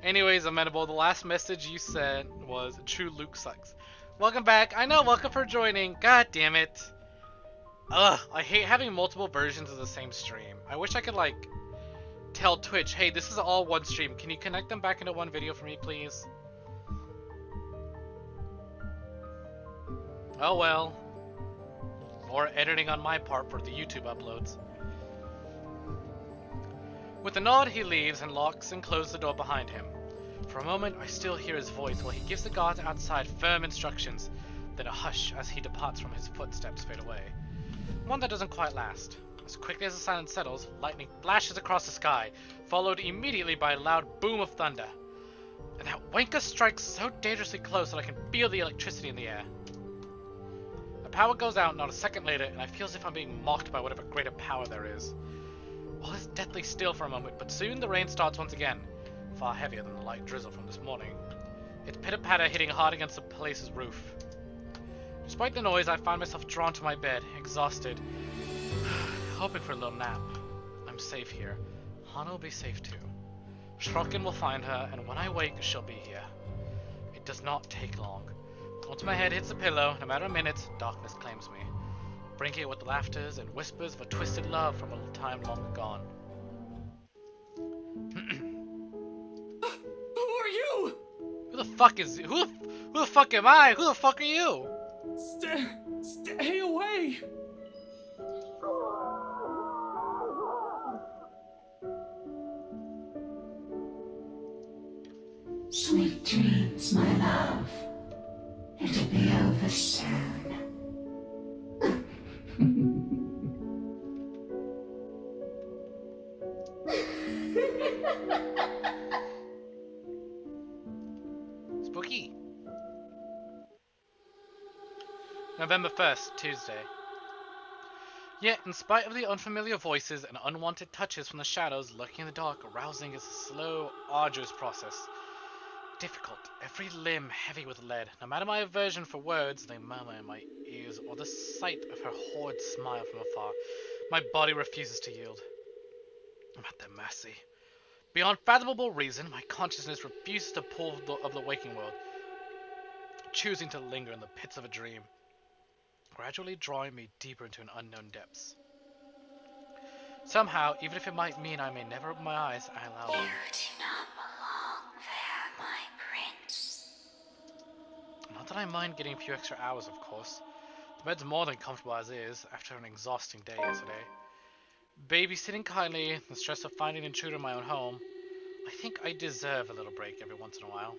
Anyways, Amenable, the last message you sent was True Luke sucks. Welcome back. I know, welcome for joining. God damn it. Ugh, I hate having multiple versions of the same stream. I wish I could, like, tell Twitch, hey, this is all one stream. Can you connect them back into one video for me, please? Oh well. More editing on my part for the YouTube uploads. With a nod, he leaves and locks and closes the door behind him. For a moment, I still hear his voice while he gives the guards outside firm instructions, then a hush as he departs from his footsteps fade away. One that doesn't quite last. As quickly as the silence settles, lightning flashes across the sky, followed immediately by a loud boom of thunder. And that wanker strikes so dangerously close that I can feel the electricity in the air. The power goes out not a second later, and I feel as if I'm being mocked by whatever greater power there is. All is deathly still for a moment, but soon the rain starts once again, far heavier than the light drizzle from this morning. Its pitter-patter hitting hard against the place's roof. Despite the noise, I find myself drawn to my bed, exhausted, hoping for a little nap. I'm safe here. Hana will be safe too. Shrokin will find her, and when I wake, she'll be here. It does not take long. Once my head hits the pillow, no matter a minute, darkness claims me, bringing it with the laughters and whispers of a twisted love from a time long gone. Who are you? Who the fuck is who the fuck am I? Who the fuck are you? Stay away! Sweet dreams, my love. It'll be over soon. Spooky. November 1st, Tuesday. Yet, in spite of the unfamiliar voices and unwanted touches from the shadows lurking in the dark, arousing is a slow, arduous process. Difficult, every limb heavy with lead. No matter my aversion for words, they murmur in my ears, or the sight of her horrid smile from afar. My body refuses to yield. I'm at their mercy. Beyond fathomable reason, my consciousness refuses to pull of the waking world, choosing to linger in the pits of a dream, gradually drawing me deeper into an unknown depths. Somehow, even if it might mean I may never open my eyes, I allow them. You do not belong there, my prince. Not that I mind getting a few extra hours, of course. The bed's more than comfortable as is, after an exhausting day yesterday. Babysitting kindly, the stress of finding an intruder in my own home. I think I deserve a little break every once in a while.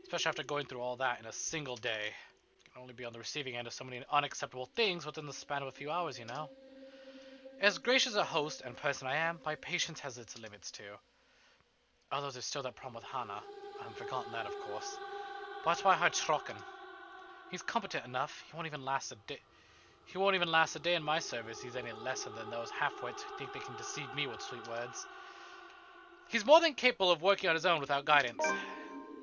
Especially after going through all that in a single day. I can only be on the receiving end of so many unacceptable things within the span of a few hours, you know? As gracious a host and person I am, my patience has its limits too. Although there's still that problem with Hana. I haven't forgotten that, of course. But that's why I hired Shrokin. He's competent enough. He won't even last a day in my service. He's any lesser than those half-wits who think they can deceive me with sweet words. He's more than capable of working on his own without guidance.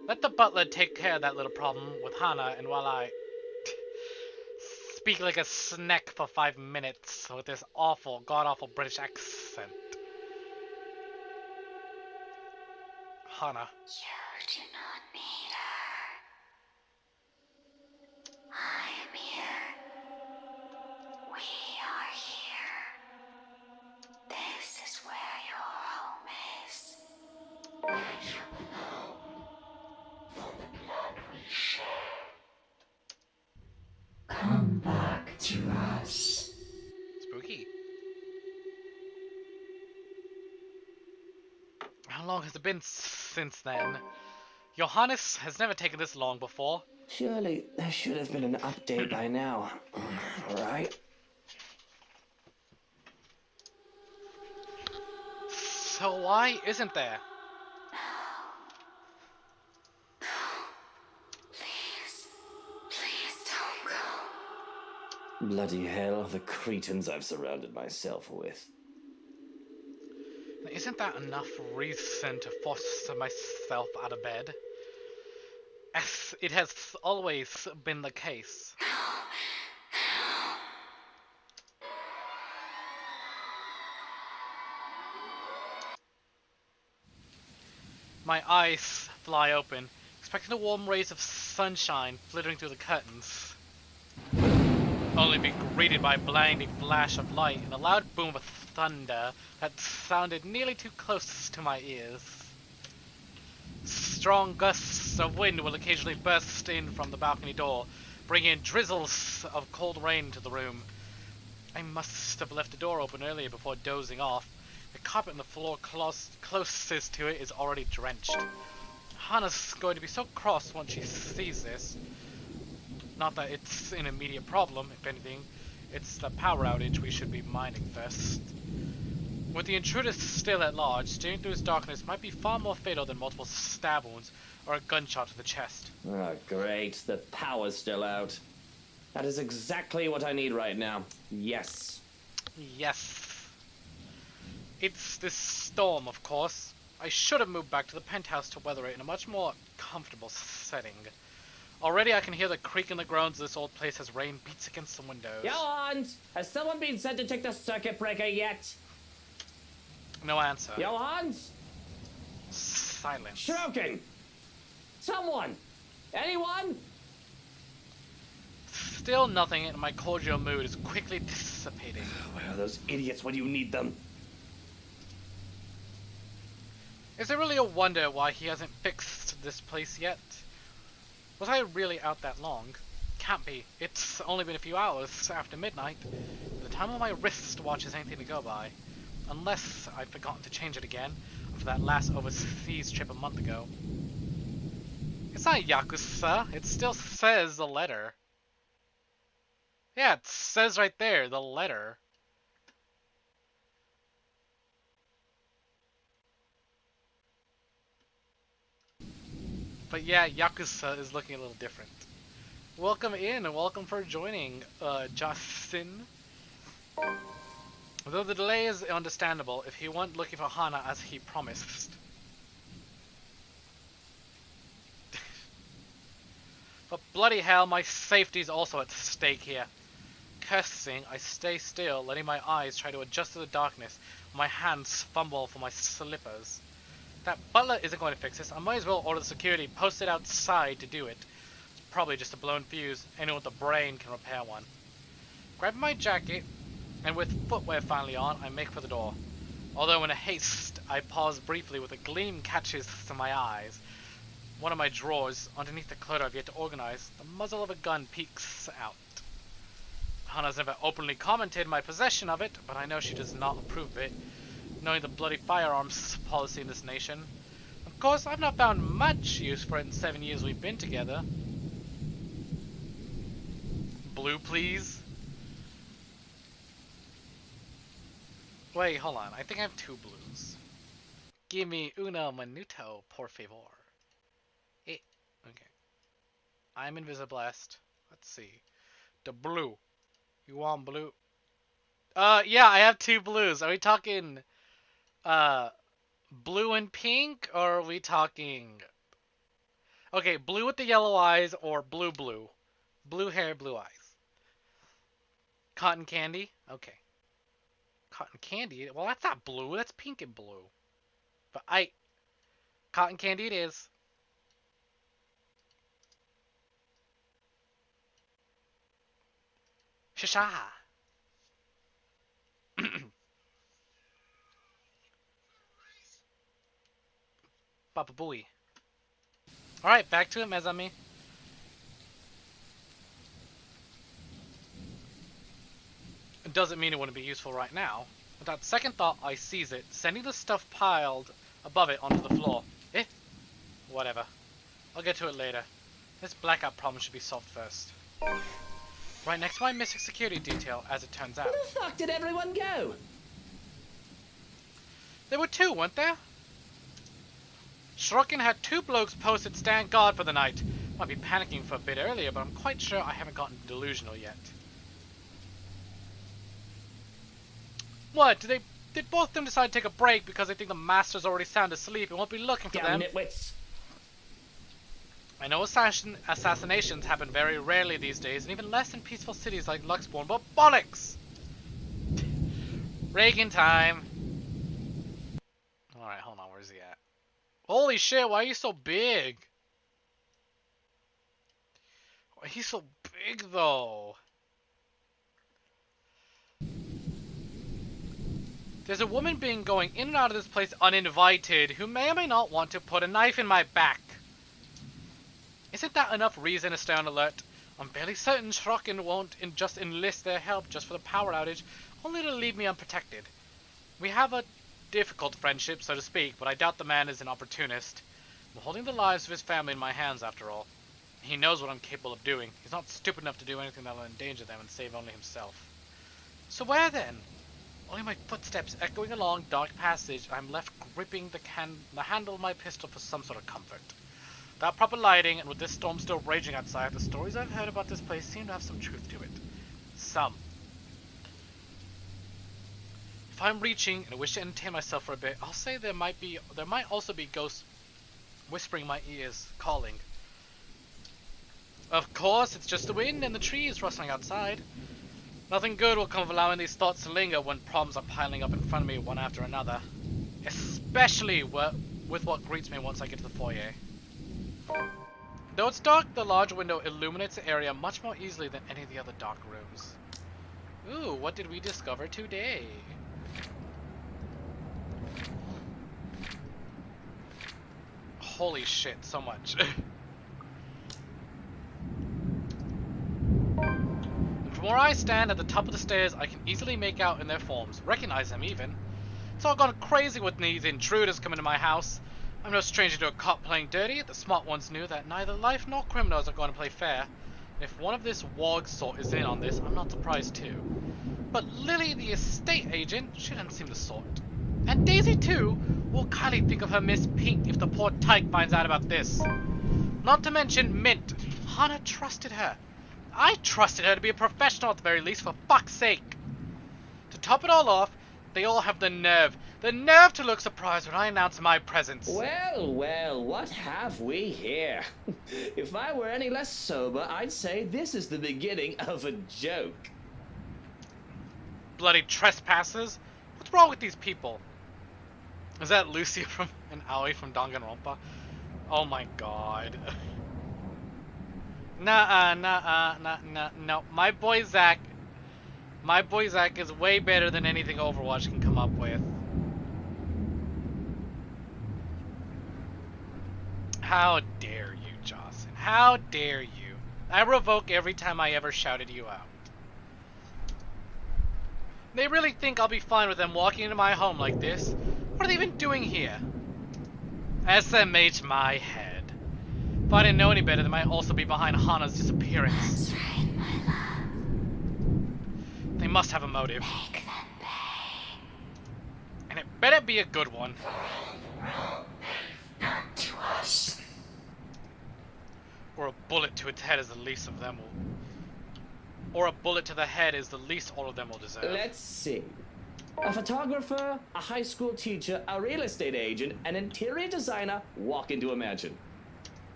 Let the butler take care of that little problem with Hana, and while I speak like a snack for 5 minutes with this awful, god-awful British accent. Hana. You do not need her. I am here. We are here. This is where your home is. Where you belong. For the blood we share. Come back to us. Spooky. How long has it been since then? Johannes has never taken this long before. Surely there should have been an update by now. Alright? So why isn't there? Please don't go. Bloody hell, the cretins I've surrounded myself with. Isn't that enough reason to force myself out of bed? As it has always been the case. My eyes fly open, expecting the warm rays of sunshine flittering through the curtains, only be greeted by a blinding flash of light and a loud boom of thunder that sounded nearly too close to my ears. Strong gusts of wind will occasionally burst in from the balcony door, bringing drizzles of cold rain to the room. I must have left the door open earlier before dozing off. The carpet on the floor closest to it is already drenched. Hannah's going to be so cross once she sees this. Not that it's an immediate problem, if anything. It's the power outage we should be minding first. With the intruder still at large, steering through his darkness might be far more fatal than multiple stab wounds or a gunshot to the chest. Oh, great. The power's still out. That is exactly what I need right now. Yes. Yes. It's this storm, of course. I should have moved back to the penthouse to weather it in a much more comfortable setting. Already I can hear the creak and the groans of this old place as rain beats against the windows. Johans! Has someone been sent to check the circuit breaker yet? No answer. Johans? Silence. Stroking! Someone! Anyone? Still nothing, and my cordial mood is quickly dissipating. Where are those idiots when you need them? Is it really a wonder why he hasn't fixed this place yet? Was I really out that long? Can't be. It's only been a few hours after midnight. The time on my wristwatch is anything to go by. Unless I've forgotten to change it again after that last overseas trip a month ago. It's not Yakuza. It still says the letter. Yeah, it says right there, the letter. But yeah, Yakuza is looking a little different. Welcome in and welcome for joining, Justin. Though the delay is understandable if he weren't looking for Hana as he promised. But bloody hell, my safety's also at stake here. Cursing, I stay still, letting my eyes try to adjust to the darkness, while my hands fumble for my slippers. That butler isn't going to fix this. I might as well order the security posted outside to do it. It's probably just a blown fuse. Anyone with a brain can repair one. Grab my jacket, and with footwear finally on, I make for the door. Although in a haste, I pause briefly with a gleam catches to my eyes. One of my drawers, underneath the clutter I've yet to organize, the muzzle of a gun peeks out. Hana's never openly commented my possession of it, but I know she does not approve of it, knowing the bloody firearms policy in this nation. Of course, I've not found much use for it in 7 years we've been together. Blue, please? Wait, hold on. I think I have 2 blues. Give me uno minuto, por favor. Eh, okay. I'm Invisiblast. Let's see. The blue. You want blue? Yeah, I have 2 blues. Are we talking, blue and pink, or are we talking... Okay, blue with the yellow eyes, or blue blue. Blue hair, blue eyes. Cotton candy? Okay. Cotton candy? Well, that's not blue. That's pink and blue. But cotton candy it is. Shasha. Papa Booey. Alright, back to it, Mezami. It doesn't mean it wouldn't be useful right now. Without second thought, I seize it, sending the stuff piled above it onto the floor. Eh? Whatever. I'll get to it later. This blackout problem should be solved first. Right next to my missing security detail, as it turns out. Where the fuck did everyone go? There were 2, weren't there? Shuriken had 2 blokes posted stand guard for the night. Might be panicking for a bit earlier, but I'm quite sure I haven't gotten delusional yet. What? Did both of them decide to take a break because they think the master's already sound asleep and won't be looking for them? Nitwits. I know assassinations happen very rarely these days, and even less in peaceful cities like Luxborn, but bollocks! Reagan time! Alright, hold on, where's he at? Holy shit, why are you so big? Why he's so big though? There's a woman being going in and out of this place uninvited who may or may not want to put a knife in my back. Isn't that enough reason to stay on alert? I'm barely certain Shrokin won't just enlist their help just for the power outage, only to leave me unprotected. We have a difficult friendship, so to speak, but I doubt the man is an opportunist. I'm holding the lives of his family in my hands, after all. He knows what I'm capable of doing. He's not stupid enough to do anything that will endanger them and save only himself. So where then? Only my footsteps echoing along dark passage, I'm left gripping the handle of my pistol for some sort of comfort. Without proper lighting, and with this storm still raging outside, the stories I've heard about this place seem to have some truth to it. Some. If I'm reaching and wish to entertain myself for a bit, I'll say there might also be ghosts whispering in my ears, calling. Of course, it's just the wind and the trees rustling outside. Nothing good will come of allowing these thoughts to linger when problems are piling up in front of me one after another. Especially with what greets me once I get to the foyer. Though it's dark, the large window illuminates the area much more easily than any of the other dark rooms. Ooh, what did we discover today? Holy shit, so much. From where I stand at the top of the stairs, I can easily make out in their forms, recognize them even. It's all gone crazy with these intruders coming to my house. I'm no stranger to a cop playing dirty. The smart ones knew that neither life nor criminals are going to play fair. If one of this warg sort is in on this, I'm not surprised too. But Lily, the estate agent, she doesn't seem the sort. And Daisy too? Will Kylie think of her Miss Pink if the poor tyke finds out about this? Not to mention Mint. Hannah trusted her. I trusted her to be a professional at the very least, for fuck's sake. To top it all off, they all have the nerve to look surprised when I announce my presence. Well, well, what have we here? If I were any less sober, I'd say this is the beginning of a joke. Bloody trespassers? What's wrong with these people? Is that Lucy and Aoi from Danganronpa? Oh my god. No. My boy Zach is way better than anything Overwatch can come up with. How dare you, Jocelyn? How dare you? I revoke every time I ever shouted you out. They really think I'll be fine with them walking into my home like this? What are they even doing here? SMH my head. If I didn't know any better, they might also be behind Hana's disappearance. That's right, my love. They must have a motive. Make them pay. And it better be a good one. Not to us. Or a bullet to its head is the least of them will... Or a bullet to the head is the least all of them will deserve. Let's see. A photographer, a high school teacher, a real estate agent, an interior designer walk into a mansion.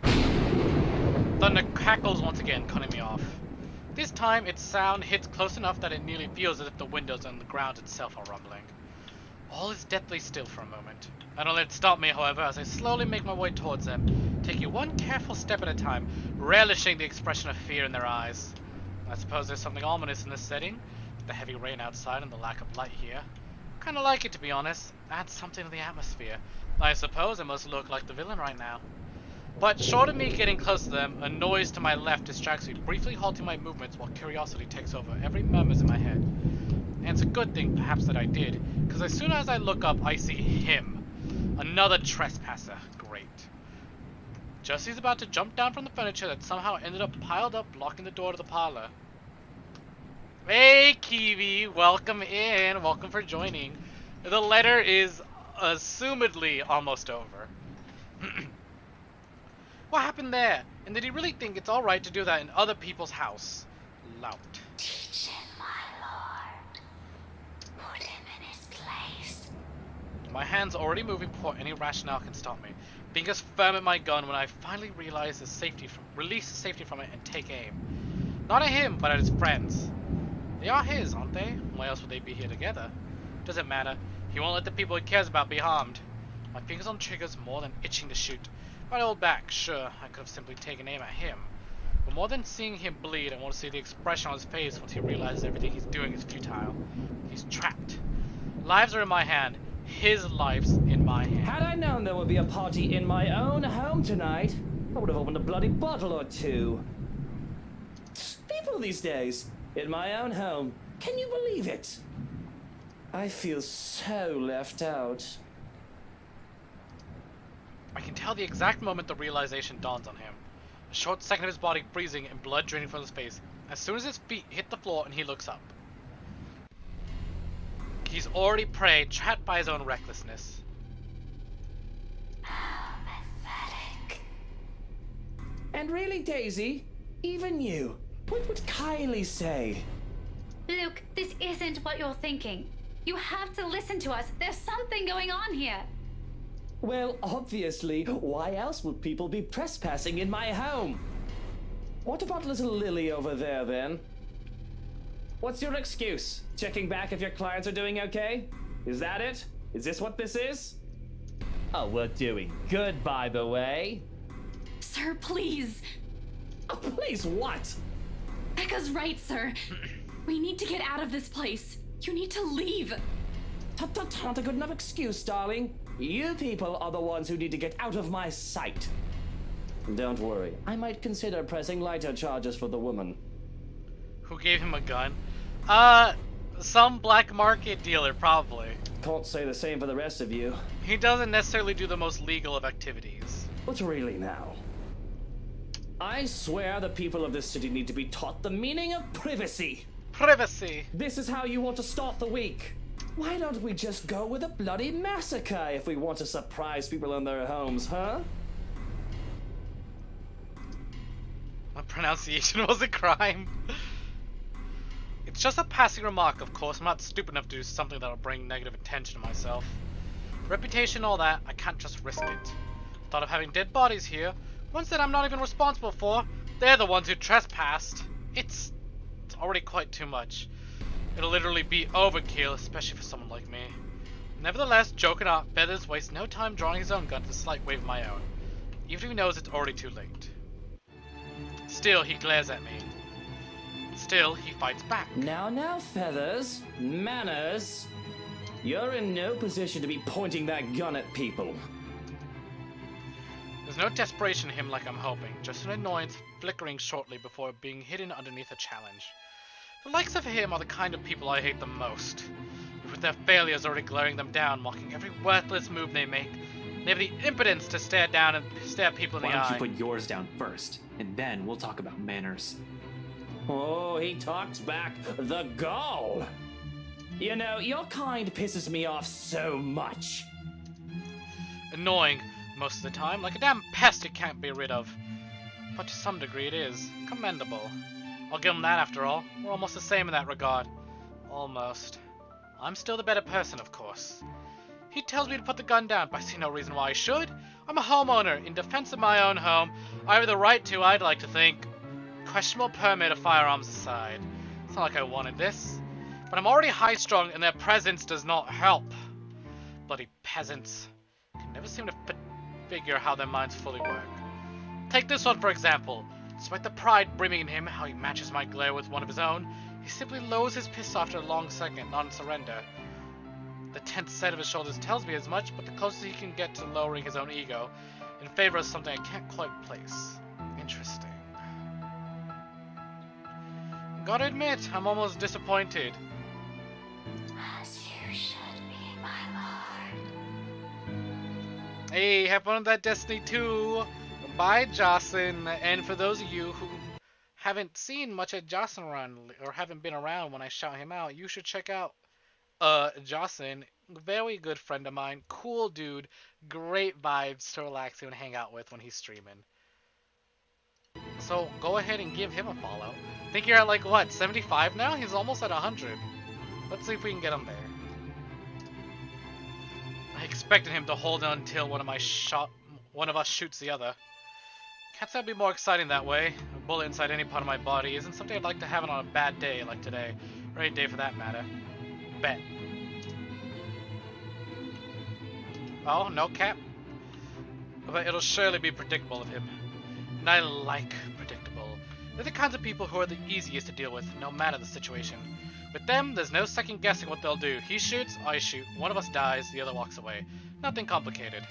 Thunder crackles once again, cutting me off. This time, its sound hits close enough that it nearly feels as if the windows and the ground itself are rumbling. All is deathly still for a moment. I don't let it stop me, however, as I slowly make my way towards them, taking one careful step at a time, relishing the expression of fear in their eyes. I suppose there's something ominous in this setting, the heavy rain outside and the lack of light here. Kinda like it, to be honest. Adds something to the atmosphere. I suppose I must look like the villain right now. But short of me getting close to them, a noise to my left distracts me, briefly halting my movements while curiosity takes over every murmurs in my head. And it's a good thing, perhaps, that I did, because as soon as I look up, I see him. Another trespasser. Great. Just as he's about to jump down from the furniture that somehow ended up piled up, blocking the door to the parlor. Hey, Kiwi! Welcome in. Welcome for joining. The letter is assumedly almost over. What happened there? And did he really think it's alright to do that in other people's house? Lout. Teach him, my lord. Put him in his place. My hand's already moving before any rationale can stop me. Being as firm at my gun when I finally release the safety from it and take aim. Not at him, but at his friends. They are his, aren't they? Why else would they be here together? Doesn't matter. He won't let the people he cares about be harmed. My fingers on triggers more than itching to shoot. If I'd hold back, sure, I could have simply taken aim at him. But more than seeing him bleed, I want to see the expression on his face once he realizes everything he's doing is futile. He's trapped. Lives are in my hand. His life's in my hand. Had I known there would be a party in my own home tonight, I would have opened a bloody bottle or two. People these days, in my own home, can you believe it? I feel so left out. I can tell the exact moment the realization dawns on him. A short second of his body freezing and blood draining from his face. As soon as his feet hit the floor and he looks up. He's already prey, trapped by his own recklessness. How pathetic. And really, Daisy, even you, what would Kylie say? Luke, this isn't what you're thinking. You have to listen to us. There's something going on here. Well, obviously, why else would people be trespassing in my home? What about little Lily over there, then? What's your excuse? Checking back if your clients are doing okay? Is that it? Is this what this is? Oh, we're doing good, by the way. Sir, please. Oh, please, what? Becca's right, sir. We need to get out of this place. You need to leave. Not a good enough excuse, darling. You people are the ones who need to get out of my sight. Don't worry, I might consider pressing lighter charges for the woman. Who gave him a gun? Some black market dealer, probably. Can't say the same for the rest of you. He doesn't necessarily do the most legal of activities. But really now. I swear the people of this city need to be taught the meaning of privacy. Privacy! This is how you want to start the week. Why don't we just go with a bloody massacre if we want to surprise people in their homes, huh? My pronunciation was a crime. It's just a passing remark, of course. I'm not stupid enough to do something that'll bring negative attention to myself. Reputation, all that, I can't just risk it. Thought of having dead bodies here, ones that I'm not even responsible for. They're the ones who trespassed. It's already quite too much. It'll literally be overkill, especially for someone like me. Nevertheless, joking up, Feathers wastes no time drawing his own gun to slight wave my own, even if he knows it's already too late. Still, he glares at me. Still, he fights back. Now, Feathers. Manners. You're in no position to be pointing that gun at people. There's no desperation in him like I'm hoping, just an annoyance flickering shortly before being hidden underneath a challenge. The likes of him are the kind of people I hate the most. With their failures already glaring them down, mocking every worthless move they make, they have the impotence to stare people in the eye. Why don't you put yours down first, and then we'll talk about manners. Oh, he talks back. The gall! You know, your kind pisses me off so much. Annoying most of the time, like a damn pest it can't be rid of. But to some degree it is. Commendable. I'll give him that after all. We're almost the same in that regard. Almost. I'm still the better person, of course. He tells me to put the gun down, but I see no reason why I should. I'm a homeowner. In defense of my own home, I have the right to, I'd like to think. Questionable permit of firearms aside. It's not like I wanted this. But I'm already high-strung, and their presence does not help. Bloody peasants. Can never seem to figure how their minds fully work. Take this one for example. Despite the pride brimming in him, how he matches my glare with one of his own, he simply lowers his pistol after a long second, non-surrender. The tense set of his shoulders tells me as much, but the closest he can get to lowering his own ego, in favor of something I can't quite place. Interesting. Gotta admit, I'm almost disappointed. As you should be, my lord. Hey, have fun with that Destiny 2! By Jocelyn, and for those of you who haven't seen much of Jocelyn around, or haven't been around when I shout him out, you should check out Jocelyn, very good friend of mine, cool dude, great vibes to relax and hang out with when he's streaming. So go ahead and give him a follow. I think you're at like what, 75 now? He's almost at 100. Let's see if we can get him there. I expected him to hold on until one of us shoots the other. Can't say it'd be more exciting that way. A bullet inside any part of my body isn't something I'd like to have on a bad day like today, or any day for that matter. Bet. Oh, no cap. But it'll surely be predictable of him. And I like predictable. They're the kinds of people who are the easiest to deal with, no matter the situation. With them, there's no second guessing what they'll do. He shoots, I shoot. One of us dies, the other walks away. Nothing complicated.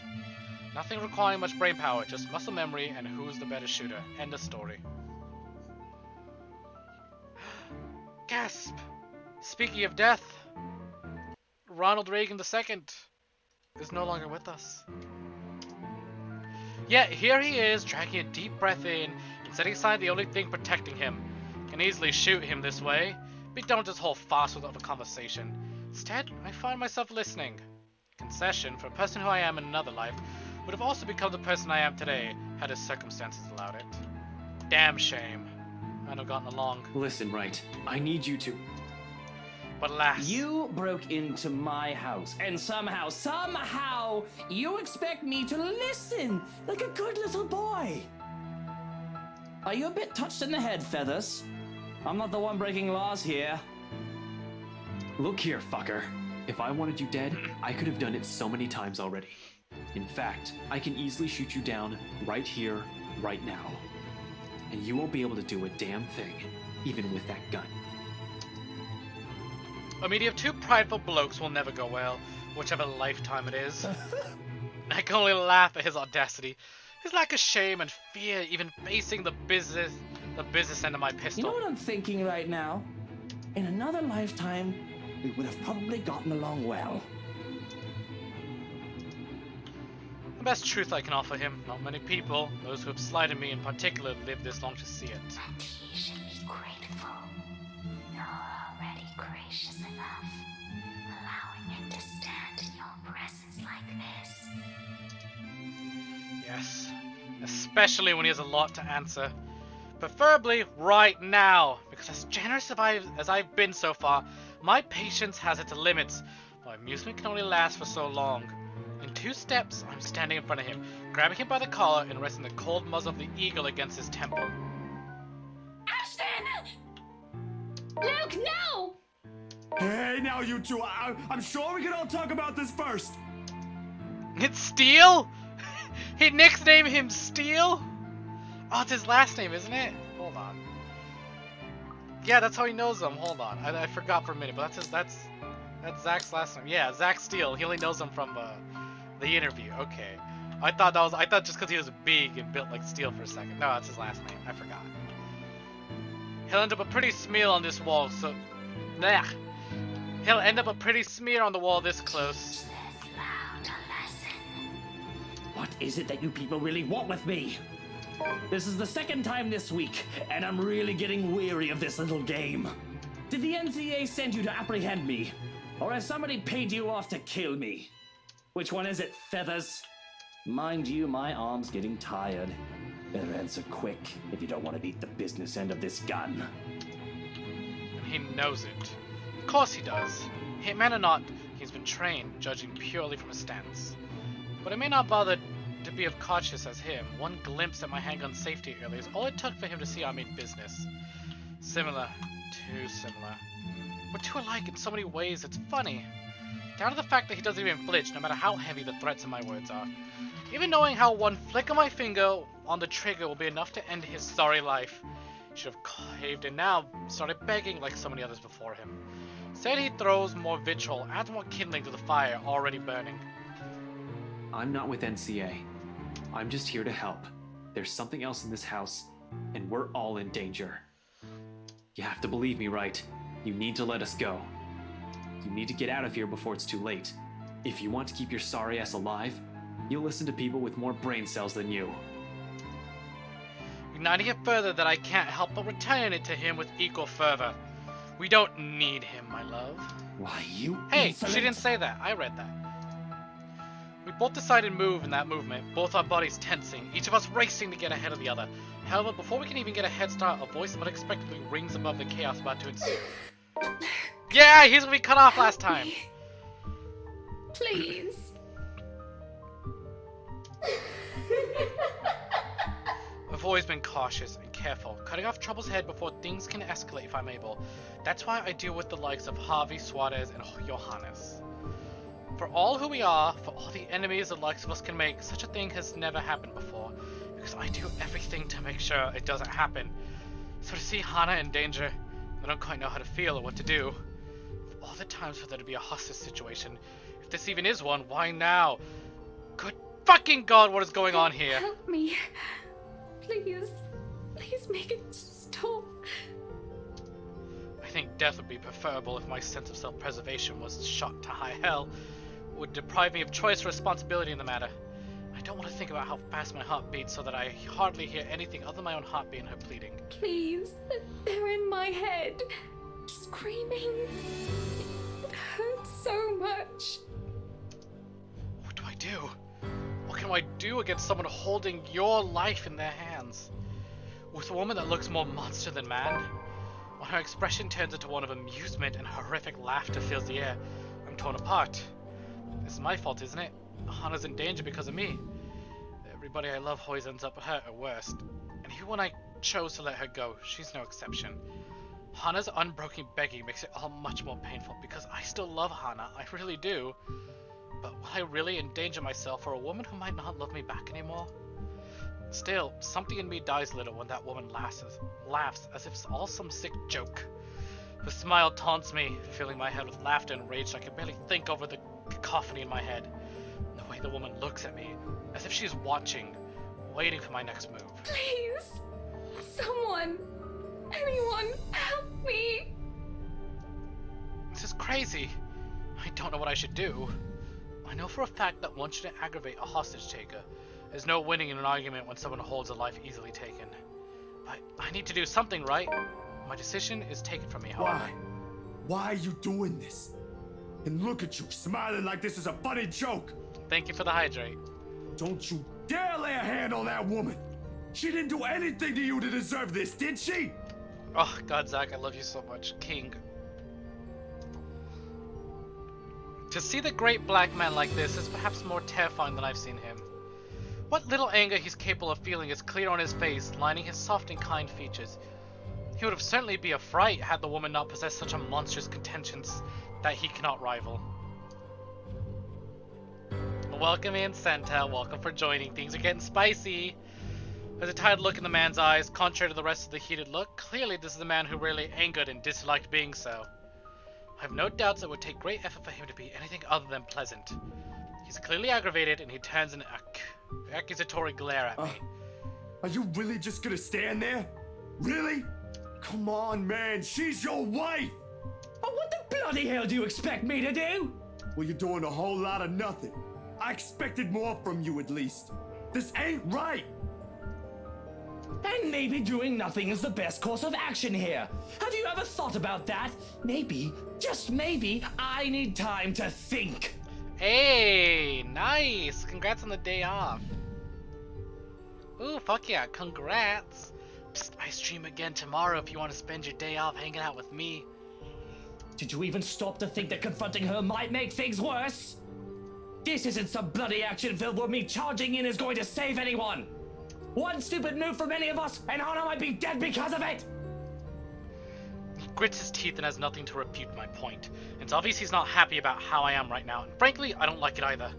Nothing requiring much brain power, just muscle memory and who's the better shooter. End of story. Gasp! Speaking of death, Ronald Reagan II is no longer with us. Yet here he is, dragging a deep breath in and setting aside the only thing protecting him. Can easily shoot him this way, but don't just hold fast without a conversation. Instead, I find myself listening. Concession, for a person who I am in another life, would have also become the person I am today, had his circumstances allowed it. Damn shame. I'd have gotten along. Listen, right. I need you to. But alas. You broke into my house, and somehow, you expect me to listen like a good little boy. Are you a bit touched in the head, Feathers? I'm not the one breaking laws here. Look here, fucker. If I wanted you dead, I could have done it so many times already. In fact, I can easily shoot you down right here, right now. And you won't be able to do a damn thing, even with that gun. A meeting of two prideful blokes will never go well, whichever lifetime it is. I can only laugh at his audacity, his lack of shame and fear even facing the business end of my pistol. You know what I'm thinking right now? In another lifetime, we would have probably gotten along well. The best truth I can offer him, not many people, those who have slighted me in particular, live this long to see it. And he should be grateful. You're already gracious enough, allowing him to stand in your presence like this. Yes, especially when he has a lot to answer. Preferably right now, because as generous as I've been so far, my patience has its limits. My amusement can only last for so long. In 2 steps, I'm standing in front of him, grabbing him by the collar and resting the cold muzzle of the eagle against his temple. Ashton! Luke, no! Hey, now you two, I'm sure we can all talk about this first. It's Steel? He nicknamed him Steel? Oh, it's his last name, isn't it? Hold on. Yeah, that's how he knows him. Hold on. I forgot for a minute, but that's Zach's last name. Yeah, Zach Steele. He only knows him from the interview. Okay. I thought just because he was big and built like steel for a second. No, that's his last name. I forgot. He'll end up a pretty smear on this wall, so... Nah. He'll end up a pretty smear on the wall this close. This loud a lesson. What is it that you people really want with me? This is the 2nd time this week, and I'm really getting weary of this little game. Did the NCA send you to apprehend me? Or has somebody paid you off to kill me? Which one is it, Feathers? Mind you, my arm's getting tired. Better answer quick if you don't want to beat the business end of this gun. And he knows it. Of course he does. Hitman or not, he's been trained, judging purely from his stance. But I may not bother to be as cautious as him. One glimpse at my handgun safety earlier is all it took for him to see I mean business. Similar. Too similar. We're too alike in so many ways, it's funny. Down to the fact that he doesn't even flinch, no matter how heavy the threats in my words are. Even knowing how one flick of my finger on the trigger will be enough to end his sorry life. Should have caved in now, started begging like so many others before him. Said he throws more vitriol, adds more kindling to the fire already burning. I'm not with NCA. I'm just here to help. There's something else in this house, and we're all in danger. You have to believe me, right? You need to let us go. You need to get out of here before it's too late. If you want to keep your sorry ass alive, you'll listen to people with more brain cells than you. Igniting it further that I can't help but return it to him with equal fervor. We don't need him, my love. Why, you Hey, insolent... she didn't say that. I read that. We both decided to move in that movement, both our bodies tensing, each of us racing to get ahead of the other. However, before we can even get a head start, a voice unexpectedly rings above the chaos about to ensue. Yeah, he's gonna be cut off last time. Please. I've always been cautious and careful, cutting off trouble's head before things can escalate if I'm able. That's why I deal with the likes of Harvey, Suarez, and Johannes. For all who we are, for all the enemies the likes of us can make, such a thing has never happened before. Because I do everything to make sure it doesn't happen. So to see Hana in danger, I don't quite know how to feel or what to do. Of all the times for there to be a hostage situation, if this even is one, why now? Good fucking god, what is going on here? Help me. Please. Please make it stop. I think death would be preferable if my sense of self-preservation was shot to high hell. It would deprive me of choice or responsibility in the matter. I don't want to think about how fast my heart beats so that I hardly hear anything other than my own heartbeat and her pleading. Please. They're in my head. Screaming. It hurts so much. What do I do? What can I do against someone holding your life in their hands? With a woman that looks more monster than man? When her expression turns into one of amusement and horrific laughter fills the air, I'm torn apart. It's my fault, isn't it? Hana's in danger because of me. Everybody I love always ends up hurt at worst. And even when I chose to let her go, she's no exception. Hana's unbroken begging makes it all much more painful because I still love Hana, I really do. But will I really endanger myself for a woman who might not love me back anymore? Still, something in me dies a little when that woman laughs as if it's all some sick joke. Her smile taunts me, filling my head with laughter and rage so I can barely think over the cacophony in my head. The way the woman looks at me, as if she's watching, waiting for my next move. Please. Someone. Anyone. Help me. This is crazy. I don't know what I should do. I know for a fact that one shouldn't aggravate a hostage taker. There's no winning in an argument when someone holds a life easily taken. But I need to do something, right? My decision is taken from me, however. Why? Why are you doing this? And look at you, smiling like this is a funny joke. Thank you for the hydrate. Don't you dare lay a hand on that woman. She didn't do anything to you to deserve this, did she? Oh, God, Zach, I love you so much. King. To see the great black man like this is perhaps more terrifying than I've seen him. What little anger he's capable of feeling is clear on his face, lining his soft and kind features. He would have certainly be a fright had the woman not possessed such a monstrous contentions that he cannot rival. Welcome in, Santa. Welcome for joining. Things are getting spicy. There's a tired look in the man's eyes, contrary to the rest of the heated look. Clearly this is a man who really angered and disliked being so. I have no doubts it would take great effort for him to be anything other than pleasant. He's clearly aggravated and he turns an accusatory glare at me. Are you really just gonna stand there? Really? Come on, man, she's your wife! Oh, what the bloody hell do you expect me to do? Well, you're doing a whole lot of nothing. I expected more from you at least. This ain't right! And maybe doing nothing is the best course of action here. Have you ever thought about that? Maybe, just maybe, I need time to think. Hey, nice! Congrats on the day off. Ooh, fuck yeah, congrats! Psst, I stream again tomorrow if you want to spend your day off hanging out with me. Did you even stop to think that confronting her might make things worse? This isn't some bloody action film where me charging in is going to save anyone. One stupid move from any of us, and Hana might be dead because of it! He grits his teeth and has nothing to refute my point. It's obvious he's not happy about how I am right now, and frankly, I don't like it either.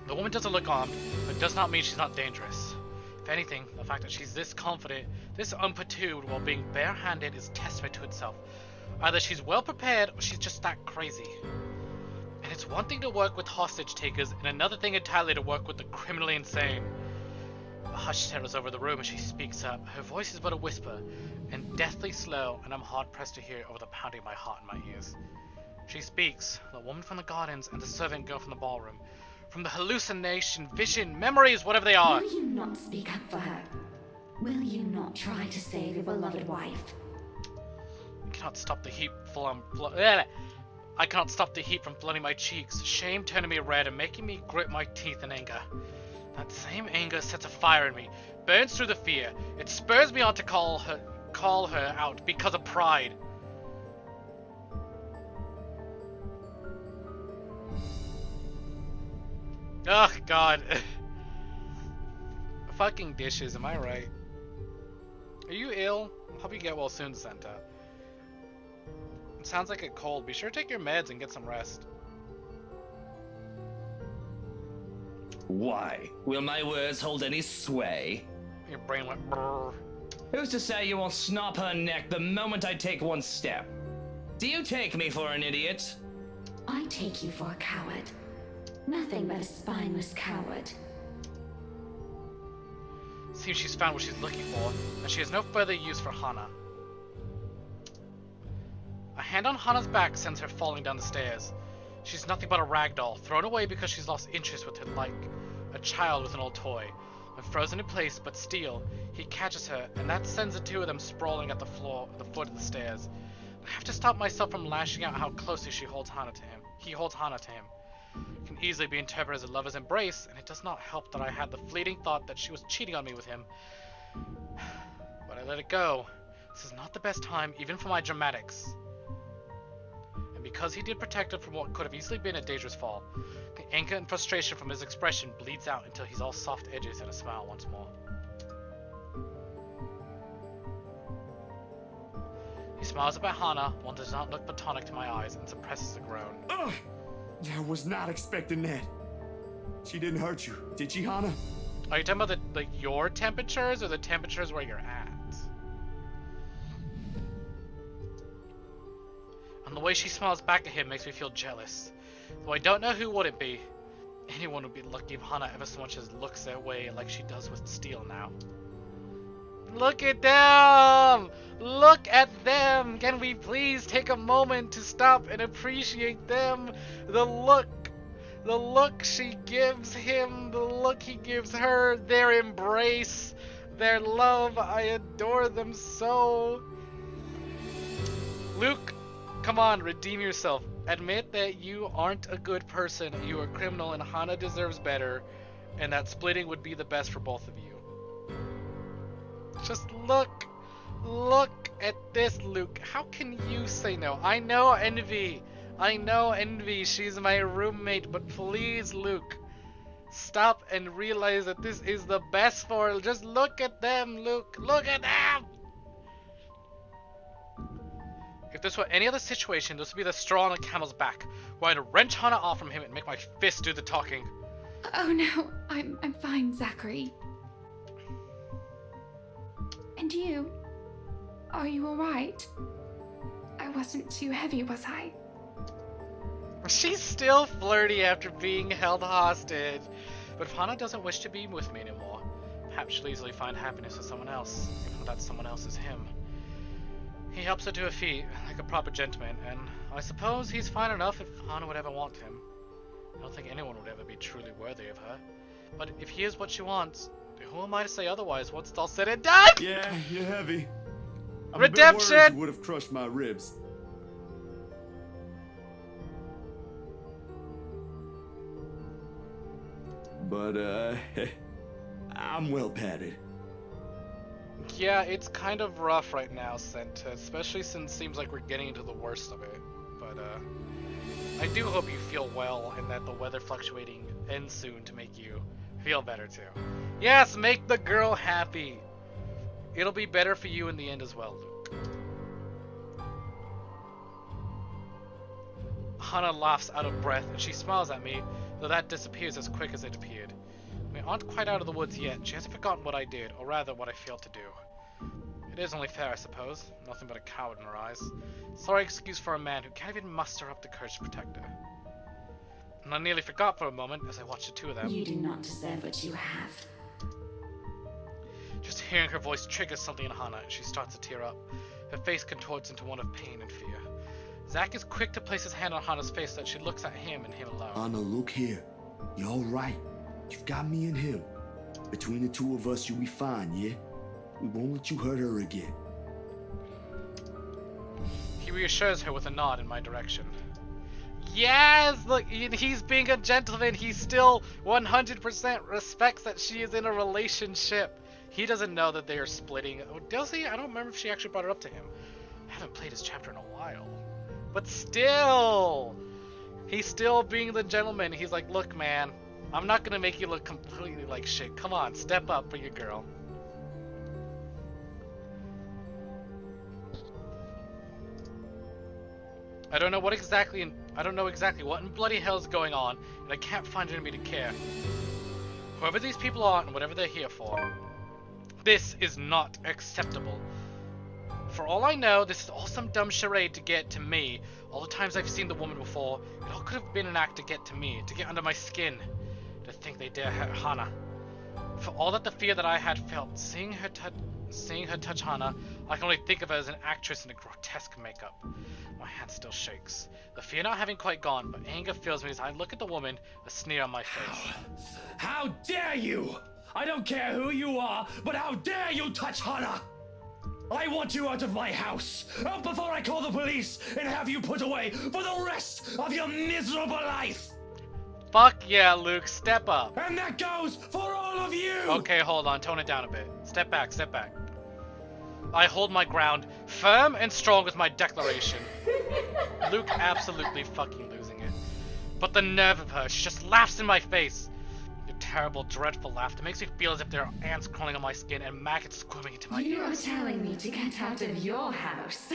The woman doesn't look armed, but does not mean she's not dangerous. If anything, the fact that she's this confident, this unperturbed while being barehanded is testament to itself. Either she's well prepared, or she's just that crazy. And it's one thing to work with hostage takers, and another thing entirely to work with the criminally insane. A hush settles over the room as she speaks up. Her voice is but a whisper, and deathly slow, and I'm hard-pressed to hear it over the pounding of my heart in my ears. She speaks, the woman from the gardens and the servant girl from the ballroom. From the hallucination, vision, memories, whatever they are. Will you not speak up for her? Will you not try to save your beloved wife? I cannot stop the heat I cannot stop the heat from flooding my cheeks, shame turning me red and making me grit my teeth in anger. That same anger sets a fire in me, burns through the fear. It spurs me on to call her out because of pride. Oh God. Fucking dishes, am I right? Are you ill? Hope you get well soon, Santa. It sounds like a cold. Be sure to take your meds and get some rest. Why? Will my words hold any sway? Your brain went brrr. Who's to say you won't snap her neck the moment I take one step? Do you take me for an idiot? I take you for a coward. Nothing but a spineless coward. Seems she's found what she's looking for, and she has no further use for Hana. A hand on Hana's back sends her falling down the stairs. She's nothing but a rag doll, thrown away because she's lost interest with her like a child with an old toy. When frozen in place but steel, he catches her, and that sends the two of them sprawling at the floor, at the foot of the stairs. I have to stop myself from lashing out how closely she holds Hana to him. He holds Hana to him. It can easily be interpreted as a lover's embrace, and it does not help that I had the fleeting thought that she was cheating on me with him. But I let it go. This is not the best time, even for my dramatics. And because he did protect her from what could have easily been a dangerous fall, the anger and frustration from his expression bleeds out until he's all soft edges and a smile once more. He smiles up at Hana, one does not look platonic to my eyes, and suppresses a groan. Ugh! I was not expecting that. She didn't hurt you, did she, Hana? Are you talking about your temperatures or the temperatures where you're at? And the way she smiles back at him makes me feel jealous. Though I don't know who would it be. Anyone would be lucky if Hana ever so much as looks their way like she does with Steel now. Look at them! Look at them! Can we please take a moment to stop and appreciate them? The look she gives him, the look he gives her, their embrace, their love. I adore them so. Luke, come on, redeem yourself. Admit that you aren't a good person, you are a criminal, and Hana deserves better, and that splitting would be the best for both of you. Just look at this, Luke. How can you say no? I know Envy, she's my roommate, but please, Luke, stop and realize that this is the best for her. Just look at them, Luke, look at them! If this were any other situation, this would be the straw on a camel's back, where I'd wrench Hana off from him and make my fist do the talking. Oh no, I'm fine, Zachary. And you? Are you alright? I wasn't too heavy, was I? She's still flirty after being held hostage. But if Hana doesn't wish to be with me anymore, perhaps she'll easily find happiness with someone else, even if that someone else is him. He helps her to her feet, like a proper gentleman, and I suppose he's fine enough if Hana would ever want him. I don't think anyone would ever be truly worthy of her. But if he is what she wants, who am I to say otherwise once it's all said and done? Yeah, you're heavy. I'm Redemption! a bit worried you would have crushed my ribs. But, I'm well padded. Yeah, it's kind of rough right now, Senta, especially since it seems like we're getting into the worst of it. But, I do hope you feel well and that the weather fluctuating ends soon to make you feel better too. Yes, make the girl happy. It'll be better for you in the end as well, Luke. Hana laughs out of breath and she smiles at me, though that disappears as quick as it appeared. We aren't quite out of the woods yet. She hasn't forgotten what I did, or rather what I failed to do. It is only fair, I suppose. Nothing but a coward in her eyes. Sorry excuse for a man who can't even muster up the courage to protect her. And I nearly forgot for a moment as I watched the two of them. You do not deserve what you have. Just hearing her voice triggers something in Hana, and she starts to tear up. Her face contorts into one of pain and fear. Zach is quick to place his hand on Hana's face so that she looks at him and him alone. Hana, look here. You're alright. You've got me and him. Between the two of us, you'll be fine, yeah? We won't let you hurt her again. He reassures her with a nod in my direction. Yes! Look, he's being a gentleman. He still 100% respects that she is in a relationship. He doesn't know that they are splitting. Does he? I don't remember if she actually brought it up to him. I haven't played his chapter in a while. But still! He's still being the gentleman. He's like, look, man, I'm not gonna make you look completely like shit. Come on, step up for your girl. I don't know exactly what in bloody hell is going on, and I can't find anybody to care. Whoever these people are and whatever they're here for, this is not acceptable. For all I know, this is all some dumb charade to get to me. All the times I've seen the woman before, it all could have been an act to get to me, to get under my skin. To think they dare hurt Hana. For all that the fear that I had felt, seeing her touch Hana, I can only think of her as an actress in a grotesque makeup. My hand still shakes. The fear not having quite gone, but anger fills me as I look at the woman, a sneer on my face. How dare you! I don't care who you are, but how dare you touch Hana! I want you out of my house, out before I call the police and have you put away for the rest of your miserable life! Fuck yeah, Luke, step up. And that goes for all of you! Okay, hold on, tone it down a bit. Step back, step back. I hold my ground, firm and strong with my declaration. Luke absolutely fucking losing it. But the nerve of her, she just laughs in my face. Your terrible, dreadful laughter makes me feel as if there are ants crawling on my skin and maggots squirming into my You are ears. telling me to get out of your house.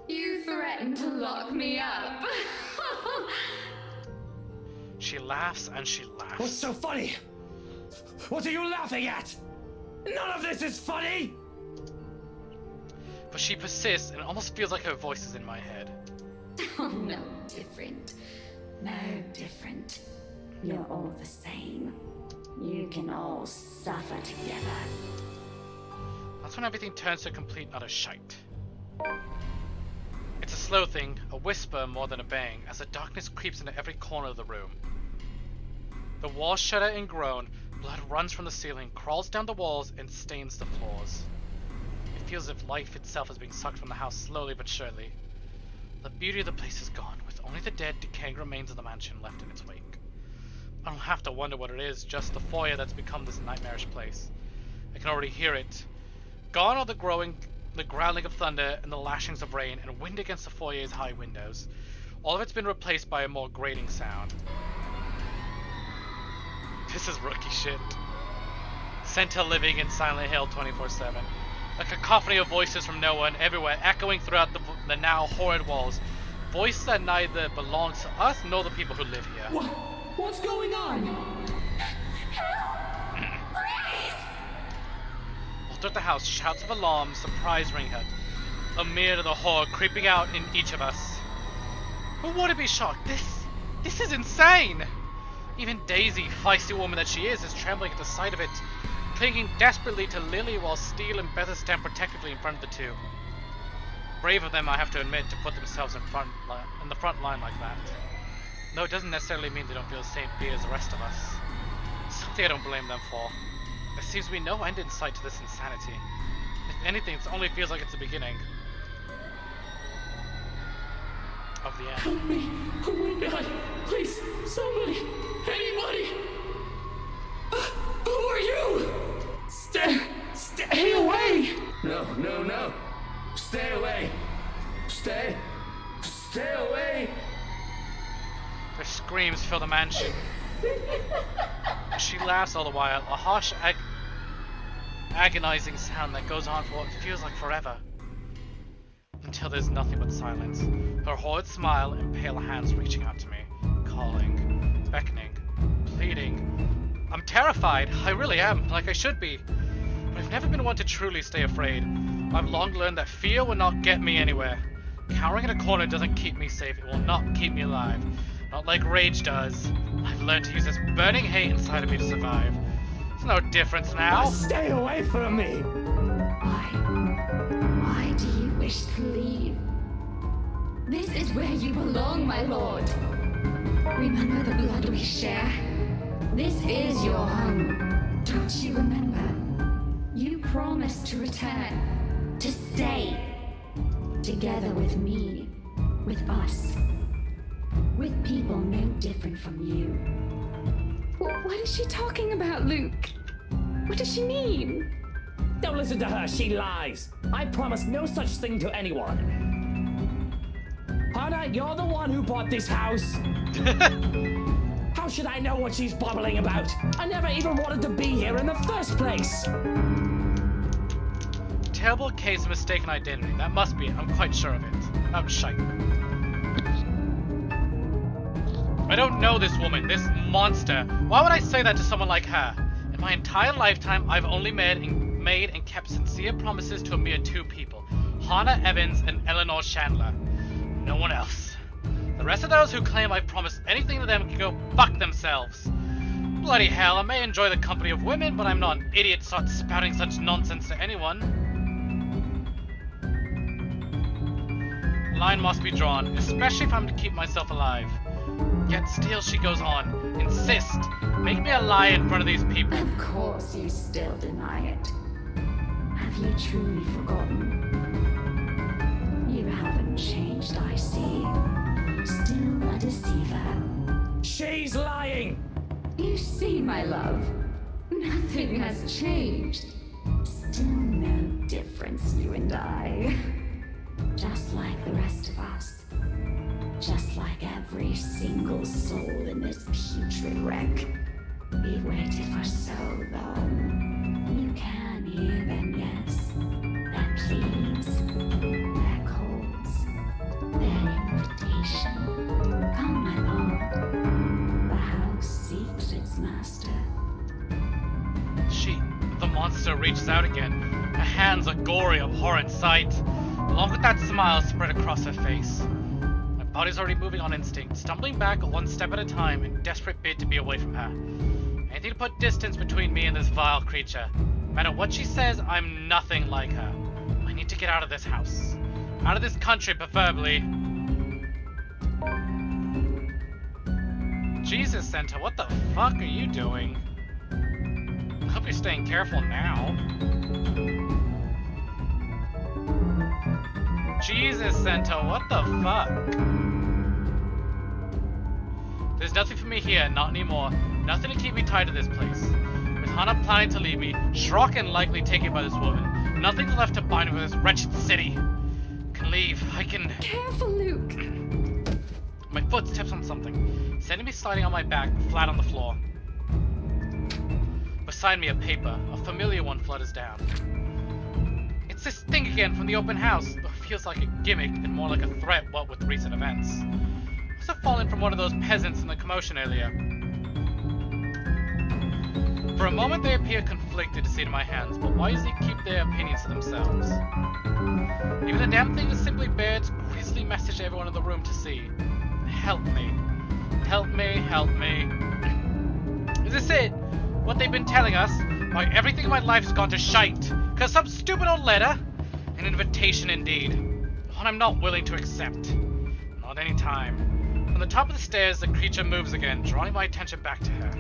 You threatened to lock me up. She laughs and she laughs. What's so funny? What are you laughing at? None of this is funny! But she persists and it almost feels like her voice is in my head. Oh, no different. No different. You're all the same. You can all suffer together. That's when everything turns to complete and utter shite. It's a slow thing, a whisper more than a bang, as the darkness creeps into every corner of the room. The walls shudder and groan, blood runs from the ceiling, crawls down the walls, and stains the floors. It feels as if life itself is being sucked from the house slowly but surely. The beauty of the place is gone, with only the dead, decaying remains of the mansion left in its wake. I don't have to wonder what it is, just the foyer that's become this nightmarish place. I can already hear it. Gone are the growling of thunder and the lashings of rain and wind against the foyer's high windows. All of it's been replaced by a more grating sound. This is rookie shit. Senta living in Silent Hill 24/7. A cacophony of voices from nowhere and everywhere, echoing throughout the now horrid walls. Voices that neither belongs to us nor the people who live here. What's going on? All throughout the house, shouts of alarm, surprise ring out. A mirror to the horror creeping out in each of us. Who wouldn't be shocked? This is insane! Even Daisy, feisty woman that she is trembling at the sight of it, clinging desperately to Lily while Steele and Beth stand protectively in front of the two. Brave of them, I have to admit, to put themselves in the front line like that. Though it doesn't necessarily mean they don't feel the same fear as the rest of us. Something I don't blame them for. There seems to be no end in sight to this insanity. If anything, it only feels like it's the beginning of the end. Help me! Oh my god! Please, somebody! Anybody! Who are you? Stay away! No. Stay away! Stay away! Their screams fill the mansion. She laughs all the while, a harsh, agonizing sound that goes on for what feels like forever. Until there's nothing but silence. Her horrid smile and pale hands reaching out to me, calling, beckoning, pleading. I'm terrified, I really am, like I should be. But I've never been one to truly stay afraid. I've long learned that fear will not get me anywhere. Cowering in a corner doesn't keep me safe, it will not keep me alive. Not like rage does. I've learned to use this burning hate inside of me to survive. There's no difference now. Stay away from me! Why do you wish to leave? This is where you belong, my lord. Remember the blood we share? This is your home. Don't you remember? You promised to return, to stay. Together with me, with us. With people no different from you. What is she talking about, Luke? What does she mean? Don't listen to her, she lies. I promised no such thing to anyone. Hana, you're the one who bought this house. How should I know what she's babbling about? I never even wanted to be here in the first place. Terrible case of mistaken identity. That must be it. I'm quite sure of it. Oh, shite. I don't know this woman, this monster. Why would I say that to someone like her? In my entire lifetime, I've only made and kept sincere promises to a mere two people. Hannah Evans and Eleanor Chandler. No one else. The rest of those who claim I've promised anything to them can go fuck themselves. Bloody hell, I may enjoy the company of women, but I'm not an idiot to start spouting such nonsense to anyone. Line must be drawn, especially if I'm to keep myself alive. Yet still she goes on. Insist. Make me a lie in front of these people. Of course you still deny it. Have you truly forgotten? You haven't changed, I see. Still a deceiver. She's lying! You see, my love, nothing has changed. Still no difference, you and I. Just like the rest of us. Just like every single soul in this putrid wreck. We've waited for so long. You can hear them, yes. Their pleas, their calls, their invitation. Come, my lord. The house seeks its master. The monster reaches out again. Her hands are gory, abhorrent sight, along with that smile spread across her face. My body's already moving on instinct, stumbling back one step at a time in desperate bid to be away from her. Anything to put distance between me and this vile creature. No matter what she says, I'm nothing like her. I need to get out of this house. Out of this country, preferably. Jesus, Santa, what the fuck are you doing? I hope you're staying careful now. Jesus, Santa, what the fuck? There's nothing for me here, not anymore. Nothing to keep me tied to this place. With Hannah planning to leave me, Schrock and likely taken by this woman, nothing's left to bind me with this wretched city. I can leave. I can... Careful, Luke. My foot steps on something, sending me sliding on my back, flat on the floor. Beside me, a paper, a familiar one, flutters down. It's this thing again from the open house. It feels like a gimmick and more like a threat, what with recent events. Must have fallen from one of those peasants in the commotion earlier. For a moment they appear conflicted to see in my hands, but wisely keep their opinions to themselves. Even the damn thing is simply Baird's grisly message to everyone in the room to see. Help me. Help me, help me. Is this it? What they've been telling us? Why everything in my life's gone to shite. Cause some stupid old letter? An invitation indeed. One I'm not willing to accept. Not any time. From the top of the stairs, the creature moves again, drawing my attention back to her.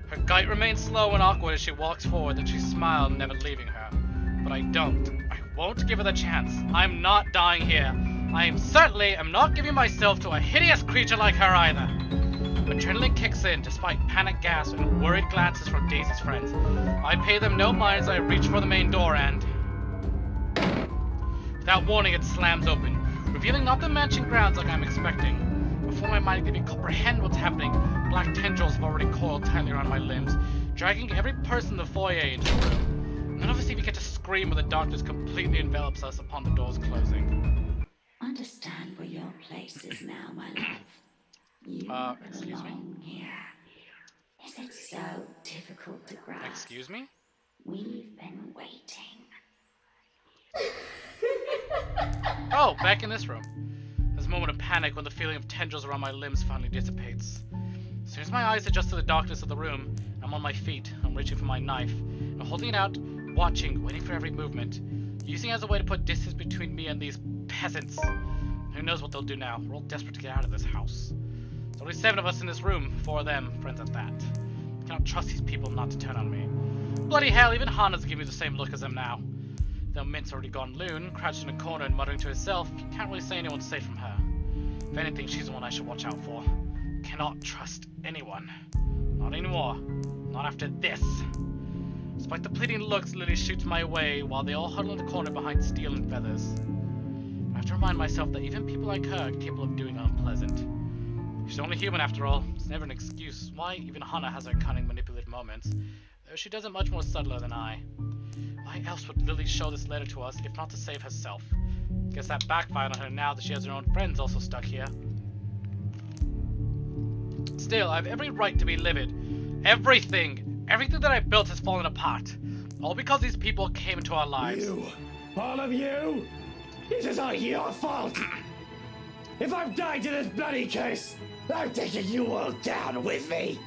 Her gait remains slow and awkward as she walks forward, and she smiles, never leaving her. But I don't. I won't give her the chance. I'm not dying here. I certainly am not giving myself to a hideous creature like her either. Adrenaline kicks in, despite panic gasps and worried glances from Daisy's friends. I pay them no mind as I reach for the main door and... Without warning, it slams open, revealing not the mansion grounds like I'm expecting. Before my mind can even comprehend what's happening, black tendrils have already coiled tightly around my limbs, dragging every person in the foyer into the room. None of us even get to scream when the darkness completely envelops us upon the doors closing. Understand where your place is now, my love. You excuse me? belong here. Is it so difficult to grasp? Excuse me? We've been waiting. Oh, back in this room. There's a moment of panic when the feeling of tendrils around my limbs finally dissipates. As soon as my eyes adjust to the darkness of the room, I'm on my feet. I'm reaching for my knife. I'm holding it out, watching, waiting for every movement, using it as a way to put distance between me and these peasants. Who knows what they'll do now? We're all desperate to get out of this house. There's only 7 of us in this room, 4 of them, friends at that. I cannot trust these people not to turn on me. Bloody hell, even Hannah's giving me the same look as them now. Though Mint's already gone loon, crouched in a corner and muttering to herself, you can't really say anyone's safe from her. If anything, she's the one I should watch out for. Cannot trust anyone. Not anymore. Not after this. Despite the pleading looks, Lily shoots my way while they all huddle in the corner behind steel and feathers. I have to remind myself that even people like her are capable of doing unpleasant. She's only human after all. It's never an excuse why even Hannah has her cunning, manipulative moments, though she does it much more subtler than I. Why else would Lily show this letter to us if not to save herself? Guess that backfired on her now that she has her own friends also stuck here. Still, I have every right to be livid. Everything that I built has fallen apart. All because these people came into our lives. You, all of you, this is all your fault. If I've died to this bloody curse, I'm taking you all down with me.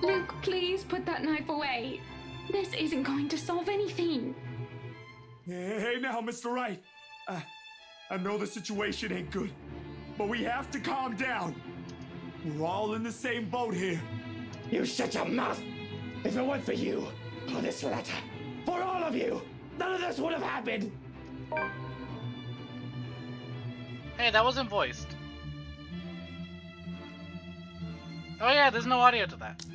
Luke, please put that knife away. This isn't going to solve anything. Hey now, Mr. Wright. I know the situation ain't good, but we have to calm down. We're all in the same boat here. You shut your mouth. If it weren't for you, or this letter, for all of you, none of this would have happened. Hey, that wasn't voiced. Oh yeah, there's no audio to that.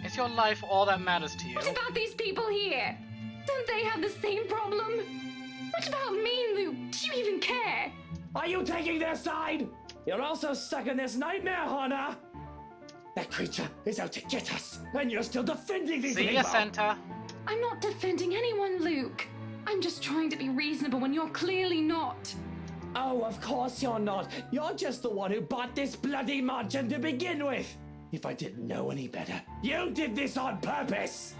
Is your life all that matters to you? What about these people here? Don't they have the same problem? What about me, Luke? Do you even care? Are you taking their side? You're also stuck in this nightmare, Hannah. That creature is out to get us, and you're still defending these people. See ya, Santa. I'm not defending anyone, Luke. I'm just trying to be reasonable when you're clearly not. Oh, of course you're not. You're just the one who bought this bloody mansion to begin with. If I didn't know any better, you did this on purpose.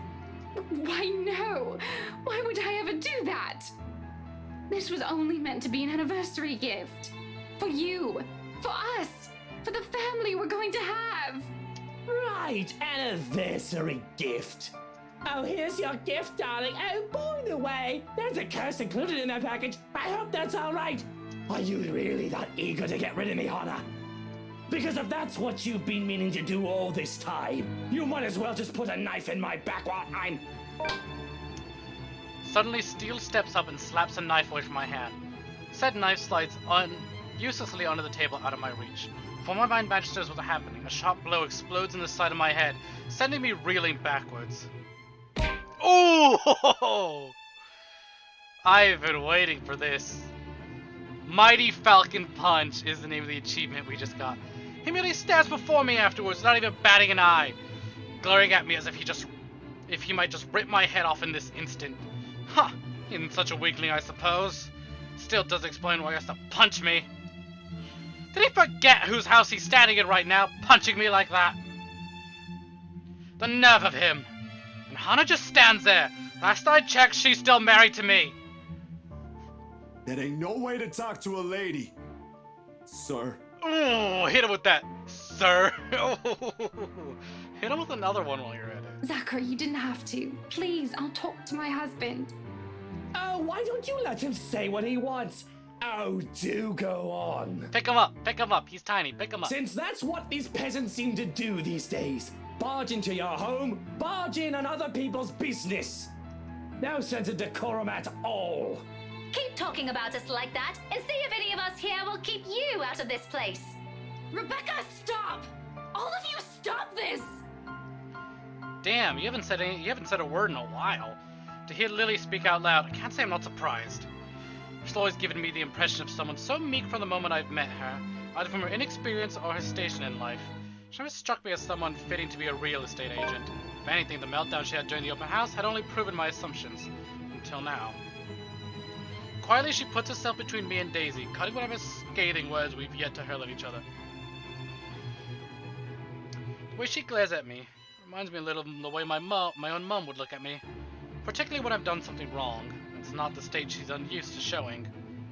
Why, no. Why would I ever do that? This was only meant to be an anniversary gift. For you. For us. For the family we're going to have. Right, anniversary gift. Oh, here's your gift, darling. Oh, by the way, there's a curse included in that package. I hope that's all right. Are you really that eager to get rid of me, Hannah? Because if that's what you've been meaning to do all this time, you might as well just put a knife in my back while I'm... Suddenly, Steele steps up and slaps a knife away from my hand. Said knife slides uselessly onto the table out of my reach. Before my mind registers what's happening, a sharp blow explodes in the side of my head, sending me reeling backwards. Oh! I've been waiting for this. Mighty Falcon Punch is the name of the achievement we just got. He merely stands before me afterwards, not even batting an eye, glaring at me as if he might just rip my head off in this instant. Huh, in such a weakling, I suppose. Still does explain why he has to punch me. Did he forget whose house he's standing in right now, punching me like that? The nerve of him. And Hannah just stands there. Last I checked, she's still married to me. That ain't no way to talk to a lady, sir. Ooh, hit him with that, sir. Hit him with another one while you're at it. Zachary, you didn't have to. Please, I'll talk to my husband. Oh, why don't you let him say what he wants? Oh, do go on. Pick him up, he's tiny, pick him up. Since that's what these peasants seem to do these days. Barge into your home, barge in on other people's business. No sense of decorum at all. Keep talking about us like that, and see if any of us here will keep you out of this place. Rebecca, stop! All of you, stop this! Damn, you haven't said a word in a while. To hear Lily speak out loud, I can't say I'm not surprised. She's always given me the impression of someone so meek from the moment I've met her, either from her inexperience or her station in life. She never struck me as someone fitting to be a real estate agent. If anything, the meltdown she had during the open house had only proven my assumptions. Until now. Quietly, she puts herself between me and Daisy, cutting whatever scathing words we've yet to hurl at each other. The way she glares at me reminds me a little of the way my own mum would look at me. Particularly when I've done something wrong. It's not the state she's unused to showing.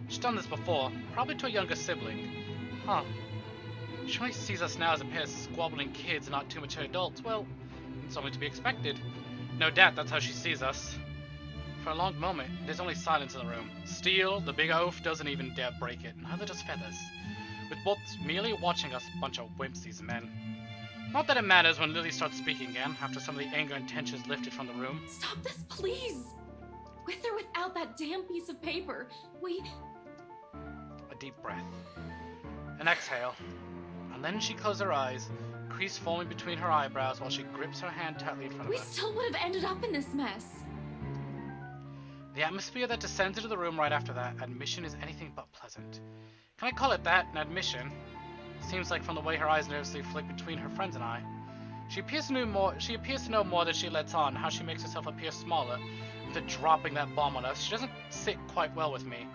She's done this before, probably to a younger sibling. Huh. She only sees us now as a pair of squabbling kids, not too mature adults. Well, it's only to be expected. No doubt that's how she sees us. For a long moment, there's only silence in the room. Steele, the big oaf, doesn't even dare break it, neither does Feathers. With both merely watching us, bunch of wimps, these men. Not that it matters when Lily starts speaking again, after some of the anger and tensions lifted from the room. Stop this, please! With or without that damn piece of paper, A deep breath. An exhale. And then she closed her eyes, crease forming between her eyebrows while she grips her hand tightly in front of we us. still would have ended up in this mess. The atmosphere that descends into the room right after that admission is anything but pleasant. Can I call it that, an admission? Seems like from the way her eyes nervously flick between her friends and I. She appears to know more than she lets on, how she makes herself appear smaller. After dropping that bomb on us, she doesn't sit quite well with me.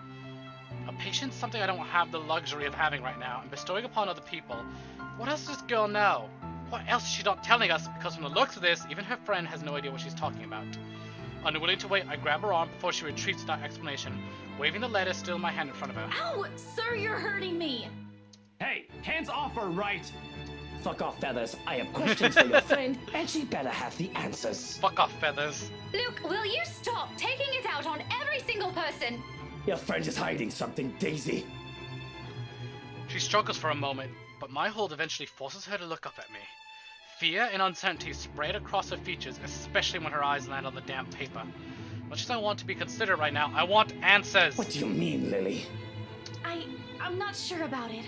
A patience is something I don't have the luxury of having right now, and bestowing upon other people. What else does this girl know? What else is she not telling us? Because from the looks of this, even her friend has no idea what she's talking about. Unwilling to wait, I grab her arm before she retreats without explanation, waving the letter still in my hand in front of her. Ow! Sir, you're hurting me! Hey, hands off her, right? Fuck off, Feathers. I have questions for your friend, and she better have the answers. Fuck off, Feathers. Luke, will you stop taking it out on every single person? Your friend is hiding something, Daisy. She struggles for a moment, but my hold eventually forces her to look up at me. Fear and uncertainty spread across her features, especially when her eyes land on the damp paper. Much as I want to be considerate right now, I want answers! What do you mean, Lily? I'm not sure about it.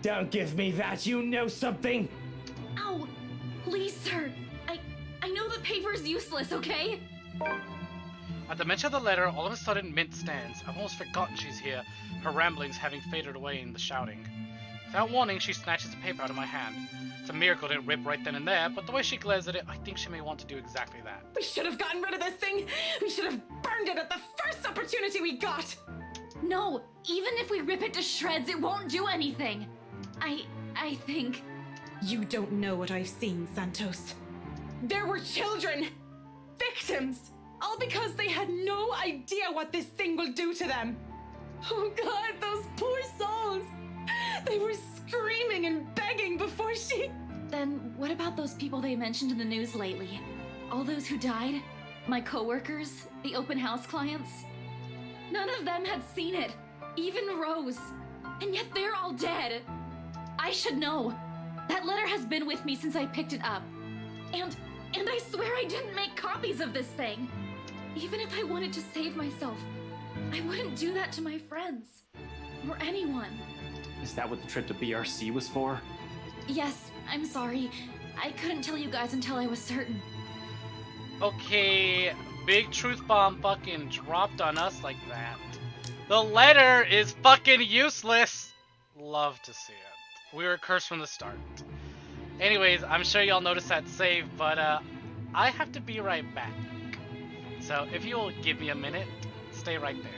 Don't give me that. You know something. Ow! Please, sir. I know the paper's useless, okay? At the mention of the letter, all of a sudden Mint stands. I've almost forgotten she's here, her ramblings having faded away in the shouting. Without warning, she snatches the paper out of my hand. It's a miracle it didn't rip right then and there, but the way she glares at it, I think she may want to do exactly that. We should have gotten rid of this thing. We should have burned it at the first opportunity we got. No, even if we rip it to shreds, it won't do anything. I think... You don't know what I've seen, Santos. There were children, victims, all because they had no idea what this thing will do to them. Oh God, those poor souls. They were screaming and begging before she... Then what about those people they mentioned in the news lately? All those who died? My coworkers? The open house clients? None of them had seen it. Even Rose. And yet they're all dead. I should know. That letter has been with me since I picked it up. And I swear I didn't make copies of this thing. Even if I wanted to save myself, I wouldn't do that to my friends. Or anyone. Is that what the trip to BRC was for? Yes, I'm sorry. I couldn't tell you guys until I was certain. Okay, big truth bomb fucking dropped on us like that. The letter is fucking useless! Love to see it. We were cursed from the start. Anyways, I'm sure y'all noticed that save, but I have to be right back. So if you'll give me a minute, stay right there.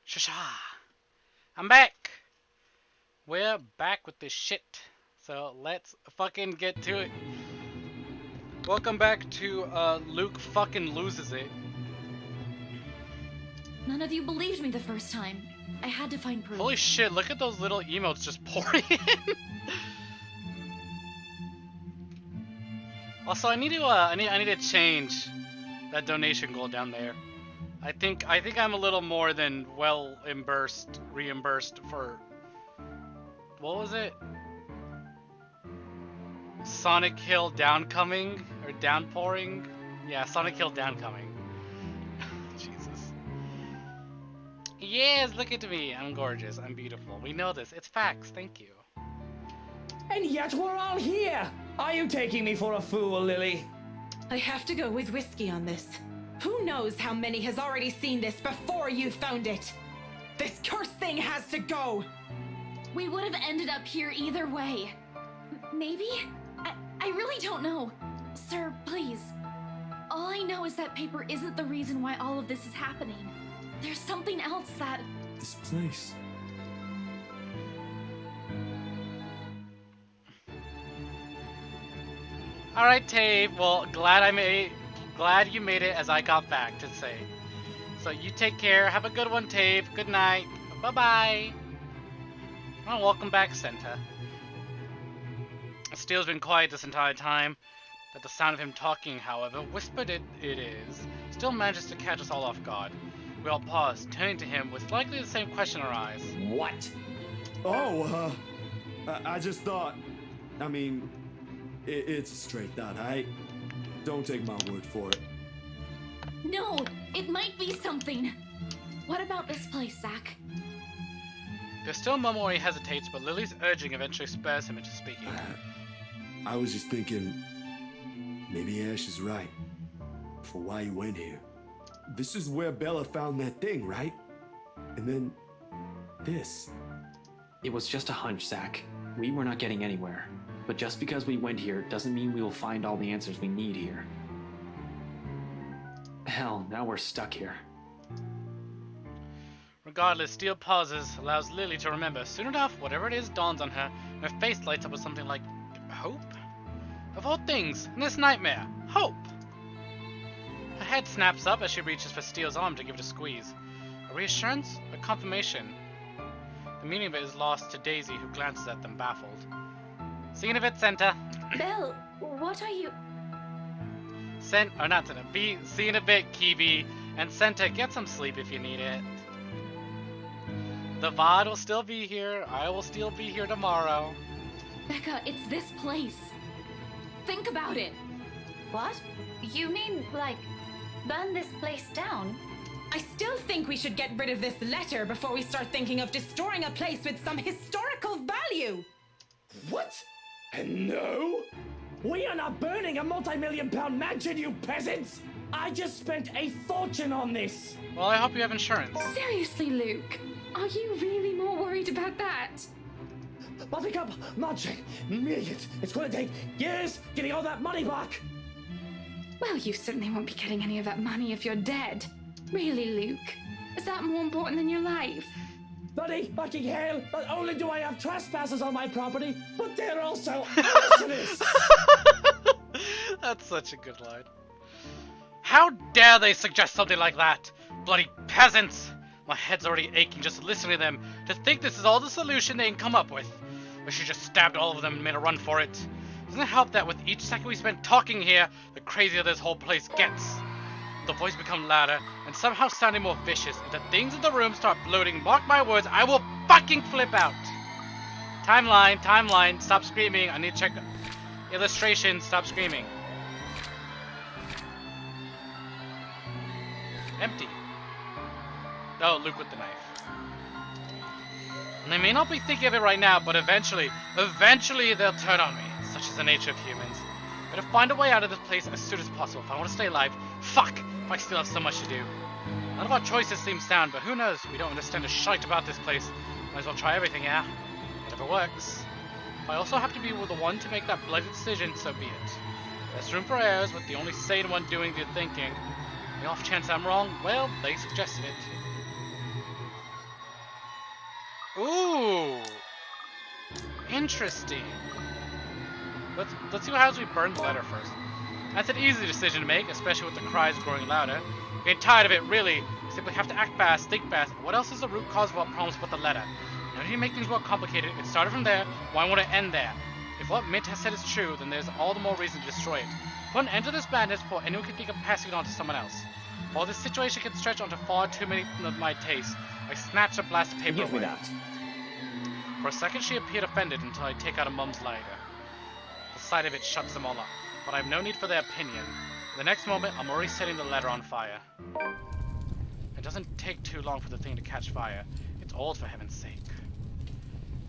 Shasha! I'm back! We're back with this shit. So let's fucking get to it. Welcome back to Luke fucking loses it. None of you believed me the first time. I had to find proof. Holy shit, look at those little emotes just pouring in. Also, I need to change that donation goal down there. I think I'm a little more than reimbursed for, what was it? Sonic Hill downcoming or downpouring? Yeah, Sonic Hill downcoming. Jesus. Yes, look at me. I'm gorgeous. I'm beautiful. We know this. It's facts. Thank you. And yet we're all here! Are you taking me for a fool, Lily? I have to go with whiskey on this. Who knows how many has already seen this before you found it? This cursed thing has to go! We would have ended up here either way. Maybe? I really don't know. Sir, please. All I know is that paper isn't the reason why all of this is happening. There's something else that... This place. Alright, Tave. Well, glad you made it as I got back to say. So you take care. Have a good one, Tave. Good night. Bye-bye. Oh, welcome back, Senta. Steele's been quiet this entire time. At the sound of him talking, however, whispered it is, still manages to catch us all off guard. We all pause, turning to him with likely the same question in our eyes. What? Oh, I just thought, I mean, it's a straight thought, don't take my word for it. No, it might be something. What about this place, Zach? There's still a moment where he hesitates, but Lily's urging eventually spurs him into speaking. I was just thinking, maybe Ash is right. for why you went here. This is where Bella found that thing, right? And then this. It was just a hunch, Zach. We were not getting anywhere. But just because we went here doesn't mean we will find all the answers we need here. Hell, now we're stuck here. Regardless, Steele pauses, allows Lily to remember. Soon enough, whatever it is dawns on her, and her face lights up with something like hope? Of all things, in this nightmare, hope! Her head snaps up as she reaches for Steele's arm to give it a squeeze. A reassurance? A confirmation? The meaning of it is lost to Daisy, who glances at them baffled. See you in a bit, Senta. Belle, what are you... See you in a bit, Kiwi. And Senta, get some sleep if you need it. The VOD will still be here. I will still be here tomorrow. Becca, it's this place. Think about it. What? You mean, like, burn this place down? I still think we should get rid of this letter before we start thinking of destroying a place with some historical value. What? And no? We are not burning a multi-million-pound mansion, you peasants! I just spent a fortune on this! Well, I hope you have insurance. Seriously, Luke, are you really more worried about that? Buttercup, marching, millions. It's gonna take years getting all that money back! Well, you certainly won't be getting any of that money if you're dead. Really, Luke? Is that more important than your life? Bloody fucking hell! Not only do I have trespassers on my property, but they're also arsonists! That's such a good line. How dare they suggest something like that? Bloody peasants! My head's already aching just listening to them. To think this is all the solution they can come up with. We should just stabbed all of them and made a run for it. Doesn't it help that with each second we spend talking here, the crazier this whole place gets? The voice become louder, and somehow sounding more vicious. If the things in the room start bloating, mark my words, I will fucking flip out. Timeline, stop screaming. I need to check illustration, stop screaming. Empty. Oh, Luke with the knife. And they may not be thinking of it right now, but eventually they'll turn on me. Such is the nature of humans. Better find a way out of this place as soon as possible if I want to stay alive. Fuck! If I still have so much to do. None of our choices seem sound, but who knows? We don't understand a shite about this place. Might as well try everything, yeah? Whatever works. If I also have to be the one to make that bloody decision, so be it. There's room for errors, with the only sane one doing the thinking. The off chance I'm wrong, well, they suggested it. Ooh! Interesting. Let's see how we burn the letter first. That's an easy decision to make, especially with the cries growing louder. I'm getting tired of it, really. You simply have to act fast, think fast. What else is the root cause of our problems but the letter? No need to make things more complicated. It started from there. Why won't it end there? If what Mint has said is true, then there's all the more reason to destroy it. Put an end to this madness before anyone can think of passing it on to someone else. While this situation can stretch onto far too many of my taste, I snatched a blast of paper Give me away. that. For a second she appeared offended until I take out a mum's lighter. The sight of it shuts them all up, but I have no need for their opinion. The next moment, I'm already setting the letter on fire. It doesn't take too long for the thing to catch fire. It's old, for heaven's sake.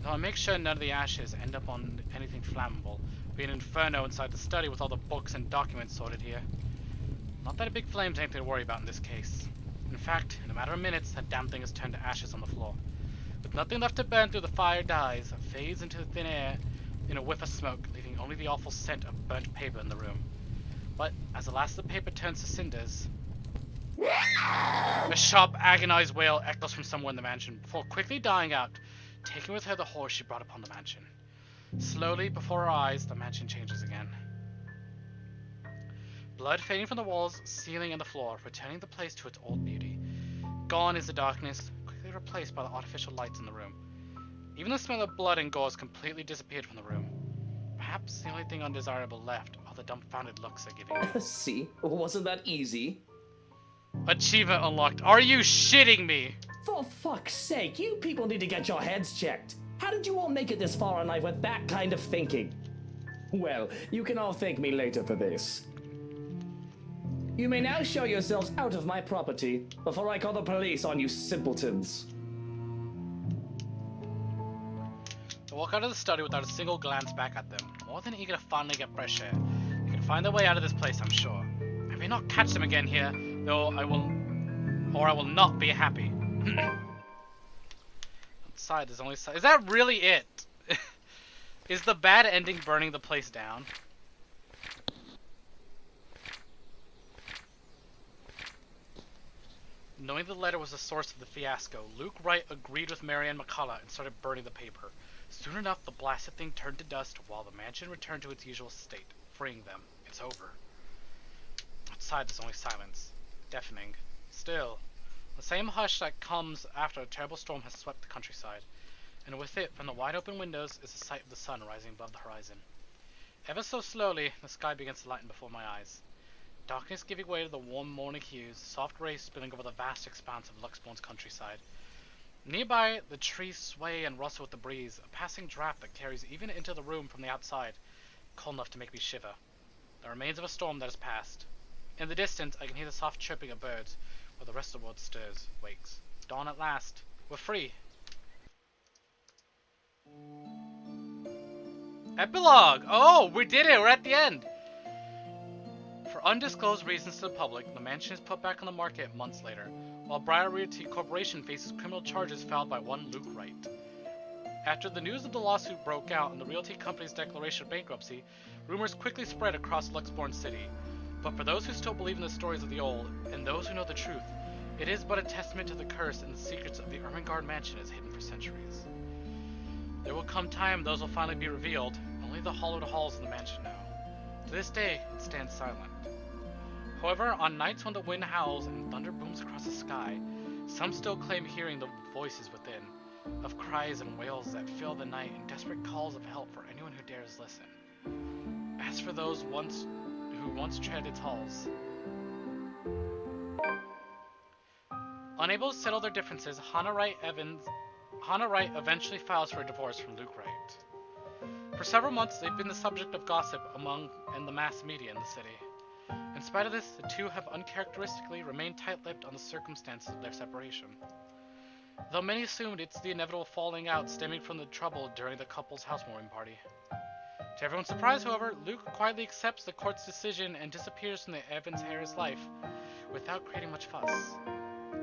Though I'll make sure none of the ashes end up on anything flammable. Be an inferno inside the study with all the books and documents sorted here. Not that a big flame's anything to worry about in this case. In fact, in a matter of minutes, that damn thing has turned to ashes on the floor. With nothing left to burn through, the fire dies, fades into the thin air in a whiff of smoke, leaving only the awful scent of burnt paper in the room. But as the last of the paper turns to cinders, a sharp, agonized wail echoes from somewhere in the mansion, before quickly dying out, taking with her the horror she brought upon the mansion. Slowly, before her eyes, the mansion changes again. Blood fading from the walls, ceiling, and the floor, returning the place to its old beauty. Gone is the darkness, quickly replaced by the artificial lights in the room. Even the smell of blood and gore has completely disappeared from the room. Perhaps the only thing undesirable left are the dumbfounded looks they're giving me. See? Wasn't that easy? Achievement unlocked. Are you shitting me? For fuck's sake, you people need to get your heads checked. How did you all make it this far in life with that kind of thinking? Well, you can all thank me later for this. You may now show yourselves out of my property before I call the police on you simpletons. I walk out of the study without a single glance back at them, more than eager to finally get fresh air. They can find their way out of this place, I'm sure. Every may not catch them again here, though I will not be happy. Outside, there's only side. Is that really it? Is the bad ending burning the place down? Knowing the letter was the source of the fiasco, Luke Wright agreed with Marianne McCullough and started burning the paper. Soon enough, the blasted thing turned to dust while the mansion returned to its usual state, freeing them. It's over. Outside, there's only silence. Deafening. Still, the same hush that comes after a terrible storm has swept the countryside, and with it, from the wide-open windows, is the sight of the sun rising above the horizon. Ever so slowly, the sky begins to lighten before my eyes. Darkness giving way to the warm morning hues, soft rays spilling over the vast expanse of Luxbourne's countryside. Nearby, the trees sway and rustle with the breeze, a passing draft that carries even into the room from the outside, cold enough to make me shiver. The remains of a storm that has passed. In the distance, I can hear the soft chirping of birds, while the rest of the world stirs, wakes. Dawn at last. We're free. Epilogue! Oh, we did it! We're at the end! For undisclosed reasons to the public, the mansion is put back on the market months later, while Briar Realty Corporation faces criminal charges filed by one Luke Wright. After the news of the lawsuit broke out and the realty company's declaration of bankruptcy, rumors quickly spread across Luxbourne City. But for those who still believe in the stories of the old, and those who know the truth, it is but a testament to the curse and the secrets of the Ermengarde mansion is hidden for centuries. There will come time those will finally be revealed, only the hallowed halls of the mansion know. To this day, it stands silent. However, on nights when the wind howls and thunder booms across the sky, some still claim hearing the voices within, of cries and wails that fill the night and desperate calls of help for anyone who dares listen. As for those who once tread its halls, unable to settle their differences, Hannah Wright eventually files for a divorce from Luke Wright. For several months, they've been the subject of gossip among the mass media in the city. In spite of this, the two have uncharacteristically remained tight-lipped on the circumstances of their separation. Though many assumed it's the inevitable falling out stemming from the trouble during the couple's housewarming party. To everyone's surprise, however, Luke quietly accepts the court's decision and disappears from the Evans-Harris life without creating much fuss.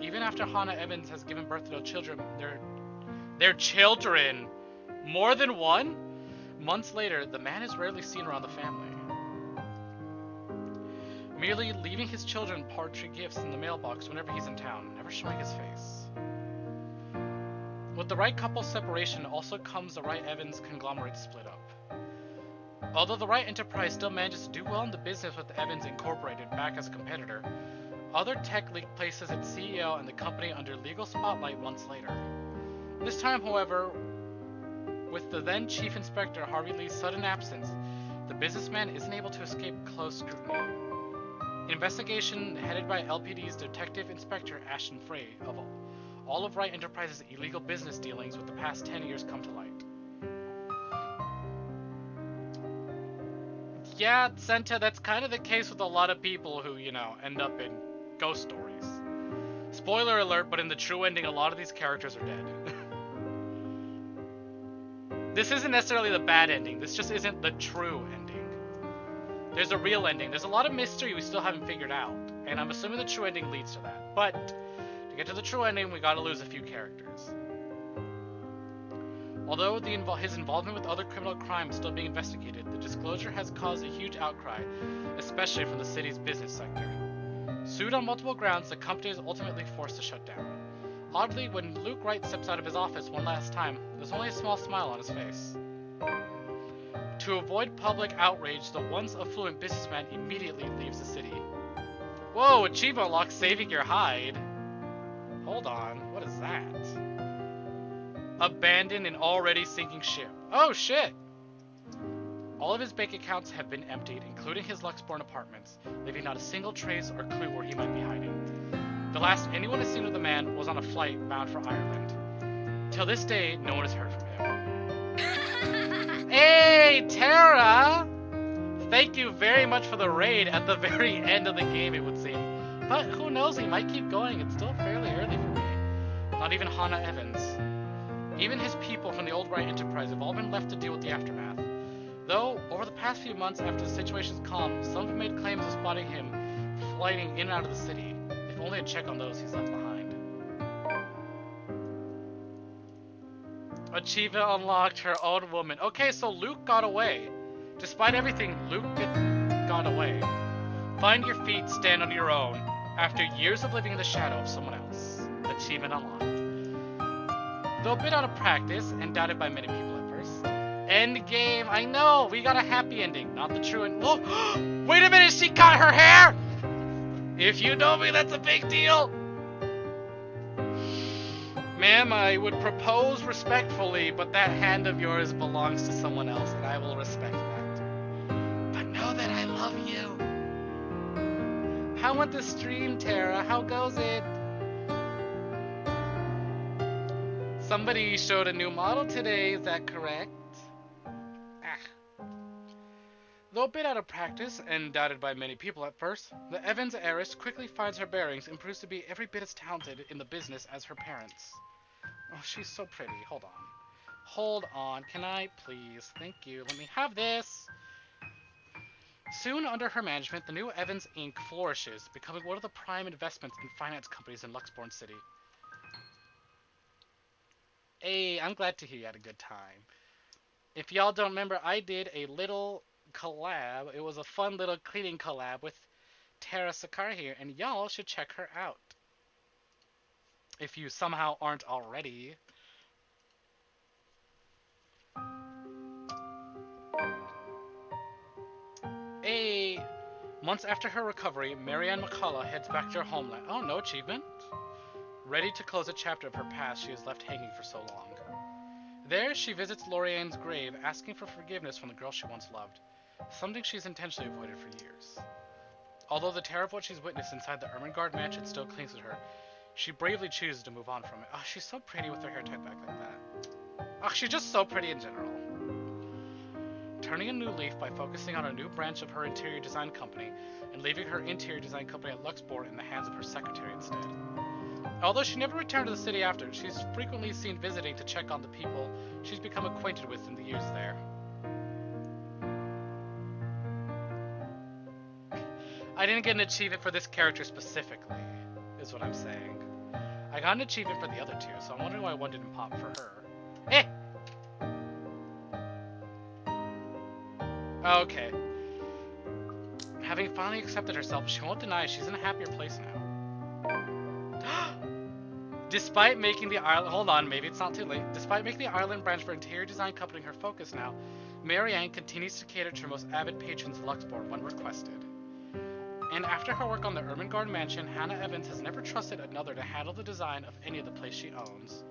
Even after Hannah Evans has given birth to their children, their children! More than one? Months later, the man is rarely seen around the family. Merely leaving his children paltry gifts in the mailbox whenever he's in town, never showing his face. With the Wright couple's separation also comes the Wright-Evans conglomerate split up. Although the Wright enterprise still manages to do well in the business with Evans Incorporated back as a competitor, Other Tech League places its CEO and the company under legal spotlight months later. This time, however, with the then Chief Inspector Harvey Lee's sudden absence, the businessman isn't able to escape close scrutiny. An investigation headed by LPD's Detective Inspector Ashton Frey of all of Wright Enterprises' illegal business dealings with the past 10 years come to light. Yeah, Senta, that's kind of the case with a lot of people who, end up in ghost stories. Spoiler alert, but in the true ending, a lot of these characters are dead. This isn't necessarily the bad ending, this just isn't the true ending. There's a real ending. There's a lot of mystery we still haven't figured out, and I'm assuming the true ending leads to that. But to get to the true ending, we gotta lose a few characters. Although his involvement with other criminal crime is still being investigated, the disclosure has caused a huge outcry, especially from the city's business sector. Sued on multiple grounds, the company is ultimately forced to shut down. Oddly, when Luke Wright steps out of his office one last time, there's only a small smile on his face. To avoid public outrage, the once affluent businessman immediately leaves the city. Whoa, achievement unlock, saving your hide. Hold on, what is that? Abandon an already sinking ship. Oh shit! All of his bank accounts have been emptied, including his Luxbourne apartments, leaving not a single trace or clue where he might be hiding. The last anyone has seen of the man was on a flight bound for Ireland. Till this day, no one has heard from him. Hey, Tara! Thank you very much for the raid at the very end of the game, it would seem. But who knows, he might keep going. It's still fairly early for me. Not even Hannah Evans. Even his people from the old Wright Enterprise have all been left to deal with the aftermath. Though, over the past few months after the situation's calmed, some have made claims of spotting him gliding in and out of the city. If only a check on those he's left behind. Achievement unlocked, her own woman. Okay, so Luke got away. Despite everything, Luke got away. Find your feet, stand on your own. After years of living in the shadow of someone else. Achievement unlocked. Though a bit out of practice and doubted by many people at first. End game. I know, we got a happy ending, not the true end. Look, wait a minute, she cut her hair! If you know me, that's a big deal. Ma'am, I would propose respectfully, but that hand of yours belongs to someone else, and I will respect that. But know that I love you. How went the stream, Tara? How goes it? Somebody showed a new model today, is that correct? Though a bit out of practice and doubted by many people at first, the Evans heiress quickly finds her bearings and proves to be every bit as talented in the business as her parents. Oh, she's so pretty. Hold on. Hold on. Can I please? Thank you. Let me have this. Soon under her management, the new Evans Inc. flourishes, becoming one of the prime investments and finance companies in Luxborn City. Hey, I'm glad to hear you had a good time. If y'all don't remember, I did a little collab. It was a fun little cleaning collab with Tara Sakar here, and y'all should check her out. If you somehow aren't already. Months after her recovery, Marianne McCullough heads back to her homeland. Oh, no achievement? Ready to close a chapter of her past she has left hanging for so long. There, she visits Lorianne's grave, asking for forgiveness from the girl she once loved, something she's intentionally avoided for years. Although the terror of what she's witnessed inside the Ermengarde mansion still clings to her, she bravely chooses to move on from it. Oh, she's so pretty with her hair tied back like that. Oh, she's just so pretty in general. Turning a new leaf by focusing on a new branch of her interior design company and leaving her interior design company at Luxborn in the hands of her secretary instead. Although she never returned to the city after, she's frequently seen visiting to check on the people she's become acquainted with in the years there. I didn't get an achievement for this character specifically, is what I'm saying. I got an achievement for the other two, so I'm wondering why one didn't pop for her. Eh! Okay. Having finally accepted herself, she won't deny she's in a happier place now. Despite making the island... Hold on, maybe it's not too late. Despite making the Ireland branch for interior design company her focus now, Marianne continues to cater to her most avid patrons of Luxborn when requested. And after her work on the Ermengarde mansion, Hannah Evans has never trusted another to handle the design of any of the place she owns.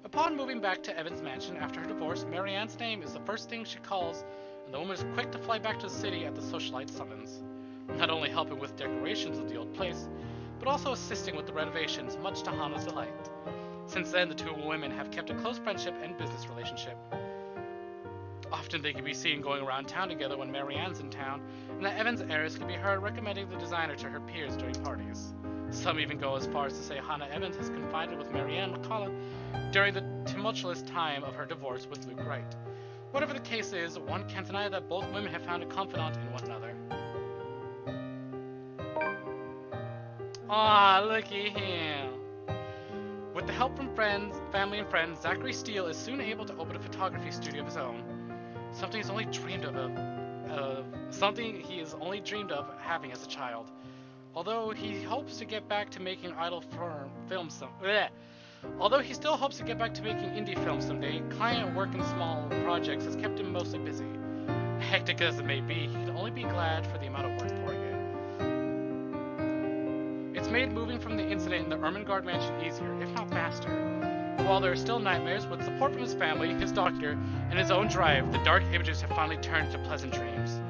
Upon moving back to Evans mansion after her divorce, Marianne's name is the first thing she calls, and the woman is quick to fly back to the city at the socialite summons. Not only helping with decorations of the old place, but also assisting with the renovations, much to Hannah's delight. Since then, the two women have kept a close friendship and business relationship. Often they can be seen going around town together when Marianne's in town, and the Evans heiress can be heard recommending the designer to her peers during parties. Some even go as far as to say Hannah Evans has confided with Marianne McCullough during the tumultuous time of her divorce with Luke Wright. Whatever the case is, one can't deny that both women have found a confidant in one another. Ah, looky him. With the help from family and friends, Zachary Steele is soon able to open a photography studio of his own. Something he has only dreamed of having as a child. Although he hopes to get back to making Although he still hopes to get back to making indie films someday, client work and small projects has kept him mostly busy. Hectic as it may be, he can only be glad for the amount of work pouring in. It's made moving from the incident in the Ermengarde mansion easier, if not faster. While there are still nightmares, with support from his family, his doctor, and his own drive, the dark images have finally turned to pleasant dreams.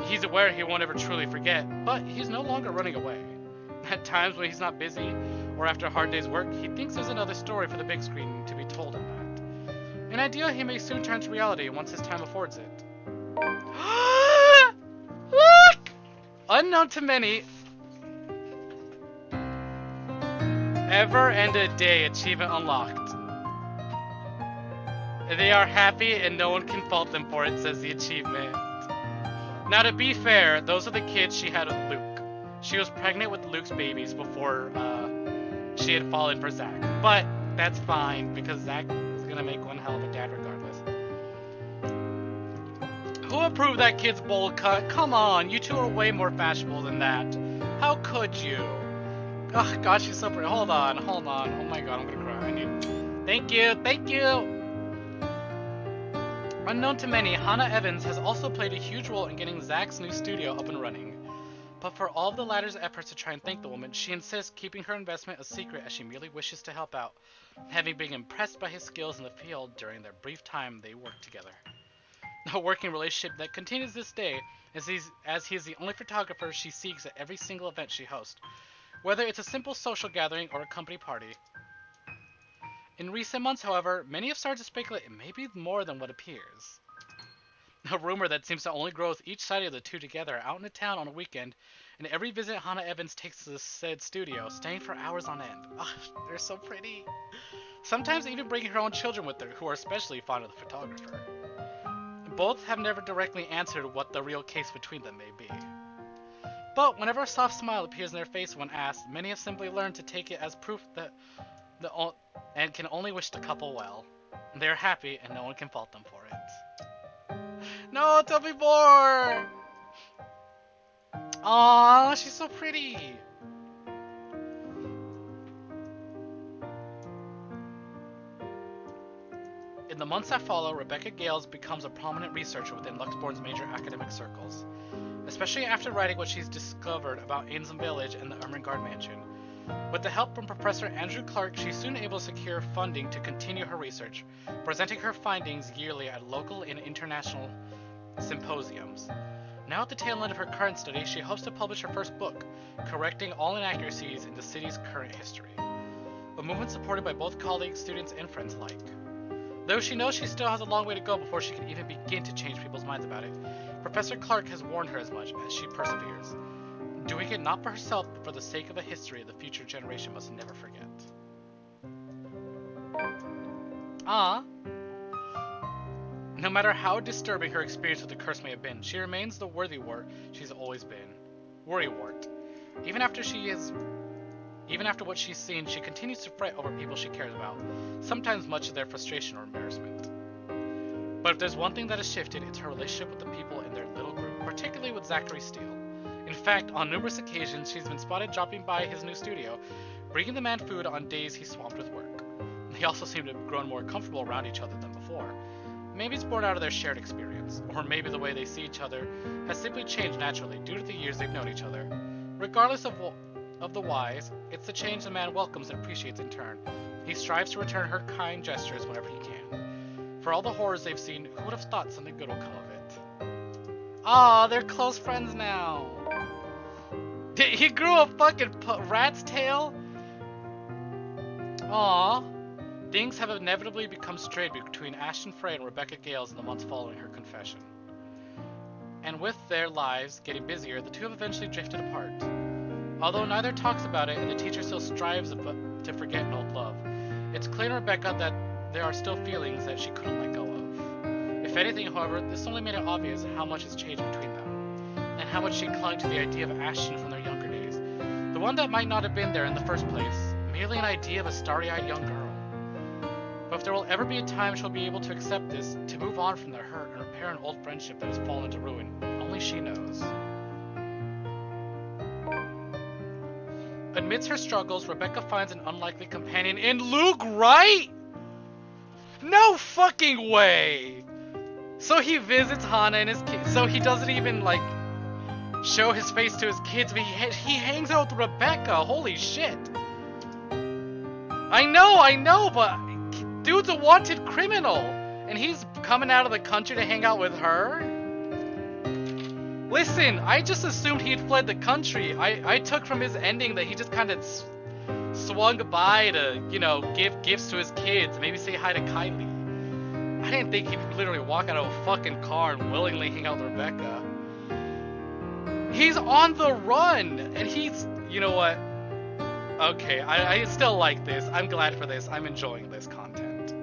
He's aware he won't ever truly forget, but he's no longer running away. At times when he's not busy, or after a hard day's work, he thinks there's another story for the big screen to be told in that. An idea he may soon turn to reality once his time affords it. Look! Unknown to many, ever and a day achievement unlocked. They are happy and no one can fault them for it, says the achievement. Now to be fair, those are the kids she had with Luke. she was pregnant with Luke's babies before she had fallen for Zach. But that's fine, because Zach is gonna make one hell of a dad regardless. Who approved that kid's bowl cut? Come on, you two are way more fashionable than that. How could you? Oh god, she's so pretty. Hold on. Oh my god, I'm gonna cry. Thank you. Unknown to many, Hannah Evans has also played a huge role in getting Zach's new studio up and running. But for all of the latter's efforts to try and thank the woman, she insists keeping her investment a secret as she merely wishes to help out, having been impressed by his skills in the field during their brief time they worked together. A working relationship that continues this day, as he is the only photographer she seeks at every single event she hosts, whether it's a simple social gathering or a company party. In recent months, however, many have started to speculate it may be more than what appears. A rumor that seems to only grow with each sighting of the two together out in the town on a weekend, and every visit Hannah Evans takes to the said studio, staying for hours on end. Oh, they're so pretty. Sometimes even bringing her own children with her, who are especially fond of the photographer. Both have never directly answered what the real case between them may be. But whenever a soft smile appears in their face when asked, many have simply learned to take it as proof that and can only wish the couple well. They are happy and no one can fault them for it. No, tell me more! Aww, she's so pretty! In the months that follow, Rebecca Gales becomes a prominent researcher within Luxborn's major academic circles, especially after writing what she's discovered about Ainsam Village and the Ermengarde Mansion. With the help from Professor Andrew Clark, she's soon able to secure funding to continue her research, presenting her findings yearly at local and international symposiums. Now at the tail end of her current study, she hopes to publish her first book, correcting all inaccuracies in the city's current history. A movement supported by both colleagues, students, and friends alike. Though she knows she still has a long way to go before she can even begin to change people's minds about it, Professor Clark has warned her as much as she perseveres. Doing it not for herself, but for the sake of a history the future generation must never forget. No matter how disturbing her experience with the curse may have been, she remains the worrywart she's always been. Worrywart. Even after what she's seen, she continues to fret over people she cares about, sometimes much to their frustration or embarrassment. But if there's one thing that has shifted, it's her relationship with the people in their little group, particularly with Zachary Steele. In fact, on numerous occasions, she's been spotted dropping by his new studio, bringing the man food on days he's swamped with work. They also seem to have grown more comfortable around each other than before. Maybe it's born out of their shared experience, or maybe the way they see each other has simply changed naturally due to the years they've known each other. Regardless of the whys, it's the change the man welcomes and appreciates in turn. He strives to return her kind gestures whenever he can. For all the horrors they've seen, who would have thought something good will come of it? Aw, they're close friends now. He grew a fucking rat's tail? Aw. Things have inevitably become strained between Ashton Frey and Rebecca Gales in the months following her confession. And with their lives getting busier, the two have eventually drifted apart. Although neither talks about it and the teacher still strives to forget an old love, it's clear to Rebecca that there are still feelings that she couldn't let go of. If anything, however, this only made it obvious how much has changed between them, and how much she clung to the idea of Ashton from their younger days. The one that might not have been there in the first place, merely an idea of a starry-eyed young girl. But if there will ever be a time she'll be able to accept this, to move on from the hurt and repair an old friendship that has fallen to ruin, only she knows. Amidst her struggles, Rebecca finds an unlikely companion in Luke Wright? No fucking way! So he visits Hannah and his kids, so he doesn't even, like, show his face to his kids, but he hangs out with Rebecca, holy shit. I know, but dude's a wanted criminal, and he's coming out of the country to hang out with her? Listen, I just assumed he had fled the country. I took from his ending that he just kind of swung by to, you know, give gifts to his kids, maybe say hi to Kylie. I didn't think he'd literally walk out of a fucking car and willingly hang out with Rebecca. He's on the run, and he's, you know what? Okay, I still like this. I'm glad for this. I'm enjoying this content.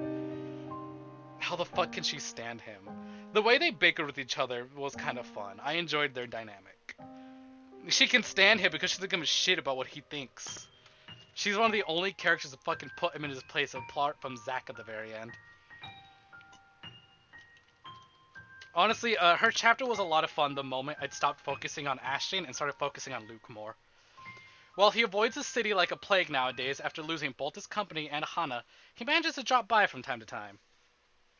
How the fuck can she stand him? The way they bickered with each other was kind of fun. I enjoyed their dynamic. She can stand him because she doesn't give a shit about what he thinks. She's one of the only characters to fucking put him in his place apart from Zack at the very end. Honestly, her chapter was a lot of fun the moment I'd stopped focusing on Ashton and started focusing on Luke more. While he avoids the city like a plague nowadays after losing both his company and Hana, he manages to drop by from time to time.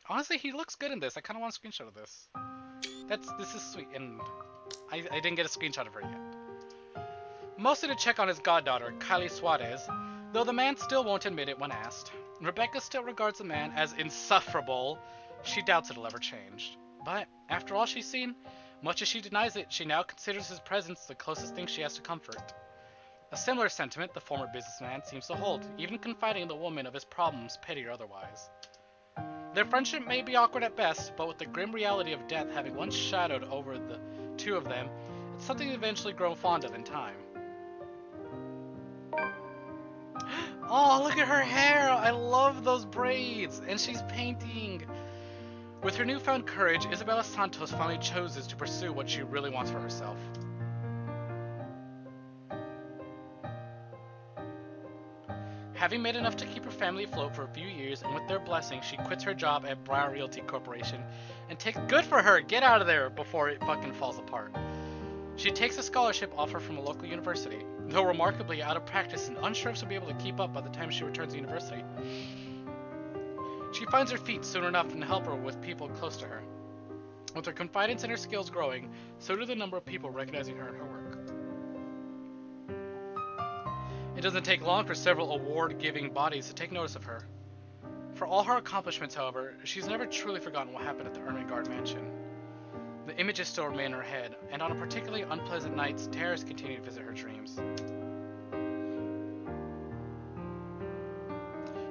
Honestly, he looks good in this. I kind of want a screenshot of this. This is sweet, and I didn't get a screenshot of her yet. Mostly to check on his goddaughter, Kylie Suarez, though the man still won't admit it when asked. Rebecca still regards the man as insufferable. She doubts it'll ever change. But, after all she's seen, much as she denies it, she now considers his presence the closest thing she has to comfort. A similar sentiment the former businessman seems to hold, even confiding in the woman of his problems, petty or otherwise. Their friendship may be awkward at best, but with the grim reality of death having once shadowed over the two of them, it's something they've eventually grown fond of in time. Oh, look at her hair! I love those braids! And she's painting! With her newfound courage, Isabela Santos finally chooses to pursue what she really wants for herself. Having made enough to keep her family afloat for a few years, and with their blessing, she quits her job at Brown Realty Corporation and takes— good for her! Get out of there before it fucking falls apart. She takes a scholarship offer from a local university, though remarkably out of practice and unsure if she'll be able to keep up by the time she returns to university. She finds her feet soon enough and help her with people close to her. With her confidence in her skills growing, so do the number of people recognizing her and her work. It doesn't take long for several award-giving bodies to take notice of her. For all her accomplishments, however, she's never truly forgotten what happened at the Ermengarde mansion. The images still remain in her head, and on a particularly unpleasant night, terrors continue to visit her dreams.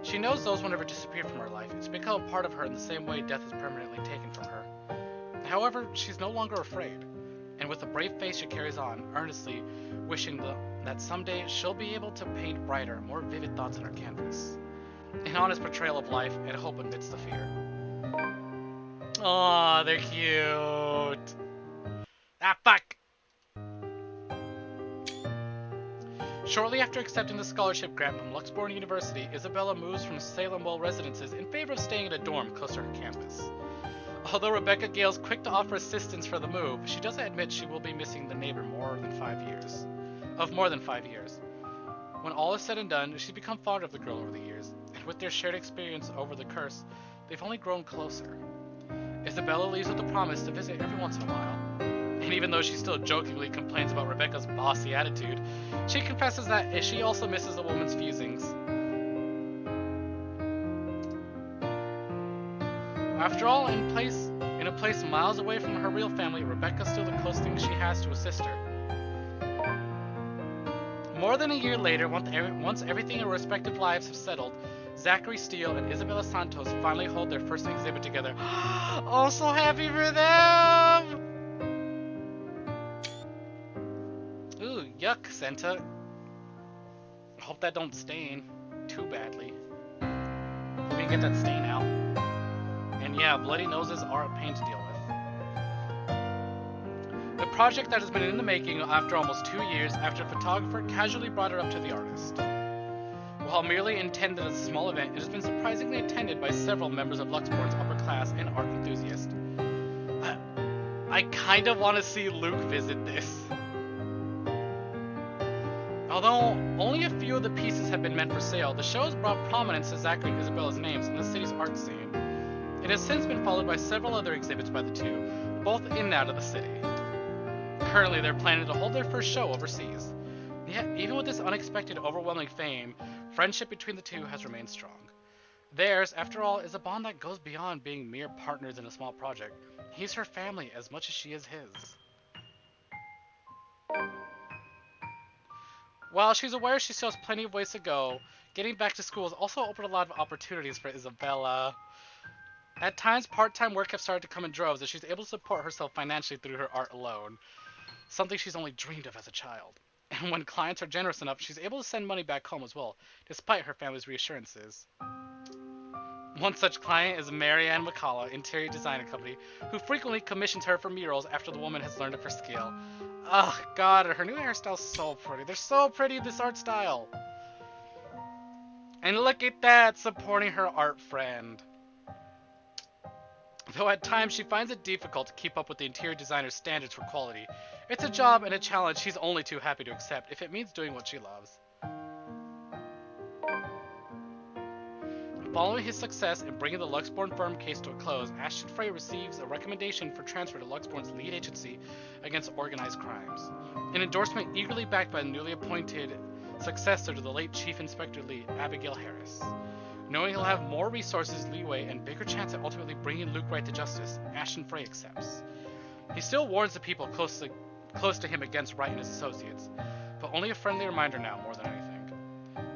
She knows those will never disappear from her life. It's become a part of her in the same way death is permanently taken from her. However, she's no longer afraid, and with a brave face she carries on, earnestly wishing that someday she'll be able to paint brighter, more vivid thoughts on her canvas. An honest portrayal of life and hope amidst the fear. Aw, they're cute. Ah, fuck! Shortly after accepting the scholarship grant from Luxembourg University, Isabella moves from Salem-Well residences in favor of staying in a dorm closer to her campus. Although Rebecca Gale's quick to offer assistance for the move, she doesn't admit she will be missing the neighbor more than 5 years. When all is said and done, she's become fonder of the girl over the years, and with their shared experience over the curse, they've only grown closer. Isabella leaves with the promise to visit every once in a while. And even though she still jokingly complains about Rebecca's bossy attitude, she confesses that she also misses a woman's fusings. After all, in a place miles away from her real family, Rebecca's still the close thing she has to a sister. More than a year later, once everything in their respective lives have settled, Zachary Steele and Isabela Santos finally hold their first exhibit together. Oh, so happy for them! Ooh, yuck, Senta. Hope that don't stain too badly. We can get that stain out. And yeah, bloody noses are a pain to deal with. The project that has been in the making after almost 2 years after a photographer casually brought it up to the artist. While merely intended as a small event, it has been surprisingly attended by several members of Luxembourg's upper class and art enthusiasts. I kind of want to see Luke visit this. Although only a few of the pieces have been meant for sale, the show has brought prominence to Zachary and Isabella's names in the city's art scene. It has since been followed by several other exhibits by the two, both in and out of the city. Currently, they're planning to hold their first show overseas. Yet, even with this unexpected, overwhelming fame, friendship between the two has remained strong. Theirs, after all, is a bond that goes beyond being mere partners in a small project. He's her family as much as she is his. While she's aware she still has plenty of ways to go, getting back to school has also opened a lot of opportunities for Isabella. At times, part-time work has started to come in droves as she's able to support herself financially through her art alone, something she's only dreamed of as a child. And when clients are generous enough, she's able to send money back home as well, despite her family's reassurances. One such client is Marianne McCullough, Interior Design Company, who frequently commissions her for murals after the woman has learned of her skill. Oh god, her new hairstyle's so pretty. They're so pretty, this art style. And look at that, supporting her art friend. Though at times she finds it difficult to keep up with the interior designer's standards for quality, it's a job and a challenge she's only too happy to accept if it means doing what she loves. Following his success in bringing the Luxborn firm case to a close, Ashton Frey receives a recommendation for transfer to Luxborn's lead agency against organized crimes. An endorsement eagerly backed by the newly appointed successor to the late Chief Inspector Lee, Abigail Harris. Knowing he'll have more resources, leeway, and bigger chance at ultimately bringing Luke Wright to justice, Ashton Frey accepts. He still warns the people close to him against Wright and his associates, but only a friendly reminder now more than anything.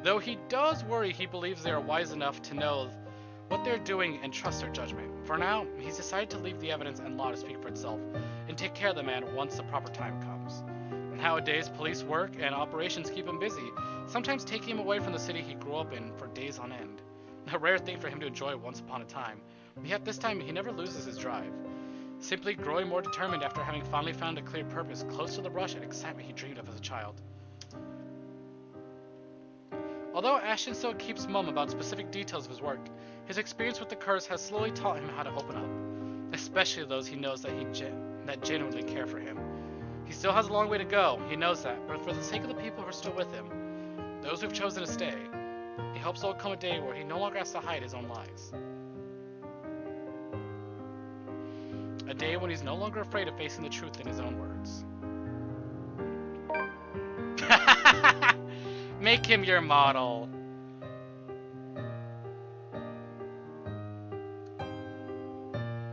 Though he does worry, he believes they are wise enough to know what they're doing and trust their judgment. For now, he's decided to leave the evidence and law to speak for itself and take care of the man once the proper time comes. Nowadays, police work and operations keep him busy, sometimes taking him away from the city he grew up in for days on end. A rare thing for him to enjoy once upon a time, yet this time he never loses his drive. Simply growing more determined after having finally found a clear purpose close to the rush and excitement he dreamed of as a child. Although Ashton still keeps mum about specific details of his work, his experience with the curse has slowly taught him how to open up, especially those he knows that genuinely care for him. He still has a long way to go, he knows that, but for the sake of the people who are still with him, those who've chosen to stay, he hopes there will come a day where he no longer has to hide his own lies. A day when he's no longer afraid of facing the truth in his own words. Make him your model.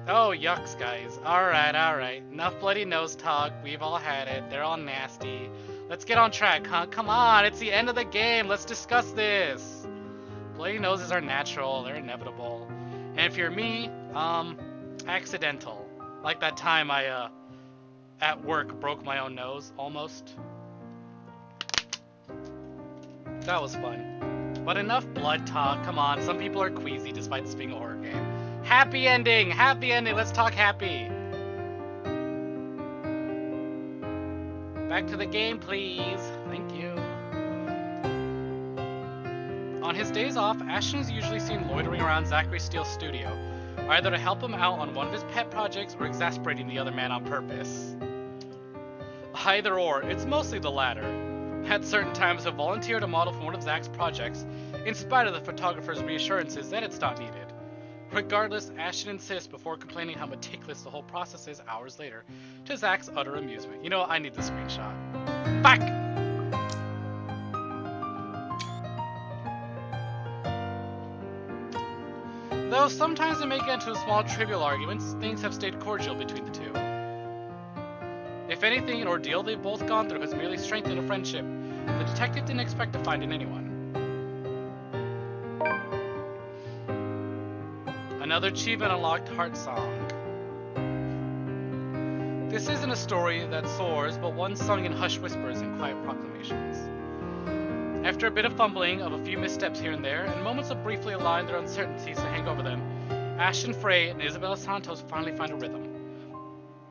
Oh, yucks, guys. Alright. Enough bloody nose talk. We've all had it. They're all nasty. Let's get on track, huh? Come on, it's the end of the game. Let's discuss this. Bloody noses are natural. They're inevitable. And if you're me, accidental. Like that time I, at work, broke my own nose, almost. That was fun. But enough blood talk. Come on, some people are queasy despite this being a horror game. Happy ending! Happy ending! Let's talk happy! Back to the game, please. Thank you. On his days off, Ashton is usually seen loitering around Zachary Steele's studio, either to help him out on one of his pet projects or exasperating the other man on purpose. Either or, it's mostly the latter. At certain times, he'll volunteer to model for one of Zach's projects, in spite of the photographer's reassurances that it's not needed. Regardless, Ashton insists before complaining how meticulous the whole process is hours later, to Zach's utter amusement. You know, I need the screenshot. Back! Though sometimes they may get into small trivial arguments, things have stayed cordial between the two. If anything, an ordeal they've both gone through has merely strengthened a friendship the detective didn't expect to find in anyone. Another achievement unlocked, Heart Song. This isn't a story that soars, but one sung in hushed whispers and quiet proclamations. After a bit of fumbling, of a few missteps here and there, and moments of briefly allowing their uncertainties to hang over them, Ashton Frey and Isabella Santos finally find a rhythm.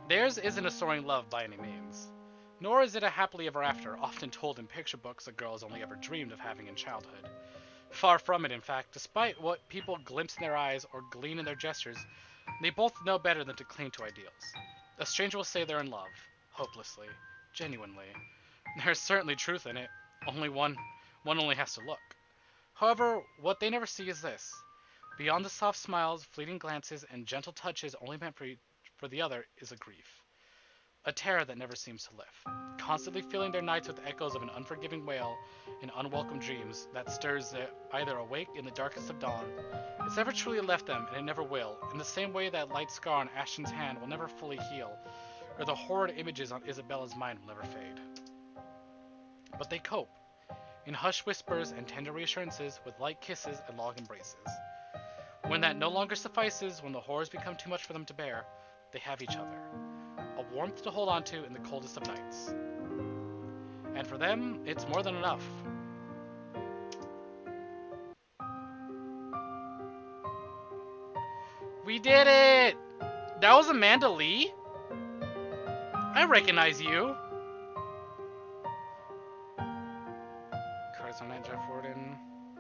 Theirs isn't a soaring love by any means, nor is it a happily ever after, often told in picture books a girl has only ever dreamed of having in childhood. Far from it, in fact. Despite what people glimpse in their eyes or glean in their gestures, they both know better than to cling to ideals. A stranger will say they're in love, hopelessly, genuinely. There's certainly truth in it, one only has to look. However, what they never see is this. Beyond the soft smiles, fleeting glances, and gentle touches only meant for the other is a grief. A terror that never seems to lift, constantly filling their nights with echoes of an unforgiving wail and unwelcome dreams that stirs either awake in the darkest of dawn. It's never truly left them, and it never will, in the same way that light scar on Ashton's hand will never fully heal, or the horrid images on Isabella's mind will never fade. But they cope, in hushed whispers and tender reassurances, with light kisses and long embraces. When that no longer suffices, when the horrors become too much for them to bear, they have each other. A warmth to hold on to in the coldest of nights. And for them, it's more than enough. We did it! That was Amanda Lee? I recognize you. Some Night Jeff Warden.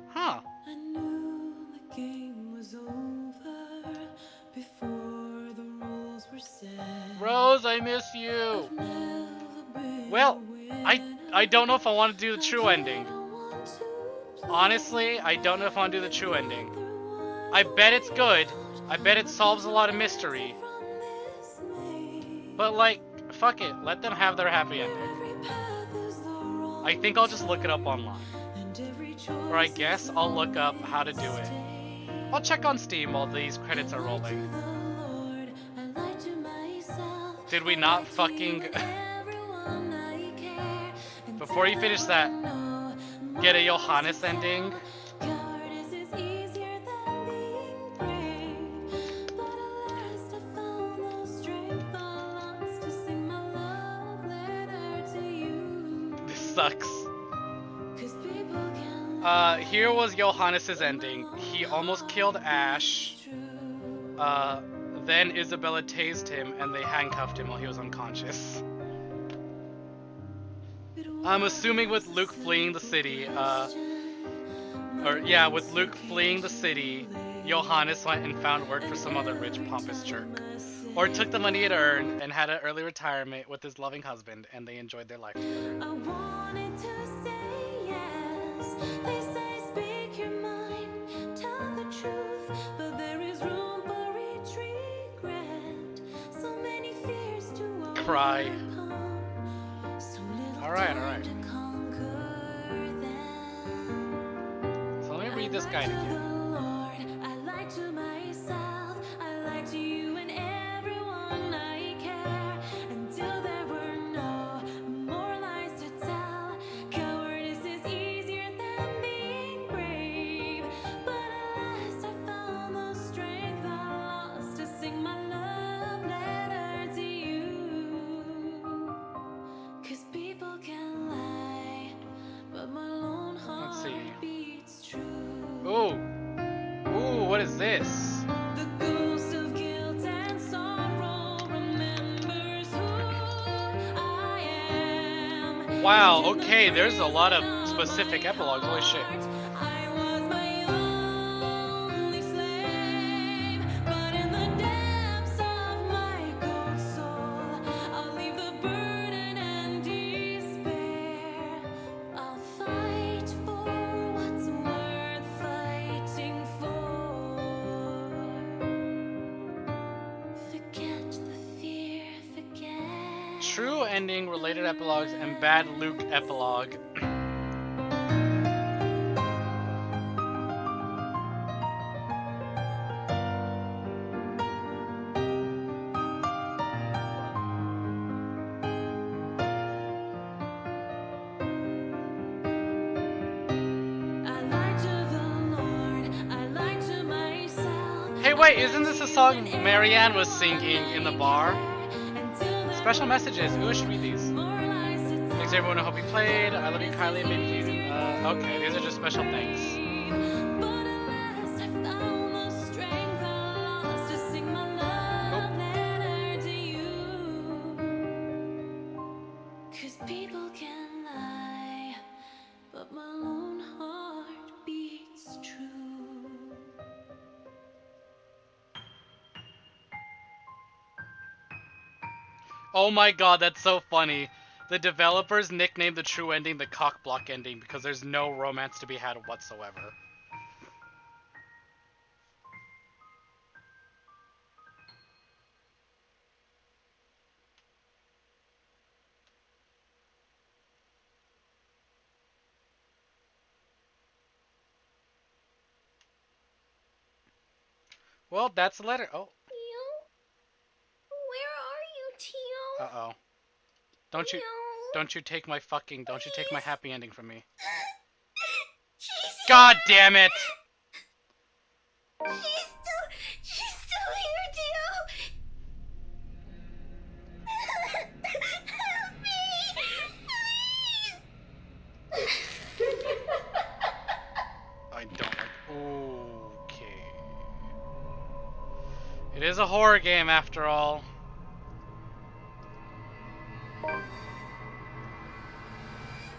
Huh. I knew the game was over before the rules were set. Rose, I miss you. Well, I don't know if I want to do the true ending. Honestly, I don't know if I want to do the true ending. I bet it's good. I bet it solves a lot of mystery. But like, fuck it. Let them have their happy ending. I think I'll just look it up online. Or I guess I'll look up how to do it. I'll check on Steam while these credits are rolling. Did we not fucking... Before you finish that, get a Johannes ending? This sucks. Here was Johannes' ending. He almost killed Ash. Then Isabella tased him and they handcuffed him while he was unconscious. I'm assuming with Luke fleeing the city, with Luke fleeing the city, Johannes went and found work for some other rich, pompous jerk. Or took the money he'd earned and had an early retirement with his loving husband, and they enjoyed their life together. I wanted to say yes. They say speak your mind, tell the truth, but there is room for each regret. So many fears to Cry. overcome. So little Alright. time to conquer them. So let me read this guide To the again. Lord, I lied to myself, I lied to you and everyone I care, until there were no more lies to tell. Cowardice is easier than being brave, but at last I found the strength I lost to sing my love letter to you. 'Cause people can lie, but my lone Let's see. heart beats true. Ooh, what is this? The ghost of guilt and sorrow remembers who I am. Wow, okay, there's a lot of specific epilogues, holy shit. I was my only slave, but in the depths of my cold soul, I'll leave the burden and despair. I'll fight for what's worth fighting for. Forget the fear, forget. True ending, related epilogues, and bad Luke epilogue. I lied to the Lord, I lied to myself. Hey, wait, isn't this a song Marianne was singing in the bar? Special messages. Ooh, I should read these. Thanks everyone, I hope you played. I love you, Kylie. Maybe you. Okay, these are just special thanks. But at last I found the strength I lost to sing my love letter to you. 'Cause people can lie, but my lone heart beats true. Oh my god, that's so funny. The developers nicknamed the true ending the cock block ending because there's no romance to be had whatsoever. Well, that's the letter. Oh, Where are you, Teal? uh-oh. Don't you take my happy ending from me. God damn it! She's still here, Teal. Help me, please. I don't like... Okay. It is a horror game after all.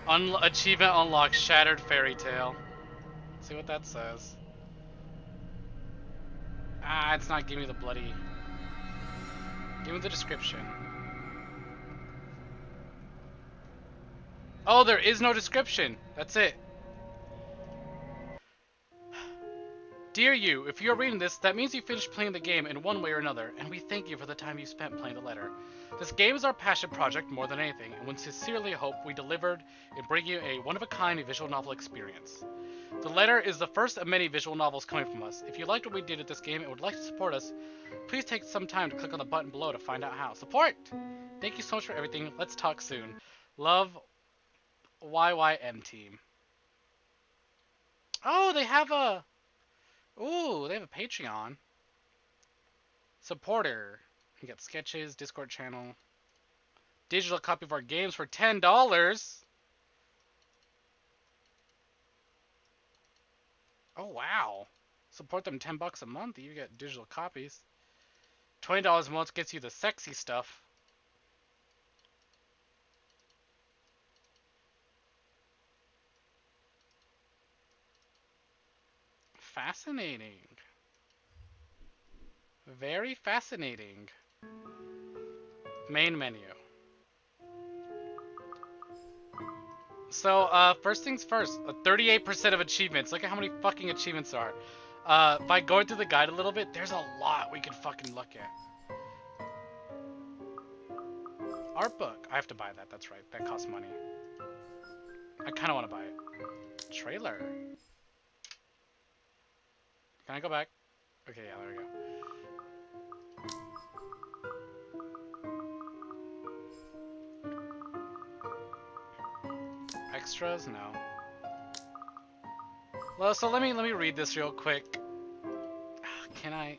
Achievement unlocked, Shattered Fairy Tale. See what that says. Ah, it's not giving me the bloody... Give me the description. Oh, there is no description. That's it. Dear you, if you're reading this, that means you finished playing the game in one way or another, and we thank you for the time you spent playing the letter. This game is our passion project more than anything, and we sincerely hope we delivered in bringing you a one-of-a-kind visual novel experience. The letter is the first of many visual novels coming from us. If you liked what we did at this game and would like to support us, please take some time to click on the button below to find out how. Support! Thank you so much for everything. Let's talk soon. Love, YYM team. Oh, they have a... Ooh, they have a Patreon. Supporter. You get sketches, Discord channel. Digital copy of our games for $10. Oh, wow. Support them $10 a month. You get digital copies. $20 a month gets you the sexy stuff. Fascinating. Very fascinating. Main menu. So, first things first. 38% of achievements. Look at how many fucking achievements there are. By going through the guide a little bit, there's a lot we could fucking look at. Art book. I have to buy that. That's right. That costs money. I kind of want to buy it. Trailer. Can I go back? Okay, yeah, there we go. Extras? No. Well, so let me read this real quick. Can I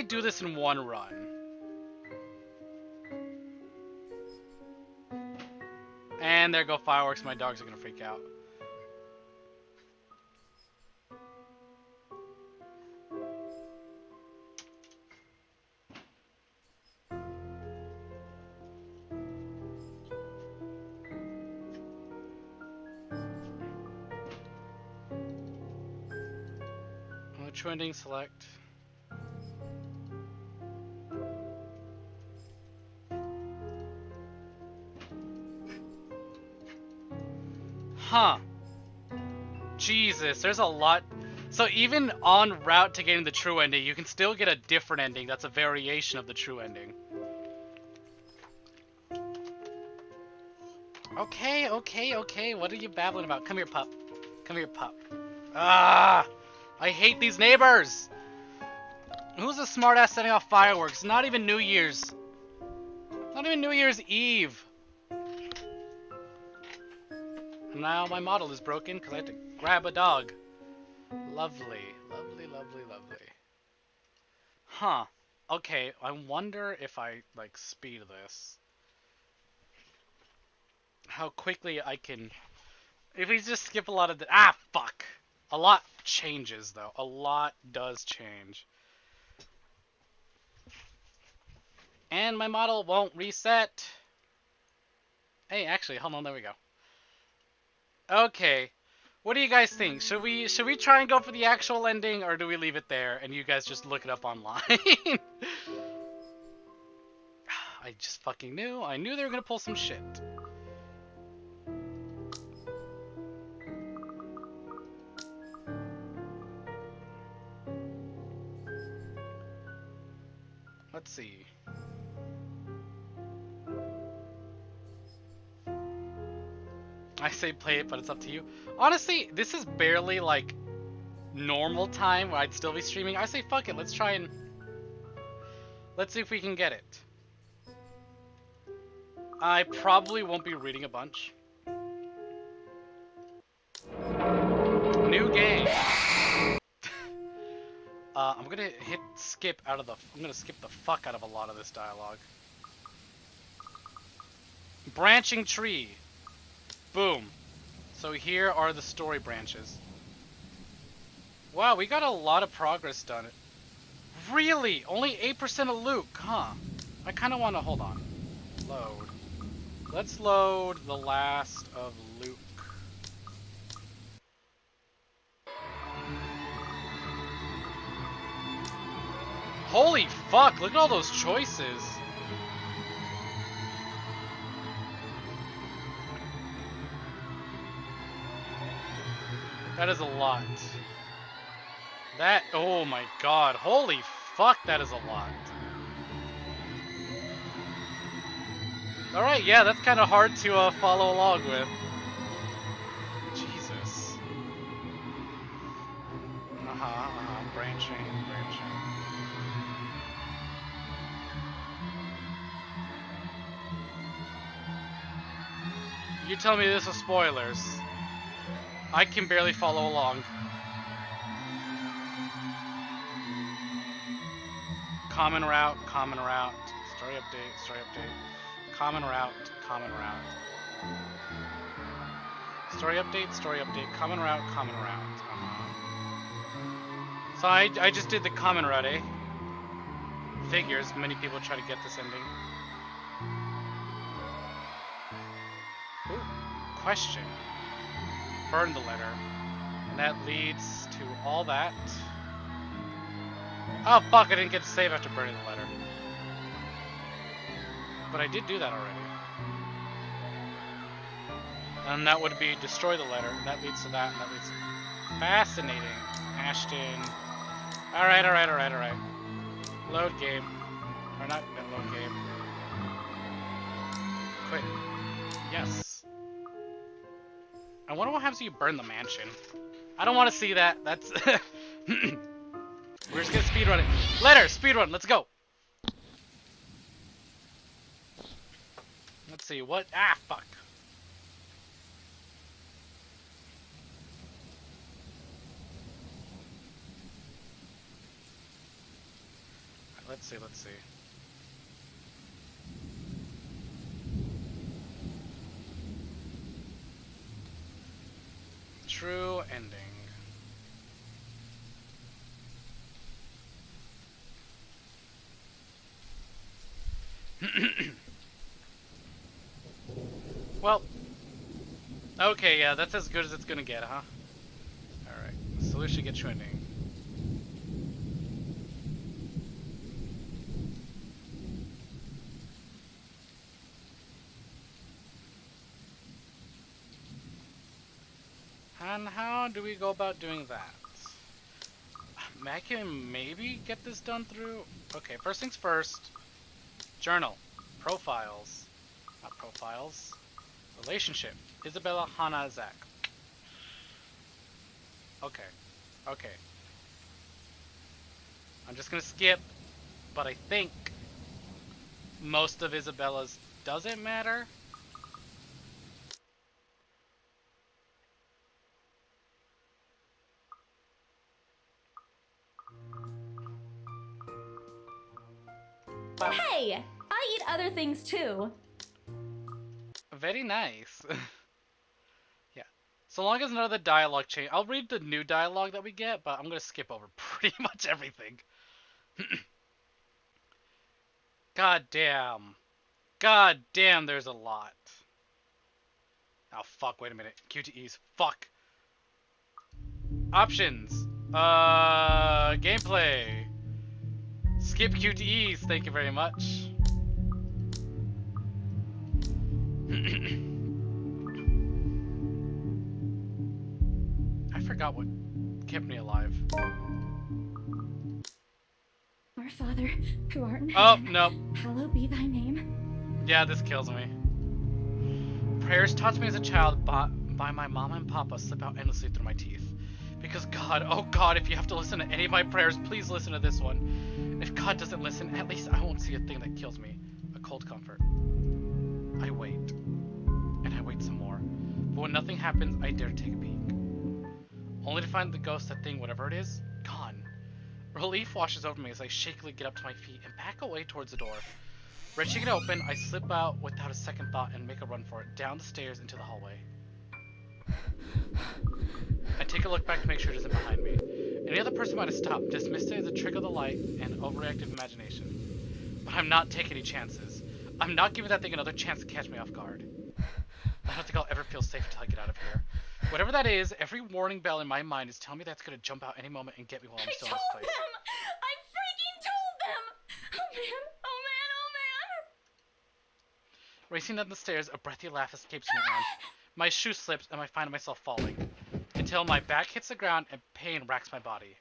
do this in one run? And there go fireworks. My dogs are gonna freak out. Trending select. Huh. Jesus, there's a lot. So even on route to getting the true ending, you can still get a different ending that's a variation of the true ending. Okay, okay, okay. What are you babbling about? Come here, pup. Come here, pup. Ah! I hate these neighbors! Who's the smartass setting off fireworks? Not even New Year's. Not even New Year's Eve. And now my model is broken because I had to grab a dog. Lovely. Lovely, lovely, lovely. Huh. Okay, I wonder if I, like, speed this. How quickly I can... If we just skip a lot of the... Ah, fuck! A lot changes, though. A lot does change. And my model won't reset. Hey, actually, hold on, there we go. Okay. What do you guys think? Should we try and go for the actual ending, or do we leave it there and you guys just look it up online? I just fucking knew. I knew they were gonna pull some shit. Let's see. I say play it, but it's up to you. Honestly, this is barely like normal time where I'd still be streaming. I say fuck it, let's try and... Let's see if we can get it. I probably won't be reading a bunch. New game. I'm gonna hit skip out of the... I'm gonna skip the fuck out of a lot of this dialogue. Branching tree. Boom. So here are the story branches. Wow, we got a lot of progress done. Really? Only 8% of Luke, huh? I kind of want to... Hold on. Load. Let's load the last of Luke. Holy fuck, look at all those choices. That is a lot. That, oh my god, holy fuck, that is a lot. Alright, yeah, that's kind of hard to follow along with. Jesus. Branching. You tell me this is spoilers. I can barely follow along. Common route. Story update. Common route. Story update. Common route. So I just did the common route, eh? Figures, many people try to get this ending. Ooh, question. Burn the letter. And that leads to all that. Oh fuck, I didn't get to save after burning the letter. But I did do that already. And that would be destroy the letter. That leads to that, and that leads to... Fascinating. Ashton. Alright. Load game. Or not load game. Quit. Yes. I wonder what happens if you burn the mansion. I don't want to see that. That's... We're just gonna speedrun it. Letter! Speedrun! Let's go! Let's see, what? Ah, fuck. Let's see. True ending. Well, okay, yeah, that's as good as it's gonna get, huh? Alright, solution get trending. And how do we go about doing that? I can maybe get this done through... Okay, first things first. Journal. Profiles. Not profiles. Relationship. Isabella, Hannah, Zach. Okay. I'm just gonna skip, but I think most of Isabella's doesn't matter. Hey! I eat other things too. Very nice. Yeah. So long as none of the dialogue change. I'll read the new dialogue that we get, but I'm gonna skip over pretty much everything. God damn, there's a lot. Oh fuck, wait a minute. QTEs. Fuck. Options. Gameplay. Skip QTEs, thank you very much. I forgot what kept me alive. Our Father, who art in Oh, heaven, no. hallowed be thy name. Yeah, this kills me. Prayers taught to me as a child by my mama and papa slip out endlessly through my teeth. Because God, oh God, if you have to listen to any of my prayers, please listen to this one. If God doesn't listen, at least I won't see a thing that kills me. A cold comfort. I wait. And I wait some more. But when nothing happens, I dare take a peek. Only to find the ghost, that thing, whatever it is, gone. Relief washes over me as I shakily get up to my feet and back away towards the door. Wrenching it open, I slip out without a second thought and make a run for it, down the stairs into the hallway. I take a look back to make sure it isn't behind me. Any other person might have stopped, dismissed it as a trick of the light and overreactive imagination. But I'm not taking any chances. I'm not giving that thing another chance to catch me off guard. I don't think I'll ever feel safe until I get out of here. Whatever that is, every warning bell in my mind is telling me that's gonna jump out any moment and get me while I'm still in this place. I freaking told them! Oh man, oh man, oh man! Racing down the stairs, a breathy laugh escapes me and my shoe slips and I find myself falling. Until my back hits the ground and pain racks my body.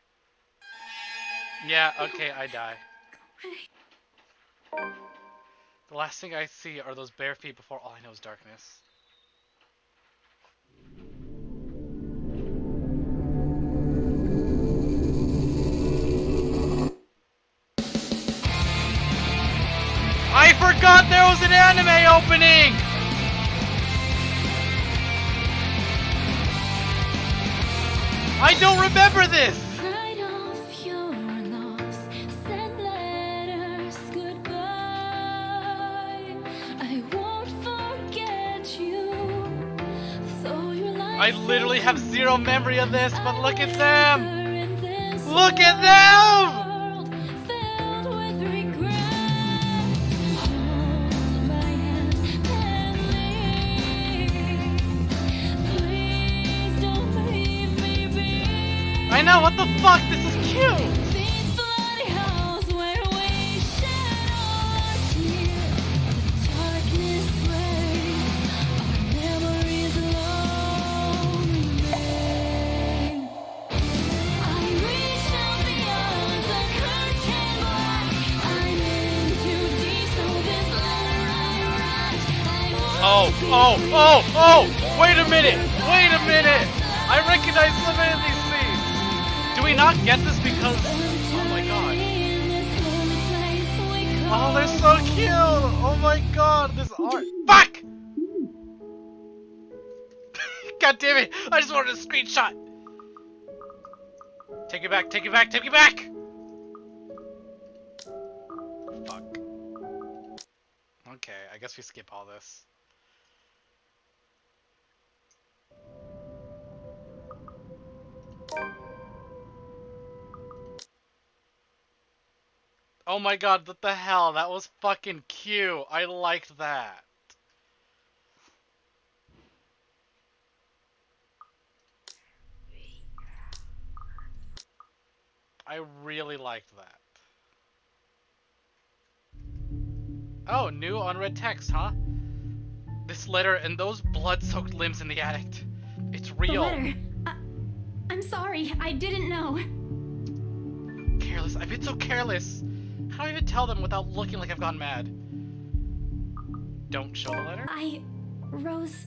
Yeah, okay, I die. The last thing I see are those bare feet before all I know is darkness. I forgot there was an anime opening! I don't remember this! Write off your loss, send letters goodbye. I won't forget you. Though your life I literally have zero memory of this, but look at them! in this Look at them! world filled with regret. Hold my hand and leave. Please don't leave me be. I know, what the fuck? This is cute! These bloody halls where we shed all our tears. The darkness reigns. Our memories alone remain. I reach out beyond the curtain black. I'm in too deep, so this letter I write. Oh! Wait a minute! Wait a minute! I recognize so many of these scenes! Do we not get this because... Oh my god. Oh, they're so cute! Oh my god, this art... Fuck! God damn it! I just wanted a screenshot! Take it back, take it back, take it back! Fuck. Okay, I guess we skip all this. Oh my god, what the hell? That was fucking cute. I liked that. I really liked that. Oh, new unread text, huh? This letter and those blood-soaked limbs in the attic. It's The real. letter. I'm sorry, I didn't know. Careless. I've been so careless. How do I even tell them without looking like I've gone mad? Don't show the letter? Rose,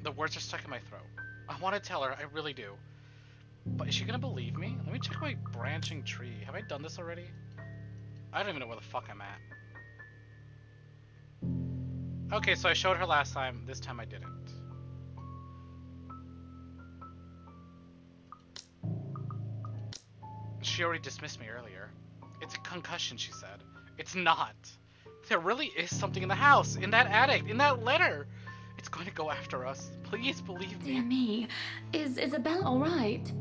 The words are stuck in my throat. I want to tell her, I really do. But is she gonna believe me? Let me check my branching tree. Have I done this already? I don't even know where the fuck I'm at. Okay, so I showed her last time. This time I didn't. She already dismissed me earlier. It's a concussion, she said. It's not. There really is something in the house, in that attic, in that letter. It's going to go after us. Please believe me. dear me. Is Isabel alright?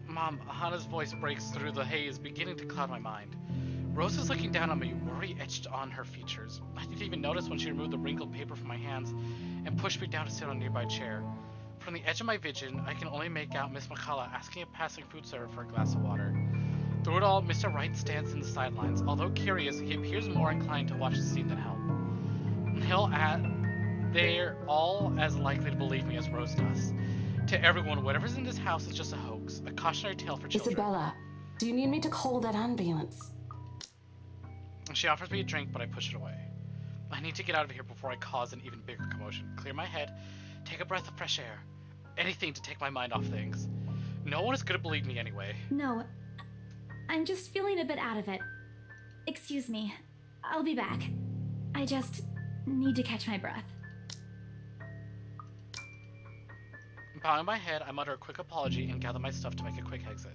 Mom, Hana's voice breaks through the haze, beginning to cloud my mind. Rose is looking down on me, worry etched on her features. I didn't even notice when she removed the wrinkled paper from my hands and pushed me down to sit on a nearby chair. From the edge of my vision, I can only make out Miss McCullough asking a passing food server for a glass of water. Through it all, Mr. Wright stands in the sidelines. Although curious, he appears more inclined to watch the scene than help. They're all as likely to believe me as Rose does. To everyone, whatever's in this house is just a hoax, a cautionary tale for children. Isabella, do you need me to call that ambulance? She offers me a drink, but I push it away. I need to get out of here before I cause an even bigger commotion. Clear my head, take a breath of fresh air. Anything to take my mind off things. No one is gonna believe me anyway. No, I'm just feeling a bit out of it. Excuse me. I'll be back. I just need to catch my breath. Bowing my head, I mutter a quick apology and gather my stuff to make a quick exit.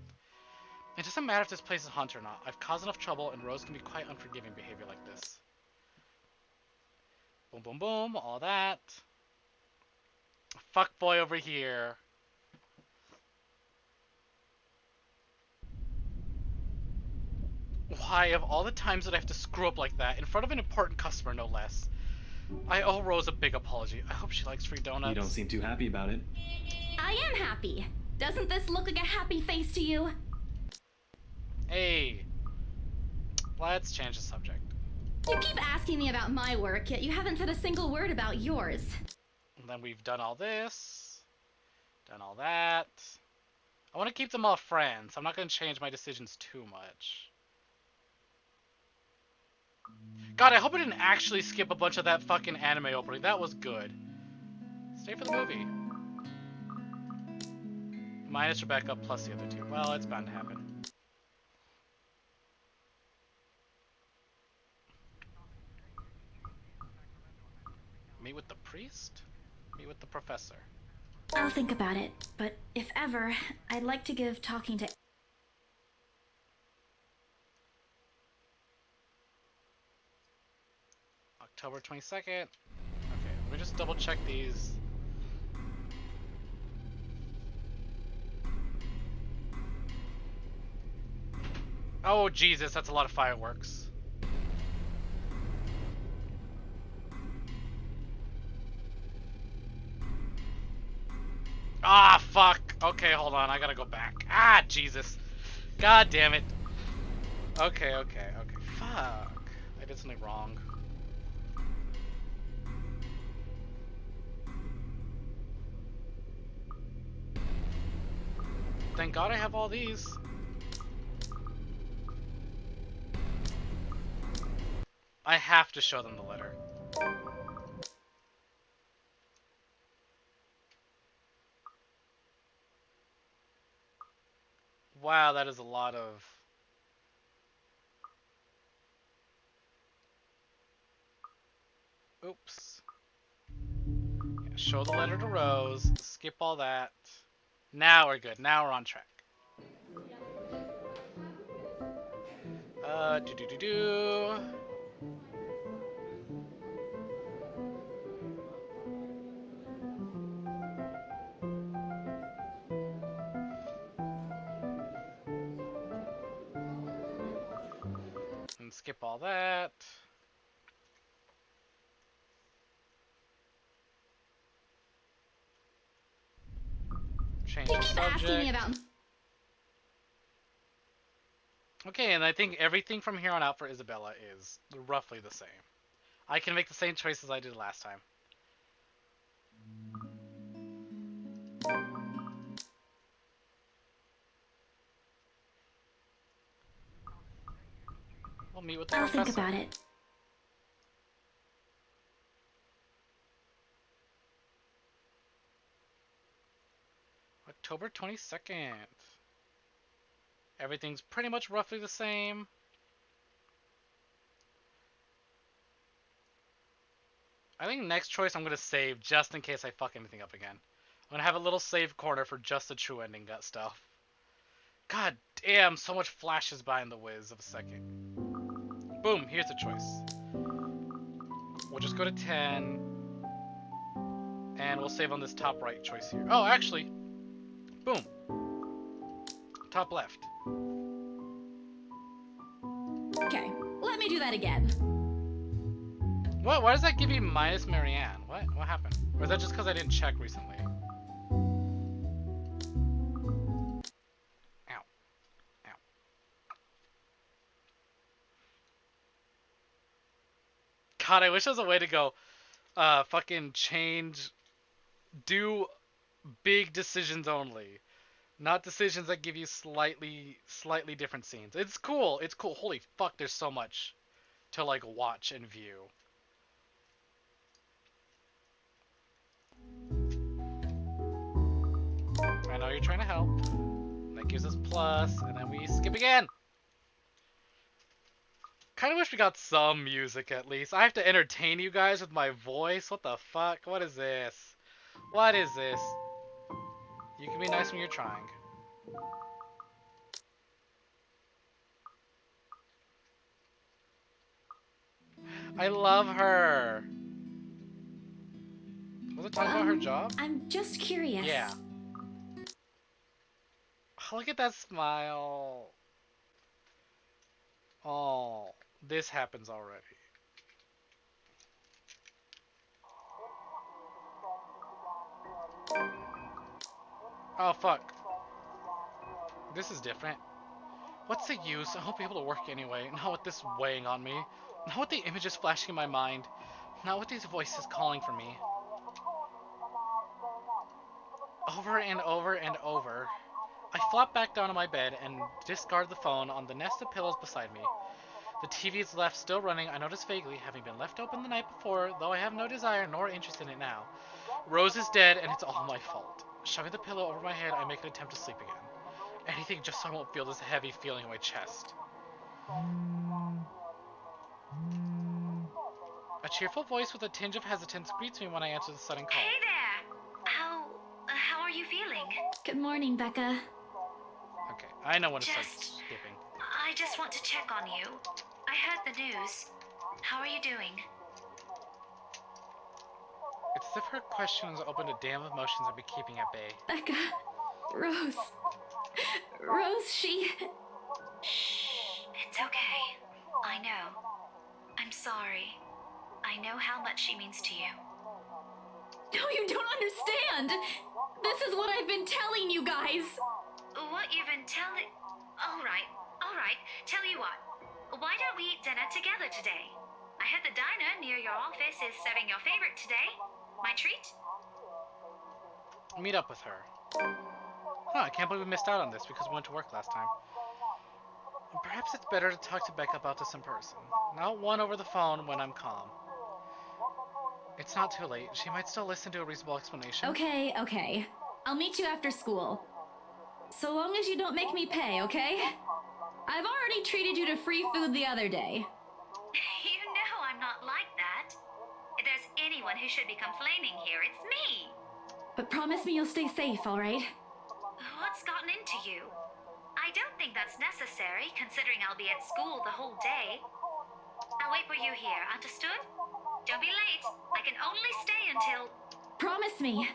It doesn't matter if this place is haunted or not. I've caused enough trouble, and Rose can be quite unforgiving behavior like this. Boom, boom, boom, all that. Fuck boy over here. Why, of all the times that I have to screw up like that, in front of an important customer no less, I owe Rose a big apology. I hope she likes free donuts. You don't seem too happy about it. I am happy. Doesn't this look like a happy face to you? Hey, let's change the subject. You keep asking me about my work, yet you haven't said a single word about yours. And then we've done all this, done all that. I want to keep them all friends. I'm not going to change my decisions too much. God, I hope I didn't actually skip a bunch of that fucking anime opening. That was good. Stay for the movie. Minus Rebecca plus the other two. Well, it's bound to happen. Meet with the priest? Meet with the professor. I'll think about it, but if ever, I'd like to give talking to... October 22nd. Okay, let me just double check these. Oh, Jesus, that's a lot of fireworks. Ah, fuck. Okay, hold on. I gotta go back. Ah, Jesus. God damn it. Okay. Fuck. I did something wrong. Thank God I have all these. I have to show them the letter. Wow, that is a lot of... Oops. Yeah, show the letter to Rose. Skip all that. Now we're good. Now we're on track. Do. And skip all that. Change You the keep asking me subject. about... Okay, and I think everything from here on out for Isabella is roughly the same. I can make the same choices I did last time. We'll meet with the I'll professor. think about it. October 22nd. Everything's pretty much roughly the same. I think next choice I'm going to save just in case I fuck anything up again. I'm going to have a little save corner for just the true ending gut stuff. God damn, so much flashes by in the whiz of a second. Boom, here's the choice. We'll just go to 10. And we'll save on this top right choice here. Oh, actually. Boom. Top left. Okay, let me do that again. What? Why does that give you minus Marianne? What? What happened? Or is that just because I didn't check recently? Ow. Ow. God, I wish there was a way to go, fucking change, do big decisions only. Not decisions that give you slightly different scenes. It's cool. It's cool. Holy fuck, there's so much to, like, watch and view. I know you're trying to help. That gives us plus, and then we skip again. Kind of wish we got some music at least. I have to entertain you guys with my voice. What the fuck? What is this? What is this? You can be nice when you're trying. I love her. Was it talking about her job? I'm just curious. Yeah. Oh, look at that smile. Oh, this happens already. Oh, fuck. This is different. What's the use? I won't be able to work anyway. Not with this weighing on me. Not with the images flashing in my mind. Not with these voices calling for me. Over and over and over. I flop back down on my bed and discard the phone on the nest of pillows beside me. The TV is left still running, I notice vaguely, having been left open the night before, though I have no desire nor interest in it now. Rose is dead, and it's all my fault. Shoving the pillow over my head, I make an attempt to sleep again. Anything just so I won't feel this heavy feeling in my chest. A cheerful voice with a tinge of hesitance greets me when I answer the sudden call. Hey there! How are you feeling? Good morning, Becca. Okay, I know when to start Just- skipping. I just want to check on you. I heard the news. How are you doing? It's as if her questions opened a dam of emotions I've been keeping at bay. Becca. Rose. Rose, she... Shh. It's okay. I know. I'm sorry. I know how much she means to you. No, you don't understand! This is what I've been telling you guys! What you've been telling... Alright. Tell you what. Why don't we eat dinner together today? I heard the diner near your office is serving your favorite today. My treat? Meet up with her. Huh, I can't believe we missed out on this because we went to work last time. Perhaps it's better to talk to Becca about this in person. Not one over the phone when I'm calm. It's not too late. She might still listen to a reasonable explanation. Okay. I'll meet you after school. So long as you don't make me pay, okay? I've already treated you to free food the other day. You know I'm not like that. If there's anyone who should be complaining here, it's me. But promise me you'll stay safe, alright? What's gotten into you? I don't think that's necessary, considering I'll be at school the whole day. I'll wait for you here, understood? Don't be late. I can only stay until... Promise me.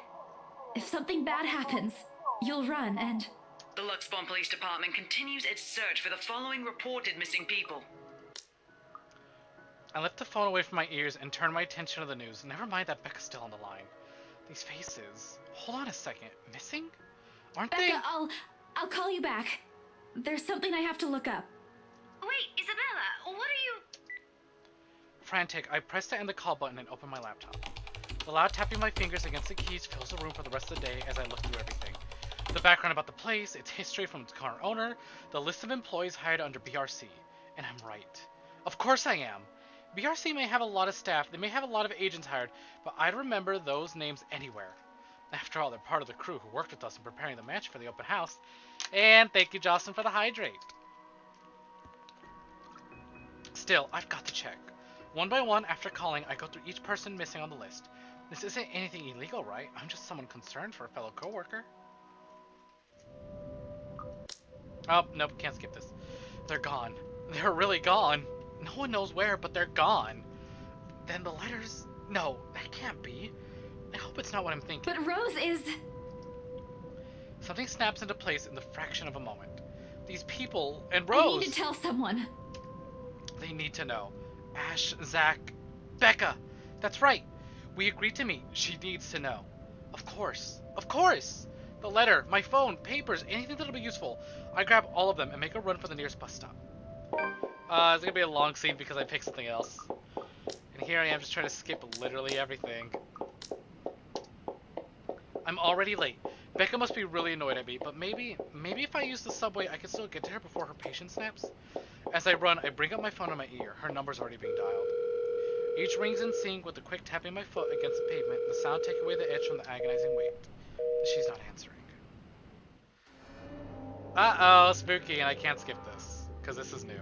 If something bad happens, you'll run and... The Luxbon Police Department continues its search for the following reported missing people. I lift the phone away from my ears and turn my attention to the news. Never mind that Becca's still on the line. These faces. Hold on a second. Missing? Aren't they? Becca, I'll call you back. There's something I have to look up. Wait, Isabella, what are you... Frantic, I press the end the call button and open my laptop. The loud tapping of my fingers against the keys fills the room for the rest of the day as I look through everything. The background about the place, its history from its current owner, the list of employees hired under BRC. And I'm right. Of course I am. BRC may have a lot of staff, they may have a lot of agents hired, but I'd remember those names anywhere. After all, they're part of the crew who worked with us in preparing the match for the open house. And thank you, Jocelyn, for the hydrate. Still, I've got to check. One by one, after calling, I go through each person missing on the list. This isn't anything illegal, right? I'm just someone concerned for a fellow coworker. Oh, nope, can't skip this. They're gone. They're really gone. No one knows where, but they're gone. Then the letters... No, that can't be. I hope it's not what I'm thinking. But Rose is... Something snaps into place in the fraction of a moment. These people, and I Rose... need to tell someone. They need to know. Ash, Zach, Becca. That's right. We agreed to meet. She needs to know. Of course. Of course! The letter, my phone, papers, anything that'll be useful. I grab all of them and make a run for the nearest bus stop. It's gonna be a long scene because I picked something else. And here I am just trying to skip literally everything. I'm already late. Becca must be really annoyed at me, but maybe if I use the subway, I can still get to her before her patience snaps. As I run, I bring up my phone on my ear. Her number's already being dialed. Each rings in sync with the quick tapping of my foot against the pavement, the sound take away the edge from the agonizing wait. She's not answering. Uh-oh, spooky, and I can't skip this, because this is new.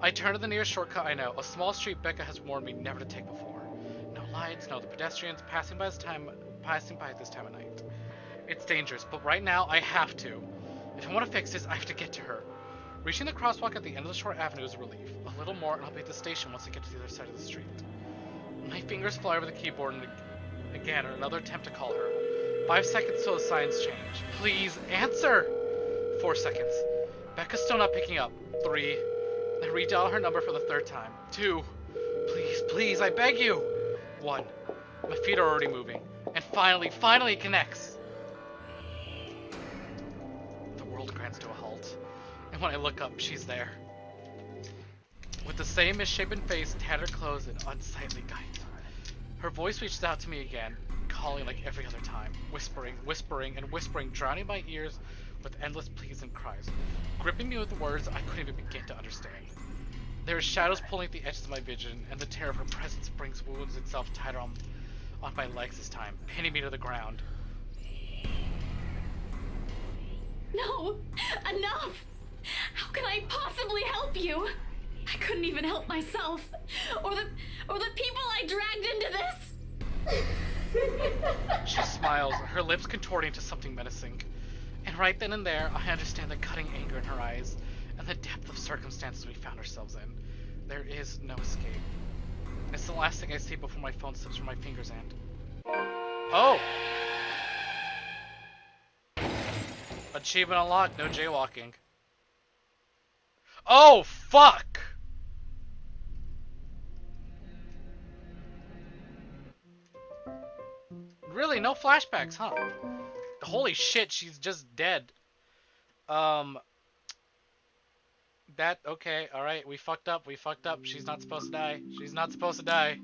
I turn to the nearest shortcut I know, a small street Becca has warned me never to take before. No lights, no other pedestrians passing by at this time of night. It's dangerous, but right now I have to. If I want to fix this, I have to get to her. Reaching the crosswalk at the end of the short avenue is a relief. A little more and I'll be at the station once I get to the other side of the street. My fingers fly over the keyboard and again another attempt to call her. 5 seconds till the signs change. Please answer! 4 seconds. Becca's still not picking up. 3, I redial her number for the third time. 2. Please, please, I beg you. 1. My feet are already moving. And finally it connects. The world grinds to a halt. And when I look up, she's there. With the same misshapen face, tattered clothes, and unsightly gait. Her voice reached out to me again, calling like every other time, whispering, and whispering, drowning my ears with endless pleas and cries, gripping me with words I couldn't even begin to understand. There are shadows pulling at the edges of my vision, and the terror of her presence brings wounds itself tighter on my legs this time, pinning me to the ground. No! Enough! How can I possibly help you? I couldn't even help myself. Or the people I dragged into this. She smiles, her lips contorting to something menacing. And right then and there, I understand the cutting anger in her eyes, and the depth of circumstances we found ourselves in. There is no escape. It's the last thing I see before my phone slips from my fingers and... Oh! Achievement unlocked, no jaywalking. Oh, fuck! Really, no flashbacks, huh? Holy shit, she's just dead. Okay, alright, we fucked up. She's not supposed to die. She's not supposed to die.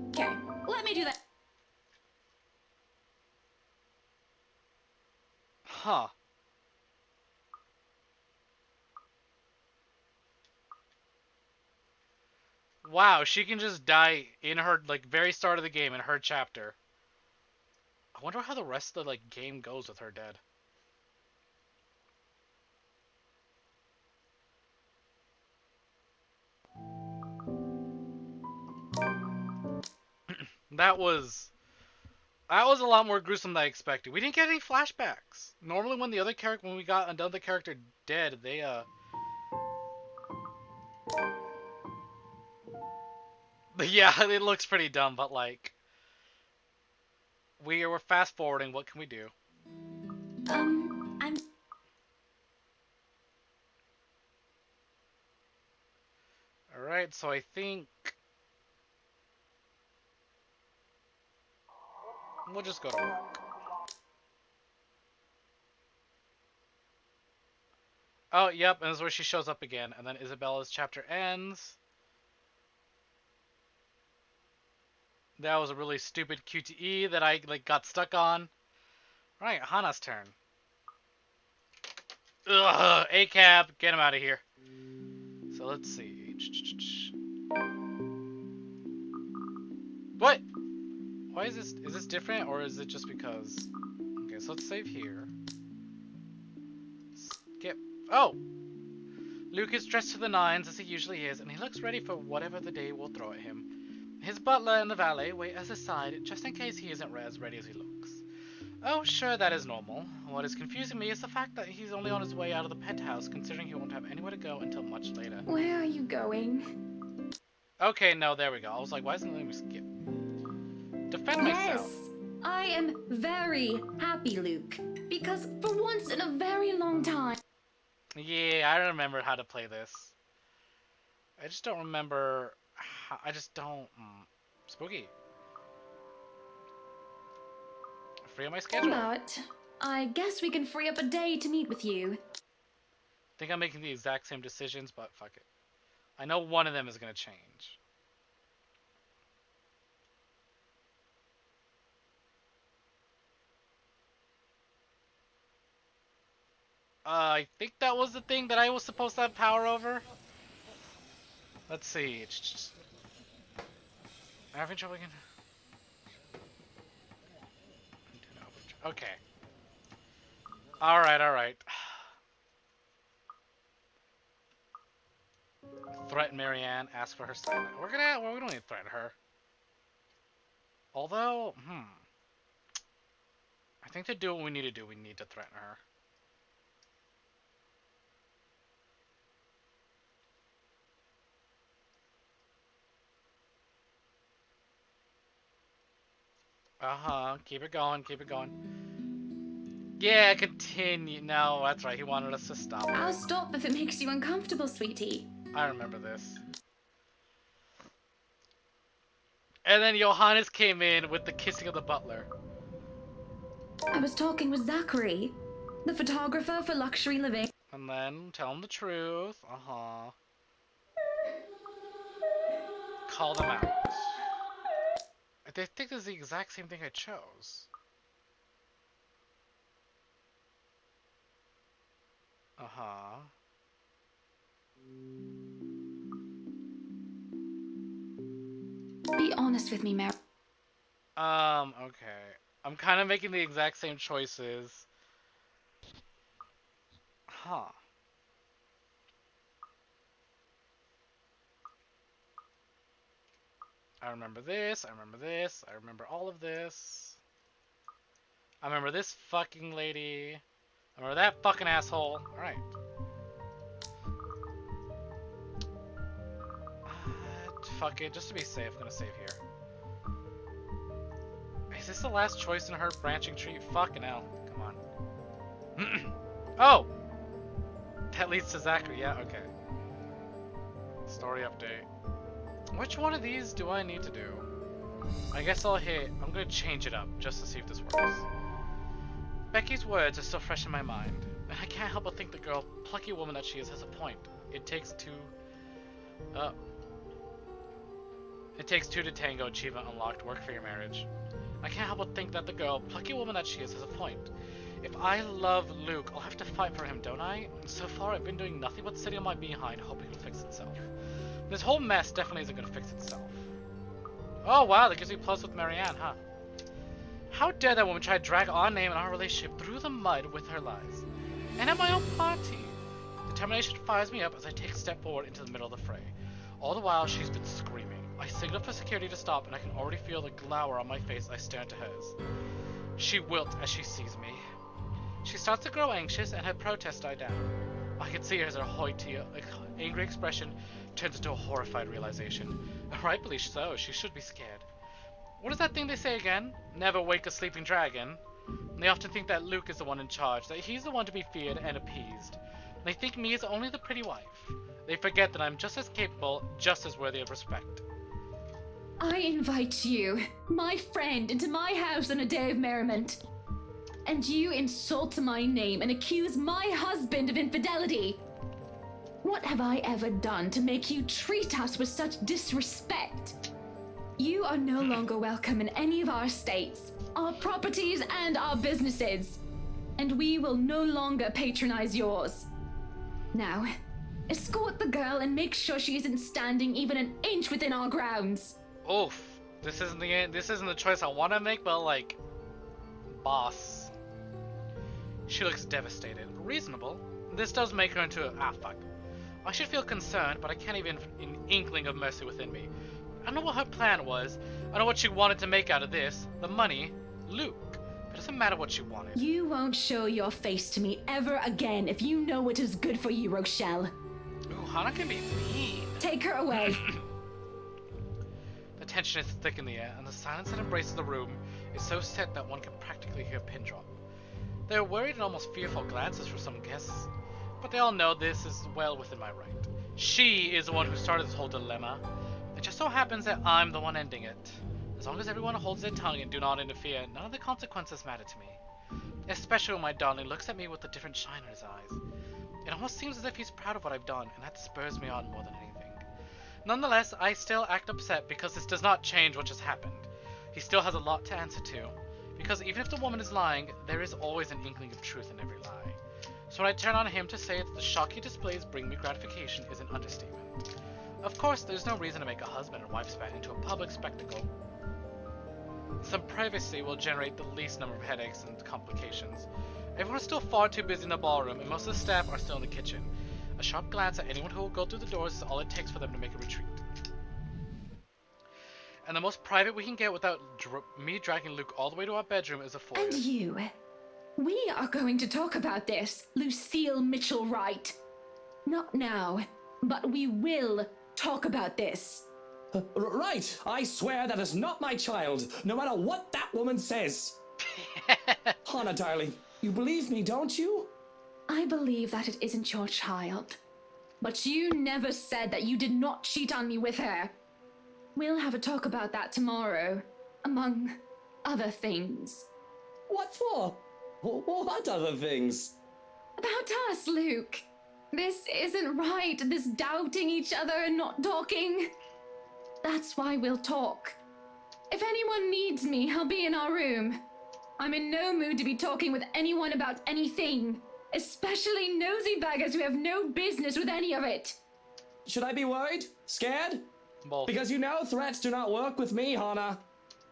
Okay, let me do that. Huh. Wow, she can just die in her, like, very start of the game, in her chapter. I wonder how the rest of the, like, game goes with her dead. That was a lot more gruesome than I expected. We didn't get any flashbacks. Normally when we got another character dead, they yeah, it looks pretty dumb, but like we're fast forwarding, what can we do? I'm... Alright, so I think we'll just go to work. Oh, yep, and this is where she shows up again, and then Isabella's chapter ends. That was a really stupid QTE that I like got stuck on. Right, Hana's turn. Ugh, ACAB, get him out of here. So let's see. What? Why is this different, or is it just because? Okay, so let's save here. Skip. Oh! Luke is dressed to the nines as he usually is, and he looks ready for whatever the day will throw at him. His butler and the valet wait at his side, just in case he isn't as ready as he looks. Oh, sure, that is normal. What is confusing me is the fact that he's only on his way out of the penthouse, considering he won't have anywhere to go until much later. Where are you going? Okay, no, there we go. I was like, why isn't it letting me skip? Defend myself. Yes, I am very happy, Luke. Because for once in a very long time... Yeah, I remember how to play this. I just don't remember how... I just don't... Spooky. Free up my schedule. But I guess we can free up a day to meet with you. Think I'm making the exact same decisions, but fuck it. I know one of them is going to change. I think that was the thing that I was supposed to have power over. Let's see. Having trouble again. Okay. Alright. Threaten Marianne, ask for her silence. We don't need to threaten her. Although, I think to do what we need to do, we need to threaten her. Keep it going. Yeah, continue. No, that's right. He wanted us to stop. I'll stop if it makes you uncomfortable, sweetie. I remember this. And then Johannes came in with the kissing of the butler. I was talking with Zachary, the photographer for Luxury Living. And then tell him the truth. Call them out. I think this is the exact same thing I chose. Be honest with me, Mary. Okay. I'm kind of making the exact same choices. I remember this, I remember this, I remember all of this. I remember this fucking lady. I remember that fucking asshole. Alright. Fuck it, just to be safe, I'm gonna save here. Is this the last choice in her branching tree? Fucking hell. Come on. Oh! That leads to Zachary, yeah, okay. Story update. Which one of these do I need to do? I guess I'm gonna change it up, just to see if this works. Becky's words are still fresh in my mind, and I can't help but think the girl, plucky woman that she is, has a point. It takes two to tango, achievement unlocked, work for your marriage. I can't help but think that the girl, plucky woman that she is, has a point. If I love Luke, I'll have to fight for him, don't I? And so far, I've been doing nothing but sitting on my behind, hoping it'll fix itself. This whole mess definitely isn't gonna fix itself. Oh wow, that gives me plus with Marianne, huh? How dare that woman try to drag our name and our relationship through the mud with her lies? And at my own party! Determination fires me up as I take a step forward into the middle of the fray. All the while, she's been screaming. I signal for security to stop, and I can already feel the glower on my face as I stare into hers. She wilts as she sees me. She starts to grow anxious, and her protests die down. I can see her as her hoity, angry expression turns into a horrified realization. Rightfully so, she should be scared. What is that thing they say again? Never wake a sleeping dragon. And they often think that Luke is the one in charge, that he's the one to be feared and appeased. They think me is only the pretty wife. They forget that I'm just as capable, just as worthy of respect. I invite you, my friend, into my house on a day of merriment. And you insult my name and accuse my husband of infidelity. What have I ever done to make you treat us with such disrespect? You are no longer welcome in any of our estates, our properties, and our businesses. And we will no longer patronize yours. Now, escort the girl and make sure she isn't standing even an inch within our grounds. Oof. This isn't the choice I want to make, but like, boss. She looks devastated. Reasonable. This does make her into a fuck. I should feel concerned, but I can't even an inkling of mercy within me. I know what her plan was. I know what she wanted to make out of this. The money. Luke. But it doesn't matter what she wanted. You won't show your face to me ever again if you know what is good for you, Rochelle. Ooh, Hannah can be mean. Take her away. The tension is thick in the air, and the silence that embraces the room is so set that one can practically hear a pin drop. There are worried and almost fearful glances from some guests, but they all know this is well within my right. She is the one who started this whole dilemma. It just so happens that I'm the one ending it. As long as everyone holds their tongue and do not interfere, none of the consequences matter to me. Especially when my darling looks at me with a different shine in his eyes. It almost seems as if he's proud of what I've done, and that spurs me on more than anything. Nonetheless, I still act upset because this does not change what just happened. He still has a lot to answer to. Because even if the woman is lying, there is always an inkling of truth in every lie. So when I turn on him to say that the shock he displays bring me gratification is an understatement. Of course, there's no reason to make a husband and wife spat into a public spectacle. Some privacy will generate the least number of headaches and complications. Everyone is still far too busy in the ballroom, and most of the staff are still in the kitchen. A sharp glance at anyone who will go through the doors is all it takes for them to make a retreat. And the most private we can get without me dragging Luke all the way to our bedroom is a foyer. And you. We are going to talk about this, Lucille Mitchell-Wright. Not now, but we will talk about this. Right, I swear that is not my child, no matter what that woman says. Hannah, darling, You believe me, don't you? I believe that it isn't your child. But you never said that you did not cheat on me with her. We'll have a talk about that tomorrow, among other things. What for? What other things? About us, Luke. This isn't right, this doubting each other and not talking. That's why we'll talk. If anyone needs me, I'll be in our room. I'm in no mood to be talking with anyone about anything, especially nosy baggers who have no business with any of it. Should I be worried? Scared? Both. Because you know threats do not work with me, Hannah.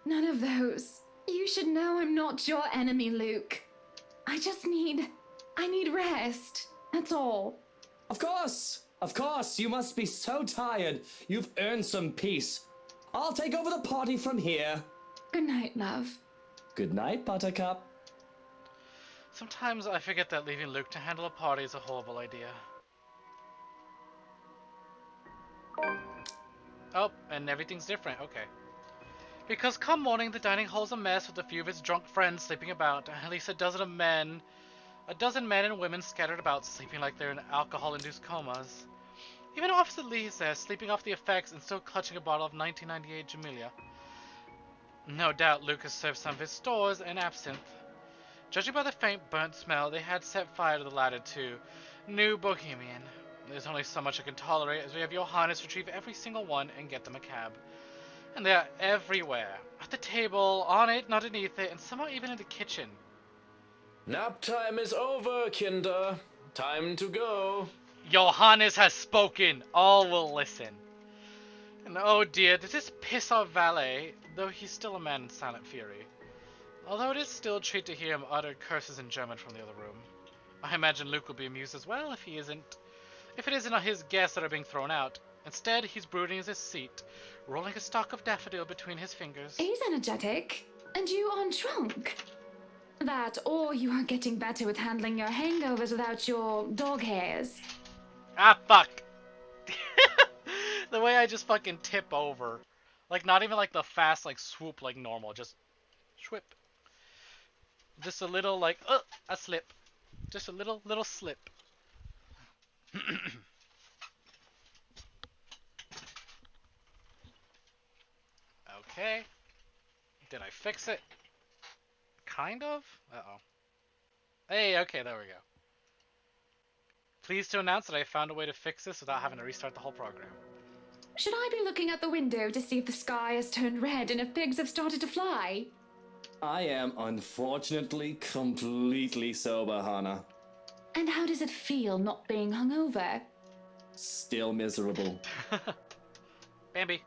None of those. You should know I'm not your enemy, Luke. I need rest. That's all. Of course, you must be so tired. You've earned some peace. I'll take over the party from here. Good night, love. Good night, Buttercup. Sometimes I forget that leaving Luke to handle a party is a horrible idea. Oh, and everything's different, okay. Because come morning, the dining hall's a mess with a few of his drunk friends sleeping about, and at least a dozen men and women scattered about, sleeping like they're in alcohol-induced comas. Even Officer Lee's there, sleeping off the effects and still clutching a bottle of 1998 Jamelia. No doubt Luke has served some of his stores and absinthe. Judging by the faint burnt smell, they had set fire to the latter too. New Bohemian. There's only so much I can tolerate as we have your highness retrieve every single one and get them a cab. And they are everywhere. At the table, on it, not underneath it, and somehow even in the kitchen. Nap time is over, Kinder. Time to go. Your highness has spoken. All will listen. And oh dear, did this piss our valet, though he's still a man in silent fury. Although it is still a treat to hear him utter curses in German from the other room. I imagine Luke will be amused as well if it isn't his guests that are being thrown out. Instead, he's brooding in his seat, rolling a stalk of daffodil between his fingers. He's energetic, and you aren't drunk. That, or you are getting better with handling your hangovers without your dog hairs. Ah, fuck! The way I just fucking tip over. Like, not even like the fast, like, swoop like normal, just swip. Just a little, like, a slip. Just a little slip. Okay. Did I fix it? Kind of? Uh-oh. Hey, okay, there we go. Pleased to announce that I found a way to fix this without having to restart the whole program. Should I be looking out the window to see if the sky has turned red and if pigs have started to fly? I am unfortunately completely sober, Hannah. And how does it feel not being hungover? Still miserable. Bambi.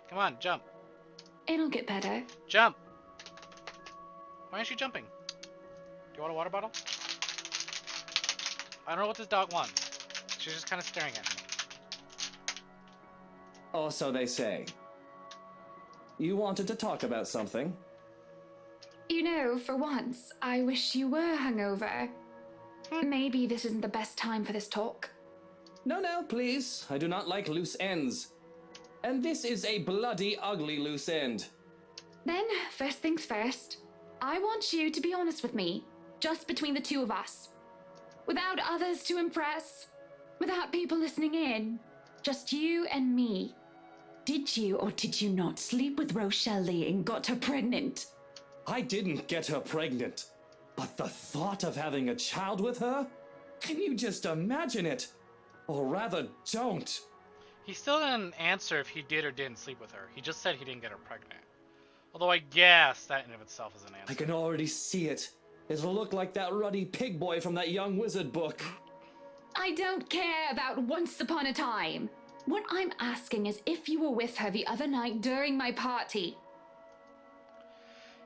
Come on, jump. It'll get better. Jump! Why aren't you jumping? Do you want a water bottle? I don't know what this dog wants. She's just kind of staring at me. Or so they say. You wanted to talk about something? You know, for once, I wish you were hungover. Maybe this isn't the best time for this talk. No, please. I do not like loose ends. And this is a bloody ugly loose end. Then, first things first, I want you to be honest with me, just between the two of us. Without others to impress, without people listening in, just you and me. Did you or did you not sleep with Rochelle Lee and got her pregnant? I didn't get her pregnant, but the thought of having a child with her? Can you just imagine it? Or rather, don't. He still didn't answer if he did or didn't sleep with her. He just said he didn't get her pregnant. Although I guess that in of itself is an answer. I can already see it. It'll look like that ruddy pig boy from that Young Wizard book. I don't care about Once Upon a Time. What I'm asking is if you were with her the other night during my party.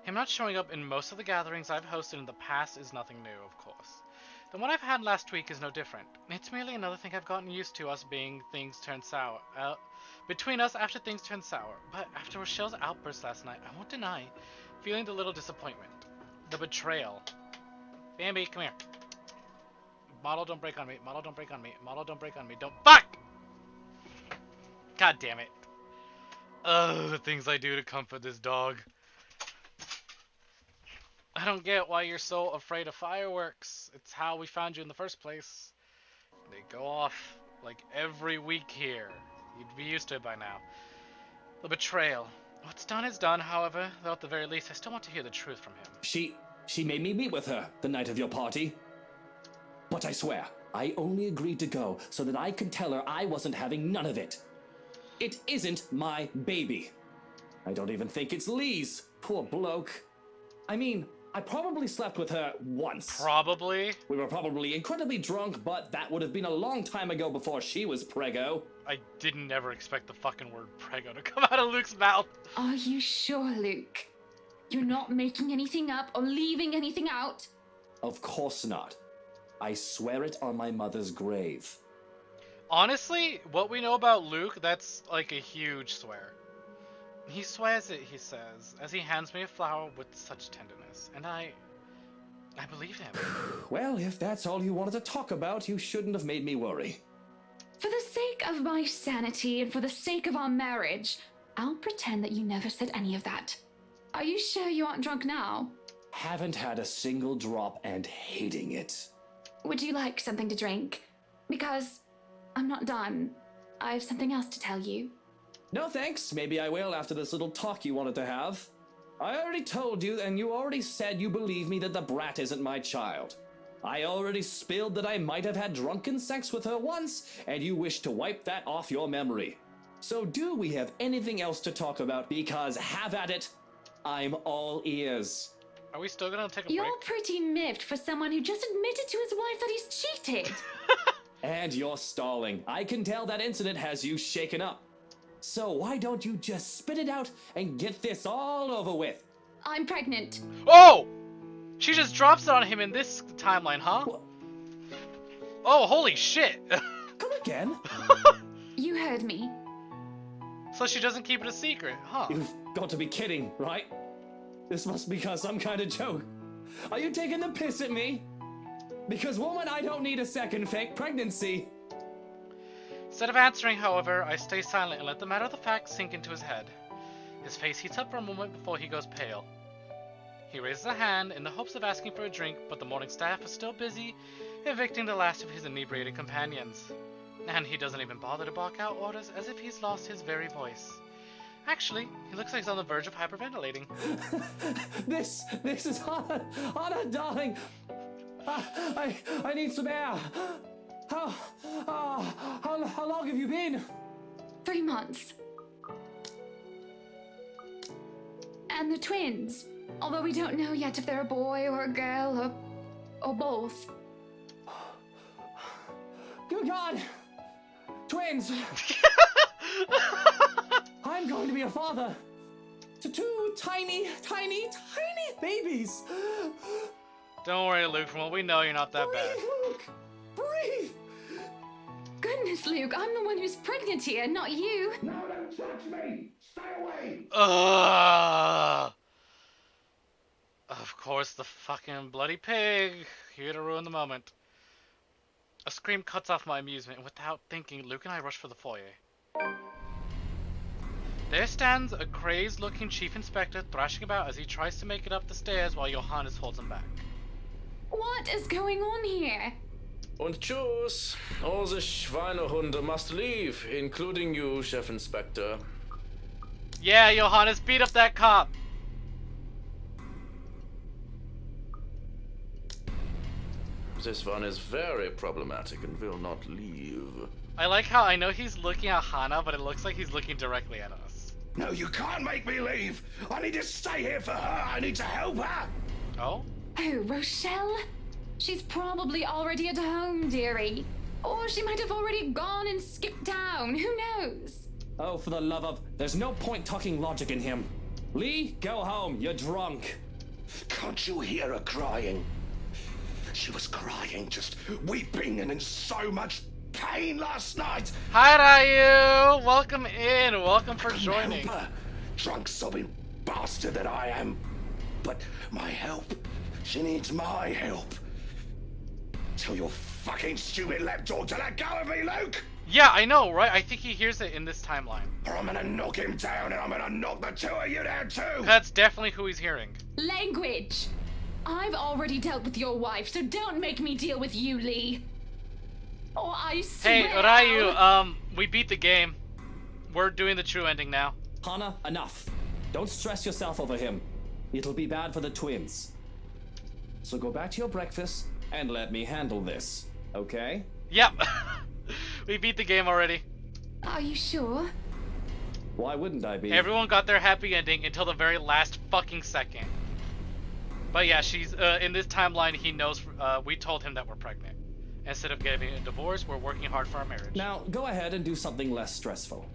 Him not showing up in most of the gatherings I've hosted in the past is nothing new, of course. The one I've had last week is no different. It's merely another thing I've gotten used to, us being things turn sour. Between us after things turn sour. But after Rochelle's outburst last night, I won't deny feeling the little disappointment. The betrayal. Bambi, come here. Model, don't break on me. Model, don't break on me. Model, don't break on me. Don't. Fuck! God damn it. Ugh, the things I do to comfort this dog. I don't get why you're so afraid of fireworks. It's how we found you in the first place. They go off like every week here. You'd be used to it by now. The betrayal. What's done is done, however, though at the very least I still want to hear the truth from him. She made me meet with her the night of your party. But I swear, I only agreed to go so that I could tell her I wasn't having none of it. It isn't my baby. I don't even think it's Lee's. Poor bloke. I mean, I probably slept with her once. Probably? We were probably incredibly drunk, but that would have been a long time ago before she was preggo. I didn't ever expect the fucking word prego to come out of Luke's mouth. Are you sure, Luke? You're not making anything up or leaving anything out? Of course not. I swear it on my mother's grave. Honestly, what we know about Luke, that's like a huge swear. He swears it, he says, as he hands me a flower with such tenderness, and I believe him. Well, if that's all you wanted to talk about, you shouldn't have made me worry. For the sake of my sanity and for the sake of our marriage, I'll pretend that you never said any of that. Are you sure you aren't drunk now? Haven't had a single drop and hating it. Would you like something to drink? Because I'm not done. I have something else to tell you. No thanks, maybe I will after this little talk you wanted to have. I already told you, and you already said you believe me that the brat isn't my child. I already spilled that I might have had drunken sex with her once, and you wish to wipe that off your memory. So do we have anything else to talk about? Because have at it, I'm all ears. Are we still gonna take a break? You're pretty miffed for someone who just admitted to his wife that he's cheated. And you're stalling. I can tell that incident has you shaken up. So why don't you just spit it out and get this all over with? I'm pregnant. Oh! She just drops it on him in this timeline, huh? What? Oh, holy shit! Come again? You heard me. So she doesn't keep it a secret, huh? You've got to be kidding, right? This must be some kind of joke. Are you taking the piss at me? Because woman, I don't need a second fake pregnancy. Instead of answering, however, I stay silent and let the matter of the fact sink into his head. His face heats up for a moment before he goes pale. He raises a hand in the hopes of asking for a drink, but the morning staff is still busy evicting the last of his inebriated companions. And he doesn't even bother to bark out orders as if he's lost his very voice. Actually, he looks like he's on the verge of hyperventilating. This is Hannah. Hannah, darling. I need some air. How long have you been? 3 months. And the twins. Although we don't know yet if they're a boy or a girl or both. Good God! Twins! I'm going to be a father to 2 tiny babies. Don't worry, Luke. From what we know, you're not that bad. Breathe, Luke! Breathe! Goodness, Luke, I'm the one who's pregnant here, not you. No, don't touch me! Stay away! Ugh. Of course, the fucking bloody pig. Here to ruin the moment. A scream cuts off my amusement, and without thinking, Luke and I rush for the foyer. There stands a crazed-looking chief inspector thrashing about as he tries to make it up the stairs while Johannes holds him back. What is going on here? Und tschüss. All the Schweinehunde must leave, including you, Chef Inspector. Yeah, Johannes, beat up that cop. This one is very problematic and will not leave. I like how I know he's looking at Hannah, but it looks like he's looking directly at us. No, you can't make me leave! I need to stay here for her! I need to help her! Oh? Oh, Rochelle? She's probably already at home, dearie. Or she might have already gone and skipped town. Who knows? Oh, for the love of... There's no point talking logic in him. Lee, go home. You're drunk. Can't you hear her crying? She was crying, just weeping and in so much pain last night. Hi, Ryu! Welcome in. Welcome for joining. Help her. Drunk, sobbing bastard that I am. But my help. She needs my help. Tell your fucking stupid lapdog to let go of me, Luke! Yeah, I know, right? I think he hears it in this timeline. Or I'm gonna knock him down and I'm gonna knock the 2 of you down too! That's definitely who he's hearing. Language! I've already dealt with your wife, so don't make me deal with you, Lee. Oh, I swear. Hey, Ryu, we beat the game. We're doing the true ending now. Hana, enough. Don't stress yourself over him. It'll be bad for the twins. So go back to your breakfast and let me handle this, okay? Yep. We beat the game already. Are you sure? Why wouldn't I be? Everyone got their happy ending until the very last fucking second. But yeah, she's in this timeline. He knows. We told him that we're pregnant. Instead of getting a divorce, we're working hard for our marriage. Now go ahead and do something less stressful.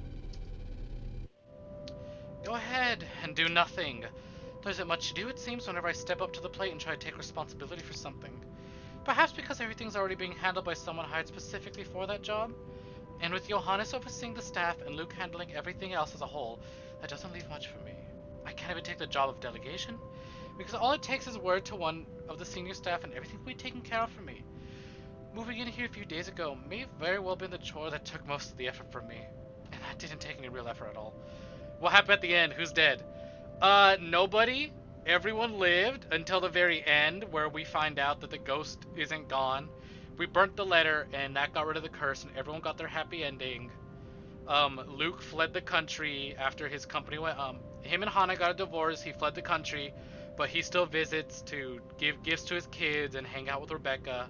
Go ahead and do nothing. There isn't much to do, it seems, whenever I step up to the plate and try to take responsibility for something. Perhaps because everything's already being handled by someone hired specifically for that job? And with Johannes overseeing the staff and Luke handling everything else as a whole, that doesn't leave much for me. I can't even take the job of delegation, because all it takes is word to one of the senior staff and everything will be taken care of for me. Moving in here a few days ago may have very well been the chore that took most of the effort from me. And that didn't take any real effort at all. What happened at the end? Who's dead? Nobody. Everyone lived until the very end, where we find out that the ghost isn't gone. We burnt the letter, and that got rid of the curse, and everyone got their happy ending. Luke fled the country after his company went, him and Hana got a divorce. He fled the country, but he still visits to give gifts to his kids and hang out with Rebecca.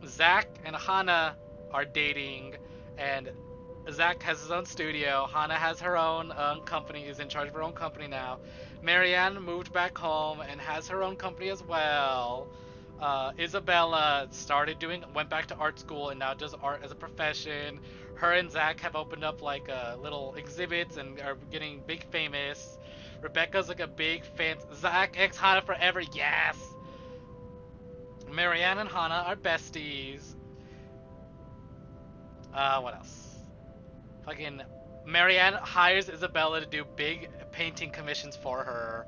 Zach and Hana are dating, and Zach has his own studio. Hana has her own company, is in charge of her own company now. Marianne moved back home and has her own company as well. Isabella went back to art school and now does art as a profession. Her and Zach have opened up like little exhibits and are getting big famous. Rebecca's like a big fan. Zach X Hana forever, yes! Marianne and Hana are besties. What else? Fucking Marianne hires Isabella to do big painting commissions for her.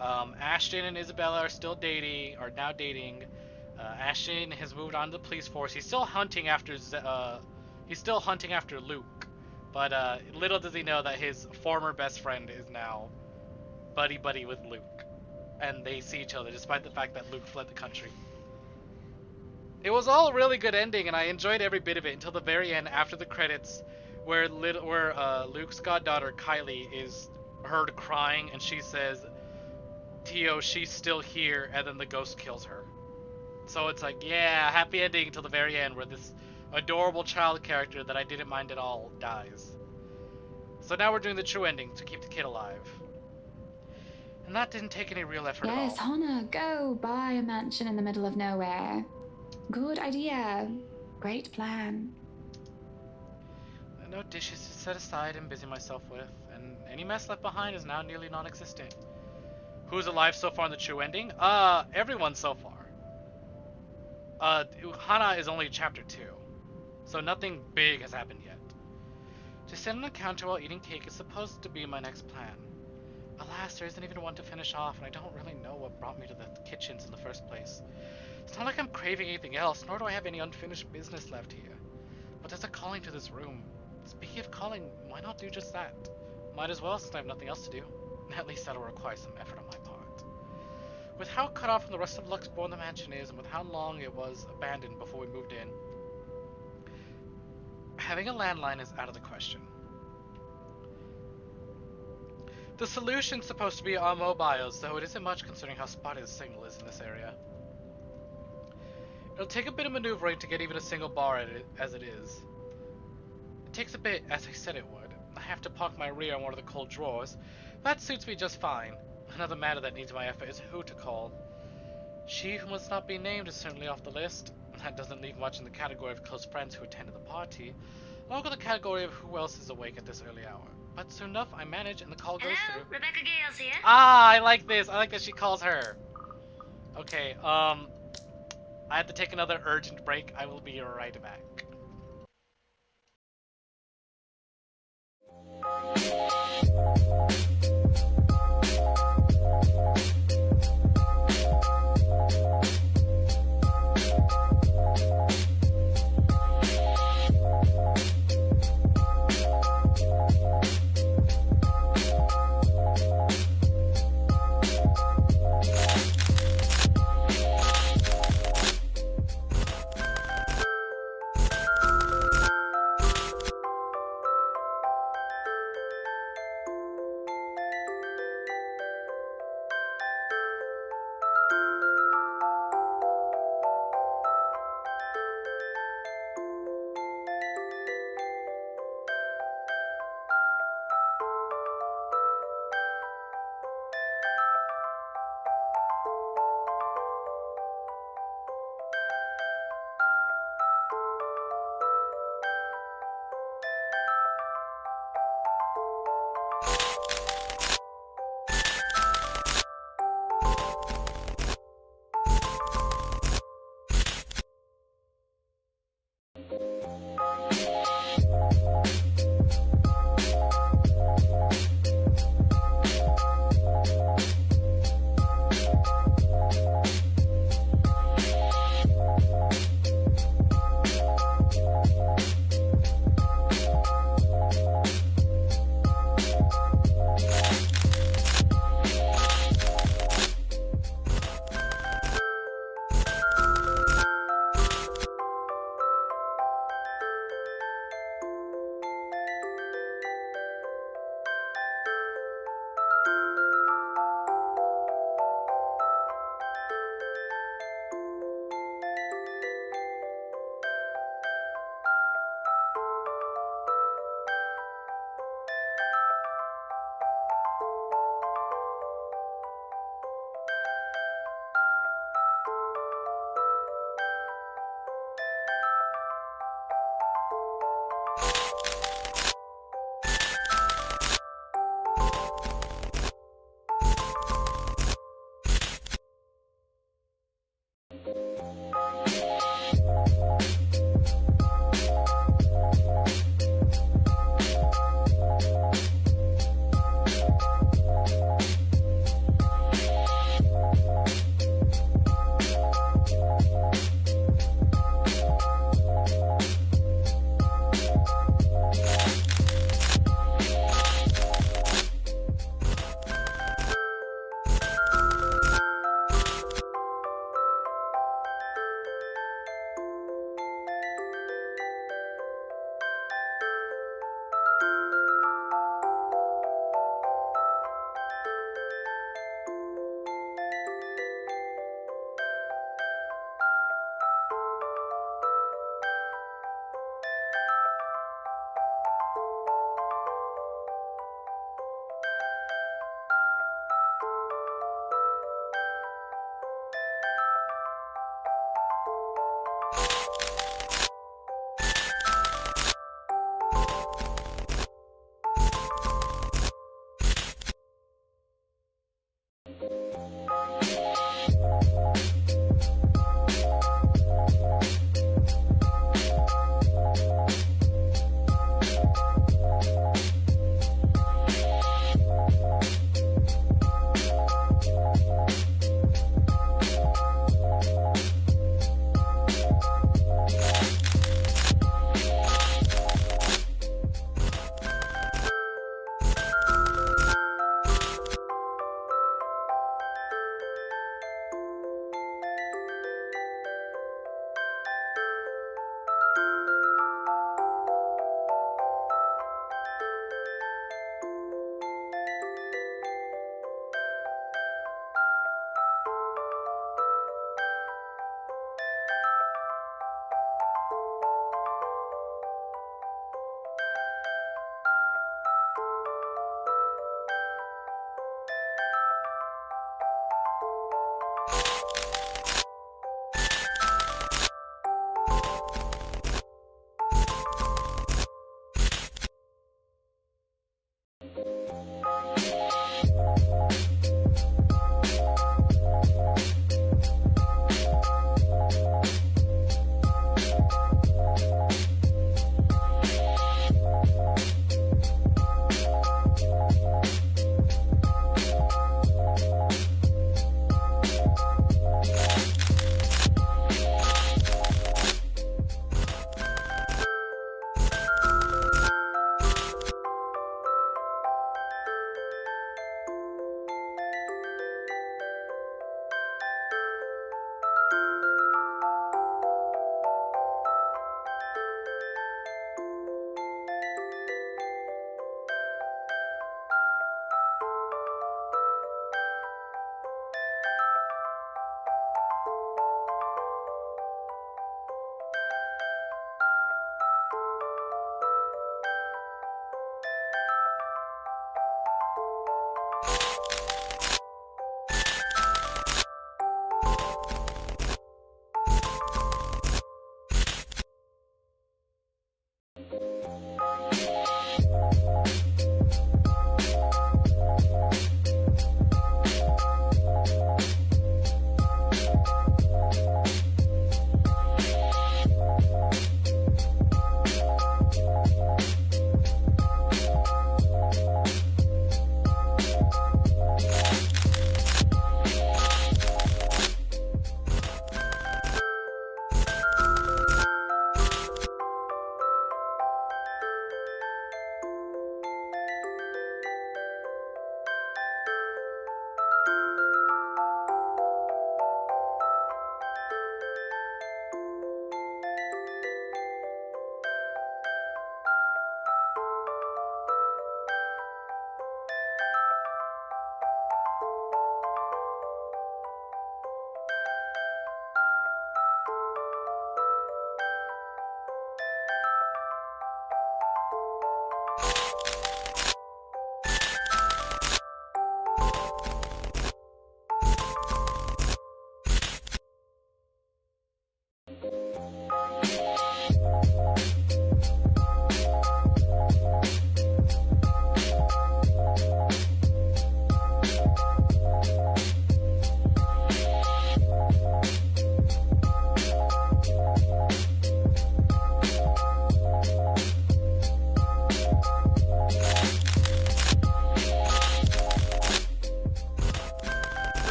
Ashton and Isabella are now dating. Ashton has moved on to the police force. He's still hunting after Luke, but little does he know that his former best friend is now buddy with Luke, and they see each other despite the fact that Luke fled the country. It was all a really good ending, and I enjoyed every bit of it until the very end, after the credits, where Luke's goddaughter Kylie is heard crying, and she says, "Tio, she's still here," and then the ghost kills her. So it's like, yeah, happy ending until the very end, where this adorable child character that I didn't mind at all dies. So now we're doing the true ending to keep the kid alive. And that didn't take any real effort at all. Yes, Hana, go buy a mansion in the middle of nowhere. Good idea. Great plan. No dishes to set aside and busy myself with, and any mess left behind is now nearly non-existent. Who's alive so far in the true ending? Everyone so far. Hana is only chapter 2, so nothing big has happened yet. To sit on a counter while eating cake is supposed to be my next plan. Alas, there isn't even one to finish off, and I don't really know what brought me to the kitchens in the first place. It's not like I'm craving anything else, nor do I have any unfinished business left here. But there's a calling to this room. Speaking of calling, why not do just that? Might as well, since I have nothing else to do. At least that'll require some effort on my part. With how cut off from the rest of Luxborn the mansion is, and with how long it was abandoned before we moved in, having a landline is out of the question. The solution's supposed to be on mobiles, though it isn't much considering how spotty the signal is in this area. It'll take a bit of maneuvering to get even a single bar as it is. It takes a bit, as I said it would. I have to park my rear in one of the cold drawers. That suits me just fine. Another matter that needs my effort is who to call. She who must not be named is certainly off the list. That doesn't leave much in the category of close friends who attended the party, along with the category of who else is awake at this early hour. But soon enough, I manage and the call goes Hello, through. Rebecca Gales here. Ah, I like this. I like that she calls her. Okay, I have to take another urgent break. I will be right back.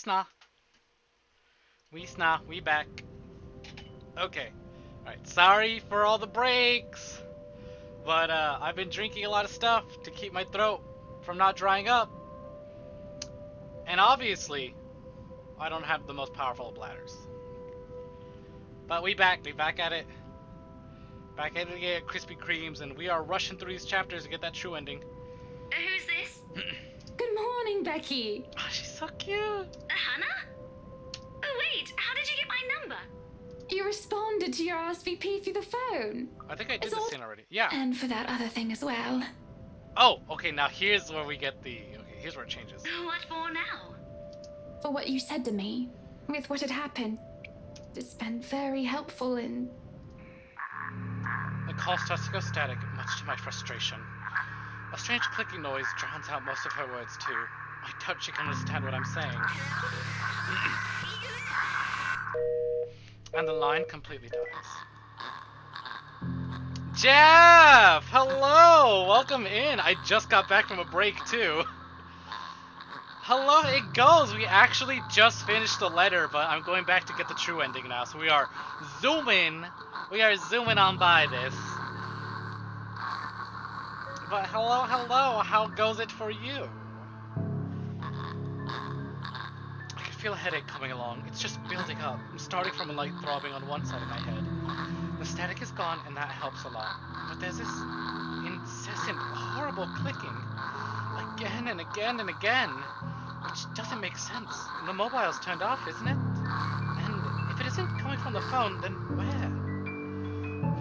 sna. We back. Okay. Alright, sorry for all the breaks. But I've been drinking a lot of stuff to keep my throat from not drying up. And obviously, I don't have the most powerful of bladders. But we back at it. Back at it again at Krispy Kremes, and we are rushing through these chapters to get that true ending. Who's this? Good morning, Becky. Oh, she's so cute. Hannah? Oh, wait, how did you get my number? You responded to your RSVP through the phone. I think I did It's this all- scene already. Yeah. And for that other thing as well. Oh, okay, now here's where we get the... Okay, here's where it changes. What for now? For what you said to me, with what had happened. It's been very helpful in... The call starts to go static, much to my frustration. A strange clicking noise drowns out most of her words, too. I doubt she can understand what I'm saying. And the line completely dies. Jeff! Hello! Welcome in! I just got back from a break, too. Hello, it goes! We actually just finished the letter, but I'm going back to get the true ending now, so we are zooming on by this. But hello, how goes it for you? I can feel a headache coming along. It's just building up. I'm starting from a light throbbing on one side of my head. The static is gone, and that helps a lot. But there's this incessant, horrible clicking. Again and again and again. Which doesn't make sense. The mobile's turned off, isn't it? And if it isn't coming from the phone, then where?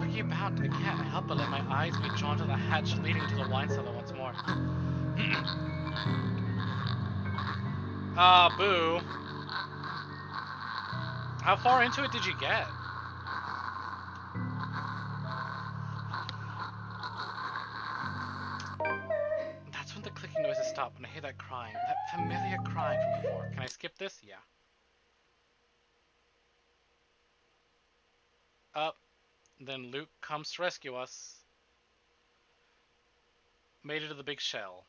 Looking about, I can't help but let my eyes be drawn to the hatch leading to the wine cellar once more. Ah, boo. How far into it did you get? That's when the clicking noises stop and I hear that crying. That familiar crying from before. Can I skip this? Yeah. Up. Then Luke comes to rescue us. Made it to the big shell.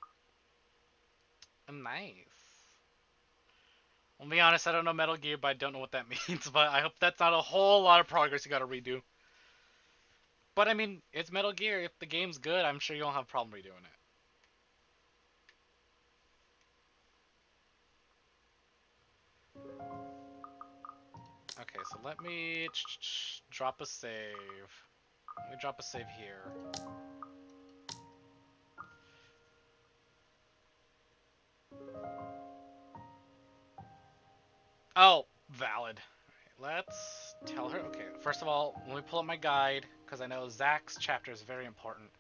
Nice. I'll be honest, I don't know Metal Gear, but I don't know what that means. But I hope that's not a whole lot of progress you gotta redo. But I mean, it's Metal Gear. If the game's good, I'm sure you don't have a problem redoing it. Okay, so let me drop a save. Let me drop a save here. Oh, valid. Alright, let's tell her. Okay, first of all, let me pull up my guide, because I know Zach's chapter is very important.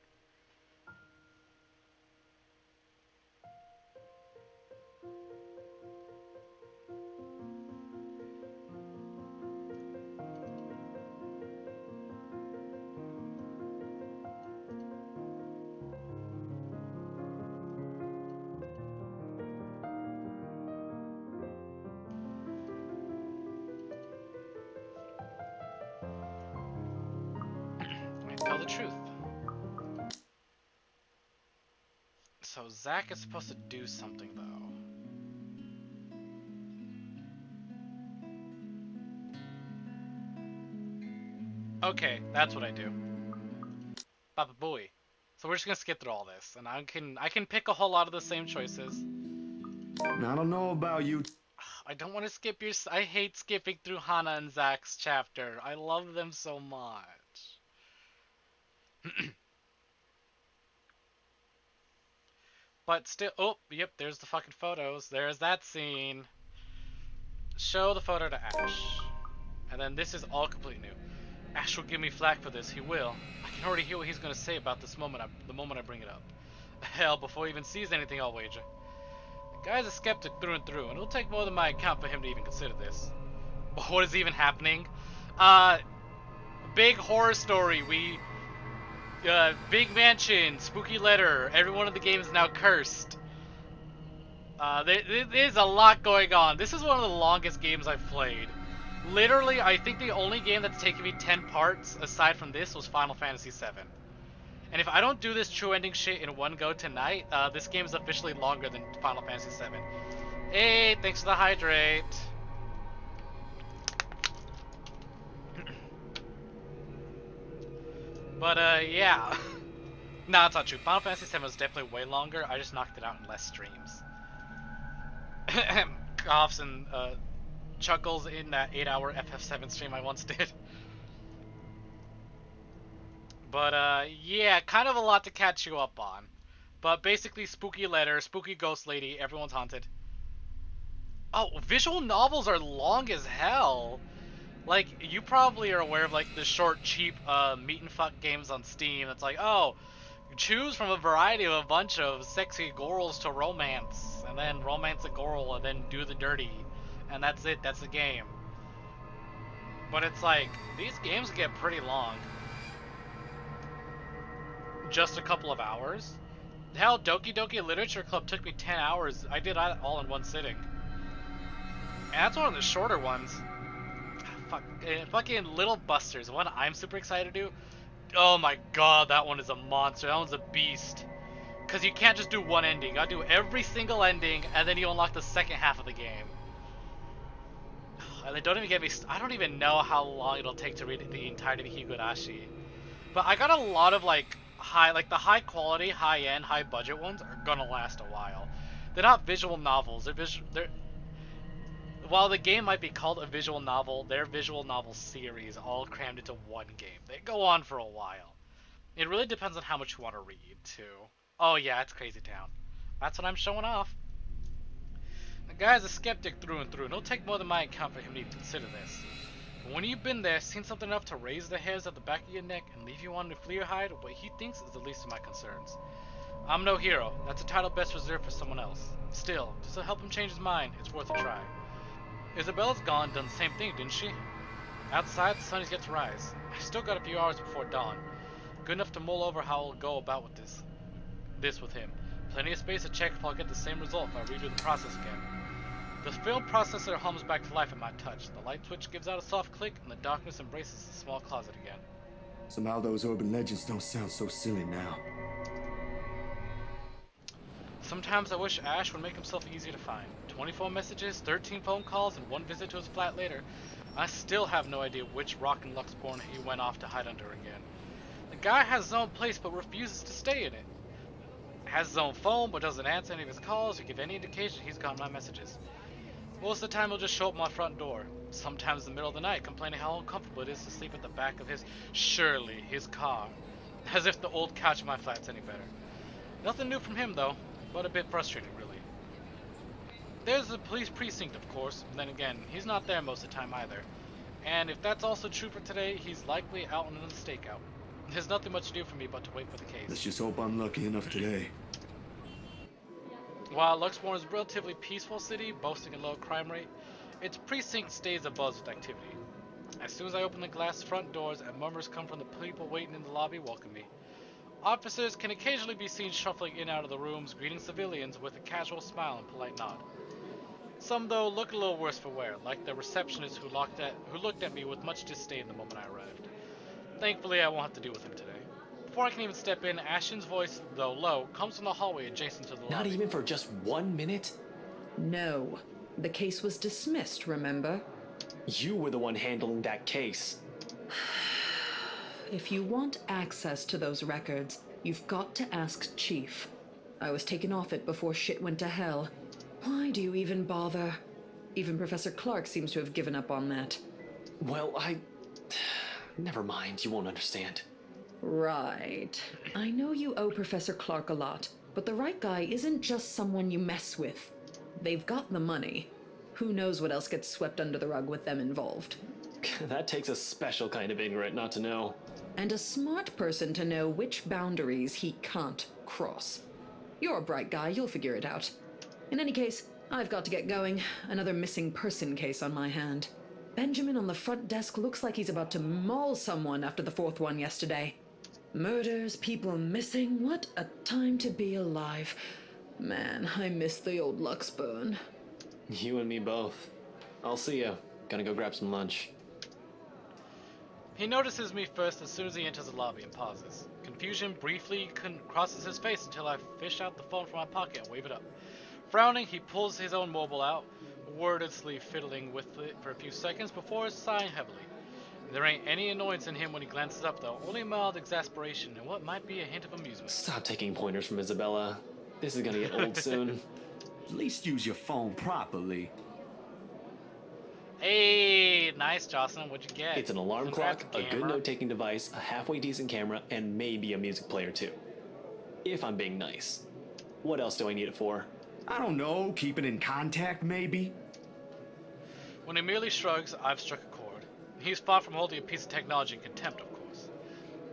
Tell the truth. So Zach is supposed to do something though. Okay, that's what I do. Papa boy. So we're just gonna skip through all this, and I can pick a whole lot of the same choices. I don't know about you. I don't want to skip your. I hate skipping through Hannah and Zach's chapter. I love them so much. But still, oh, yep, there's the fucking photos. There's that scene. Show the photo to Ash. And then this is all completely new. Ash will give me flack for this, he will. I can already hear what he's gonna say about this moment, the moment I bring it up. Hell, before he even sees anything, I'll wager. The guy's a skeptic through and through, and it'll take more than my account for him to even consider this. But what is even happening? Big horror story, big mansion, spooky letter, everyone in the game is now cursed. There's a lot going on. This is one of the longest games I've played. Literally, I think the only game that's taken me 10 parts, aside from this, was Final Fantasy VII. And if I don't do this true ending shit in one go tonight, this game is officially longer than Final Fantasy VII. Hey, thanks for the hydrate. But, yeah. No, it's not true. Final Fantasy VII was definitely way longer. I just knocked it out in less streams. Coughs and, chuckles in that 8-hour FF7 stream I once did. But, yeah, kind of a lot to catch you up on. But basically, spooky letter, spooky ghost lady, everyone's haunted. Oh, visual novels are long as hell. Like, you probably are aware of, like, the short, cheap, meet and fuck games on Steam. It's like, oh, choose from a variety of a bunch of sexy girls to romance, and then romance a girl, and then do the dirty. And that's it, that's the game. But it's like, these games get pretty long. Just a couple of hours? Hell, Doki Doki Literature Club took me 10 hours. I did that all in one sitting. And that's one of the shorter ones. Fucking Little Busters, one I'm super excited to do. Oh my god, that one is a monster. That one's a beast. Because you can't just do one ending. You gotta do every single ending, and then you unlock the second half of the game. And they don't even get me... I don't even know how long it'll take to read the entirety of Higurashi. But I got a lot of, like, the high quality, high end, high budget ones are gonna last a while. They're not visual novels. They're while the game might be called a visual novel, they're visual novel series all crammed into one game. They go on for a while. It really depends on how much you want to read, too. Oh yeah, it's Crazy Town. That's what I'm showing off. The guy's a skeptic through and through, and it'll take more than my account for him to consider this. But when you've been there, seen something enough to raise the hairs at the back of your neck and leave you wanting to flee or hide, what he thinks is the least of my concerns. I'm no hero. That's a title best reserved for someone else. Still, just to help him change his mind, it's worth a try. Isabella's gone, done the same thing, didn't she? Outside, the sun is yet to rise. I still got a few hours before dawn. Good enough to mull over how I'll go about with this with him. Plenty of space to check if I'll get the same result if I redo the process again. The film processor hums back to life at my touch. The light switch gives out a soft click, and the darkness embraces the small closet again. Somehow those urban legends don't sound so silly now. Sometimes I wish Ash would make himself easier to find. 24 messages, 13 phone calls, and one visit to his flat later. I still have no idea which rock in Luxborn he went off to hide under again. The guy has his own place but refuses to stay in it. Has his own phone but doesn't answer any of his calls or give any indication he's gotten my messages. Most of the time he'll just show up at my front door. Sometimes in the middle of the night complaining how uncomfortable it is to sleep at the back of his car. As if the old couch in my flat's any better. Nothing new from him though, but a bit frustrating really. There's the police precinct of course, but then again, he's not there most of the time either. And if that's also true for today, he's likely out on a stakeout. There's nothing much to do for me but to wait for the case. Let's just hope I'm lucky enough today. While Luxborn is a relatively peaceful city, boasting a low crime rate, its precinct stays abuzz with activity. As soon as I open the glass front doors, and murmurs come from the people waiting in the lobby welcome me. Officers can occasionally be seen shuffling in and out of the rooms, greeting civilians with a casual smile and polite nod. Some, though, look a little worse for wear, like the receptionist who looked at me with much disdain the moment I arrived. Thankfully, I won't have to deal with him today. Before I can even step in, Ashton's voice, though low, comes from the hallway adjacent to the lobby. Not even for just 1 minute? No. The case was dismissed, remember? You were the one handling that case. If you want access to those records, you've got to ask Chief. I was taken off it before shit went to hell. Why do you even bother? Even Professor Clark seems to have given up on that. Well, never mind, you won't understand. Right. I know you owe Professor Clark a lot, but the right guy isn't just someone you mess with. They've got the money. Who knows what else gets swept under the rug with them involved. That takes a special kind of ignorant not to know. And a smart person to know which boundaries he can't cross. You're a bright guy, you'll figure it out. In any case, I've got to get going. Another missing person case on my hand. Benjamin on the front desk looks like he's about to maul someone after the fourth one yesterday. Murders, people missing, what a time to be alive. Man, I miss the old Luxburn. You and me both. I'll see ya. Gonna go grab some lunch. He notices me first as soon as he enters the lobby and pauses. Confusion briefly crosses his face until I fish out the phone from my pocket and wave it up. Frowning, he pulls his own mobile out, wordlessly fiddling with it for a few seconds before sighing heavily. There ain't any annoyance in him when he glances up, though, only mild exasperation and what might be a hint of amusement. Stop taking pointers from Isabella. This is gonna get old soon. At least use your phone properly. Hey, nice, Jocelyn. What'd you get? It's an alarm Congrats, clock, a good gamer. note-taking device, a halfway decent camera, and maybe a music player too. If I'm being nice. What else do I need it for? I don't know, keep it in contact maybe? When he merely shrugs, I've struck a chord. He's far from holding a piece of technology in contempt, of course.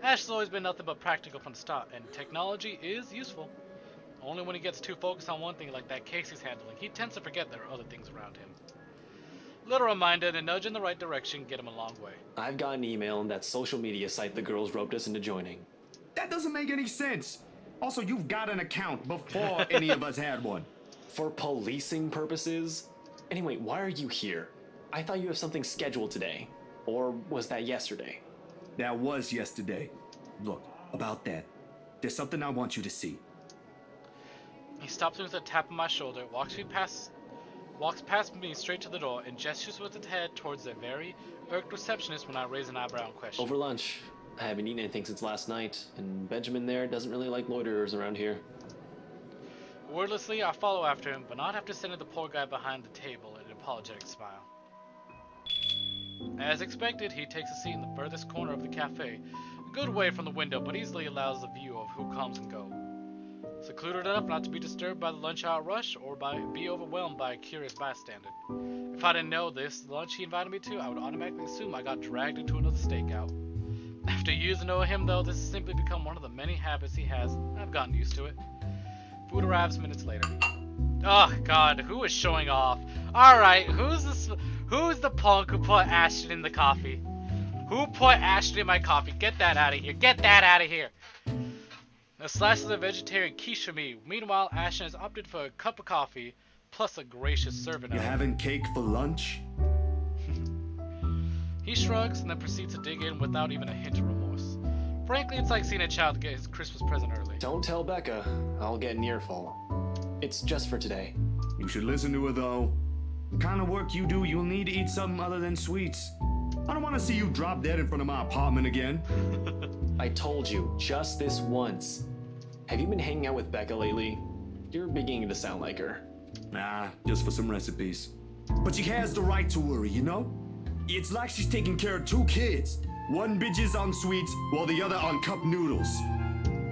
Ash has always been nothing but practical from the start, and technology is useful. Only when he gets too focused on one thing like that case he's handling, he tends to forget there are other things around him. Little reminder and a nudge in the right direction get him a long way. I've got an email on that social media site the girls roped us into joining. That doesn't make any sense. Also, you've got an account before any of us had one. For policing purposes? Anyway, why are you here? I thought you have something scheduled today. Or was that yesterday? That was yesterday. Look, about that, there's something I want you to see. He stops me with a tap on my shoulder, walks past me straight to the door, and gestures with his head towards the very irked receptionist when I raise an eyebrow and question. Over lunch. I haven't eaten anything since last night, and Benjamin there doesn't really like loiterers around here. Wordlessly, I follow after him, but not after sending the poor guy behind the table an apologetic smile. As expected, he takes a seat in the furthest corner of the cafe, a good way from the window, but easily allows the view of who comes and go. Secluded enough not to be disturbed by the lunch hour rush or be overwhelmed by a curious bystander. If I didn't know this, the lunch he invited me to, I would automatically assume I got dragged into another stakeout. After years of knowing him, though, this has simply become one of the many habits he has. I've gotten used to it. Food arrives minutes later. Oh god, who is showing off? Alright, who's the punk who put Ashton in the coffee? Who put Ashton in my coffee? Get that out of here. Get that out of here. A slice of the vegetarian quiche for me. Meanwhile, Ashton has opted for a cup of coffee, plus a gracious serving You of it. having cake for lunch? He shrugs and then proceeds to dig in without even a hint of remorse. Frankly, it's like seeing a child get his Christmas present early. Don't tell Becca. I'll get an earful. It's just for today. You should listen to her though. The kind of work you do, you'll need to eat something other than sweets. I don't want to see you drop dead in front of my apartment again. I told you, just this once. Have you been hanging out with Becca lately? You're beginning to sound like her. Nah, just for some recipes. But she has the right to worry, you know? It's like she's taking care of two kids. One bitches on sweets, while the other on cup noodles.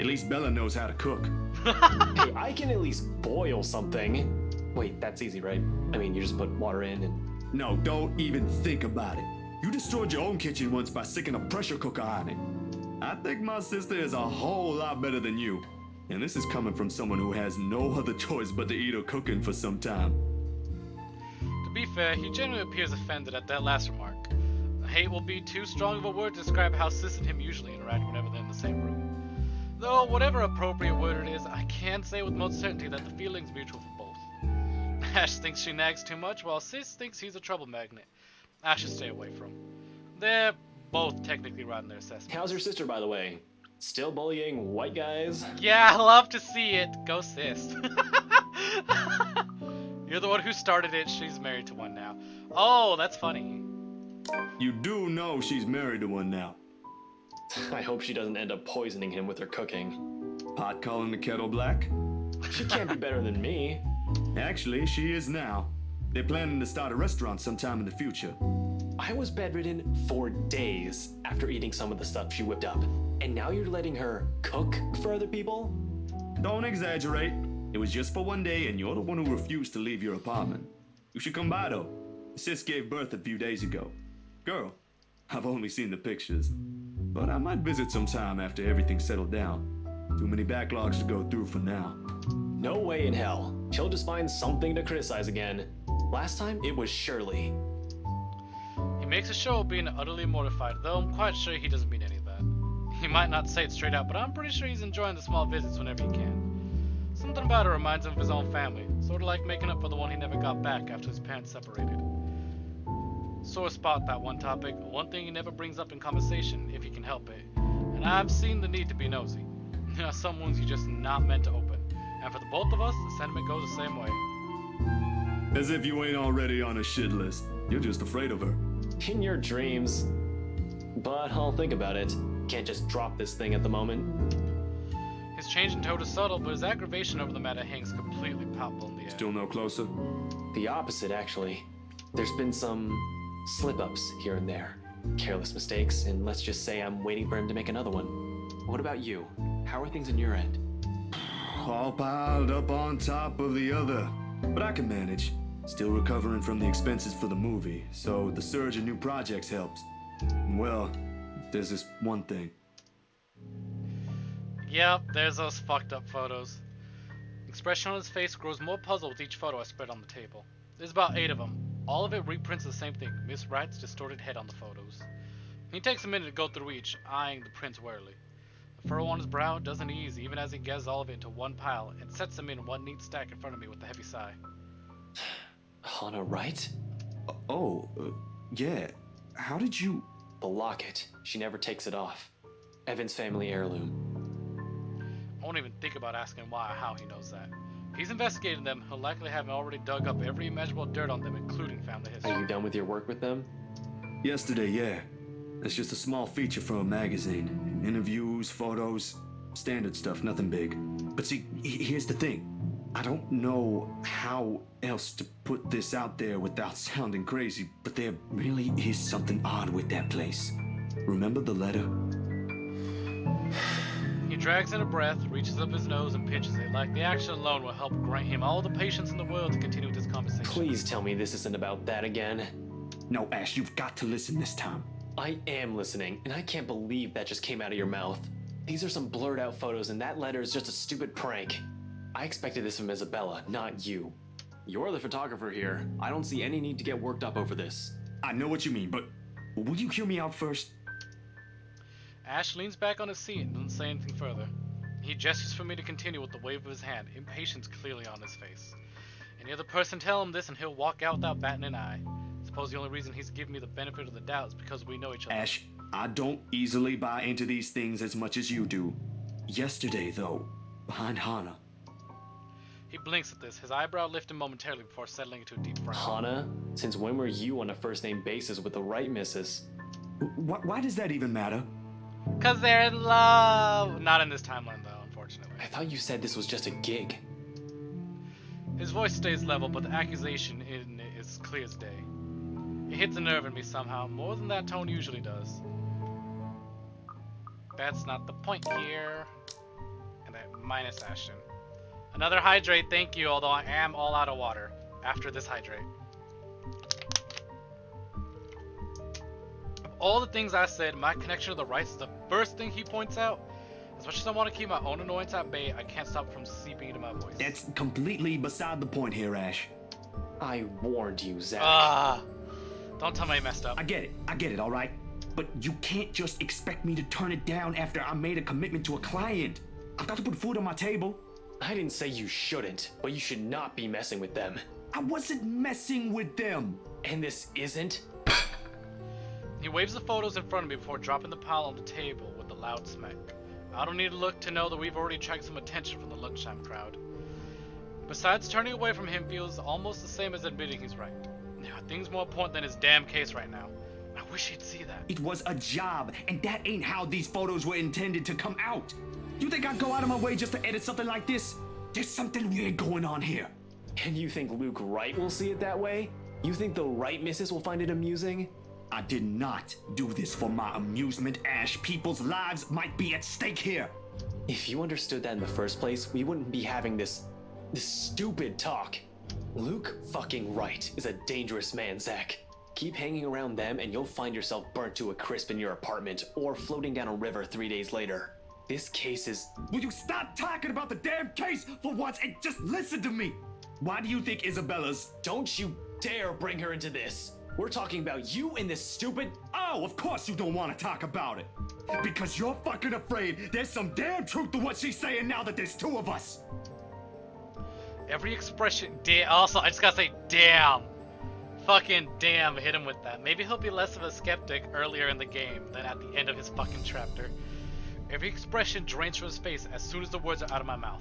At least Bella knows how to cook. Hey, I can at least boil something. Wait, that's easy, right? I mean, you just put water in and... No, don't even think about it. You destroyed your own kitchen once by sticking a pressure cooker on it. I think my sister is a whole lot better than you. And this is coming from someone who has no other choice but to eat her cooking for some time. To be fair, he generally appears offended at that last remark. Hate will be too strong of a word to describe how Sis and him usually interact whenever they're in the same room. Though, whatever appropriate word it is, I can say with most certainty that the feeling's mutual for both. Ash thinks she nags too much, while Sis thinks he's a trouble magnet I should stay away from. They're both technically right in their assessments. How's your sister, by the way? Still bullying white guys? Yeah, I love to see it. Go Sis. You're the one who started it. She's married to one now. Oh, that's funny. You do know she's married to one now. I hope she doesn't end up poisoning him with her cooking. Pot calling the kettle black? She can't be better than me. Actually, she is now. They're planning to start a restaurant sometime in the future. I was bedridden for days after eating some of the stuff she whipped up. And now you're letting her cook for other people? Don't exaggerate. It was just for one day and you're the one who refused to leave your apartment. You should come by though. Sis gave birth a few days ago. Girl, I've only seen the pictures. But I might visit sometime after everything's settled down. Too many backlogs to go through for now. No way in hell. She'll just find something to criticize again. Last time, it was Shirley. He makes a show of being utterly mortified, though I'm quite sure he doesn't mean any of that. He might not say it straight out, but I'm pretty sure he's enjoying the small visits whenever he can. Something about it reminds him of his own family, sort of like making up for the one he never got back after his parents separated. Sore spot, that one topic, one thing he never brings up in conversation if he can help it. And I've seen the need to be nosy. There are some wounds you're just not meant to open. And for the both of us, the sentiment goes the same way. As if you ain't already on a shit list. You're just afraid of her. In your dreams. But I'll think about it. Can't just drop this thing at the moment. His change in tone is subtle, but his aggravation over the matter hangs completely palpable in the air. Still no closer? The opposite, actually. There's been some slip-ups here and there. Careless mistakes, and let's just say I'm waiting for him to make another one. What about you? How are things on your end? All piled up on top of the other. But I can manage. Still recovering from the expenses for the movie, so the surge in new projects helps. Well, there's this one thing. Yep, there's those fucked up photos. Expression on his face grows more puzzled with each photo I spread on the table. There's about 8 of them. All of it reprints the same thing, Miss Wright's distorted head on the photos. He takes a minute to go through each, eyeing the prints warily. The furrow on his brow doesn't ease even as he gathers all of it into one pile and sets them in one neat stack in front of me with a heavy sigh. Hannah Wright? Yeah. How did you... The locket. She never takes it off. Evan's family heirloom. I won't even think about asking why or how he knows that. If he's investigating them, he'll likely have already dug up every imaginable dirt on them, including family history. Are you done with your work with them? Yesterday, yeah. It's just a small feature for a magazine. Interviews, photos, standard stuff, nothing big. But see, here's the thing. I don't know how else to put this out there without sounding crazy, but there really is something odd with that place. Remember the letter? He drags in a breath, reaches up his nose, and pinches it, like the action alone will help grant him all the patience in the world to continue with this conversation. Please tell me this isn't about that again. No, Ash, you've got to listen this time. I am listening, and I can't believe that just came out of your mouth. These are some blurred out photos, and that letter is just a stupid prank. I expected this from Isabella, not you. You're the photographer here. I don't see any need to get worked up over this. I know what you mean, but will you hear me out first? Ash leans back on his seat and doesn't say anything further. He gestures for me to continue with the wave of his hand, impatience clearly on his face. Any other person tell him this and he'll walk out without batting an eye. Suppose the only reason he's giving me the benefit of the doubt is because we know each other. Ash, I don't easily buy into these things as much as you do. Yesterday, though, behind Hannah. He blinks at this, his eyebrow lifting momentarily before settling into a deep frown. Hannah? Since when were you on a first-name basis with the right missus? Why does that even matter? Because they're in love! Not in this timeline, though, unfortunately. I thought you said this was just a gig. His voice stays level, but the accusation in it is clear as day. It hits a nerve in me somehow, more than that tone usually does. That's not the point here. And that minus Ashton. Another hydrate, thank you, although I am all out of water after this hydrate. Of all the things I said, my connection to the rights is the first thing he points out. As much as I want to keep my own annoyance at bay, I can't stop from seeping into my voice. That's completely beside the point here, Ash. I warned you, Zach. Don't tell me I messed up. I get it, alright? But you can't just expect me to turn it down after I made a commitment to a client. I've got to put food on my table. I didn't say you shouldn't, but you should not be messing with them. I wasn't messing with them. And this isn't? He waves the photos in front of me before dropping the pile on the table with a loud smack. I don't need to look to know that we've already attracted some attention from the lunchtime crowd. Besides, turning away from him feels almost the same as admitting he's right. There are things more important than his damn case right now. I wish he'd see that. It was a job, and that ain't how these photos were intended to come out. You think I'd go out of my way just to edit something like this? There's something weird going on here. And you think Luke Wright will see it that way? You think the right missus will find it amusing? I did not do this for my amusement, Ash. People's lives might be at stake here. If you understood that in the first place, we wouldn't be having this stupid talk. Luke fucking Wright is a dangerous man, Zach. Keep hanging around them and you'll find yourself burnt to a crisp in your apartment or floating down a river 3 days later. This case is... Will you stop talking about the damn case for once and just listen to me? Why do you think Isabella's... Don't you dare bring her into this. We're talking about you and this stupid... Oh, of course you don't want to talk about it. Because you're fucking afraid there's some damn truth to what she's saying now that there's 2 of us. Every expression... Also, I just gotta say, damn. Fucking damn, hit him with that. Maybe he'll be less of a skeptic earlier in the game than at the end of his fucking chapter. Every expression drains from his face as soon as the words are out of my mouth.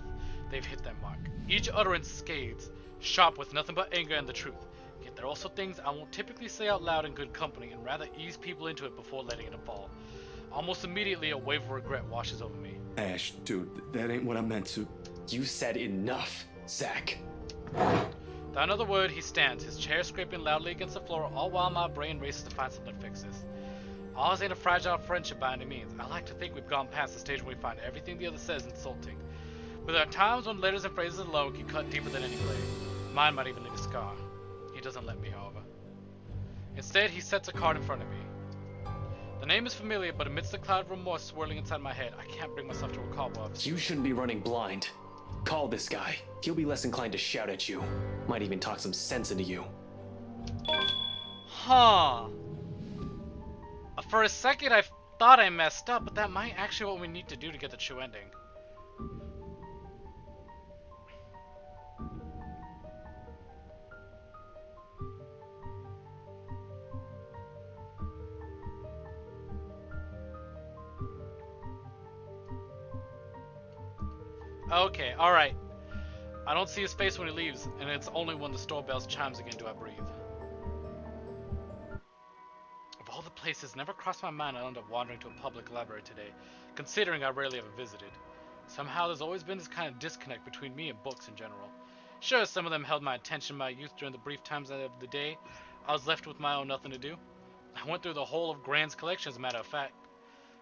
They've hit their mark. Each utterance scathes, sharp with nothing but anger and the truth. Yet they're also things I won't typically say out loud in good company and rather ease people into it before letting it fall. Almost immediately, a wave of regret washes over me. Ash, dude, that ain't what I meant to. You said enough, Zach. Without another word, he stands, his chair scraping loudly against the floor, all while my brain races to find something to fix this. Ours ain't a fragile friendship by any means. I like to think we've gone past the stage where we find everything the other says insulting. But there are times when letters and phrases alone can cut deeper than any blade. Mine might even leave a scar. He doesn't let me, however. Instead, he sets a card in front of me. The name is familiar, but amidst the cloud of remorse swirling inside my head, I can't bring myself to recall what I've seen. You shouldn't be running blind. Call this guy. He'll be less inclined to shout at you. Might even talk some sense into you. Huh. For a second, I thought I messed up, but that might actually be what we need to do to get the true ending. Okay, alright. I don't see his face when he leaves, and it's only when the store bells chimes again do I breathe. Of all the places, never crossed my mind I'd end up wandering to a public library today, considering I rarely ever visited. Somehow there's always been this kind of disconnect between me and books in general. Sure, some of them held my attention in my youth during the brief times of the day I was left with my own nothing to do. I went through the whole of Grant's collection as a matter of fact.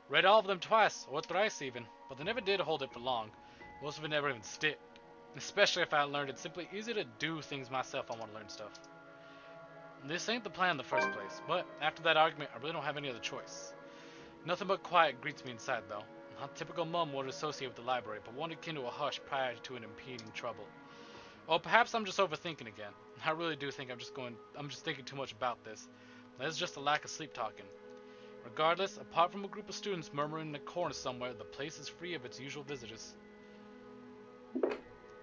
Read all of them twice, or thrice even, but they never did hold it for long. Most of it never even stick, especially if I learned it's simply easier to do things myself I want to learn stuff. This ain't the plan in the first place, but after that argument, I really don't have any other choice. Nothing but quiet greets me inside though. Not typical mum would associate with the library, but one akin to a hush prior to an impeding trouble. Or perhaps I'm just overthinking again. I really do think I'm just thinking too much about this. There's just a lack of sleep talking. Regardless, apart from a group of students murmuring in a corner somewhere, the place is free of its usual visitors.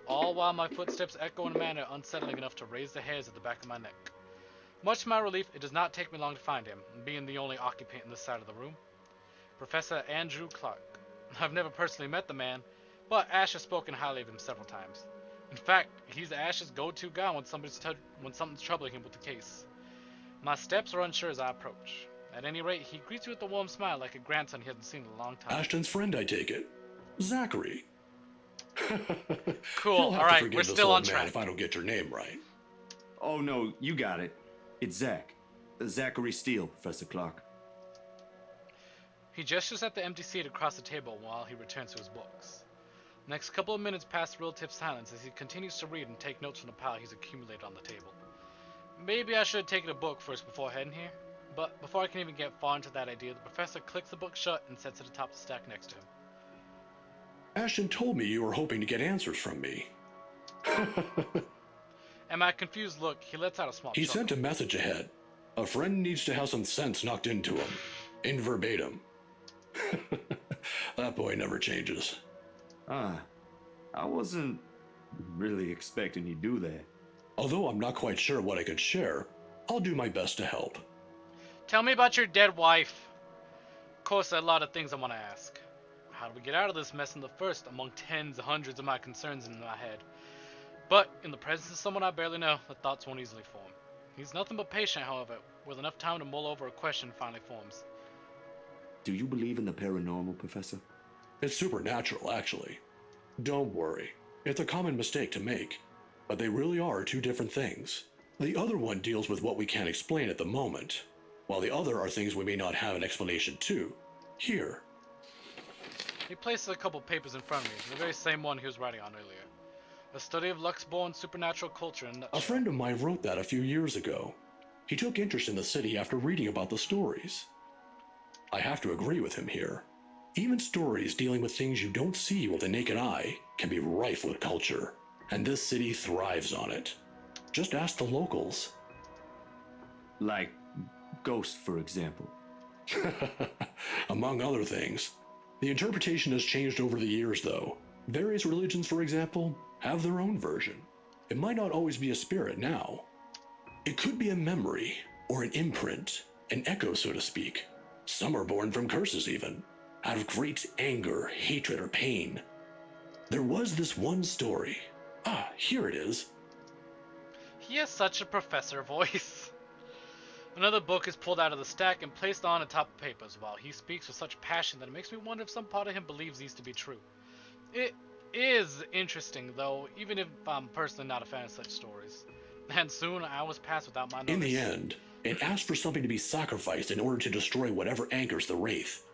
All while my footsteps echo in a manner unsettling enough to raise the hairs at the back of my neck. Much to my relief, it does not take me long to find him, being the only occupant in this side of the room. Professor Andrew Clark. I've never personally met the man, but Ash has spoken highly of him several times. In fact, he's Ash's go-to guy when something's troubling him with the case. My steps are unsure as I approach. At any rate, he greets you with a warm smile like a grandson he hasn't seen in a long time. Ashton's friend, I take it. Zachary. Cool, alright, we're still on track. If I don't get your name right. Oh no, you got it. It's Zach. Zachary Steele, Professor Clark. He gestures at the empty seat across the table while he returns to his books. Next couple of minutes pass relative silence as he continues to read and take notes from the pile he's accumulated on the table. Maybe I should have taken a book first before heading here, but before I can even get far into that idea, the professor clicks the book shut and sets it atop the stack next to him. Ashton told me you were hoping to get answers from me. At my confused look, he lets out a small He chuckle. sent a message ahead. A friend needs to have some sense knocked into him. In verbatim. That boy never changes. I wasn't really expecting you to do that. Although I'm not quite sure what I could share, I'll do my best to help. Tell me about your dead wife. Of course, there are a lot of things I want to ask. How do we get out of this mess in the first among tens, hundreds of my concerns in my head? But in the presence of someone I barely know, the thoughts won't easily form. He's nothing but patient, however, with enough time to mull over a question finally forms. Do you believe in the paranormal, Professor? It's supernatural, actually. Don't worry. It's a common mistake to make. But they really are two different things. The other one deals with what we can't explain at the moment, while the other are things we may not have an explanation to. Here. He places a couple papers in front of me, the very same one he was writing on earlier. A study of Luxborn supernatural culture in a nutshell. A friend of mine wrote that a few years ago. He took interest in the city after reading about the stories. I have to agree with him here. Even stories dealing with things you don't see with the naked eye can be rife with culture, and this city thrives on it. Just ask the locals. Like ghosts, for example. Among other things. The interpretation has changed over the years, though. Various religions, for example, have their own version. It might not always be a spirit now. It could be a memory, or an imprint, an echo, so to speak. Some are born from curses, even, out of great anger, hatred, or pain. There was this one story. Ah, here it is. He has such a professor voice. Another book is pulled out of the stack and placed on top of papers while he speaks with such passion that it makes me wonder if some part of him believes these to be true. It is interesting, though, even if I'm personally not a fan of such stories. And soon hours pass without my notice. In the end, it asks for something to be sacrificed in order to destroy whatever anchors the Wraith.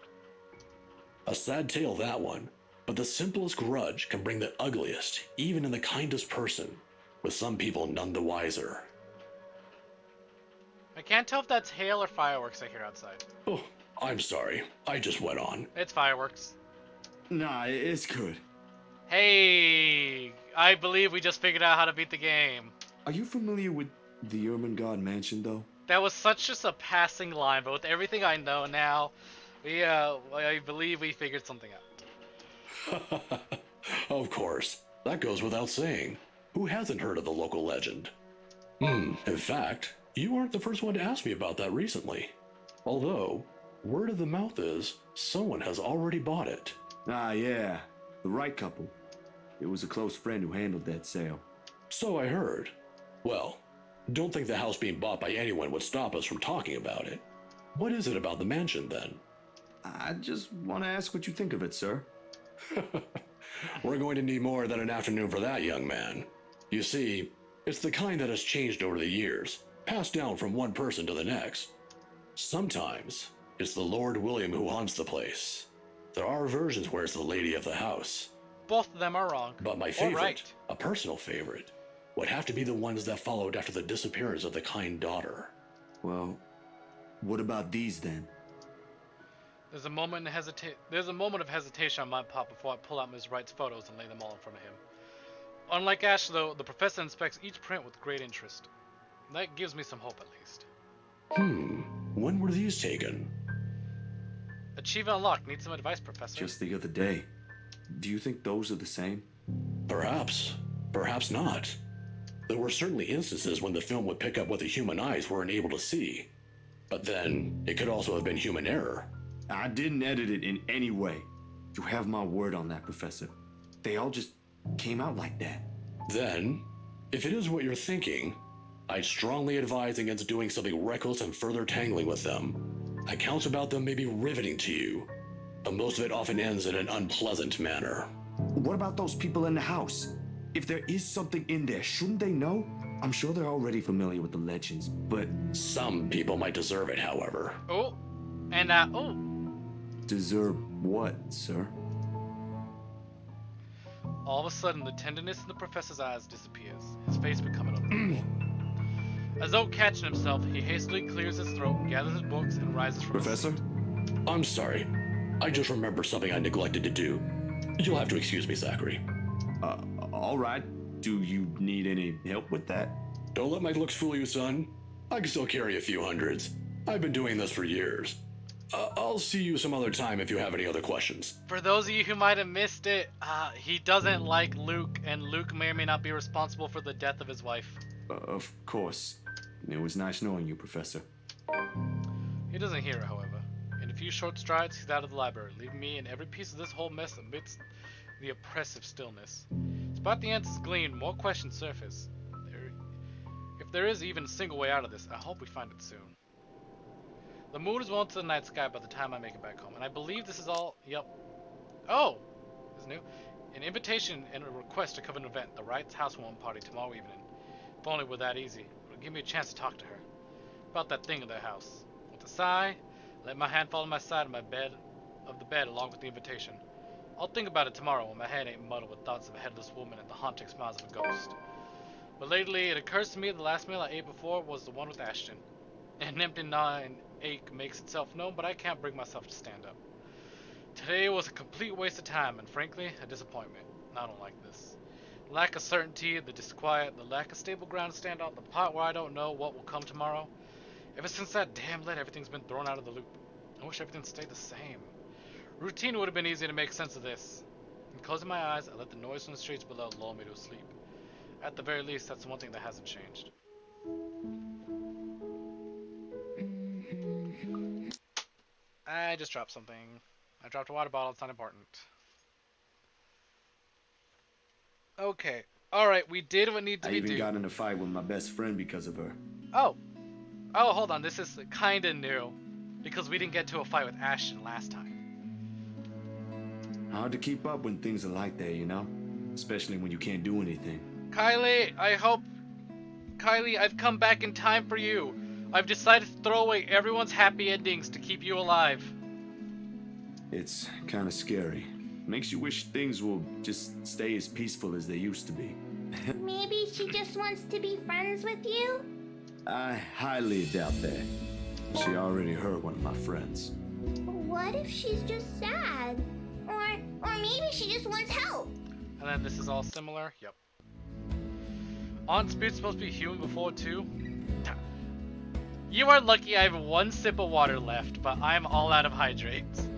A sad tale, that one, but the simplest grudge can bring the ugliest, even in the kindest person, with some people none the wiser. I can't tell if that's hail or fireworks I hear outside. Oh, I'm sorry. I just went on. It's fireworks. Nah, it's good. Hey, I believe we just figured out how to beat the game. Are you familiar with the Ermengarde Mansion, though? That was such just a passing line, but with everything I know now, I believe we figured something out. Of course. That goes without saying. Who hasn't heard of the local legend? In fact, you aren't the first one to ask me about that recently. Although, word of the mouth is, someone has already bought it. Ah, yeah. The right couple. It was a close friend who handled that sale. So I heard. Well, don't think the house being bought by anyone would stop us from talking about it. What is it about the mansion, then? I just want to ask what you think of it, sir. We're going to need more than an afternoon for that, young man. You see, it's the kind that has changed over the years, passed down from one person to the next. Sometimes, it's the Lord William who haunts the place. There are versions where it's the lady of the house. Both of them are wrong. But my favorite, a personal favorite, would have to be the ones that followed after the disappearance of the kind daughter. Well, what about these then? There's a moment of hesitation on my part before I pull out Ms. Wright's photos and lay them all in front of him. Unlike Ash, though, the professor inspects each print with great interest. That gives me some hope, at least. When were these taken? Achievement unlocked. Need some advice, Professor? Just the other day. Do you think those are the same? Perhaps. Perhaps not. There were certainly instances when the film would pick up what the human eyes weren't able to see. But then, it could also have been human error. I didn't edit it in any way. You have my word on that, Professor. They all just came out like that. Then, if it is what you're thinking, I'd strongly advise against doing something reckless and further tangling with them. Accounts about them may be riveting to you, but most of it often ends in an unpleasant manner. What about those people in the house? If there is something in there, shouldn't they know? I'm sure they're already familiar with the legends, but... Some people might deserve it, however. Oh, and Deserve what, sir? All of a sudden, the tenderness in the professor's eyes disappears, his face becoming unreadable. As though catching himself, he hastily clears his throat, gathers his books, and rises from Professor? I'm sorry. I just remembered something I neglected to do. You'll have to excuse me, Zachary. All right. Do you need any help with that? Don't let my looks fool you, son. I can still carry a few hundreds. I've been doing this for years. I'll see you some other time if you have any other questions. For those of you who might have missed it, he doesn't like Luke, and Luke may or may not be responsible for the death of his wife. Of course. It was nice knowing you, Professor. He doesn't hear it, however. In a few short strides, he's out of the library, leaving me in every piece of this whole mess amidst the oppressive stillness. Despite the answers gleaned, more questions surface. If there is even a single way out of this, I hope we find it soon. The moon is well into the night sky by the time I make it back home, and I believe this is all... Yep. Oh! This is new. An invitation and a request to cover an event, the Wright's housewarming party tomorrow evening. If only it were that easy. It would give me a chance to talk to her. About that thing in their house. With a sigh, I let my hand fall on my side of the bed along with the invitation. I'll think about it tomorrow when my head ain't muddled with thoughts of a headless woman and the haunting smiles of a ghost. But lately, it occurs to me the last meal I ate before was the one with Ashton. An empty gnawing ache makes itself known, but I can't bring myself to stand up. Today was a complete waste of time, and frankly, a disappointment. I don't like this. The lack of certainty, the disquiet, the lack of stable ground to stand on, the part where I don't know what will come tomorrow. Ever since that damn letter, everything's been thrown out of the loop. I wish everything stayed the same. Routine would have been easy to make sense of this. In closing my eyes, I let the noise from the streets below lull me to sleep. At the very least, that's the one thing that hasn't changed. I just dropped something. I dropped a water bottle, it's not important. Okay. Alright, we did what needed to I be even done. got in a fight with my best friend because of her. Oh. Oh, hold on. This is kinda new. Because we didn't get to a fight with Ashton last time. Hard to keep up when things are like that, you know? Especially when you can't do anything. Kylie, Kylie, I've come back in time for you. I've decided to throw away everyone's happy endings to keep you alive. It's kind of scary. Makes you wish things will just stay as peaceful as they used to be. Maybe she just wants to be friends with you? I highly doubt that. She already hurt one of my friends. What if she's just sad? Or maybe she just wants help. And then this is all similar. Yep. Aunt Spirit's supposed to be human before too. You are lucky I have one sip of water left, but I'm all out of hydrates.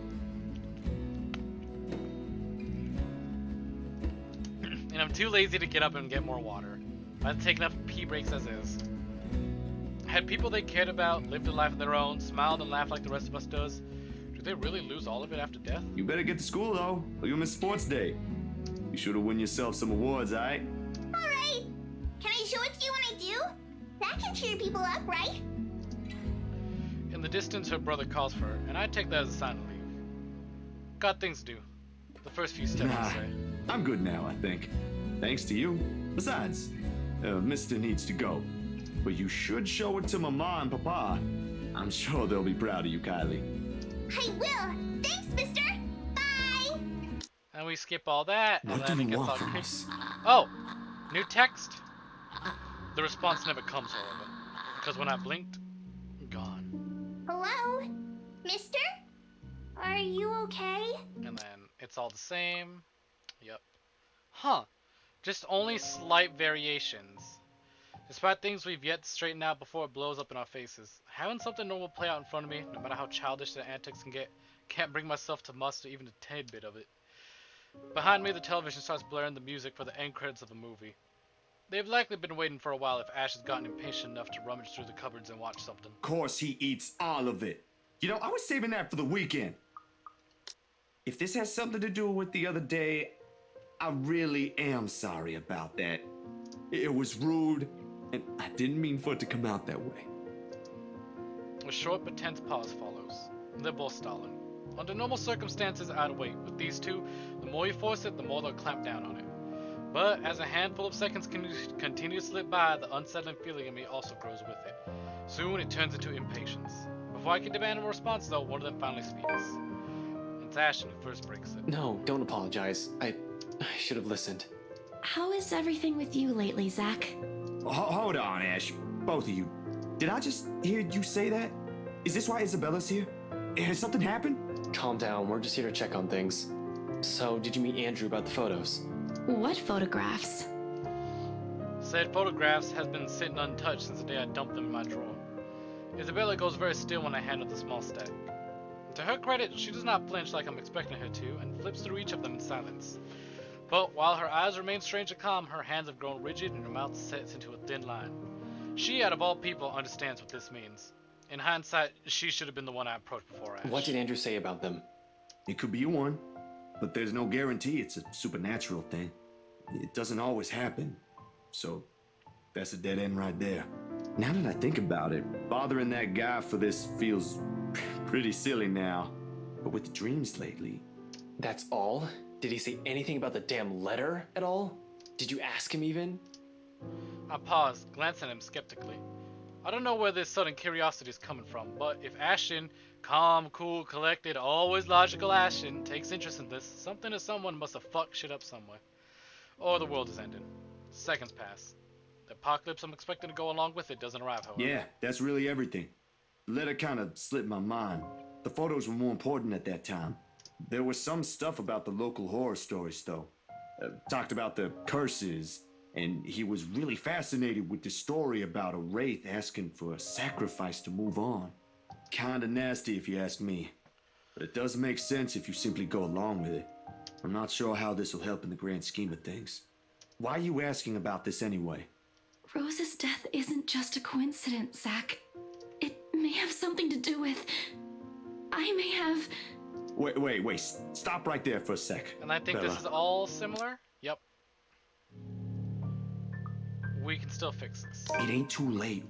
And I'm too lazy to get up and get more water. I've taken enough pee breaks as is. Had people they cared about lived a life of their own, smiled and laughed like the rest of us does, do they really lose all of it after death? You better get to school though, or you'll miss sports day. You should have won yourself some awards, alright? Alright. Can I show it to you when I do? That can cheer people up, right? In the distance, her brother calls for her, and I take that as a sign to leave. Got things to do. The first few steps, Nah, I say. I'm good now, I think. Thanks to you. Besides, Mister needs to go. But you should show it to Mama and Papa. I'm sure they'll be proud of you, Kylie. I will. Thanks, mister. Bye. And we skip all that, What and do then it you gets want all from creepy. us? Oh! New text? The response never comes, however. Because when I blinked, gone. Hello? Mister? Are you okay? And then it's all the same. Yep. Huh. Just only slight variations. Despite things we've yet to straighten out before it blows up in our faces, having something normal play out in front of me, no matter how childish the antics can get, can't bring myself to muster even a tad bit of it. Behind me, the television starts blaring the music for the end credits of the movie. They've likely been waiting for a while if Ash has gotten impatient enough to rummage through the cupboards and watch something. Of course he eats all of it. You know, I was saving that for the weekend. If this has something to do with the other day, I really am sorry about that. It was rude, and I didn't mean for it to come out that way. A short but tense pause follows. They're both stalling. Under normal circumstances, I'd wait. With these two, the more you force it, the more they'll clamp down on it. But as a handful of seconds continue to slip by, the unsettling feeling in me also grows with it. Soon it turns into impatience. Before I can demand a response, though, one of them finally speaks. It's Ashton who first breaks it. No, don't apologize. I should have listened. How is everything with you lately, Zach? Hold on, Ash. Both of you. Did I just hear you say that? Is this why Isabella's here? Has something happened? Calm down, we're just here to check on things. So, did you meet Andrew about the photos? What photographs? Said photographs has been sitting untouched since the day I dumped them in my drawer. Isabella goes very still when I hand her the small stack. To her credit, she does not flinch like I'm expecting her to, and flips through each of them in silence. But while her eyes remain strangely calm, her hands have grown rigid and her mouth sets into a thin line. She, out of all people, understands what this means. In hindsight, she should have been the one I approached before Ash. What did Andrew say about them? It could be one, but there's no guarantee it's a supernatural thing. It doesn't always happen, so that's a dead end right there. Now that I think about it, bothering that guy for this feels pretty silly now. But with the dreams lately... That's all? Did he say anything about the damn letter at all? Did you ask him even? I paused, glancing at him skeptically. I don't know where this sudden curiosity is coming from, but if Ashton, calm, cool, collected, always logical Ashton, takes interest in this, something or someone must have fucked shit up somewhere. Or the world is ending. Seconds pass. The apocalypse I'm expecting to go along with it doesn't arrive, however. Yeah, that's really everything. The letter kind of slipped my mind. The photos were more important at that time. There was some stuff about the local horror stories, though. Talked about the curses, and he was really fascinated with the story about a wraith asking for a sacrifice to move on. Kinda nasty if you ask me. But it does make sense if you simply go along with it. I'm not sure how this will help in the grand scheme of things. Why are you asking about this anyway? Rose's death isn't just a coincidence, Zach. It may have something to do with... I may have... Wait, stop right there for a sec. And I think Bella. this is all similar? Yep. we can still fix this. It ain't too late.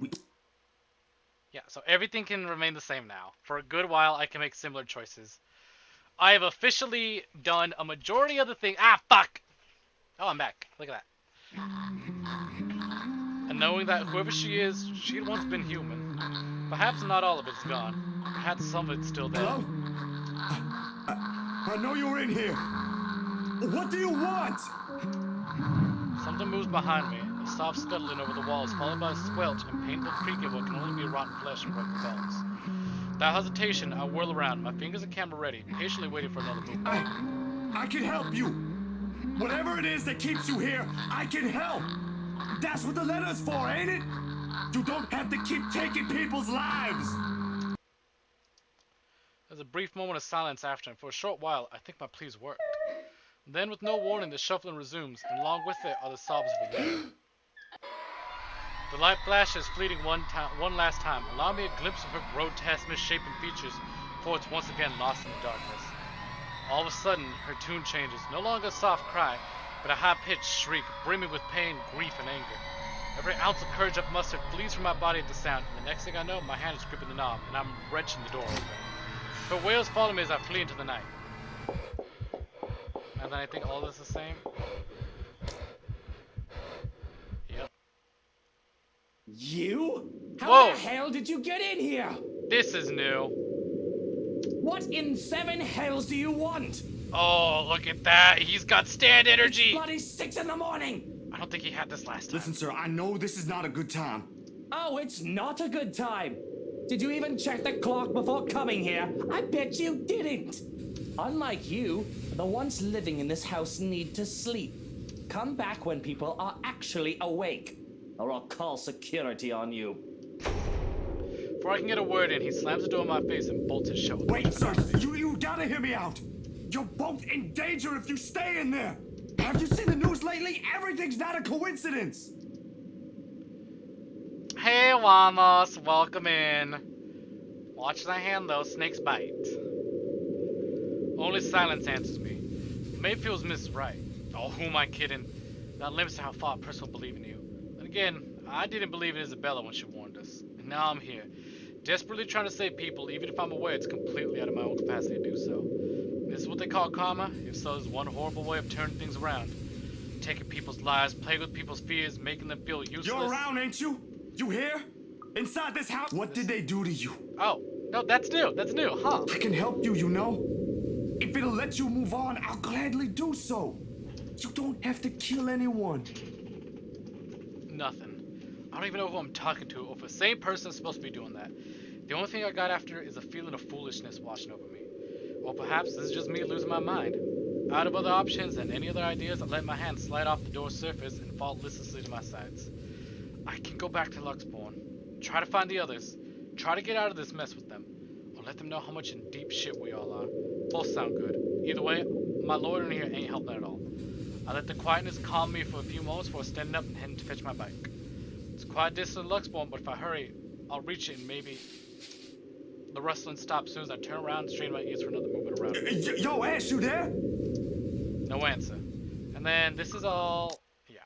Yeah, so everything can remain the same now. For a good while, I can make similar choices. I have officially done a majority of the thing. Ah, fuck! Oh, I'm back. Look at that. And knowing that whoever she is, she had once been human. Perhaps not all of it's gone. Perhaps some of it's still there. Hello? I know you're in here. What do you want? Something moves behind me, a soft scuttling over the walls, followed by a squelch and painful creaking of what can only be rotten flesh and broken bones. Without hesitation, I whirl around, my fingers and camera ready, patiently waiting for another movement. I can help you. Whatever it is that keeps you here, I can help. That's what the letter's for, ain't it? You don't have to keep taking people's lives. There's a brief moment of silence after, and for a short while, I think my pleas worked. Then, with no warning, the shuffling resumes, and along with it are the sobs of the letter. The light flashes, fleeting one last time, allowing me a glimpse of her grotesque, misshapen features before it's once again lost in the darkness. All of a sudden, her tune changes, no longer a soft cry, but a high-pitched shriek, brimming with pain, grief, and anger. Every ounce of courage I've mustered flees from my body at the sound, and the next thing I know, my hand is gripping the knob, and I'm wrenching the door open. Her wails follow me as I flee into the night. And then I think all this is the same. Yep. You? How Whoa! the hell did you get in here? This is new. What in seven hells do you want? Oh, look at that. He's got stand energy. It's bloody 6 in the morning. I don't think he had this last time. Listen, sir, I know this is not a good time. Oh, it's not a good time. Did you even check the clock before coming here? I bet you didn't. Unlike you, the ones living in this house need to sleep. Come back when people are actually awake, or I'll call security on you. Before I can get a word in, he slams the door in my face and bolts it shut. Wait, sir, you gotta hear me out. You're both in danger if you stay in there. Have you seen the news lately? Everything's not a coincidence. Hey, Wamos, welcome in. Watch the hand though, snakes bite. Only silence answers me. May feels Miss Right. Oh, who am I kidding? That limits to how far a person will believe in you. And again, I didn't believe in Isabella when she warned us. And now I'm here, desperately trying to save people, even if I'm aware it's completely out of my own capacity to do so. This is what they call karma. If so, there's one horrible way of turning things around. Taking people's lives, playing with people's fears, making them feel useless. You're around, ain't you? You here? Inside this house? What did they do to you? Oh, no, that's new. That's new, huh? I can help you, you know? If it'll let you move on, I'll gladly do so. You don't have to kill anyone. Nothing. I don't even know who I'm talking to, or if the same person is supposed to be doing that. The only thing I got after is a feeling of foolishness washing over me. Or perhaps this is just me losing my mind. Out of other options and any other ideas, I let my hand slide off the door's surface and fall listlessly to my sides. I can go back to Luxborn, try to find the others, try to get out of this mess with them, or let them know how much in deep shit we all are. Both sound good. Either way, my loitering here ain't helping at all. I let the quietness calm me for a few moments before standing up and heading to fetch my bike. It's quite distant to Luxborn, but if I hurry, I'll reach it and maybe... The rustling stops as soon as I turn around and strain my ears for another movement around. Yo, Ash, you there? No answer. And then this is all... Yeah.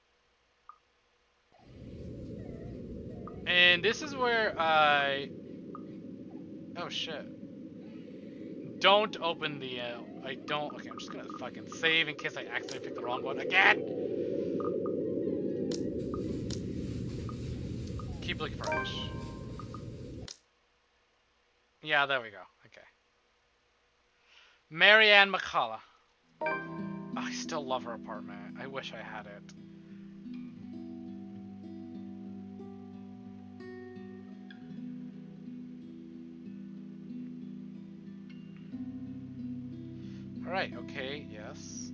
And this is where I... Oh shit. Don't open the... I don't... Okay, I'm just gonna fucking save in case I accidentally pick the wrong one again! Keep looking for Ash. Yeah, there we go. Okay. Marianne McCullough. Oh, I still love her apartment. I wish I had it. Alright, okay, yes.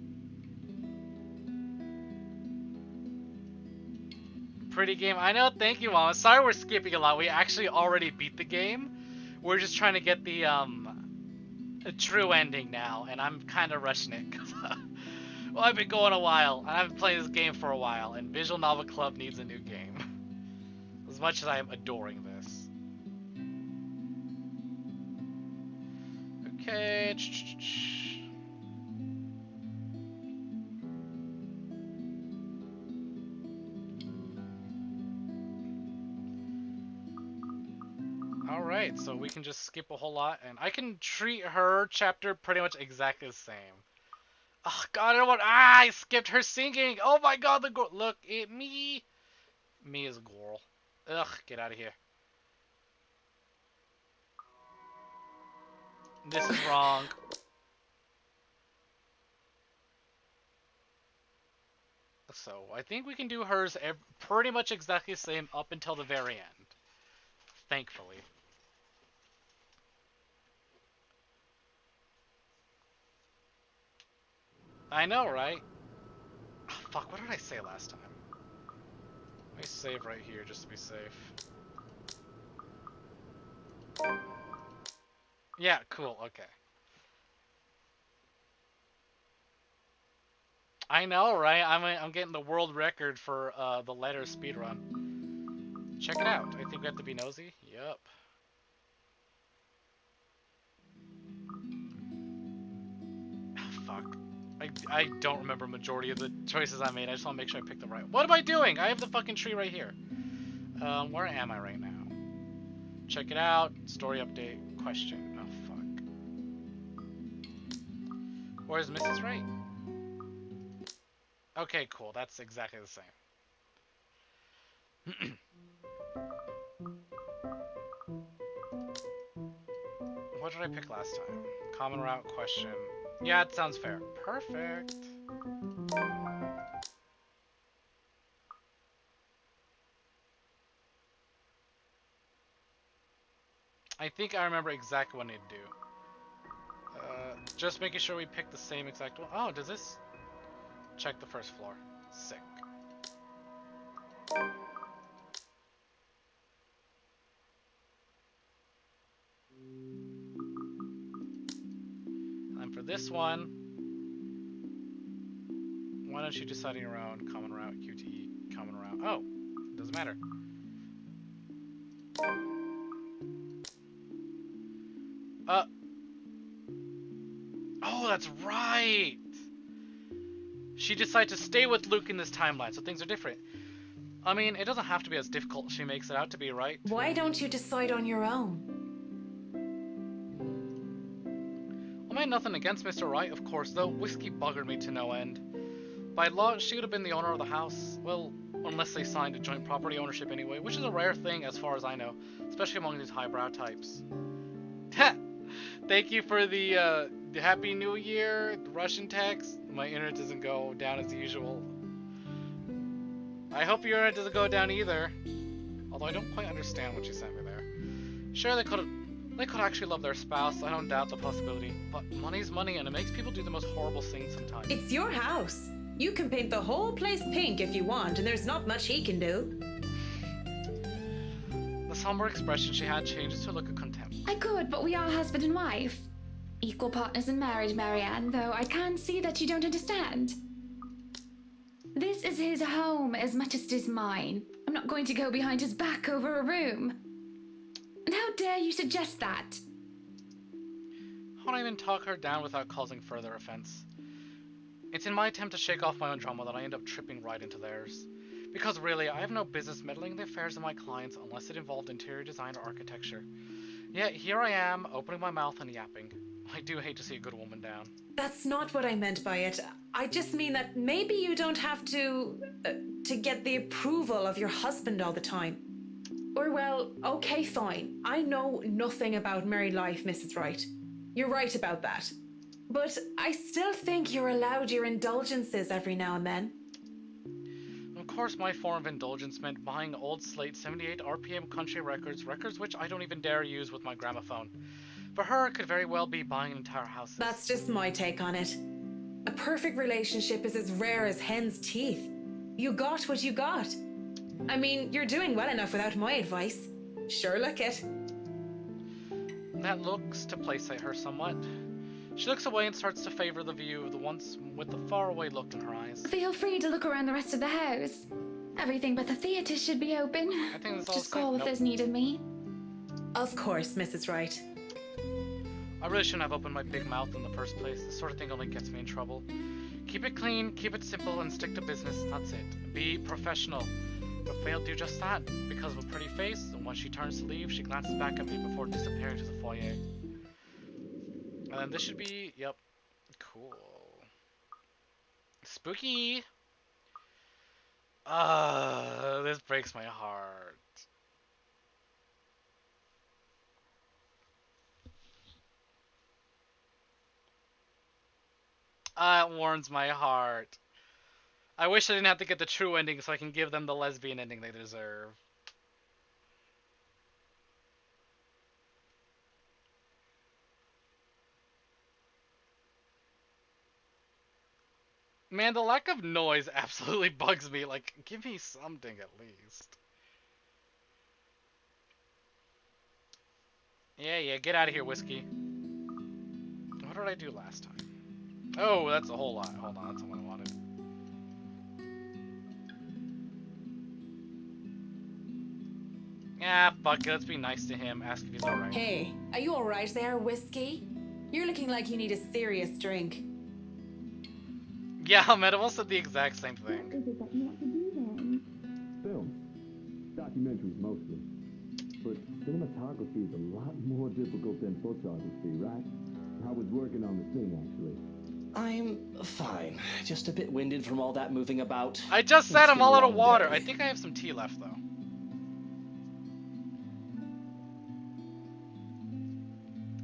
Pretty game. I know, thank you, Mama. Sorry we're skipping a lot. We actually already beat the game. We're just trying to get the true ending now, and I'm kind of rushing it. Well, I've been going a while. I've been playing this game for a while, and Visual Novel Club needs a new game. As much as I am adoring this. Okay. Alright, so we can just skip a whole lot, and I can treat her chapter pretty much exactly the same. Oh god, I don't want. Ah, I skipped her singing! Oh my god, the girl. Look at me! Me as a girl. Ugh, get out of here. This is wrong. So, I think we can do hers pretty much exactly the same up until the very end. Thankfully. I know, right? Oh, fuck, what did I say last time? Let me save right here just to be safe. Yeah, cool, okay. I know, right? I'm getting the world record for the letter speedrun. Check it out. I think we have to be nosy. Yep. Oh, fuck. I don't remember majority of the choices I made. I just want to make sure I picked the right. What am I doing? I have the fucking tree right here. Where am I right now? Check it out. Story update. Question. Oh, fuck. Where's Mrs. Wright? Okay, cool. That's exactly the same. What did I pick last time? Common route, question. Yeah, it sounds fair. Perfect. I think I remember exactly what I need to do. Just making sure we pick the same exact one. Oh, does this... Check the first floor. Sick. And for this one, why don't you decide on your own? Common route, QTE, common route. Oh, doesn't matter. Oh, that's right! She decided to stay with Luke in this timeline, so things are different. I mean, it doesn't have to be as difficult as she makes it out to be, right? Why don't you decide on your own? I mean, nothing against Mr. Wright, of course, though. Whiskey buggered me to no end. By law, she would have been the owner of the house. Well, unless they signed a joint property ownership anyway, which is a rare thing as far as I know, especially among these highbrow types. Thank you for the Happy New Year, the Russian text. My internet doesn't go down as usual. I hope your internet doesn't go down either. Although I don't quite understand what you sent me there. Sure, they could actually love their spouse. I don't doubt the possibility. But money's money, and it makes people do the most horrible things sometimes. It's your house. You can paint the whole place pink if you want, and there's not much he can do. The somber expression she had changes to a look of contempt. I could, but we are husband and wife. Equal partners in marriage, Marianne, though I can see that you don't understand. This is his home as much as it is mine. I'm not going to go behind his back over a room. And how dare you suggest that? How do I even talk her down without causing further offense? It's in my attempt to shake off my own drama that I end up tripping right into theirs. Because really, I have no business meddling in the affairs of my clients unless it involved interior design or architecture. Yet here I am, opening my mouth and yapping. I do hate to see a good woman down. That's not what I meant by it. I just mean that maybe you don't have to get the approval of your husband all the time. Or well, okay, fine. I know nothing about married life, Mrs. Wright. You're right about that. But I still think you're allowed your indulgences every now and then. Of course, my form of indulgence meant buying old slate 78 RPM country records which I don't even dare use with my gramophone. For her, it could very well be buying an entire house. That's just my take on it. A perfect relationship is as rare as hen's teeth. You got what you got. I mean, you're doing well enough without my advice. Sure, look it. That looks to placate her somewhat. She looks away and starts to favor the view of the once with the faraway look in her eyes. Feel free to look around the rest of the house. Everything but the theater should be open. I think that's all Just call if there's need of me. Of course, Mrs. Wright. I really shouldn't have opened my big mouth in the first place. This sort of thing only gets me in trouble. Keep it clean, keep it simple, and stick to business. That's it. Be professional. failed to do just that because of a pretty face, and when she turns to leave, she glances back at me before disappearing to the foyer. And then this should be, yep, cool. Spooky! This breaks my heart. It warms my heart. I wish I didn't have to get the true ending so I can give them the lesbian ending they deserve. Man, the lack of noise absolutely bugs me. Like, give me something at least. Yeah, get out of here, Whiskey. What did I do last time? Oh, that's a whole lot. Hold on, that's not what I wanted. Yeah, fuck it, let's be nice to him, ask if he's alright. Hey, are you alright there, Whiskey? You're looking like you need a serious drink. Yeah, Medival said the exact same thing. Film. Documentaries mostly. But cinematography is a lot more difficult than photography, right? I was working on the thing, actually. I'm fine. Just a bit winded from all that moving about. I just said It's I'm been a all out of long water. day. I think I have some tea left, though.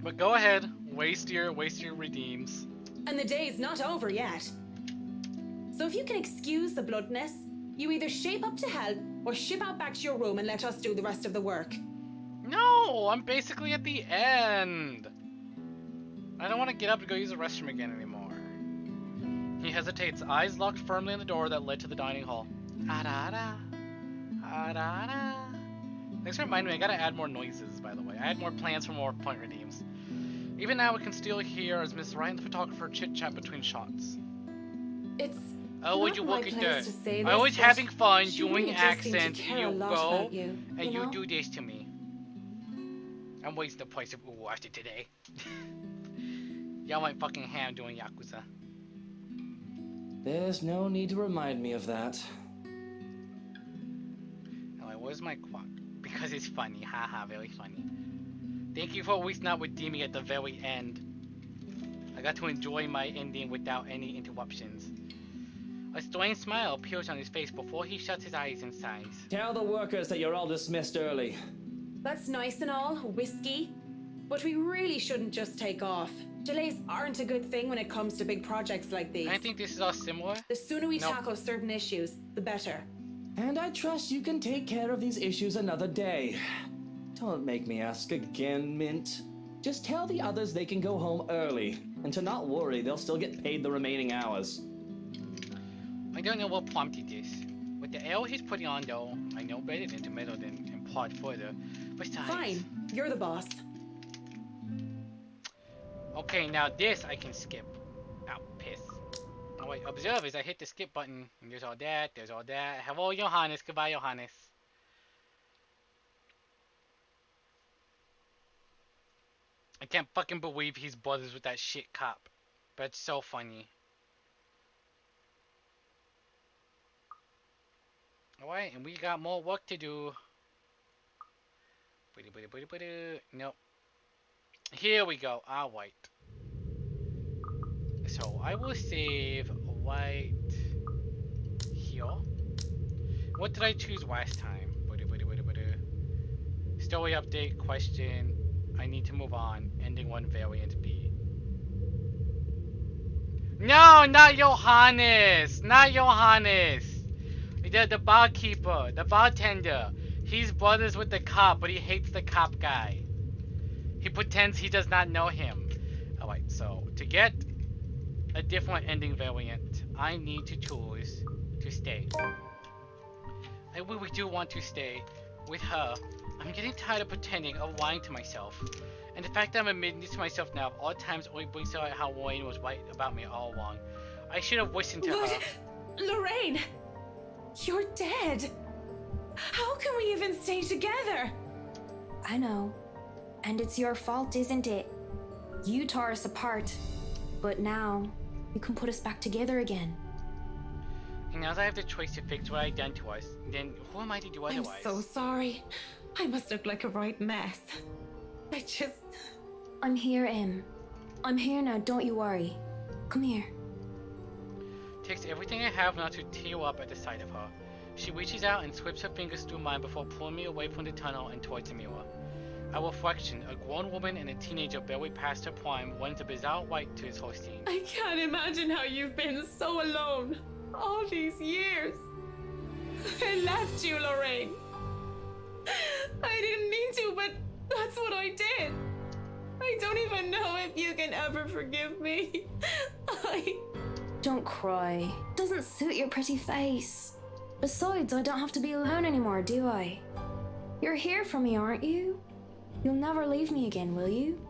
But go ahead, waste your redeems. And the day's not over yet. So if you can excuse the bloodness, you either shape up to help or ship out back to your room and let us do the rest of the work. No, I'm basically at the end. I don't want to get up to go use the restroom again anymore. He hesitates, eyes locked firmly on the door that led to the dining hall. Ah-da-da. Ah-da-da. Thanks for reminding me, I gotta add more noises, by the way. I had more plans for more point redeems. Even now, we can still hear as Miss Wright and the photographer chit-chat between shots. It's Oh, would not you my look at place that? to say I was this, but having fun she doing really does seem to accents, care and a you lot go about you, and you you know? do this to me. I'm wasting the price of Ooh after today. Y'all went fucking ham doing Yakuza. There's no need to remind me of that. Anyway, where's my quack? Because it's funny, haha, very funny. Thank you for always not redeeming at the very end. I got to enjoy my ending without any interruptions. A strange smile appears on his face before he shuts his eyes and sighs. Tell the workers that you're all dismissed early. That's nice and all, Whiskey, but we really shouldn't just take off. Delays aren't a good thing when it comes to big projects like these. I think this is all similar. The sooner we Nope. tackle certain issues, the better. And I trust you can take care of these issues another day. Don't make me ask again, Mint. Just tell the others they can go home early, and to not worry, they'll still get paid the remaining hours. I don't know what prompted this. With the ale he's putting on though, I know better than to meddle and plot further. Besides... Fine, you're the boss. Okay, now this I can skip. Ow, piss. Oh wait, observe as I hit the skip button. And there's all that, there's all that. Hello, Johannes. Goodbye, Johannes. I can't fucking believe he's brothers with that shit cop. But it's so funny. Alright, and we got more work to do. Nope. Here we go. Alright. So I will save right here. What did I choose last time? Story update question. I need to move on. Ending 1 variant B. No, not Johannes! Not Johannes! The barkeeper, the bartender. He's brothers with the cop, but he hates the cop guy. He pretends he does not know him. Alright, so to get a different ending variant, I need to choose to stay. I really do want to stay with her. I'm getting tired of pretending, of lying to myself. And the fact that I'm admitting this to myself now of all times only brings out how Wayne was right about me all along. I should have listened to her. Lorraine! You're dead! How can we even stay together? I know. And it's your fault, isn't it? You tore us apart. But now, you can put us back together again. And now that I have the choice to fix what I've done to us, then who am I to do otherwise? I'm so sorry. I must look like a right mess. I'm here, Em. I'm here now, don't you worry. Come here. Takes everything I have not to tear up at the sight of her. She reaches out and sweeps her fingers through mine before pulling me away from the tunnel and towards the mirror. Our reflection, a grown woman and a teenager barely past her prime, runs a bizarre white to his horse team. I can't imagine how you've been so alone all these years. I left you, Lorraine. I didn't mean to, but that's what I did. I don't even know if you can ever forgive me. Don't cry. Doesn't suit your pretty face. Besides, I don't have to be alone anymore, do I? You're here for me, aren't you? You'll never leave me again, will you?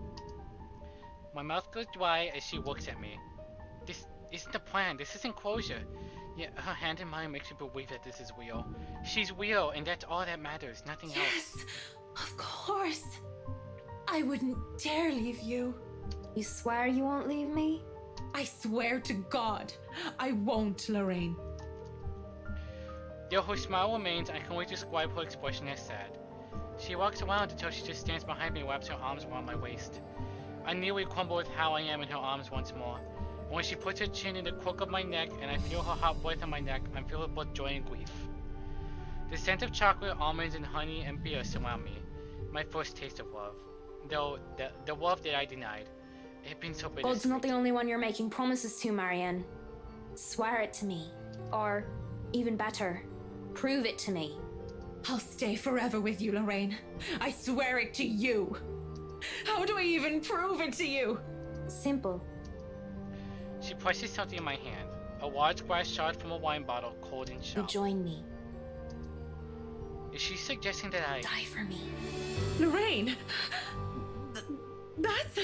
My mouth goes dry as she looks at me. This isn't a plan, this isn't closure. Yet her hand in mine makes me believe that this is real. She's real, and that's all that matters, nothing else. Yes, of course. I wouldn't dare leave you. You swear you won't leave me? I swear to God, I won't, Lorraine. Though her smile remains, I can only describe her expression as sad. She walks around until she just stands behind me and wraps her arms around my waist. I nearly crumble with how I am in her arms once more. And when she puts her chin in the crook of my neck and I feel her hot breath on my neck, I'm filled with both joy and grief. The scent of chocolate, almonds, and honey and beer surround me. My first taste of love. Though, the love that I denied. It had been so bittersweet. God's not the only one you're making promises to, Marianne. Swear it to me. Or, even better, prove it to me. I'll stay forever with you, Lorraine. I swear it to you. How do I even prove it to you? Simple. She presses something in my hand. A large glass shard from a wine bottle, cold and sharp. You join me. Is she suggesting that I... Die for me. Lorraine! That's...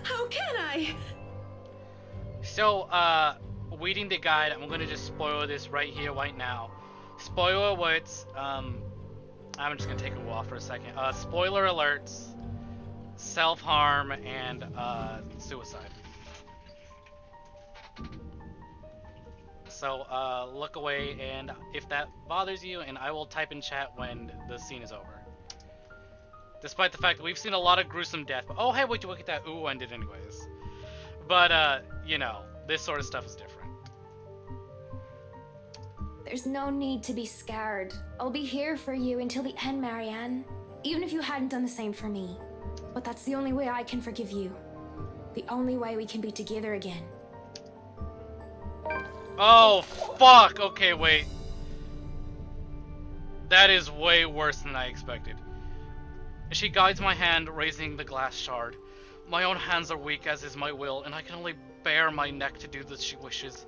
How can I? So, reading the guide, I'm gonna just spoil this right here, right now. Spoiler alerts, I'm just gonna take a walk for a second. Spoiler alerts, self-harm, and, suicide. So, look away, and if that bothers you, and I will type in chat when the scene is over. Despite the fact that we've seen a lot of gruesome death. But, oh, hey, would you look at that? Ooh, ended anyways. But, you know, this sort of stuff is different. There's no need to be scared. I'll be here for you until the end, Marianne. Even if you hadn't done the same for me. But that's the only way I can forgive you. The only way we can be together again. Oh, fuck! Okay, wait. That is way worse than I expected. She guides my hand, raising the glass shard. My own hands are weak, as is my will, and I can only bare my neck to do as she wishes.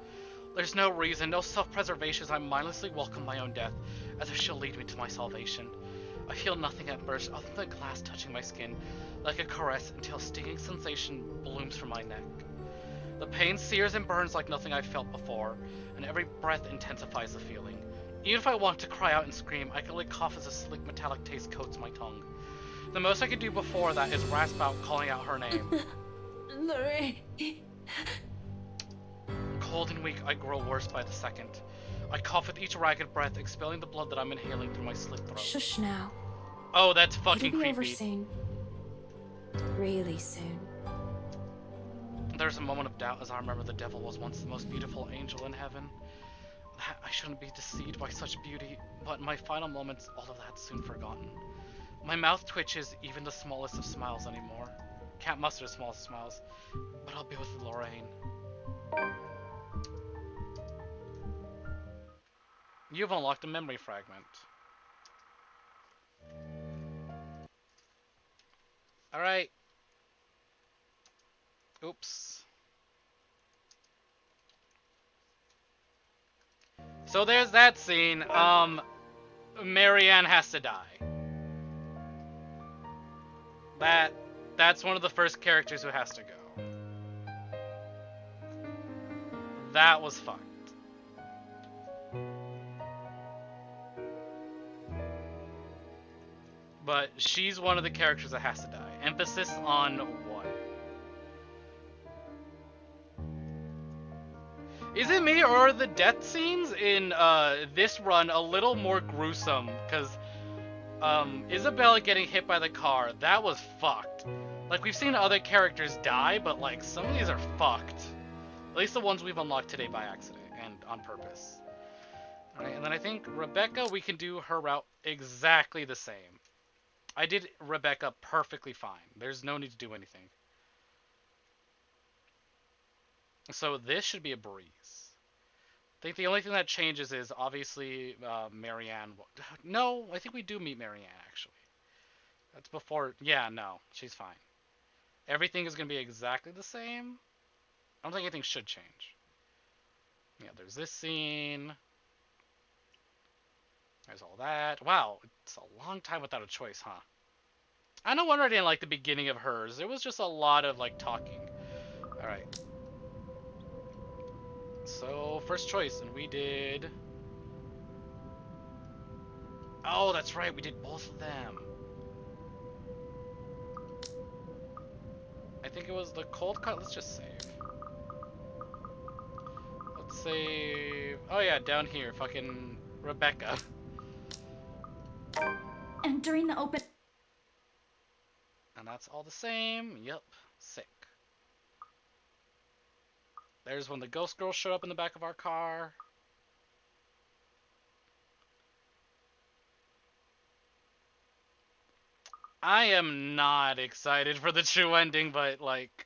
There's no reason, no self-preservation as I mindlessly welcome my own death, as if she'll lead me to my salvation. I feel nothing at first, other than the glass touching my skin, like a caress, until a stinging sensation blooms from my neck. The pain sears and burns like nothing I've felt before, and every breath intensifies the feeling. Even if I want to cry out and scream, I can only cough as a slick metallic taste coats my tongue. The most I can do before that is rasp out, calling out her name. Lorraine. Cold and weak, I grow worse by the second. I cough with each ragged breath, expelling the blood that I'm inhaling through my slit throat. Shush now. Oh, that's fucking It'll be over creepy. soon. Really soon. There's a moment of doubt as I remember the devil was once the most beautiful angel in heaven. That I shouldn't be deceived by such beauty, but in my final moments, all of that's soon forgotten. My mouth twitches, even the smallest of smiles anymore. Can't muster the smallest of smiles, but I'll be with Lorraine. You've unlocked a memory fragment. Alright. Oops. So there's that scene. Marianne has to die. That's one of the first characters who has to go. That was fucked. But she's one of the characters that has to die. Emphasis on one. Is it me, or are the death scenes in this run a little more gruesome? Because Isabella getting hit by the car, that was fucked. Like, we've seen other characters die, but like, some of these are fucked. At least the ones we've unlocked today by accident and on purpose. Alright, and then I think Rebecca, we can do her route exactly the same. I did Rebecca perfectly fine. There's no need to do anything. So this should be a breeze. I think the only thing that changes is obviously Marianne. No, I think we do meet Marianne actually. That's before. Yeah, no, she's fine. Everything is going to be exactly the same. I don't think anything should change. Yeah, there's this scene. There's all that. Wow, it's a long time without a choice, huh? I know one already in like the beginning of hers. There was just a lot of like talking. All right. So, first choice, and we did... Oh, that's right, we did both of them. I think it was the cold cut. Let's just save. Let's save... Oh yeah, down here, fucking Rebecca. Entering the open... And that's all the same. Yep, sick. There's when the ghost girl showed up in the back of our car. I am not excited for the true ending, but like...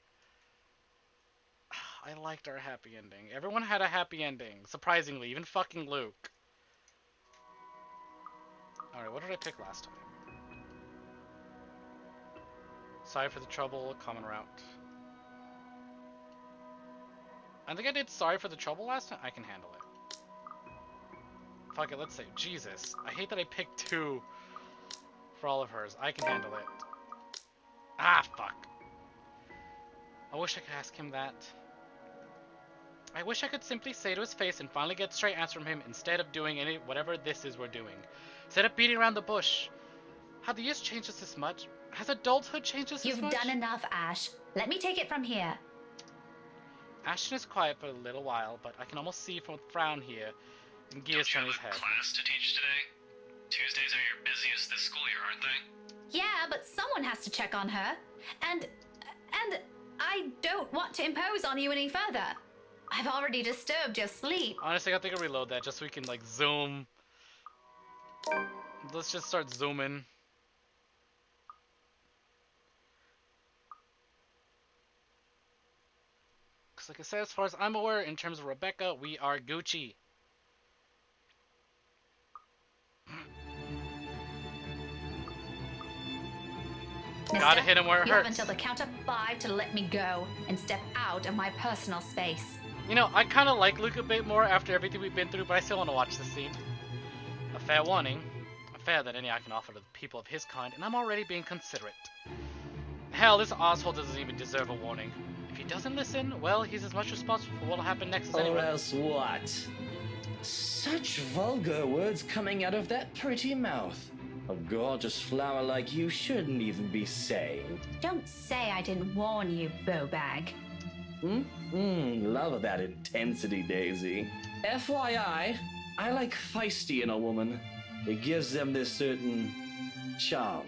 I liked our happy ending. Everyone had a happy ending, surprisingly, even fucking Luke. Alright, what did I pick last time? Sorry for the trouble, common route. I think I did sorry for the trouble last time. I can handle it. Fuck it, let's say Jesus. I hate that I picked 2 for all of hers. I can handle it. Ah, fuck. I wish I could ask him that. I wish I could simply say to his face and finally get a straight answer from him instead of doing whatever this is we're doing. Instead of beating around the bush. Have the years changed us this much? Has adulthood changed us this much? You've done enough, Ash. Let me take it from here. Ashton is quiet for a little while, but I can almost see from a frown here and gears turn his head. Class to teach today? Tuesdays are your busiest this school year, aren't they? Yeah, but someone has to check on her. And I don't want to impose on you any further. I've already disturbed your sleep. Honestly, I think I'll reload that just so we can, like, zoom. Let's just start zooming. Because, like I said, as far as I'm aware, in terms of Rebecca, we are Gucci. Gotta hit him where it you have hurts. until the count of 5 to let me go and step out of my personal space. You know, I kind of like Luke a bit more after everything we've been through, but I still want to watch this scene. A fair warning. A fair that any I can offer to the people of his kind, and I'm already being considerate. Hell, this asshole doesn't even deserve a warning. If he doesn't listen, well, he's as much responsible for what'll happen next as anyone. Or else what? Such vulgar words coming out of that pretty mouth. A gorgeous flower like you shouldn't even be saying. Don't say I didn't warn you, Bowbag. Love that intensity, Daisy. FYI, I like feisty in a woman. It gives them this certain charm.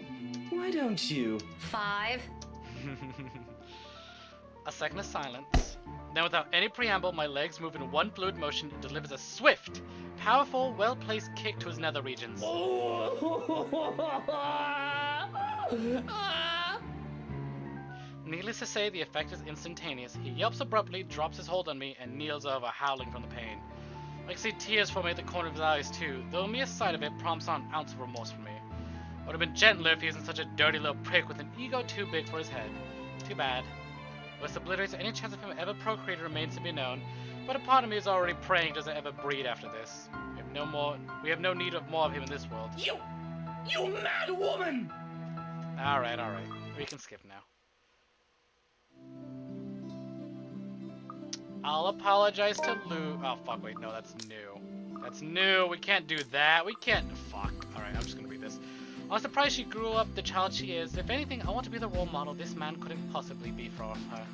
Why don't you? 5. A second of silence. Then without any preamble, my legs move in one fluid motion and delivers a swift, powerful, well-placed kick to his nether regions. Needless to say, the effect is instantaneous. He yelps abruptly, drops his hold on me, and kneels over, howling from the pain. I can see tears forming at the corner of his eyes too, though a mere sight of it prompts not an ounce of remorse for me. I would have been gentler if he isn't such a dirty little prick with an ego too big for his head. Too bad. This obliterates any chance of him ever procreating remains to be known, but a part of me is already praying he doesn't ever breed after this. We have no need of more of him in this world. You mad woman! Alright. We can skip now. I'll apologize to Lou. Oh, fuck, wait, no, that's new. That's new. We can't do that. We can't. Fuck. Alright, I'm just gonna read this. I'm surprised she grew up the child she is. If anything, I want to be the role model this man couldn't possibly be for her.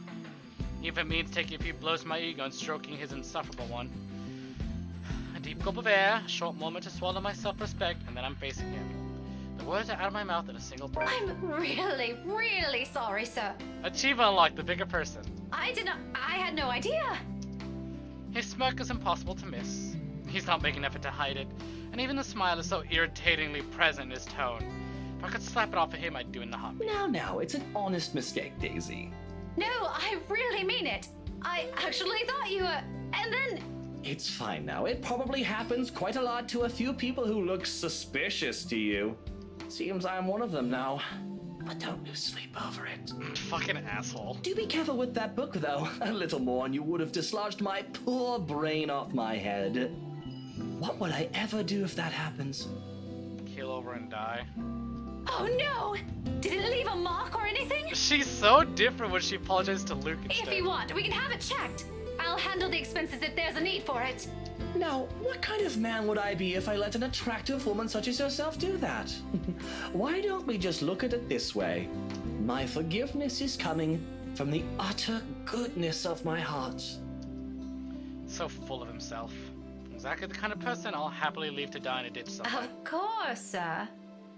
Even if it means taking a few blows to my ego and stroking his insufferable one. A deep gulp of air, a short moment to swallow my self-respect, and then I'm facing him. The words are out of my mouth in a single breath. I'm really, really sorry, sir. Achievement unlocked, the bigger person. I had no idea. His smirk is impossible to miss. He's not making an effort to hide it, and even the smile is so irritatingly present in his tone. If I could slap it off of him, I'd do it in the heartbeat. Now, it's an honest mistake, Daisy. No, I really mean it. I actually thought you were... And then... It's fine now. It probably happens quite a lot to a few people who look suspicious to you. Seems I'm one of them now. But don't lose sleep over it. Fucking asshole. Do be careful with that book, though. A little more and you would have dislodged my poor brain off my head. What would I ever do if that happens? Keel over and die. Oh no! Did it leave a mark or anything? She's so different when she apologizes to Luke instead. If you want, we can have it checked. I'll handle the expenses if there's a need for it. Now, what kind of man would I be if I let an attractive woman such as yourself do that? Why don't we just look at it this way? My forgiveness is coming from the utter goodness of my heart. So full of himself. Exactly the kind of person I'll happily leave to die in a ditch somewhere. Of course, sir.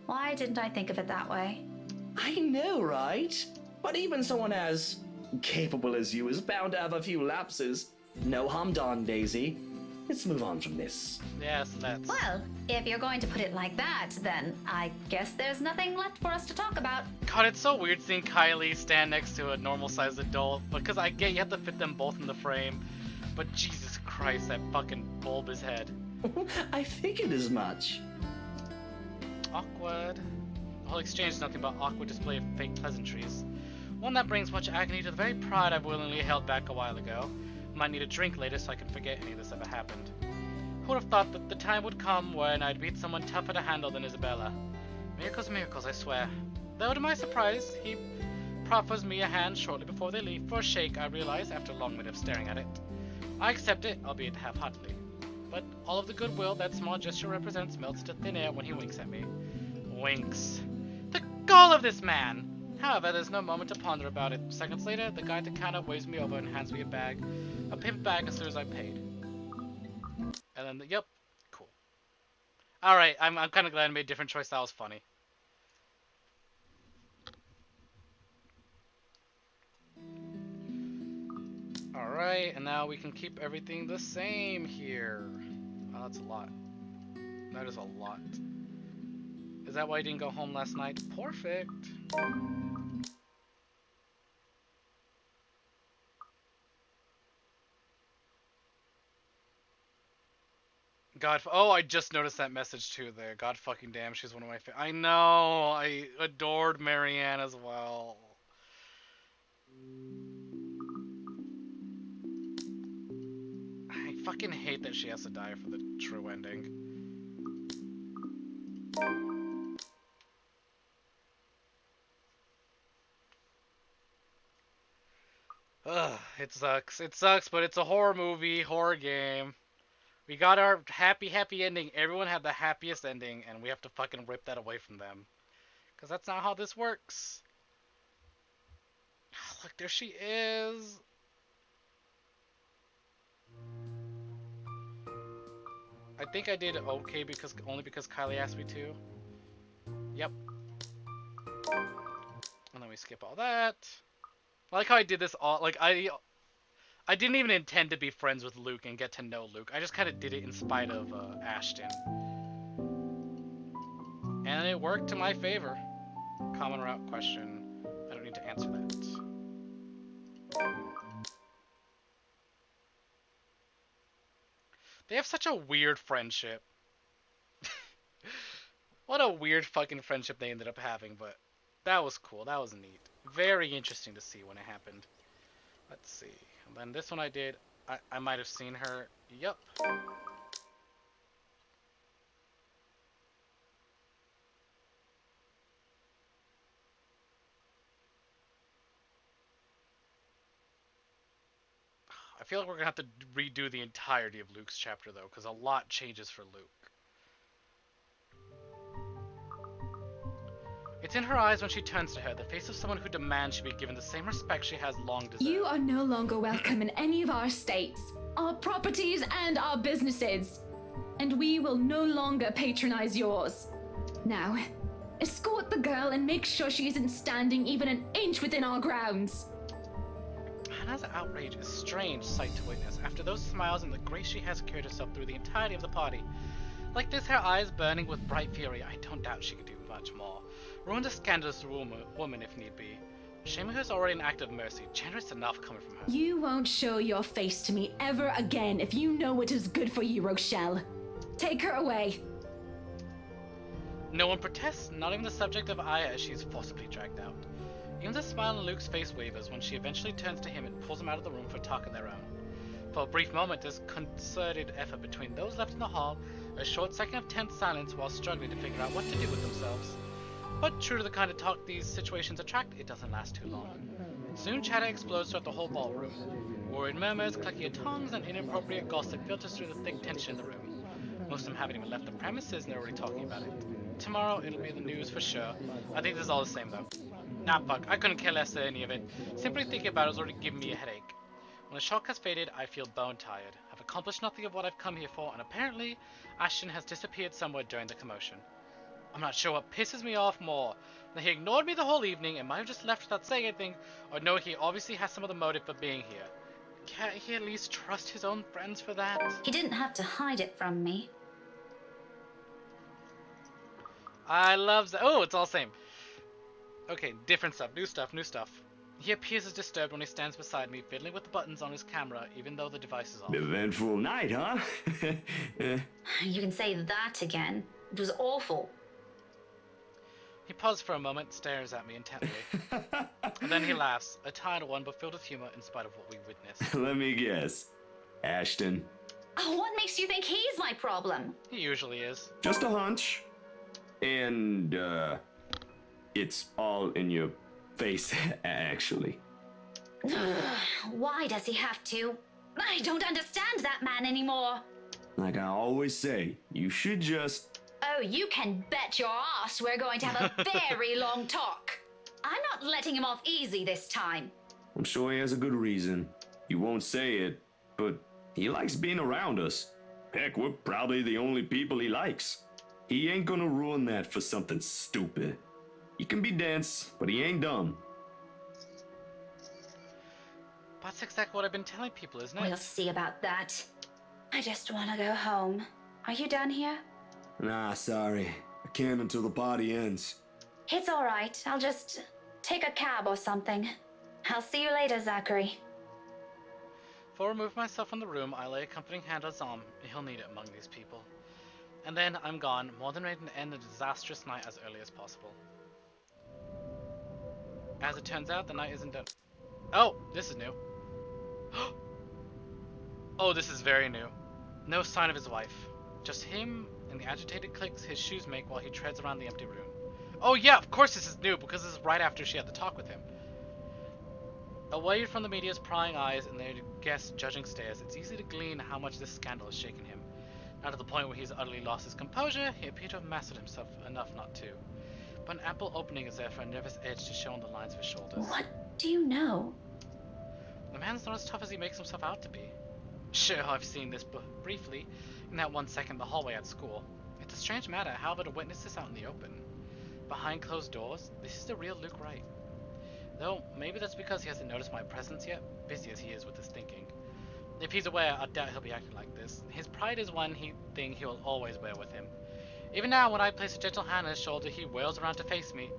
Why didn't I think of it that way? I know, right? But even someone as capable as you is bound to have a few lapses. No harm done, Daisy. Let's move on from this. Yes, let's. Well, if you're going to put it like that, then I guess there's nothing left for us to talk about. God, it's so weird seeing Kylie stand next to a normal-sized adult, because I get you have to fit them both in the frame, but Jesus Christ, that fucking bulbous head. I figured as much. Awkward. The whole exchange is nothing but awkward display of fake pleasantries. One that brings much agony to the very pride I've willingly held back a while ago. Might need a drink later so I can forget any of this ever happened. Who would have thought that the time would come when I'd meet someone tougher to handle than Isabella? Miracles, miracles, I swear. Though to my surprise, he proffers me a hand shortly before they leave for a shake, I realize, after a long minute of staring at it. I accept it, albeit half-heartedly. But all of the goodwill that small gesture represents melts to thin air when he winks at me. Winks. The gall of this man! However, there's no moment to ponder about it. Seconds later, the guy at the counter waves me over and hands me a bag. A paper bag as soon as I paid. And then, yep, cool. Alright, I'm kind of glad I made a different choice. That was funny. Alright, and now we can keep everything the same here. Oh, that's a lot. That is a lot. Is that why I didn't go home last night? Perfect. God, oh, I just noticed that message too there. God fucking damn, she's one of my favorite. I know, I adored Marianne as well. I fucking hate that she has to die for the true ending. Ugh, it sucks. It sucks, but it's a horror movie, horror game. We got our happy ending. Everyone had the happiest ending, and we have to fucking rip that away from them. Because that's not how this works. Look, there she is. I think I did okay only because Kylie asked me to. Yep. And then we skip all that. I like how I did this all, like, I didn't even intend to be friends with Luke and get to know Luke. I just kind of did it in spite of Ashton. And it worked to my favor. Common route question. I don't need to answer that. They have such a weird friendship. What a weird fucking friendship they ended up having, but that was cool. That was neat. Very interesting to see when it happened. Let's see. And then this one I did. I might have seen her. Yup. I feel like we're gonna have to redo the entirety of Luke's chapter though, because a lot changes for Luke. It's in her eyes when she turns to her, the face of someone who demands she be given the same respect she has long deserved. You are no longer welcome in any of our estates, our properties, and our businesses. And we will no longer patronize yours. Now, escort the girl and make sure she isn't standing even an inch within our grounds. Hannah's outrage is a strange sight to witness after those smiles and the grace she has carried herself through the entirety of the party. Like this, her eyes burning with bright fury, I don't doubt she could do much more. Ruin a scandalous woman if need be. Shaming her is already an act of mercy, generous enough coming from her. You won't show your face to me ever again if you know what is good for you, Rochelle. Take her away. No one protests, not even the subject of Aya as she is forcibly dragged out. Even the smile on Luke's face wavers when she eventually turns to him and pulls him out of the room for a talk of their own. For a brief moment, there's concerted effort between those left in the hall, a short second of tense silence while struggling to figure out what to do with themselves. But true to the kind of talk these situations attract, it doesn't last too long. Soon chatter explodes throughout the whole ballroom. Worried murmurs, clicking of tongues, and inappropriate gossip filters through the thick tension in the room. Most of them haven't even left the premises and they're already talking about it. Tomorrow it'll be in the news for sure. I think this is all the same though. Nah, fuck, I couldn't care less than any of it. Simply thinking about it is already giving me a headache. When the shock has faded, I feel bone tired. I've accomplished nothing of what I've come here for, and apparently, Ashton has disappeared somewhere during the commotion. I'm not sure what pisses me off more. That he ignored me the whole evening and might have just left without saying anything, or no, he obviously has some other motive for being here. Can't he at least trust his own friends for that? He didn't have to hide it from me. I love that. Oh, it's all same. Okay, different stuff, new stuff, new stuff. He appears as disturbed when he stands beside me, fiddling with the buttons on his camera, even though the device is off. Eventful night, huh? You can say that again. It was awful. He pauses for a moment, stares at me intently. And then he laughs, a tired one but filled with humor in spite of what we witnessed. Let me guess. Ashton. Oh, what makes you think he's my problem? He usually is. Just a hunch. And, it's all in your face, actually. Why does he have to? I don't understand that man anymore. Like I always say, you should just... Oh, you can bet your ass we're going to have a very long talk. I'm not letting him off easy this time. I'm sure he has a good reason. He won't say it, but he likes being around us. Heck, we're probably the only people he likes. He ain't gonna ruin that for something stupid. He can be dense, but he ain't dumb. That's exactly what I've been telling people, isn't it? We'll see about that. I just want to go home. Are you done here? Nah, sorry. I can't until the party ends. It's all right. I'll just take a cab or something. I'll see you later, Zachary. Before I remove myself from the room, I lay a comforting hand on Zom. He'll need it among these people. And then I'm gone, more than ready to end the disastrous night as early as possible. As it turns out, the night isn't done. Oh, this is new. Oh, this is very new. No sign of his wife. Just him and the agitated clicks his shoes make while he treads around the empty room. Oh yeah, of course this is new, because this is right after she had the talk with him. Away from the media's prying eyes and their guests' judging stares, it's easy to glean how much this scandal has shaken him. Not to the point where he's utterly lost his composure, he appeared to have mastered himself enough not to. But an ample opening is there for a nervous edge to show on the lines of his shoulders. What do you know? The man's not as tough as he makes himself out to be. Sure, I've seen this briefly, in that 1 second in the hallway at school. It's a strange matter, however, to witness this out in the open. Behind closed doors, this is the real Luke Wright. Though, maybe that's because he hasn't noticed my presence yet, busy as he is with his thinking. If he's aware, I doubt he'll be acting like this. His pride is one thing he will always wear with him. Even now, when I place a gentle hand on his shoulder, he whirls around to face me.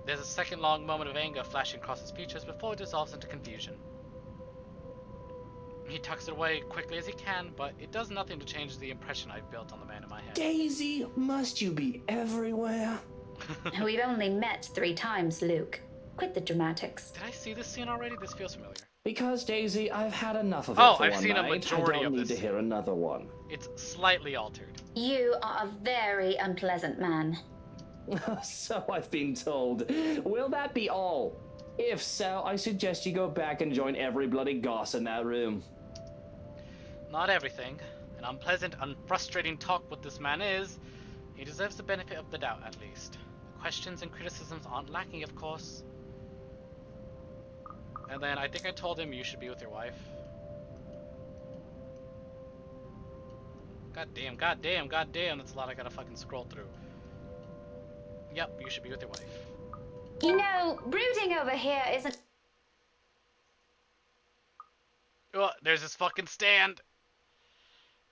There's a second-long moment of anger flashing across his features before it dissolves into confusion. He tucks it away quickly as he can, but it does nothing to change the impression I've built on the man in my head. Daisy, must you be everywhere? We've only met 3 times, Luke. Quit the dramatics. Did I see this scene already? This feels familiar. Because, Daisy, I've had enough of it Oh, for I've one seen a night. majority I don't of need this. to hear another one. It's slightly altered. You are a very unpleasant man. So I've been told. Will that be all? If so, I suggest you go back and join every bloody goss in that room. Not everything. An unpleasant, unfrustrating talk what this man is. He deserves the benefit of the doubt, at least. questions and criticisms aren't lacking, of course. And then I think I told him you should be with your wife. God damn, that's a lot I gotta fucking scroll through. Yep, you should be with your wife. You know, brooding over here isn't. Oh, there's this fucking stand!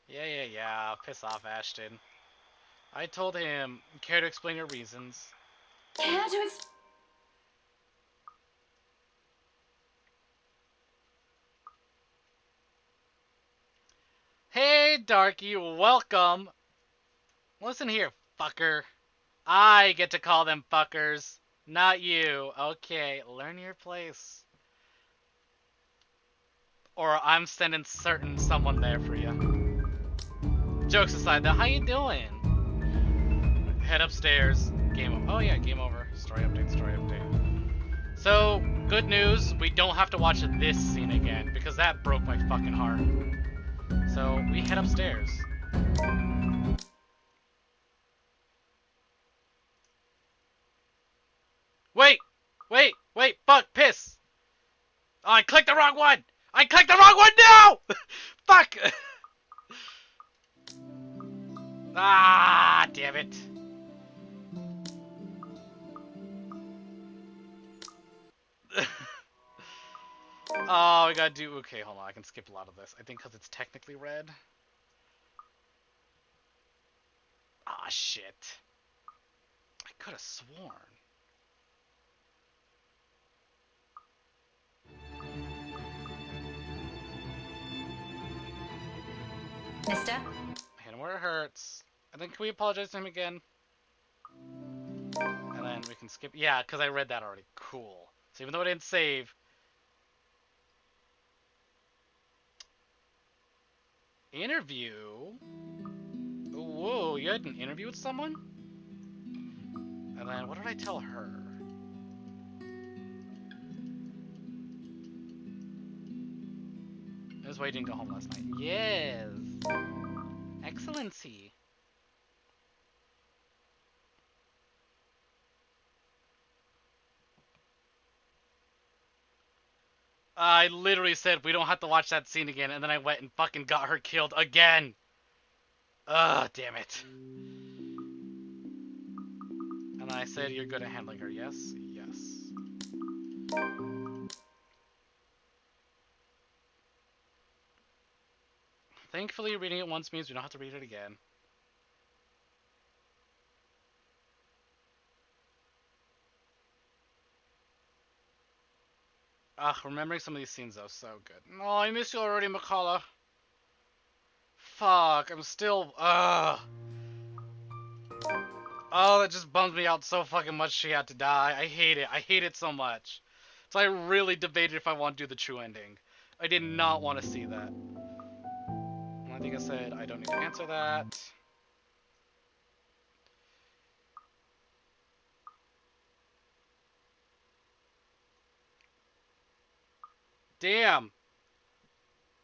Yeah. Piss off, Ashton. I told him, care to explain your reasons? Care to explain? Hey, Darky, welcome! Listen here, fucker. I get to call them fuckers, not you. Okay, learn your place. Or I'm sending someone there for you. Jokes aside, though, how you doing? Head upstairs. Game over. Oh yeah, game over. Story update. So, good news, we don't have to watch this scene again, because that broke my fucking heart. So, we head upstairs. Wait, fuck, piss! Oh, I clicked the wrong one! No! Fuck! Ah, damn it. Oh, we gotta do... Okay, hold on, I can skip a lot of this. I think because it's technically red. Ah, shit. I could have sworn. Mister? Hit him where it hurts. And then can we apologize to him again? And then we can skip... Yeah, because I read that already. Cool. So even though I didn't save... Interview? Whoa, you had an interview with someone? And then what did I tell her? This is why you didn't go home last night. Yes! Excellency! I literally said we don't have to watch that scene again, and then I went and fucking got her killed again! Ugh, damn it. And I said you're good at handling her, yes? Yes. Thankfully, reading it once means we don't have to read it again. Remembering some of these scenes, though, so good. Oh, I miss you already, McCullough. Fuck, I'm still... Oh, that just bums me out so fucking much she had to die. I hate it so much. So I really debated if I want to do the true ending. I did not want to see that. And I think I said I don't need to answer that. Damn.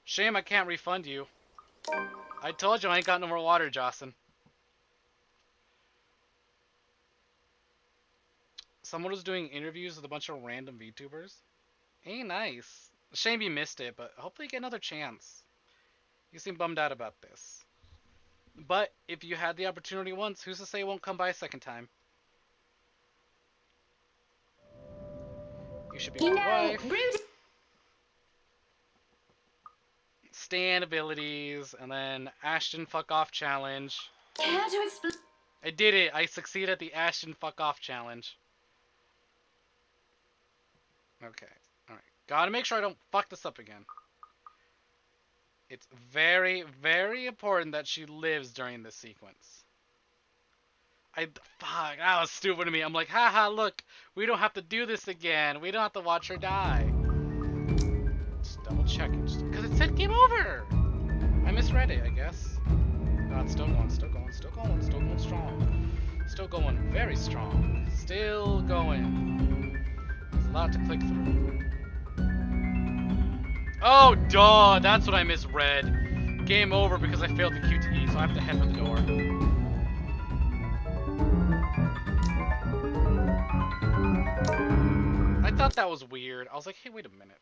Shame I can't refund you. I told you I ain't got no more water, Jocelyn. Someone was doing interviews with a bunch of random VTubers. Ain't nice. Shame you missed it, but hopefully you get another chance. You seem bummed out about this. But if you had the opportunity once, who's to say it won't come by a second time? You should be with your wife. Stand abilities, and then Ashton fuck off challenge. I did it. I succeeded at the Ashton fuck off challenge. Okay. Alright. Gotta make sure I don't fuck this up again. It's very, very important that she lives during this sequence. Fuck, that was stupid of me. I'm like, haha, look, we don't have to do this again. We don't have to watch her die. Just double check it. Because it said game over! I misread it, I guess. No, it's still going strong. Still going very strong. Still going. There's a lot to click through. Oh, duh! That's what I misread. Game over because I failed the QTE, so I have to head for the door. thought that was weird. I was like, hey, wait a minute.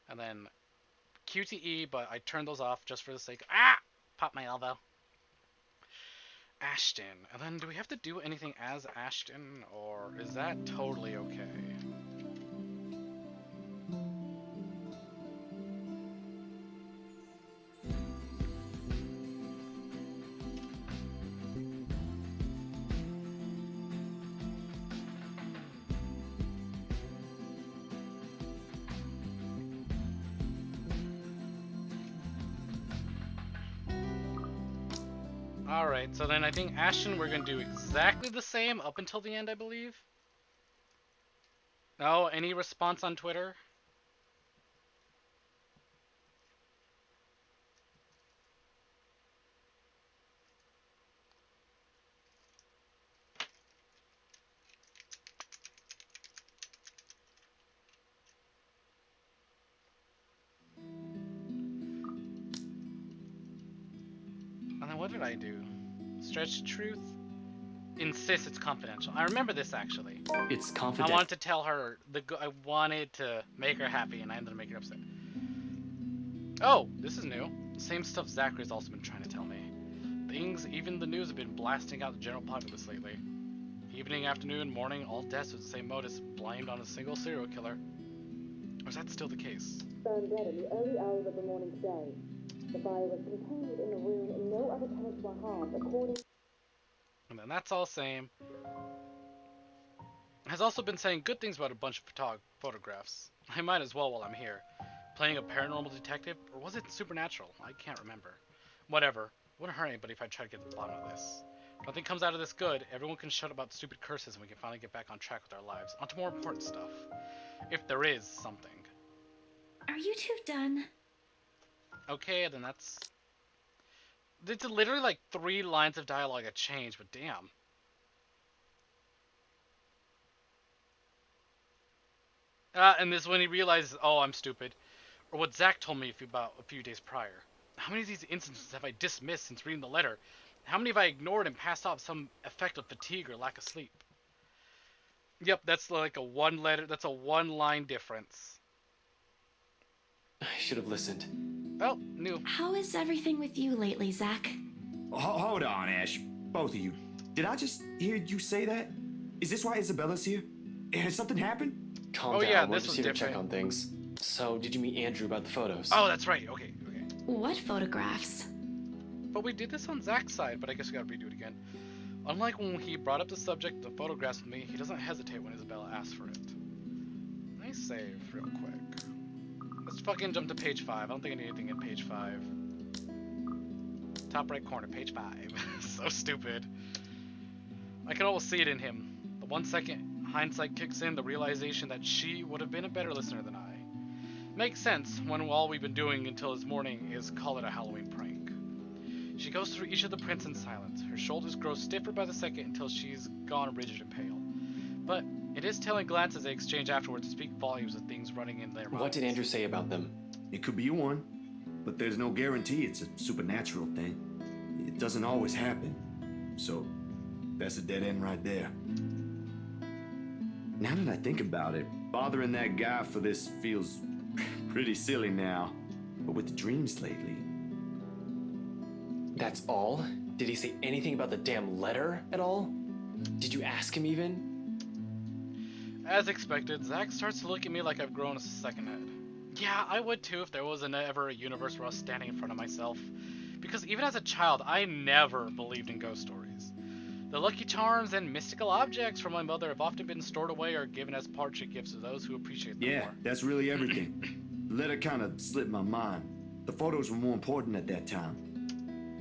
And then QTE, but I turned those off just for the sake. Pop my elbow. Ashton. And then do we have to do anything as Ashton, or is that totally okay? Alright, so then I think Ashton, we're going to do exactly the same up until the end, I believe. No? Any response on Twitter? And then what did I do? Stretch truth? Insist it's confidential. I remember this actually. It's confidential. I wanted to tell her I wanted to make her happy, and I ended up making her upset. Oh, this is new. Same stuff Zachary's also been trying to tell me. Things even the news have been blasting out the general populace lately. Evening, afternoon, morning, all deaths with the same modus, blamed on a single serial killer. Or is that still the case? Found dead in the early hours of the morning today. The fire was contained within the room and no other tenants were harmed, according. And then that's all same. Has also been saying good things about a bunch of photographs. I might as well while I'm here. Playing a paranormal detective, or was it supernatural? I can't remember. Whatever. Wouldn't hurt anybody if I try to get to the bottom of this. If nothing comes out of this good, everyone can shut about stupid curses and we can finally get back on track with our lives. Onto more important stuff. If there is something. Are you two done? Okay, then that's... It's literally like 3 lines of dialogue that change, but damn. And this is when he realizes, oh, I'm stupid. Or what Zach told me about a few days prior. How many of these instances have I dismissed since reading the letter? How many have I ignored and passed off some effect of fatigue or lack of sleep? Yep, that's like a that's a 1-line difference. I should have listened. Oh, new. How is everything with you lately, Zach? Hold on, Ash. Both of you. Did I just hear you say that? Is this why Isabella's here? Has something happened? Calm down, yeah, we're this just was here to check different. on things. So, did you meet Andrew about the photos? Oh, that's right. Okay. What photographs? But we did this on Zach's side, but I guess we gotta redo it again. Unlike when he brought up the subject of photographs with me, he doesn't hesitate when Isabella asks for it. Nice save, real quick. Let's fucking jump to page 5. I don't think I need anything in page 5. Top right corner, page 5. So stupid. I can almost see it in him. The 1 second hindsight kicks in, the realization that she would have been a better listener than I. Makes sense when all we've been doing until this morning is call it a Halloween prank. She goes through each of the prints in silence. Her shoulders grow stiffer by the second until she's gone rigid and pale. But it is telling glances they exchange afterwards to speak volumes of things running in their minds. What did Andrew say about them? It could be one, but there's no guarantee it's a supernatural thing. It doesn't always happen. So, that's a dead end right there. Now that I think about it, bothering that guy for this feels pretty silly now. But with the dreams lately... That's all? Did he say anything about the damn letter at all? Did you ask him even? As expected, Zach starts to look at me like I've grown a second head. Yeah, I would too if there wasn't ever a universe where I was standing in front of myself. Because even as a child, I never believed in ghost stories. The Lucky Charms and mystical objects from my mother have often been stored away or given as partridge gifts to those who appreciate them more. Yeah, that's really everything. The letter kind of slipped my mind. The photos were more important at that time.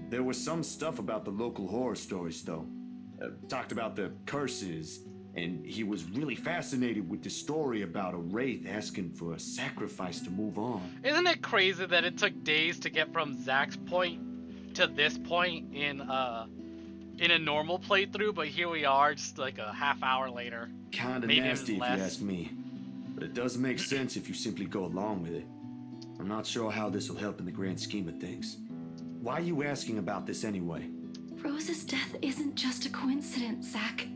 There was some stuff about the local horror stories, though. Talked about the curses, and he was really fascinated with the story about a wraith asking for a sacrifice to move on. Isn't it crazy that it took days to get from Zach's point to this point in a normal playthrough, but here we are just like a half hour later. Kinda Maybe nasty if you less. ask me. But it does make sense if you simply go along with it. I'm not sure how this will help in the grand scheme of things. Why are you asking about this anyway? Rose's death isn't just a coincidence, Zach.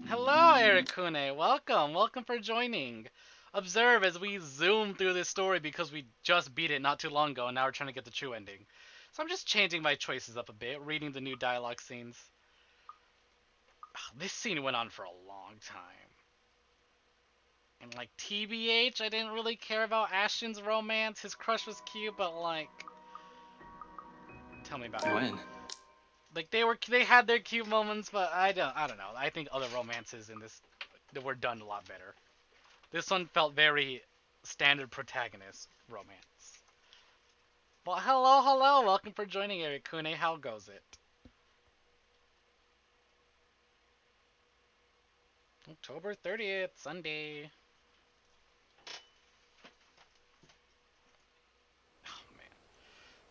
Hello, Erikune. Welcome. Welcome for joining. Observe as we zoom through this story because we just beat it not too long ago and now we're trying to get the true ending. So I'm just changing my choices up a bit, reading the new dialogue scenes. This scene went on for a long time. And like TBH, I didn't really care about Ashton's romance. His crush was cute, but like, tell me about it. When? Like they had their cute moments, but I don't know. I think other romances in this were done a lot better. This one felt very standard protagonist romance. Well, hello. Welcome for joining, Erikune. How goes it? October 30th, Sunday.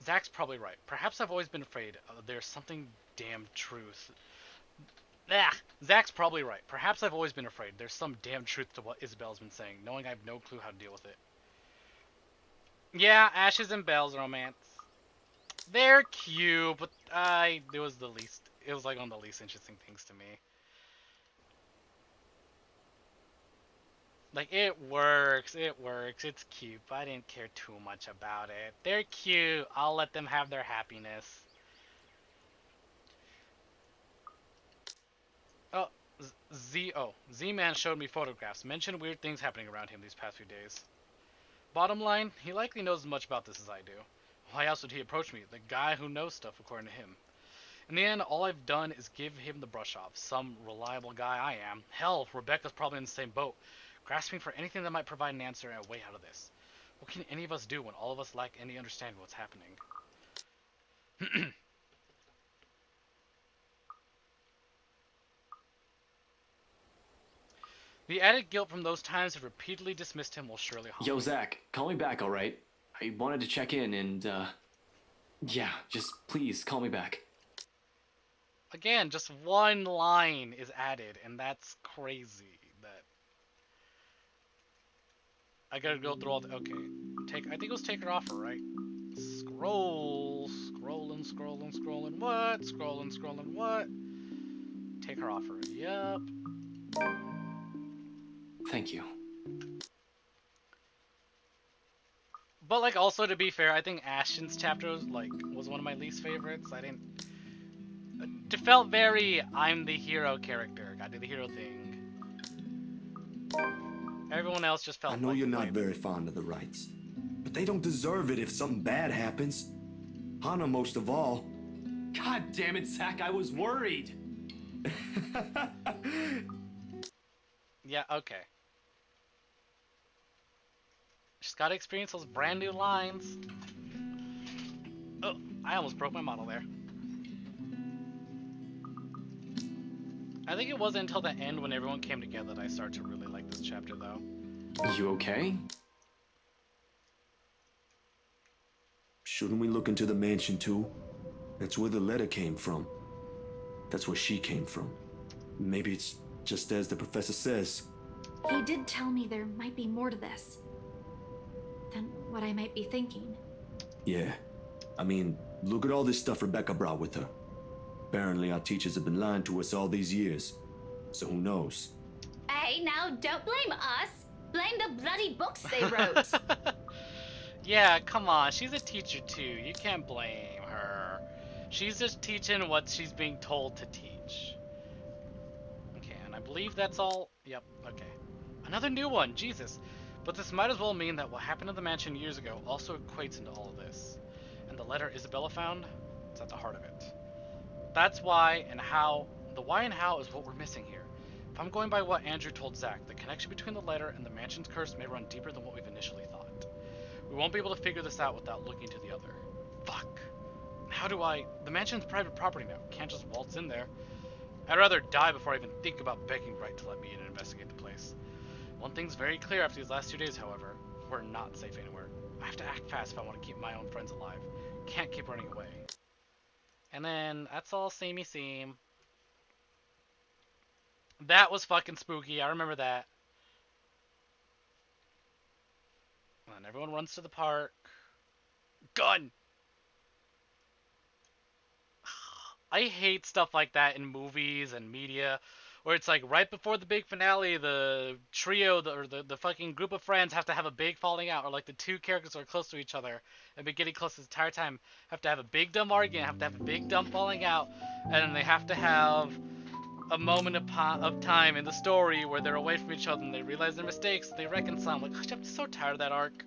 Zach's probably right. Perhaps I've always been afraid there's something damn truth. Zach's probably right. Perhaps I've always been afraid there's some damn truth to what Isabel's been saying, knowing I have no clue how to deal with it. Yeah, Ashes and Belle's romance. They're cute, but it was like one of the least interesting things to me. Like, it works, it's cute, but I didn't care too much about it. They're cute, I'll let them have their happiness. Oh, Z-Man showed me photographs, mentioned weird things happening around him these past few days. Bottom line, he likely knows as much about this as I do. Why else would he approach me? The guy who knows stuff, according to him. In the end, all I've done is give him the brush off. Some reliable guy I am. Hell, Rebecca's probably in the same boat, grasping for anything that might provide an answer and a way out of this. What can any of us do when all of us lack any understanding of what's happening? The added guilt from those times that repeatedly dismissed him will surely haunt Yo, me. Zach, call me back, alright? I wanted to check in and, yeah, just please call me back. Again, just one line is added, and that's crazy. That I gotta go through all the... Okay. I think it was take her offer, right? Scrolling. What? Scrolling. What? Take her offer. Yup. Thank you. But like, also to be fair, I think Ashton's chapter was one of my least favorites. It felt very I'm the hero character. Gotta do the hero thing. Everyone else just felt. I know you're not very fond of the Rights, but they don't deserve it if something bad happens. Hana most of all. God damn it, Zach, I was worried. Yeah, okay. Just gotta experience those brand new lines. Oh, I almost broke my model there. I think it wasn't until the end when everyone came together that I started to really like this chapter, though. You okay? Shouldn't we look into the mansion too? That's where the letter came from. That's where she came from. Maybe it's just as the professor says. He did tell me there might be more to this than what I might be thinking. Yeah. I mean, look at all this stuff Rebecca brought with her. Apparently our teachers have been lying to us all these years. So who knows? Hey, now don't blame us. Blame the bloody books they wrote. Yeah, come on. She's a teacher too. You can't blame her. She's just teaching what she's being told to teach. Okay, and I believe that's all. Yep, okay. Another new one, Jesus. But this might as well mean that what happened in the mansion years ago also equates into all of this. And the letter Isabella found, it's at the heart of it. That's why and how. The why and how is what we're missing here. If I'm going by what Andrew told Zach, the connection between the letter and the mansion's curse may run deeper than what we've initially thought. We won't be able to figure this out without looking to the other. Fuck. How do I... The mansion's private property now. Can't just waltz in there. I'd rather die before I even think about begging Wright to let me in and investigate the place. One thing's very clear after these last 2 days, however. We're not safe anywhere. I have to act fast if I want to keep my own friends alive. Can't keep running away. And then, that's all samey same. That was fucking spooky. I remember that. And everyone runs to the park. Gun! I hate stuff like that in movies and media where it's like right before the big finale, the trio, or the fucking group of friends have to have a big falling out, or like the two characters are close to each other and been getting close the entire time, have to have a big dumb argument, have to have a big dumb falling out, and then they have to have a moment of time in the story where they're away from each other and they realize their mistakes, they reconcile. I'm like, gosh, I'm so tired of that arc.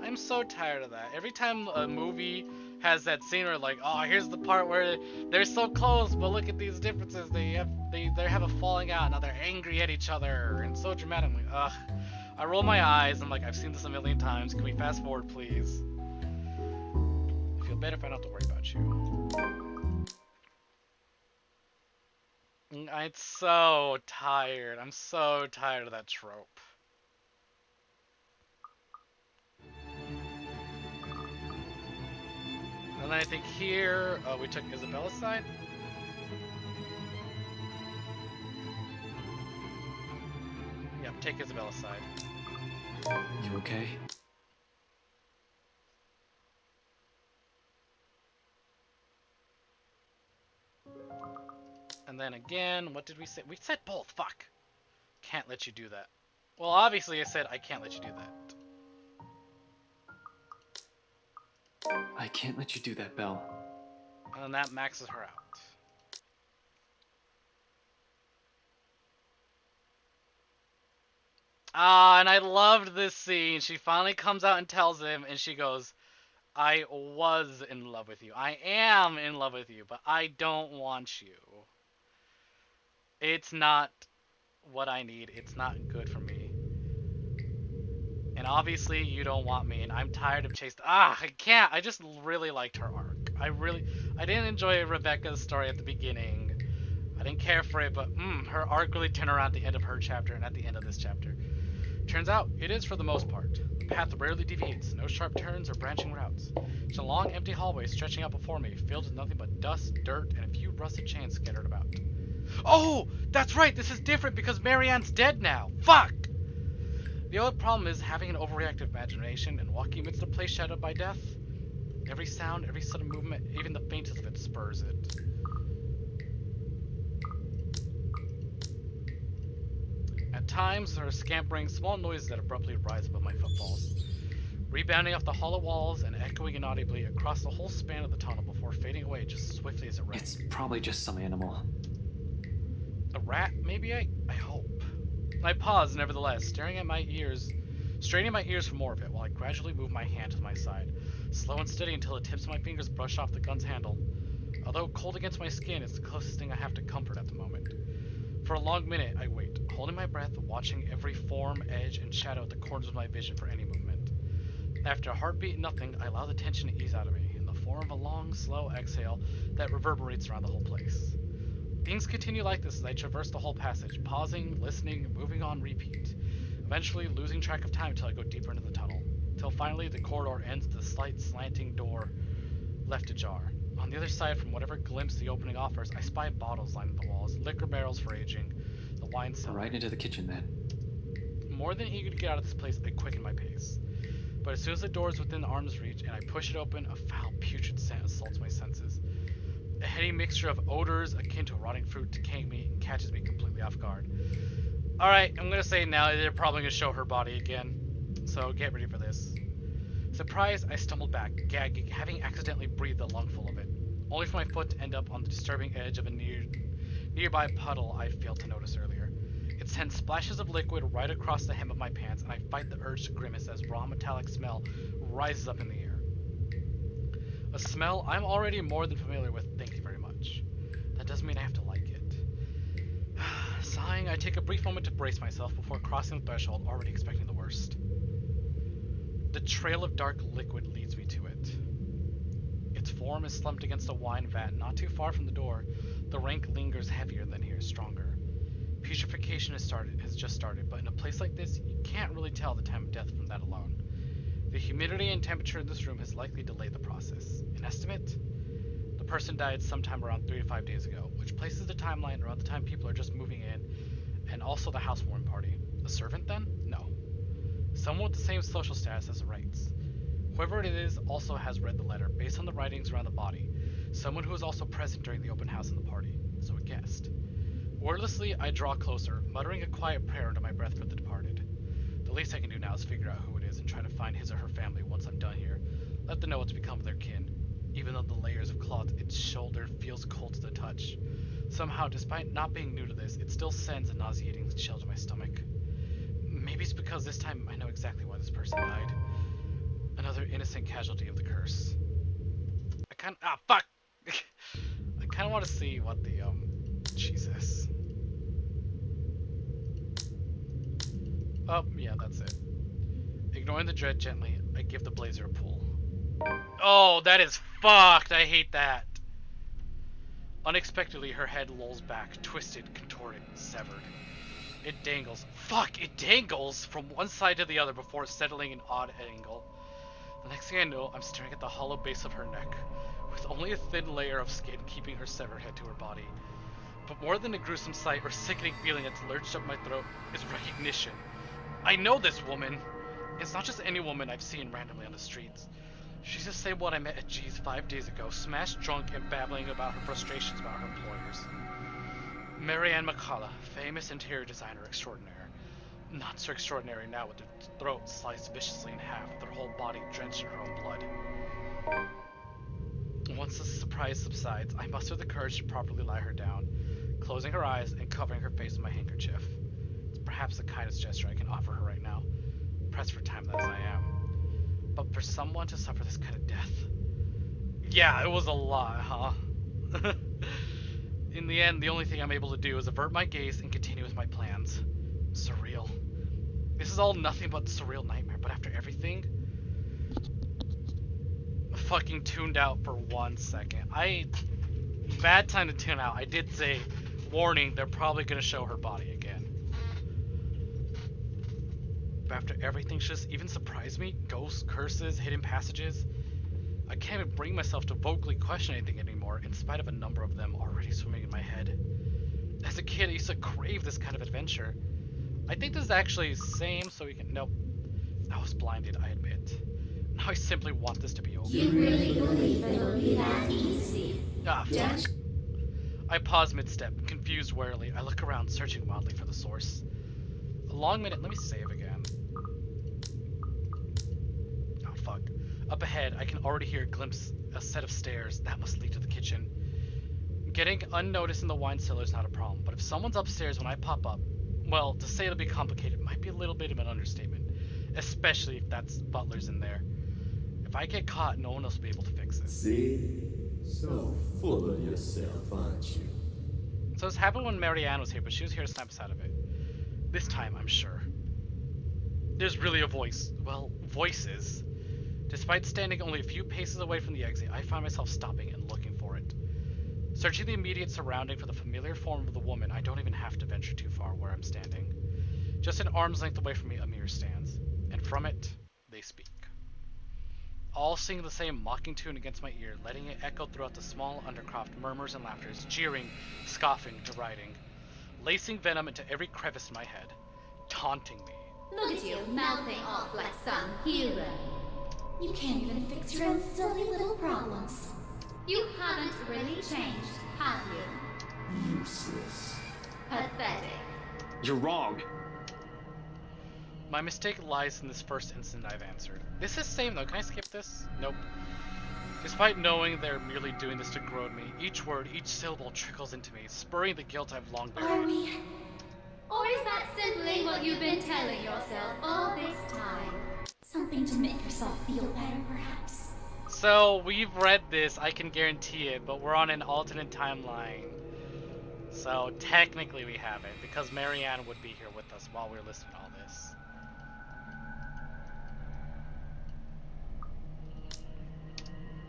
I'm so tired of that. Every time a movie has that scene where like, oh, here's the part where they're so close, but look at these differences. They have a falling out. Now they're angry at each other and so dramatic. I'm like, ugh. I roll my eyes. I'm like, I've seen this a million times. Can we fast forward, please? I feel better if I don't have to worry about you. I'm so tired. I'm so tired of that trope. And then I think here, we took Isabella's side. Yep, take Isabella's side. You okay? And then again, what did we say? We said both. Fuck. Can't let you do that. Well, obviously I said I can't let you do that. I can't let you do that, Belle. And then that maxes her out. Ah, and I loved this scene. She finally comes out and tells him, and she goes, I was in love with you. I am in love with you, but I don't want you. It's not what I need. It's not good for me. And obviously you don't want me, and I'm tired of chasing. I can't. I just really liked her arc. I didn't enjoy Rebecca's story at the beginning. I didn't care for it, but her arc really turned around at the end of her chapter and at the end of this chapter. Turns out, it is for the most part. The path rarely deviates, no sharp turns or branching routes. It's a long, empty hallway stretching out before me, filled with nothing but dust, dirt, and a few rusted chains scattered about. Oh, that's right, this is different because Marianne's dead now. Fuck! The only problem is having an overreactive imagination and walking amidst a place shadowed by death. Every sound, every sudden movement, even the faintest of it spurs it. At times, there are scampering, small noises that abruptly rise above my footfalls, rebounding off the hollow walls and echoing inaudibly across the whole span of the tunnel before fading away just as swiftly as it rang. It's probably just some animal. A rat, maybe? I hope. I pause, nevertheless, straining my ears for more of it, while I gradually move my hand to my side, slow and steady until the tips of my fingers brush off the gun's handle. Although cold against my skin, it's the closest thing I have to comfort at the moment. For a long minute, I wait, holding my breath, watching every form, edge, and shadow at the corners of my vision for any movement. After a heartbeat and nothing, I allow the tension to ease out of me, in the form of a long, slow exhale that reverberates around the whole place. Things continue like this as I traverse the whole passage, pausing, listening, and moving on repeat, eventually losing track of time until I go deeper into the tunnel, till finally the corridor ends with a slight slanting door left ajar. On the other side, from whatever glimpse the opening offers, I spy bottles lining the walls, liquor barrels for aging, the wine cellar. Right into the kitchen then. More than eager to get out of this place, I quicken my pace. But as soon as the door is within arm's reach and I push it open, a foul, putrid scent assaults my senses. A heady mixture of odors akin to rotting fruit, decaying meat, and catches me completely off guard. Alright, I'm gonna say now they're probably gonna show her body again, so get ready for this. Surprised, I stumbled back, gagging, having accidentally breathed a lungful of it, only for my foot to end up on the disturbing edge of a nearby puddle I failed to notice earlier. It sends splashes of liquid right across the hem of my pants, and I fight the urge to grimace as raw metallic smell rises up in the air. A smell I'm already more than familiar with, thank you very much. That doesn't mean I have to like it. Sighing, I take a brief moment to brace myself before crossing the threshold, already expecting the worst. The trail of dark liquid leads me to it. Its form is slumped against a wine vat not too far from the door. The rank lingers heavier than here, stronger. Putrefaction has just started, but in a place like this, you can't really tell the time of death from that alone. The humidity and temperature in this room has likely delayed the process. An estimate? The person died sometime around 3 to 5 days ago, which places the timeline around the time people are just moving in, and also the housewarming party. A servant then? No. Someone with the same social status as the Wrights. Whoever it is also has read the letter, based on the writings around the body. Someone who was also present during the open house and the party. So a guest. Wordlessly, I draw closer, muttering a quiet prayer under my breath for the departed. The least I can do now is figure out who it is and try to find his or her family once I'm done here. Let them know what's become of their kin. Even though the layers of cloth its shoulder feels cold to the touch. Somehow, despite not being new to this, it still sends a nauseating chill to my stomach. Maybe it's because this time I know exactly why this person died. Another innocent casualty of the curse. Fuck! I kinda want to see what the, Jesus. Oh, yeah, that's it. Ignoring the dread gently, I give the blazer a pull. Oh, that is fucked! I hate that! Unexpectedly, her head lolls back, twisted, contorted, severed. It dangles. Fuck! It dangles from one side to the other before settling an odd angle. The next thing I know, I'm staring at the hollow base of her neck, with only a thin layer of skin keeping her severed head to her body. But more than a gruesome sight or sickening feeling that's lurched up my throat is recognition. I know this woman! It's not just any woman I've seen randomly on the streets. She's the same one I met at G's 5 days ago, smashed drunk and babbling about her frustrations about her employers. Marianne McCullough, famous interior designer extraordinaire. Not so extraordinary now with her throat sliced viciously in half, with her whole body drenched in her own blood. Once the surprise subsides, I muster the courage to properly lie her down, closing her eyes and covering her face with my handkerchief. It's perhaps the kindest gesture I can offer her right now, pressed for time as I am. But for someone to suffer this kind of death... Yeah, it was a lot, huh? In the end, the only thing I'm able to do is avert my gaze and continue with my plans. Surreal. This is all nothing but surreal nightmare, but after everything... fucking tuned out for 1 second. Bad time to tune out. I did say, warning, they're probably gonna show her body again. But after everything just even surprised me, ghosts, curses, hidden passages, I can't even bring myself to vocally question anything anymore, in spite of a number of them already swimming in my head. As a kid, I used to crave this kind of adventure. I think this is actually the same, so we can... Nope. I was blinded, I admit. Now I simply want this to be over. You really believe it'll be that easy? Fuck. I pause mid-step, confused warily. I look around, searching wildly for the source. A long minute. Let me save again. Oh, fuck. Up ahead, I can already hear a set of stairs. That must lead to the kitchen. Getting unnoticed in the wine cellar is not a problem, but if someone's upstairs when I pop up, well, to say it'll be complicated might be a little bit of an understatement. Especially if that's Butler's in there. If I get caught, no one else will be able to fix it. See? So full of yourself, aren't you? So this happened when Marianne was here, but she was here to snap us out of it. This time, I'm sure. There's really a voice. Well, voices. Despite standing only a few paces away from the exit, I find myself stopping and looking for it. Searching the immediate surrounding for the familiar form of the woman, I don't even have to venture too far where I'm standing. Just an arm's length away from me, a mirror stands. And from it, they speak. All singing the same mocking tune against my ear, letting it echo throughout the small undercroft murmurs and laughters, jeering, scoffing, deriding, lacing venom into every crevice in my head, taunting me. Look at you, mouthing off like some hero. You can't even fix your own silly little problems. You haven't really changed, have you? Useless. Pathetic. You're wrong. My mistake lies in this first instant I've answered. This is same though, can I skip this? Nope. Despite knowing they're merely doing this to goad me, each word, each syllable trickles into me, spurring the guilt I've long buried. Are we? Or is that simply what you've been telling yourself all this time? Something to make yourself feel better, perhaps? So, we've read this, I can guarantee it, but we're on an alternate timeline. So, technically we haven't, because Marianne would be here with us while we're listening to all this.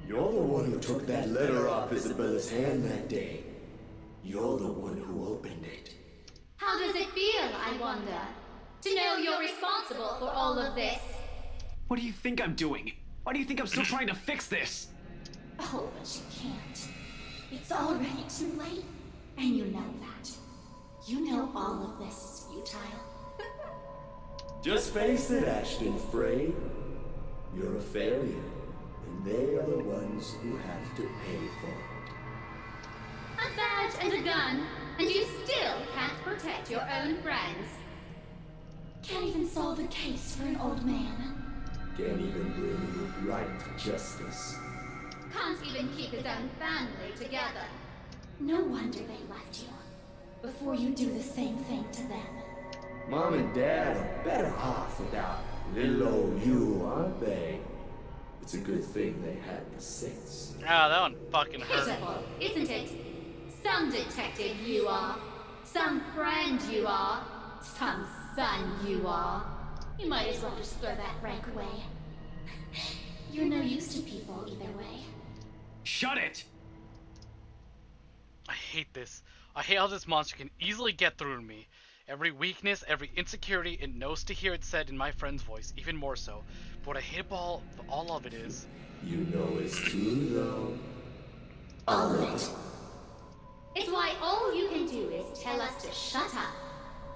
You're the one who took that letter off Isabella's hand that day. You're the one who opened it. How does it feel, I wonder, to know you're responsible for all of this? What do you think I'm doing? Why do you think I'm still trying to fix this? Oh, but you can't. It's already too late, and you know that. You know all of this is futile. Just face it, Ashton Frey. You're a failure, and they are the ones who have to pay for it. A badge and a gun. and you still can't protect your own friends. Can't even solve a case for an old man. Can't even bring the right to justice. Can't even keep his own family together. No wonder they left you. Before you do the same thing to them. Mom and Dad are better off without little old you, aren't they? It's a good thing they had the sense. Ah, that one fucking hurt. Pitiful, isn't it? Some detective you are. Some friend you are. Some son you are. You might as well just throw that rank away. You're no use to people either way. Shut it! I hate this. I hate how this monster can easily get through to me. Every weakness, every insecurity, it knows to hear it said in my friend's voice, even more so. But what I hate about all of it is... You know it's true, though. All of it. It's why all you can do is tell us to shut up.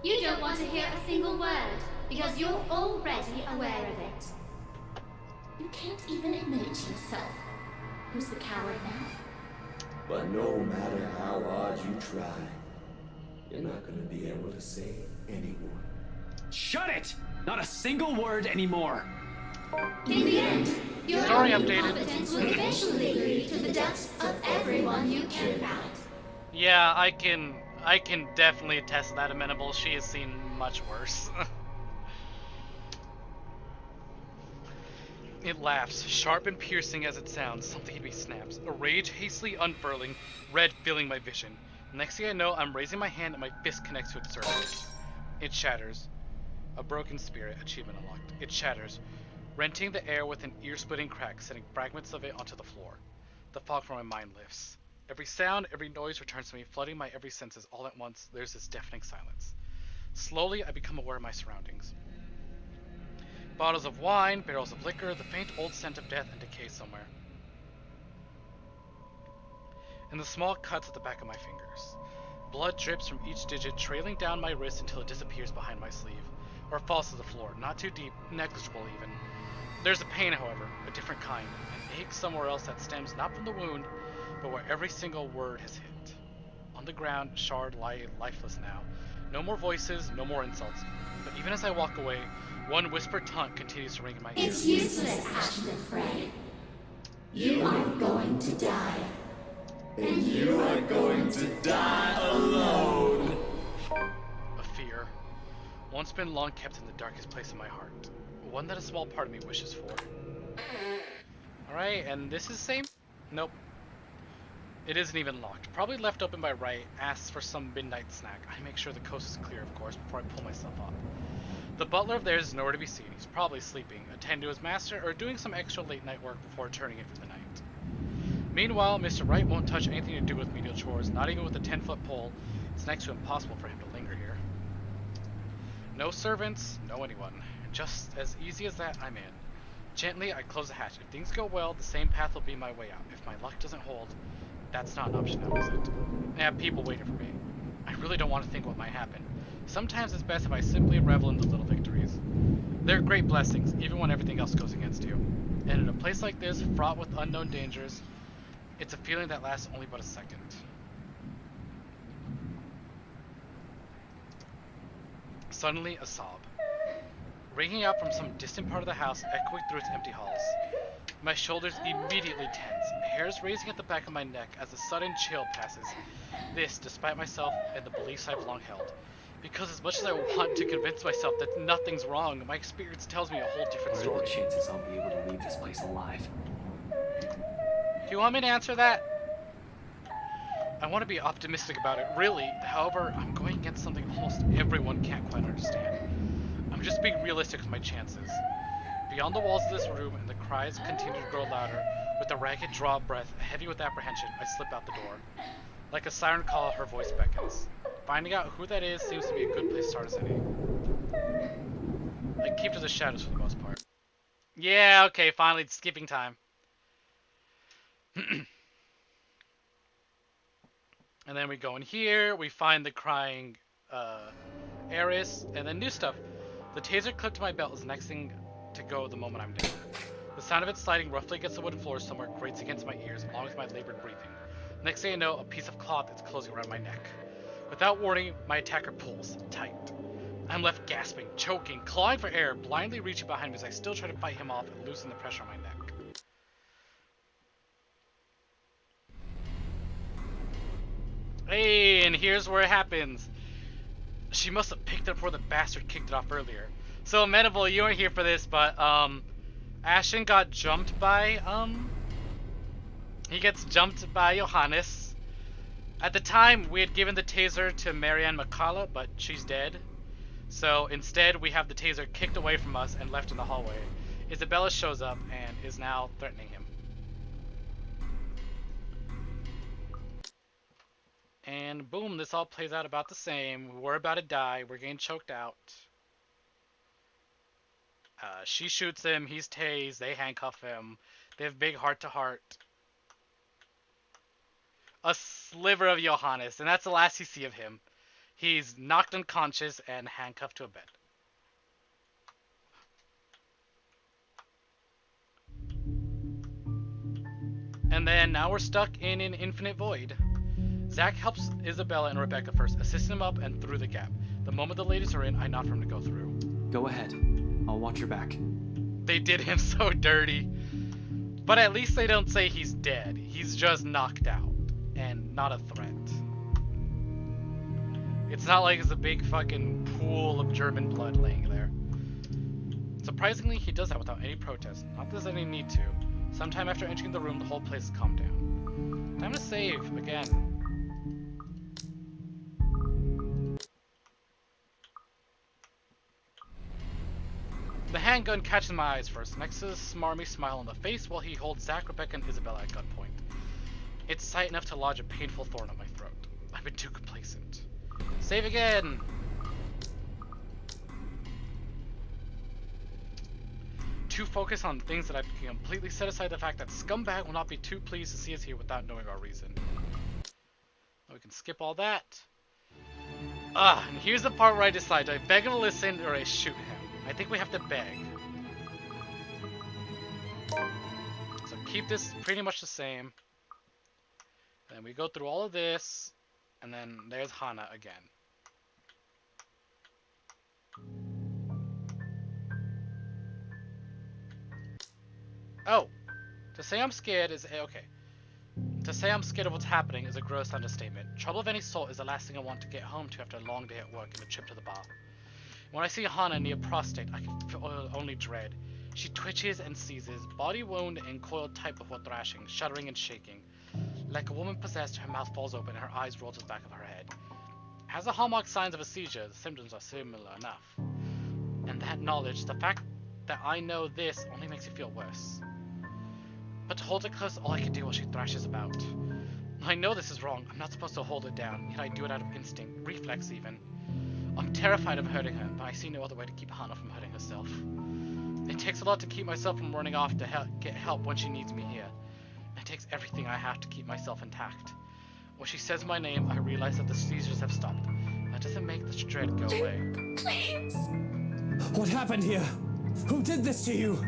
You don't want to hear a single word, because you're already aware of it. You can't even admit it to yourself. Who's the coward now? But no matter how hard you try, you're not gonna be able to save anyone. Shut it! Not a single word anymore. In the end, your Story own updated. competence will eventually lead to the deaths of everyone you care about. Yeah, I can definitely attest to that, Amenable. She has seen much worse. It laughs, sharp and piercing as it sounds. Something in me snaps. A rage hastily unfurling, red filling my vision. Next thing I know, I'm raising my hand and my fist connects to its surface. It shatters. A broken spirit, achievement unlocked. It shatters, renting the air with an ear-splitting crack, sending fragments of it onto the floor. The fog from my mind lifts. Every sound, every noise returns to me, flooding my every senses all at once. There's this deafening silence. Slowly, I become aware of my surroundings. Bottles of wine, barrels of liquor, the faint old scent of death and decay somewhere. And the small cuts at the back of my fingers. Blood drips from each digit, trailing down my wrist until it disappears behind my sleeve, or falls to the floor, not too deep, negligible even. There's a pain, however, a different kind, an ache somewhere else that stems not from the wound, but where every single word has hit. On the ground, Shard lie lifeless now. No more voices, no more insults. But even as I walk away, one whispered taunt continues to ring in my ear. It's useless, Ashton Frey. You are going to die. And you are going to die alone. A fear. Once been long kept in the darkest place in my heart. One that a small part of me wishes for. Alright, and this is the same? Nope. It isn't even locked. Probably left open by right. Asks for some midnight snack. I make sure the coast is clear, of course, before I pull myself up. The butler of theirs is nowhere to be seen. He's probably sleeping, attending to his master, or doing some extra late night work before returning in for the night. Meanwhile, Mr. Wright won't touch anything to do with menial chores, not even with a 10-foot pole. It's next to impossible for him to linger here. No servants, no anyone. Just as easy as that, I'm in. Gently, I close the hatch. If things go well, the same path will be my way out. If my luck doesn't hold, that's not an option now, is it? I have people waiting for me. I really don't want to think what might happen. Sometimes it's best if I simply revel in the little victories. They're great blessings, even when everything else goes against you. And in a place like this, fraught with unknown dangers, it's a feeling that lasts only but a second. Suddenly, a sob. Ringing out from some distant part of the house, echoing through its empty halls. My shoulders immediately tense, hairs raising at the back of my neck as a sudden chill passes. This, despite myself and the beliefs I've long held. Because as much as I want to convince myself that nothing's wrong, my experience tells me a whole different story. What are the chances I'll be able to leave this place alive? Do you want me to answer that? I want to be optimistic about it, really. However, I'm going against something almost everyone can't quite understand. I'm just being realistic with my chances. Beyond the walls of this room, and the cries continue to grow louder, with a ragged draw of breath, heavy with apprehension, I slip out the door. Like a siren call, her voice beckons. Finding out who that is seems to be a good place to start as any. I keep to the shadows for the most part. Yeah, okay, finally, it's skipping time. And then we go in here, we find the crying Eris, and then new stuff. The taser clipped to my belt is the next thing to go the moment I'm down. The sound of it sliding roughly against the wooden floor somewhere grates against my ears, along with my labored breathing. Next thing I know, a piece of cloth is closing around my neck. Without warning, my attacker pulls tight. I'm left gasping, choking, clawing for air, blindly reaching behind me as I still try to fight him off and loosen the pressure on my neck. Hey, and here's where it happens. She must have picked it up before the bastard kicked it off earlier. So, Mandible, you weren't here for this, but, Ashen got jumped by, he gets jumped by Johannes. At the time, we had given the taser to Marianne McCullough, but she's dead. So, instead, we have the taser kicked away from us and left in the hallway. Isabella shows up and is now threatening him. And boom, this all plays out about the same. We're about to die. We're getting choked out. She shoots him. He's tased. They handcuff him. They have big heart-to-heart. A sliver of Johannes, and that's the last you see of him. He's knocked unconscious and handcuffed to a bed. And then now we're stuck in an infinite void. Zach helps Isabella and Rebecca first, assisting them up and through the gap. The moment the ladies are in, I nod for him to go through. Go ahead. I'll watch your back. They did him so dirty. But at least they don't say he's dead. He's just knocked out. And not a threat. It's not like it's a big fucking pool of German blood laying there. Surprisingly, he does that without any protest. Not that there's any need to. Sometime after entering the room, the whole place has calmed down. Time to save, again. The handgun catches my eyes first, next to the smarmy smile on the face while he holds Zach, Rebecca, and Isabella at gunpoint. It's sight enough to lodge a painful thorn on my throat. I've been too complacent. Save again! Too focused on things that I can completely set aside the fact that Scumbag will not be too pleased to see us here without knowing our reason. We can skip all that. And here's the part where I decide, do I beg him to listen or I shoot him? I think we have to beg. So keep this pretty much the same. Then we go through all of this, and then there's Hana again. Oh, to say I'm scared is okay. To say I'm scared of what's happening is a gross understatement. Trouble of any sort is the last thing I want to get home to after a long day at work and a trip to the bar. When I see Hana near prostate, I can feel only dread. She twitches and seizes, body wound and coiled tight before thrashing, shuddering and shaking. Like a woman possessed, her mouth falls open and her eyes roll to the back of her head. Has the hallmark signs of a seizure, the symptoms are similar enough. And that knowledge, the fact that I know this, only makes it feel worse. But to hold it close, all I can do while she thrashes about. I know this is wrong, I'm not supposed to hold it down, yet I do it out of instinct, reflex even. I'm terrified of hurting her, but I see no other way to keep Hana from hurting herself. It takes a lot to keep myself from running off to get help when she needs me here. It takes everything I have to keep myself intact. When she says my name, I realize that the seizures have stopped. That doesn't make the dread go away. Please. What happened here? Who did this to you?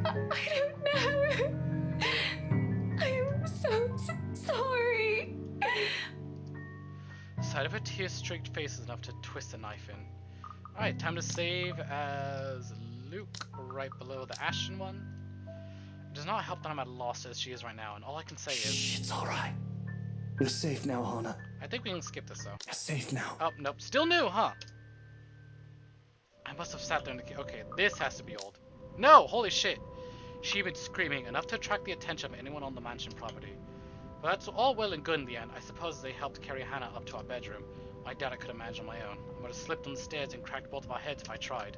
I don't know. I'm so sorry. The sight of her tear-streaked face is enough to twist a knife in. Alright, time to save as Luke, right below the Ashton one. It does not help that I'm at a loss as she is right now, and all I can say is... It's alright. You're safe now, Hana. I think we can skip this, though. You're safe now. Oh, nope. Still new, huh? I must have sat there in the... Okay, this has to be old. No! Holy shit! She even screaming, enough to attract the attention of anyone on the mansion property. But that's all well and good in the end. I suppose they helped carry Hana up to our bedroom. I doubt I could have managed on my own. I would have slipped on the stairs and cracked both of our heads if I tried.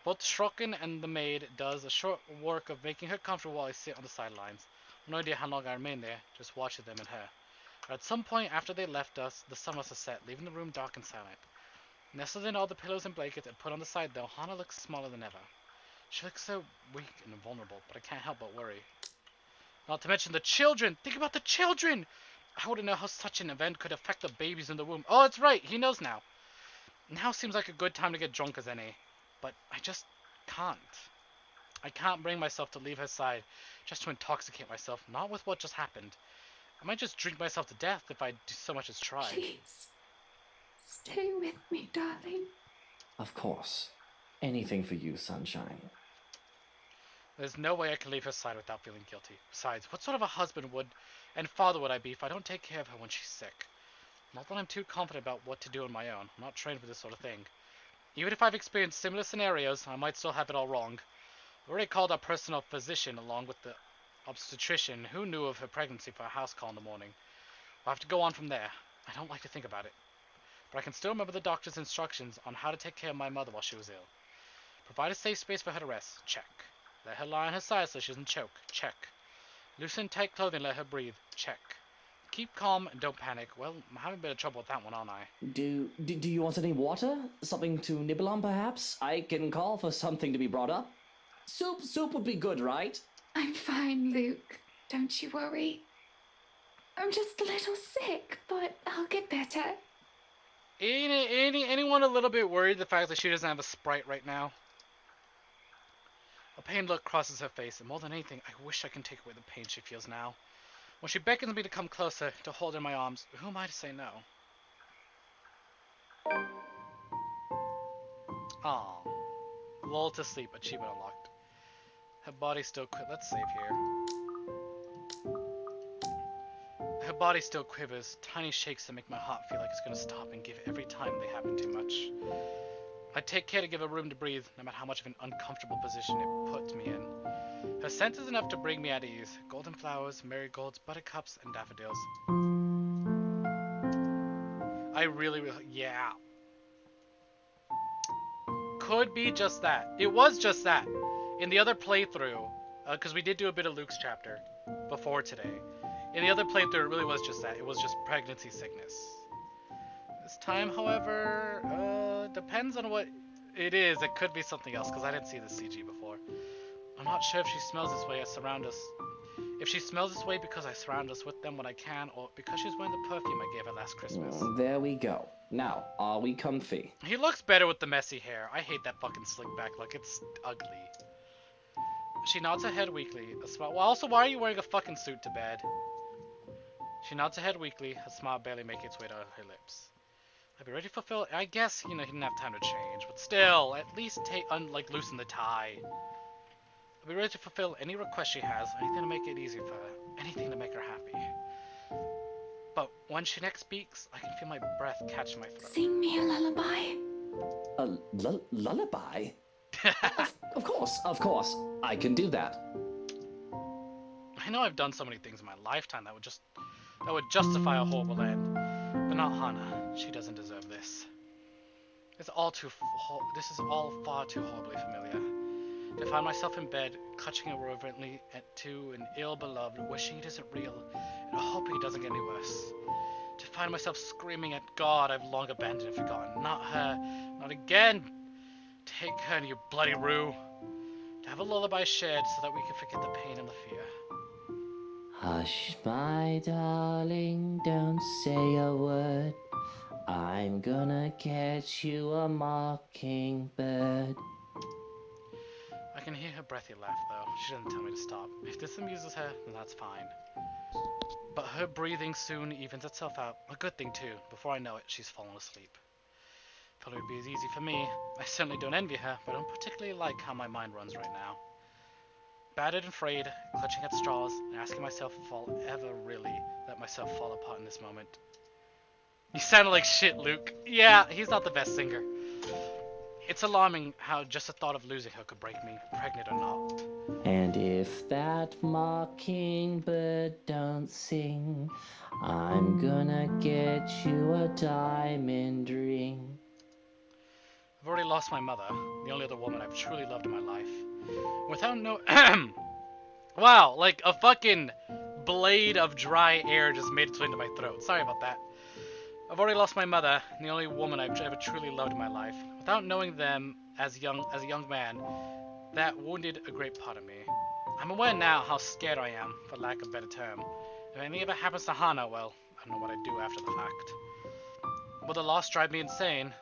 Both Shrocken and the maid does a short work of making her comfortable while I sit on the sidelines. No idea how long I remain there, just watching them and her. But at some point after they left us, the sun must have set, leaving the room dark and silent. Nestled in all the pillows and blankets and put on the side though, Hana looks smaller than ever. She looks so weak and vulnerable, but I can't help but worry. Not to mention the children! Think about the children! I wouldn't know how such an event could affect the babies in the womb. Oh, that's right, he knows now. Now seems like a good time to get drunk as any. But I just can't. I can't bring myself to leave her side just to intoxicate myself, not with what just happened. I might just drink myself to death if I do so much as try. Please, stay with me, darling. Of course. Anything for you, sunshine. There's no way I can leave her side without feeling guilty. Besides, what sort of a husband would and father would I be if I don't take care of her when she's sick? Not that I'm too confident about what to do on my own. I'm not trained for this sort of thing. Even if I've experienced similar scenarios, I might still have it all wrong. I already called our personal physician along with the obstetrician who knew of her pregnancy for a house call in the morning. I'll have to go on from there. I don't like to think about it. But I can still remember the doctor's instructions on how to take care of my mother while she was ill. Provide a safe space for her to rest. Check. Let her lie on her side so she doesn't choke. Check. Loosen tight clothing and let her breathe. Check. Keep calm and don't panic. Well, I'm having a bit of trouble with that one, aren't I? Do you want any water? Something to nibble on, perhaps? I can call for something to be brought up. Soup would be good, right? I'm fine, Luke. Don't you worry. I'm just a little sick, but I'll get better. Anyone a little bit worried the fact that she doesn't have a Sprite right now? A pained look crosses her face, and more than anything, I wish I can take away the pain she feels now. When she beckons me to come closer, to hold her in my arms, who am I to say no? Aww. Lulled to sleep, achievement unlocked. Her body still let's save here. Her body still quivers, tiny shakes that make my heart feel like it's gonna stop and give every time they happen too much. I take care to give her room to breathe, no matter how much of an uncomfortable position it puts me in. Her scent is enough to bring me at ease. Golden flowers, marigolds, buttercups, and daffodils. I really, yeah. Could be just that. It was just that. In the other playthrough, because we did do a bit of Luke's chapter before today. In the other playthrough, it really was just that. It was just pregnancy sickness. This time, however, depends on what it is. It could be something else, because I didn't see the CG before. I'm not sure if she smells this way. If she smells this way because I surround us with them when I can, or because she's wearing the perfume I gave her last Christmas. There we go. Now, are we comfy? He looks better with the messy hair. I hate that fucking slick back look. It's ugly. She nods her head weakly. Well, also, why are you wearing a fucking suit to bed? She nods her head weakly. A smile barely making its way to her lips. I'd be ready to fulfill. I guess, he didn't have time to change, but still, at least loosen the tie. I'll be ready to fulfill any request she has, anything to make it easy for her, anything to make her happy. But when she next speaks, I can feel my breath catch my throat. Sing me a lullaby. A lullaby? Of course, I can do that. I know I've done so many things in my lifetime that would justify a horrible end, but not Hana. She doesn't deserve this. This is all far too horribly familiar. To find myself in bed, clutching her reverently to an ill-beloved, wishing it isn't real, and hoping it doesn't get any worse. To find myself screaming at God I've long abandoned and forgotten. Not her, not again! Take her, you bloody rue! To have a lullaby shared so that we can forget the pain and the fear. Hush, my darling, don't say a word. I'm gonna catch you a mockingbird. I can hear her breathy laugh, though. She doesn't tell me to stop. If this amuses her, then that's fine. But her breathing soon evens itself out. A good thing, too. Before I know it, she's fallen asleep. Probably would be as easy for me. I certainly don't envy her, but I don't particularly like how my mind runs right now. Battered and frayed, clutching at straws, and asking myself if I'll ever really let myself fall apart in this moment. You sounded like shit, Luke. Yeah, he's not the best singer. It's alarming how just the thought of losing her could break me, pregnant or not. And if that mockingbird don't sing, I'm gonna get you a diamond ring. I've already lost my mother, the only other woman I've truly loved in my life. Without no... Wow, like a fucking blade of dry air just made its way into my throat. Sorry about that. I've already lost my mother, the only woman I've ever truly loved in my life. Without knowing them as a young man, that wounded a great part of me. I'm aware now how scared I am, for lack of a better term. If anything ever happens to Hana, well, I don't know what I'd do after the fact. Will the loss drive me insane?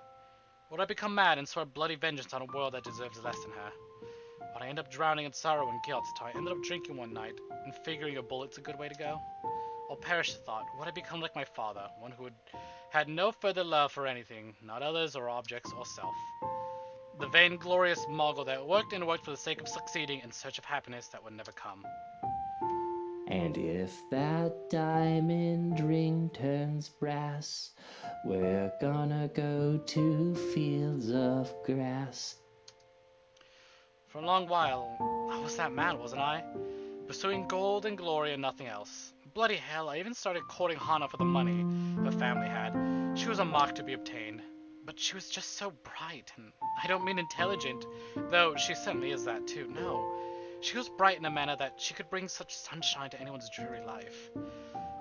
Would I become mad and swear bloody vengeance on a world that deserves less than her? Would I end up drowning in sorrow and guilt till I ended up drinking one night and figuring a bullet's a good way to go? Or perish the thought, would I become like my father, one who had no further love for anything, not others or objects or self. The vainglorious mogul that worked and worked for the sake of succeeding in search of happiness that would never come. And if that diamond ring turns brass, we're gonna go to fields of grass. For a long while, I was that man, wasn't I? Pursuing gold and glory and nothing else. Bloody hell, I even started courting Hana for the money her family had. She was a mark to be obtained. But she was just so bright, and I don't mean intelligent, though she certainly is that too, no. She was bright in a manner that she could bring such sunshine to anyone's dreary life.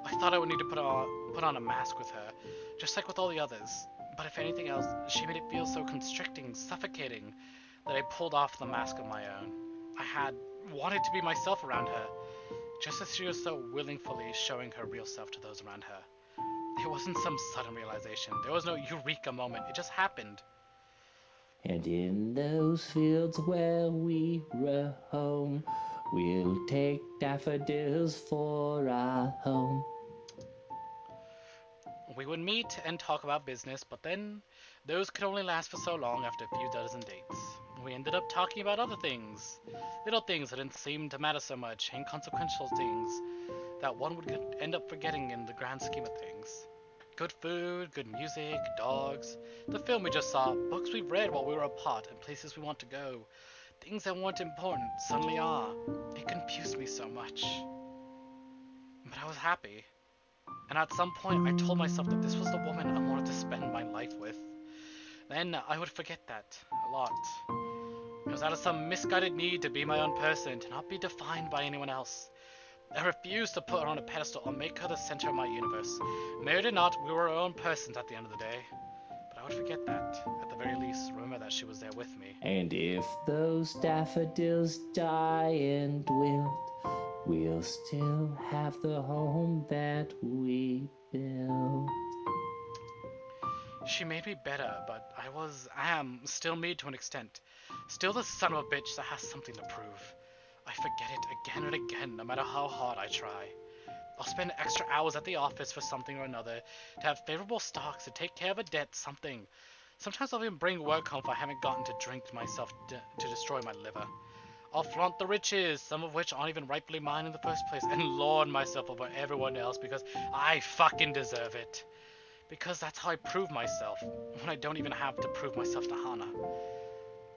I thought I would need to put on a mask with her, just like with all the others. But if anything else, she made it feel so constricting, suffocating, that I pulled off the mask of my own. I had wanted to be myself around her, just as she was so willingly showing her real self to those around her. It wasn't some sudden realization. There was no eureka moment. It just happened. And in those fields where we roam, we'll take daffodils for our home. We would meet and talk about business, but then those could only last for so long after a few dozen dates. We ended up talking about other things. Little things that didn't seem to matter so much, inconsequential things that one would end up forgetting in the grand scheme of things. Good food, good music, dogs, the film we just saw, books we've read while we were apart, and places we want to go. Things that weren't important suddenly are. It confused me so much. But I was happy. And at some point I told myself that this was the woman I wanted to spend my life with. Then I would forget that a lot. It was out of some misguided need to be my own person, to not be defined by anyone else. I refused to put her on a pedestal or make her the center of my universe. Married or not, we were our own persons at the end of the day. But I would forget that. At the very least, remember that she was there with me. And if those daffodils die and wilt, we'll still have the home that we built. She made me better, but I am still me to an extent. Still the son of a bitch that has something to prove. I forget it again and again, no matter how hard I try. I'll spend extra hours at the office for something or another, to have favorable stocks, to take care of a debt, something. Sometimes I'll even bring work home if I haven't gotten to drink myself to destroy my liver. I'll flaunt the riches, some of which aren't even rightfully mine in the first place, and lord myself over everyone else because I fucking deserve it. Because that's how I prove myself, when I don't even have to prove myself to Hana.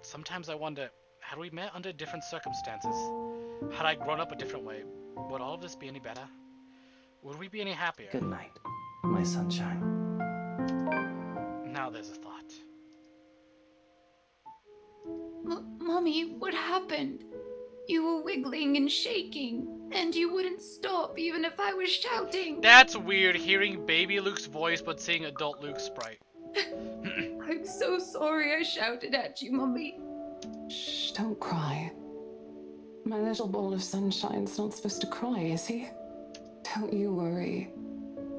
Sometimes I wonder, had we met under different circumstances, had I grown up a different way, would all of this be any better? Would we be any happier? Good night, my sunshine. Now there's a thought. Mommy, what happened? You were wiggling and shaking, and you wouldn't stop even if I was shouting. That's weird, hearing baby Luke's voice but seeing adult Luke's sprite. I'm so sorry I shouted at you, Mommy. Shh, don't cry. My little ball of sunshine's not supposed to cry, is he? Don't you worry.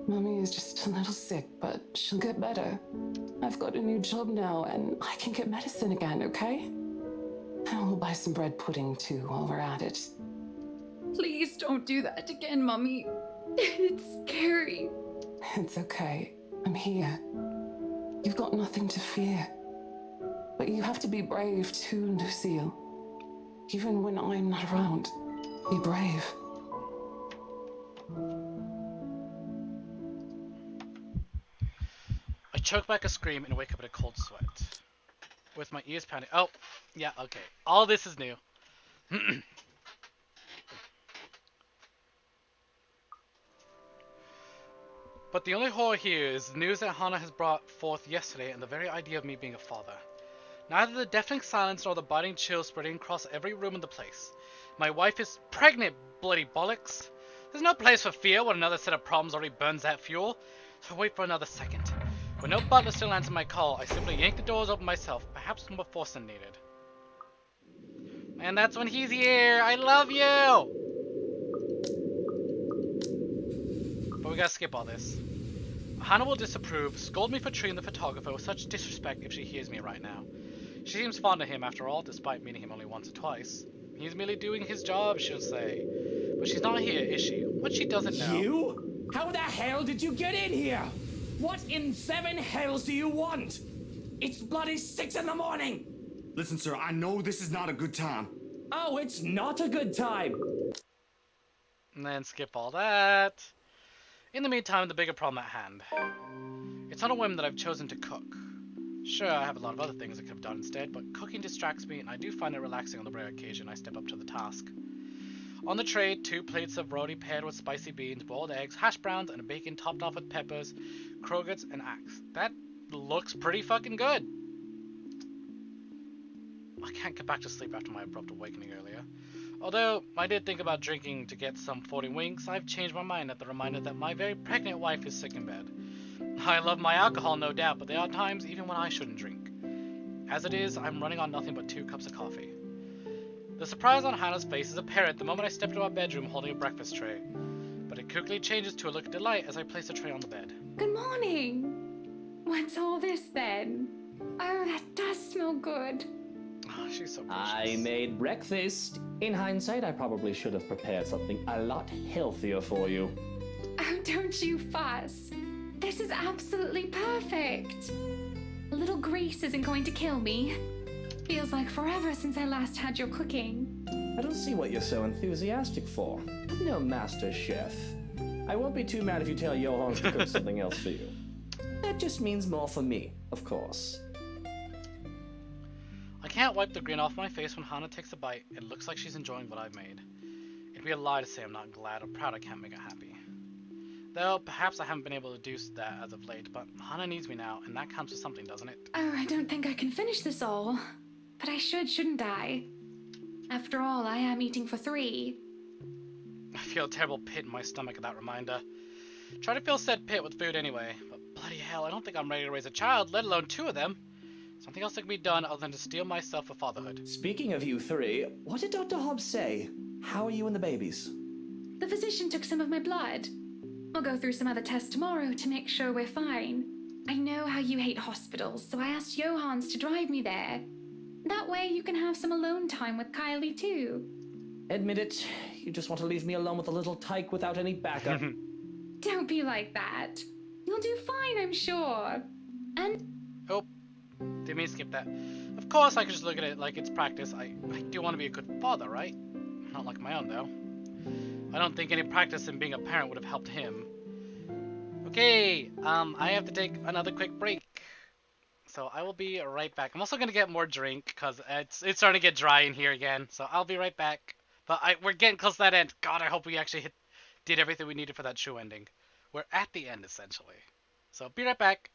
Mummy is just a little sick, but she'll get better. I've got a new job now, and I can get medicine again, okay? And we'll buy some bread pudding, too, while we're at it. Please don't do that again, Mommy. It's scary. It's okay. I'm here. You've got nothing to fear. But you have to be brave, too, Lucille. Even when I'm not around, be brave. I choke back a scream and wake up in a cold sweat. With my ears pounding. Oh, yeah, okay. All this is new. But the only horror here is the news that Hana has brought forth yesterday and the very idea of me being a father. Neither the deafening silence nor the biting chill spreading across every room in the place. My wife is pregnant, bloody bollocks. There's no place for fear when another set of problems already burns that fuel. So I wait for another second. When no butler still answers my call, I simply yank the doors open myself, perhaps more force than needed. And that's when he's here! I love you! But we gotta skip all this. Hana will disapprove, scold me for treating the photographer with such disrespect if she hears me right now. She seems fond of him after all, despite meeting him only once or twice. He's merely doing his job, she'll say. But she's not here, is she? What she doesn't know. You? How the hell did you get in here? What in 7 hells do you want? It's bloody 6 in the morning! Listen, sir, I know this is not a good time. Oh, it's not a good time! And then skip all that. In the meantime, the bigger problem at hand. It's on a whim that I've chosen to cook. Sure, I have a lot of other things I could have done instead, but cooking distracts me, and I do find it relaxing on the rare occasion I step up to the task. On the tray, 2 plates of roti paired with spicy beans, boiled eggs, hash browns, and a bacon topped off with peppers, croquettes, and axe. That looks pretty fucking good. I can't get back to sleep after my abrupt awakening earlier. Although I did think about drinking to get some 40 winks, I've changed my mind at the reminder that my very pregnant wife is sick in bed. I love my alcohol, no doubt, but there are times even when I shouldn't drink. As it is, I'm running on nothing but 2 cups of coffee. The surprise on Hannah's face is apparent the moment I step into our bedroom holding a breakfast tray, but it quickly changes to a look of delight as I place the tray on the bed. Good morning. What's all this then? Oh, that does smell good. Oh, she's so precious. I made breakfast. In hindsight, I probably should have prepared something a lot healthier for you. Oh, don't you fuss. This is absolutely perfect. A little grease isn't going to kill me. Feels like forever since I last had your cooking. I don't see what you're so enthusiastic for. I'm no master chef. I won't be too mad if you tell Johans to cook something else for you. That just means more for me, of course. I can't wipe the grin off my face when Hannah takes a bite. It looks like she's enjoying what I've made. It'd be a lie to say I'm not glad or proud I can't make her happy. Though, perhaps I haven't been able to do that as of late, but Hannah needs me now, and that counts for something, doesn't it? Oh, I don't think I can finish this all. But I should, shouldn't I? After all, I am eating for 3. I feel a terrible pit in my stomach at that reminder. Try to fill said pit with food anyway, but bloody hell, I don't think I'm ready to raise a child, let alone 2 of them. Something else that can be done other than to steel myself for fatherhood. Speaking of you 3, what did Dr. Hobbs say? How are you and the babies? The physician took some of my blood. We'll go through some other tests tomorrow to make sure we're fine. I know how you hate hospitals, so I asked Johans to drive me there. That way you can have some alone time with Kylie too. Admit it, you just want to leave me alone with a little tyke without any backup. Don't be like that. You'll do fine, I'm sure. And... Oh, didn't mean to skip that. Of course I could just look at it like it's practice. I do want to be a good father, right? Not like my own, though. I don't think any practice in being a parent would have helped him. Okay, I have to take another quick break. So I will be right back. I'm also going to get more drink because it's starting to get dry in here again. So I'll be right back. But we're getting close to that end. God, I hope we actually did everything we needed for that show ending. We're at the end, essentially. So be right back.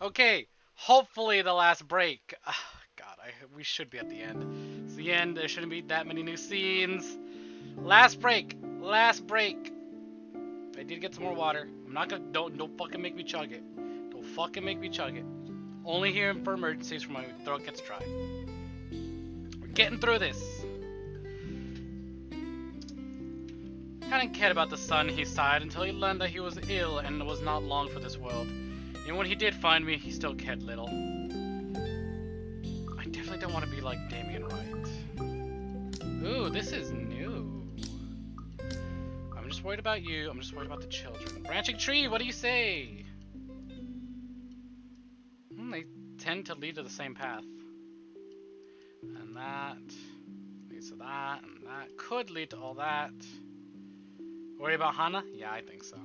Okay, hopefully the last break. God, we should be at the end. It's the end. There shouldn't be that many new scenes. Last break. Last break. I did get some more water. I'm not gonna. Don't fucking make me chug it. Don't fucking make me chug it. Only here for emergencies when my throat gets dry. We're getting through this. I didn't care about the son, he sighed, until he learned that he was ill and was not long for this world. And when he did find me, he still cared little. I definitely don't want to be like Damien Wright. Ooh, this is new. I'm just worried about you. I'm just worried about the children. Branching tree, what do you say? They tend to lead to the same path. And that leads to that, and that could lead to all that. Worry about Hana? Yeah, I think so.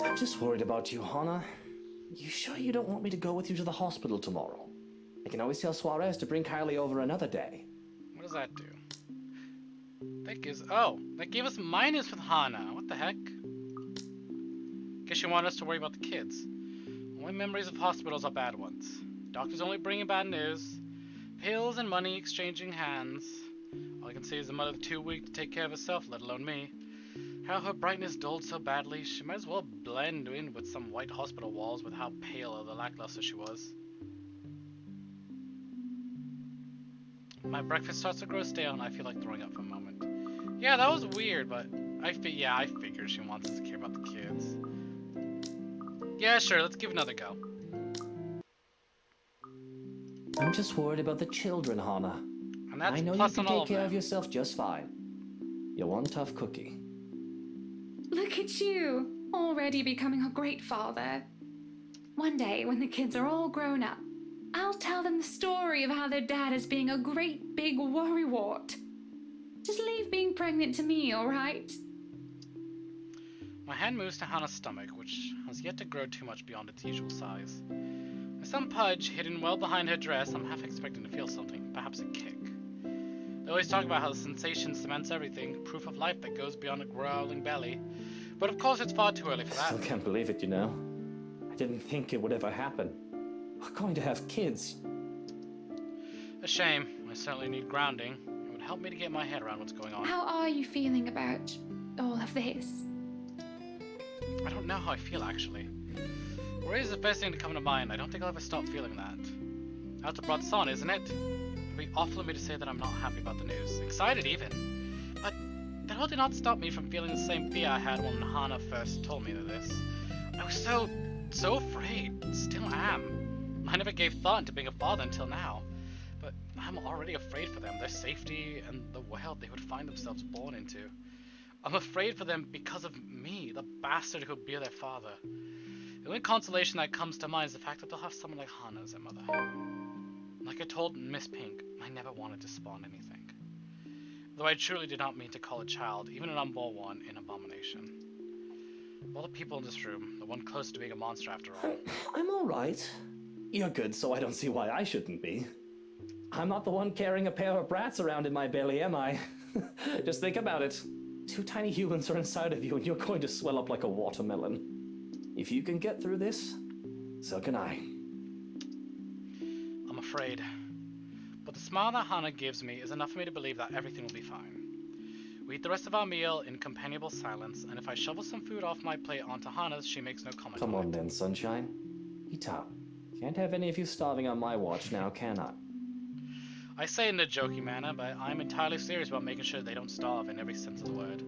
I'm just worried about you, Hana. You sure you don't want me to go with you to the hospital tomorrow? I can always tell Suarez to bring Kylie over another day. What does that do? That gives... Oh, that gave us minus with Hana. What the heck? Guess you want us to worry about the kids. Only memories of hospitals are bad ones. Doctors only bringing bad news. Pills and money exchanging hands. All I can see is the mother too weak to take care of herself, let alone me. How her brightness dulled so badly, she might as well blend in with some white hospital walls with how pale or lackluster she was. My breakfast starts to grow stale and I feel like throwing up for a moment. Yeah, that was weird, but I figured she wants us to care about the kids. Yeah, sure, let's give it another go. I'm just worried about the children, Hana. And that's I know you plus can on all take of care of them. yourself just fine. You're one tough cookie. Look at you, already becoming a great father. One day, when the kids are all grown up, I'll tell them the story of how their dad is being a great big worrywart. Just leave being pregnant to me, alright? My hand moves to Hana's stomach, which has yet to grow too much beyond its usual size. With some pudge hidden well behind her dress, I'm half expecting to feel something, perhaps a kick. They always talk about how the sensation cements everything, proof of life that goes beyond a growling belly. But of course it's far too early for that. Still can't believe it, you know. I didn't think it would ever happen. We're going to have kids. A shame. I certainly need grounding. It would help me to get my head around what's going on. How are you feeling about all of this? I don't know how I feel, actually. Worry is the first thing to come to mind. I don't think I'll ever stop feeling that. That's a broad son, isn't it? It'd be awful of me to say that I'm not happy about the news. Excited, even. But that all did not stop me from feeling the same fear I had when Hana first told me this. I was so afraid. Still am. I never gave thought to being a father until now. But I'm already afraid for them, their safety, and the world they would find themselves born into. I'm afraid for them because of me, the bastard who'll be their father. The only consolation that comes to mind is the fact that they'll have someone like Hana as their mother. Like I told Miss Pink, I never wanted to spawn anything. Though I truly did not mean to call a child, even an unborn one, an abomination. Of all the people in this room, the one close to being a monster after all. I'm alright. You're good, so I don't see why I shouldn't be. I'm not the one carrying a pair of brats around in my belly, am I? Just think about it. 2 tiny humans are inside of you and you're going to swell up like a watermelon. If you can get through this, so can I. I'm afraid. But the smile that Hana gives me is enough for me to believe that everything will be fine. We eat the rest of our meal in companionable silence, and if I shovel some food off my plate onto Hana's, she makes no comment. Come on then, sunshine. Eat up. Can't have any of you starving on my watch now, can I? I say it in a jokey manner, but I'm entirely serious about making sure they don't starve in every sense of the word.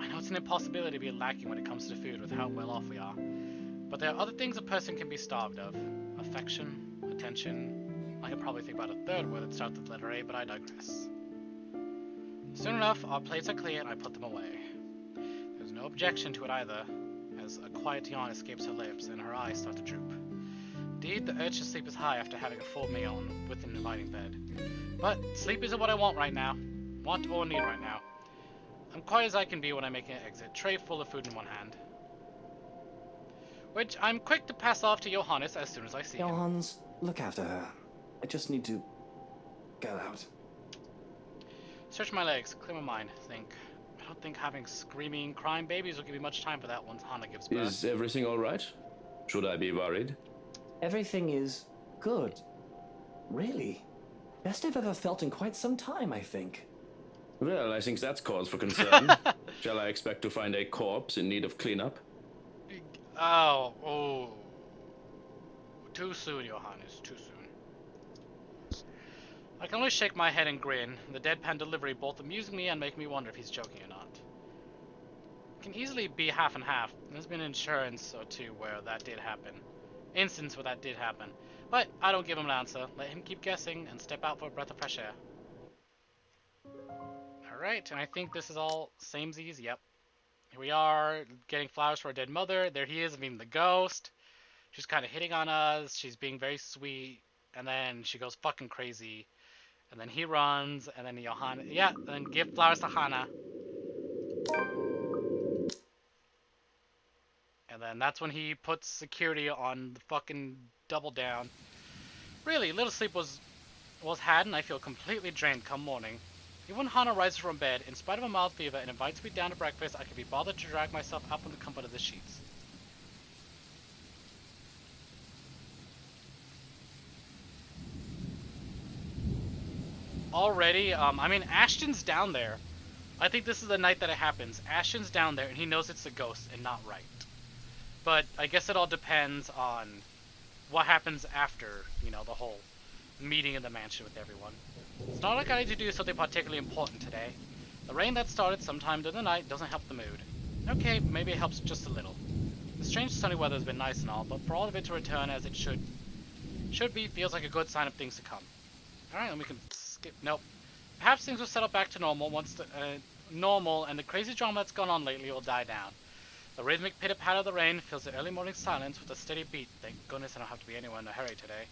I know it's an impossibility to be lacking when it comes to food with how well off we are, but there are other things a person can be starved of. Affection, attention. I could probably think about a third word that starts with the letter A, but I digress. Soon enough, our plates are clear and I put them away. There's no objection to it either, as a quiet yawn escapes her lips and her eyes start to droop. Indeed, the urge to sleep is high after having a full meal and with an inviting bed. But sleep isn't what I want right now. Want or need right now. I'm quiet as I can be when I make an exit, tray full of food in one hand. Which I'm quick to pass off to Johannes as soon as I see him. Johannes, look after her. I just need to get out. Search my legs, clear my mind, think. I don't think having screaming, crying babies will give you much time for that once Hana gives birth. Is everything alright? Should I be worried? Everything is good. Really. Best I've ever felt in quite some time, I think. Well, I think that's cause for concern. Shall I expect to find a corpse in need of cleanup? Oh. Too soon, Johannes, too soon. I can only shake my head and grin. The deadpan delivery both amuse me and make me wonder if he's joking or not. It can easily be half and half. There's been insurance or two where that did happen. Instance where that did happen. But I don't give him an answer. Let him keep guessing and step out for a breath of fresh air. Alright, and I think this is all samesies. Yep. Here we are, getting flowers for our dead mother. There he is, meeting the ghost. She's kind of hitting on us. She's being very sweet. And then she goes fucking crazy. And then he runs. And then Johanna... Yeah, and then give flowers to Hana. And then that's when he puts security on the fucking double down. Really, little sleep was had, and I feel completely drained come morning. Even when Hana rises from bed, in spite of a mild fever, and invites me down to breakfast, I can be bothered to drag myself up in the comfort of the sheets. Already, I mean, Ashton's down there. I think this is the night that it happens. Ashton's down there, and he knows it's a ghost and not right. But I guess it all depends on what happens after, you know, the whole meeting in the mansion with everyone. It's not like I need to do something particularly important today. The rain that started sometime during the night doesn't help the mood. Okay, maybe it helps just a little. The strange sunny weather has been nice and all, but for all of it to return as it should be feels like a good sign of things to come. Alright, then we can skip. Nope. Perhaps things will settle back to normal once the normal and the crazy drama that's gone on lately will die down. The rhythmic pitter-patter of the rain fills the early morning silence with a steady beat. Thank goodness I don't have to be anywhere in a hurry today.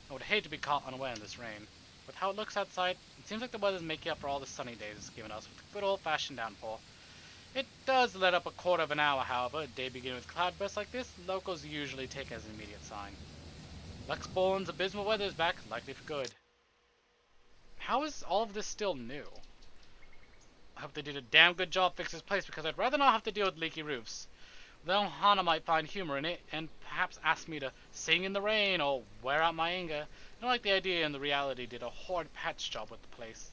I would hate to be caught unaware in this rain. With how it looks outside, it seems like the weather's making up for all the sunny days it's given us with a good old-fashioned downpour. It does let up a quarter of an hour, however. A day beginning with cloudbursts like this, locals usually take as an immediate sign. Luxborn's abysmal weather is back, likely for good. How is all of this still new? I hope they did a damn good job fixing this place, because I'd rather not have to deal with leaky roofs. Though Hana might find humor in it, and perhaps ask me to sing in the rain or wear out my anger. I don't like the idea, and the reality did a horrid patch job with the place.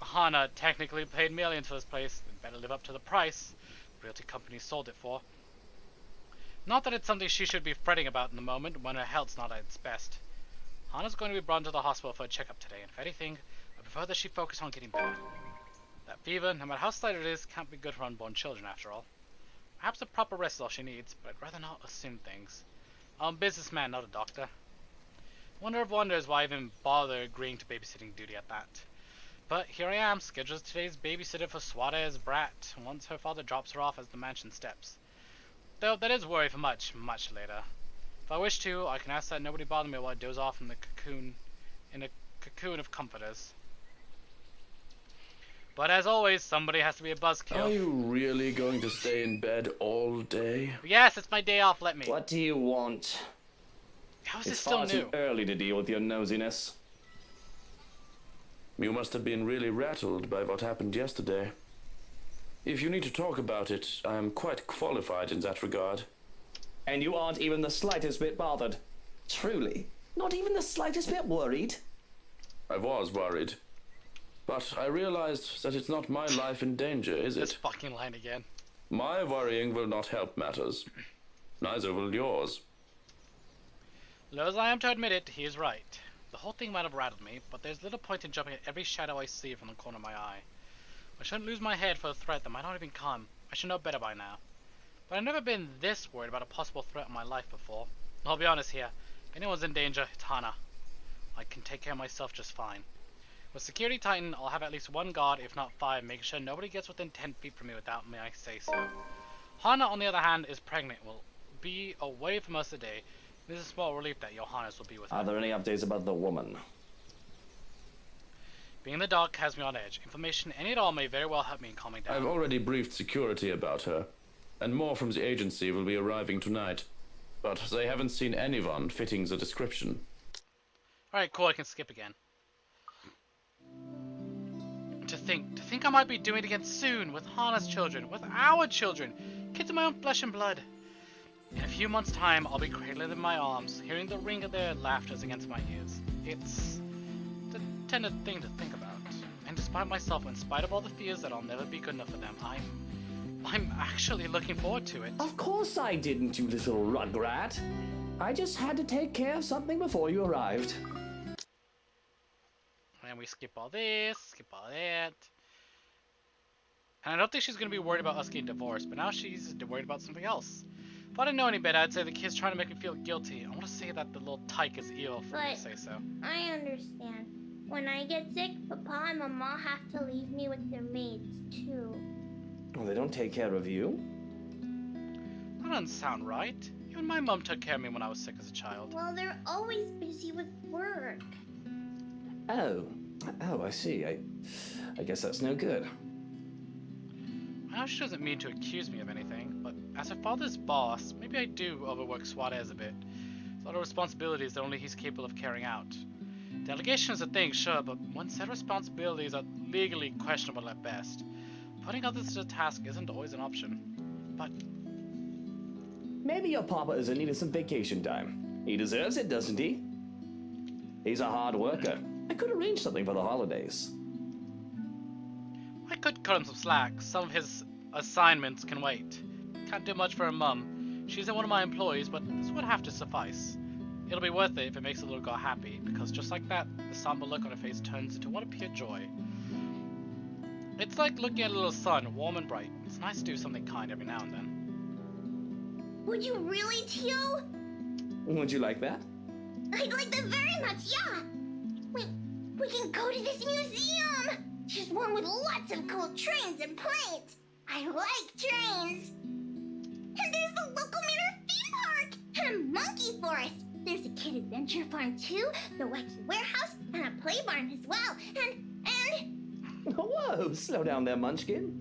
Hana technically paid millions for this place. It better live up to the price the realty company sold it for. Not that it's something she should be fretting about in the moment when her health's not at its best. Hana's going to be brought into the hospital for a checkup today, and if anything, I prefer that she focus on getting better. That fever, no matter how slight it is, can't be good for unborn children after all. Perhaps a proper rest is all she needs, but I'd rather not assume things. I'm a businessman, not a doctor. Wonder of wonders why I even bother agreeing to babysitting duty at that. But here I am, scheduled as today's babysitter for Suarez's brat, once her father drops her off as the mansion steps. Though that is worry for much, much later. If I wish to, I can ask that nobody bother me while I doze off in a cocoon of comforters. But as always, somebody has to be a buzzkill. Are you really going to stay in bed all day? Yes, it's my day off, let me. What do you want? How is It's this still far new? too early to deal with your nosiness. You must have been really rattled by what happened yesterday. If you need to talk about it, I am quite qualified in that regard. And you aren't even the slightest bit bothered. Truly? Not even the slightest bit worried? I was worried. But I realized that it's not my life in danger, is This it? fucking line again. My worrying will not help matters. Neither will yours. Low as I am to admit it, he is right. The whole thing might have rattled me, but there's little point in jumping at every shadow I see from the corner of my eye. I shouldn't lose my head for a threat that might not even come. I should know better by now. But I've never been this worried about a possible threat in my life before. I'll be honest here. If anyone's in danger, it's Hana. I can take care of myself just fine. With Security Titan, I'll have at least one guard, if not 5, making sure nobody gets within 10 feet from me without me I say so. Hana, on the other hand, is pregnant, will be away for most of the day. This is a small relief that Johannes will be with her. Are there any updates about the woman? Being in the dark has me on edge. Information, any at all, may very well help me in calming down. I've already briefed security about her, and more from the agency will be arriving tonight. But they haven't seen anyone fitting the description. Alright, cool, I can skip again. To think I might be doing it again soon, with Hana's children, with our children, kids of my own flesh and blood. In a few months' time, I'll be cradled in my arms, hearing the ring of their laughters against my ears. It's a tender thing to think about. And despite myself, in spite of all the fears that I'll never be good enough for them, I'm actually looking forward to it. Of course I didn't, you little rugrat. I just had to take care of something before you arrived. And we skip all this, skip all that. And I don't think she's going to be worried about us getting divorced, but now she's worried about something else. If I didn't know any better, I'd say the kid's trying to make me feel guilty. I want to say that the little tyke is ill for me to say so. I understand. When I get sick, Papa and Mama have to leave me with their maids, too. Well, they don't take care of you? That doesn't sound right. Even my mom took care of me when I was sick as a child. Well, they're always busy with work. Oh, I see. I guess that's no good. I know she doesn't mean to accuse me of anything, but as her father's boss, maybe I do overwork Suarez a bit. There's a lot of responsibilities that only he's capable of carrying out. Delegation is a thing, sure, but one set of responsibilities are legally questionable at best. Putting others to the task isn't always an option. But maybe your papa is in need of some vacation time. He deserves it, doesn't he? He's a hard worker. I could arrange something for the holidays. I could cut him some slack. Some of his assignments can wait. Can't do much for her mum. She isn't one of my employees, but this would have to suffice. It'll be worth it if it makes the little girl happy, because just like that, the somber look on her face turns into one of pure joy. It's like looking at a little sun, warm and bright. It's nice to do something kind every now and then. Would you really, Teal? Would you like that? I'd like that very much, yeah! We can go to this museum! There's one with lots of cool trains and planes! I like trains! And there's the local Manor theme park! And a monkey forest! There's a kid adventure farm too, the wacky warehouse, and a play barn as well, and... Whoa, slow down there, Munchkin.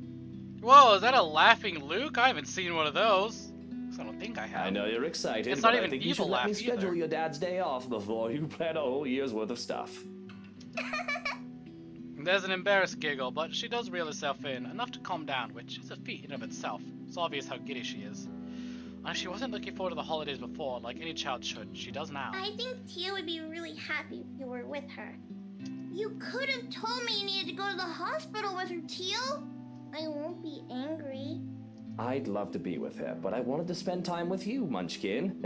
Whoa, is that a laughing Luke? I haven't seen one of those. I don't think I have. I know you're excited, it's but not even I think evil you should let me schedule either. your dad's day off before you plan a whole year's worth of stuff. There's an embarrassed giggle, but she does reel herself in, enough to calm down, which is a feat in and of itself. It's obvious how giddy she is. And if she wasn't looking forward to the holidays before, like any child should, she does now. I think Tia would be really happy if you were with her. You could have told me you needed to go to the hospital with her, Teal. I won't be angry. I'd love to be with her, but I wanted to spend time with you, Munchkin.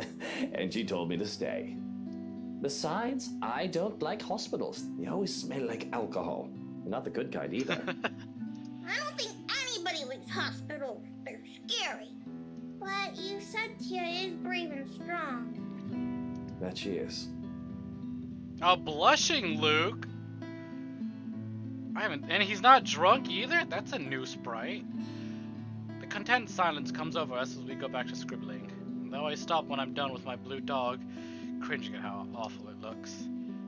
And she told me to stay. Besides, I don't like hospitals. They always smell like alcohol. Not the good kind either. I don't think anybody likes hospitals. They're scary. But you said Tia is brave and strong. That she is. Oh, blushing Luke! And he's not drunk either? That's a new sprite. The content silence comes over us as we go back to scribbling. Though I stop when I'm done with my blue dog, cringing at how awful it looks.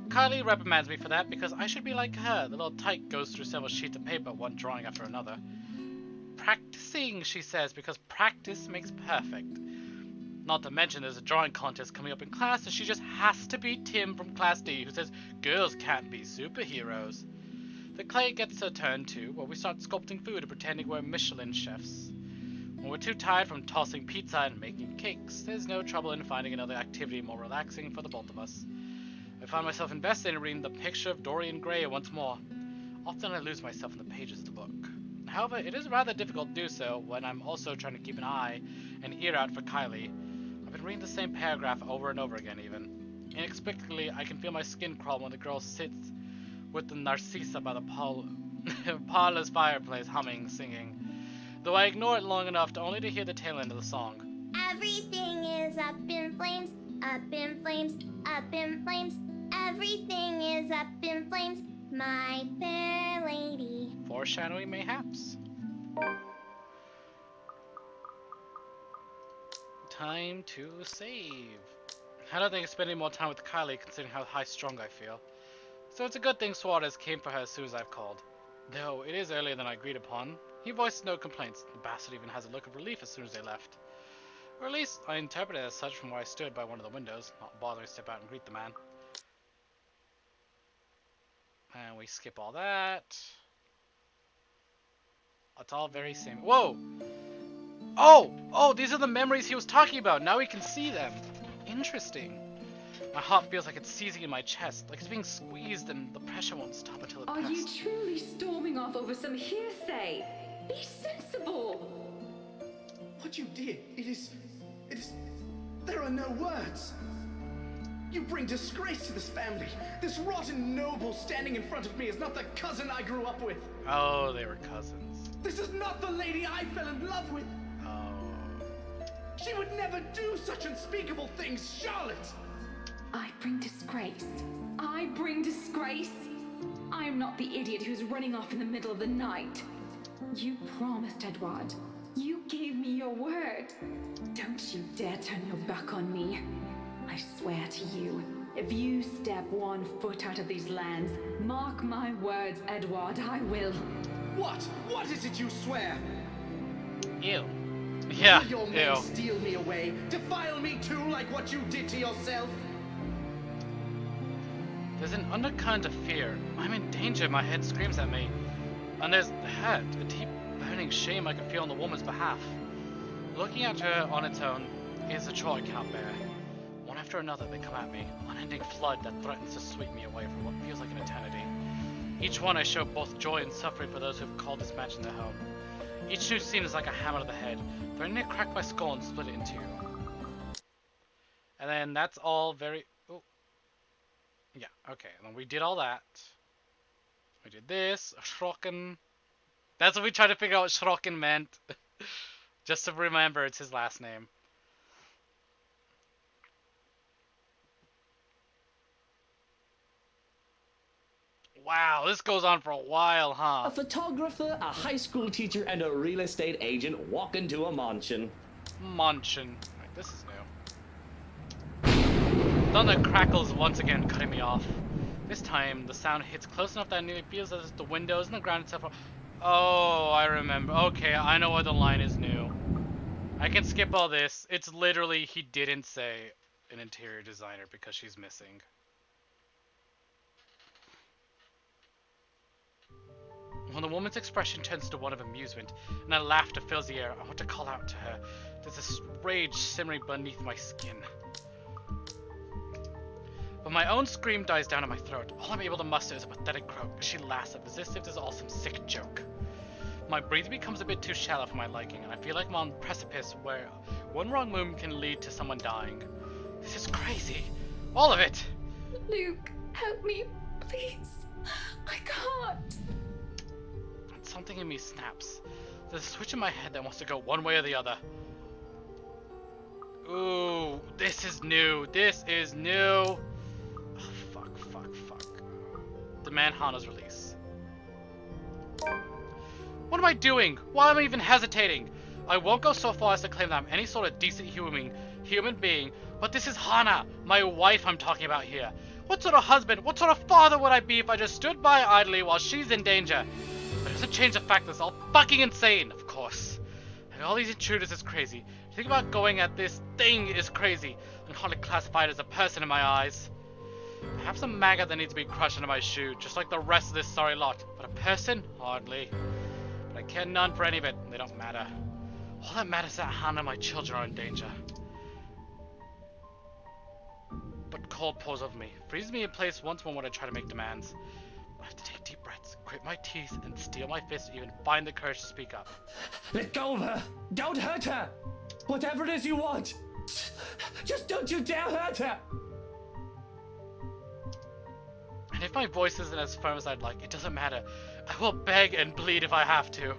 Kylie reprimands me for that because I should be like her. The little tyke goes through several sheets of paper, one drawing after another. Practicing, she says, because practice makes perfect. Not to mention there's a drawing contest coming up in class, and she just has to beat Tim from Class D, who says girls can't be superheroes. The clay gets her turn too, where we start sculpting food and pretending we're Michelin chefs. When we're too tired from tossing pizza and making cakes, there's no trouble in finding another activity more relaxing for the both of us. I find myself invested in reading The Picture of Dorian Gray once more. Often I lose myself in the pages of the book. However, it is rather difficult to do so when I'm also trying to keep an eye and ear out for Kylie. I've been reading the same paragraph over and over again even. Inexplicably, I can feel my skin crawl when the girl sits with the Narcissa by the parlor's fireplace, humming, singing. Though I ignore it long enough to only to hear the tail end of the song. Everything is up in flames, up in flames, up in flames. Everything is up in flames, my fair lady. Foreshadowing, mayhaps. Time to save. I don't think spending more time with Kylie considering how high-strung I feel. So it's a good thing Suarez came for her as soon as I've called. Though it is earlier than I agreed upon, he voiced no complaints. The bastard even has a look of relief as soon as they left. Or at least I interpreted it as such from where I stood by one of the windows, not bothering to step out and greet the man. And we skip all that. It's all very same. Whoa! Oh, these are the memories he was talking about. Now we can see them. Interesting. My heart feels like it's seizing in my chest, like it's being squeezed and the pressure won't stop until it Are you passes. truly storming off over some hearsay? Be sensible! What you did, it is... There are no words. You bring disgrace to this family. This rotten noble standing in front of me is not the cousin I grew up with. Oh, they were cousins. This is not the lady I fell in love with. Oh. She would never do such unspeakable things, Charlotte. I bring disgrace. I bring disgrace. I am not the idiot who's running off in the middle of the night. You promised, Edward. You gave me your word. Don't you dare turn your back on me. I swear to you, if you step 1 foot out of these lands, mark my words, Edward, I will. What? What is it you swear? Ew. Yeah, Will your men ew. steal me away? Defile me too, like what you did to yourself? There's an undercurrent of fear. I'm in danger, my head screams at me. And there's the head, a deep, burning shame I can feel on the woman's behalf. Looking at her on its own is a chore I can't bear. One after another they come at me, unending flood that threatens to sweep me away for what feels like an eternity. Each one I show both joy and suffering for those who've called this mansion their home. Each new scene is like a hammer to the head, threatening to crack my skull and split it in two. And then that's all very... Oh. Yeah, okay, and then we did all that. We did this, Schrocken. That's what we tried to figure out what Schrocken meant. Just to remember it's his last name. Wow, this goes on for a while, huh? A photographer, a high school teacher, and a real estate agent walk into a mansion. Mansion. Right, this is new. Thunder crackles once again, cutting me off. This time, the sound hits close enough that it feels as if the windows and the ground itself are... Oh, I remember. Okay, I know why the line is new. I can skip all this. It's literally, he didn't say an interior designer because she's missing. When the woman's expression turns to one of amusement, and a laughter fills the air, I want to call out to her. There's this rage simmering beneath my skin. But my own scream dies down in my throat. All I'm able to muster is a pathetic croak as she laughs as if this is all some sick joke. My breathing becomes a bit too shallow for my liking, and I feel like I'm on a precipice where one wrong move can lead to someone dying. This is crazy. All of it! Luke, help me, please. I can't. Something in me snaps. There's a switch in my head that wants to go one way or the other. Ooh, this is new. This is new. Oh, fuck. Demand Hana's release. What am I doing? Why am I even hesitating? I won't go so far as to claim that I'm any sort of decent human being, but this is Hana, my wife I'm talking about here. What sort of husband, what sort of father would I be if I just stood by idly while she's in danger? But it doesn't change the fact that it's all fucking insane, of course. And all these intruders is crazy. To think about going at this thing is crazy, and hardly classified as a person in my eyes. Perhaps a maggot that needs to be crushed under my shoe, just like the rest of this sorry lot. But a person? Hardly. But I care none for any of it, they don't matter. All that matters is that Hana and my children are in danger. But cold pours over me, freezes me in place once more when I try to make demands. I have to take deep breaths, grit my teeth, and steel my fists to even find the courage to speak up. Let go of her! Don't hurt her! Whatever it is you want! Just don't you dare hurt her! And if my voice isn't as firm as I'd like, it doesn't matter. I will beg and plead if I have to.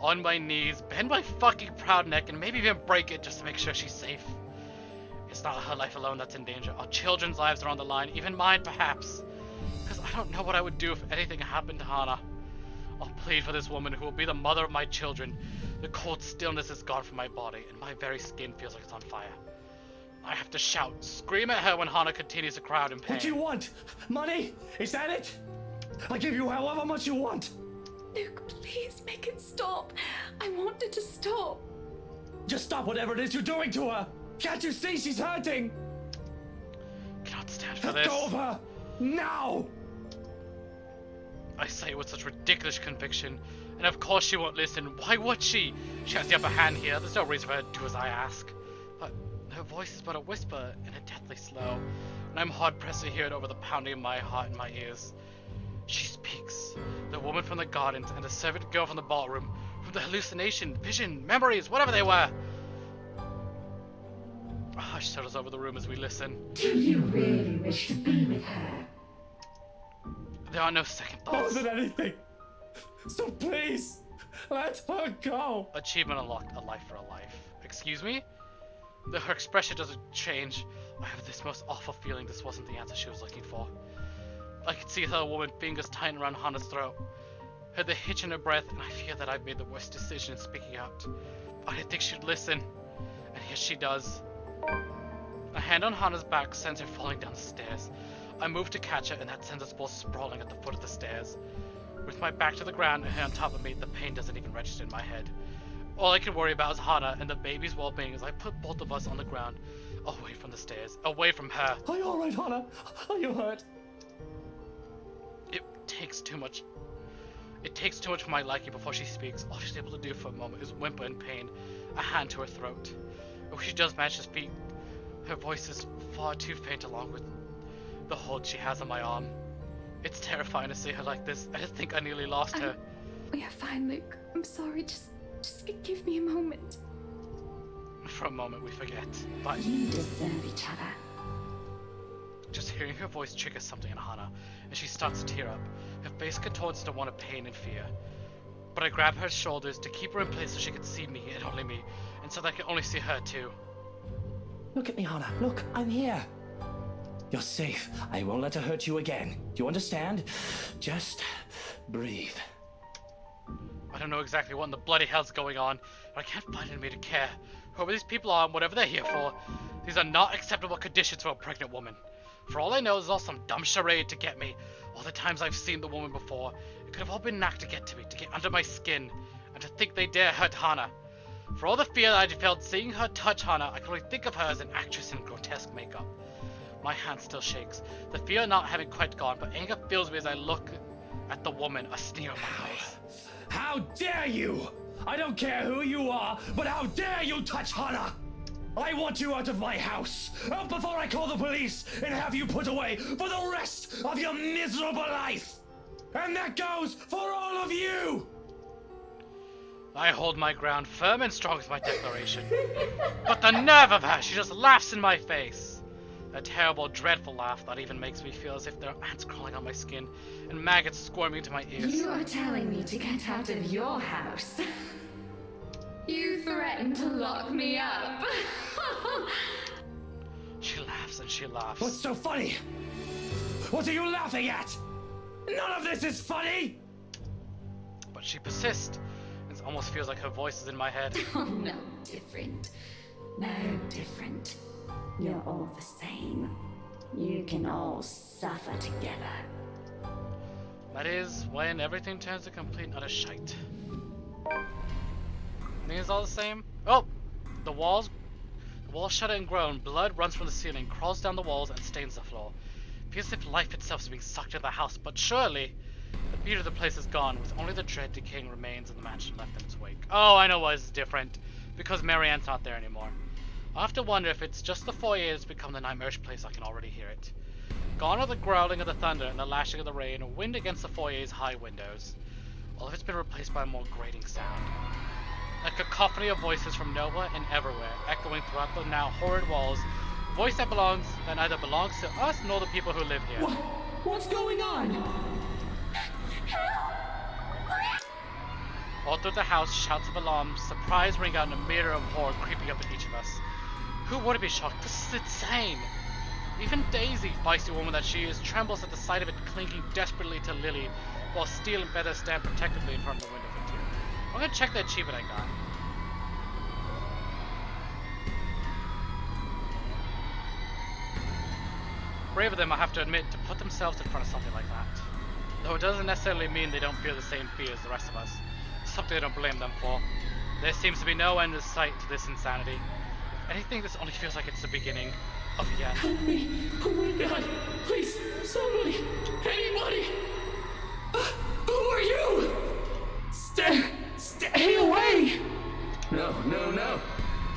On my knees, bend my fucking proud neck, and maybe even break it just to make sure she's safe. It's not her life alone that's in danger. Our children's lives are on the line, even mine perhaps. Because I don't know what I would do if anything happened to Hana. I'll plead for this woman who will be the mother of my children. The cold stillness is gone from my body, and my very skin feels like it's on fire. I have to shout, scream at her when Hana continues to cry out in pain. What do you want? Money? Is that it? I'll give you however much you want. Luke, please make it stop. I want it to stop. Just stop whatever it is you're doing to her. Can't you see she's hurting? Cannot stand for Let this. go of her! Now! I say it with such ridiculous conviction, And of course she won't listen. Why would she? She has the upper hand here. There's no reason for her to do as I ask. But her voice is but a whisper and a deathly slow, and I'm hard-pressed to hear it over the pounding of my heart in my ears. She speaks. The woman from the gardens and the servant girl from the ballroom, from the hallucination, vision, memories, whatever they were. A hush settles over the room as we listen. Do you really wish to be with her? There are no second More thoughts. than anything. So please, let her go. Achievement unlocked, a life for a life. Excuse me? Her expression doesn't change. I have this most awful feeling this wasn't the answer she was looking for. I could see her woman fingers tighten around Hana's throat. Heard the hitch in her breath, and I fear that I've made the worst decision in speaking out. I didn't think she'd listen, and here she does. A hand on Hana's back sends her falling down the stairs. I move to catch her, and that sends us both sprawling at the foot of the stairs. With my back to the ground and her on top of me, the pain doesn't even register in my head. All I can worry about is Hana and the baby's well-being as I put both of us on the ground, away from the stairs, away from her. Are you alright, Hana? Are you hurt? It takes too much for my liking before she speaks. All she's able to do for a moment is whimper in pain, a hand to her throat. If she does manage to speak, her voice is far too faint along with the hold she has on my arm. It's terrifying to see her like this. I just think I nearly lost her. We are fine, Luke. I'm sorry. Just give me a moment. For a moment we forget, but You deserve each other. just hearing her voice triggers something in Hana, and she starts to tear up. Her face contorts to one of pain and fear. But I grab her shoulders to keep her in place so she can see me and only me, and so that I can only see her too. Look at me, Hana. Look, I'm here. You're safe. I won't let her hurt you again. Do you understand? Just breathe. I don't know exactly what in the bloody hell's going on, but I can't find it in me to care. Whoever these people are and whatever they're here for, these are not acceptable conditions for a pregnant woman. For all I know, this is all some dumb charade to get me. All the times I've seen the woman before, it could have all been an act to get to me, to get under my skin, and to think they dare hurt Hana. For all the fear that I felt seeing her touch Hana, I can only think of her as an actress in grotesque makeup. My hand still shakes, the fear not having quite gone, but anger fills me as I look at the woman, a sneer on my face. How dare you! I don't care who you are, but how dare you touch Hana! I want you out of my house, out before I call the police and have you put away for the rest of your miserable life! And that goes for all of you! I hold my ground firm and strong as my declaration. But the nerve of her! She just laughs in my face! A terrible, dreadful laugh that even makes me feel as if there are ants crawling on my skin and maggots squirming into my ears. You are telling me to get out of your house. You threatened to lock me up. She laughs and she laughs. What's so funny? What are you laughing at? None of this is funny! But she persists. It almost feels like her voice is in my head. Oh, no different. No different. You're all the same. You can all suffer together. That is when everything turns to complete and utter shite. Think it's all the same? Oh! The walls shudder and groan. Blood runs from the ceiling, crawls down the walls, and stains the floor. Feels as if life itself is being sucked into the house, but surely the beauty of the place is gone, with only the dread decaying remains of the mansion left in its wake. Oh, I know what is different. Because Marianne's not there anymore. I have to wonder if it's just the foyer has become the nightmarish place. I can already hear it. Gone are the growling of the thunder and the lashing of the rain, wind against the foyer's high windows. All of it's been replaced by a more grating sound. A cacophony of voices from nowhere and everywhere, echoing throughout the now horrid walls. A voice that neither belongs to us nor the people who live here. What's going on? All through the house, shouts of alarm, surprise ring out in a mirror of horror creeping up at each of us. Who wouldn't be shocked? This is insane! Even Daisy, feisty woman that she is, trembles at the sight of it clinging desperately to Lily, while Steel and Feather stand protectively in front of the window for two. I'm gonna check the achievement I got. Brave of them, I have to admit, to put themselves in front of something like that. Though it doesn't necessarily mean they don't feel the same fear as the rest of us. Something I don't blame them for. There seems to be no end in sight to this insanity. If anything, this only feels like it's the beginning of the end. Help me! Oh my god! Please, somebody! Anybody! Who are you? Stay Stay away! No, no, no.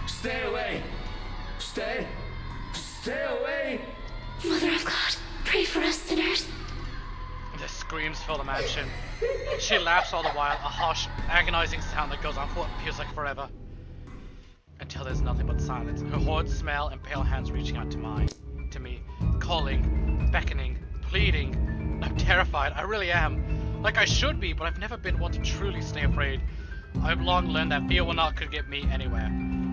Stay away. Stay away. Mother of God, pray for us sinners. The screams fill the mansion. She laughs all the while, a harsh, agonizing sound that goes on for what feels like forever. Until there's nothing but silence, her horrid smell and pale hands reaching out to me, calling, beckoning, pleading. I'm terrified, I really am. Like I should be, but I've never been one to truly stay afraid. I've long learned that fear will not could get me anywhere.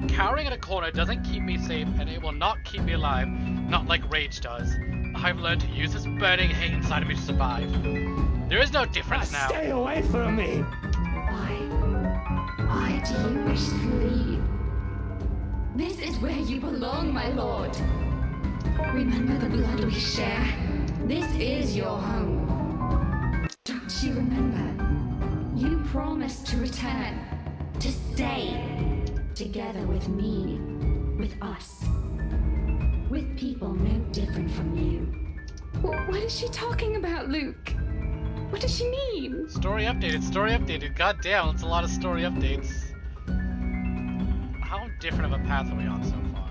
Cowering in a corner doesn't keep me safe, and it will not keep me alive, not like rage does. I've learned to use this burning hate inside of me to survive. There is no difference now. Stay away from me! Why do you wish to leave? This is where you belong, my lord. Remember the blood we share? This is your home. Don't you remember? You promised to return, to stay, together with me, with us, with people no different from you. What is she talking about, Luke? What does she mean? Story updated. God damn, that's a lot of story updates. How different of a path are we on so far?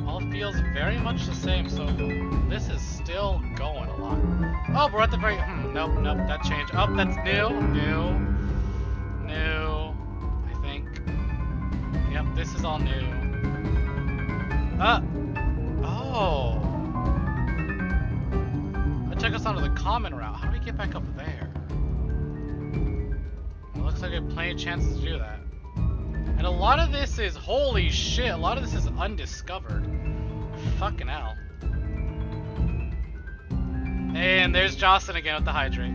All feels very much the same so far. This is still going a lot. Oh, we're at the very... nope, that changed. Oh, that's new, I think. Yep, this is all new. Oh! That took us onto the common route. How do we get back up there? It looks like we have plenty of chances to do that. And a lot of this is... Holy shit, a lot of this is undiscovered. Fucking hell. And there's Jocelyn again with the hydrate.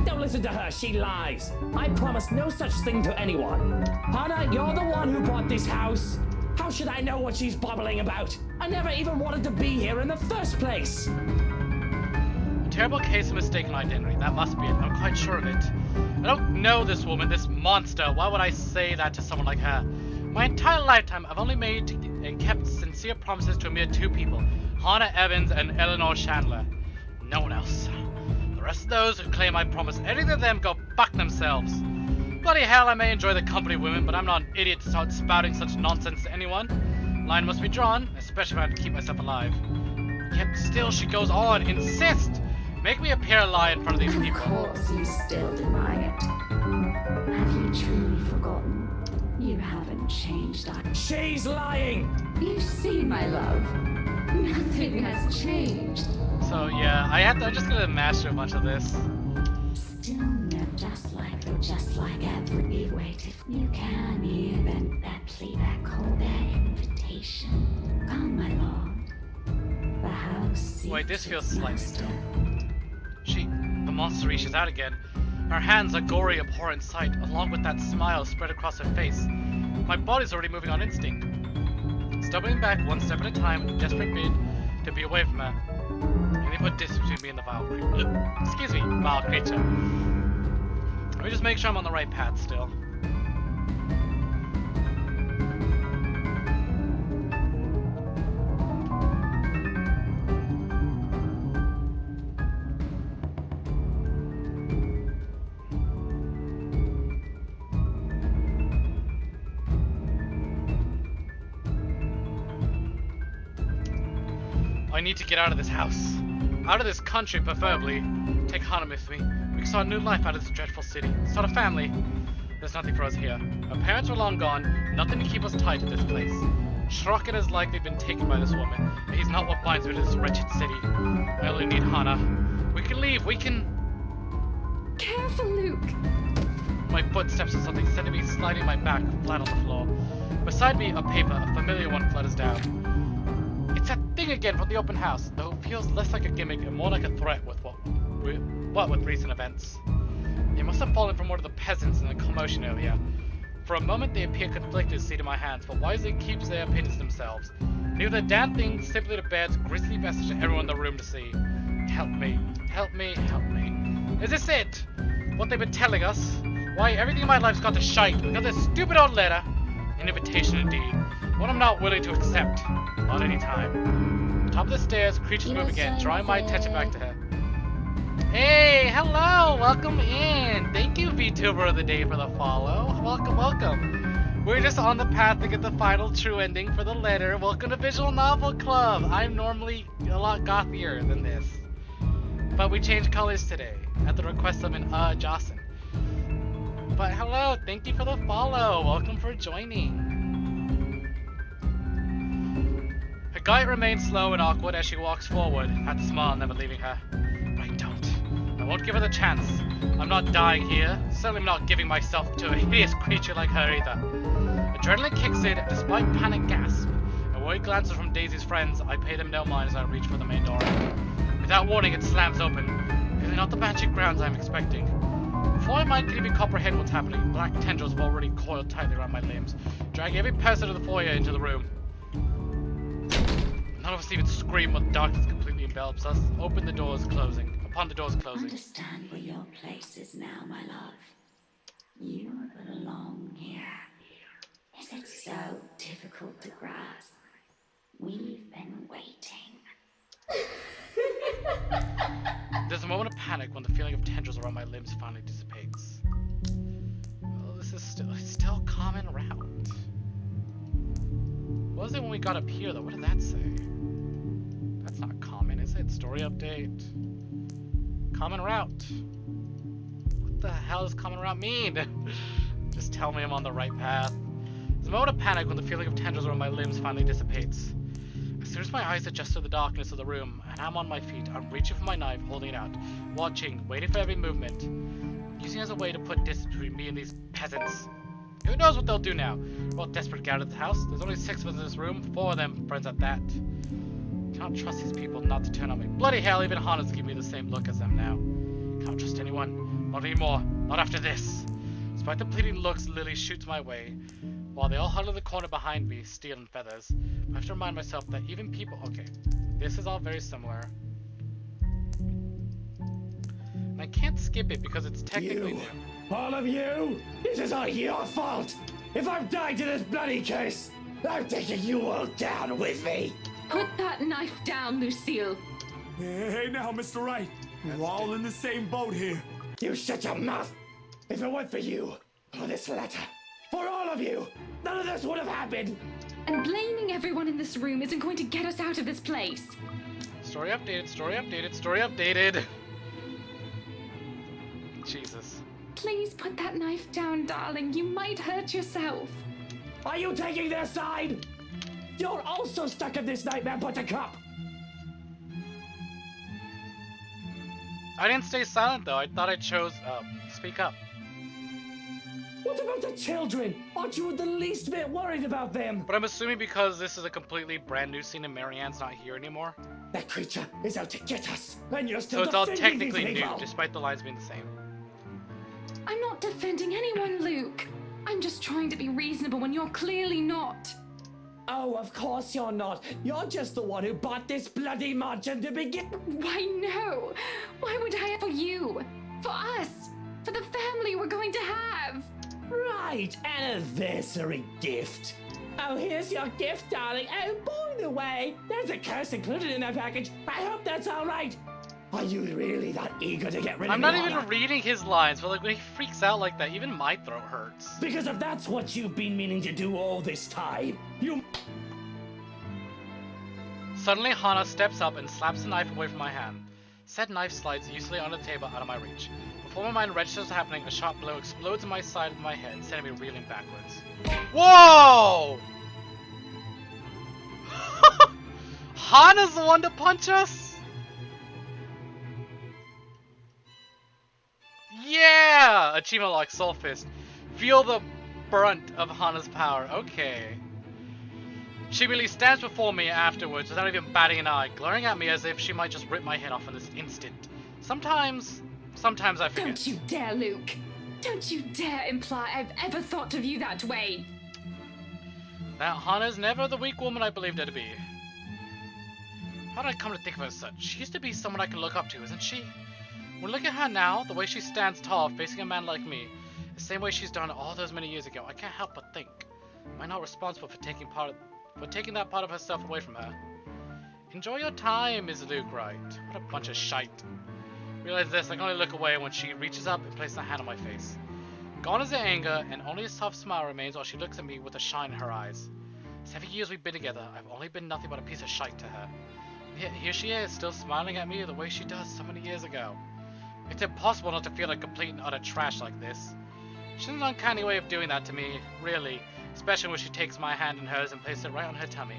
Don't listen to her, she lies. I promised no such thing to anyone. Hannah, you're the one who bought this house. How should I know what she's babbling about? I never even wanted to be here in the first place. A terrible case of mistaken identity. That must be it. I'm quite sure of it. I don't know this woman, this monster. Why would I say that to someone like her? My entire lifetime, I've only made and kept sincere promises to a mere two people. Hannah Evans and Eleanor Chandler. No one else. The rest of those who claim I promised anything to them go fuck themselves. Bloody hell, I may enjoy the company of women, but I'm not an idiot to start spouting such nonsense to anyone. Line must be drawn, especially if I have to keep myself alive. Yet still she goes on, insist! Make me appear a lie in front of these people. Of course you still deny it. Have you truly forgotten? You haven't changed. She's lying! You see, my love, nothing has changed. So yeah, I'm just gonna master a bunch of this. Still no, just like every waited. You can hear them, that plea, that call, their invitation. Come, my lord. The house. Wait, this feels slightly still. The monster reaches out again. Her hands a gory, abhorrent sight, along with that smile spread across her face. My body's already moving on instinct. Stumbling back one step at a time in a desperate bid to be away from her. And they put distance between me and the vile creature. Excuse me, vile creature. Let me just make sure I'm on the right path still. I need to get out of this house. Out of this country, preferably. Take Hannah with me. We can start a new life out of this dreadful city. Start a family. There's nothing for us here. Our parents are long gone. Nothing to keep us tied to this place. Shrocken has likely been taken by this woman. And he's not what binds me to this wretched city. I only need Hannah. We can leave. We can... Careful, Luke. My footsteps or something sending me sliding my back flat on the floor. Beside me, a paper, a familiar one, flutters down. It's that thing again from the open house, though it feels less like a gimmick and more like a threat with with recent events. They must have fallen from one of the peasants in the commotion earlier. For a moment they appear conflicted to see to my hands, but wisely keeps their opinions themselves. Leave the damn thing simply to bear its grisly message to everyone in the room to see. Help me, help me, help me. Is this it? What they've been telling us? Why, everything in my life's gone to shite because of this stupid old letter. An invitation indeed. One I'm not willing to accept. Not any time. Top of the stairs, creatures move again, drawing my attention back to her. Hey, hello, welcome in. Thank you, VTuber of the Day, for the follow. Welcome, welcome. We're just on the path to get the final true ending for the letter. Welcome to Visual Novel Club. I'm normally a lot gothier than this, but we changed colors today at the request of an Jocelyn. But hello, thank you for the follow. Welcome for joining. Her gait remains slow and awkward as she walks forward, at the smile never leaving her. But I don't. I won't give her the chance. I'm not dying here. Certainly not giving myself to a hideous creature like her either. Adrenaline kicks in despite panic gasp. And worried glances from Daisy's friends, I pay them no mind as I reach for the main door. Without warning, it slams open. Really not the magic grounds I'm expecting. Before my mind can even comprehend what's happening, black tendrils have already coiled tightly around my limbs, dragging every person of the foyer into the room. None of us even scream when darkness completely envelops us. Upon the doors closing. Understand where your place is now, my love. You belong here. Is it so difficult to grasp? We've been waiting. There's a moment of panic when the feeling of tendrils around my limbs finally dissipates. Well, this is still common route. What was it when we got up here though? What did that say? That's not common, is it? Story update. Common route. What the hell does common route mean? Just tell me I'm on the right path. There's a moment of panic when the feeling of tendrils around my limbs finally dissipates. As soon as my eyes adjust to the darkness of the room, and I'm on my feet, I'm reaching for my knife, holding it out, watching, waiting for every movement, using it as a way to put distance between me and these peasants. Who knows what they'll do now? We're all desperate to get out of the house. There's only 6 of us in this room, 4 of them friends at that. Can't trust these people not to turn on me. Bloody hell, even Hana's giving me the same look as them now. Can't trust anyone. Not anymore. Not after this. Despite the pleading looks, Lily shoots my way. While they all huddle in the corner behind me, steel and feathers, I have to remind myself that even people... Okay, this is all very similar. And I can't skip it because it's technically new. All of you, this is all your fault. If I'm dying to this bloody case, I'm taking you all down with me. Put that knife down, Lucille. Hey now, Mr. Wright. We're all in the same boat here. You shut your mouth. If it weren't for you, or this letter, for all of you, none of this would have happened. And blaming everyone in this room isn't going to get us out of this place. Story updated, story updated, story updated. Jesus. Please put that knife down, darling. You might hurt yourself. Are you taking their side? You're also stuck in this nightmare, Buttercup. I didn't stay silent though. I thought I chose speak up. What about the children? Aren't you the least bit worried about them? But I'm assuming because this is a completely brand new scene and Marianne's not here anymore. That creature is out to get us, and you're still so it's all defending technically these new, people. despite the lines being the same. I'm not defending anyone, Luke. I'm just trying to be reasonable when you're clearly not. Oh, of course you're not. You're just the one who bought this bloody mansion to begin. Why no? Why would I? For you, for us, for the family we're going to have. Right, anniversary gift. Oh, here's your gift, darling. Oh, by the way, there's a curse included in that package. I hope that's all right. Are you really that eager to get rid of me? I'm not even reading his lines, but like when he freaks out like that, even my throat hurts. Because if that's what you've been meaning to do all this time, you... Suddenly, Hana steps up and slaps the knife away from my hand. Said knife slides easily on the table out of my reach. Before my mind registers what's happening, a sharp blow explodes in my side of my head, sending me reeling backwards. Whoa! Hana's the one to punch us? Yeah! Achievement lock, Soul Fist. Feel the brunt of Hana's power. Okay. She really stands before me afterwards without even batting an eye, glaring at me as if she might just rip my head off in this instant. Sometimes I forget. Don't you dare, Luke. Don't you dare imply I've ever thought of you that way. That Hana's never the weak woman I believed her to be. How did I come to think of her as such? She used to be someone I could look up to, isn't she? When looking at her now, the way she stands tall, facing a man like me, the same way she's done all those many years ago, I can't help but think, am I not responsible for taking that part of herself away from her? Enjoy your time, is Luke right? What a bunch of shite. Realize this, I can only look away when she reaches up and places a hand on my face. Gone is the anger, and only a soft smile remains while she looks at me with a shine in her eyes. 7 years we've been together, I've only been nothing but a piece of shite to her. And yet here she is, still smiling at me the way she does so many years ago. It's impossible not to feel like complete and utter trash like this. She has an uncanny way of doing that to me, really, especially when she takes my hand in hers and places it right on her tummy.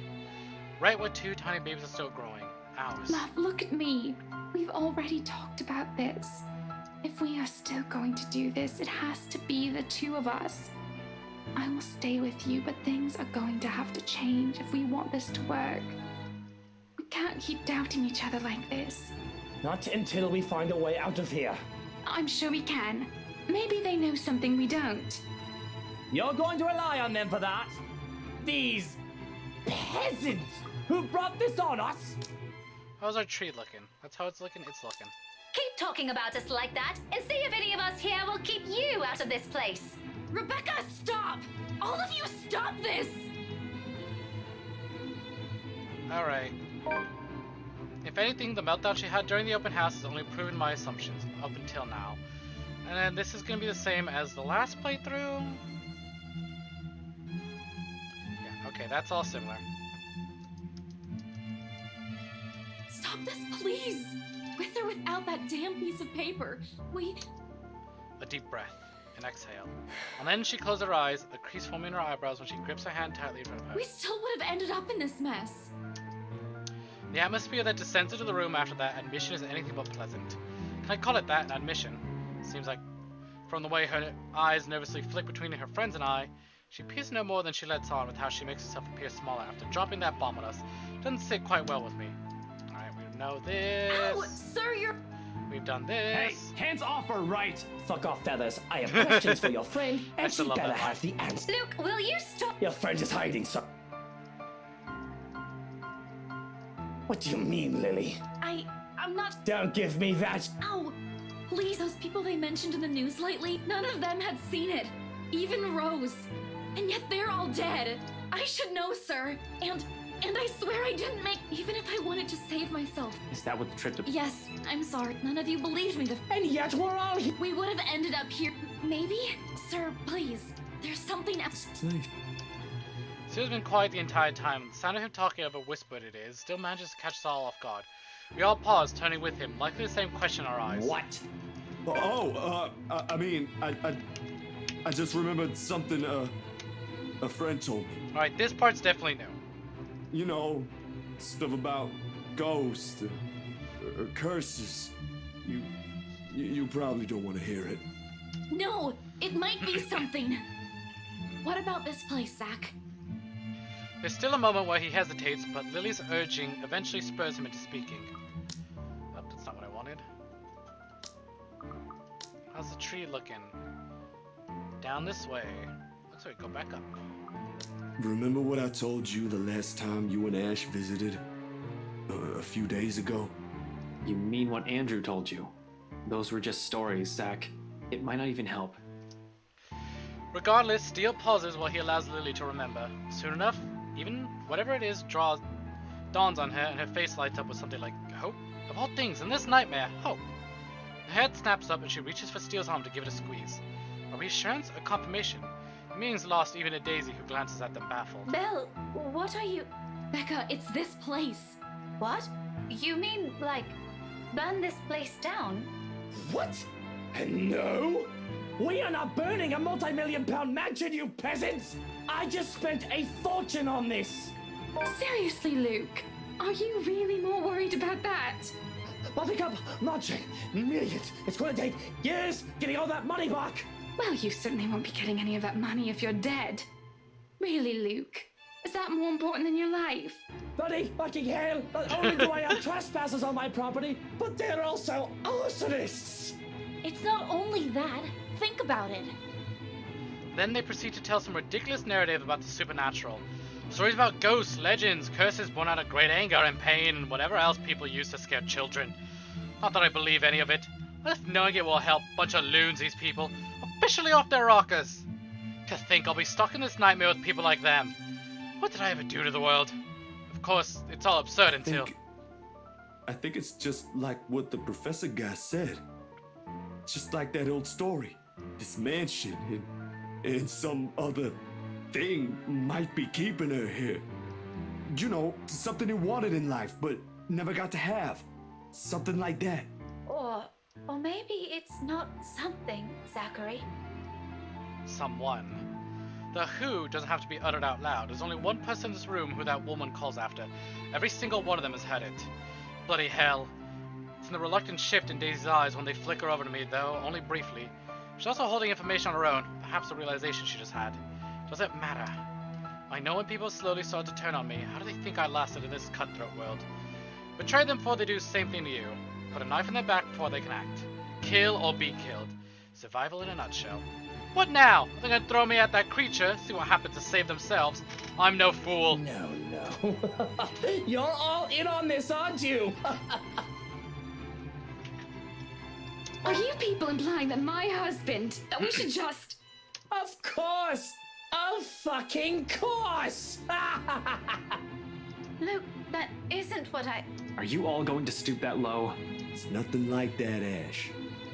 Right where 2 tiny babies are still growing. Ours. Love, look at me. We've already talked about this. If we are still going to do this, it has to be the 2 of us. I will stay with you, but things are going to have to change if we want this to work. We can't keep doubting each other like this. Not until we find a way out of here. I'm sure we can. Maybe they know something we don't. You're going to rely on them for that? These peasants who brought this on us? How's our tree looking? That's how it's looking? It's looking. Keep talking about us like that, and see if any of us here will keep you out of this place. Rebecca, stop! All of you stop this! Alright. If anything, the meltdown she had during the open house has only proven my assumptions up until now. And then this is going to be the same as the last playthrough. Yeah, okay, that's all similar. Stop this, please! With or without that damn piece of paper, A deep breath, an exhale. And then she closed her eyes, a crease forming in her eyebrows when she grips her hand tightly in front of her. we still would have ended up in this mess. The atmosphere that descends into the room after that admission is anything but pleasant. Can I call it that, an admission? Seems like, from the way her eyes nervously flick between her friends and I, she appears no more than she lets on with how she makes herself appear smaller after dropping that bomb on us. Doesn't sit quite well with me. Alright, we know this. Ow, sir, you're... We've done this. Hey, hands off her right! Fuck off, Feathers. I have questions for your friend, and she better have the answer. Luke, will you stop? Your friend is hiding, sir. What do you mean, Lily? I'm not... Don't give me that! Ow! Please, those people they mentioned in the news lately, none of them had seen it. Even Rose. And yet they're all dead. I should know, sir. And I swear I didn't make... Even if I wanted to save myself. Is that what the trip to... Yes, I'm sorry. None of you believed me. And yet we're all here. We would have ended up here. Maybe? Sir, please. There's something else. Steele's been quiet the entire time, and the sound of him talking over whispered it is still manages to catch us all off guard. We all pause, turning with him, likely the same question in our eyes. What? I just remembered something a friend told me. Alright, this part's definitely new. You know, stuff about ghosts or curses. You probably don't want to hear it. No, it might be something. What about this place, Zach? There's still a moment where he hesitates, but Lily's urging eventually spurs him into speaking. Oh, that's not what I wanted. How's the tree looking? Down this way. Looks like we go back up. Remember what I told you the last time you and Ash visited? A few days ago? You mean what Andrew told you? Those were just stories, Zach. It might not even help. Regardless, Steele pauses while he allows Lily to remember. Soon enough, even whatever it is dawns on her, and her face lights up with something like hope. Of all things, in this nightmare, hope. Her head snaps up and she reaches for Steele's arm to give it a squeeze. A reassurance, a confirmation. The meaning's lost even to Daisy, who glances at them baffled. Belle, what are you... Becca, it's this place. What? You mean, like, burn this place down? What? No! We are not burning a multi-million-pound mansion, you peasants! I just spent a fortune on this! Seriously, Luke, are you really more worried about that? Buttercup, marching, millions. It's gonna take years getting all that money back. Well, you certainly won't be getting any of that money if you're dead. Really, Luke? Is that more important than your life? Bloody fucking hell! Not only do I have trespassers on my property, but they're also arsonists! It's not only that. Think about it. Then they proceed to tell some ridiculous narrative about the supernatural. Stories about ghosts, legends, curses born out of great anger and pain, and whatever else people use to scare children. Not that I believe any of it. What if knowing it will help? Bunch of loons, these people. Officially off their rockers. To think I'll be stuck in this nightmare with people like them. What did I ever do to the world? Of course, it's all absurd until... I think it's just like what the professor guy said. Just like that old story. This mansion and some other thing might be keeping her here. You know, something he wanted in life, but never got to have. Something like that. Or maybe it's not something, Zachary. Someone. The who doesn't have to be uttered out loud. There's only one person in this room who that woman calls after. Every single one of them has heard it. Bloody hell. It's in the reluctant shift in Daisy's eyes when they flicker over to me, though only briefly. She's also holding information on her own, perhaps a realization she just had. Does it matter? I know when people slowly start to turn on me, how do they think I lasted in this cutthroat world? Betray them before they do the same thing to you. Put a knife in their back before they can act. Kill or be killed. Survival in a nutshell. What now? They're gonna throw me at that creature, see what happens to save themselves. I'm no fool. No. You're all in on this, aren't you? Are you people implying that my husband, that we should just... Of course! Of fucking course! Luke, that isn't what I... Are you all going to stoop that low? It's nothing like that, Ash.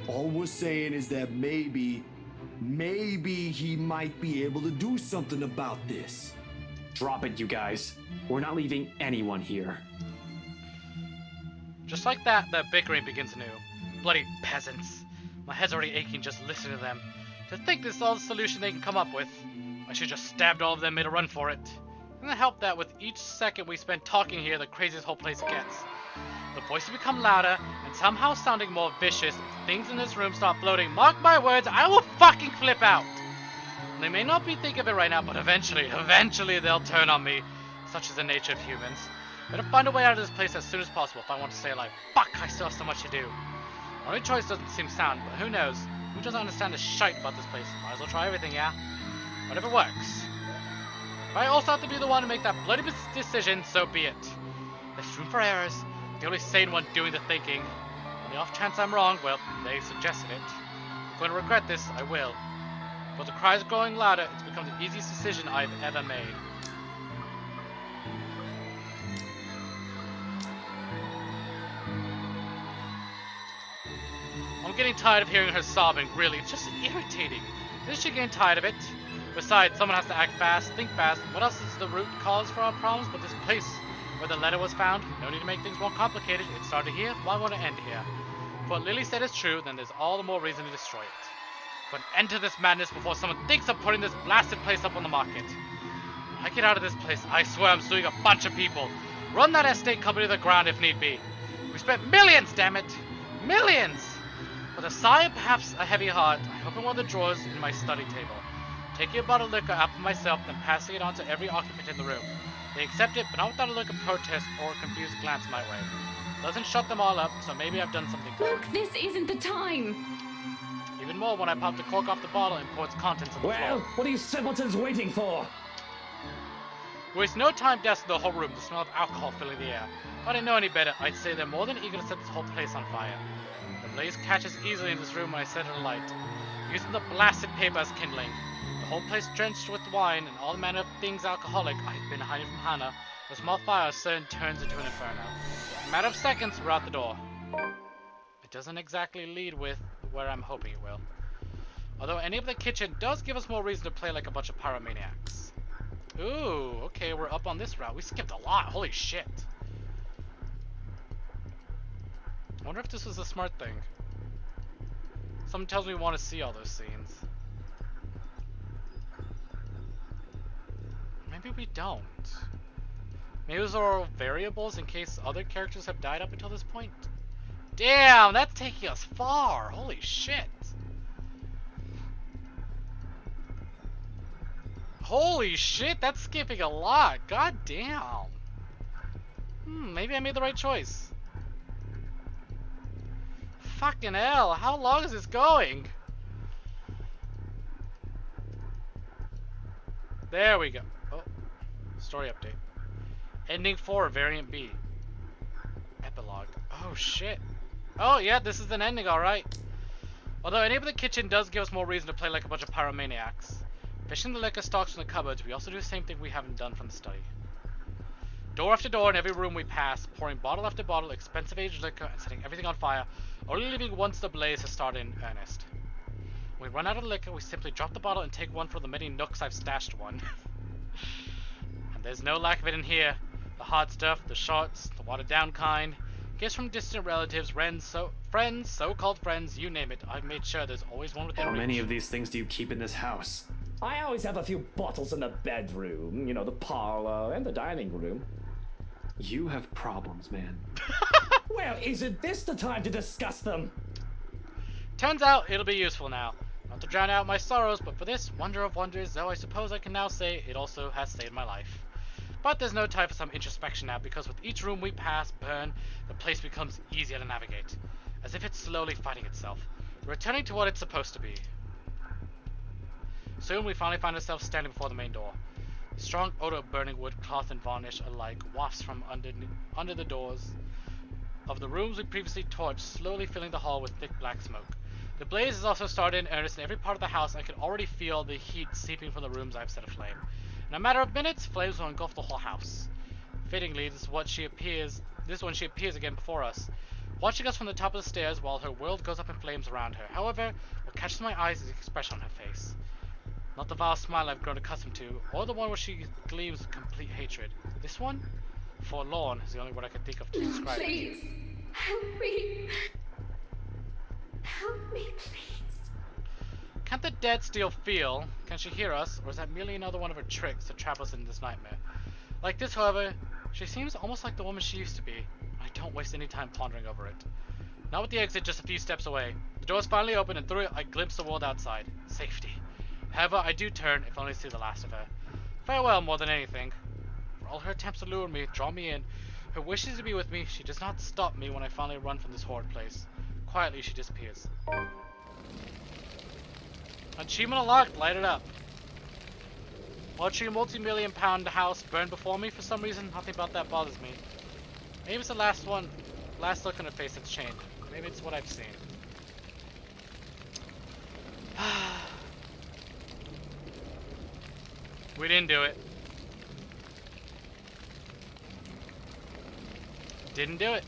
All we're saying is that maybe he might be able to do something about this. Drop it, you guys. We're not leaving anyone here. Just like that, the bickering begins anew. Bloody peasants. My head's already aching just listening to them. To think this is all the solution they can come up with. I should just stabbed all of them, made a run for it. Doesn't it help that with each second we spend talking here, the craziest whole place gets? The voices become louder, and somehow sounding more vicious. If things in this room start floating, mark my words, I will fucking flip out! They may not be thinking of it right now, but eventually they'll turn on me. Such is the nature of humans. Better find a way out of this place as soon as possible if I want to stay alive. Fuck, I still have so much to do. My only choice doesn't seem sound, but who knows? Who doesn't understand the shite about this place? Might as well try everything, yeah? Whatever works. If I also have to be the one to make that bloody decision, so be it. There's room for errors. The only sane one doing the thinking. On the off chance I'm wrong, well, they suggested it. If I'm going to regret this, I will. But the cries growing louder, it's become the easiest decision I've ever made. I'm getting tired of hearing her sobbing, really. It's just irritating. Isn't she getting tired of it? Besides, someone has to act fast, think fast. What else is the root cause for our problems but this place where the letter was found? No need to make things more complicated. It started here, why won't it end here? If what Lily said is true, then there's all the more reason to destroy it. Put an end to this madness before someone thinks of putting this blasted place up on the market. When I get out of this place, I swear I'm suing a bunch of people. Run that estate company to the ground if need be. We spent millions, damn it! Millions! With a sigh and perhaps a heavy heart, I open one of the drawers in my study table. Taking a bottle of liquor out for myself, then passing it on to every occupant in the room. They accept it, but not without a look of protest or a confused glance my way. Doesn't shut them all up, so maybe I've done something good. Look, this isn't the time. Even more when I pop the cork off the bottle and pour its contents on the floor. What are you simpletons waiting for? We waste no time dousing the whole room, the smell of alcohol filling the air. If I didn't know any better, I'd say they're more than eager to set this whole place on fire. The blaze catches easily in this room when I set it alight, using the blasted paper as kindling. The whole place drenched with wine and all manner of things alcoholic I had been hiding from Hannah. The small fire soon turns into an inferno. In a matter of seconds, we're out the door. It doesn't exactly lead with where I'm hoping it will. Although any of the kitchen does give us more reason to play like a bunch of pyromaniacs. Ooh, okay, we're up on this route. We skipped a lot, holy shit. I wonder if this was a smart thing. Something tells me we want to see all those scenes. Maybe we don't. Maybe those are all variables in case other characters have died up until this point. Damn, that's taking us far. Holy shit. Holy shit, that's skipping a lot. God damn. Maybe I made the right choice. Fucking hell, how long is this going? There we go. Oh, story update. Ending 4, variant B. Epilogue. Oh shit. Oh yeah, this is an ending, alright. Although any of the kitchen does give us more reason to play like a bunch of pyromaniacs. Fishing the liquor stocks from the cupboards, we also do the same thing we haven't done from the study. door after door in every room we pass, pouring bottle after bottle, expensive aged liquor, and setting everything on fire, only leaving once the blaze has started in earnest. When we run out of liquor, we simply drop the bottle and take one from the many nooks I've stashed one. And there's no lack of it in here. The hard stuff, the shots, the watered down kind, gifts from distant relatives, friends, so-called friends, you name it. I've made sure there's always one within How reach. many of these things do you keep in this house? I always have a few bottles in the bedroom, you know, the parlor and the dining room. You have problems, man. Well, isn't this the time to discuss them? Turns out it'll be useful now. Not to drown out my sorrows, but for this wonder of wonders, though I suppose I can now say it also has saved my life. But there's no time for some introspection now, because with each room we pass, burn, the place becomes easier to navigate. As if it's slowly fighting itself, returning to what it's supposed to be. Soon we finally find ourselves standing before the main door. The strong odor of burning wood, cloth, and varnish alike wafts from under the doors of the rooms we previously torched, slowly filling the hall with thick black smoke. The blaze has also started in earnest in every part of the house. I can already feel the heat seeping from the rooms I've set aflame. In a matter of minutes, flames will engulf the whole house. Fittingly, this is when she appears again before us, watching us from the top of the stairs while her world goes up in flames around her. However, what catches my eyes is the expression on her face. Not the vile smile I've grown accustomed to, or the one where she gleams with complete hatred. This one? Forlorn is the only word I can think of to describe it. Please, help me. Help me, please. Can't the dead still feel? Can she hear us? Or is that merely another one of her tricks to trap us in this nightmare? Like this, however, she seems almost like the woman she used to be. I don't waste any time pondering over it. Now with the exit just a few steps away, the door is finally open and through it I glimpse the world outside. Safety. However, I do turn, if only to see the last of her. Farewell more than anything. For all her attempts to lure me, draw me in, her wishes to be with me, she does not stop me when I finally run from this horrid place. Quietly, she disappears. Achievement unlocked, light it up. Watching a multi-million-pound house burn before me, for some reason, nothing about that bothers me. Maybe it's the last look on her face that's changed. Maybe it's what I've seen. We didn't do it. Didn't do it.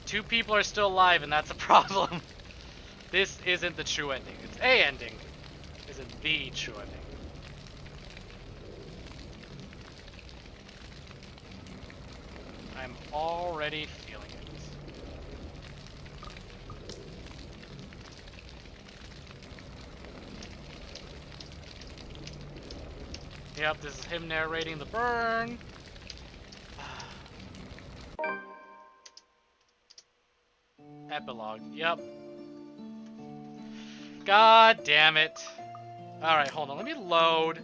2 people are still alive, and that's a problem. This isn't the true ending. It's a ending. It isn't the true ending. I'm already feeling it. Yep, this is him narrating the burn. Epilogue. Yep. God damn it. Alright, hold on. Let me load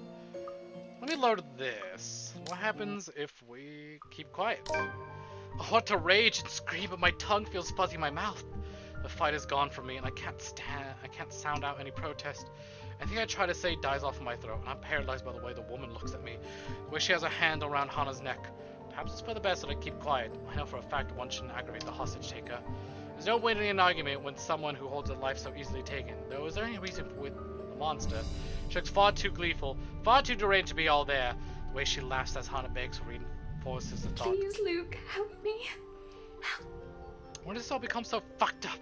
this. What happens if we keep quiet? I want to rage and scream, but my tongue feels fuzzy in my mouth. The fight is gone from me, and I can't sound out any protest. Anything I try to say dies off in my throat, and I'm paralyzed by the way the woman looks at me, the way she has a hand around Hana's neck. Perhaps it's for the best that I keep quiet. I know for a fact one shouldn't aggravate the hostage taker. There's no winning an argument when someone who holds a life so easily taken. Though, is there any reason with the monster? She looks far too gleeful, far too deranged to be all there. The way she laughs as Hana begs reinforces the thought. Please, Luke, help me. Help. When does this all become so fucked up?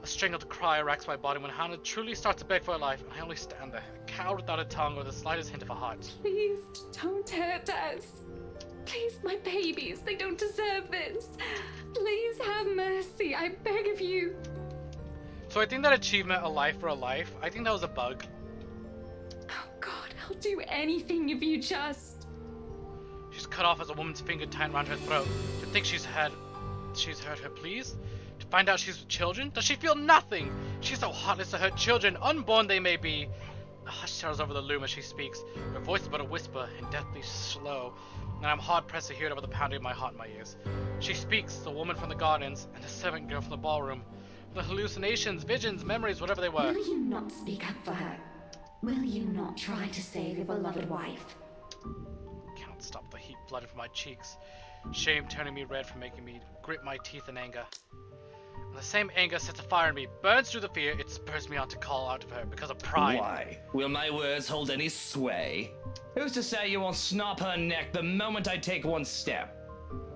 A strangled cry racks my body when Hana truly starts to beg for her life, and I only stand there, cowed without a tongue or the slightest hint of a heart. Please, don't hurt us. Please, my babies, they don't deserve this. Please have mercy, I beg of you. So I think that achievement, a life for a life, I think that was a bug. Oh God, I'll do anything if you just... She's cut off as a woman's finger tightened around her throat. To think she's heard her pleas? To find out she's with children? Does she feel nothing? She's so heartless to her children, unborn they may be. A hush settles over the loom as she speaks. Her voice is but a whisper and deathly slow, and I'm hard-pressed to hear it over the pounding of my heart in my ears. She speaks, the woman from the gardens, and the servant girl from the ballroom. The hallucinations, visions, memories, whatever they were. Will you not speak up for her? Will you not try to save your beloved wife? Cannot stop the heat flooding from my cheeks. Shame turning me red for making me grit my teeth in anger. And the same anger sets a fire in me, burns through the fear, it spurs me on to call out to her because of pride. Why? Will my words hold any sway? Who's to say you won't snap her neck the moment I take one step?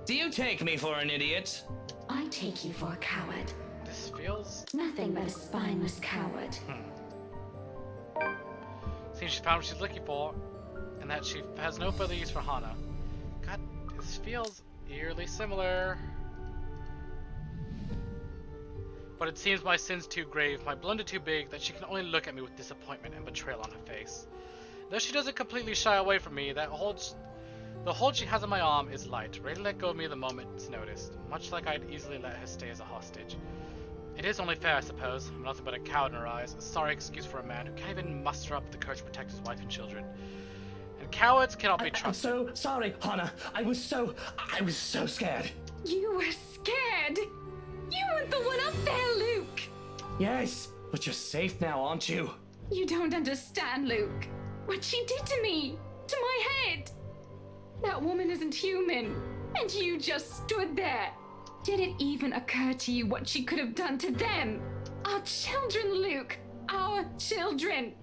Do you take me for an idiot? I take you for a coward. This feels... Nothing but a spineless coward. Seems she found what she's looking for, and that she has no further use for Hana. God, this feels eerily similar. But it seems my sin's too grave, my blunder too big, that she can only look at me with disappointment and betrayal on her face. Though she doesn't completely shy away from me, the hold she has on my arm is light, ready to let go of me the moment it's noticed, much like I'd easily let her stay as a hostage. It is only fair, I suppose. I'm nothing but a coward in her eyes, a sorry excuse for a man who can't even muster up the courage to protect his wife and children. And cowards cannot be trusted. I'm so sorry, Hana. I was so scared. You were scared? You weren't the one up there, Luke! Yes, but you're safe now, aren't you? You don't understand, Luke. What she did to me, to my head. That woman isn't human, and you just stood there. Did it even occur to you what she could have done to them? Our children, Luke! Our children!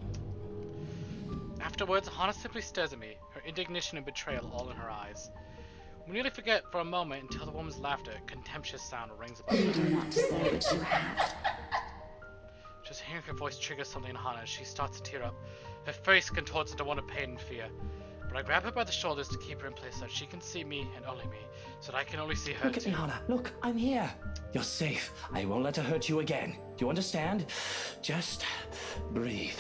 Afterwards, Hana simply stares at me, her indignation and betrayal all in her eyes. We nearly forget for a moment until the woman's laughter, a contemptuous sound, rings above You her do head. not deserve what you have. Just hearing her voice triggers something in Hana as she starts to tear up. Her face contorts into one of pain and fear. But I grab her by the shoulders to keep her in place so that she can see me and only me, so that I can only see her Look at too. me, Hana. Look, I'm here. You're safe. I won't let her hurt you again. Do you understand? Just breathe.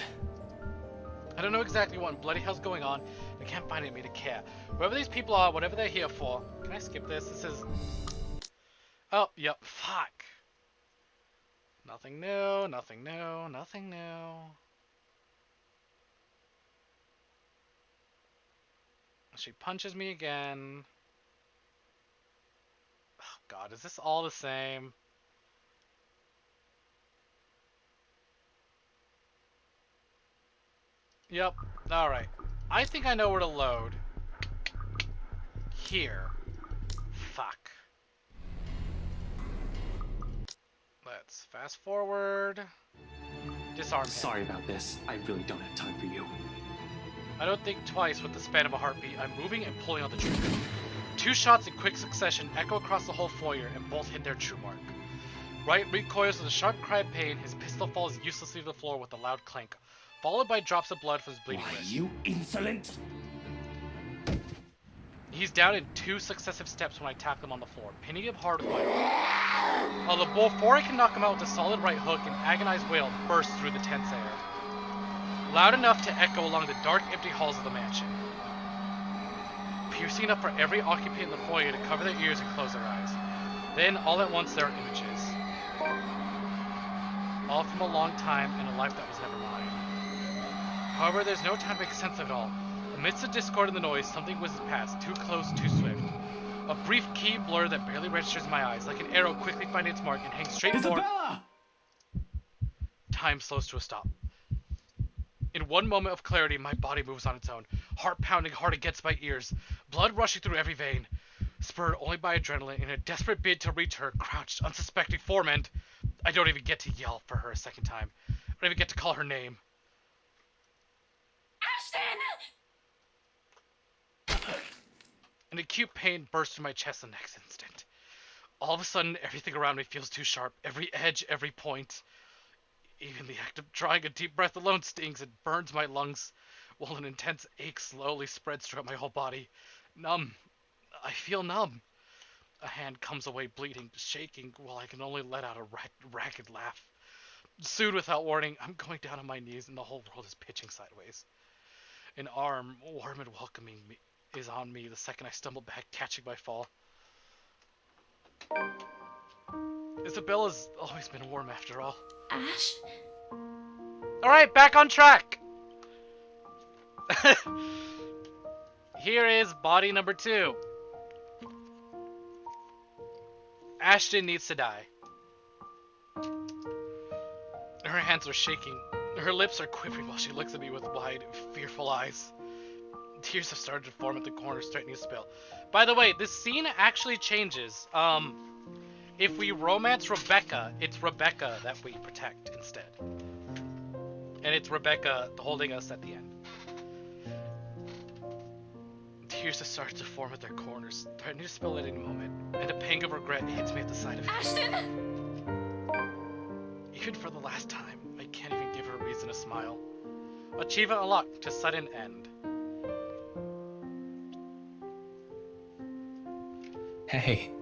I don't know exactly what in bloody hell's going on. I can't find it in me to care. Whoever these people are, whatever they're here for. Can I skip this? This is... Oh, yep. Fuck. Nothing new, nothing new, nothing new. She punches me again. Oh god, is this all the same? Yep, alright. I think I know where to load. Here. Fuck. Let's fast forward. Disarm him. Sorry about this. I really don't have time for you. I don't think twice with the span of a heartbeat. I'm moving and pulling on the trigger. 2 shots in quick succession echo across the whole foyer and both hit their true mark. Wright recoils with a sharp cry of pain. His pistol falls uselessly to the floor with a loud clank, followed by drops of blood from his bleeding wrist. You insolent! He's down in 2 successive steps when I tap him on the floor, pinning him hard with my arm. Although before I can knock him out with a solid right hook, an agonized wail bursts through the tense air, loud enough to echo along the dark, empty halls of the mansion, piercing enough for every occupant in the foyer to cover their ears and close their eyes. Then, all at once, there are images. All from a long time and a life that was never mine. However, there's no time to make sense of it all. Amidst the discord and the noise, something whizzes past, too close, too swift. A brief key blur that barely registers in my eyes, like an arrow quickly finding its mark and hangs straight forward. Isabella! Time slows to a stop. In one moment of clarity, my body moves on its own, heart pounding hard against my ears, blood rushing through every vein. Spurred only by adrenaline, in a desperate bid to reach her crouched, unsuspecting foreman, I don't even get to yell for her a second time. I don't even get to call her name. Ashton! An acute pain bursts through my chest the next instant. All of a sudden, everything around me feels too sharp. Every edge, every point. Even the act of drawing a deep breath alone stings and burns my lungs, while an intense ache slowly spreads throughout my whole body. Numb. I feel numb. A hand comes away bleeding, shaking, while I can only let out a ragged laugh. Soon, without warning, I'm going down on my knees and the whole world is pitching sideways. An arm, warm and welcoming, is on me the second I stumble back, catching my fall. Isabella's always been warm after all. Ash? Alright, back on track! Here is body number 2. Ashton needs to die. Her hands are shaking. Her lips are quivering while she looks at me with wide, fearful eyes. Tears have started to form at the corners, threatening to spill. By the way, this scene actually changes. If we romance Rebecca, it's Rebecca that we protect instead. And it's Rebecca holding us at the end. tears have started to form at their corners, threatening to spill at any moment, and a pang of regret hits me at the sight of it. Ashton! Even for the last time, I can't even give her a reason to smile. Achievement unlocked to sudden end. Hey,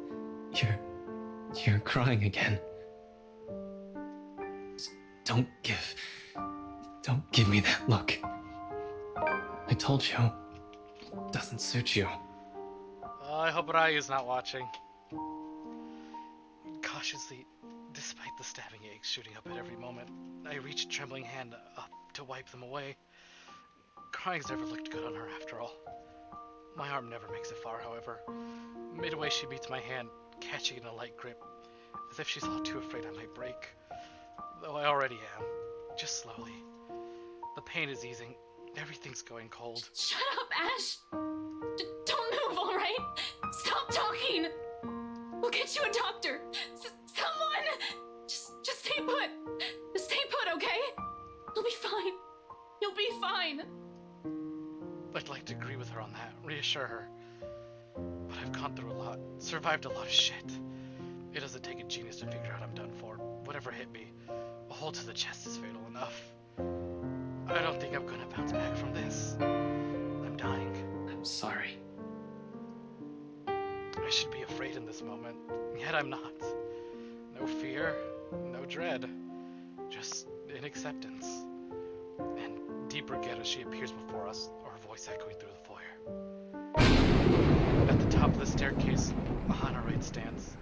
you're crying again. Don't give me that look. I told you, it doesn't suit you. I hope Ryu's not watching. Cautiously, despite the stabbing aches shooting up at every moment, I reach a trembling hand up to wipe them away. Crying's never looked good on her after all. My arm never makes it far, however. Midway she meets my hand, catching in a light grip, as if she's all too afraid I might break. Though I already am, just slowly. The pain is easing, everything's going cold. Shut up, Ash! Don't move, alright? Stop talking! We'll get you a doctor! Someone! Just stay put! Just stay put, okay? You'll be fine. You'll be fine. I'd like to agree with her on that, reassure her. But I've gone through a lot, survived a lot of shit. It doesn't take a genius to figure out I'm done for. Whatever hit me, a hole to the chest is fatal enough. I don't think I'm gonna bounce back from this. I'm dying. I'm sorry. I should be afraid in this moment, yet I'm not. No fear, no dread, just an acceptance. And deep regret as she appears before us, her voice echoing through the foyer. At the top of the staircase, Hana Raid stands.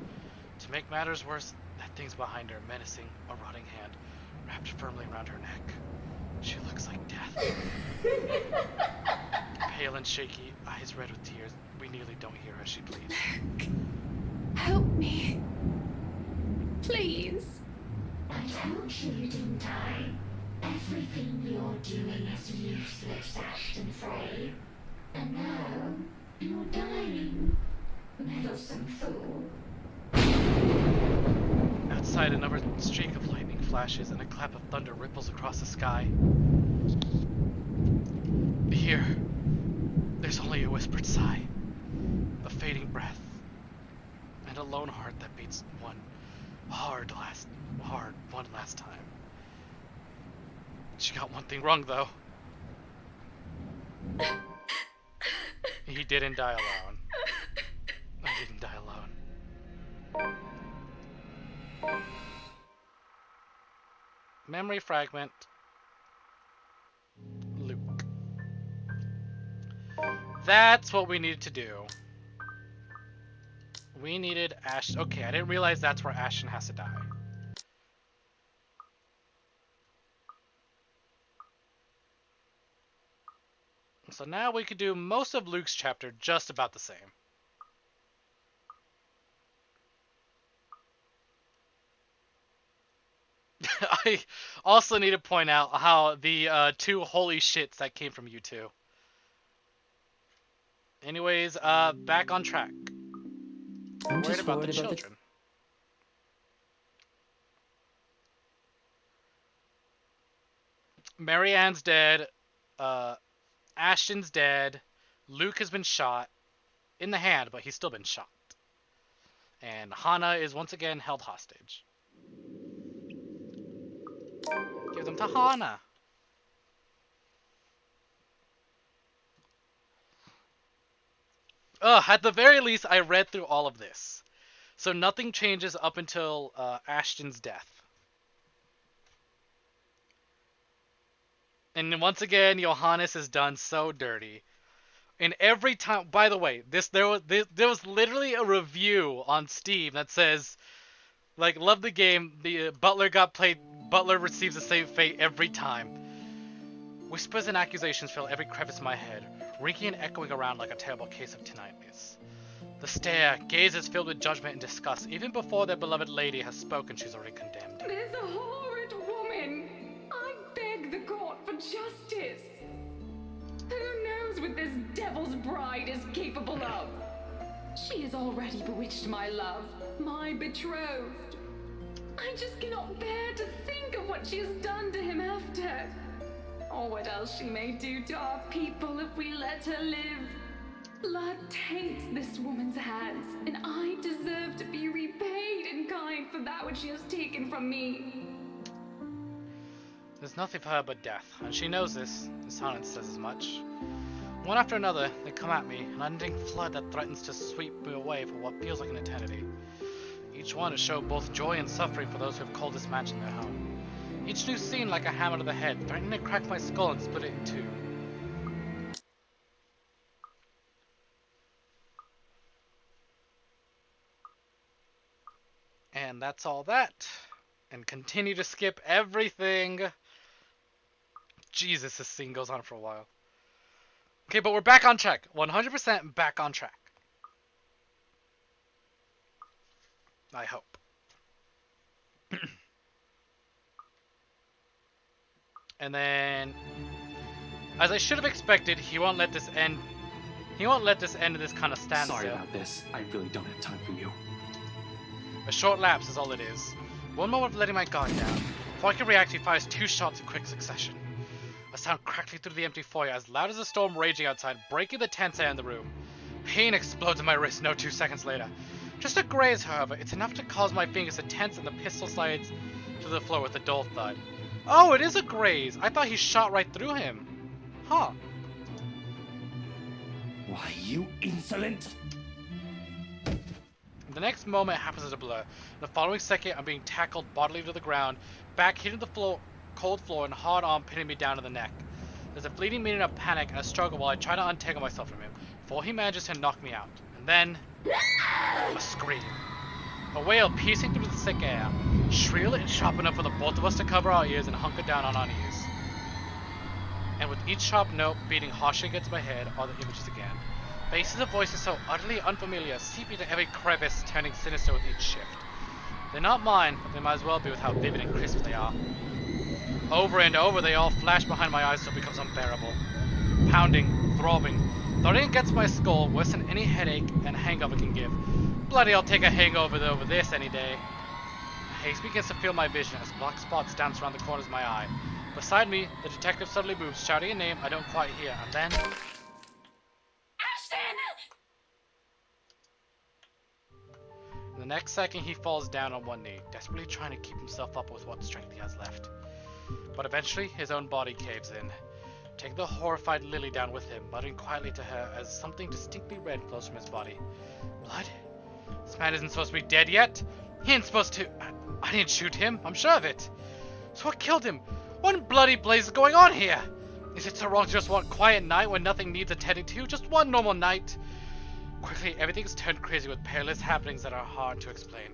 To make matters worse, that thing's behind her, menacing, a rotting hand wrapped firmly around her neck. She looks like death. Pale and shaky, eyes red with tears, we nearly don't hear as she pleads. Help me. Please. I told you didn't die. Everything you're doing is useless, Ashton Frey. And now, you're dying. Meddlesome fool. Outside, another streak of lightning flashes and a clap of thunder ripples across the sky. Here, there's only a whispered sigh, a fading breath, and a lone heart that beats one last time. She got one thing wrong, though. He didn't die alone. I didn't die alone. Memory fragment. Luke. That's what we needed to do. We needed Ash. Okay, I didn't realize that's where Ashton has to die. So now we could do most of Luke's chapter just about the same. I also need to point out how the two holy shits that came from you two. Anyways, back on track. I'm Worried just about the worried about children. Marianne's dead. Ashton's dead. Luke has been shot in the hand, but he's still been shot. And Hana is once again held hostage. Give them to Hana. At the very least, I read through all of this. So nothing changes up until Ashton's death. And once again, Johannes is done so dirty. And every time, by the way, there was literally a review on Steam that says, like, love the game, the Butler got played, Butler receives the same fate every time. Whispers and accusations fill every crevice of my head, ringing and echoing around like a terrible case of tinnitus. The stare, gazes filled with judgment and disgust. Even before their beloved lady has spoken, she's already condemned. This horrid woman! I beg the court for justice! Who knows what this devil's bride is capable of? She has already bewitched my love, my betrothed. I just cannot bear to think of what she has done to him after. Or what else she may do to our people if we let her live. Blood taints this woman's hands, and I deserve to be repaid in kind for that which she has taken from me. There's nothing for her but death, and she knows this, and silence says as much. One after another, they come at me, an unending flood that threatens to sweep me away for what feels like an eternity. Each one has shown both joy and suffering for those who have called this mansion their home. Each new scene like a hammer to the head, threatening to crack my skull and split it in two. And that's all that. And continue to skip everything. Jesus, this scene goes on for a while. Okay, but we're back on track. 100% back on track. I hope. And then, as I should have expected, he won't let this end. He won't let this end in this kind of standstill. Sorry about this. I really don't have time for you. A short lapse is all it is. One moment of letting my guard down. Before I can react, he fires 2 shots in quick succession. A sound crackling through the empty foyer, as loud as the storm raging outside, breaking the tense air in the room. Pain explodes in my wrist no 2 seconds later. Just a graze, however, it's enough to cause my fingers to tense and the pistol slides to the floor with a dull thud. Oh, it is a graze! I thought he shot right through him. Huh. Why, you insolent! The next moment happens as a blur. The following second, I'm being tackled bodily to the ground, back hitting the floor, cold floor, and hard arm pinning me down to the neck. There's a fleeting minute of panic and a struggle while I try to untangle myself from him, before he manages to knock me out. And then, a scream. A wail piercing through the thick air, shrill and sharp enough for the both of us to cover our ears and hunker down on our knees. And with each sharp note beating harshly against my head are the images again. Faces of voices so utterly unfamiliar seep into every crevice, turning sinister with each shift. They're not mine, but they might as well be with how vivid and crisp they are. Over and over they all flash behind my eyes till it becomes unbearable. Pounding, throbbing, thudding against my skull worse than any headache and hangover can give. Bloody, I'll take a hangover over this any day. Haze begins to fill my vision as black spots dance around the corners of my eye. Beside me, the detective suddenly moves, shouting a name I don't quite hear, and then... In the next second, he falls down on one knee, desperately trying to keep himself up with what strength he has left. But eventually, his own body caves in, taking the horrified Lily down with him, muttering quietly to her as something distinctly red flows from his body. Blood? This man isn't supposed to be dead yet. He ain't supposed to... I didn't shoot him, I'm sure of it. So what killed him? What in bloody blaze is going on here? Is it so wrong to just want quiet night when nothing needs attending to? Just one normal night? Quickly, everything's turned crazy with perilous happenings that are hard to explain.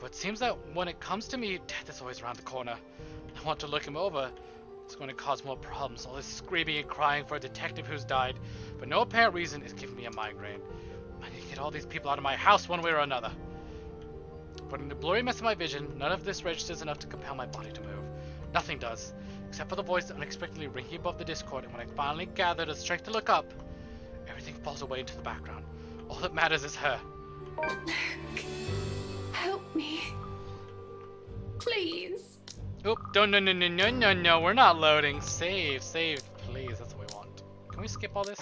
But it seems that when it comes to me, death is always around the corner. I want to look him over. It's going to cause more problems. All this screaming and crying for a detective who's died, but no apparent reason is giving me a migraine. I need to get all these people out of my house one way or another. But in the blurry mess of my vision, none of this registers enough to compel my body to move. Nothing does, except for the voice unexpectedly ringing above the discord, and when I finally gather the strength to look up, everything falls away into the background. All that matters is her. Help me. Please. Oop, no, we're not loading. Save, please, that's what we want. Can we skip all this?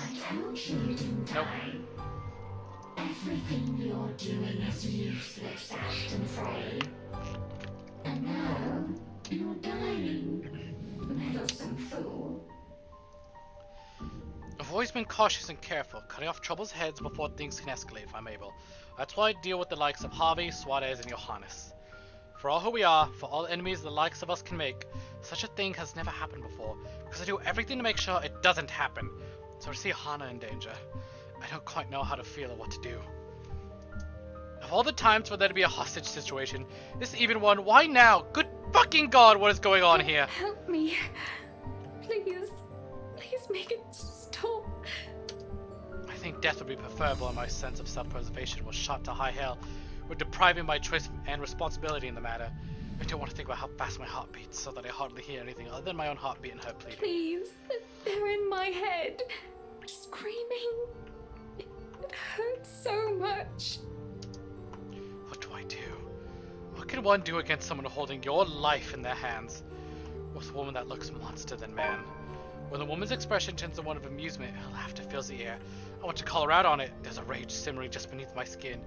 Nope. Everything you're doing is useless, Ashton Frey. And now, you're dying. Meddlesome fool. I've always been cautious and careful, cutting off trouble's heads before things can escalate if I'm able. That's why I deal with the likes of Harvey, Suarez, and Johannes. For all who we are, for all enemies the likes of us can make, such a thing has never happened before, because I do everything to make sure it doesn't happen. So to see Hana in danger, I don't quite know how to feel or what to do. Of all the times for there to be a hostage situation, this even one, why now? Good fucking god, what is going on here? Help me. Please. Please make it stop. I think death would be preferable, and my sense of self-preservation was shot to high hell, with depriving my choice and responsibility in the matter. I don't want to think about how fast my heart beats, so that I hardly hear anything other than my own heartbeat and her pleading. Please. They're in my head. Screaming. It hurts so much. What do I do? What can one do against someone holding your life in their hands? With a woman that looks monster than man. When the woman's expression turns to one of amusement, her laughter fills the air. I want to call her out on it. There's a rage simmering just beneath my skin.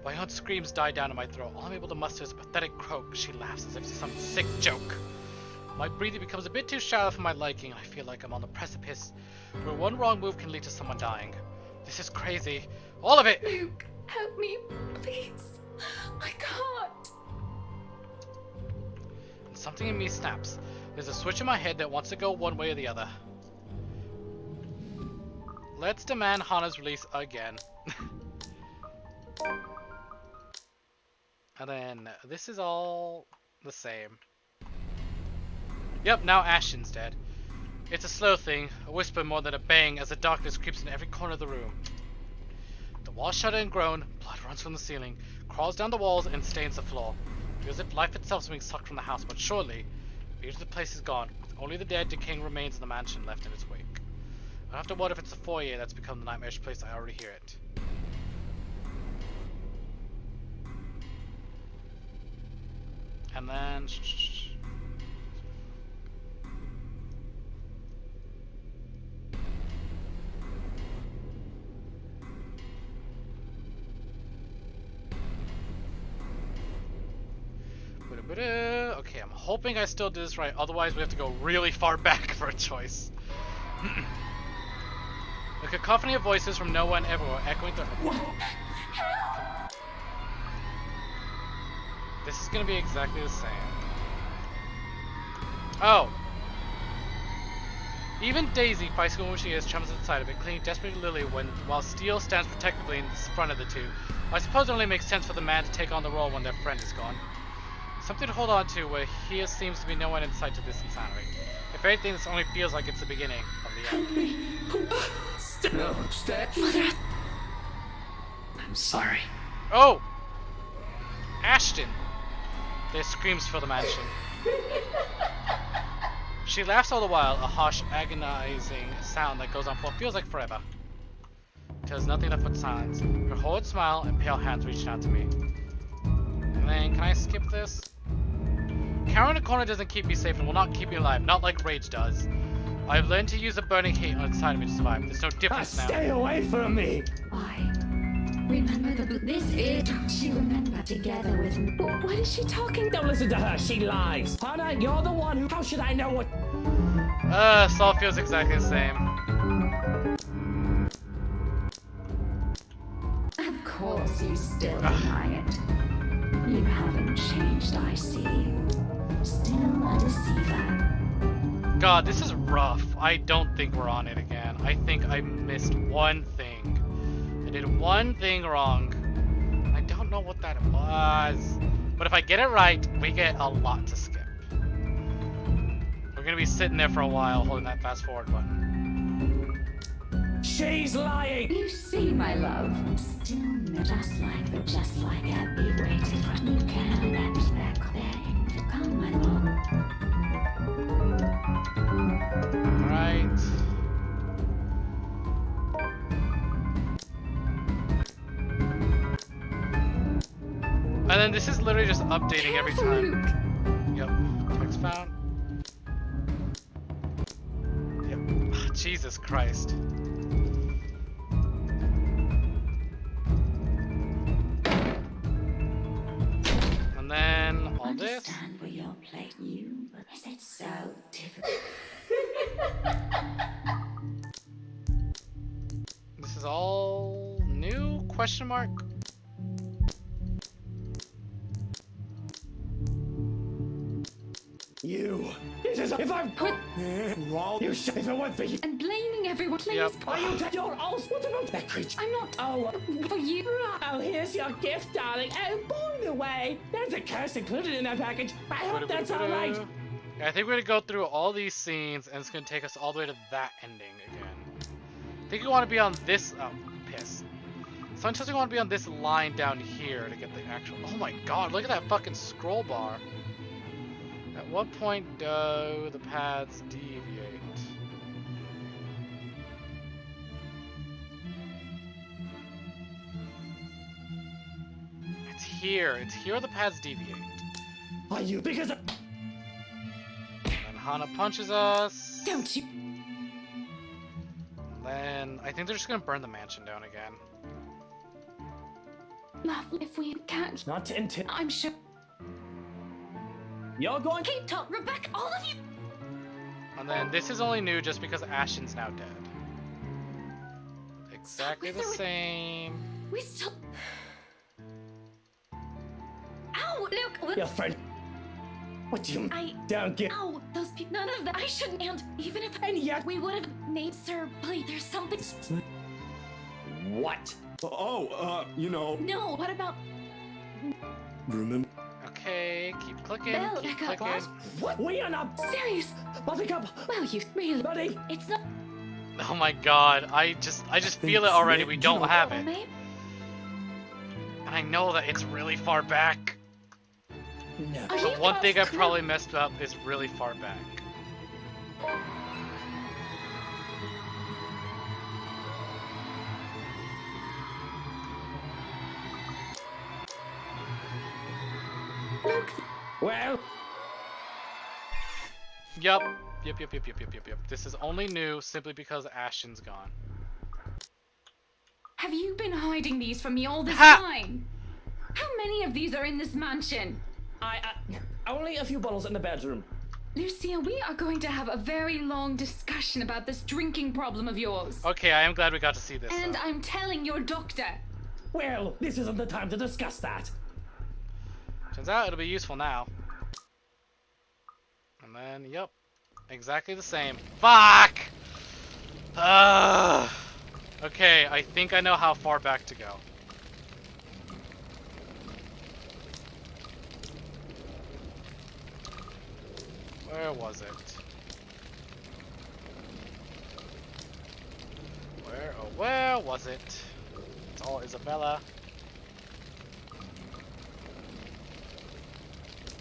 My own screams die down in my throat. All I'm able to muster is a pathetic croak. She laughs as if it's some sick joke. My breathing becomes a bit too shallow for my liking, and I feel like I'm on the precipice, where one wrong move can lead to someone dying. This is crazy. All of it! Luke, help me, please. I can't. And something in me snaps. There's a switch in my head that wants to go one way or the other. Let's demand Hana's release again. And then this is all the same. Yep, now Ashton's dead. It's a slow thing, a whisper more than a bang as the darkness creeps into every corner of the room. The walls shudder and groan, blood runs from the ceiling, crawls down the walls and stains the floor. It feels as if life itself is being sucked from the house, but surely, beauty of the place is gone, with only the dead, decaying remains of the mansion left in its wake. I have to wonder if it's the foyer that's become the nightmarish place. I already hear it. And then... Okay, I'm hoping I still did this right, otherwise we have to go really far back for a choice. A cacophony of voices from no one everywhere echoing through. This is gonna be exactly the same. Oh! Even Daisy, feisty when she is, chums inside of it, clinging desperately to Lily while Steele stands protectively in front of the two. I suppose it only makes sense for the man to take on the role when their friend is gone. Something to hold on to where here seems to be no one in sight to this insanity. If anything, this only feels like it's the beginning of the end. No, stay. I'm sorry. Oh! Ashton! Their screams fill the mansion. She laughs all the while, a harsh, agonizing sound that goes on for what feels like forever. There's nothing left but silence. Her horrid smile and pale hands reaching out to me. And then, can I skip this? Carrying a corner doesn't keep me safe and will not keep me alive, not like rage does. I've learned to use the burning hate on the side of me to survive. There's no difference now. Stay away from me! Why? Remember this is. Don't you remember together with me? What is she talking? Don't listen to her, she lies. Hana, you're the one who. How should I know what? Saul feels exactly the same. Of course you still deny it. You haven't changed, I see. Still a deceiver. God, this is rough. I don't think we're on it again. I think I missed one thing. I did one thing wrong. I don't know what that was. But if I get it right, we get a lot to skip. We're gonna be sitting there for a while holding that fast forward button. She's lying! You see, my love, still just like Abby waited for you can back there. Come, my love. Alright. And then this is literally just updating every time. Yep. Text found. Yep. Jesus Christ. And then all this. Understand where your plate you, but is it so difficult? This is all new? Question mark? You. This is. If I'm quit. You should. If it weren't for you. And blaming everyone, please. Yep. Are you? You're all. What about that creature? I'm not. Oh. For you. Oh, here's your gift, darling. Oh, by the way, there's a curse included in that package. I hope that's all right. Yeah, I think we're gonna go through all these scenes, and it's gonna take us all the way to that ending again. I think we want to be on this. Oh, piss. Sometimes we want to be on this line down here to get the actual. Oh my God! Look at that fucking scroll bar. At what point do the paths deviate? It's here. It's here the paths deviate. Are you? Because. And Hana punches us. Don't you? then I think they're just gonna burn the mansion down again. Lovely if we can't. Not until I'm sure. You're going. Keep talk, Rebecca, all of you. And then this is only new just because Ashen's now dead. Exactly the same. We still. Ow, Luke. Your friend. What do you? Don't get. Ow, those people. None of that. I shouldn't. And even if. And yet. We would have made Sir bleed. There's something. What? You know. No. What about? Remember? Okay, keep clicking. Bell, keep Becca, clicking. What? We are not Serious. Buttercup. Well, you really. Buddy. It's not. Oh my god, I just feel it already. We don't have it. Maybe. And I know that it's really far back. No. But one thing I probably messed up is really far back. Well. Yup. Yep. This is only new simply because Ashen's gone. Have you been hiding these from me all this time? How many of these are in this mansion? Only a few bottles in the bedroom. Lucia, we are going to have a very long discussion about this drinking problem of yours. Okay, I am glad we got to see this. And I'm telling your doctor. Well, this isn't the time to discuss that. Turns out it'll be useful now. And then, yep. Exactly the same. Fuck! Okay, I think I know how far back to go. Where was it? Where was it? It's all Isabella.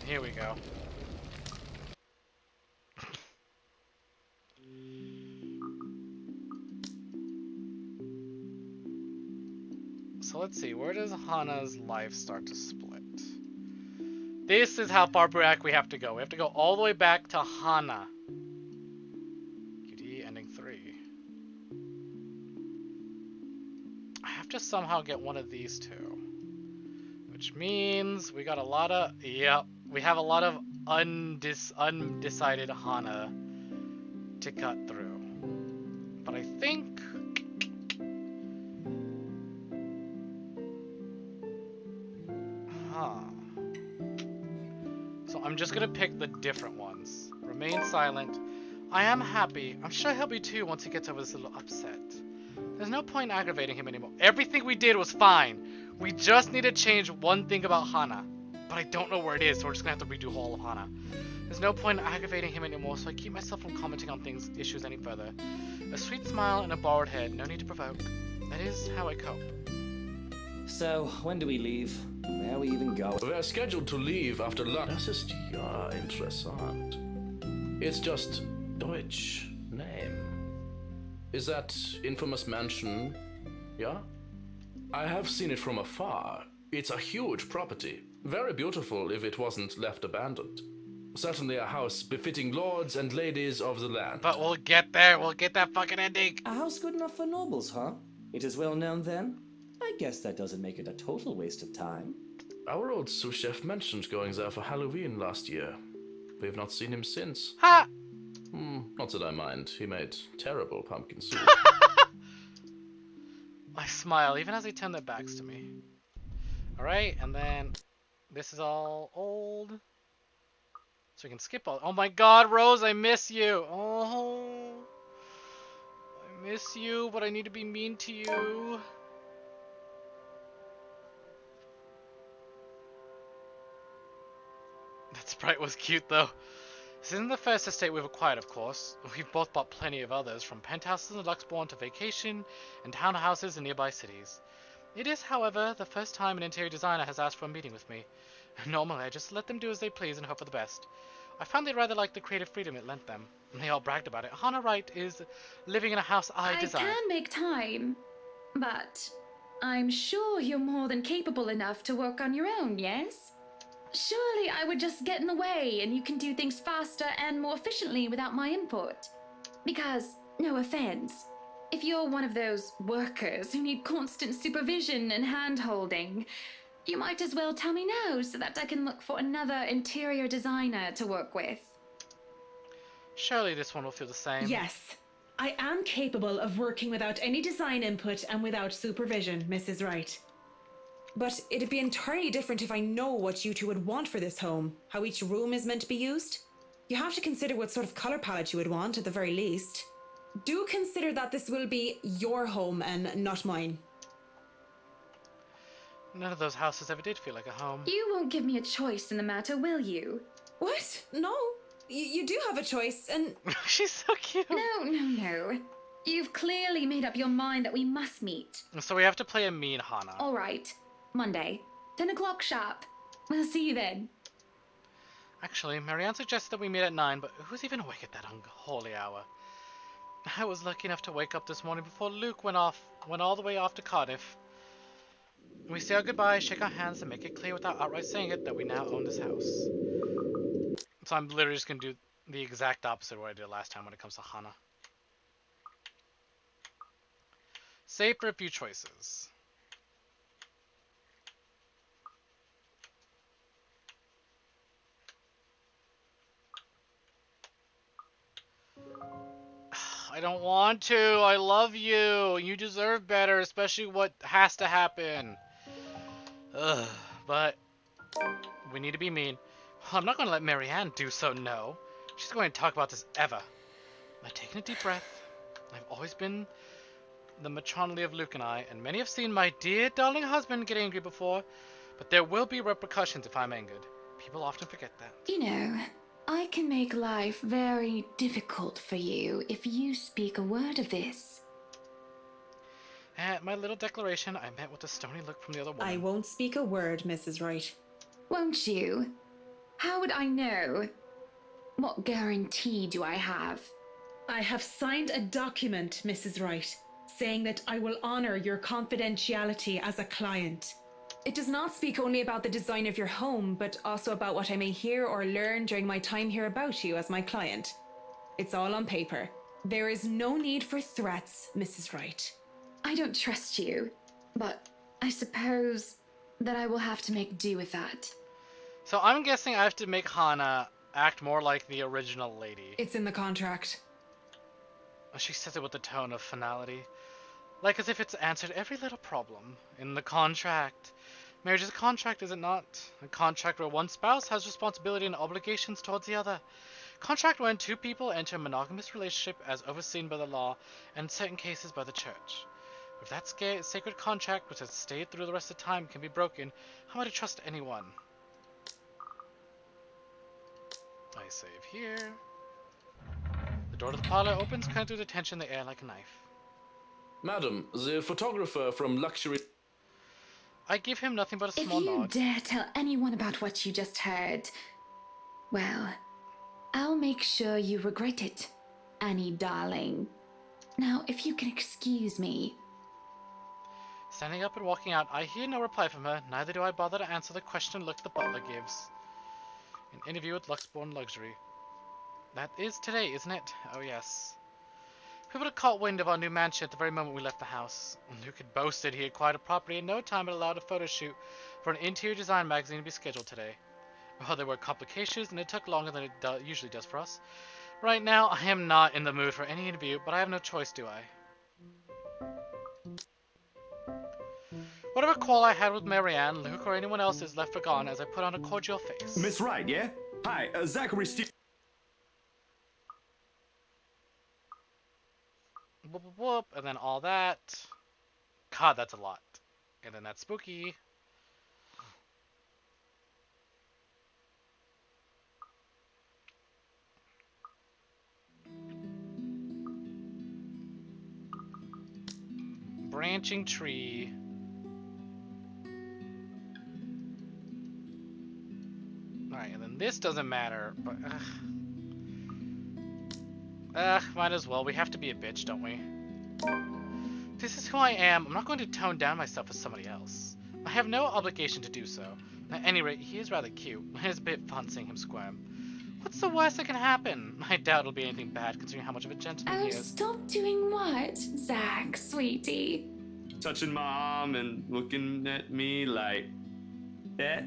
Here we go. So let's see, where does Hana's life start to split? This is how far back we have to go. We have to go all the way back to Hana. QD ending 3. I have to somehow get one of these two. Which means we got a lot of... Yep, we have a lot of undecided Hana to cut through. But I think... So I'm just gonna pick the different ones. Remain silent. I am happy. I'm sure he'll be too once he gets over this little upset. There's no point in aggravating him anymore. Everything we did was fine. We just need to change one thing about Hana. But I don't know where it is, so we're just gonna have to redo all of Hana. There's no point in aggravating him anymore, so I keep myself from commenting on issues any further. A sweet smile and a borrowed head, no need to provoke. That is how I cope. So, when do we leave? Where are we even going? We're scheduled to leave after lunch. Das ist ja interessant. It's just Deutsch name. Is that infamous mansion? Yeah? I have seen it from afar. It's a huge property. Very beautiful if it wasn't left abandoned. Certainly a house befitting lords and ladies of the land. But we'll get there. We'll get that fucking ending. A house good enough for nobles, huh? It is well known then? I guess that doesn't make it a total waste of time. Our old sous chef mentioned going there for Halloween last year. We have not seen him since. Ha! Not that I mind. He made terrible pumpkin soup. I smile even as they turn their backs to me. Alright, and then this is all old. So we can skip all. Oh my god, Rose, I miss you. Oh. I miss you, but I need to be mean to you. That sprite was cute though. This isn't the first estate we've acquired, of course. We've both bought plenty of others, from penthouses in Luxbourne to vacation and townhouses in nearby cities. It is, however, the first time an interior designer has asked for a meeting with me. Normally, I just let them do as they please and hope for the best. I found they rather liked the creative freedom it lent them. They all bragged about it. Hana Wright is living in a house I designed. I can make time, but I'm sure you're more than capable enough to work on your own, yes? Surely I would just get in the way and you can do things faster and more efficiently without my input. Because, no offense, if you're one of those workers who need constant supervision and hand-holding, you might as well tell me now so that I can look for another interior designer to work with. Surely this one will feel the same. Yes. I am capable of working without any design input and without supervision, Mrs. Wright. But it'd be entirely different if I know what you two would want for this home, how each room is meant to be used. You have to consider what sort of colour palette you would want, at the very least. Do consider that this will be your home and not mine. None of those houses ever did feel like a home. You won't give me a choice in the matter, will you? What? No. You do have a choice, and... She's so cute. No. You've clearly made up your mind that we must meet. So we have to play a mean Hana. All right. Monday, 10 o'clock sharp. We'll see you then. Actually, Marianne suggested that we meet at 9, but who's even awake at that unholy hour? I was lucky enough to wake up this morning before Luke went all the way off to Cardiff. We say our goodbye, shake our hands, and make it clear without outright saying it that we now own this house. So I'm literally just going to do the exact opposite of what I did last time when it comes to Hana. Save for a few choices. I don't want to. I love you. You deserve better, especially what has to happen. Ugh, but we need to be mean. I'm not going to let Marianne do so, no. She's going to talk about this ever. By taking a deep breath, I've always been the matronly of Luke and I, and many have seen my dear darling husband get angry before, but there will be repercussions if I'm angered. People often forget that. You know, I can make life very difficult for you if you speak a word of this. At my little declaration, I met with a stony look from the other woman. I won't speak a word, Mrs. Wright. Won't you? How would I know? What guarantee do I have? I have signed a document, Mrs. Wright, saying that I will honor your confidentiality as a client. It does not speak only about the design of your home, but also about what I may hear or learn during my time here about you as my client. It's all on paper. There is no need for threats, Mrs. Wright. I don't trust you, but I suppose that I will have to make do with that. So I'm guessing I have to make Hana act more like the original lady. It's in the contract. She says it with a tone of finality, like as if it's answered every little problem. In the contract. Marriage is a contract, is it not? A contract where one spouse has responsibility and obligations towards the other. Contract when two people enter a monogamous relationship as overseen by the law, and in certain cases by the church. If that sacred contract, which has stayed through the rest of the time, can be broken, how am I to trust anyone? I save here. The door to the parlor opens, cutting through the tension in the air like a knife. Madam, the photographer from Luxury... I give him nothing but a small If you nod. dare tell anyone about what you just heard, well, I'll make sure you regret it, Annie darling. Now, if you can excuse me. Standing up and walking out, I hear no reply from her, neither do I bother to answer the question look the butler gives. An interview with Luxborn Luxury. That is today, isn't it? Oh yes. People had caught wind of our new mansion at the very moment we left the house. Luke had boasted he had acquired a property in no time and allowed a photo shoot for an interior design magazine to be scheduled today. Well, there were complications and it took longer than it usually does for us. Right now, I am not in the mood for any interview, but I have no choice, do I? Whatever quarrel I had with Marianne, Luke, or anyone else is left forgotten as I put on a cordial face. Miss Wright, yeah? Hi, Zachary Whoop, whoop, whoop, and then all that. God, that's a lot. And then that's spooky. Branching tree. Alright, and then this doesn't matter, but might as well. We have to be a bitch, don't we? This is who I am. I'm not going to tone down myself as somebody else. I have no obligation to do so. At any rate, he is rather cute. It is a bit fun seeing him squirm. What's the worst that can happen? I doubt it'll be anything bad, considering how much of a gentleman Oh, he is. stop doing what, Zach, sweetie? Touching my arm and looking at me like that.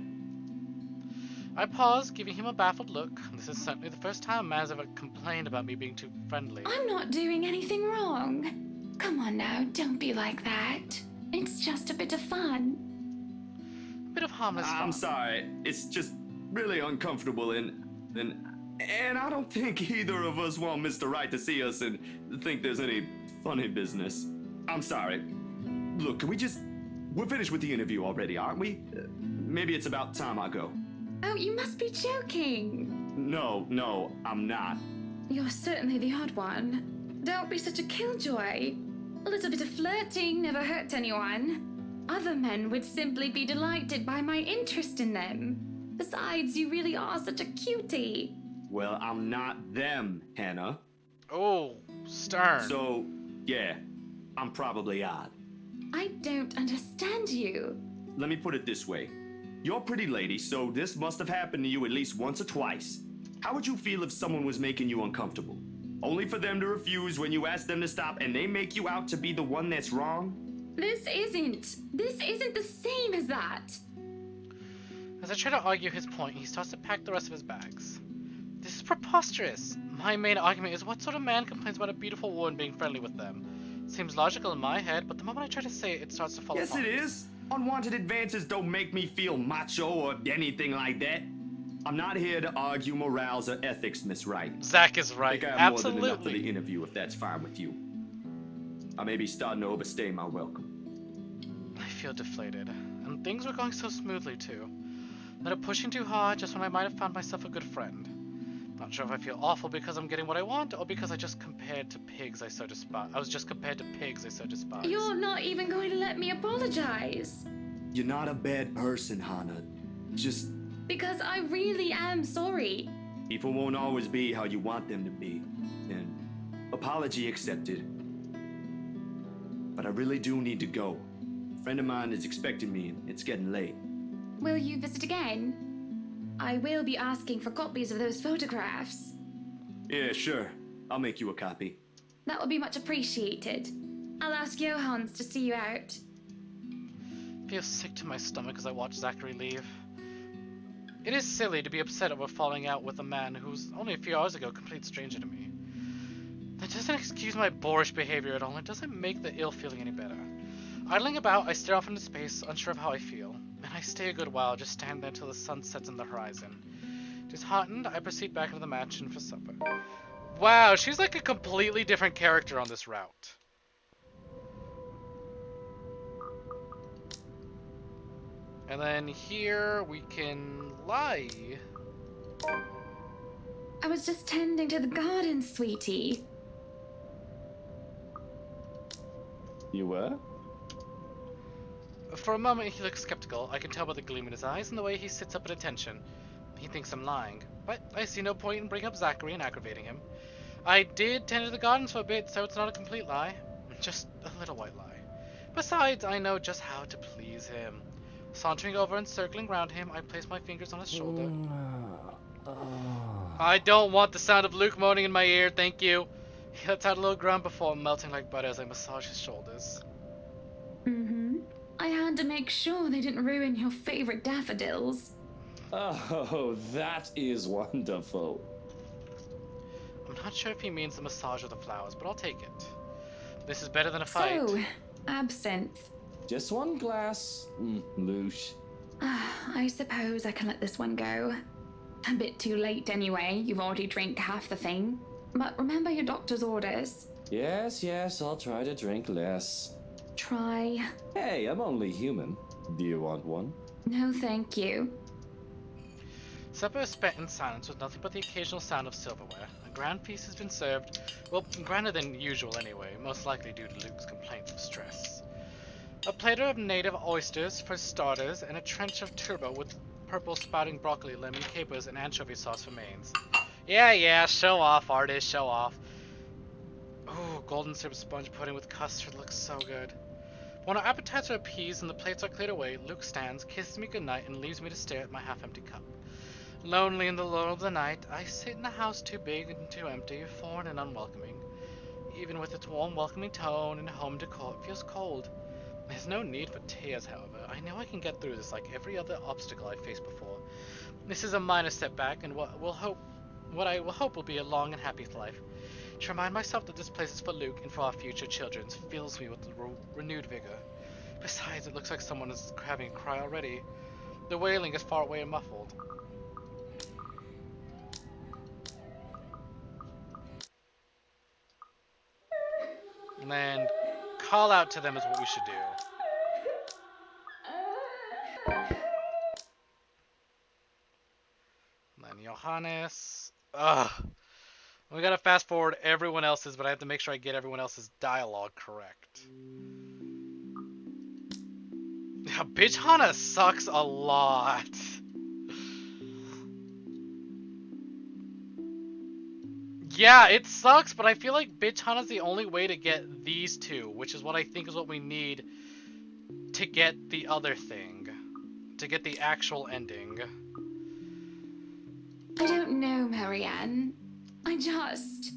I pause, giving him a baffled look. This is certainly the first time a man's ever complained about me being too friendly. I'm not doing anything wrong. Come on now, don't be like that. It's just a bit of fun. A bit of harmless fun. I'm sorry. It's just really uncomfortable and I don't think either of us want Mr. Right to see us and think there's any funny business. I'm sorry. Look, we're finished with the interview already, aren't we? Maybe it's about time I go. Oh, you must be joking. No, I'm not. You're certainly the odd one. Don't be such a killjoy. A little bit of flirting never hurt anyone. Other men would simply be delighted by my interest in them. Besides, you really are such a cutie. Well, I'm not them, Hannah. Oh, stern. So, yeah, I'm probably odd. I don't understand you. Let me put it this way. You're a pretty lady, so this must have happened to you at least once or twice. How would you feel if someone was making you uncomfortable? Only for them to refuse when you ask them to stop and they make you out to be the one that's wrong? This isn't the same as that. As I try to argue his point, he starts to pack the rest of his bags. This is preposterous. My main argument is what sort of man complains about a beautiful woman being friendly with them? Seems logical in my head, but the moment I try to say it, it starts to fall apart. Yes, it is. Unwanted advances don't make me feel macho or anything like that. I'm not here to argue morals or ethics, Miss Wright. Zach is right. I think I have Absolutely. more than enough for the interview, if that's fine with you. I may be starting to overstay my welcome. I feel deflated. And things were going so smoothly, too. Not a pushing too hard, just when I might have found myself a good friend. Not sure if I feel awful because I'm getting what I want, or because I just compared to pigs I so despise. I was just compared to pigs I so despise. You're not even going to let me apologize. You're not a bad person, Hannah. Just... Because I really am sorry. people won't always be how you want them to be. And apology accepted. But I really do need to go. A friend of mine is expecting me, and it's getting late. Will you visit again? I will be asking for copies of those photographs. Yeah, sure. I'll make you a copy. That will be much appreciated. I'll ask Johans to see you out. I feel sick to my stomach as I watch Zachary leave. It is silly to be upset over falling out with a man who was only a few hours ago a complete stranger to me. That doesn't excuse my boorish behavior at all, and it doesn't make the ill feeling any better. Idling about, I stare off into space, unsure of how I feel. And I stay a good while, just stand there until the sun sets on the horizon. Disheartened, I proceed back into the mansion for supper. Wow, she's like a completely different character on this route. And then here we can lie. I was just tending to the garden, sweetie. You were? For a moment he looks skeptical. I can tell by the gleam in his eyes and the way he sits up at attention. He thinks I'm lying, but I see no point in bringing up Zachary and aggravating him. I did tend to the gardens for a bit, so it's not a complete lie. Just a little white lie. Besides, I know just how to please him. Sauntering over and circling around him, I place my fingers on his shoulder. I don't want the sound of Luke moaning in my ear, thank you. He lets out a little grunt before melting like butter as I massage his shoulders. Mm-hmm. I had to make sure they didn't ruin your favorite daffodils. Oh, that is wonderful. I'm not sure if he means the massage or the flowers, but I'll take it. This is better than a fight. So, absinthe. Just one glass, Loosh. I suppose I can let this one go. A bit too late anyway, you've already drank half the thing. But remember your doctor's orders. Yes, I'll try to drink less. Try. Hey, I'm only human. Do you want one? No, thank you. Supper is spent in silence with nothing but the occasional sound of silverware. A grand feast has been served. Well, grander than usual anyway, most likely due to Luke's complaints of stress. A platter of native oysters for starters, and a trench of turbo with purple sprouting broccoli, lemon capers, and anchovy sauce for mains. Yeah, show off, artist, show off. Ooh, golden syrup sponge pudding with custard looks so good. When our appetites are appeased and the plates are cleared away, Luke stands, kisses me goodnight, and leaves me to stare at my half-empty cup. Lonely in the lull of the night, I sit in a house too big and too empty, foreign and unwelcoming. Even with its warm, welcoming tone and home decor, it feels cold. There's no need for tears, however. I know I can get through this like every other obstacle I've faced before. This is a minor setback, and what I will hope will be a long and happy life. To remind myself that this place is for Luke and for our future children fills me with renewed vigor. Besides, it looks like someone is having a cry already. The wailing is far away and muffled. And then call out to them is what we should do. And then Johannes. Ugh. We gotta fast forward everyone else's, but I have to make sure I get everyone else's dialogue correct. Yeah, bitch Hana sucks a lot. Yeah, it sucks, but I feel like bitch Hana's the only way to get these two, which is what I think is what we need to get the other thing. To get the actual ending. I don't know, Marianne. I just...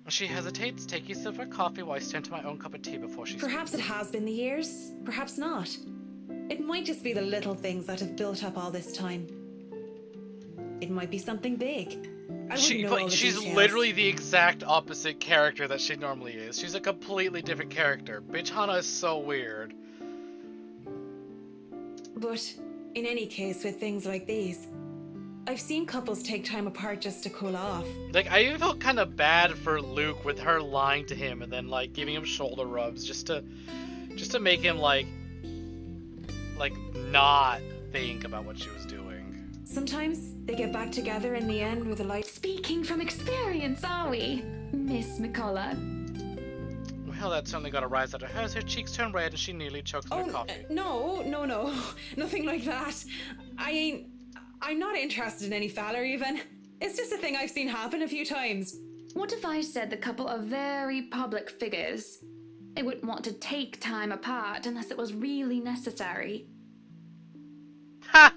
She hesitates, taking a sip of her coffee while I stand to my own cup of tea before she Perhaps it speaks. has been the years, perhaps not. It might just be the little things that have built up all this time. It might be something big. I wouldn't know all the She's details. literally the exact opposite character that she normally is. She's a completely different character. Bitch Hana is so weird. But in any case, with things like these, I've seen couples take time apart just to cool off. Like, I even felt kind of bad for Luke with her lying to him and then, like, giving him shoulder rubs just to make him, like, not think about what she was doing. Sometimes they get back together in the end with a light. Speaking from experience, are we, Miss McCullough? Well, that certainly got a rise out of hers. Her cheeks turn red and she nearly chokes on her coffee. No, nothing like that. I'm not interested in any fella even. It's just a thing I've seen happen a few times. What if I said the couple are very public figures? They wouldn't want to take time apart unless it was really necessary. Ha!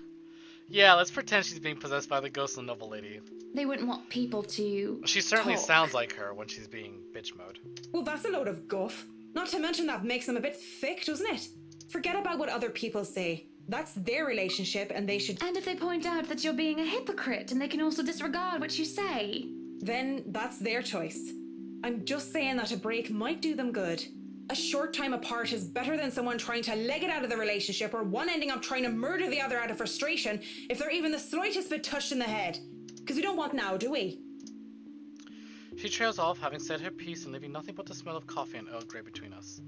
Yeah, let's pretend she's being possessed by the ghost of the noble lady. They wouldn't want people to She certainly talk. sounds like her when she's being bitch mode. Well, that's a load of guff. Not to mention that makes them a bit thick, doesn't it? Forget about what other people say. That's their relationship and they should... And if they point out that you're being a hypocrite and they can also disregard what you say? Then that's their choice. I'm just saying that a break might do them good. A short time apart is better than someone trying to leg it out of the relationship or one ending up trying to murder the other out of frustration if they're even the slightest bit touched in the head. Because we don't want now, do we? She trails off, having said her piece and leaving nothing but the smell of coffee and Earl Grey between us.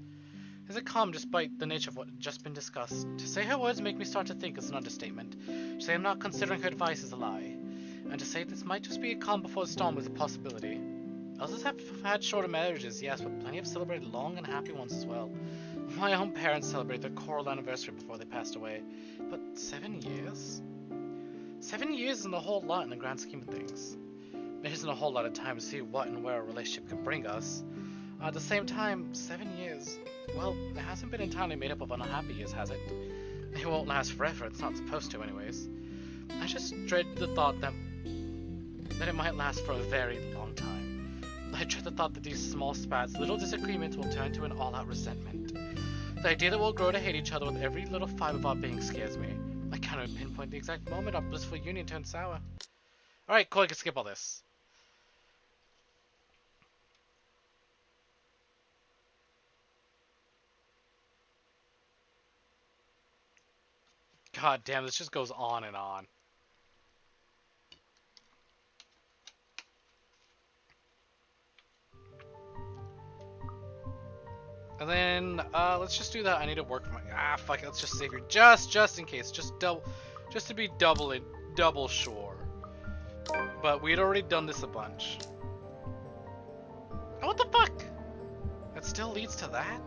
Is it calm despite the nature of what had just been discussed? To say her words make me start to think is an understatement. To say I'm not considering her advice is a lie. And to say this might just be a calm before the storm is a possibility. Others have had shorter marriages, yes, but plenty have celebrated long and happy ones as well. My own parents celebrated their choral anniversary before they passed away. But 7 years? 7 years isn't a whole lot in the grand scheme of things. There isn't a whole lot of time to see what and where a relationship could bring us. At the same time, 7 years, well, it hasn't been entirely made up of unhappy years, has it? It won't last forever, it's not supposed to anyways. I just dread the thought that it might last for a very long time. I dread the thought that these small spats, little disagreements will turn to an all-out resentment. The idea that we'll grow to hate each other with every little fiber of our being scares me. I can't even pinpoint the exact moment our blissful union turned sour. Alright, cool, I can skip all this. God damn, this just goes on and on. And then, let's just do that. I need to work for my... fuck it, let's just save here. Just in case. Just to be double sure. But we'd already done this a bunch. Oh, what the fuck? That still leads to that?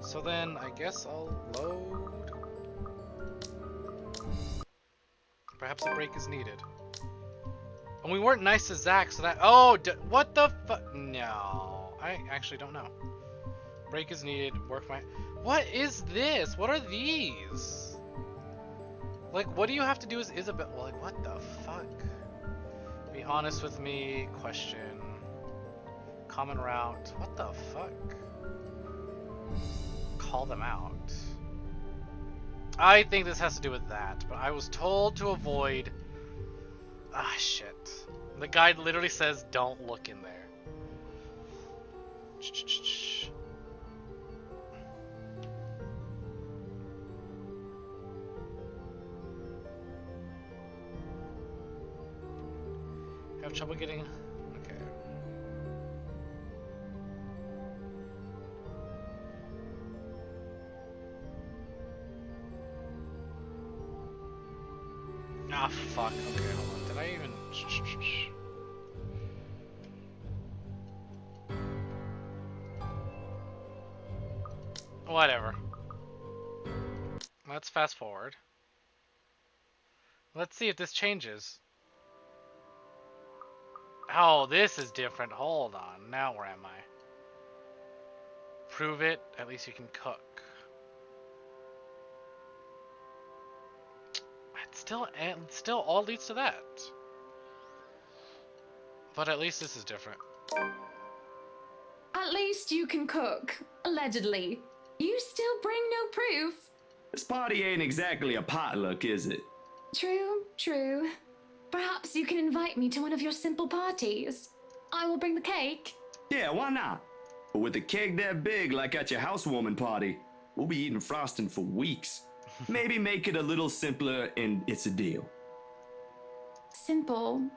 So then, I guess I'll load... Perhaps a break is needed. And we weren't nice to Zach, so that... Oh, what the fuck? No. I actually don't know. Break is needed. Work my... What is this? What are these? Like, what do you have to do as Isabel? Like, what the fuck? Be honest with me. Question. Common route. What the fuck? Call them out. I think this has to do with that, but I was told to avoid... Ah, shit. The guide literally says, don't look in there. Have trouble getting... Okay. Ah, fuck. Okay, hold on. Did I even... Whatever. Let's fast forward. Let's see if this changes. Oh, this is different. Hold on. Now where am I? Prove it. At least you can cook. It still all leads to that. But at least this is different. At least you can cook, allegedly. You still bring no proof. This party ain't exactly a potluck, is it? True, true. Perhaps you can invite me to one of your simple parties. I will bring the cake. Yeah, why not? But with a cake that big, like at your housewarming party, we'll be eating frosting for weeks. Maybe make it a little simpler and it's a deal. Simple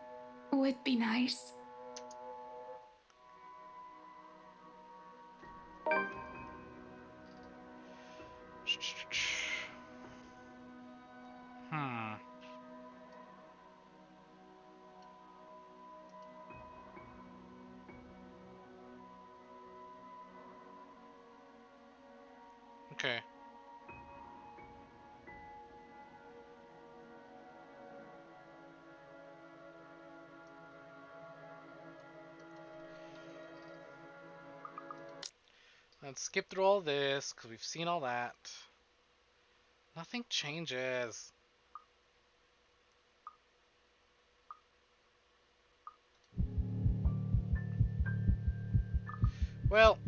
would be nice. Hmm. Okay. Let's skip through all this, because we've seen all that. Nothing changes. Well,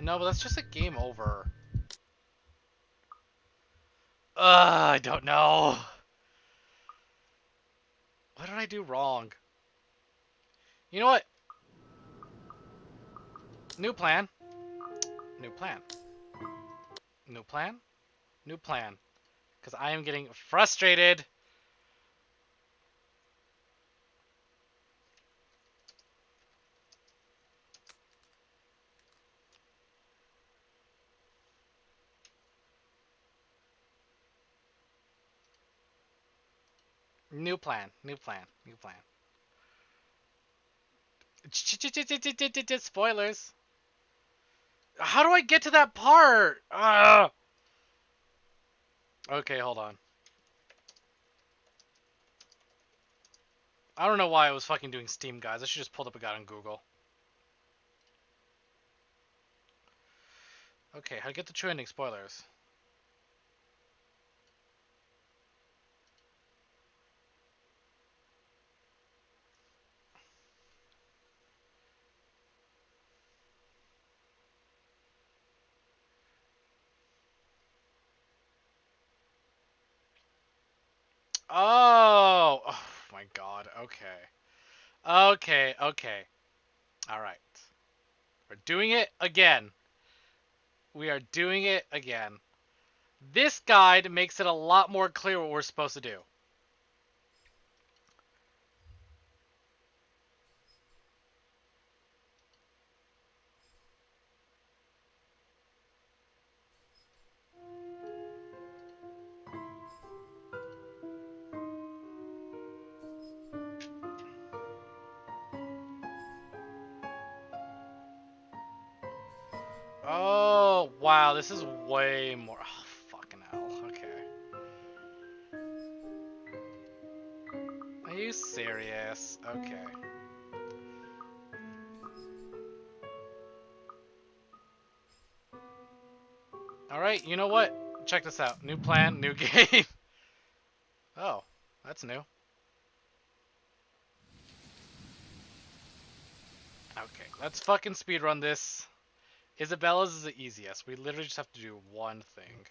no, but that's just a game over. I don't know. What did I do wrong? You know what? New plan. New plan. New plan. New plan. Because I am getting frustrated. New plan. New plan. New plan. Spoilers. How do I get to that part? Ugh. Okay, hold on. I don't know why I was fucking doing Steam, guys. I should just pull up a guide on Google. Okay, how to get the true ending. Spoilers. Oh! Oh my god, okay. Okay, okay. Alright. We're doing it again. We are doing it again. This guide makes it a lot more clear what we're supposed to do. Oh, wow, this is way more... Oh, fucking hell, okay. Are you serious? Okay. Alright, you know what? Check this out. New plan, new game. Oh, that's new. Okay, let's fucking speedrun this. Isabella's is the easiest. We literally just have to do one thing.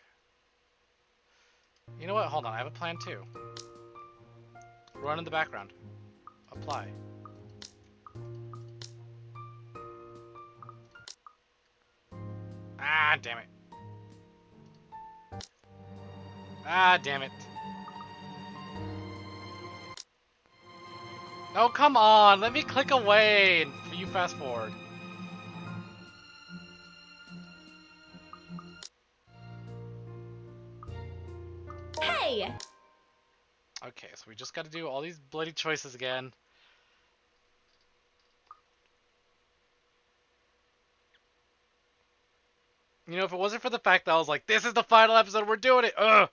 You know what? Hold on, I have a plan too. Run in the background. Apply. Ah, damn it. Ah, damn it. Oh, come on. Let me click away and you fast forward. Hey! Okay, so we just gotta do all these bloody choices again. You know, if it wasn't for the fact that I was like, this is the final episode, we're doing it! Ugh!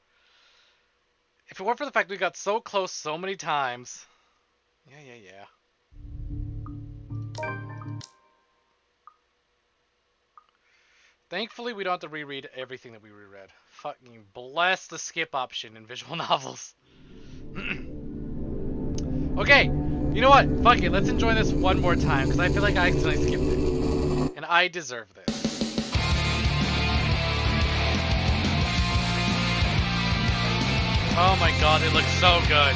If it weren't for the fact we got so close so many times. Yeah. Thankfully, we don't have to reread everything that we reread. Fucking bless the skip option in visual novels. Okay, you know what? Fuck it, let's enjoy this one more time, because I feel like I accidentally skipped it. And I deserve this. Oh my god, it looks so good.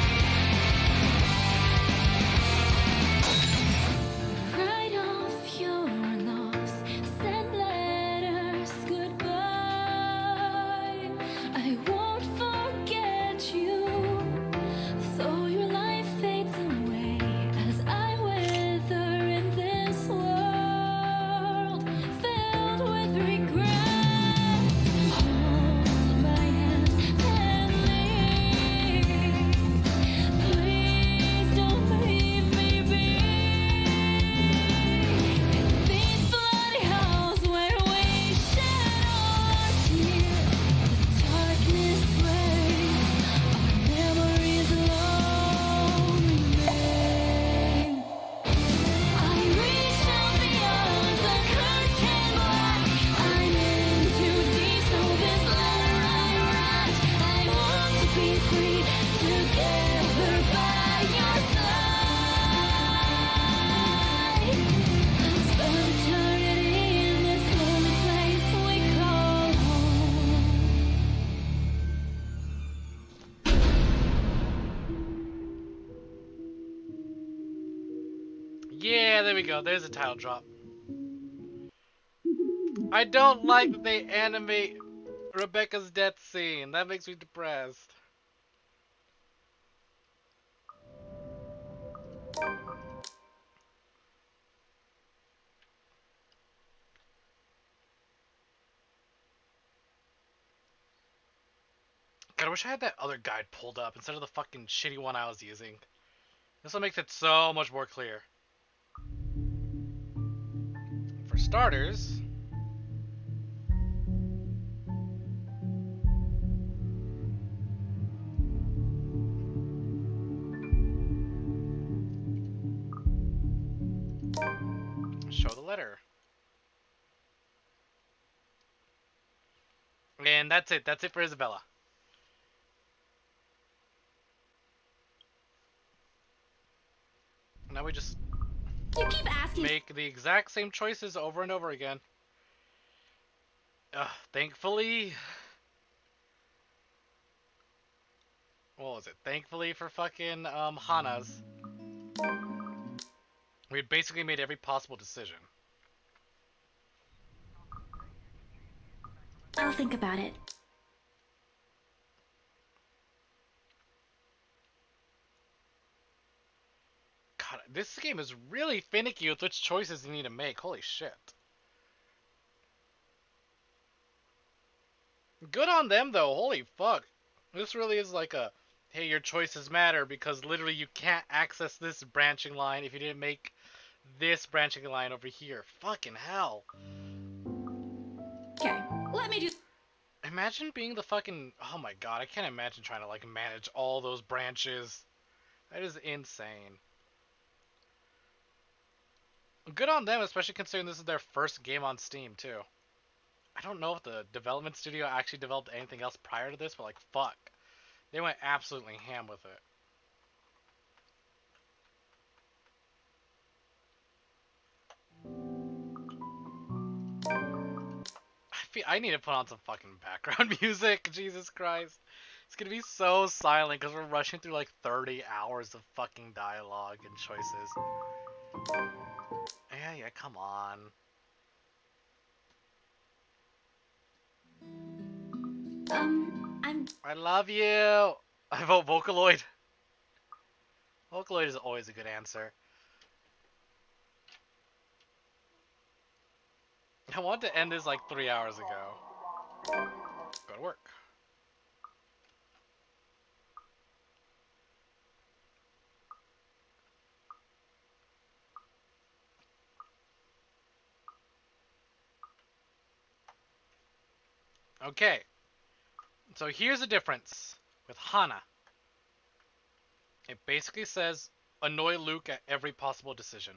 Write off your loss, send letters goodbye. I won't forget you, though your life fades away as I wither in this world filled with regret. Hold my hand tenderly. Please don't leave me be. In these bloody halls where we shed our tears, the darkness reigns, our memories alone remain. I reach out beyond the curtain black. I'm in too deep, so this letter I write. I want to be free, together by your side. Spend eternity in this lonely place we call home. Yeah, there we go. There's a title drop. I don't like that they animate Rebecca's death scene. That makes me depressed. God, I wish I had that other guide pulled up instead of the fucking shitty one I was using. This will make it so much more clear. For starters, show the letter. And that's it. That's it for Isabella. Now we just You keep asking. make the exact same choices over and over again. Thankfully... What was it? Thankfully for fucking Hana's, we had basically made every possible decision. I'll think about it. God, this game is really finicky with which choices you need to make. Holy shit. Good on them, though. Holy fuck. This really is like a, hey, your choices matter, because literally you can't access this branching line if you didn't make this branching line over here. Fucking hell. Okay, let me do... Imagine being the fucking... Oh my god, I can't imagine trying to, like, manage all those branches. That is insane. Good on them, especially considering this is their first game on Steam, too. I don't know if the development studio actually developed anything else prior to this, but, like, fuck. They went absolutely ham with it. I need to put on some fucking background music. Jesus Christ. It's gonna be so silent because we're rushing through like 30 hours of fucking dialogue and choices. Yeah, come on. I love you. I vote Vocaloid. Vocaloid is always a good answer. I wanted to end this like 3 hours ago. Go to work. Okay. So here's the difference with Hana. It basically says annoy Luke at every possible decision.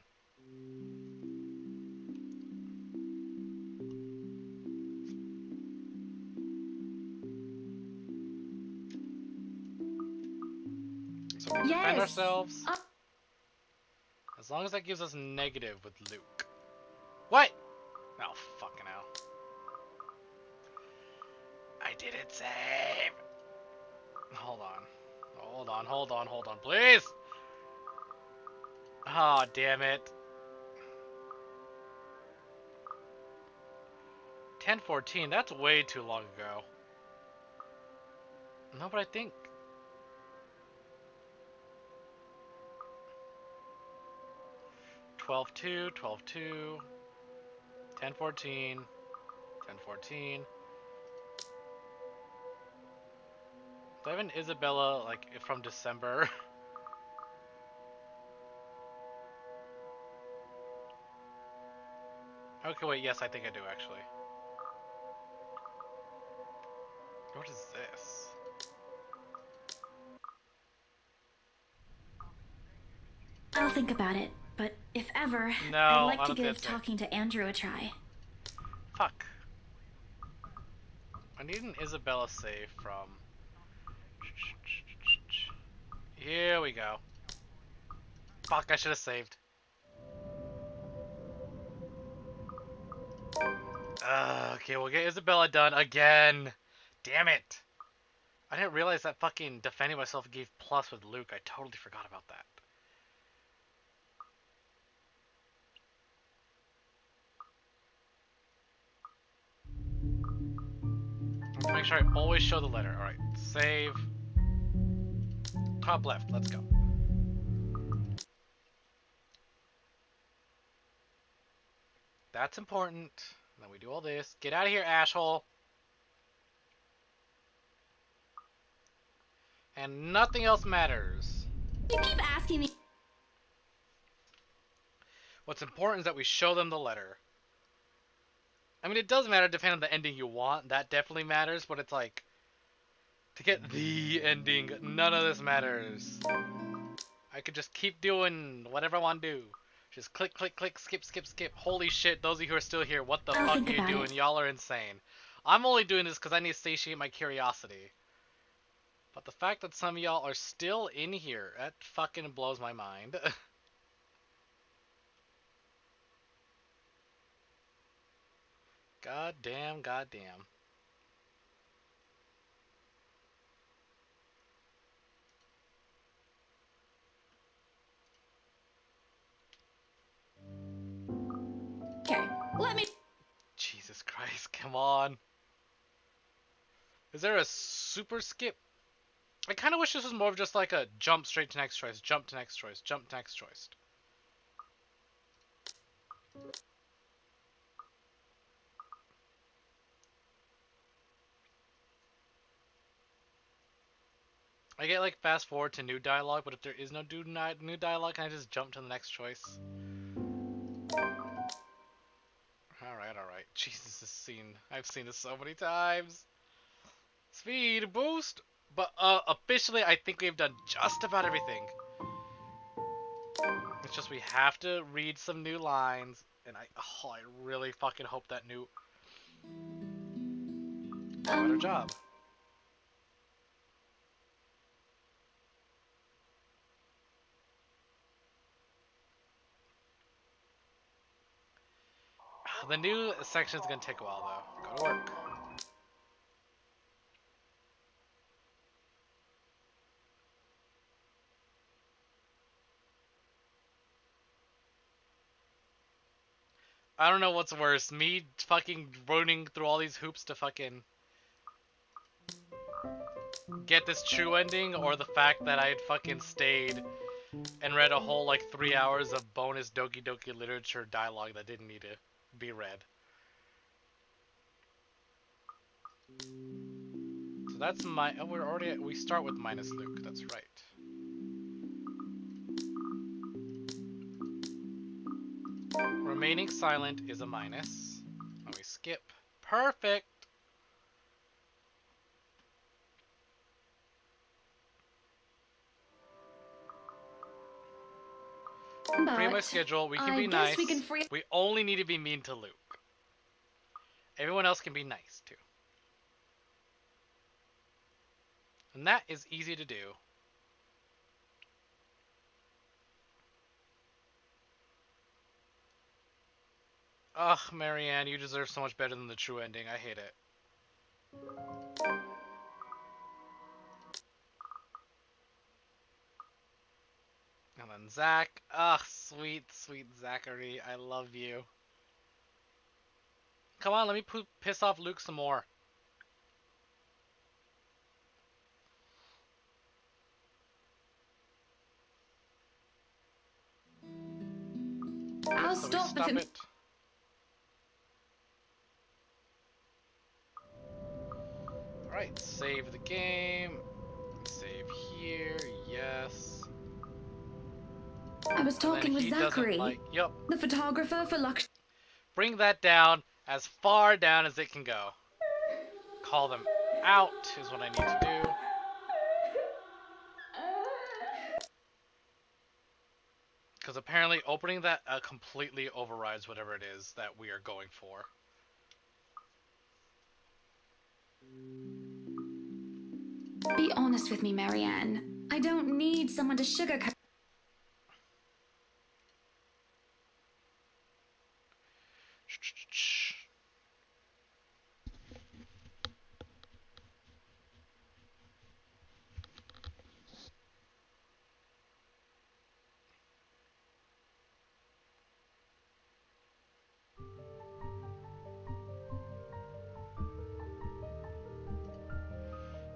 So we defend ourselves. As long as that gives us negative with Luke. What? Oh, fucking hell. I didn't save. Hold on, please. Oh, damn it. 10:14, that's way too long ago. No, but I think... Twelve two, 10:14, 10:14. Do I have an Isabella, like, from December? Okay, wait, yes, I think I do, actually. What is this? I'll think about it, but if ever, No, I'd like I to don't think give that's right. talking to Andrew a try. Fuck. I need an Isabella save from... Here we go. Fuck, I should have saved. Okay, we'll get Isabella done again. Damn it. I didn't realize that fucking defending myself gave plus with Luke. I totally forgot about that. Let's make sure I always show the letter. Alright, save. Top left, let's go. That's important. Then we do all this. Get out of here, asshole. And nothing else matters. You keep asking me. What's important is that we show them the letter. I mean, it does matter depending on the ending you want. That definitely matters, but it's like... To get the ending, none of this matters. I could just keep doing whatever I want to do. Just click, click, click, skip, skip, skip. Holy shit, those of you who are still here, what the fuck are you doing? Y'all are insane. I'm only doing this because I need to satiate my curiosity. But the fact that some of y'all are still in here, that fucking blows my mind. God damn, god damn. Okay, let me... Jesus Christ, come on. Is there a super skip? I kind of wish this was more of just like a jump straight to next choice, jump to next choice, jump to next choice. I get like fast forward to new dialogue, but if there is no new dialogue, can I just jump to the next choice? Alright. Jesus, this scene. I've seen this so many times. Speed boost! But officially, I think we've done just about everything. It's just we have to read some new lines, and I really fucking hope that new... Better job. The new section is gonna take a while though. Go to work. I don't know what's worse, me fucking running through all these hoops to fucking get this true ending, or the fact that I had fucking stayed and read a whole like 3 hours of bonus Doki Doki literature dialogue that didn't need to be read. So that's my, oh, we start with minus Luke, that's right. Remaining silent is a minus. And we skip. Perfect! Free my schedule, we can be nice. We only need to be mean to Luke. Everyone else can be nice too. And that is easy to do. Ugh, Marianne, you deserve so much better than the true ending. I hate it. And then Zach. Ugh, sweet, sweet Zachary. I love you. Come on, let me piss off Luke some more. I'll stop it. Alright, save the game. Save here, yes. I was talking with Zachary, yep. the photographer for Lux. Bring that down as far down as it can go. Call them out is what I need to do. Because apparently opening that completely overrides whatever it is that we are going for. Be honest with me, Marianne. I don't need someone to sugarcoat.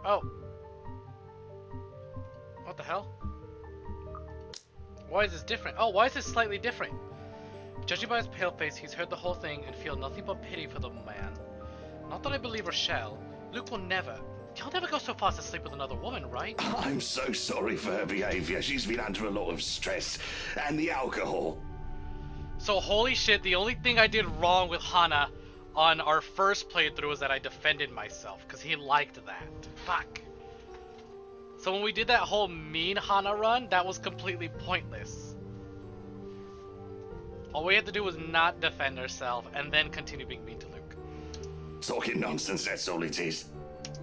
Oh. What the hell? Why is this different? Oh, why is this slightly different? Judging by his pale face, he's heard the whole thing and feel nothing but pity for the man. Not that I believe Rochelle. Luke will never. He'll never go so far as to sleep with another woman, right? I'm so sorry for her behavior. She's been under a lot of stress and the alcohol. So holy shit, the only thing I did wrong with Hana on our first playthrough was that I defended myself, because he liked that. Fuck. So when we did that whole mean Hana run, that was completely pointless. All we had to do was not defend ourselves, and then continue being mean to Luke. Talking nonsense, that's all it is.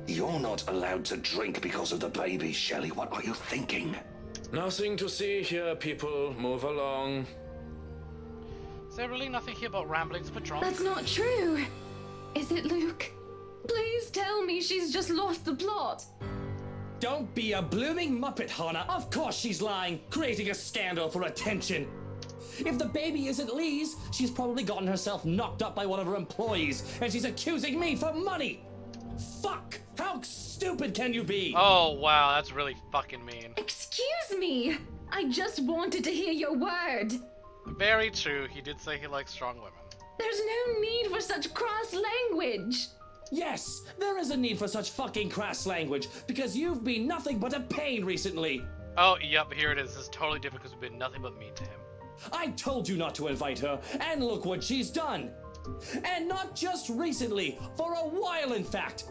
You're not allowed to drink because of the baby, Shelley. What are you thinking? Nothing to see here, people. Move along. Is there really nothing here about ramblings of a drunk? That's not true. Is it, Luke? Please tell me she's just lost the plot. Don't be a blooming muppet, Hana. Of course she's lying, creating a scandal for attention. If the baby isn't Lee's, she's probably gotten herself knocked up by one of her employees, and she's accusing me for money. Fuck! How stupid can you be? Oh, wow, that's really fucking mean. Excuse me. I just wanted to hear your word. Very true. He did say he likes strong women. There's no need for such crass language. Yes, there is a need for such fucking crass language, because you've been nothing but a pain recently. Oh, yep, here it is. This is totally different because we've been nothing but mean to him. I told you not to invite her, and look what she's done. And not just recently, for a while in fact.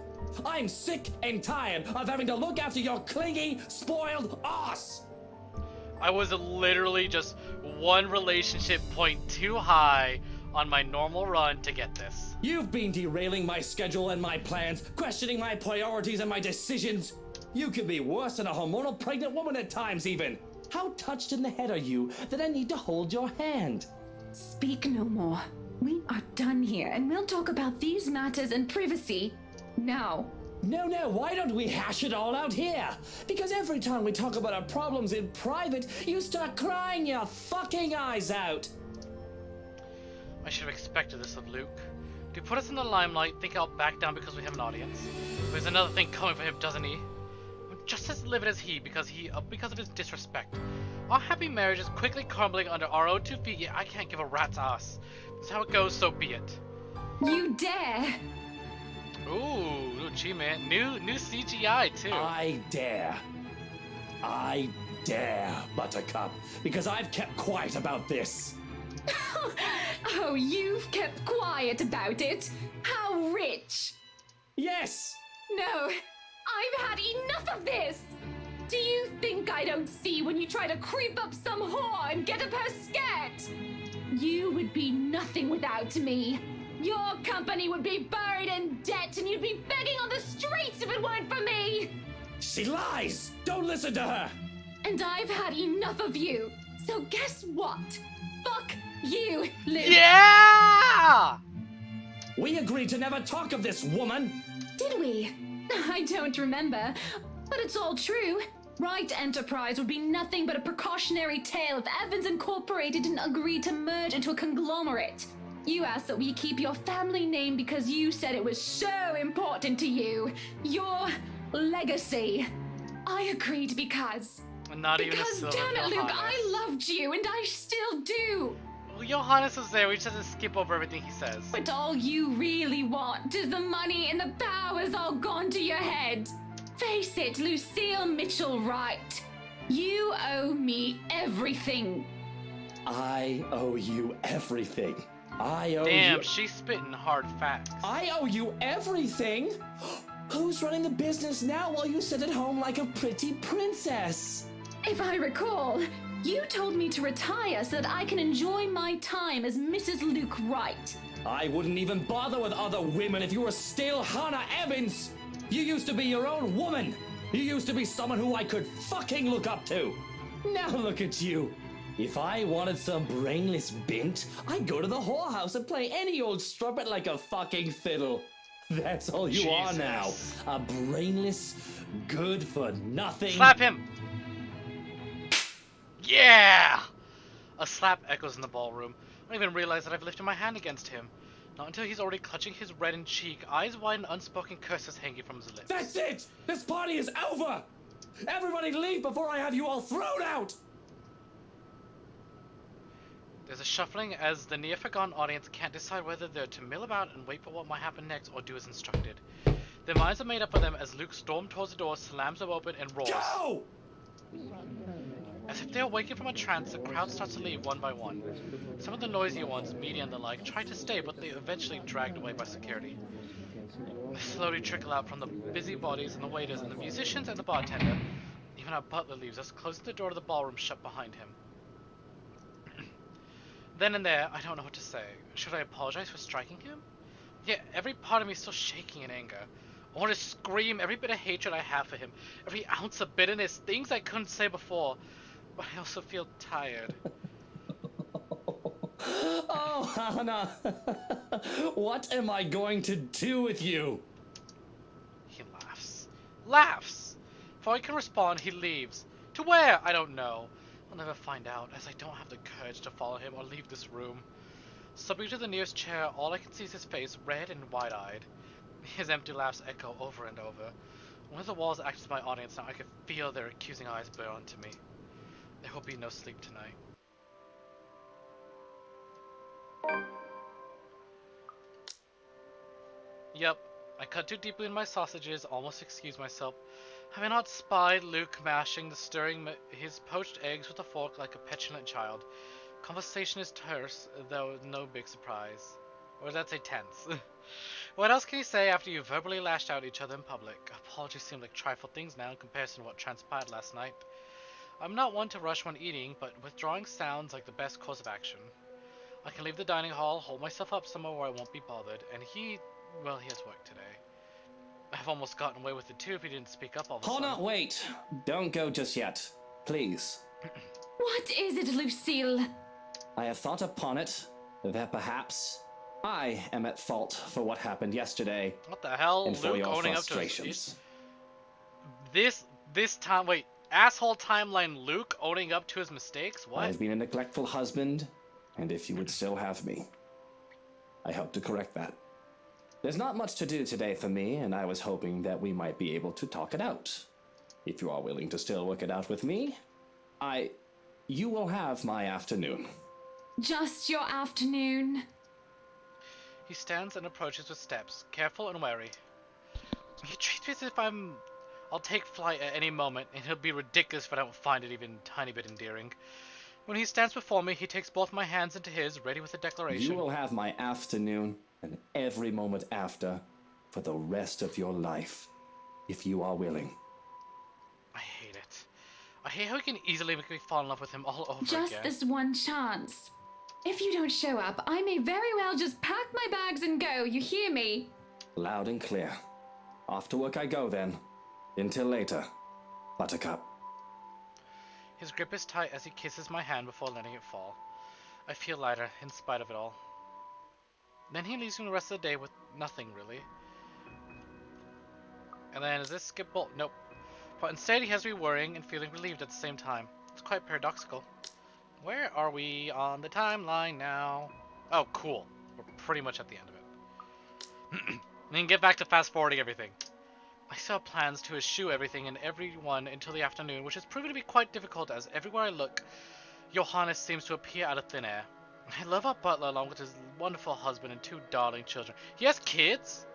I'm sick and tired of having to look after your clingy, spoiled ass. I was literally just one relationship point too high on my normal run to get this. You've been derailing my schedule and my plans, questioning my priorities and my decisions. You can be worse than a hormonal pregnant woman at times even. How touched in the head are you that I need to hold your hand? Speak no more. We are done here, and we'll talk about these matters in privacy now. No, why don't we hash it all out here? Because every time we talk about our problems in private, you start crying your fucking eyes out. I should have expected this of Luke. To put us in the limelight, think I'll back down because we have an audience. But there's another thing coming for him, doesn't he? I'm just as livid as he because of his disrespect. Our happy marriage is quickly crumbling under our own 2 feet, yet I can't give a rat's ass. That's how it goes, so be it. You dare! Ooh, gee man, new CGI too. I dare, Buttercup, because I've kept quiet about this. Oh, you've kept quiet about it? How rich! Yes! No, I've had enough of this! Do you think I don't see when you try to creep up some whore and get up her skirt? You would be nothing without me. Your company would be buried in debt and you'd be begging on the streets if it weren't for me! She lies! Don't listen to her! And I've had enough of you. So guess what? Fuck you, Luke. Yeah! We agreed to never talk of this, woman! Did we? I don't remember, but it's all true. Right Enterprise would be nothing but a precautionary tale if Evans Incorporated didn't agree to merge into a conglomerate. You asked that we keep your family name because you said it was so important to you. Your legacy. I agreed because... Not even because, a damn it, Luke, Johannes. I loved you and I still do. Well, Johannes was there, we just have to skip over everything he says. But all you really want is the money and the power's all gone to your head. Face it, Lucille Mitchell Wright. You owe me everything. I owe you everything. I owe Damn, you... she's spitting hard facts. I owe you everything? Who's running the business now while you sit at home like a pretty princess? If I recall, you told me to retire so that I can enjoy my time as Mrs. Luke Wright. I wouldn't even bother with other women if you were still Hannah Evans. You used to be your own woman. You used to be someone who I could fucking look up to. Now look at you. If I wanted some brainless bint, I'd go to the whorehouse and play any old strumpet like a fucking fiddle. That's all you are now. A brainless, good-for-nothing... Slap him! Yeah! A slap echoes in the ballroom. I don't even realize that I've lifted my hand against him. Not until he's already clutching his reddened cheek, eyes wide and unspoken curses hanging from his lips. That's it! This party is over! Everybody leave before I have you all thrown out! There's a shuffling as the near-forgotten audience can't decide whether they're to mill about and wait for what might happen next or do as instructed. Their minds are made up for them as Luke storms towards the door, slams them open, and roars. Go! As if they're waking from a trance, the crowd starts to leave one by one. Some of the noisier ones, media and the like, try to stay, but they eventually dragged away by security. They slowly trickle out from the busybodies and the waiters and the musicians and the bartender. Even our butler leaves us, closing the door to the ballroom shut behind him. Then and there, I don't know what to say. Should I apologize for striking him? Yeah, every part of me is still shaking in anger. I want to scream every bit of hatred I have for him, every ounce of bitterness, things I couldn't say before. But I also feel tired. Oh, Hannah! What am I going to do with you? He laughs. Laughs! Before I can respond, he leaves. To where? I don't know. I'll never find out, as I don't have the courage to follow him or leave this room. Subject to the nearest chair, all I can see is his face, red and wide-eyed. His empty laughs echo over and over. One of the walls acts as my audience now. I can feel their accusing eyes burn onto me. There will be no sleep tonight. Yep, I cut too deeply in my sausages, almost excused myself. Have I not spied Luke mashing his poached eggs with a fork like a petulant child? Conversation is terse, though no big surprise. Or does that say tense? What else can you say after you verbally lashed out at each other in public? Apologies seem like trifle things now in comparison to what transpired last night. I'm not one to rush when eating, but withdrawing sounds like the best course of action. I can leave the dining hall, hold myself up somewhere where I won't be bothered, and he has work today. I've almost gotten away with it too if he didn't speak up all of a sudden. Hold on, wait. Don't go just yet. Please. What is it, Lucille? I have thought upon it, that perhaps I am at fault for what happened yesterday. What the hell? And for Luke your owning up to his frustrations. this time. Wait, asshole timeline. Luke owning up to his mistakes. What? I've been a neglectful husband, and if you would still have me, I hope to correct that. There's not much to do today for me, and I was hoping that we might be able to talk it out. If you are willing to still work it out with me, you will have my afternoon. Just your afternoon. He stands and approaches with steps, careful and wary. He treats me as if I'll take flight at any moment, and he'll be ridiculous if I don't find it even a tiny bit endearing. When he stands before me, he takes both my hands into his, ready with a declaration. You will have my afternoon and every moment after for the rest of your life, if you are willing. I hate it. I hate how he can easily make me fall in love with him all over Just again. this one chance. If you don't show up, I may very well just pack my bags and go, you hear me? Loud and clear. Off to work I go then. Until later, Buttercup. His grip is tight as he kisses my hand before letting it fall. I feel lighter, in spite of it all. Then he leaves me the rest of the day with nothing, really. And then, is this skippable? Nope. But instead he has me worrying and feeling relieved at the same time. It's quite paradoxical. Where are we on the timeline now? Oh, cool. We're pretty much at the end of it. We can get back to fast forwarding everything. I still have plans to eschew everything and everyone until the afternoon, which has proven to be quite difficult as everywhere I look, Johannes seems to appear out of thin air. I love our butler along with his wonderful husband and 2 darling children. He has kids?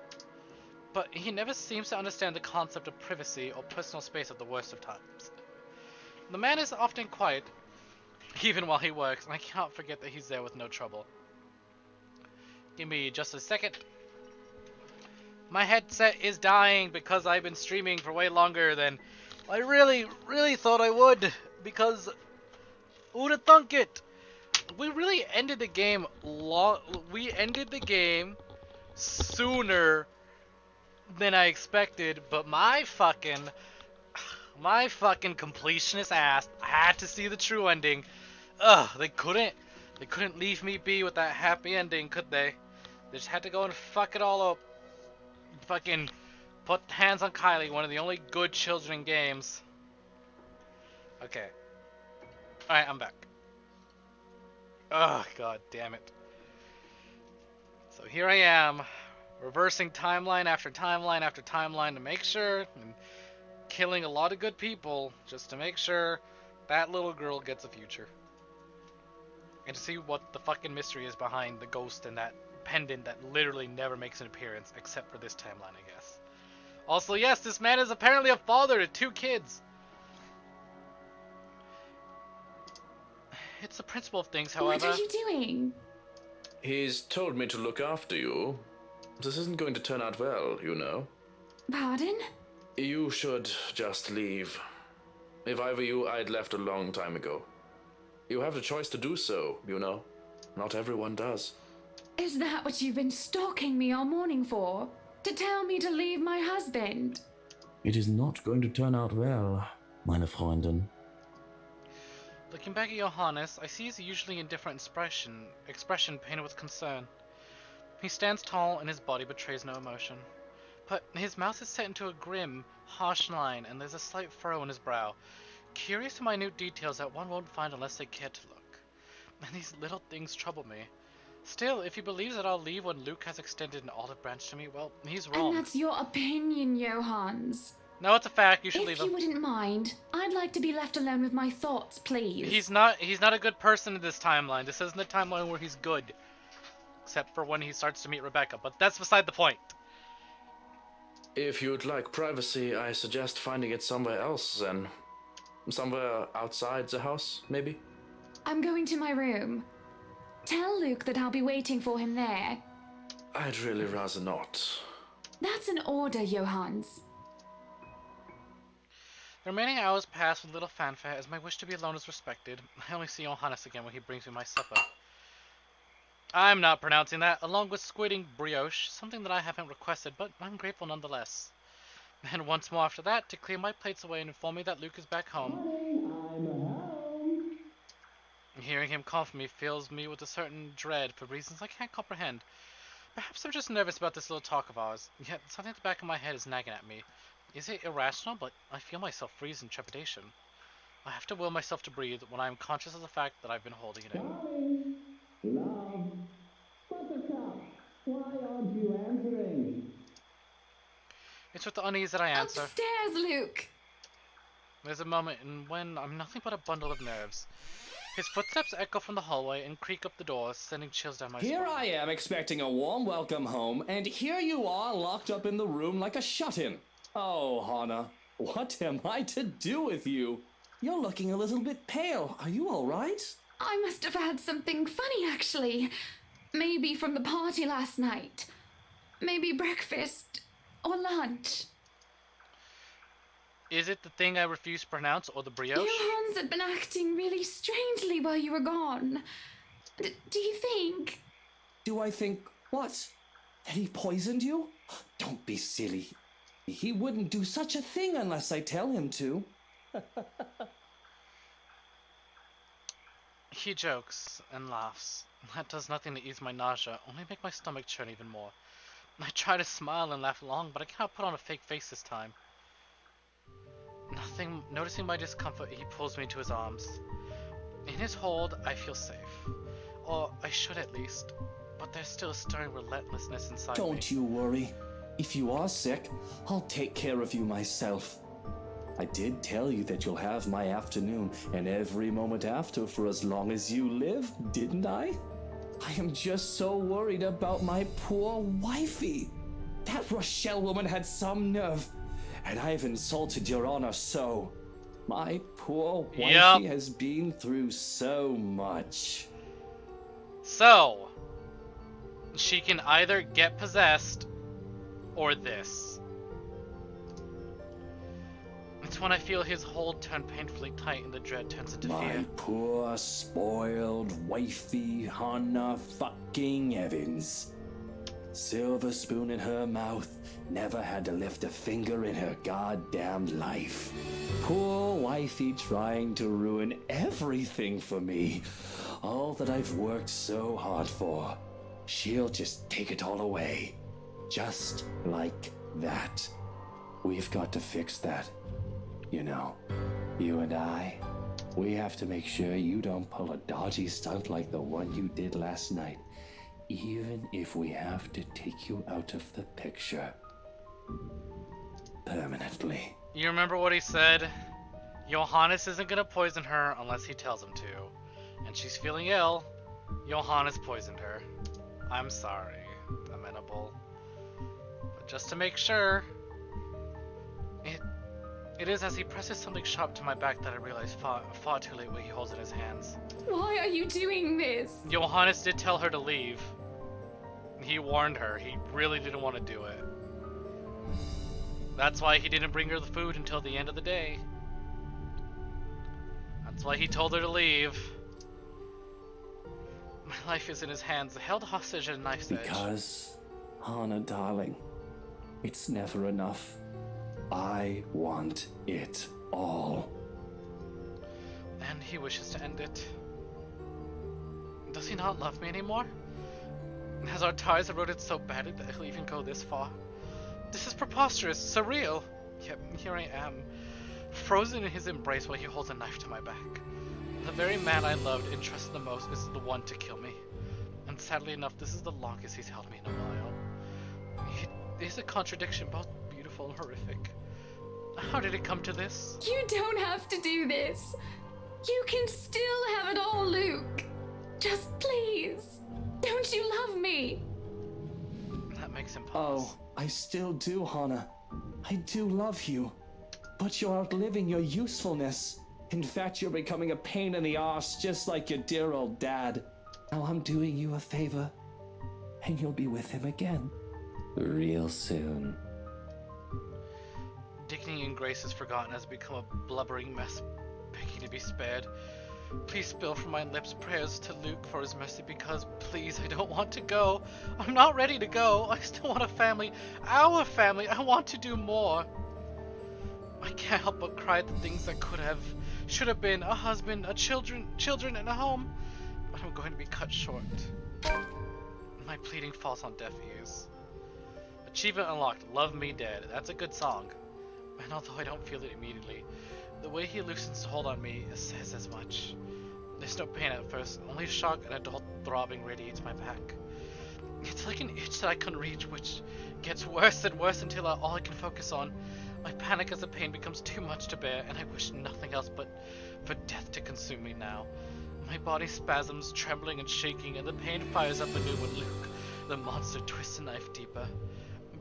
But he never seems to understand the concept of privacy or personal space at the worst of times. The man is often quiet, even while he works, and I can't forget that he's there with no trouble. Give me just a second. My headset is dying because I've been streaming for way longer than I really thought I would, because who'd have thunk it? We really ended the game sooner than I expected, but my fucking completionist ass, I had to see the true ending. Ugh, they couldn't leave me be with that happy ending, could they? They just had to go and fuck it all up. Fucking put hands on Kylie, one of the only good children in games. Okay. Alright, I'm back. Oh, god damn it. So here I am, reversing timeline after timeline after timeline to make sure, and killing a lot of good people just to make sure that little girl gets a future. And to see what the fucking mystery is behind the ghost and that pendant that literally never makes an appearance except for this timeline, I guess. Also, yes, this man is apparently a father to 2 kids. It's the principle of things, however. What are you doing? He's told me to look after you. This isn't going to turn out well, you know. Pardon? You should just leave. If I were you, I'd left a long time ago. You have the choice to do so, you know. Not everyone does. Is that what you've been stalking me all morning for? To tell me to leave my husband? It is not going to turn out well, meine Freundin. Looking back at Johannes, I see his usually indifferent expression painted with concern. He stands tall and his body betrays no emotion. But his mouth is set into a grim, harsh line and there's a slight furrow in his brow. Curious and minute details that one won't find unless they care to look. And these little things trouble me. Still, if he believes that I'll leave when Luke has extended an olive branch to me, well, he's wrong. And that's your opinion, Johannes. No, it's a fact. You should leave If him. you wouldn't mind, I'd like to be left alone with my thoughts, please. He's not a good person in this timeline. This isn't the timeline where he's good. Except for when he starts to meet Rebecca, but that's beside the point. If you'd like privacy, I suggest finding it somewhere else then. Somewhere outside the house, maybe? I'm going to my room. Tell Luke that I'll be waiting for him there. I'd really rather not. That's an order, Johannes. The remaining hours pass with little fanfare as my wish to be alone is respected. I only see Johannes again when he brings me my supper. I'm not pronouncing that, along with squidding brioche, something that I haven't requested, but I'm grateful nonetheless. And once more after that, to clear my plates away and inform me that Luke is back home. Hearing him call for me fills me with a certain dread for reasons I can't comprehend. Perhaps I'm just nervous about this little talk of ours, yet something at the back of my head is nagging at me. Is it irrational, but I feel myself freeze in trepidation. I have to will myself to breathe when I am conscious of the fact that I've been holding it in. Love. Buttercup, why aren't you answering? It's with the unease that I answer. Upstairs, Luke! There's a moment when I'm nothing but a bundle of nerves. His footsteps echo from the hallway and creak up the door, sending chills down my spine. Here I am expecting a warm welcome home, and here you are locked up in the room like a shut-in. Oh, Hannah, what am I to do with you? You're looking a little bit pale. Are you all right? I must have had something funny, actually. Maybe from the party last night. Maybe breakfast or lunch. Is it the thing I refuse to pronounce, or the brioche? Johan's had been acting really strangely while you were gone. Do you think? Do I think what? That he poisoned you? Don't be silly. He wouldn't do such a thing unless I tell him to. He jokes and laughs. That does nothing to ease my nausea, only make my stomach churn even more. I try to smile and laugh along, but I cannot put on a fake face this time. Noticing my discomfort, he pulls me into his arms. In his hold, I feel safe. Or I should at least. But there's still a stirring relentlessness inside me. Don't you worry. If you are sick, I'll take care of you myself. I did tell you that you'll have my afternoon and every moment after for as long as you live, didn't I? I am just so worried about my poor wifey. That Rochelle woman had some nerve, and I've insulted your honor so. My poor wifey has been through so much. So, she can either get possessed or this. It's when I feel his hold turn painfully tight and the dread turns into fear. My poor, spoiled wifey, Hannah fucking Evans. Silver spoon in her mouth, never had to lift a finger in her goddamn life. Poor wifey trying to ruin everything for me. All that I've worked so hard for. She'll just take it all away. Just like that. We've got to fix that. You know, you and I, we have to make sure you don't pull a dodgy stunt like the one you did last night, even if we have to take you out of the picture. Permanently. You remember what he said? Johannes isn't gonna poison her unless he tells him to. And she's feeling ill. Johannes poisoned her. I'm sorry, Amenable. But just to make sure... It is as he presses something sharp to my back that I realize far too late what he holds in his hands. Why are you doing this? Johannes did tell her to leave. He warned her. He really didn't want to do it. That's why he didn't bring her the food until the end of the day. That's why he told her to leave. My life is in his hands, held hostage at a knife's edge. Because, Hannah, darling, it's never enough. I want it all. And he wishes to end it. Does he not love me anymore? Has our ties eroded so badly that he'll even go this far? This is preposterous, surreal. Yet here I am, frozen in his embrace while he holds a knife to my back. The very man I loved and trusted the most is the one to kill me. And sadly enough, this is the longest he's held me in a while. It is a contradiction, both beautiful and horrific. How did it come to this? You don't have to do this. You can still have it all, Luke. Just please, don't you love me? That makes him pause. Oh, I still do, Hannah. I do love you. But you're outliving your usefulness. In fact, you're becoming a pain in the arse, just like your dear old dad. Now I'm doing you a favor, and you'll be with him again. Real soon. Dignity and grace is forgotten has become a blubbering mess, begging to be spared. Please spill from my lips prayers to Luke for his mercy, because please, I don't want to go. I'm not ready to go. I still want a family. Our family. I want to do more. I can't help but cry at the things that could have, should have been a husband, children, and a home. But I'm going to be cut short. My pleading falls on deaf ears. Achievement unlocked, Love Me Dead. That's a good song. And although I don't feel it immediately, the way he loosens to hold on me says as much. There's no pain at first, only shock and a dull throbbing radiates my back. It's like an itch that I couldn't reach, which gets worse and worse until all I can focus on. I panic as the pain becomes too much to bear, and I wish nothing else but for death to consume me now. My body spasms, trembling and shaking, and the pain fires up anew when Luke, the monster, twists a knife deeper.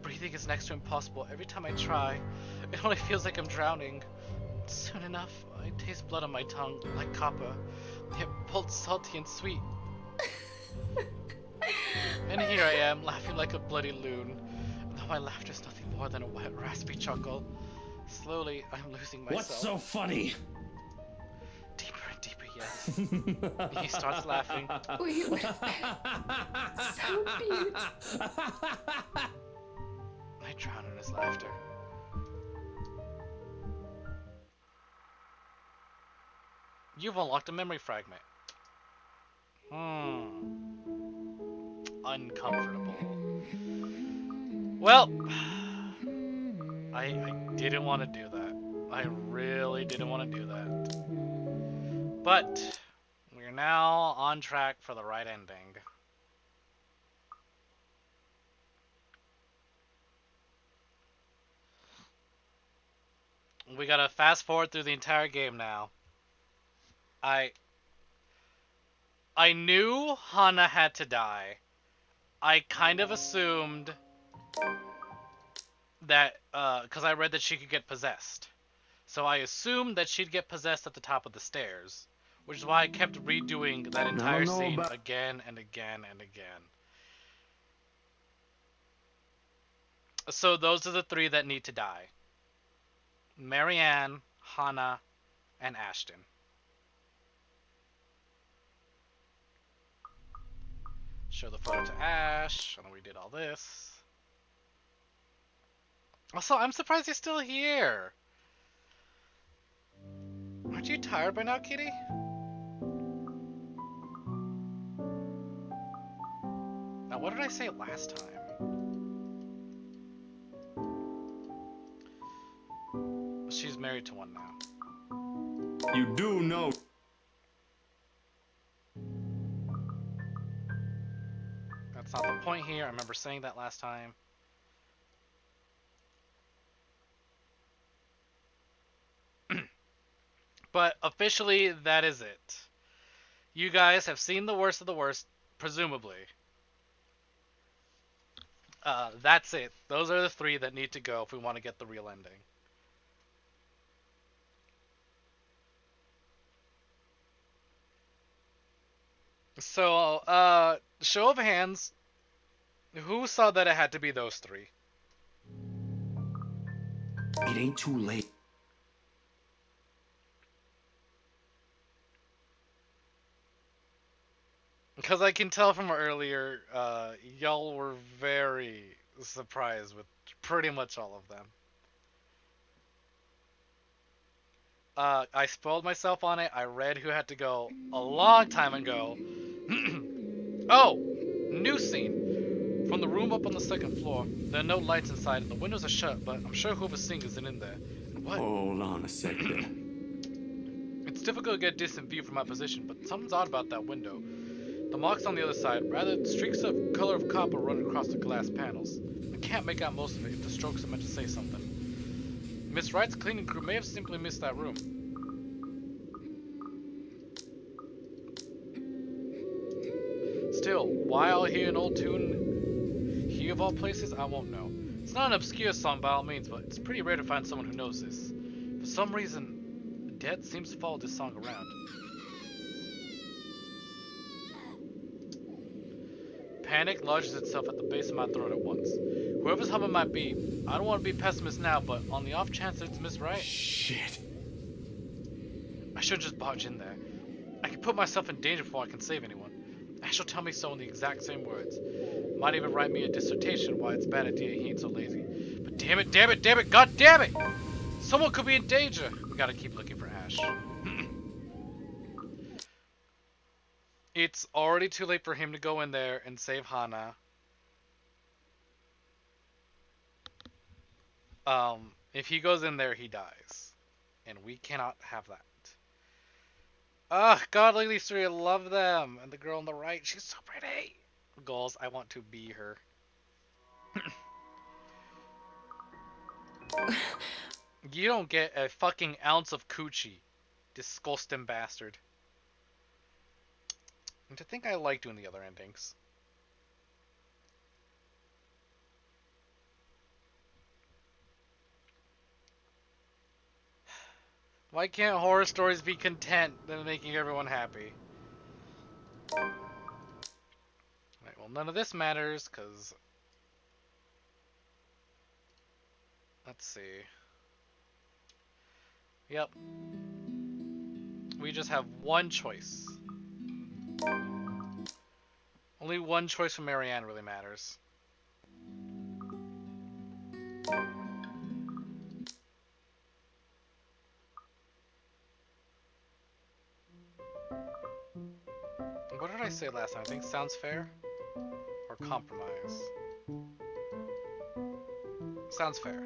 Breathing is next to impossible. Every time I try, it only feels like I'm drowning. Soon enough, I taste blood on my tongue, like copper, yet both salty and sweet. And here I am, laughing like a bloody loon, though my laughter's nothing more than a wet, raspy chuckle. Slowly, I'm losing myself. What's so funny? Deeper and deeper yet. He starts laughing. We went there. So beautiful. I drown in his laughter. You've unlocked a memory fragment. Uncomfortable. Well, I didn't want to do that. I really didn't want to do that. But we're now on track for the right ending. We gotta fast forward through the entire game now. I knew Hana had to die. I kind of assumed that, because I read that she could get possessed. So I assumed that she'd get possessed at the top of the stairs. Which is why I kept redoing that entire scene again and again and again. So those are the three that need to die. Marianne, Hana, and Ashton. Show the photo to Ash, and then we did all this. Also, I'm surprised he's still here. Aren't you tired by now, Kitty? Now, what did I say last time? She's married to one now. You do know. That's not the point here. I remember saying that last time. But officially, that is it. You guys have seen the worst of the worst, presumably. That's it. Those are the three that need to go if we want to get the real ending. So, show of hands, who saw that it had to be those three? It ain't too late. Because I can tell from earlier, y'all were very surprised with pretty much all of them. I spoiled myself on it. I read who had to go a long time ago. Oh! New scene. From the room up on the second floor, there are no lights inside and the windows are shut, but I'm sure whoever's seeing isn't in there. And what? Hold on a sec there. It's difficult to get a decent view from my position, but something's odd about that window. The marks on the other side, rather streaks of color of copper run across the glass panels. I can't make out most of it if the strokes are meant to say something. Miss Wright's cleaning crew may have simply missed that room. Still, why I'll hear an old tune here of all places, I won't know. It's not an obscure song by all means, but it's pretty rare to find someone who knows this. For some reason, Dead seems to follow this song around. Panic lodges itself at the base of my throat at once. Whoever's humming might be, I don't want to be pessimist now, but on the off chance that it's Miss Wright. Shit. I should just barge in there. I can put myself in danger before I can save anyone. Ash will tell me so in the exact same words. Might even write me a dissertation why it's a bad idea he ain't so lazy. But damn it, god damn it! Someone could be in danger! We gotta keep looking for Ash. It's already too late for him to go in there and save Hana. If he goes in there, he dies. And we cannot have that. God, look at these three. I love them. And the girl on the right, she's so pretty. Goals, I want to be her. You don't get a fucking ounce of coochie. Disgusting bastard. And to think I like doing the other endings. Why can't horror stories be content than making everyone happy? Alright, well, none of this matters, because... Let's see. Yep. We just have one choice. Only one choice from Marianne really matters. What did I say last time? I think sounds fair? Or compromise? Sounds fair.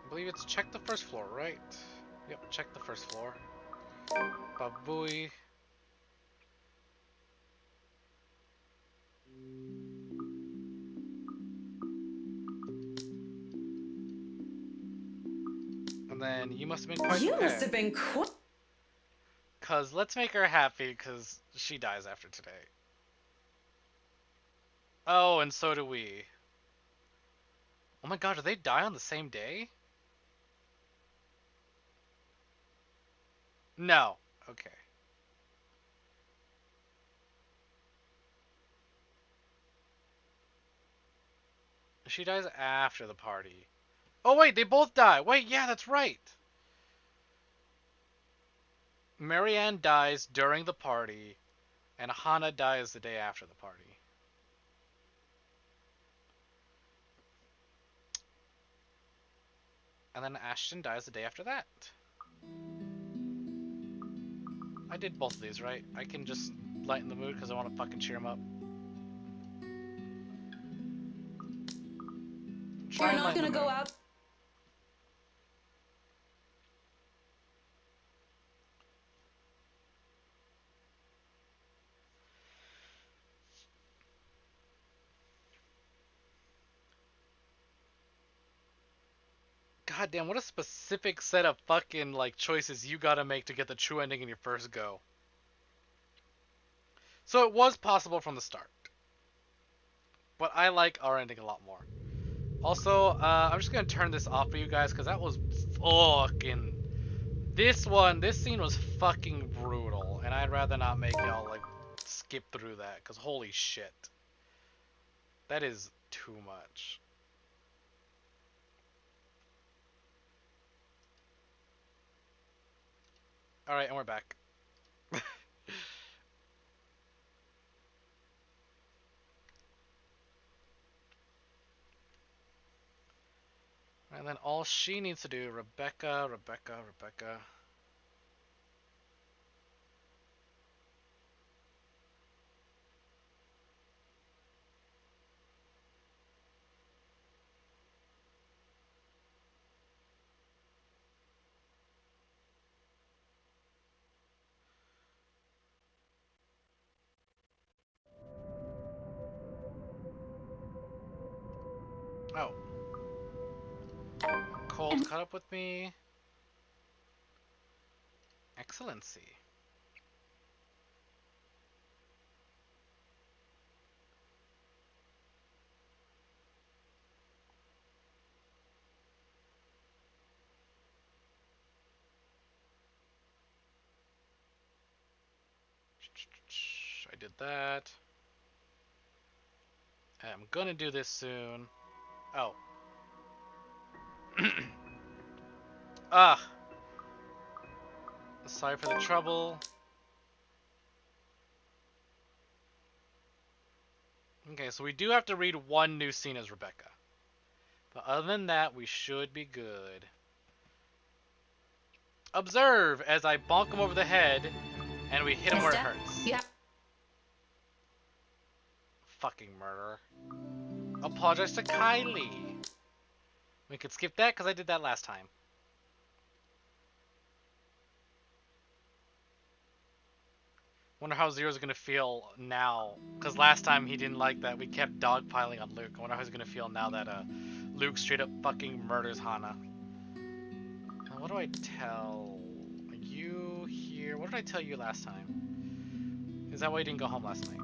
I believe it's check the first floor, right? Yep, check the first floor. Babooey. And then you must have been quite You must have been quite... Cause let's make her happy, cause she dies after today. Oh, and so do we. Oh my god, do they die on the same day? No. Okay. She dies after the party. Oh wait, they both die. Wait, yeah, that's right. Marianne dies during the party, and Hana dies the day after the party. And then Ashton dies the day after that. I did both of these, right? I can just lighten the mood because I want to fucking cheer him up. You're not gonna go out... God damn, what a specific set of fucking, like, choices you gotta make to get the true ending in your first go. So it was possible from the start. But I like our ending a lot more. Also, I'm just gonna turn this off for you guys, because that was fucking... This scene was fucking brutal, and I'd rather not make y'all, like, skip through that, because holy shit. That is too much. Alright, and we're back. And then all she needs to do, Rebecca. Oh. Cold caught up with me. Excellency. I did that. I'm gonna do this soon. Oh. Ah. Sorry for the trouble. Okay, so we do have to read one new scene as Rebecca. But other than that, we should be good. Observe as I bonk him over the head and we hit him where it hurts. Yeah. Fucking murderer. Apologize to Kylie. We could skip that because I did that last time. Wonder how Zero's gonna feel now. Because last time he didn't like that we kept dogpiling on Luke. I wonder how he's gonna feel now that Luke straight up fucking murders Hana. Now, what do I tell you here? What did I tell you last time? Is that why you didn't go home last night?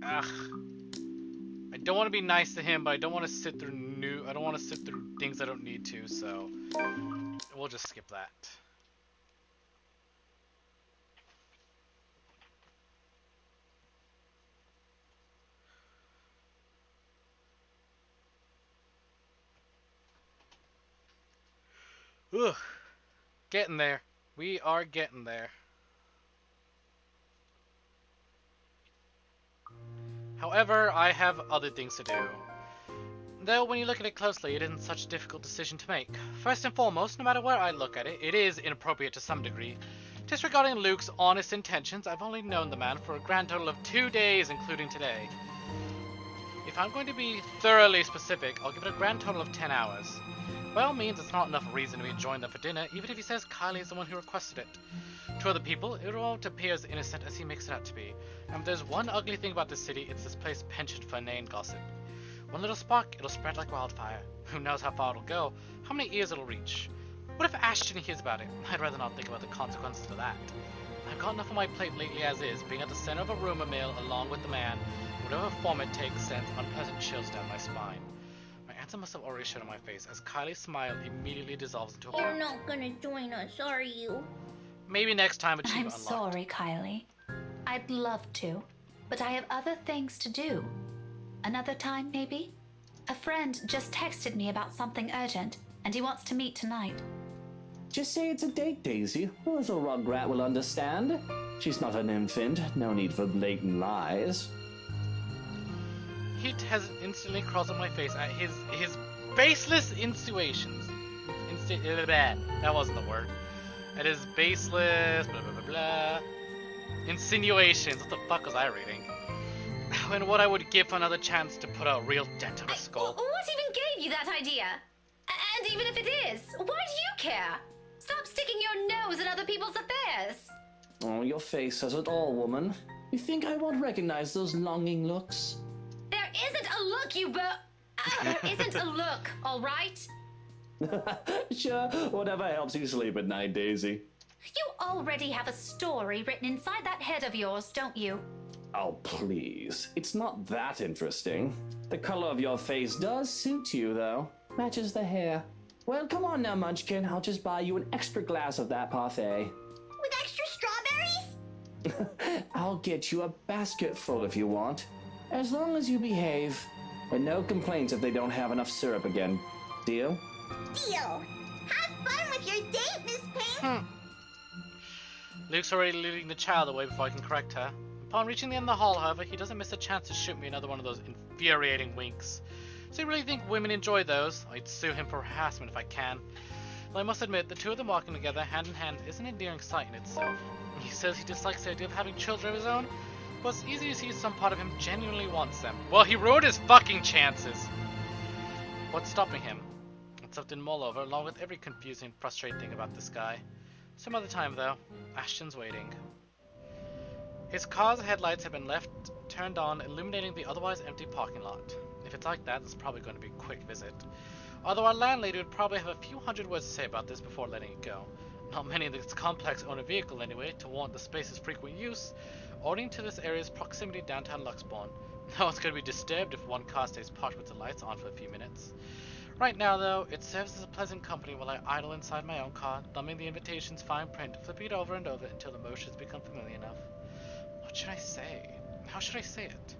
Ugh. I don't want to be nice to him, but I don't want to sit through I don't want to sit through things I don't need to, so we'll just skip that. Ugh. Getting there. We are getting there. However, I have other things to do. Though, when you look at it closely, it isn't such a difficult decision to make. First and foremost, no matter where I look at it, it is inappropriate to some degree. Disregarding Luke's honest intentions, I've only known the man for a grand total of 2 days, including today. If I'm going to be thoroughly specific, I'll give it a grand total of 10 hours. By all means, it's not enough reason to be enjoying them for dinner, even if he says Kylie is the one who requested it. To other people, it won't appear as innocent as he makes it out to be. And if there's one ugly thing about this city, it's this place penchant for inane gossip. One little spark, it'll spread like wildfire. Who knows how far it'll go, how many ears it'll reach. What if Ashton hears about it? I'd rather not think about the consequences of that. I've got enough on my plate lately as is, being at the center of a rumor mill along with the man. Whatever form it takes sends unpleasant chills down my spine. My answer must have already shown on my face, as Kylie's smile immediately dissolves into a You're heart. not gonna join us, are you? Maybe next time I'm achievement unlocked. sorry, Kylie. I'd love to, but I have other things to do. Another time, maybe? A friend just texted me about something urgent, and he wants to meet tonight. Just say it's a date, Daisy. The little rugrat will understand. She's not an infant. No need for blatant lies. Heat has instantly crawled up my face at his baseless insinuations. That wasn't the word. At his baseless blah blah blah blah insinuations. What the fuck was I reading? And what I would give for another chance to put a real dent on his skull. What even gave you that idea? And even if it is, why do you care? Stop sticking your nose in other people's affairs. Oh, your face says it all, woman. You think I won't recognize those longing looks? There isn't a look, there isn't a look, all right? Sure, whatever helps you sleep at night, Daisy. You already have a story written inside that head of yours, don't you? Oh, please. It's not that interesting. The color of your face does suit you, though. Matches the hair. Well, come on now, Munchkin. I'll just buy you an extra glass of that parfait. With extra strawberries? I'll get you a basket full if you want. As long as you behave. And no complaints if they don't have enough syrup again. Deal? Deal. Have fun with your date, Miss Pink. Luke's already leading the child away before I can correct her. Upon reaching the end of the hall, however, he doesn't miss a chance to shoot me another one of those infuriating winks. So you really think women enjoy those? I'd sue him for harassment if I can. Well, I must admit, the two of them walking together hand in hand is an endearing sight in itself. He says he dislikes the idea of having children of his own, but it's easy to see some part of him genuinely wants them. Well, he ruined his fucking chances! What's stopping him? It's something mull over, along with every confusing, frustrating thing about this guy. Some other time, though. Ashton's waiting. His car's headlights have been left turned on, illuminating the otherwise empty parking lot. If it's like that, it's probably going to be a quick visit. Although our landlady would probably have a few hundred words to say about this before letting it go. Not many in this complex own a vehicle anyway, to warrant the space's frequent use, owing to this area's proximity to downtown Luxbourne. No one's going to be disturbed if one car stays parked with the lights on for a few minutes. Right now, though, it serves as a pleasant company while I idle inside my own car, thumbing the invitation's fine print, flipping it over and over until the motions become familiar enough. What should I say? How should I say it?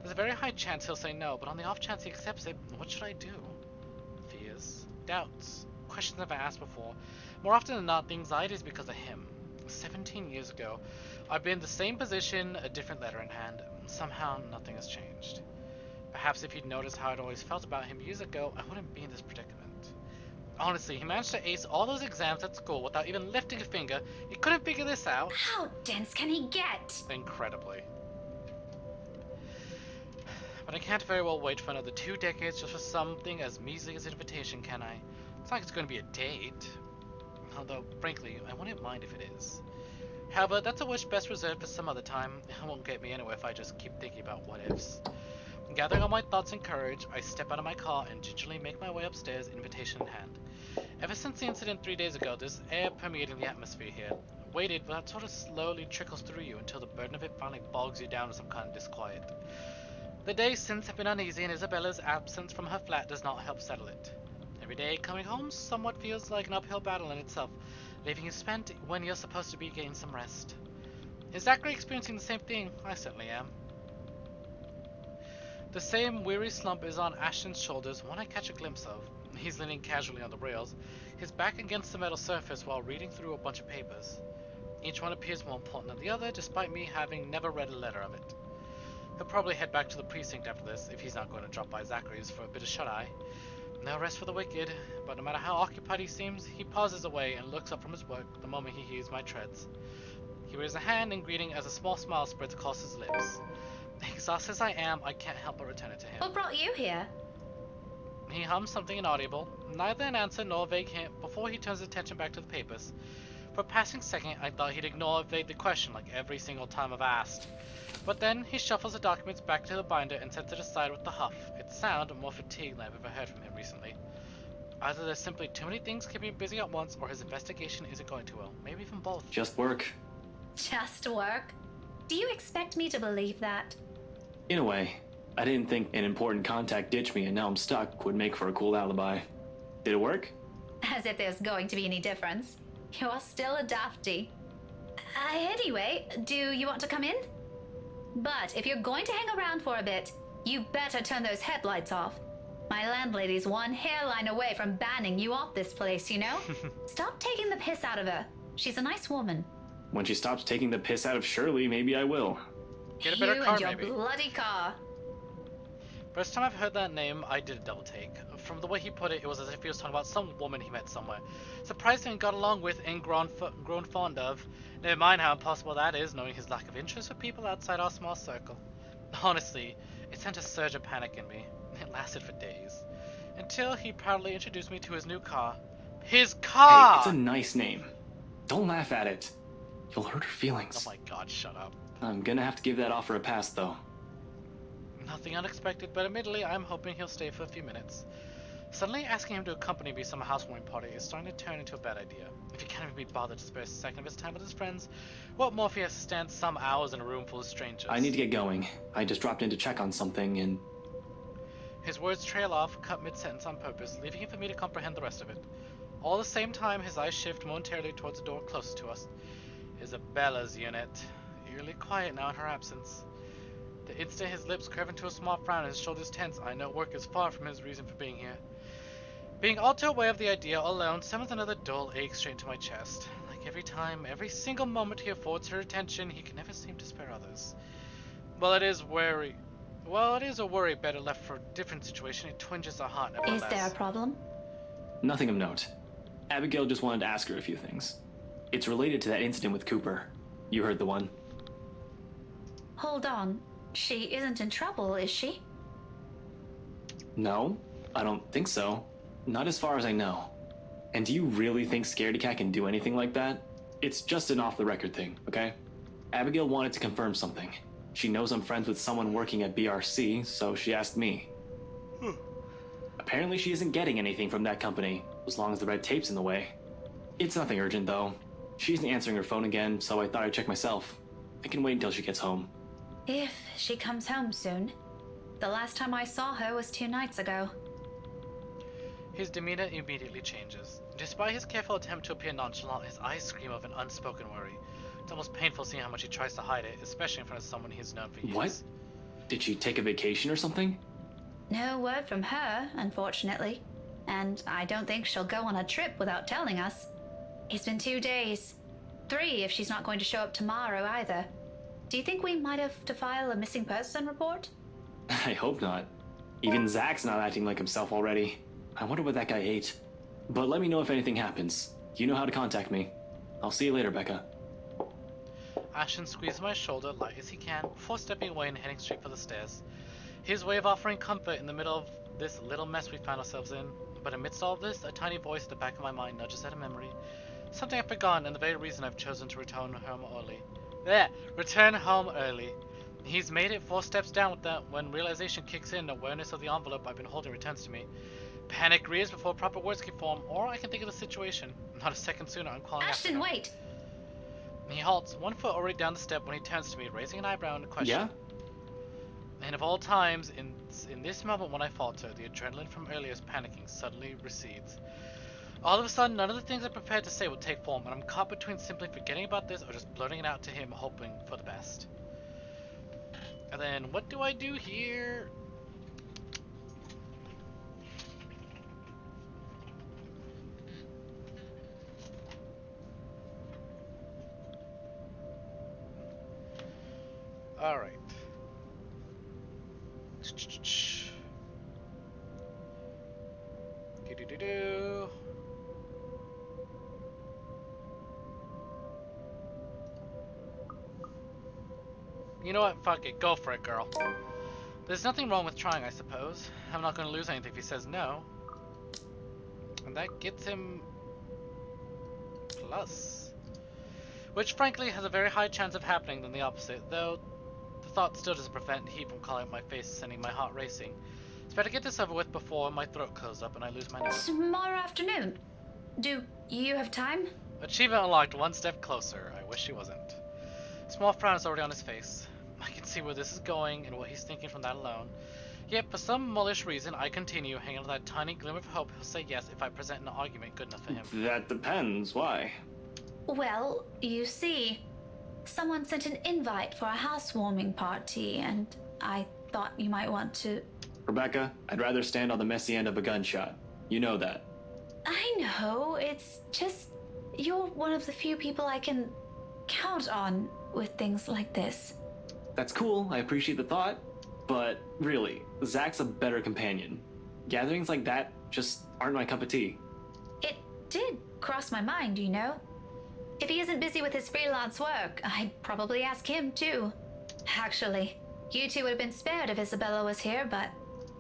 There's a very high chance he'll say no, but on the off chance he accepts it, what should I do? Fears, doubts, questions I've asked before. More often than not, the anxiety is because of him. 17 years ago, I've been in the same position, a different letter in hand. Somehow, nothing has changed. Perhaps if he'd noticed how I'd always felt about him years ago, I wouldn't be in this predicament. Honestly, he managed to ace all those exams at school without even lifting a finger. He couldn't figure this out. How dense can he get? Incredibly. But I can't very well wait for another 2 decades just for something as measly as an invitation, can I? It's not like it's going to be a date. Although, frankly, I wouldn't mind if it is. However, that's a wish best reserved for some other time. It won't get me anywhere if I just keep thinking about what ifs. Gathering all my thoughts and courage, I step out of my car and gingerly make my way upstairs, invitation in hand. Ever since the incident 3 days ago, there's air permeating the atmosphere here. Weighted, but that sort of slowly trickles through you until the burden of it finally bogs you down to some kind of disquiet. The days since have been uneasy, and Isabella's absence from her flat does not help settle it. Every day coming home somewhat feels like an uphill battle in itself, leaving you spent when you're supposed to be getting some rest. Is Zachary experiencing the same thing? I certainly am. The same weary slump is on Ashton's shoulders, one I catch a glimpse of. He's leaning casually on the rails, his back against the metal surface while reading through a bunch of papers. Each one appears more important than the other, despite me having never read a letter of it. He'll probably head back to the precinct after this, if he's not going to drop by Zachary's for a bit of shut-eye. No rest for the wicked, but no matter how occupied he seems, he pauses away and looks up from his work the moment he hears my treads. He raises a hand in greeting as a small smile spreads across his lips. Exhausted as I am, I can't help but return it to him. What brought you here? He hums something inaudible, neither an answer nor a vague hint, before he turns his attention back to the papers. For a passing second, I thought he'd ignore the question like every single time I've asked. But then, he shuffles the documents back to the binder and sets it aside with a huff, its sound more fatigued than I've ever heard from him recently. Either there's simply too many things keeping him busy at once, or his investigation isn't going too well. Maybe even both. Just work. Just work? Do you expect me to believe that? In a way. I didn't think an important contact ditched me and now I'm stuck would make for a cool alibi. Did it work? As if there's going to be any difference. You're still a dafty. Anyway, do you want to come in? But if you're going to hang around for a bit, you better turn those headlights off. My landlady's one hairline away from banning you off this place, you know? Stop taking the piss out of her. She's a nice woman. When she stops taking the piss out of Shirley, maybe I will. Get a better car, and your maybe. bloody car. First time I've heard that name, I did a double take. From the way he put it, it was as if he was talking about some woman he met somewhere. Surprised and got along with and grown fond of. Never mind how impossible that is, knowing his lack of interest for people outside our small circle. Honestly, it sent a surge of panic in me. It lasted for days. Until he proudly introduced me to his new car. His car! Hey, it's a nice name. Don't laugh at it. You'll hurt her feelings. Oh my god, shut up. I'm gonna have to give that offer a pass, though. Nothing unexpected, but admittedly, I'm hoping he'll stay for a few minutes. Suddenly asking him to accompany me to some housewarming party is starting to turn into a bad idea. If he can't even be bothered to spare a second of his time with his friends, what more if he has to stand some hours in a room full of strangers? I need to get going. I just dropped in to check on something and... His words trail off, cut mid-sentence on purpose, leaving it for me to comprehend the rest of it. All the same time, his eyes shift momentarily towards the door closest to us. Isabella's unit. Eerily quiet now in her absence. The instant his lips curve into a small frown and his shoulders tense, I know work is far from his reason for being here. Being all too aware of the idea alone summons another dull ache straight into my chest. Like every time, every single moment he affords her attention, he can never seem to spare others. Well, it is a worry better left for a different situation. It twinges the heart nevertheless. Is there a problem? Nothing of note. Abigail just wanted to ask her a few things. It's related to that incident with Cooper. You heard the one. Hold on. She isn't in trouble, is she? No, I don't think so. Not as far as I know. And do you really think Scaredy Cat can do anything like that? It's just an off-the-record thing, okay? Abigail wanted to confirm something. She knows I'm friends with someone working at BRC, so she asked me. Apparently she isn't getting anything from that company, as long as the red tape's in the way. It's nothing urgent, though. She isn't answering her phone again, so I thought I'd check myself. I can wait until she gets home. If she comes home soon. The last time I saw her was 2 nights ago. His demeanor immediately changes. Despite his careful attempt to appear nonchalant, his eyes scream of an unspoken worry. It's almost painful seeing how much he tries to hide it, especially in front of someone he's known for years. What? Did she take a vacation or something? No word from her, unfortunately. And I don't think she'll go on a trip without telling us. It's been 2 days. 3 if she's not going to show up tomorrow either. Do you think we might have to file a missing person report? I hope not. Even Zach's not acting like himself already. I wonder what that guy ate. But let me know if anything happens. You know how to contact me. I'll see you later, Becca. Ashton squeezes my shoulder light as he can before stepping away and heading straight for the stairs. His way of offering comfort in the middle of this little mess we find ourselves in. But amidst all this, a tiny voice at the back of my mind nudges at a memory. Something I've forgotten and the very reason I've chosen to return home early. Return home early. He's made it 4 steps down with that when realization kicks in, awareness of the envelope I've been holding returns to me. Panic rears before proper words can form, or I can think of the situation. Not a second sooner, I'm calling Ashton, after him. wait! He halts, 1 foot already down the step when he turns to me, raising an eyebrow and a question. Yeah? And of all times, in this moment when I falter, the adrenaline from earlier's panicking suddenly recedes. All of a sudden, none of the things I prepared to say would take form, and I'm caught between simply forgetting about this or just blurting it out to him, hoping for the best. And then, what do I do here? Alright. Do-do-do-do. You know what? Fuck it. Go for it, girl. There's nothing wrong with trying, I suppose. I'm not going to lose anything if he says no. And that gets him... plus. Which, frankly, has a very high chance of happening than the opposite, though the thought still doesn't prevent heat from calling up my face, sending my heart racing. It's better get this over with before my throat closes up and I lose my nose. Tomorrow afternoon. Do you have time? Achievement unlocked, 1 step closer. I wish he wasn't. Small frown is already on his face. I can see where this is going and what he's thinking from that alone. Yet, for some mullish reason, I continue hanging on that tiny glimmer of hope he'll say yes if I present an argument good enough for him. That depends. Why? Well, you see, someone sent an invite for a housewarming party, and I thought you might want to... Rebecca, I'd rather stand on the messy end of a gunshot. You know that. I know, it's just... you're one of the few people I can count on with things like this. That's cool, I appreciate the thought. But really, Zach's a better companion. Gatherings like that just aren't my cup of tea. It did cross my mind, you know. If he isn't busy with his freelance work, I'd probably ask him too. Actually, you two would have been spared if Isabella was here, but...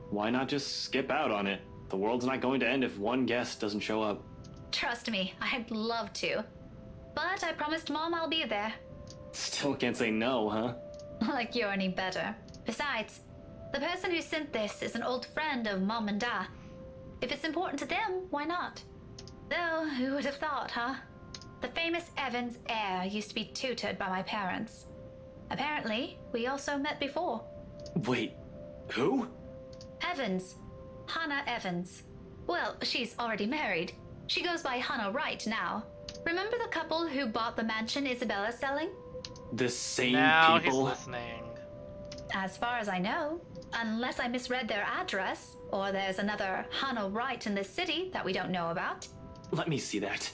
Why not just skip out on it? The world's not going to end if one guest doesn't show up. Trust me, I'd love to. But I promised Mom I'll be there. Still can't say no, huh? Like you're any better. Besides, the person who sent this is an old friend of Mom and Dad. If it's important to them, why not? Though, who would have thought, huh? The famous Evans heir used to be tutored by my parents. Apparently, we also met before. Wait, who? Evans. Hannah Evans. Well, she's already married. She goes by Hannah Wright now. Remember the couple who bought the mansion Isabella's selling? The same now people? He's listening. As far as I know. Unless I misread their address, or there's another Hannah Wright in this city that we don't know about. Let me see that.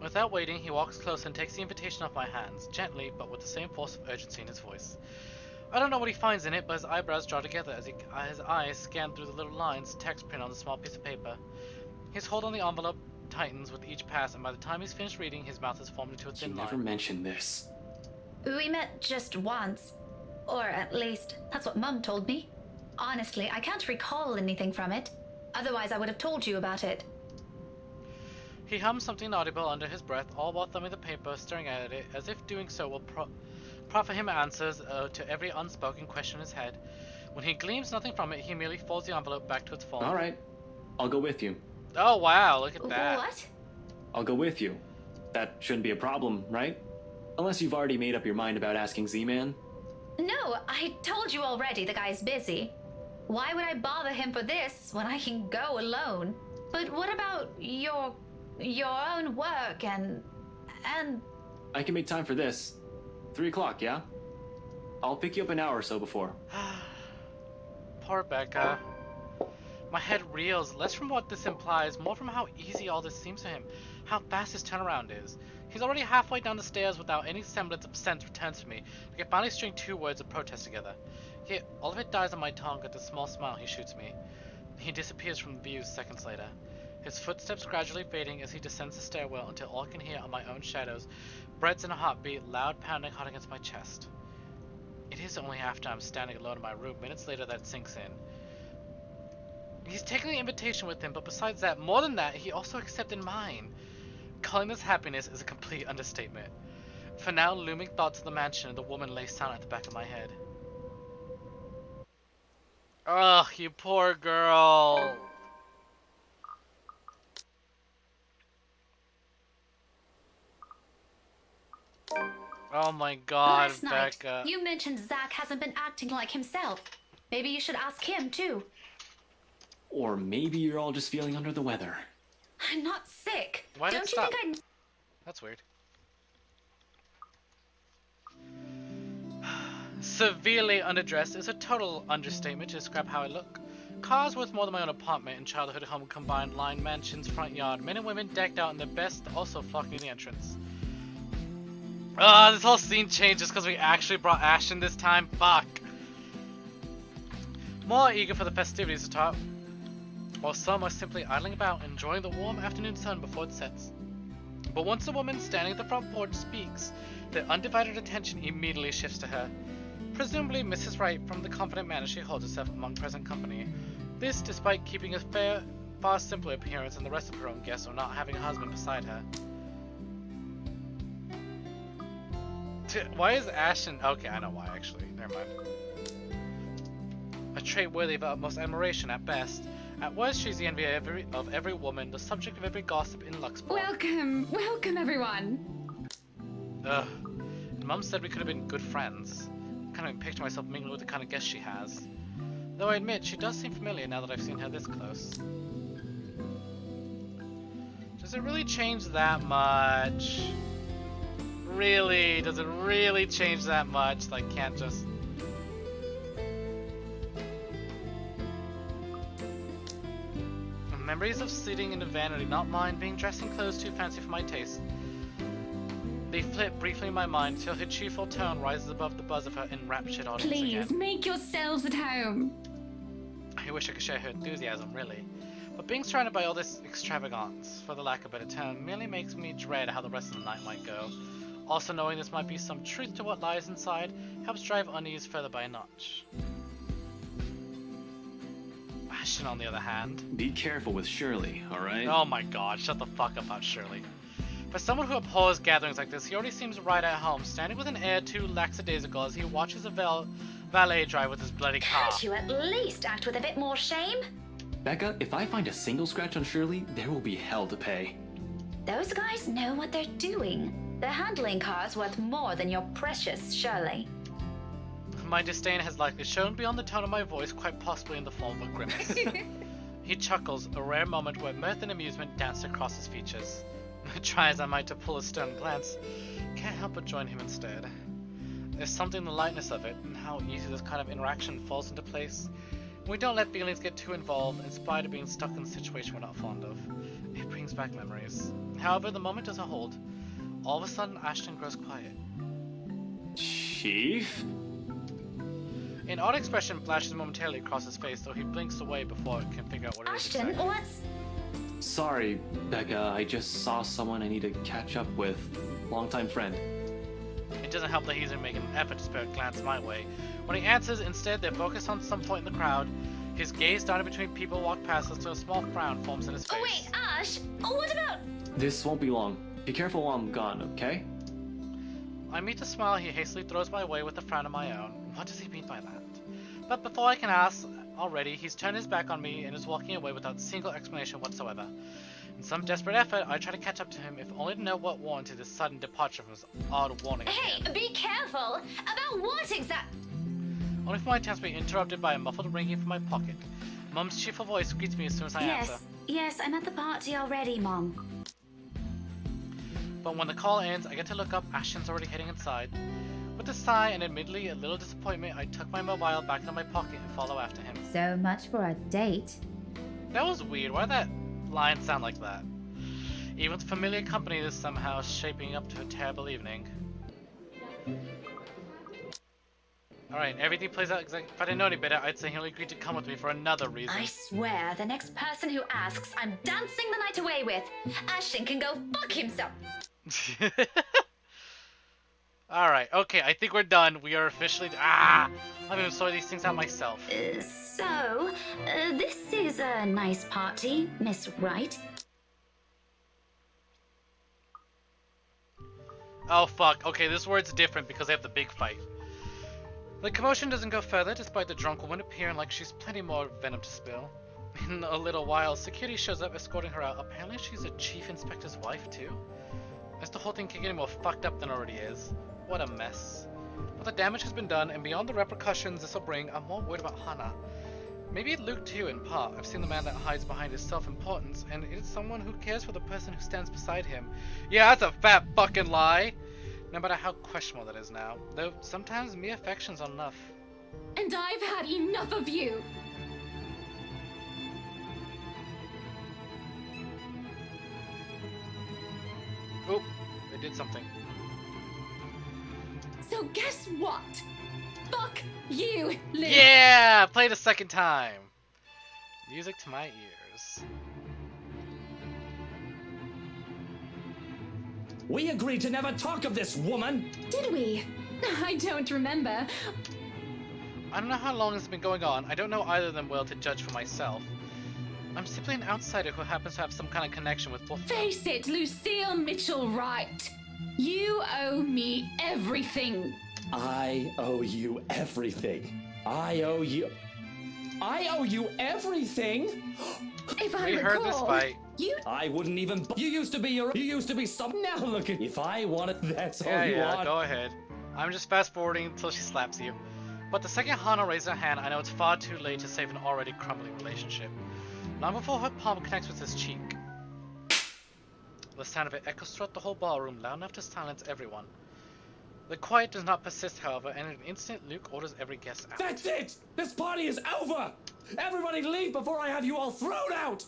Without waiting, he walks close and takes the invitation off my hands, gently, but with the same force of urgency in his voice. I don't know what he finds in it, but his eyebrows draw together as his eyes scan through the little lines text print on the small piece of paper. His hold on the envelope tightens with each pass, and by the time he's finished reading, his mouth has formed into a thin line. You never mentioned this. We met just once. Or at least, that's what Mum told me. Honestly, I can't recall anything from it. Otherwise, I would have told you about it. He hums something audible under his breath, all while thumbing the paper, staring at it, as if doing so will proffer him answers to every unspoken question in his head. When he gleams nothing from it, he merely folds the envelope back to its fold. Alright, I'll go with you. Oh wow, look at that. What? I'll go with you. That shouldn't be a problem, right? Unless you've already made up your mind about asking Z-Man. No, I told you already the guy's busy. Why would I bother him for this when I can go alone? But what about your own work and I can make time for this. 3 o'clock, yeah? I'll pick you up an hour or so before. Poor Becca. My head reels, less from what this implies, more from how easy all this seems to him, how fast his turnaround is. He's already halfway down the stairs without any semblance of sense returns to me. I can finally string 2 words of protest together. Yet all of it dies on my tongue at the small smile he shoots me. He disappears from view seconds later, his footsteps gradually fading as he descends the stairwell until all I can hear are my own shadows, breaths and a heartbeat, loud pounding hot against my chest. It is only after I'm standing alone in my room, minutes later, that it sinks in. He's taking the invitation with him, but besides that, more than that, he also accepted mine. Calling this happiness is a complete understatement. For now, looming thoughts of the mansion and the woman lay silent at the back of my head. Ugh, you poor girl. Oh my god, last night, Becca. you mentioned Zach hasn't been acting like himself. Maybe you should ask him too. Or maybe you're all just feeling under the weather. I'm not sick. Why did it Don't you stop? think I... That's weird. Severely underdressed is a total understatement to describe how I look. Cars worth more than my own apartment and childhood home combined line mansion's front yard. Men and women decked out in their best, also flocking the entrance. This whole scene changes because we actually brought Ashton this time. Fuck. More eager for the festivities to top, while some are simply idling about, enjoying the warm afternoon sun before it sets. But once the woman standing at the front porch speaks, their undivided attention immediately shifts to her. Presumably Mrs. Wright, from the confident manner she holds herself among present company. This despite keeping a far simpler appearance than the rest of her own guests or not having a husband beside her. Why is Ashton... Okay, I know why actually. Never mind. A trait worthy of utmost admiration at best. At worst, she's the envy of every woman, the subject of every gossip in Luxport. Welcome everyone. Ugh. Mum said we could have been good friends. I can't even picture myself mingling with the kind of guest she has. Though I admit, she does seem familiar now that I've seen her this close. Does it really change that much? Really? Does it really change that much? Like, can't just... Memories of sitting in a vanity, not mine, being dressed in clothes too fancy for my taste. They flit briefly in my mind till her cheerful tone rises above the buzz of her enraptured audience Please, again. make yourselves at home. I wish I could share her enthusiasm, really. But being surrounded by all this extravagance, for the lack of a better term, merely makes me dread how the rest of the night might go. Also knowing this might be some truth to what lies inside, helps drive unease further by a notch. Ashton, on the other hand... Be careful with Shirley, alright? Oh my god, shut the fuck up about Shirley. For someone who abhors gatherings like this, he already seems right at home, standing with an air too lackadaisical as he watches a valet drive with his bloody car. Can't you at least act with a bit more shame? Becca, if I find a single scratch on Shirley, there will be hell to pay. Those guys know what they're doing. They're handling cars worth more than your precious Shirley. My disdain has likely shown beyond the tone of my voice, quite possibly in the form of a grimace. He chuckles, a rare moment where mirth and amusement danced across his features. Try as I might to pull a stern glance, can't help but join him instead. There's something in the lightness of it, and how easy this kind of interaction falls into place. We don't let feelings get too involved, in spite of being stuck in a situation we're not fond of. It brings back memories. However, the moment doesn't hold. All of a sudden, Ashton grows quiet. Chief? An odd expression flashes momentarily across his face, though he blinks away before it can figure out what it is Ashton, exactly. what's... Sorry, Becca, I just saw someone I need to catch up with. Longtime friend. It doesn't help that he's making an effort to spare a glance my way. When he answers, instead they're focused on some point in the crowd. His gaze darting between people walk past us till a small frown forms in his face. Oh wait, Ash, what about... This won't be long. Be careful while I'm gone, okay? I meet the smile he hastily throws my way with a frown of my own. What does he mean by that? But before I can ask, already, he's turned his back on me and is walking away without a single explanation whatsoever. In some desperate effort, I try to catch up to him, if only to know what warranted his sudden departure from his odd warning. Hey, be careful! About what exact... only for my attempts to be interrupted by a muffled ringing from my pocket. Mum's cheerful voice greets me as soon as I answer. Yes, I'm at the party already, Mom. But when the call ends, I get to look up. Ashton's already heading inside. With a sigh and admittedly a little disappointment, I tuck my mobile back into my pocket and follow after him. So much for a date. That was weird. Why did that line sound like that? Even with familiar company, this is somehow shaping up to a terrible evening. Alright, everything plays out exactly. If I didn't know any better, I'd say he'll agree to come with me for another reason. I swear, the next person who asks, I'm dancing the night away with. Ashton can go fuck himself. Alright, okay, I think we're done. We are officially. I haven't even sorted these things out myself. So, this is a nice party, Miss Wright. Oh fuck, okay, this word's different because they have the big fight. The commotion doesn't go further despite the drunk woman appearing like she's plenty more venom to spill. In a little while, security shows up escorting her out. Apparently she's a chief inspector's wife too. As the whole thing can get more fucked up than it already is. What a mess. But the damage has been done, and beyond the repercussions this will bring, I'm more worried about Hana. Maybe Luke too, in part. I've seen the man that hides behind his self-importance, and it's someone who cares for the person who stands beside him. Yeah, that's a fat fucking lie! No matter how questionable that is now. Though sometimes mere affection's enough. And I've had enough of you! Oh, they did something. So guess what? Fuck you, Luke! Yeah! Play it a second time. Music to my ears. We agreed to never talk of this woman! Did we? I don't remember. I don't know how long this has been going on. I don't know either of them well to judge for myself. I'm simply an outsider who happens to have some kind of connection with both of them. Face it, Lucille Mitchell Wright. You owe me everything. I owe you everything. I owe you everything? If I We recall, heard this fight. I wouldn't even. You used to be some. Now look at. If I wanted, that's all you Yeah, want. go ahead. I'm just fast forwarding until she slaps you. But the second Hana raises her hand, I know it's far too late to save an already crumbling relationship. Long before her palm connects with his cheek. The sound of it echoes throughout the whole ballroom, loud enough to silence everyone. The quiet does not persist, however, and in an instant, Luke orders every guest out. That's it! This party is over! Everybody leave before I have you all thrown out!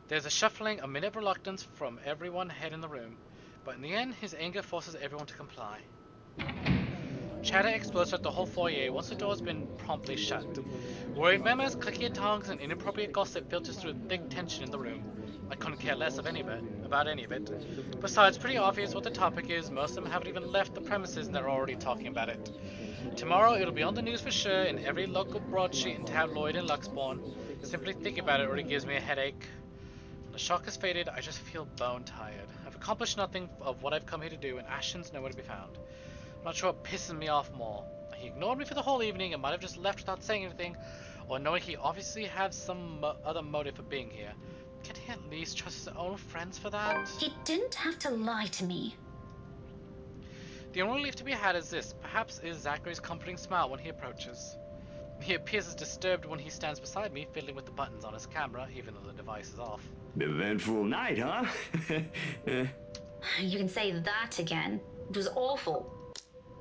There's a shuffling, a minute of reluctance from everyone head in the room, but in the end, his anger forces everyone to comply. Chatter explodes throughout the whole foyer once the door has been promptly shut. Worried murmurs, clicking of tongues, and inappropriate gossip filters through thick tension in the room. I couldn't care less about any of it. Besides, pretty obvious what the topic is. Most of them haven't even left the premises and they're already talking about it. Tomorrow it'll be on the news for sure in every local broadsheet and tabloid in Luxbourne. Simply thinking about it already gives me a headache. When the shock has faded, I just feel bone tired. I've accomplished nothing of what I've come here to do, and Ashton's nowhere to be found. I'm not sure what pisses me off more. He ignored me for the whole evening and might have just left without saying anything, or knowing he obviously had some other motive for being here. Can't he at least trust his own friends for that? He didn't have to lie to me. The only relief to be had is this. Perhaps is Zachary's comforting smile when he approaches. He appears as disturbed when he stands beside me, fiddling with the buttons on his camera, even though the device is off. Eventful night, huh? You can say that again. It was awful.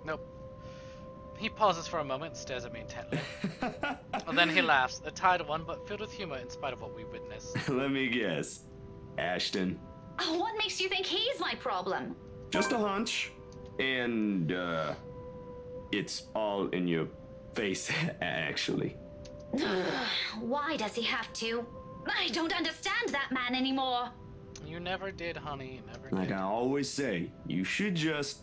Nope. He pauses for a moment and stares at me intently. And then he laughs, a tired one but filled with humor in spite of what we witnessed. Let me guess. Ashton. Oh, what makes you think he's my problem? Just a hunch. And, it's all in your face, actually. Why does he have to? I don't understand that man anymore. You never did, honey. Never Like did. I always say, you should just...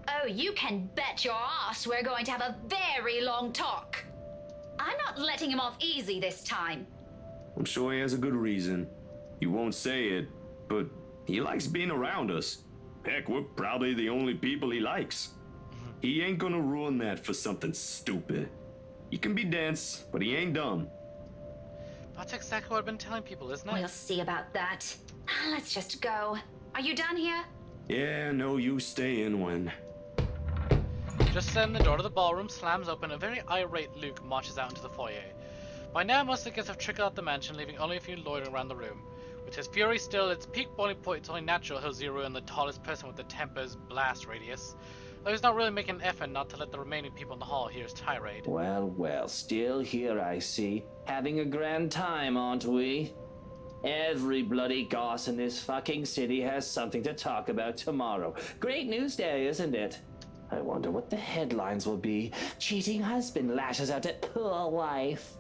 Oh, you can bet your ass we're going to have a very long talk. I'm not letting him off easy this time. I'm sure he has a good reason. He won't say it, but he likes being around us. Heck, we're probably the only people he likes. He ain't gonna ruin that for something stupid. He can be dense, but he ain't dumb. That's exactly what I've been telling people, isn't it? We'll see about that. Let's just go. Are you done here? Yeah, no use staying when... Just then, the door to the ballroom slams open and a very irate Luke marches out into the foyer. By now, most of the guests have trickled out the mansion, leaving only a few loitering around the room. With his fury still at its peak boiling point, it's only natural he'll zero in the tallest person with the temper's blast radius. Though he's not really making an effort not to let the remaining people in the hall hear his tirade. Well, well, still here I see. Having a grand time, aren't we? Every bloody goss in this fucking city has something to talk about tomorrow. Great news day, isn't it? I wonder what the headlines will be. Cheating husband lashes out at poor wife.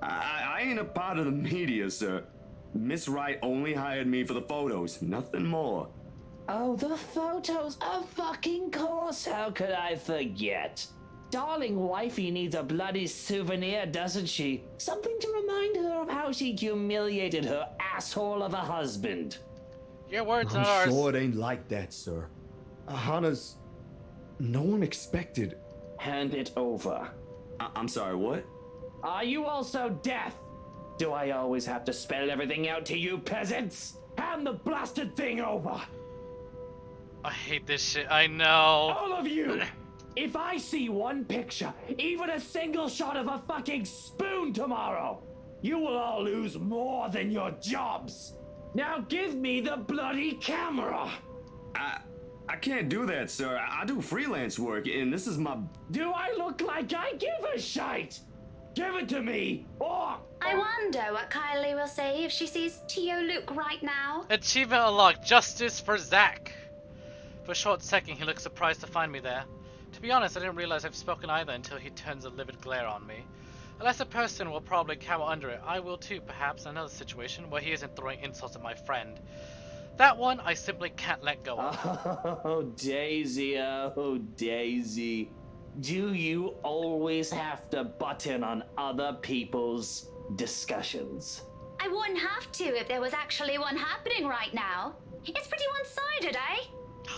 I ain't a part of the media, sir. Miss Wright only hired me for the photos, nothing more. Oh, the photos, of fucking course, how could I forget? Darling wifey needs a bloody souvenir, doesn't she? Something to remind her of how she humiliated her asshole of a husband. Your words, not I'm ours. sure it ain't like that, sir. Hannah's... No one expected... Hand it over. I'm sorry, what? Are you also deaf? Do I always have to spell everything out to you peasants? Hand the blasted thing over! I hate this shit, I know. All of you! If I see one picture, even a single shot of a fucking spoon tomorrow, you will all lose more than your jobs. Now give me the bloody camera! I can't do that, sir. I do freelance work, and this is my... Do I look like I give a shite? Give it to me, or... I wonder what Kylie will say if she sees Tio Luke right now. Achievement unlocked, justice for Zack. For a short second, he looked surprised to find me there. To be honest, I didn't realize I've spoken either until he turns a livid glare on me. Unless a person will probably cower under it, I will too, perhaps, in another situation where he isn't throwing insults at my friend. That one, I simply can't let go of. Oh, Daisy, oh, Daisy. Do you always have to butt in on other people's discussions? I wouldn't have to if there was actually one happening right now. It's pretty one-sided, eh?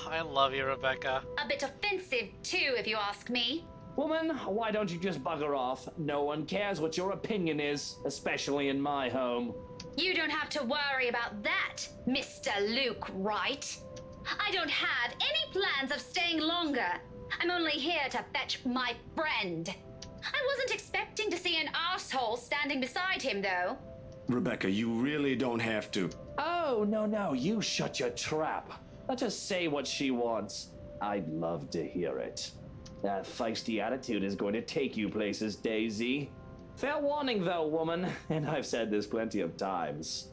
I love you, Rebecca. A bit offensive, too, if you ask me. Woman, why don't you just bugger off? No one cares what your opinion is, especially in my home. You don't have to worry about that, Mr. Luke Wright. I don't have any plans of staying longer. I'm only here to fetch my friend. I wasn't expecting to see an asshole standing beside him, though. Rebecca, you really don't have to. Oh, no, you shut your trap. Let her say what she wants. I'd love to hear it. That feisty attitude is going to take you places, Daisy. Fair warning, though, woman, and I've said this plenty of times.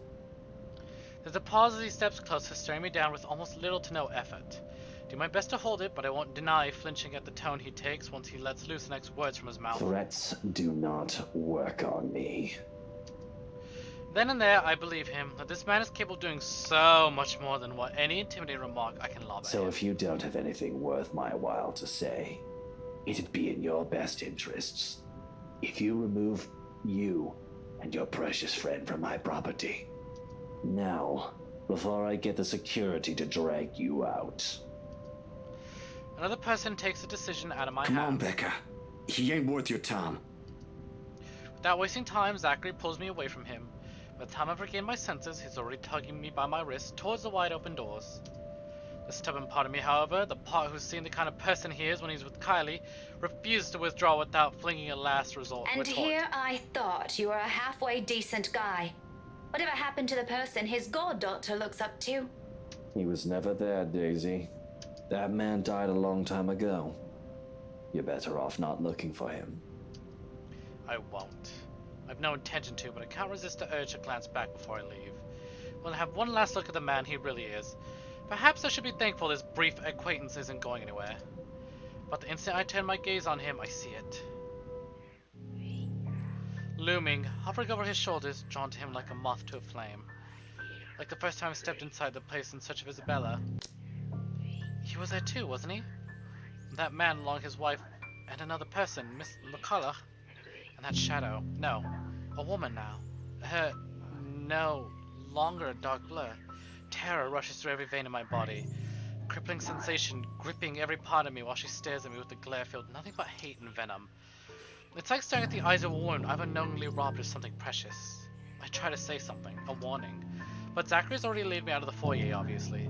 There's a pause as he steps closer, staring me down with almost little to no effort. Do my best to hold it, but I won't deny flinching at the tone he takes once he lets loose the next words from his mouth. Threats do not work on me. Then and there, I believe him, that this man is capable of doing so much more than what any intimidating remark I can lob at So him. if you don't have anything worth my while to say, it'd be in your best interests if you remove you and your precious friend from my property. Now, before I get the security to drag you out. Another person takes a decision out of my Come on, hands. Becca. He ain't worth your time. Without wasting time, Zachary pulls me away from him. By the time I've regained my senses, he's already tugging me by my wrist towards the wide open doors. The stubborn part of me, however, the part who's seen the kind of person he is when he's with Kylie, refuses to withdraw without flinging a last resort And retort. here I thought you were a halfway decent guy. Whatever happened to the person his goddaughter looks up to? He was never there, Daisy. That man died a long time ago. You're better off not looking for him. I won't. I've no intention to, but I can't resist the urge to glance back before I leave. We'll have one last look at the man he really is. Perhaps I should be thankful this brief acquaintance isn't going anywhere. But the instant I turn my gaze on him, I see it. Looming, hovering over his shoulders, drawn to him like a moth to a flame. Like the first time I stepped inside the place in search of Isabella. He was there too, wasn't he? That man along his wife and another person, Miss McCullough. And that shadow. No, a woman now. Her no longer a dark blur. Terror rushes through every vein in my body. Crippling sensation gripping every part of me while she stares at me with a glare filled nothing but hate and venom. It's like staring at the eyes of a woman I've unknowingly robbed of something precious. I try to say something, a warning, but Zachary's already leading me out of the foyer, obviously.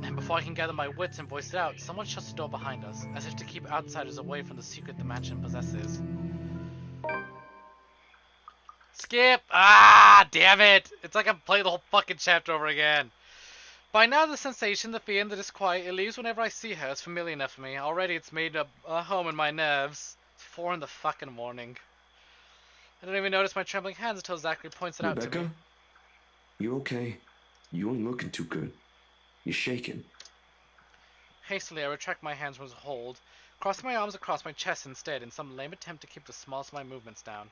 And before I can gather my wits and voice it out, someone shuts the door behind us, as if to keep outsiders away from the secret the mansion possesses. Skip! Ah, damn it! It's like I'm playing the whole fucking chapter over again. By now, the sensation, the fear, and the disquiet it leaves whenever I see her is familiar enough for me. Already, it's made a home in my nerves. It's 4 in the fucking morning. I don't even notice my trembling hands until Zachary points it out to me. Rebecca? You okay? You ain't looking too good. You're shaking. Hastily, I retract my hands from his hold, crossing my arms across my chest instead in some lame attempt to keep the smallest of my movements down.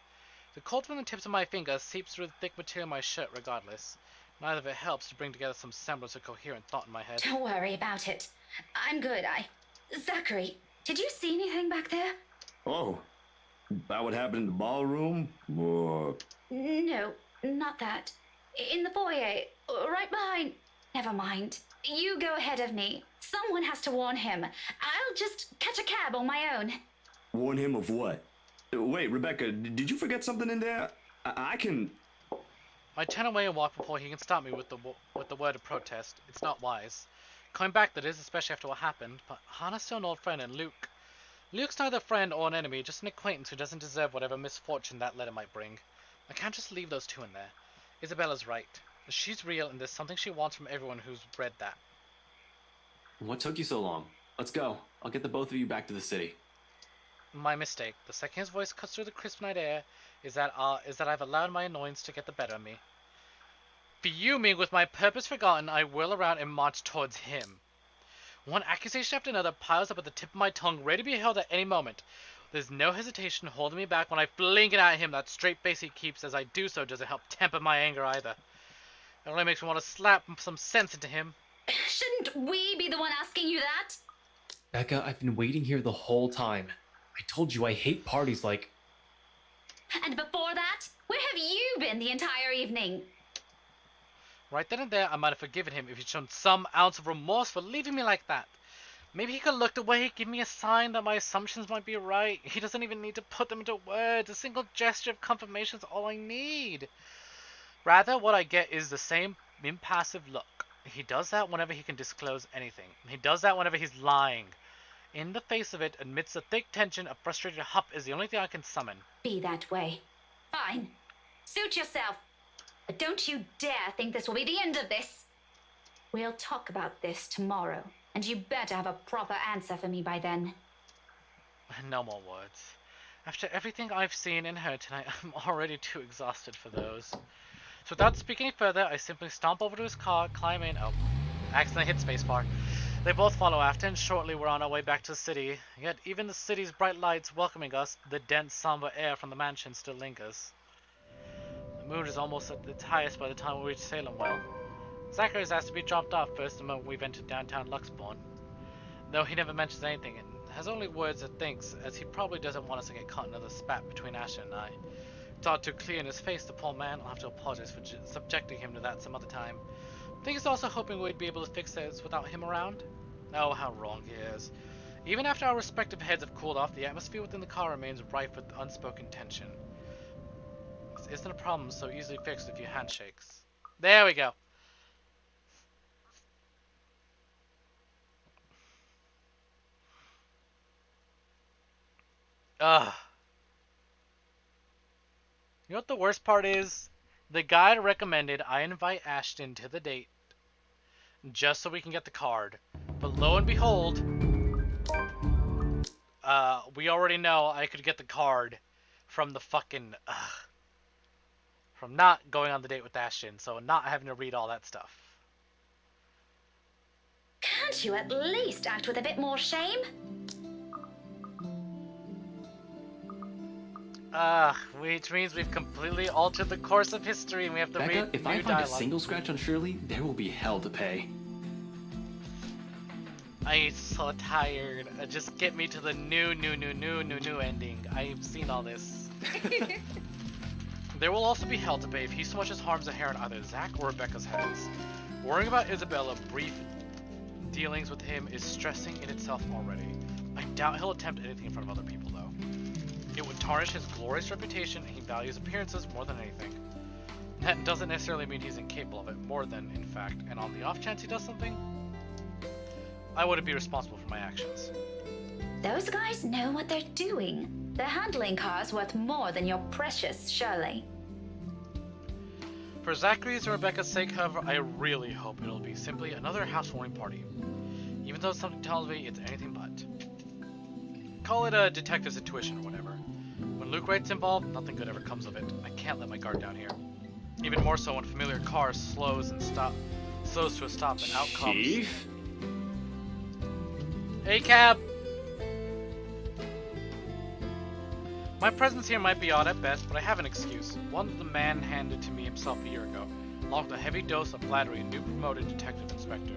The cold from the tips of my fingers seeps through the thick material of my shirt regardless. Neither of it helps to bring together some semblance of coherent thought in my head. Don't worry about it. I'm good. Zachary, did you see anything back there? Oh, about what happened in the ballroom? Or... No, not that. In the foyer, right behind... Never mind. You go ahead of me. Someone has to warn him. I'll just catch a cab on my own. Warn him of what? Wait, Rebecca, did you forget something in there? I can... I turn away and walk before he can stop me with the word of protest. It's not wise. Coming back, that is, especially after what happened, but Hannah's still an old friend, and Luke's neither a friend or an enemy, just an acquaintance who doesn't deserve whatever misfortune that letter might bring. I can't just leave those two in there. Isabella's right. She's real, and there's something she wants from everyone who's read that. What took you so long? Let's go. I'll get the both of you back to the city. My mistake. The second his voice cuts through the crisp night air is that I've allowed my annoyance to get the better of me. Fuming with my purpose forgotten, I whirl around and march towards him. One accusation after another piles up at the tip of my tongue, ready to be hurled at any moment. There's no hesitation holding me back when I fling it at him. That straight face he keeps as I do so doesn't help temper my anger either. It only makes me want to slap some sense into him. Shouldn't we be the one asking you that? Becca, I've been waiting here the whole time. I told you I hate parties like... And before that, where have you been the entire evening? Right then and there, I might have forgiven him if he'd shown some ounce of remorse for leaving me like that. Maybe he could have looked away, give me a sign that my assumptions might be right. He doesn't even need to put them into words. A single gesture of confirmation is all I need. Rather, what I get is the same impassive look. He does that whenever he can disclose anything. He does that whenever he's lying. In the face of it, amidst the thick tension, a frustrated hup is the only thing I can summon. Be that way. Fine. Suit yourself. But don't you dare think this will be the end of this. We'll talk about this tomorrow, and you better have a proper answer for me by then. No more words. After everything I've seen and heard tonight, I'm already too exhausted for those. So without speaking any further, I simply stomp over to his car, climb in, accidentally hit spacebar. They both follow after, and shortly we're on our way back to the city. Yet even the city's bright lights welcoming us, the dense, somber air from the mansion still lingers. The mood is almost at its highest by the time we reach Salem Well. Zachary has asked to be dropped off first the moment we've entered downtown Luxbourne. Though he never mentions anything, and has only words and thinks, as he probably doesn't want us to get caught in another spat between Asher and I. It's all too clear in his face, the poor man. I'll have to apologize for subjecting him to that some other time. I think he's also hoping we'd be able to fix this without him around. Oh, how wrong he is. Even after our respective heads have cooled off, the atmosphere within the car remains rife with unspoken tension. This isn't a problem so easily fixed with a few handshakes. There we go. Ugh. You know what the worst part is? The guide recommended I invite Ashton to the date just so we can get the card. But lo and behold, we already know I could get the card from the fucking, from not going on the date with Ashton, so not having to read all that stuff. Can't you at least act with a bit more shame? Which means we've completely altered the course of history and we have to Becca, read if new I find dialogue. a single scratch on Shirley, there will be hell to pay. I'm so tired. Just get me to the new ending. I've seen all this. There will also be hell to pay if he so much as harms a hair on either Zach or Rebecca's heads. Worrying about Isabella, brief dealings with him is stressing in itself already. I doubt he'll attempt anything in front of other people though. It would tarnish his glorious reputation, and he values appearances more than anything. That doesn't necessarily mean he's incapable of it, more than, in fact, and on the off chance he does something, I wouldn't be responsible for my actions. Those guys know what they're doing. Their handling car's worth more than your precious, surely. For Zachary's and Rebecca's sake, however, I really hope it'll be simply another housewarming party. Even though something tells me it's anything but. Call it a detective's intuition or whatever. When Luke Wright's involved, nothing good ever comes of it. I can't let my guard down here. Even more so when familiar car slows to a stop and out comes... Chief? Hey, Cab! My presence here might be odd at best, but I have an excuse. One that the man handed to me himself a year ago, along with a heavy dose of flattery and new promoted detective inspector.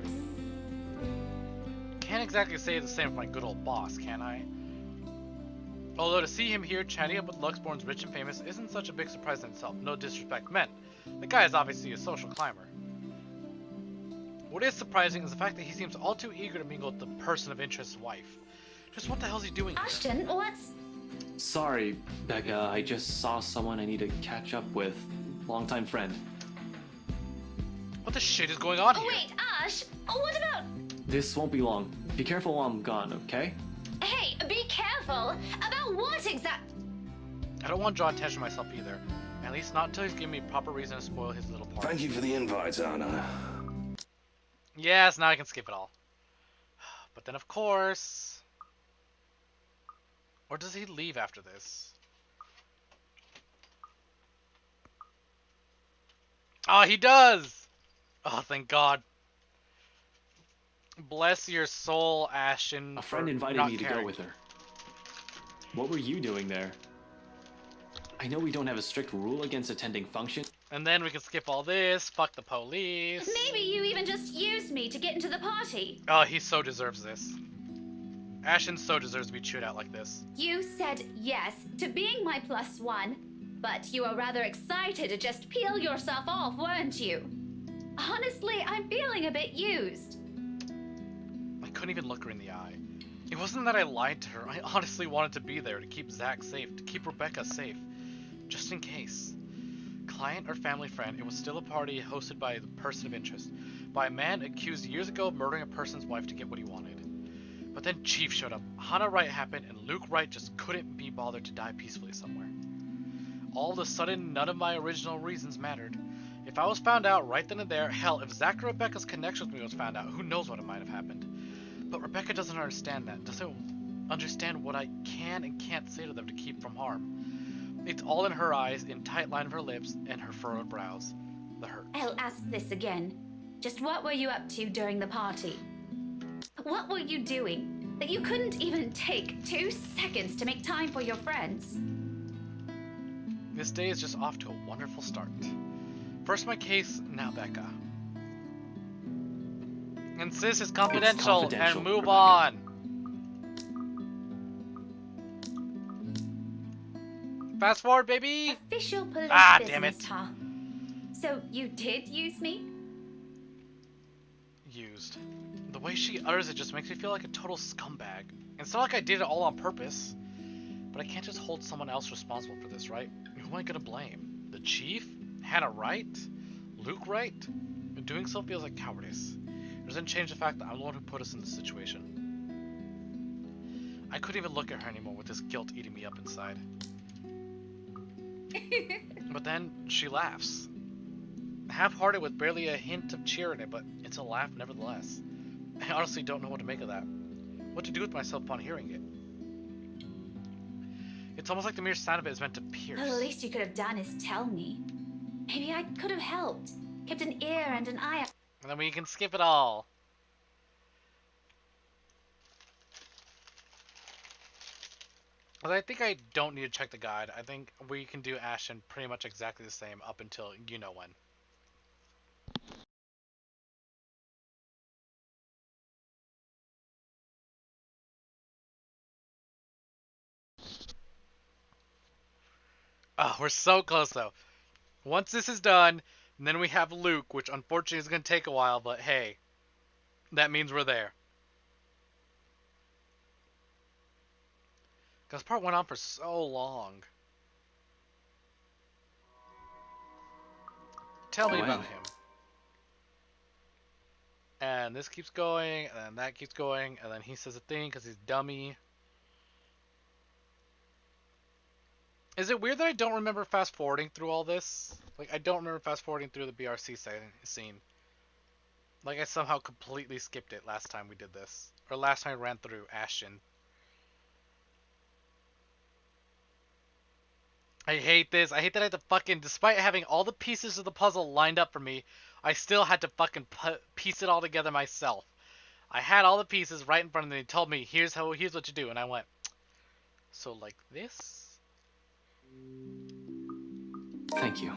Can't exactly say the same for my good old boss, can I? Although to see him here chatting up with Luxborn's rich and famous isn't such a big surprise in itself, no disrespect meant. The guy is obviously a social climber. What is surprising is the fact that he seems all too eager to mingle with the person of interest's wife. Just what the hell is he doing here? Ashton, what's... Sorry, Becca, I just saw someone I need to catch up with. Longtime friend. What the shit is going on here? Wait, Ash, what about... This won't be long. Be careful while I'm gone, okay? Hey, be careful! About what exact... I don't want to draw attention to myself either. At least not until he's given me proper reason to spoil his little part. Thank you for the invite, Anna. Yes, now I can skip it all. But then of course... Or does he leave after this? Oh, he does! Oh, thank God. Bless your soul, Ashton. A friend invited me to go with her. What were you doing there? I know we don't have a strict rule against attending functions. And then we can skip all this. Fuck the police. Maybe you even just used me to get into the party. Oh, he so deserves this. Ashton so deserves to be chewed out like this. You said yes to being my +1, but you were rather excited to just peel yourself off, weren't you? Honestly, I'm feeling a bit used. I couldn't even look her in the eye. It wasn't that I lied to her. I honestly wanted to be there to keep Zach safe, to keep Rebecca safe. Just in case. Client or family friend, it was still a party hosted by the person of interest. By a man accused years ago of murdering a person's wife to get what he wanted. But then Chief showed up, Hannah Wright happened, and Luke Wright just couldn't be bothered to die peacefully somewhere. All of a sudden, none of my original reasons mattered. If I was found out right then and there, hell, if Zach or Rebecca's connection with me was found out, who knows what might have happened. But Rebecca doesn't understand that, doesn't understand what I can and can't say to them to keep from harm. It's all in her eyes, in tight line of her lips, and her furrowed brows. The hurt. I'll ask this again. Just what were you up to during the party? What were you doing that you couldn't even take 2 seconds to make time for your friends? This day is just off to a wonderful start. First my case, now Becca. And sis is confidential, and move on. Fast forward, baby. Official police business, damn it. huh? So you did use me? Used. The way she utters it just makes me feel like a total scumbag. It's not like I did it all on purpose. But I can't just hold someone else responsible for this, right? Who am I gonna blame? The chief? Hannah Wright? Luke Wright? Doing so feels like cowardice. It doesn't change the fact that I'm the one who put us in this situation. I couldn't even look at her anymore with this guilt eating me up inside. But then she laughs. Half-hearted with barely a hint of cheer in it, but it's a laugh nevertheless. I honestly don't know what to make of that. What to do with myself upon hearing it. It's almost like the mere sound of it is meant to pierce. The least you could have done is tell me. Maybe I could have helped. Kept an ear and an eye out. And then we can skip it all. But I think I don't need to check the guide. I think we can do Ashton pretty much exactly the same up until you know when. Oh, we're so close though. Once this is done, and then we have Luke, which unfortunately is going to take a while, but hey, that means we're there. Because part went on for so long. Tell me about him. And this keeps going, and then that keeps going, and then he says a thing because he's dummy. Is it weird that I don't remember fast forwarding through all this? Like, I don't remember fast forwarding through the BRC scene. Like, I somehow completely skipped it last time we did this. Or last time I ran through Ashton. I hate this. I hate that I had to fucking, despite having all the pieces of the puzzle lined up for me, I still had to fucking piece it all together myself. I had all the pieces right in front of me. They told me, here's what you do. And I went, so like this? Thank you.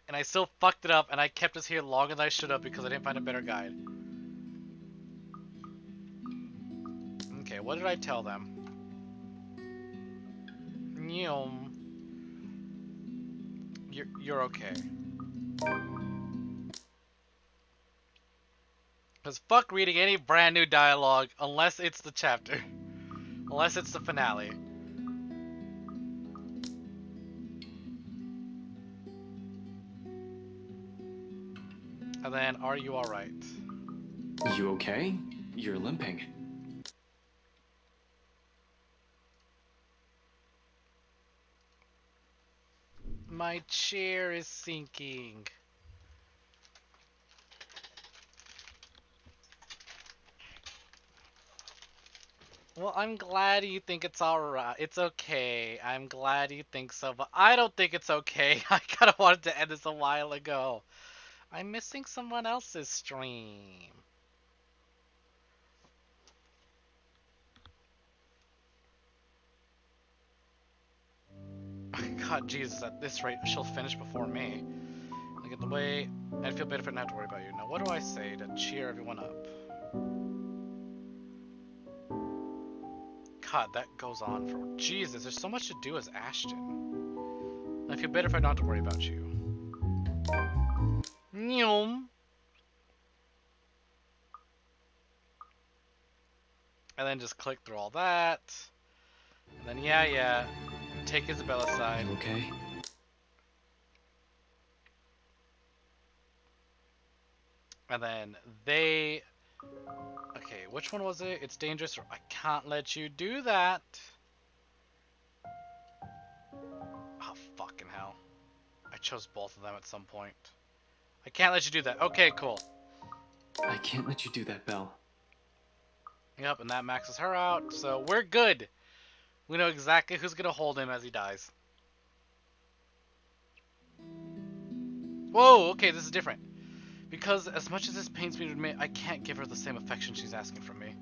And I still fucked it up, and I kept us here longer than I should have because I didn't find a better guide. Okay, what did I tell them? You're okay. Because fuck reading any brand new dialogue unless it's the chapter. Unless it's the finale. And then, are you alright? You okay? You're limping. My chair is sinking. Well, I'm glad you think it's alright. It's okay. I'm glad you think so, but I don't think it's okay. I kinda wanted to end this a while ago. I'm missing someone else's stream. God, Jesus, at this rate, she'll finish before me. Look at the way I'd feel better if I didn't have to worry about you. Now, what do I say to cheer everyone up? God, that goes on for... Jesus, there's so much to do as Ashton. I feel better if I don't have to worry about you. Nyum. And then just click through all that. And then, yeah. Take Isabella's side. Okay. And then they... Okay, which one was it? It's dangerous or I can't let you do that. Oh, fucking hell. I chose both of them at some point. I can't let you do that. Okay, cool. I can't let you do that, Belle. Yep, and that maxes her out, so we're good. We know exactly who's gonna hold him as he dies. Whoa, okay, this is different. Because as much as this pains me to admit, I can't give her the same affection she's asking from me.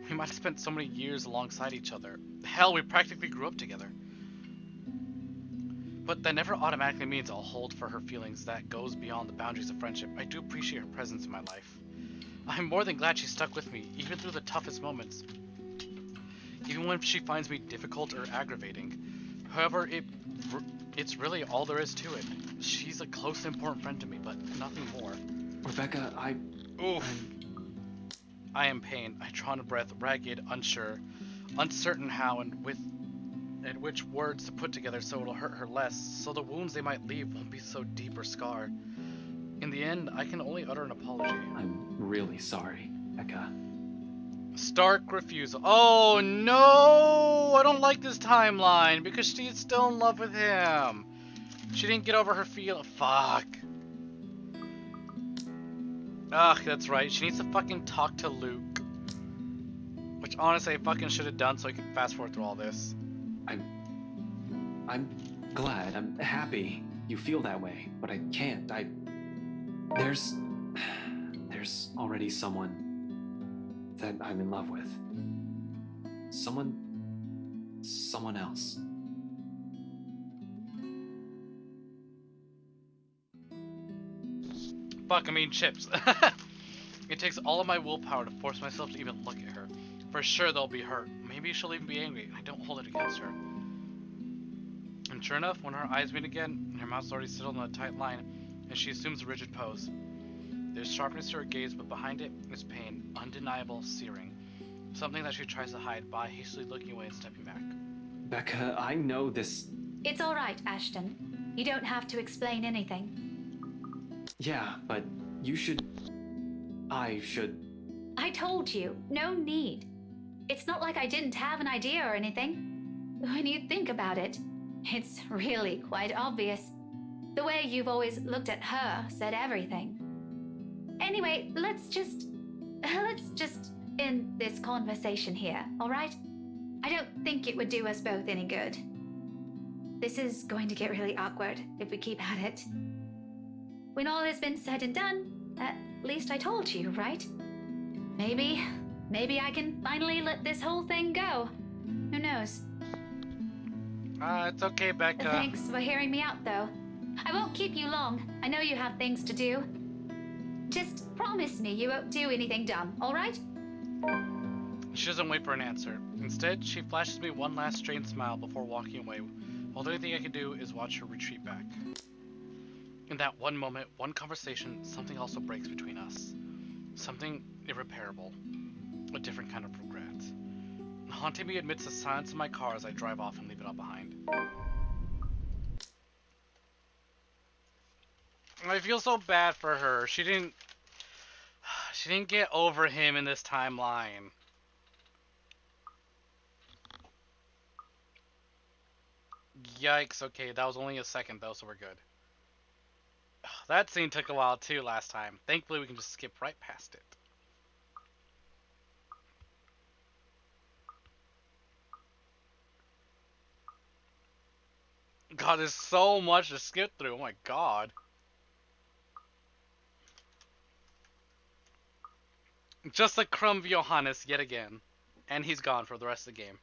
We might have spent so many years alongside each other. Hell, we practically grew up together. But that never automatically means I'll hold for her feelings that goes beyond the boundaries of friendship. I do appreciate her presence in my life. I'm more than glad she stuck with me, even through the toughest moments. Even when she finds me difficult or aggravating. However, it's really all there is to it. She's a close and important friend to me, but nothing more. Rebecca, Oof. I am pain. I draw in a breath, ragged, unsure, uncertain how and which words to put together so it'll hurt her less, so the wounds they might leave won't be so deep or scarred. In the end, I can only utter an apology. I'm really sorry, Becca. Stark refusal. Oh no! I don't like this timeline because she's still in love with him. She didn't get over her Fuck. Ugh, that's right. She needs to fucking talk to Luke. Which honestly I fucking should have done so I could fast forward through all this. I'm glad. I'm happy you feel that way, but I can't. There's already someone that I'm in love with. Someone else. Fuck, I mean chips. It takes all of my willpower to force myself to even look at her. For sure they'll be hurt. Maybe she'll even be angry. I don't hold it against her. And sure enough, when her eyes meet again, her mouth's already settled in a tight line, and she assumes a rigid pose. There's sharpness to her gaze, but behind it is pain, undeniable, searing. Something that she tries to hide by hastily looking away and stepping back. Becca, I know this... It's alright, Ashton. You don't have to explain anything. Yeah, but You should... I should... I told you, no need. It's not like I didn't have an idea or anything. When you think about it, it's really quite obvious. The way you've always looked at her said everything. Anyway, let's just end this conversation here, all right? I don't think it would do us both any good. This is going to get really awkward if we keep at it. When all has been said and done, at least I told you, right? Maybe I can finally let this whole thing go. Who knows? It's okay, Becca. Thanks for hearing me out, though. I won't keep you long. I know you have things to do. Just promise me you won't do anything dumb, all right? She doesn't wait for an answer. Instead, she flashes me one last strained smile before walking away, while the only thing I can do is watch her retreat back. In that one moment, one conversation, something also breaks between us. Something irreparable. A different kind of regret. Haunting me amidst the silence of my car as I drive off and leave it all behind. I feel so bad for her. She didn't get over him in this timeline. Yikes, okay, that was only a second though, so we're good. That scene took a while too last time. Thankfully we can just skip right past it. God, there's so much to skip through, oh my god. Just like Crumb Johannes yet again. And he's gone for the rest of the game.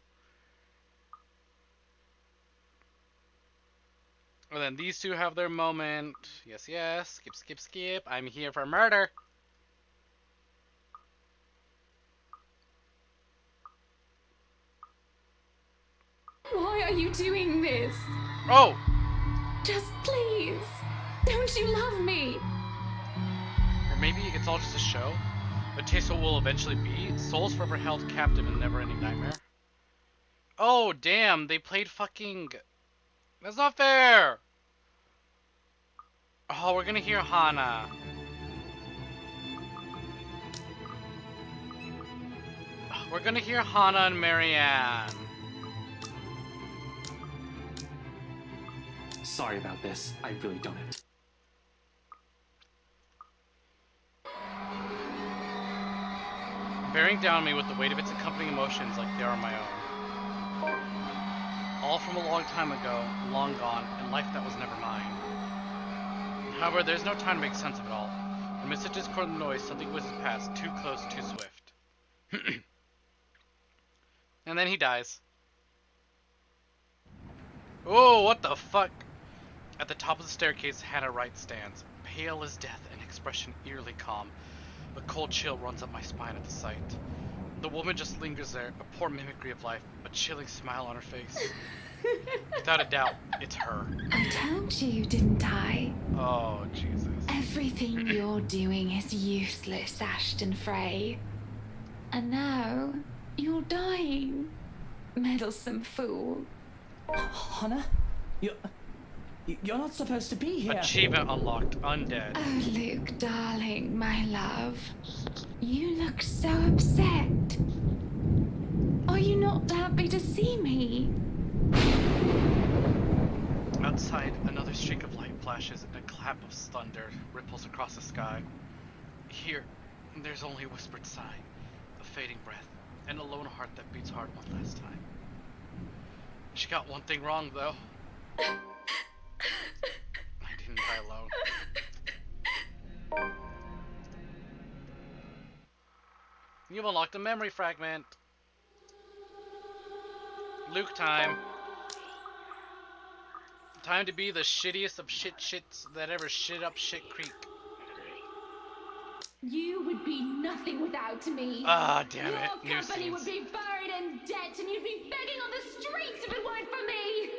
And then these two have their moment. Yes, yes. Skip, skip, skip. I'm here for murder. Why are you doing this? Oh! Just please. Don't you love me? Or maybe it's all just a show. A taste what will eventually be. Souls forever held captive in a never-ending nightmare. Oh, damn. They played fucking... That's not fair! Oh, we're gonna hear Hana. We're gonna hear Hana and Marianne. Sorry about this. I really don't have... Bearing down on me with the weight of its accompanying emotions like they are my own. All from a long time ago, long gone, and life that was never mine. However, there's no time to make sense of it all. Amidst the discordant noise, something whizzes past, too close, too swift. And then he dies. Oh, what the fuck? At the top of the staircase, Hannah Wright stands, pale as death and expression eerily calm. A cold chill runs up my spine at the sight. The woman just lingers there, a poor mimicry of life, a chilling smile on her face. Without a doubt, it's her. I told you, didn't I? Oh, Jesus. Everything you're doing is useless, Ashton Frey. And now, you're dying. Meddlesome fool. Hannah? You're not supposed to be here. Achievement unlocked, undead. Oh, Luke, darling, my love. You look so upset. Are you not happy to see me? Outside, another streak of light flashes and a clap of thunder ripples across the sky. Here, there's only a whispered sigh, a fading breath, and a lone heart that beats hard one last time. She got one thing wrong, though. I didn't die alone. You've unlocked a memory fragment. Luke time. Time to be the shittiest of shits that ever shit up Shit Creek. You would be nothing without me. Ah, damn it. Your New company scenes. would be buried in debt, and you'd be begging on the streets if it weren't for me.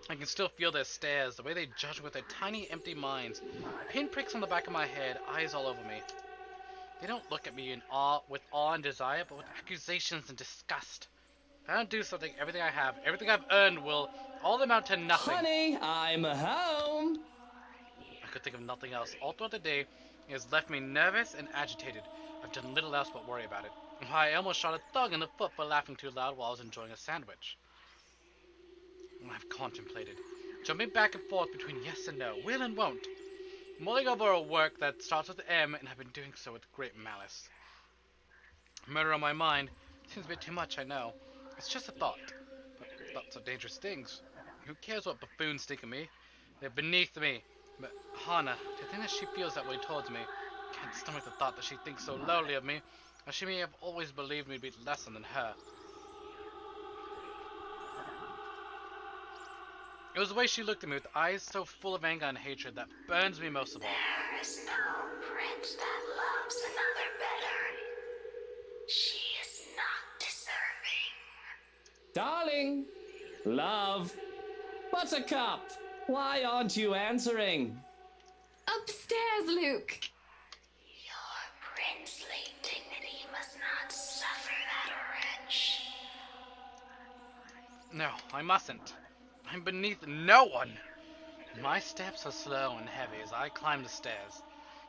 I can still feel their stares, the way they judge with their tiny, empty minds. Pinpricks on the back of my head, eyes all over me. They don't look at me with awe and desire, but with accusations and disgust. If I don't do something, everything I have, everything I've earned will all amount to nothing. Honey, I'm home. could think of nothing else. All throughout the day, it has left me nervous and agitated. I've done little else but worry about it. I almost shot a thug in the foot for laughing too loud while I was enjoying a sandwich. I've contemplated, jumping back and forth between yes and no, will and won't, mulling over a work that starts with M and have been doing so with great malice. Murder on my mind seems a bit too much, I know. It's just a thought. But thoughts are dangerous things. Who cares what buffoons think of me? They're beneath me. But Hana, to think that she feels that way towards me, I can't stomach the thought that she thinks so lowly of me, as she may have always believed me to be lesser than her. It was the way she looked at me with eyes so full of anger and hatred that burns me most of all. There is no prince that loves another better. She is not deserving. Darling! Love! Buttercup! Why aren't you answering? Upstairs, Luke. Your princely dignity must not suffer that wrench. No, I mustn't. I'm beneath no one. My steps are slow and heavy as I climb the stairs.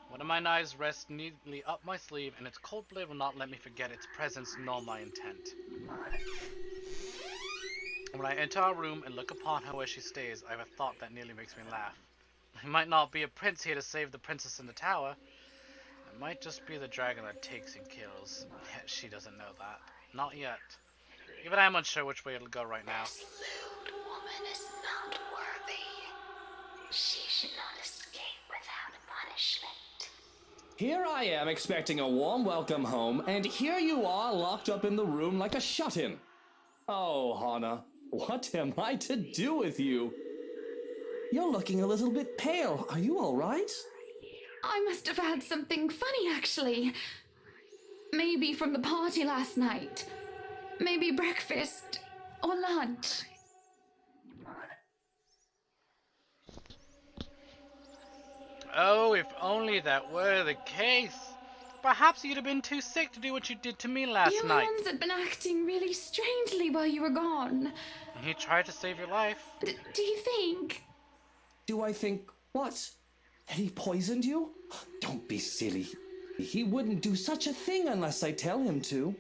One of my knives rests neatly up my sleeve, and its cold blade will not let me forget its presence nor my intent. When I enter our room and look upon her where she stays, I have a thought that nearly makes me laugh. I might not be a prince here to save the princess in the tower. I might just be the dragon that takes and kills. Yet she doesn't know that. Not yet. Even I am unsure which way it'll go right now. This lewd woman is not worthy. She should not escape without punishment. Here I am expecting a warm welcome home, and here you are locked up in the room like a shut-in. Oh, Hana, what am I to do with you? You're looking a little bit pale. Are you all right? I must have had something funny, actually. Maybe from the party last night. Maybe breakfast or lunch. Oh, if only that were the case. Perhaps you'd have been too sick to do what you did to me last night. Hans had been acting really strangely while you were gone. He tried to save your life. Do you think? Do I think what? That he poisoned you? Don't be silly. He wouldn't do such a thing unless I tell him to.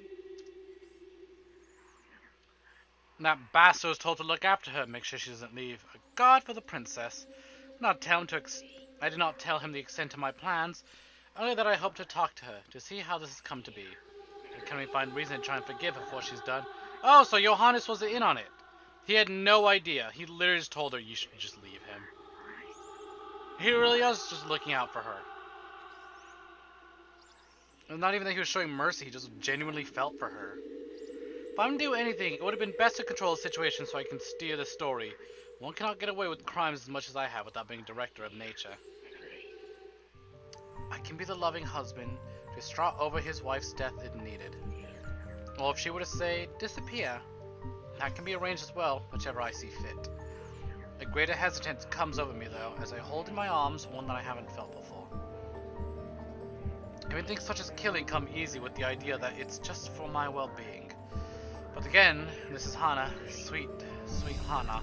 That bastard was told to look after her, make sure she doesn't leave. A guard for the princess. I did not tell him the extent of my plans, only that I hope to talk to her, to see how this has come to be. And can we find reason to try and forgive her before she's done? Oh, so Johannes was in on it. He had no idea. He literally just told her you should just leave him. He really was just looking out for her. And not even that he was showing mercy, he just genuinely felt for her. If I'm to do anything, it would have been best to control the situation so I can steer the story. One cannot get away with crimes as much as I have without being director of nature. I can be the loving husband, distraught over his wife's death if needed. Or if she were to say, disappear, that can be arranged as well, whichever I see fit. A greater hesitance comes over me though, as I hold in my arms one that I haven't felt before. Even things such as killing come easy with the idea that it's just for my well-being. But again, this is Hana, sweet, sweet Hana.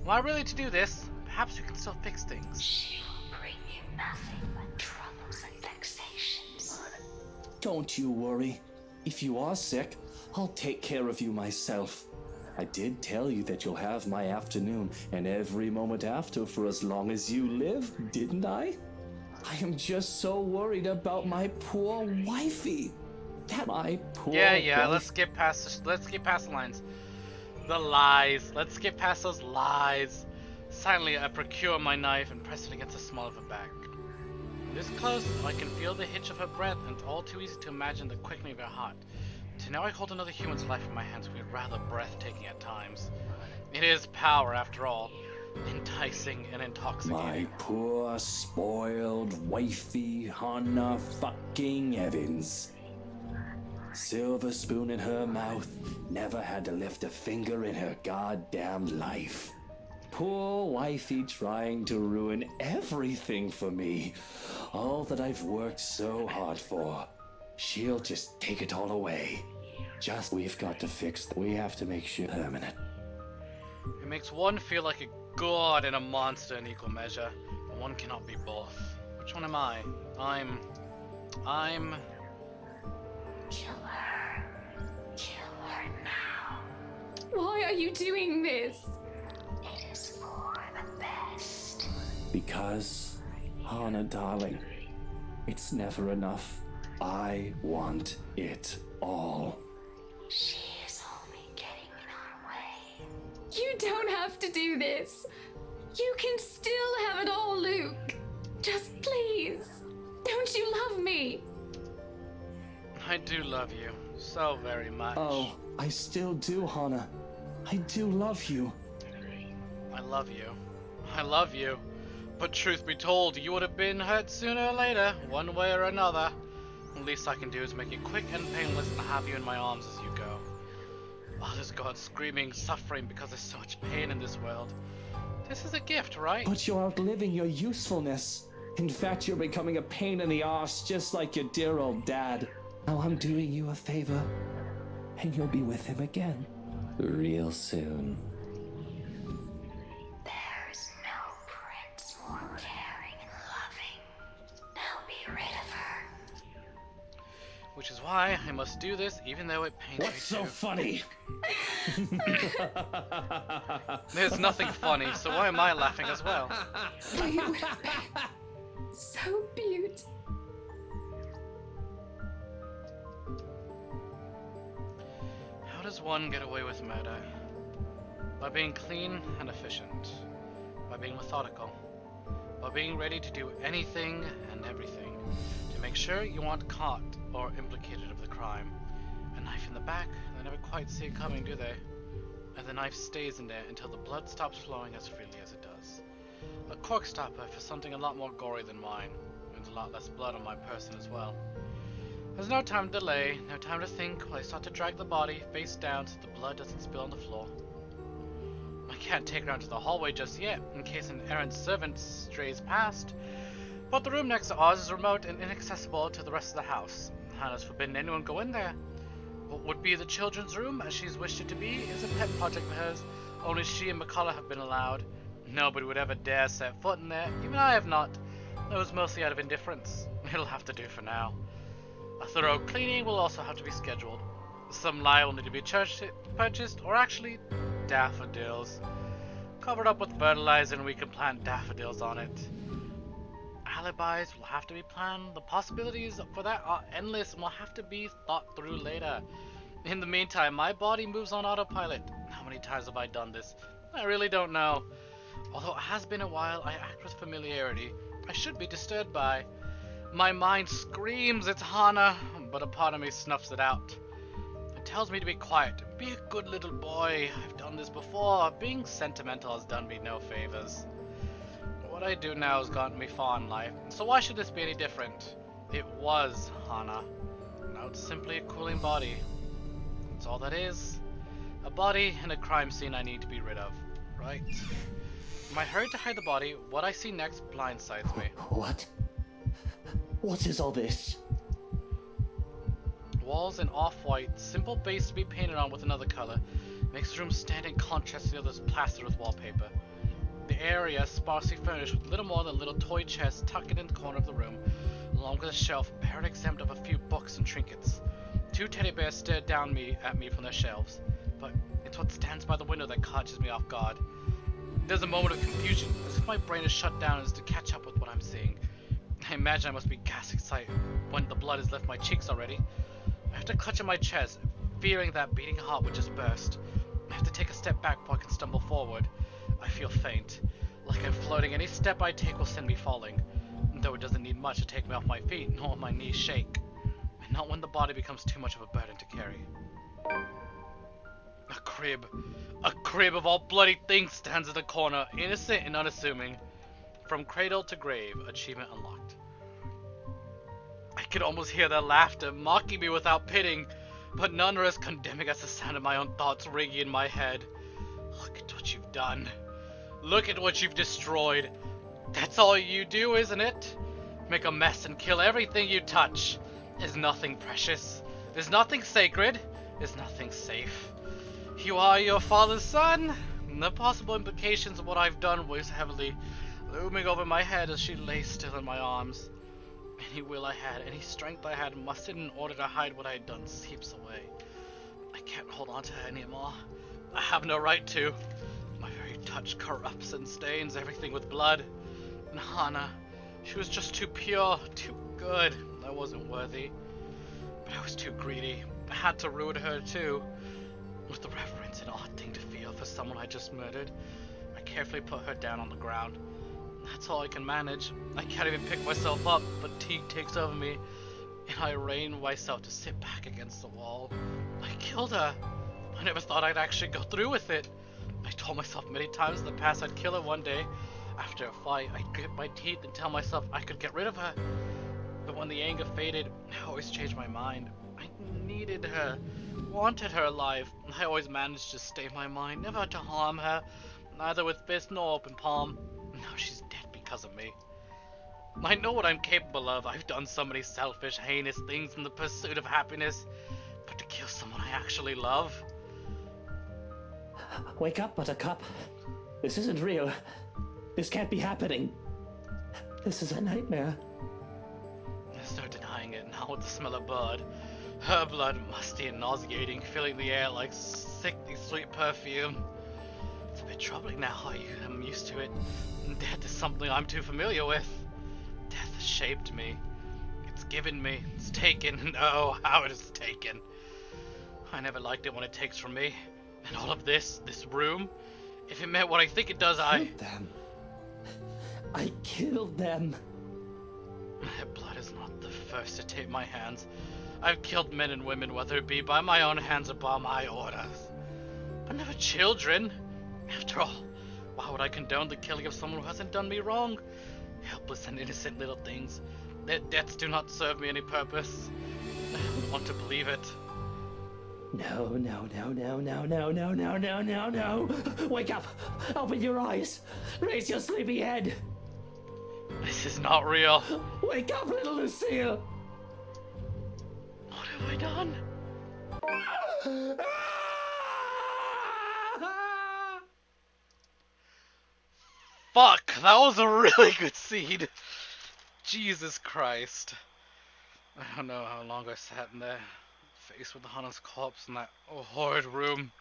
Am I really to do this? Perhaps we can still fix things. She will bring you nothing but troubles and vexations. Don't you worry. If you are sick, I'll take care of you myself. I did tell you that you'll have my afternoon and every moment after for as long as you live, didn't I? I am just so worried about my poor wifey. My poor Yeah, wife. let's skip past the lines. The lies. Let's skip past those lies. Silently, I procure my knife and press it against the small of her back. This close, I can feel the hitch of her breath, and it's all too easy to imagine the quickening of her heart. To know I hold another human's life in my hands would be rather breathtaking at times. It is power, after all. Enticing and intoxicating. My poor, spoiled wifey, Hannah fucking Evans. Silver spoon in her mouth, never had to lift a finger in her goddamn life. Poor wifey trying to ruin everything for me. All that I've worked so hard for. She'll just take it all away. We've got to fix that. We have to make sure permanent. It makes one feel like a god and a monster in equal measure. On One cannot be both. Which one am I? I'm... Kill her. Kill her now. Why are you doing this? It is for the best. Because, Hana, darling, it's never enough. I want it all. She is only getting in our way. You don't have to do this. You can still have it all, Luke. Just please. Don't you love me? I do love you so very much. Oh, I still do, Hana. I do love you. I love you. I love you. But truth be told, you would have been hurt sooner or later, one way or another. The least I can do is make it quick and painless and have you in my arms as you go. Oh, there's God screaming, suffering because there's so much pain in this world. This is a gift, right? But you're outliving your usefulness. In fact, you're becoming a pain in the arse, just like your dear old dad. Now I'm doing you a favor, and you'll be with him again. Real soon. There's no prince more caring and loving. Now be rid of her. Which is why I must do this, even though it pains me What's so too. funny? There's nothing funny, so why am I laughing as well? You would have been so beautiful. How does one get away with murder? By being clean and efficient. By being methodical. By being ready to do anything and everything to make sure you aren't caught or implicated of the crime. A knife in the back, they never quite see it coming, do they? And the knife stays in there until the blood stops flowing as freely as it does. A cork stopper for something a lot more gory than mine. Means a lot less blood on my person as well. There's no time to delay, no time to think while I start to drag the body face down so the blood doesn't spill on the floor. I can't take her out to the hallway just yet, in case an errant servant strays past, but the room next to ours is remote and inaccessible to the rest of the house. Hannah's forbidden anyone go in there. What would be the children's room, as she's wished it to be, is a pet project of hers. Only she and McCullough have been allowed. Nobody would ever dare set foot in there, even I have not. That was mostly out of indifference. It'll have to do for now. A thorough cleaning will also have to be scheduled. Some lye will need to be purchased, or actually, daffodils. Covered up with fertilizer and we can plant daffodils on it. Alibis will have to be planned. The possibilities for that are endless and will have to be thought through later. In the meantime, my body moves on autopilot. How many times have I done this? I really don't know. Although it has been a while, I act with familiarity. I should be disturbed by. My mind screams it's Hana, but a part of me snuffs it out. It tells me to be quiet, be a good little boy. I've done this before. Being sentimental has done me no favors. What I do now has gotten me far in life, so why should this be any different? It was Hana. Now it's simply a cooling body. That's all that is. A body and a crime scene I need to be rid of, right? In my hurry to hide the body, what I see next blindsides me. What? What is all this? Walls in off-white, simple base to be painted on with another color, makes the room stand in contrast to the others plastered with wallpaper. The area sparsely furnished with little more than little toy chests tucked in the corner of the room, along with a shelf barely exempt of a few books and trinkets. Two teddy bears stared down at me from their shelves, but it's what stands by the window that catches me off guard. There's a moment of confusion, as if my brain is shut down as to catch up with what I'm seeing. I imagine I must be gasping sight when the blood has left my cheeks already. I have to clutch at my chest, fearing that beating heart would just burst. I have to take a step back before I can stumble forward. I feel faint, like I'm floating. Any step I take will send me falling, though it doesn't need much to take me off my feet, nor will my knees shake. And not when the body becomes too much of a burden to carry. A crib of all bloody things stands in the corner, innocent and unassuming. From cradle to grave, achievement unlocked. I could almost hear their laughter, mocking me without pitying, but none are as condemning as the sound of my own thoughts ringing in my head. Look at what you've done. Look at what you've destroyed. That's all you do, isn't it? Make a mess and kill everything you touch. There's nothing precious. There's nothing sacred. There's nothing safe. You are your father's son. The possible implications of what I've done weighs heavily. looming over my head as she lay still in my arms. Any will I had, any strength I had mustered in order to hide what I had done seeps away. I can't hold on to her anymore. I have no right to. My very touch corrupts and stains everything with blood. And Hannah, she was just too pure, too good. I wasn't worthy. But I was too greedy. I had to ruin her too. With the reverence, an odd thing to feel for someone I just murdered. I carefully put her down on the ground. That's all I can manage. I can't even pick myself up. Fatigue takes over me, and I rein myself to sit back against the wall. I killed her. I never thought I'd actually go through with it. I told myself many times in the past I'd kill her one day. After a fight, I'd grit my teeth and tell myself I could get rid of her. But when the anger faded, I always changed my mind. I needed her, wanted her alive. I always managed to stay my mind, never to harm her, neither with fist nor open palm. Now she's dead because of me. I know what I'm capable of. I've done so many selfish, heinous things in the pursuit of happiness. But to kill someone I actually love? Wake up, Buttercup. This isn't real. This can't be happening. This is a nightmare. There's no denying it now with the smell of blood. Her blood, musty and nauseating, filling the air like sickly sweet perfume. It's a bit troubling now. I'm used to it. Death is something I'm too familiar with. Death has shaped me. It's given me. It's taken. Oh, how it is taken. I never liked it when it takes from me. And all of this room, if it meant what I think it does, I killed them. Their blood is not the first to taint my hands. I've killed men and women, whether it be by my own hands or by my orders. But never children. After all, why would I condone the killing of someone who hasn't done me wrong? Helpless and innocent little things. Their deaths do not serve me any purpose. I don't want to believe it. No. Wake up! Open your eyes! Raise your sleepy head! This is not real. Wake up, little Lucille! What have I done? Fuck, that was a really good scene. Jesus Christ. I don't know how long I sat in there, faced with Hannah's corpse in that horrid room.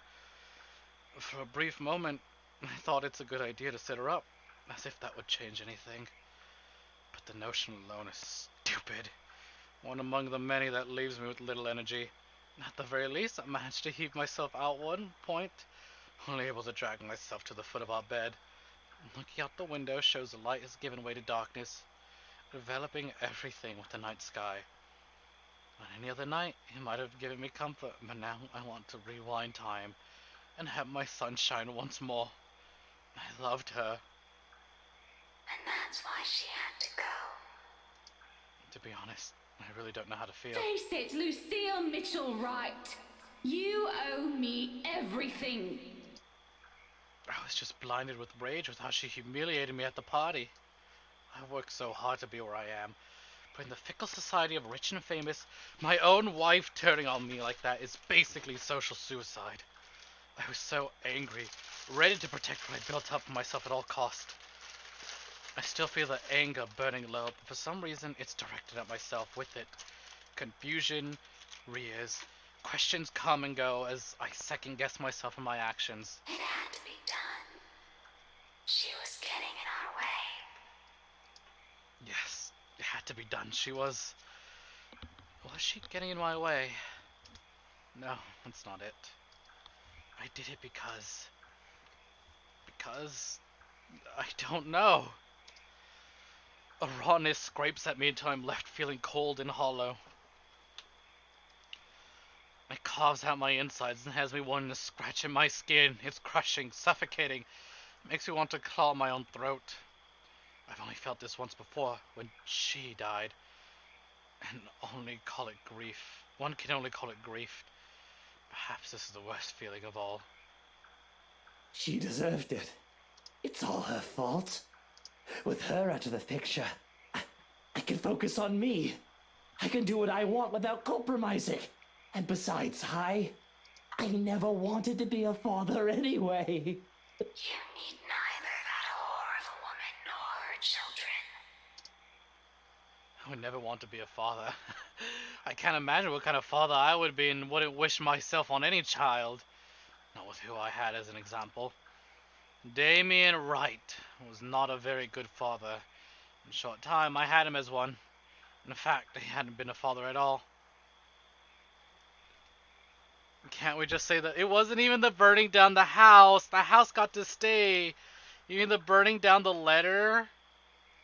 For a brief moment, I thought it's a good idea to sit her up, as if that would change anything. But the notion alone is stupid. One among the many that leaves me with little energy. At the very least, I managed to heave myself out one point, only able to drag myself to the foot of our bed. Looking out the window shows the light has given way to darkness, enveloping everything with the night sky. On any other night, it might have given me comfort, but now I want to rewind time and have my sunshine once more. I loved her. And that's why she had to go. To be honest, I really don't know how to feel. Face it, Lucille Mitchell Wright. You owe me everything. I was just blinded with rage with how she humiliated me at the party. I worked so hard to be where I am, but in the fickle society of rich and famous, my own wife turning on me like that is basically social suicide. I was so angry, ready to protect what I built up for myself at all cost. I still feel the anger burning low, but for some reason it's directed at myself with it. Confusion rears. Questions come and go as I second guess myself and my actions. It had to be done. She was getting in our way. Yes, it had to be done. Was she getting in my way? No, that's not it. I did it because I don't know. A rawness scrapes at me until I'm left feeling cold and hollow. It carves out my insides and has me wanting to scratch at my skin. It's crushing, suffocating. It makes me want to claw my own throat. I've only felt this once before, when she died. And only call it grief. One can only call it grief. Perhaps this is the worst feeling of all. She deserved it. It's all her fault. With her out of the picture, I can focus on me. I can do what I want without compromising. And besides, I never wanted to be a father anyway. You need neither that whore of a woman nor her would never want to be a father. I can't imagine what kind of father I would be and wouldn't wish myself on any child. Not with who I had as an example. Damien Wright was not a very good father. In a short time, I had him as one. In fact, he hadn't been a father at all. Can't we just say that it wasn't even the burning down the house? The house got to stay. You mean the burning down the letter?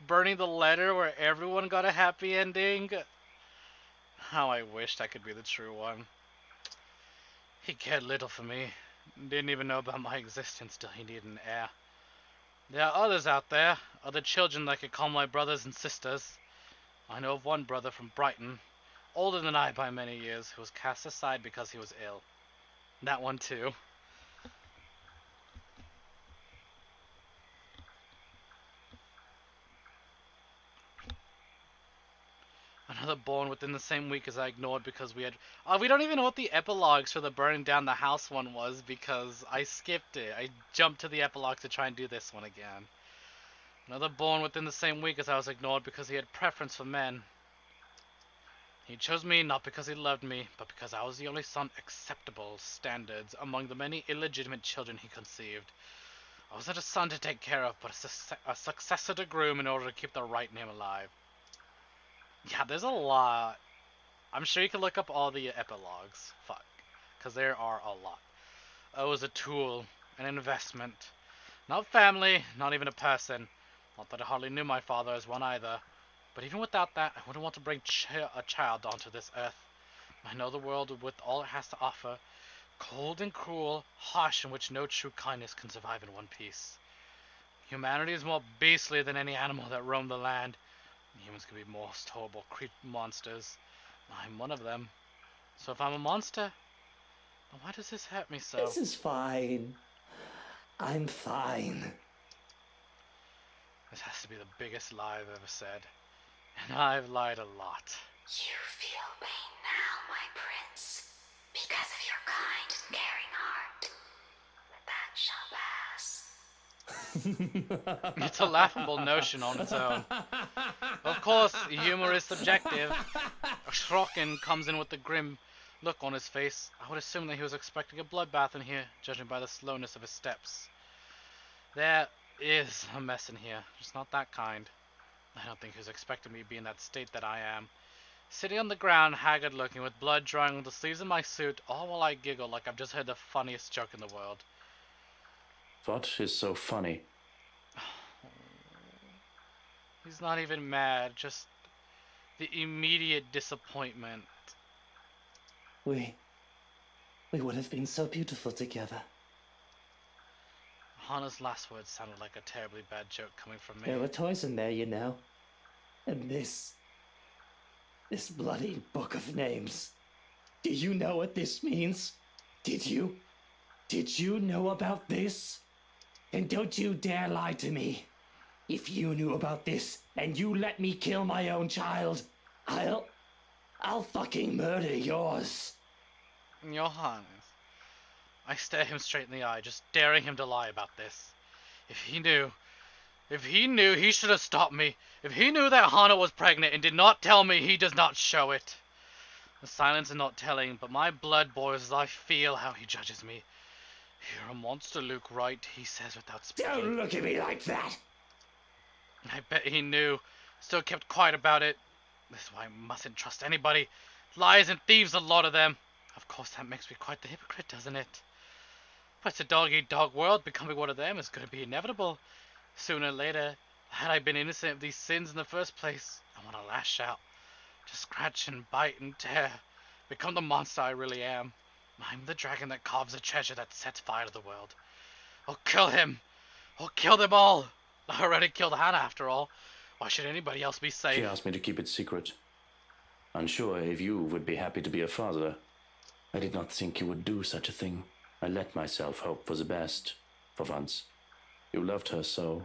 Burning the letter where everyone got a happy ending? How I wished I could be the true one. He cared little for me. Didn't even know about my existence till he needed an heir. There are others out there, other children that I could call my brothers and sisters. I know of one brother from Brighton, older than I by many years, who was cast aside because he was ill. That one too. Another born within the same week as I ignored because we had... we don't even know what the epilogues for the burning down the house one was because I skipped it. I jumped to the epilogue to try and do this one again. Another born within the same week as I was ignored because he had preference for men. He chose me not because he loved me, but because I was the only son acceptable standards among the many illegitimate children he conceived. I wasn't a son to take care of, but a successor to groom in order to keep the right name alive. Yeah, there's a lot. I'm sure you can look up all the epilogues. Fuck. Because there are a lot. I was a tool, an investment. Not family, not even a person. Not that I hardly knew my father as one either. But even without that, I wouldn't want to bring a child onto this earth. I know the world with all it has to offer. Cold and cruel, harsh, in which no true kindness can survive in one piece. Humanity is more beastly than any animal that roam the land. Humans can be most horrible monsters. I'm one of them. So if I'm a monster, then why does this hurt me so? This is fine. I'm fine. This has to be the biggest lie I've ever said. And I've lied a lot. You feel pain now, my prince, because of your kind and caring heart. That shall pass. It's a laughable notion on its own. Of course, humor is subjective. Schrocken comes in with a grim look on his face. I would assume that he was expecting a bloodbath in here, judging by the slowness of his steps. There is a mess in here, just not that kind. I don't think he was expecting me to be in that state that I am. Sitting on the ground, haggard looking, with blood drying on the sleeves of my suit, all while I giggle like I've just heard the funniest joke in the world. What is so funny? He's not even mad, just the immediate disappointment. We would have been so beautiful together. Hana's last words sounded like a terribly bad joke coming from me. There were toys in there, you know. And this bloody book of names. Do you know what this means? Did you? Did you know about this? And don't you dare lie to me. If you knew about this and you let me kill my own child, I'll fucking murder yours. Your Highness. I stare him straight in the eye, just daring him to lie about this. If he knew, he should have stopped me. If he knew that Hana was pregnant and did not tell me, he does not show it. The silence is not telling, but my blood boils as I feel how he judges me. You're a monster, Luke Wright, he says without speaking. Don't look at me like that! I bet he knew, still kept quiet about it. This is why I mustn't trust anybody. Liars and thieves, a lot of them. Of course, that makes me quite the hypocrite, doesn't it? But it's a dog-eat-dog world. Becoming one of them is going to be inevitable. Sooner or later, had I been innocent of these sins in the first place, I want to lash out. To scratch and bite and tear. Become the monster I really am. I'm the dragon that carves a treasure that sets fire to the world. I'll kill him. I'll kill them all. I already killed Hannah, after all. Why should anybody else be safe? She asked me to keep it secret. Unsure if you would be happy to be a father. I did not think you would do such a thing. I let myself hope for the best, for once. You loved her so.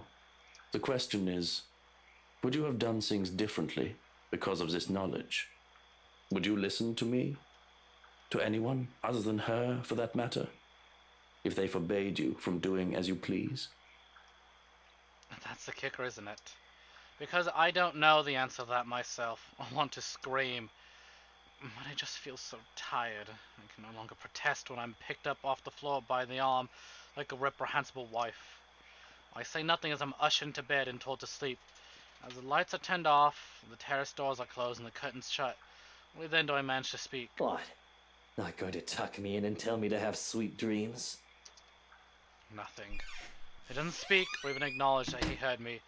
The question is, would you have done things differently because of this knowledge? Would you listen to me? To anyone other than her, for that matter? If they forbade you from doing as you please? That's the kicker, isn't it? Because I don't know the answer to that myself. I want to scream, but I just feel so tired. I can no longer protest when I'm picked up off the floor by the arm like a reprehensible wife. I say nothing as I'm ushered into bed and told to sleep. As the lights are turned off, the terrace doors are closed and the curtains shut, only then do I manage to speak. What? Not going to tuck me in and tell me to have sweet dreams? Nothing. He doesn't speak or even acknowledge that he heard me.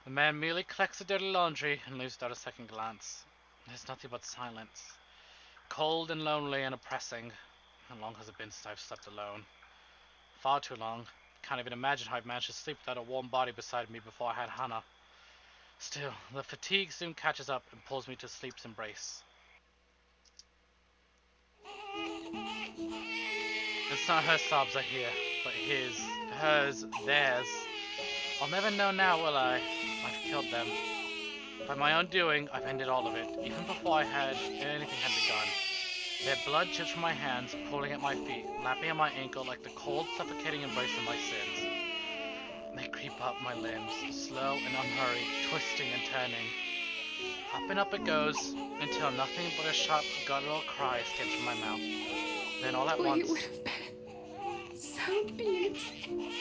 The man merely collects the dirty laundry and leaves without a second glance. There's nothing but silence. Cold and lonely and oppressing. How long has it been since I've slept alone? Far too long. Can't even imagine how I've managed to sleep without a warm body beside me before I had Hannah. Still, the fatigue soon catches up and pulls me to sleep's embrace. It's not her sobs I hear, but his, hers, theirs. I'll never know now, will I? I've killed them. By my own doing, I've ended all of it, even before anything had begun. Their blood drips from my hands, pulling at my feet, lapping at my ankle like the cold, suffocating embrace of my sins. They creep up my limbs, slow and unhurried, twisting and turning. Up and up it goes, until nothing but a sharp, guttural cry escapes from my mouth. Then all at once... It would have been so beautiful.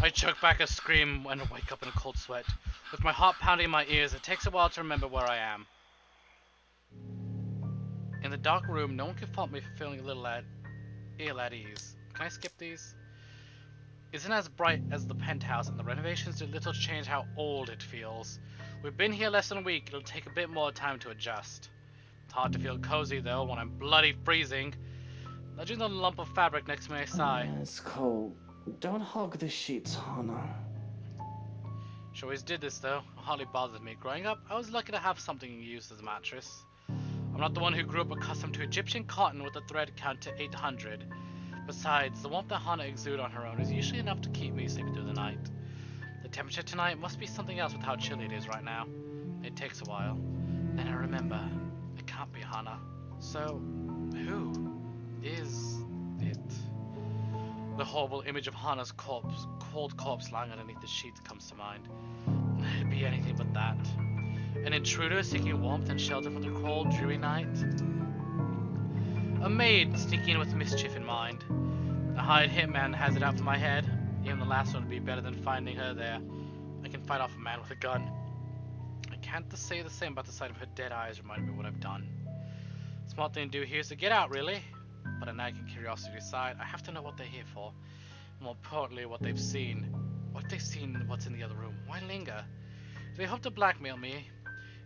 I choke back a scream and wake up in a cold sweat. With my heart pounding in my ears, it takes a while to remember where I am. In the dark room, no one can fault me for feeling a little ill at ease. Can I skip these? Isn't as bright as the penthouse, and the renovations do little to change how old it feels. We've been here less than a week, it'll take a bit more time to adjust. It's hard to feel cozy though when I'm bloody freezing. Nudging the lump of fabric next to me, I sigh. It's cold. Don't hog the sheets, Hannah. She always did this though. It hardly bothered me. Growing up, I was lucky to have something used as a mattress. I'm not the one who grew up accustomed to Egyptian cotton with a thread count to 800. Besides, the warmth that Hannah exudes on her own is usually enough to keep me sleeping through the night. The temperature tonight must be something else with how chilly it is right now. It takes a while. Then I remember, it can't be Hannah. So, who is it? The horrible image of Hannah's corpse, cold corpse lying underneath the sheets comes to mind. It'd be anything but that. An intruder seeking warmth and shelter from the cold, dreary night. A maid sneaking in with mischief in mind. A hired hitman has it out for my head. Even the last one would be better than finding her there. I can fight off a man with a gun. I can't say the same about the sight of her dead eyes reminding me of what I've done. Smart thing to do here is to get out, really. But a nagging curiosity aside, I have to know what they're here for. More importantly, what they've seen. What if they've seen what's in the other room? Why linger? Do they hope to blackmail me?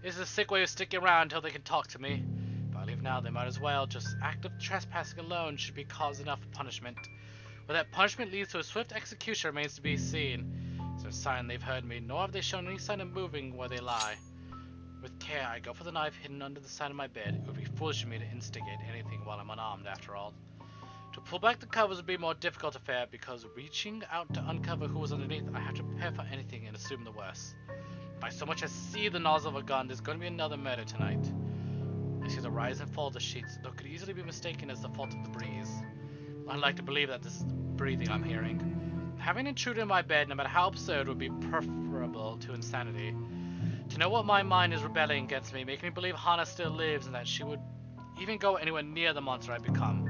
Is it a sick way of sticking around until they can talk to me? If I leave now, they might as well. Just act of trespassing alone should be cause enough for punishment. Whether that punishment leads to a swift execution remains to be seen. Is there a sign they've heard me, nor have they shown any sign of moving where they lie. With care, I go for the knife hidden under the side of my bed. It would be foolish of me to instigate anything while I'm unarmed, after all. To pull back the covers would be a more difficult affair, because reaching out to uncover who was underneath, I have to prepare for anything and assume the worst. If I so much as see the nozzle of a gun, there's going to be another murder tonight. I see the rise and fall of the sheets, though could easily be mistaken as the fault of the breeze. I'd like to believe that this is the breathing I'm hearing. Having an intruder in my bed, no matter how absurd, would be preferable to insanity. To know what my mind is rebelling against me, making me believe Hannah still lives and that she would even go anywhere near the monster I've become.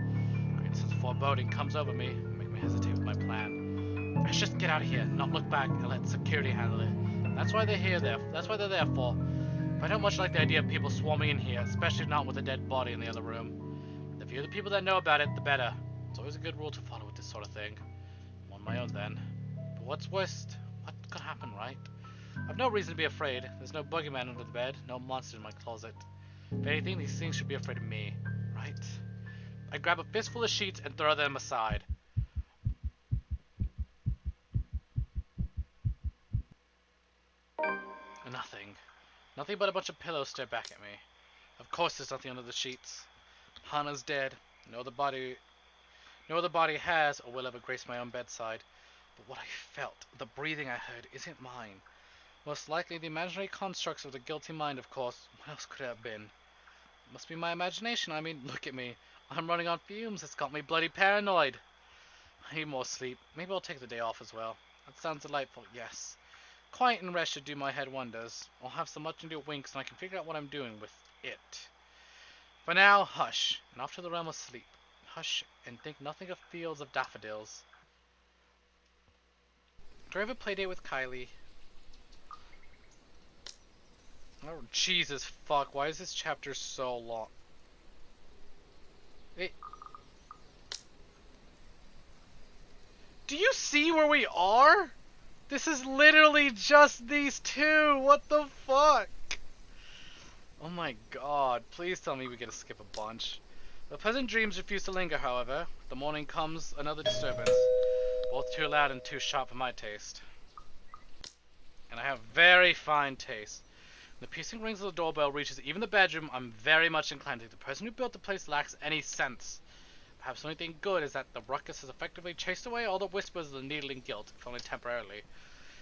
A great sense of foreboding comes over me, making me hesitate with my plan. I should just get out of here, not look back, and let security handle it. That's why they're here. That's why they're there for. But I don't much like the idea of people swarming in here, especially not with a dead body in the other room. The fewer the people that know about it, the better. It's always a good rule to follow with this sort of thing. I'm on my own then. But what's worst? What could happen, right? I've no reason to be afraid. There's no boogeyman under the bed, no monster in my closet. If anything, these things should be afraid of me, right? I grab a fistful of sheets and throw them aside. Nothing. Nothing but a bunch of pillows stare back at me. Of course there's nothing under the sheets. Hannah's dead. No other body has or will ever grace my own bedside. But what I felt, the breathing I heard, isn't mine. Most likely the imaginary constructs of the guilty mind, of course. What else could it have been? It must be my imagination. I mean, look at me. I'm running on fumes. It's got me bloody paranoid. I need more sleep. Maybe I'll take the day off as well. That sounds delightful, yes. Quiet and rest should do my head wonders. I'll have some much needed winks and I can figure out what I'm doing with it. For now, hush, and off to the realm of sleep. Hush, and think nothing of fields of daffodils. Do I have a playdate with Kylie? Oh, Jesus fuck, why is this chapter so long? Do you see where we are? This is literally just these two. What the fuck? Oh my god. Please tell me we get to skip a bunch. The pleasant dreams refuse to linger, however. The morning comes another disturbance. Both too loud and too sharp for my taste. And I have very fine taste. When the piercing rings of the doorbell reaches even the bedroom, I'm very much inclined to think the person who built the place lacks any sense. Perhaps the only thing good is that the ruckus has effectively chased away all the whispers of the needling guilt, if only temporarily.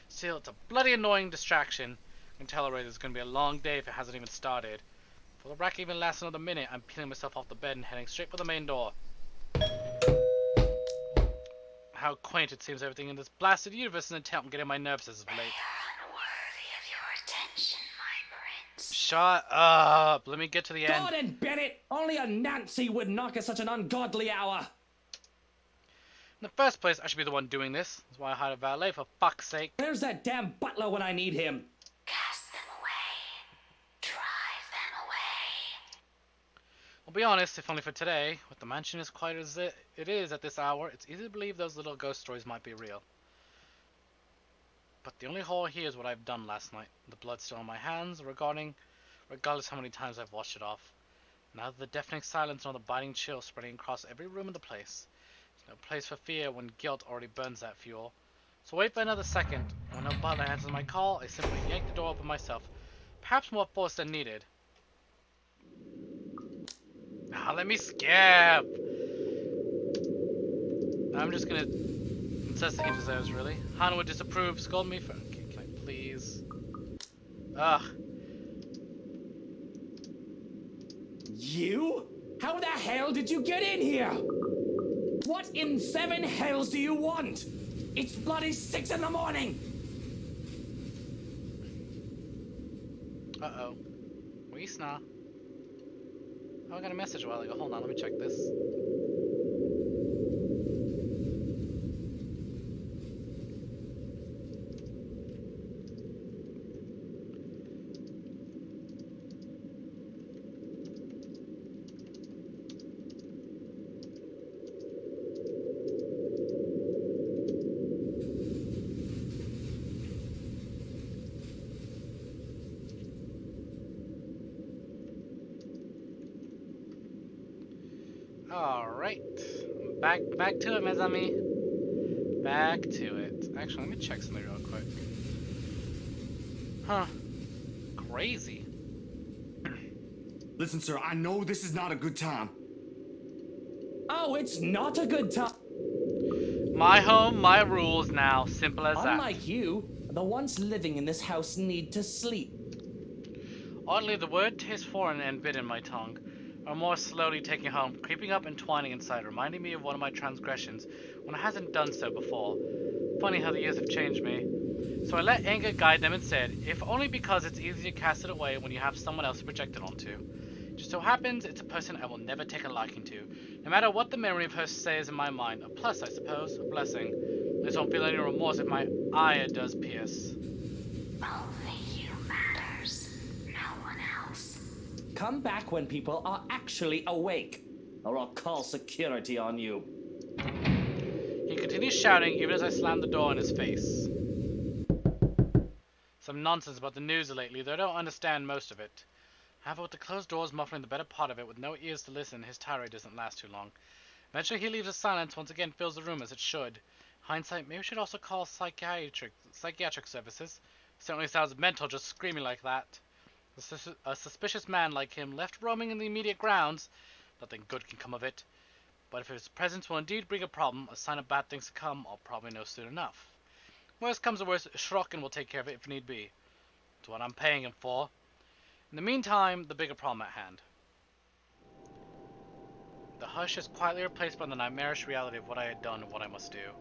Still, it's a bloody annoying distraction. I can tell already there's going to be a long day if it hasn't even started. Before the rack even lasts another minute, I'm peeling myself off the bed and heading straight for the main door. How quaint it seems everything in this blasted universe is intent on getting my nerves as of late. Shut up! Let me get to the end. God and Bennett! Only a Nancy would knock at such an ungodly hour! In the first place, I should be the one doing this. That's why I hired a valet, for fuck's sake. Where's that damn butler when I need him? Cast them away. Drive them away. I'll be honest, if only for today, with the mansion as quiet as it is at this hour, it's easy to believe those little ghost stories might be real. But the only horror here is what I've done last night. The blood still on my hands, regardless how many times I've washed it off. Now the deafening silence and all the biting chill spreading across every room in the place. There's no place for fear when guilt already burns that fuel. So wait for another second, and when no butler answers my call, I simply yank the door open myself. Perhaps more force than needed. Ah, let me skip! I'm just gonna... That's the he deserves, really. Hana would disapprove, scold me for... Okay, can I please... Ugh. You? How the hell did you get in here? What in seven hells do you want? It's bloody 6 in the morning! Uh-oh. Weesna. Oh, I got a message a while ago. Hold on, let me check this. Alright. Back to it, mes amis. Back to it. Actually, let me check something real quick. Huh. Crazy. Listen, sir, I know this is not a good time. Oh, it's not a good time. My home, my rules now. Simple as that. Unlike you, the ones living in this house need to sleep. Oddly, the word tastes foreign and bitter in my tongue. Or more slowly taking home, creeping up and twining inside, reminding me of one of my transgressions when I hasn't done so before. Funny how the years have changed me. So I let anger guide them instead, if only because it's easy to cast it away when you have someone else to project it onto. It just so happens it's a person I will never take a liking to, no matter what the memory of her says in my mind. A plus, I suppose, a blessing. At least I won't feel any remorse if my ire does pierce. Only you matters. No one else. Come back when people are actually awake, or I'll call security on you. He continues shouting even as I slam the door in his face. Some nonsense about the news lately, though I don't understand most of it. However, with the closed doors muffling the better part of it with no ears to listen, his tirade doesn't last too long. Eventually he leaves a silence once again fills the room as it should. Hindsight, maybe we should also call psychiatric services. Certainly sounds mental just screaming like that. A suspicious man like him left roaming in the immediate grounds, nothing good can come of it. But if his presence will indeed bring a problem, a sign of bad things to come, I'll probably know soon enough. Worst comes to worst, Schrocken will take care of it if need be. It's what I'm paying him for. In the meantime, the bigger problem at hand. The hush is quietly replaced by the nightmarish reality of what I had done and what I must do.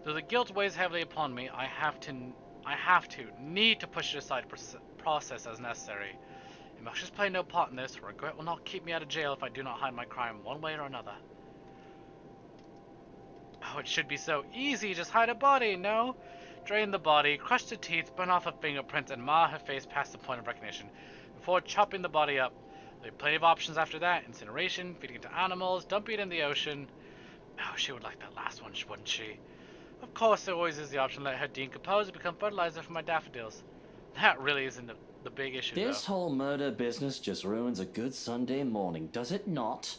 Though the guilt weighs heavily upon me, I need to push it aside process as necessary. Emotions play no part in this. Regret will not keep me out of jail if I do not hide my crime one way or another. Oh, it should be so easy. Just hide a body, no? Drain the body, crush the teeth, burn off her fingerprints, and mar her face past the point of recognition before chopping the body up. There'll be plenty of options after that. Incineration, feeding it to animals, dumping it in the ocean. Oh, she would like that last one, wouldn't she? Of course, there always is the option to let her decompose and become fertilizer for my daffodils. That really isn't the big issue, This though. whole murder business just ruins a good Sunday morning, does it not?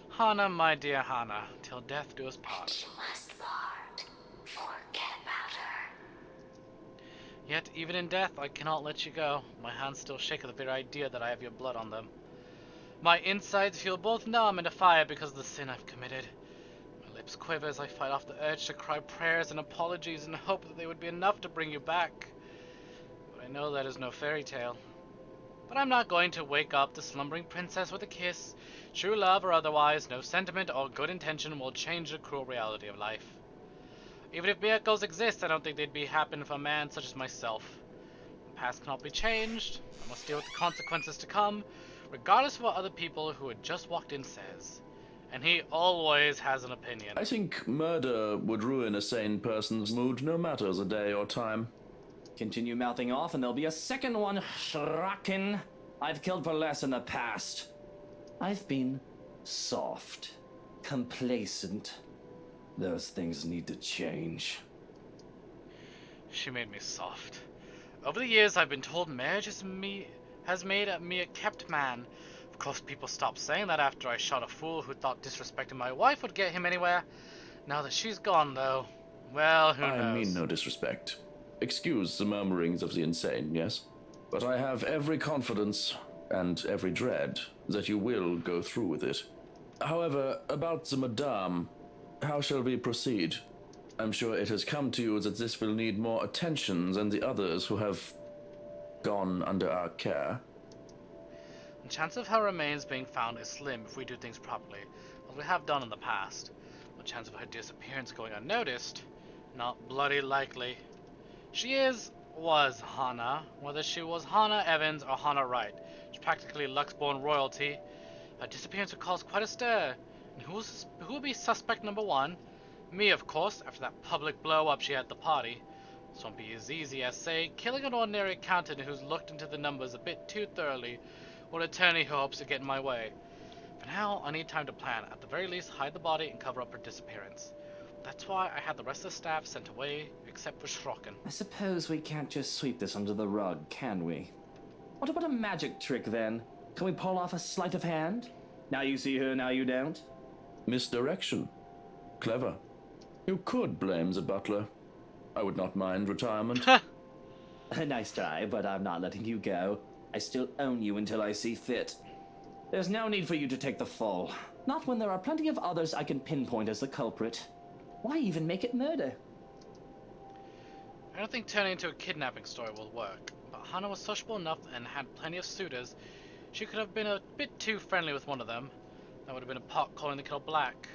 Hana, my dear Hana, till death do us part. And you must part. Forget about her. Yet, even in death, I cannot let you go. My hands still shake at the very idea that I have your blood on them. My insides feel both numb and afire because of the sin I've committed. My lips quiver as I fight off the urge to cry prayers and apologies in hope that they would be enough to bring you back. But I know that is no fairy tale. But I'm not going to wake up the slumbering princess with a kiss. True love or otherwise, no sentiment or good intention will change the cruel reality of life. Even if miracles exist, I don't think they'd be happen for a man such as myself. The past cannot be changed. I must deal with the consequences to come, regardless of what other people who had just walked in says. And he always has an opinion. I think murder would ruin a sane person's mood no matter the day or time. Continue mouthing off and there'll be a second one, Shraken. I've killed for less in the past. I've been soft, complacent. Those things need to change. She made me soft. Over the years, I've been told marriage has made me a kept man. Of course, people stopped saying that after I shot a fool who thought disrespecting my wife would get him anywhere. Now that she's gone, though, well, who knows? I mean no disrespect. Excuse the murmurings of the insane, yes? But I have every confidence and every dread that you will go through with it. However, about the Madame, how shall we proceed? I'm sure it has come to you that this will need more attention than the others who have gone under our care. The chance of her remains being found is slim if we do things properly, as we have done in the past. The chance of her disappearance going unnoticed, not bloody likely. She was Hana, whether she was Hana Evans or Hana Wright. She's practically Lux-born royalty. Her disappearance would cause quite a stir. And who would be suspect number one? Me, of course, after that public blow-up she had at the party. This won't be as easy as, say, killing an ordinary accountant who's looked into the numbers a bit too thoroughly, or an attorney who hopes to get in my way. For now, I need time to plan. At the very least, hide the body and cover up her disappearance. That's why I had the rest of the staff sent away, except for Shrocken. I suppose we can't just sweep this under the rug, can we? What about a magic trick, then? Can we pull off a sleight of hand? Now you see her, now you don't? Misdirection. Clever. You could blame the butler. I would not mind retirement. A nice try, but I'm not letting you go. I still own you until I see fit. There's no need for you to take the fall. Not when there are plenty of others I can pinpoint as the culprit. Why even make it murder? I don't think turning into a kidnapping story will work, but Hana was sociable enough and had plenty of suitors. She could have been a bit too friendly with one of them. That would have been a pot calling the kettle black.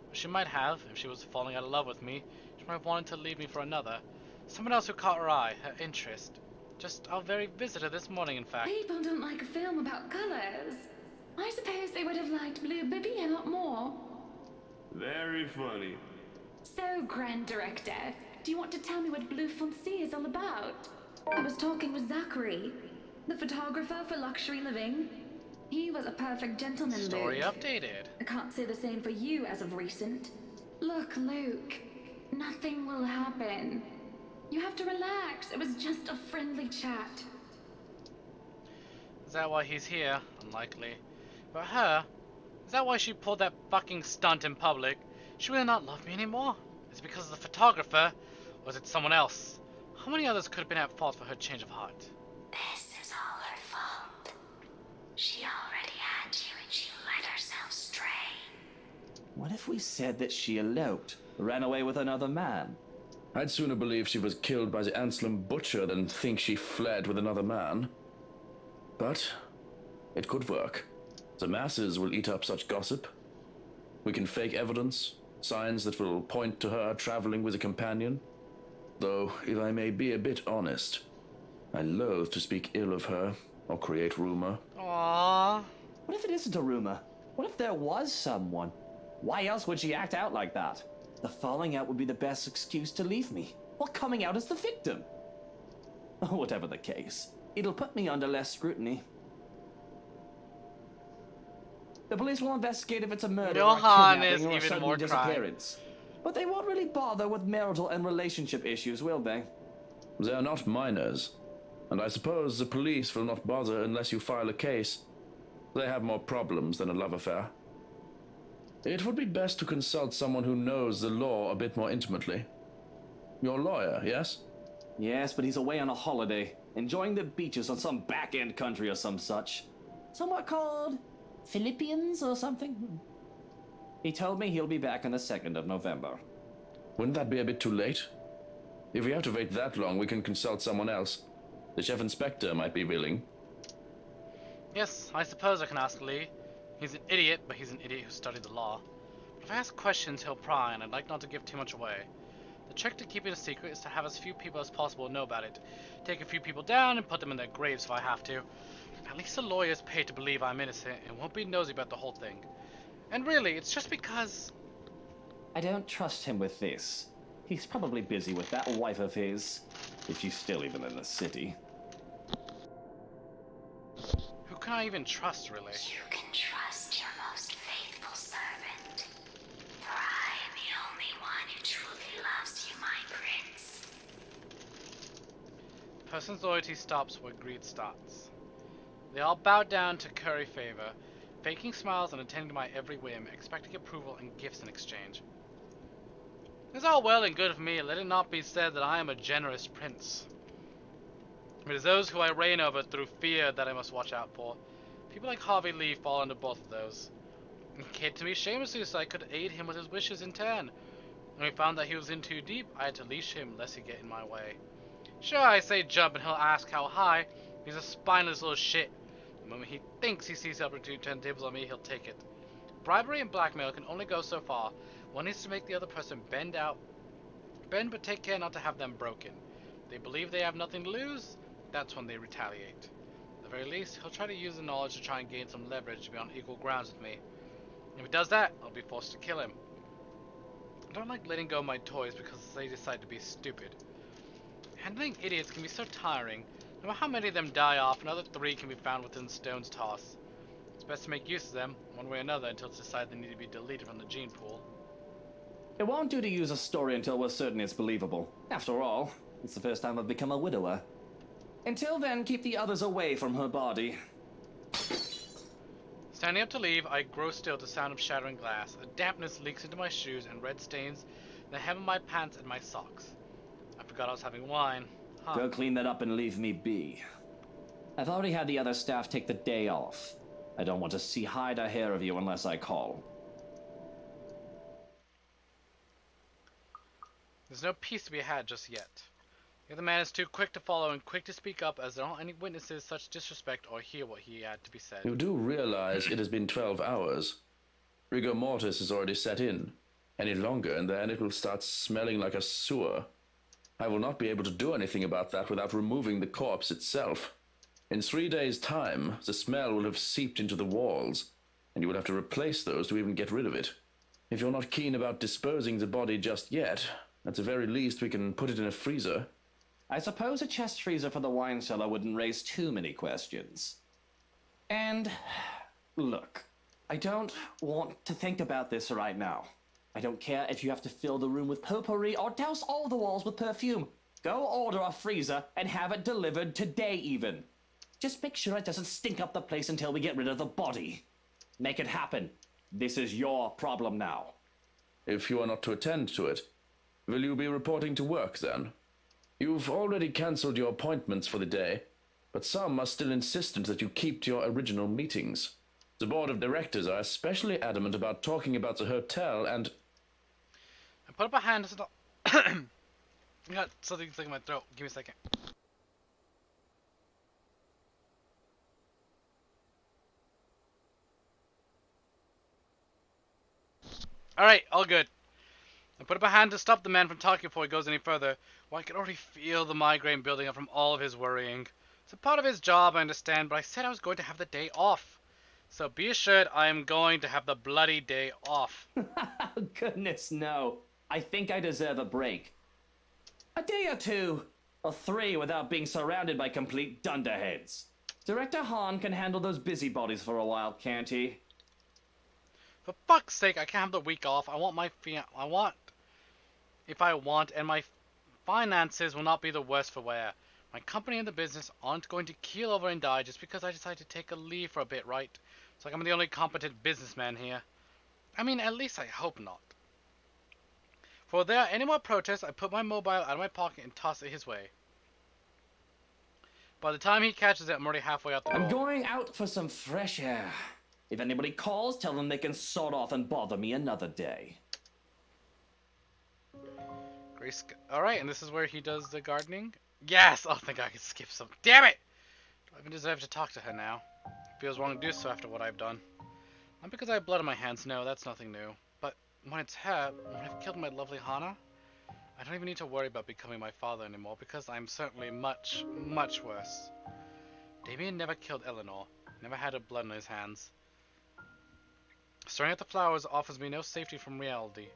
But she might have, if she was falling out of love with me, she might have wanted to leave me for another. Someone else who caught her eye, her interest. Just our very visitor this morning, in fact. People don't like a film about colors. I suppose they would have liked Blue Bibby a lot more. Very funny. So, Grand Director, do you want to tell me what Blue Foncé is all about? I was talking with Zachary, the photographer for Luxury Living. He was a perfect gentleman, Story Luke. updated. I can't say the same for you as of recent. Look, Luke, nothing will happen. You have to relax. It was just a friendly chat. Is that why he's here? Unlikely. But her? Is that why she pulled that fucking stunt in public? She will not love me anymore? Is it because of the photographer? Or is it someone else? How many others could have been at fault for her change of heart? This is all her fault. She already had you and she let herself stray. What if we said that she eloped, ran away with another man? I'd sooner believe she was killed by the Anselm butcher than think she fled with another man. But it could work. The masses will eat up such gossip. We can fake evidence, Signs that will point to her traveling with a companion. Though, if I may be a bit honest, I loathe to speak ill of her or create rumor. Aww. What if it isn't a rumor? What if there was someone? Why else would she act out like that? The falling out would be the best excuse to leave me, or coming out as the victim. Whatever the case, it'll put me under less scrutiny. The police will investigate if it's a murder or a Johan is kidnapping or a even sudden more disappearance. But they won't really bother with marital and relationship issues, will they? They are not minors, and I suppose the police will not bother unless you file a case. They have more problems than a love affair. It would be best to consult someone who knows the law a bit more intimately. Your lawyer, yes? Yes, but he's away on a holiday, enjoying the beaches on some back-end country or some such. Somewhat called Philippians or something? He told me he'll be back on the 2nd of November. Wouldn't that be a bit too late? If we have to wait that long, we can consult someone else. The chief inspector might be willing. Yes, I suppose I can ask Lee. He's an idiot, but he's an idiot who studied the law. But if I ask questions, he'll pry, and I'd like not to give too much away. The trick to keeping it a secret is to have as few people as possible know about it. Take a few people down and put them in their graves if I have to. At least the lawyer's paid to believe I'm innocent and won't be nosy about the whole thing. And really, it's just because... I don't trust him with this. He's probably busy with that wife of his, if she's still even in the city. Who can I even trust, really? You can trust your most faithful servant. For I am the only one who truly loves you, my prince. A person's loyalty stops where greed starts. They all bowed down to curry favor, faking smiles and attending to my every whim, expecting approval and gifts in exchange. It's all well and good of me, let it not be said that I am a generous prince. It is those who I reign over through fear that I must watch out for. People like Harvey Lee fall under both of those. He came to me shamelessly so I could aid him with his wishes in turn. When we found that he was in too deep, I had to leash him lest he get in my way. Sure, I say jump and he'll ask how high. He's a spineless little shit. The moment he thinks he sees the opportunity to turn tables on me, he'll take it. Bribery and blackmail can only go so far. One needs to make the other person bend but take care not to have them broken. They believe they have nothing to lose, that's when they retaliate. At the very least, he'll try to use the knowledge to try and gain some leverage to be on equal grounds with me. If he does that, I'll be forced to kill him. I don't like letting go of my toys because they decide to be stupid. Handling idiots can be so tiring. No matter how many of them die off, another 3 can be found within stone's toss. It's best to make use of them, one way or another, until it's decided they need to be deleted from the gene pool. It won't do to use a story until we're certain it's believable. After all, it's the first time I've become a widower. Until then, keep the others away from her body. Standing up to leave, I grow still to the sound of shattering glass. A dampness leaks into my shoes and red stains the hem of my pants and my socks. I forgot I was having wine. Huh. Go clean that up and leave me be. I've already had the other staff take the day off. I don't want to see hide or hair of you unless I call. There's no peace to be had just yet. The other man is too quick to follow and quick to speak up, as there aren't any witnesses such disrespect or hear what he had to be said. You do realize it has been 12 hours. Rigor mortis is already set in. Any longer and then it will start smelling like a sewer. I will not be able to do anything about that without removing the corpse itself. In 3 days' time, the smell will have seeped into the walls, and you will have to replace those to even get rid of it. If you're not keen about disposing the body just yet, at the very least we can put it in a freezer. I suppose a chest freezer for the wine cellar wouldn't raise too many questions. And look, I don't want to think about this right now. I don't care if you have to fill the room with potpourri or douse all the walls with perfume. Go order a freezer and have it delivered today even. Just make sure it doesn't stink up the place until we get rid of the body. Make it happen. This is your problem now. If you are not to attend to it, will you be reporting to work then? You've already cancelled your appointments for the day, but some are still insistent that you keep to your original meetings. The board of directors are especially adamant about talking about the hotel and... I put up a hand to stop. I got something stuck in my throat. Give me a second. Alright, all good. I put up a hand to stop the man from talking before he goes any further. Well, I could already feel the migraine building up from all of his worrying. It's a part of his job, I understand, but I said I was going to have the day off. So be assured I am going to have the bloody day off. Goodness, no. I think I deserve a break. A day or two, or 3 without being surrounded by complete dunderheads. Director Hahn can handle those busybodies for a while, can't he? For fuck's sake, I can't have the week off. I want, and my finances will not be the worse for wear. My company and the business aren't going to keel over and die just because I decide to take a leave for a bit, right? It's like I'm the only competent businessman here. I mean, at least I hope not. For if there are any more protests, I put my mobile out of my pocket and toss it his way. By the time he catches it, I'm already halfway out the door. I'm going out for some fresh air. If anybody calls, tell them they can sod off and bother me another day. Alright, and this is where he does the gardening? Yes! Oh, thank God I could skip some. Damn it! Do I even deserve to talk to her now? It feels wrong to do so after what I've done. Not because I have blood on my hands, no, that's nothing new. But when it's her, when I've killed my lovely Hana, I don't even need to worry about becoming my father anymore because I'm certainly much, much worse. Damien never killed Eleanor, never had her blood on his hands. Staring at the flowers offers me no safety from reality.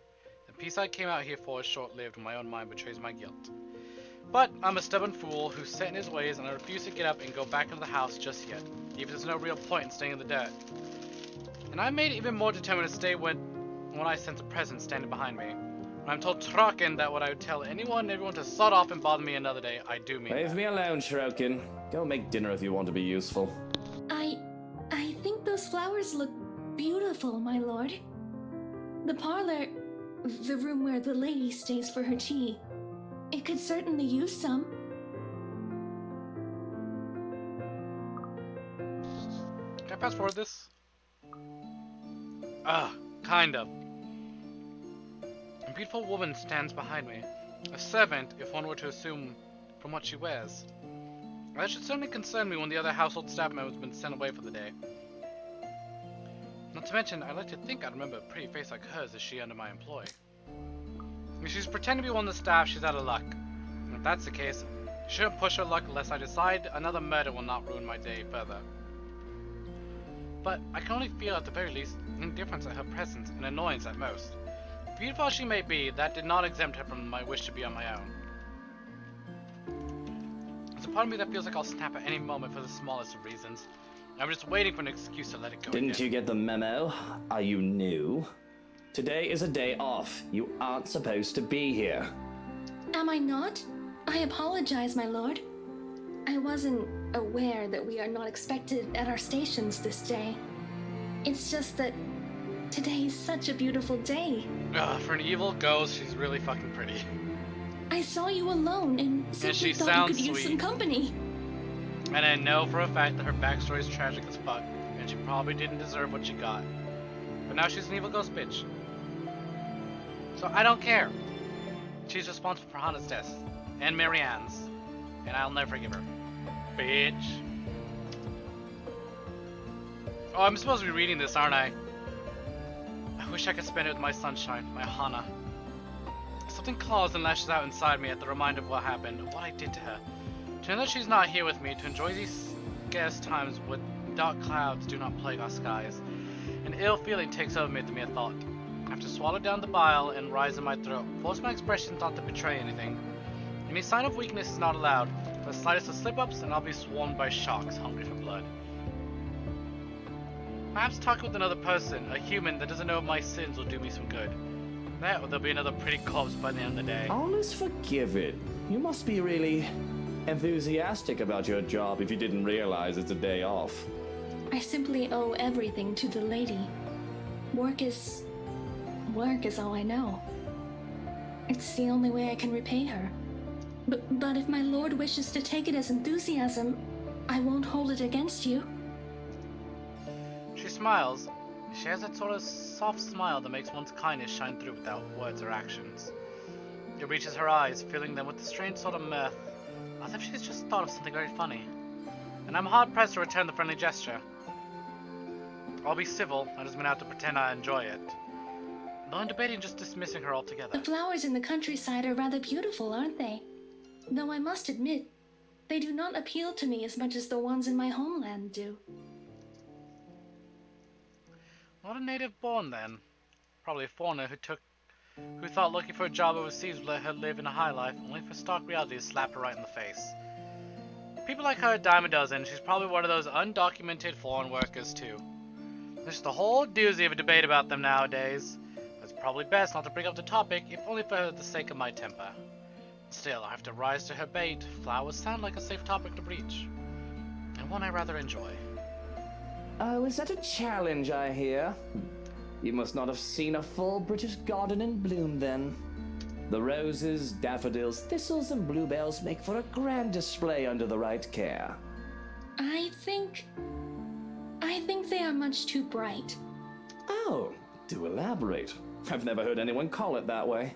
The peace I came out here for is short-lived when my own mind betrays my guilt. But I'm a stubborn fool who's set in his ways, and I refuse to get up and go back into the house just yet, even if there's no real point in staying in the dirt. And I'm made even more determined to stay when I sense a presence standing behind me. When I'm told Trocken that what I would tell anyone and everyone to sod off and bother me another day, I do mean Leave that. me alone, Shrokin. Go make dinner if you want to be useful. I think those flowers look beautiful, my lord. The parlor, the room where the lady stays for her tea, it could certainly use some. Can I fast forward this? Kind of. A beautiful woman stands behind me. A servant, if one were to assume from what she wears. That should certainly concern me when the other household staff member has been sent away for the day. Not to mention, I like to think I'd remember a pretty face like hers as she under my employ. If she's pretending to be one of the staff, she's out of luck. And if that's the case, she shouldn't push her luck unless I decide another murder will not ruin my day further. But I can only feel at the very least indifference at her presence and annoyance at most. Beautiful as she may be, that did not exempt her from my wish to be on my own. There's a part of me that feels like I'll snap at any moment for the smallest of reasons. I'm just waiting for an excuse to let it go. Didn't you get the memo? Are you new? Today is a day off. You aren't supposed to be here. Am I not? I apologize, my lord. I wasn't aware that we are not expected at our stations this day. It's just that today is such a beautiful day. For an evil ghost, she's really fucking pretty. I saw you alone and simply she thought you sounds could use sweet. some company. And I know for a fact that her backstory is tragic as fuck, and she probably didn't deserve what she got. But now she's an evil ghost bitch. So I don't care. She's responsible for Hannah's death, and Marianne's, and I'll never forgive her. Bitch. Oh, I'm supposed to be reading this, aren't I? I wish I could spend it with my sunshine, my Hana. Something claws and lashes out inside me at the reminder of what happened, of what I did to her. To know that she's not here with me, to enjoy these scarce times when dark clouds do not plague our skies. An ill feeling takes over me at the mere thought. I have to swallow down the bile and rise in my throat, force my expressions not to betray anything. Any sign of weakness is not allowed. The slightest of slip-ups and I'll be swarmed by sharks hungry for blood. Perhaps talking with another person, a human that doesn't know of my sins, will do me some good. That or there'll be another pretty corpse by the end of the day. Always forgive it. You must be really enthusiastic about your job if you didn't realize it's a day off. I simply owe everything to the lady. Work is all I know. It's the only way I can repay her. But if my lord wishes to take it as enthusiasm, I won't hold it against you. She smiles. She has that sort of soft smile that makes one's kindness shine through without words or actions. It reaches her eyes, filling them with a strange sort of mirth, as if she's just thought of something very funny. And I'm hard-pressed to return the friendly gesture. I'll be civil, I just mean out to pretend I enjoy it. though I'm debating just dismissing her altogether. The flowers in the countryside are rather beautiful, aren't they? Though I must admit, they do not appeal to me as much as the ones in my homeland do. Not a native born then. Probably a foreigner who thought looking for a job overseas would let her live in a high life, only for stark reality to slap her right in the face. People like her a dime a dozen. She's probably one of those undocumented foreign workers too. There's just a whole doozy of a debate about them nowadays. It's probably best not to bring up the topic, if only for the sake of my temper. Still, I have to rise to her bait. Flowers sound like a safe topic to breach, and one I rather enjoy. Oh, is that a challenge I hear? You must not have seen a full British garden in bloom then. The roses, daffodils, thistles, and bluebells make for a grand display under the right care. I think they are much too bright. Oh, do elaborate. I've never heard anyone call it that way.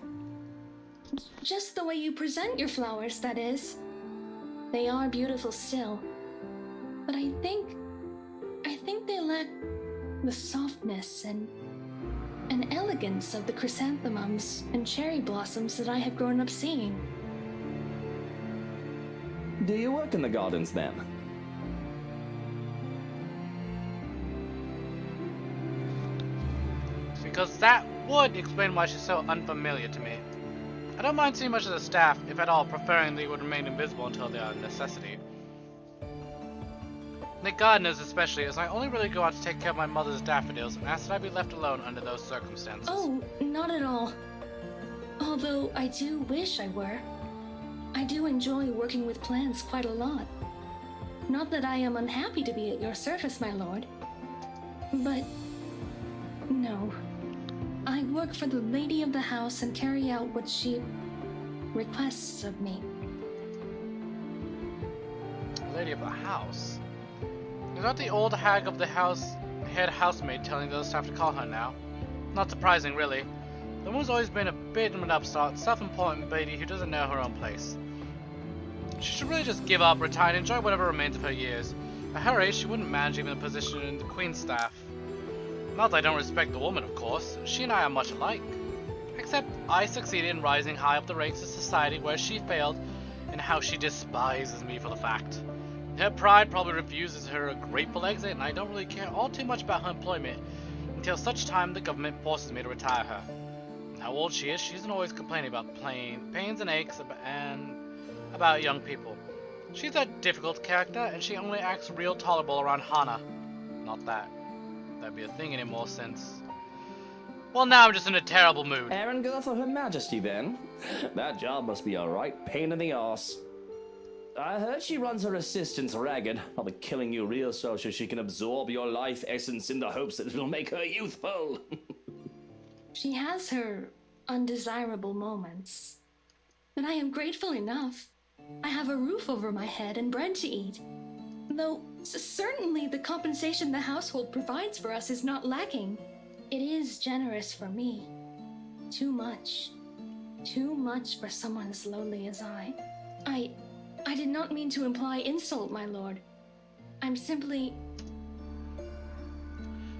Just the way you present your flowers, that is. They are beautiful still. But I think they lack the softness and elegance of the chrysanthemums and cherry blossoms that I have grown up seeing. Do you work in the gardens then? Because that would explain why she's so unfamiliar to me. I don't mind seeing much of the staff, if at all, preferring they would remain invisible until they are a necessity. The gardeners especially, as I only really go out to take care of my mother's daffodils, and asked that I be left alone under those circumstances. Oh, not at all. Although I do wish I were. I do enjoy working with plants quite a lot. Not that I am unhappy to be at your service, my lord. But no. I work for the lady of the house and carry out what she requests of me. Lady of the house? Is that the old hag of the house, head housemaid telling the other staff to call her now? Not surprising, really. The woman's always been a bit of an upstart, self-important lady who doesn't know her own place. She should really just give up, retire, and enjoy whatever remains of her years. At her age, she wouldn't manage even a position in the Queen's staff. Not that I don't respect the woman, of course. She and I are much alike. Except I succeeded in rising high up the ranks of society where she failed, and how she despises me for the fact. Her pride probably refuses her a grateful exit, and I don't really care all too much about her employment until such time the government forces me to retire her. And how old she is, she isn't always complaining about pains and aches about young people. She's a difficult character, and she only acts real tolerable around Hana. Not that that'd be a thing anymore since... Well, now I'm just in a terrible mood. Errand girl for Her Majesty, then? That job must be a right pain in the arse. I heard she runs her assistants ragged, probably killing you real so she can absorb your life essence in the hopes that it'll make her youthful. She has her undesirable moments. But I am grateful enough. I have a roof over my head and bread to eat. Though certainly the compensation the household provides for us is not lacking. It is generous for me. Too much. Too much for someone as lowly as I. I did not mean to imply insult, my lord. I'm simply...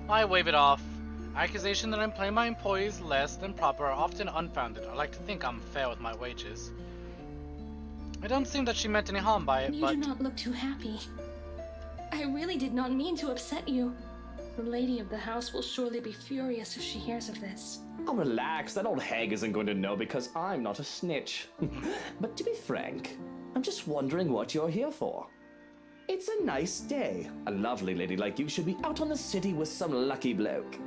I wave it off. Accusation that I'm paying my employees less than proper are often unfounded. I like to think I'm fair with my wages. It doesn't seem that she meant any harm by it, You but... do not look too happy. I really did not mean to upset you. The lady of the house will surely be furious if she hears of this. Oh, relax. That old hag isn't going to know because I'm not a snitch. But to be frank, I'm just wondering what you're here for. It's a nice day. A lovely lady like you should be out on the city with some lucky bloke.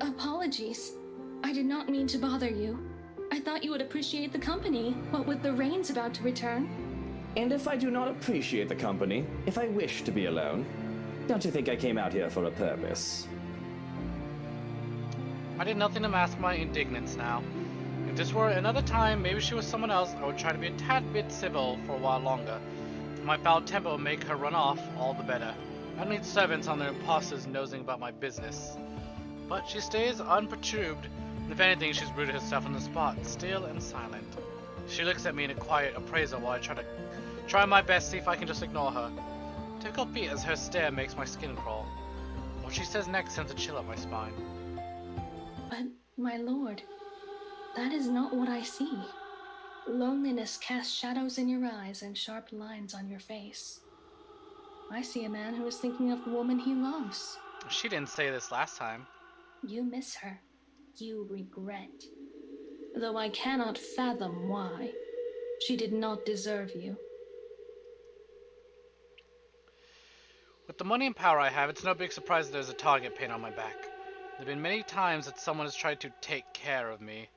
Apologies. I did not mean to bother you. I thought you would appreciate the company, what with the rains about to return. And if I do not appreciate the company, if I wish to be alone, don't you think I came out here for a purpose? I did nothing to mask my indignance now. If this were another time, maybe she was someone else, I would try to be a tad bit civil for a while longer. If my foul temper will make her run off, all the better. I don't need servants on their imposters nosing about my business. But she stays unperturbed, and if anything, she's rooted herself on the spot, still and silent. She looks at me in a quiet appraisal while I try my best to see if I can just ignore her. Difficult feat as her stare makes my skin crawl. What she says next sends a chill up my spine. But My lord, that is not what I see. Loneliness casts shadows in your eyes and sharp lines on your face. I see a man who is thinking of the woman he loves. She didn't say this last time. You miss her. You regret. Though I cannot fathom why. She did not deserve you. With the money and power I have, it's no big surprise that there's a target paint on my back. There have been many times that someone has tried to take care of me.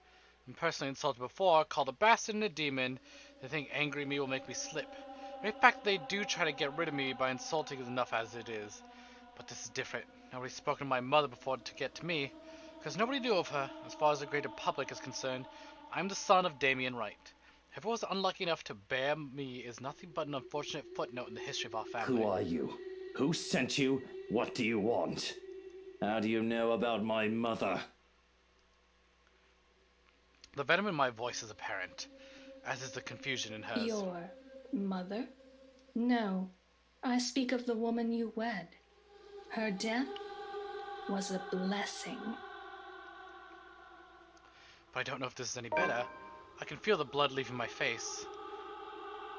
I'm personally insulted before, called a bastard and a demon. They think angry me will make me slip. The very fact that they do try to get rid of me by insulting is enough as it is. But this is different. Nobody's spoken to my mother before to get to me, because nobody knew of her, as far as the greater public is concerned. I'm the son of Damien Wright. Whoever was unlucky enough to bear me is nothing but an unfortunate footnote in the history of our family. Who are you? Who sent you? What do you want? How do you know about my mother? The venom in my voice is apparent, as is the confusion in hers. Your mother? No, I speak of the woman you wed. Her death was a blessing. But I don't know if this is any better. I can feel the blood leaving my face.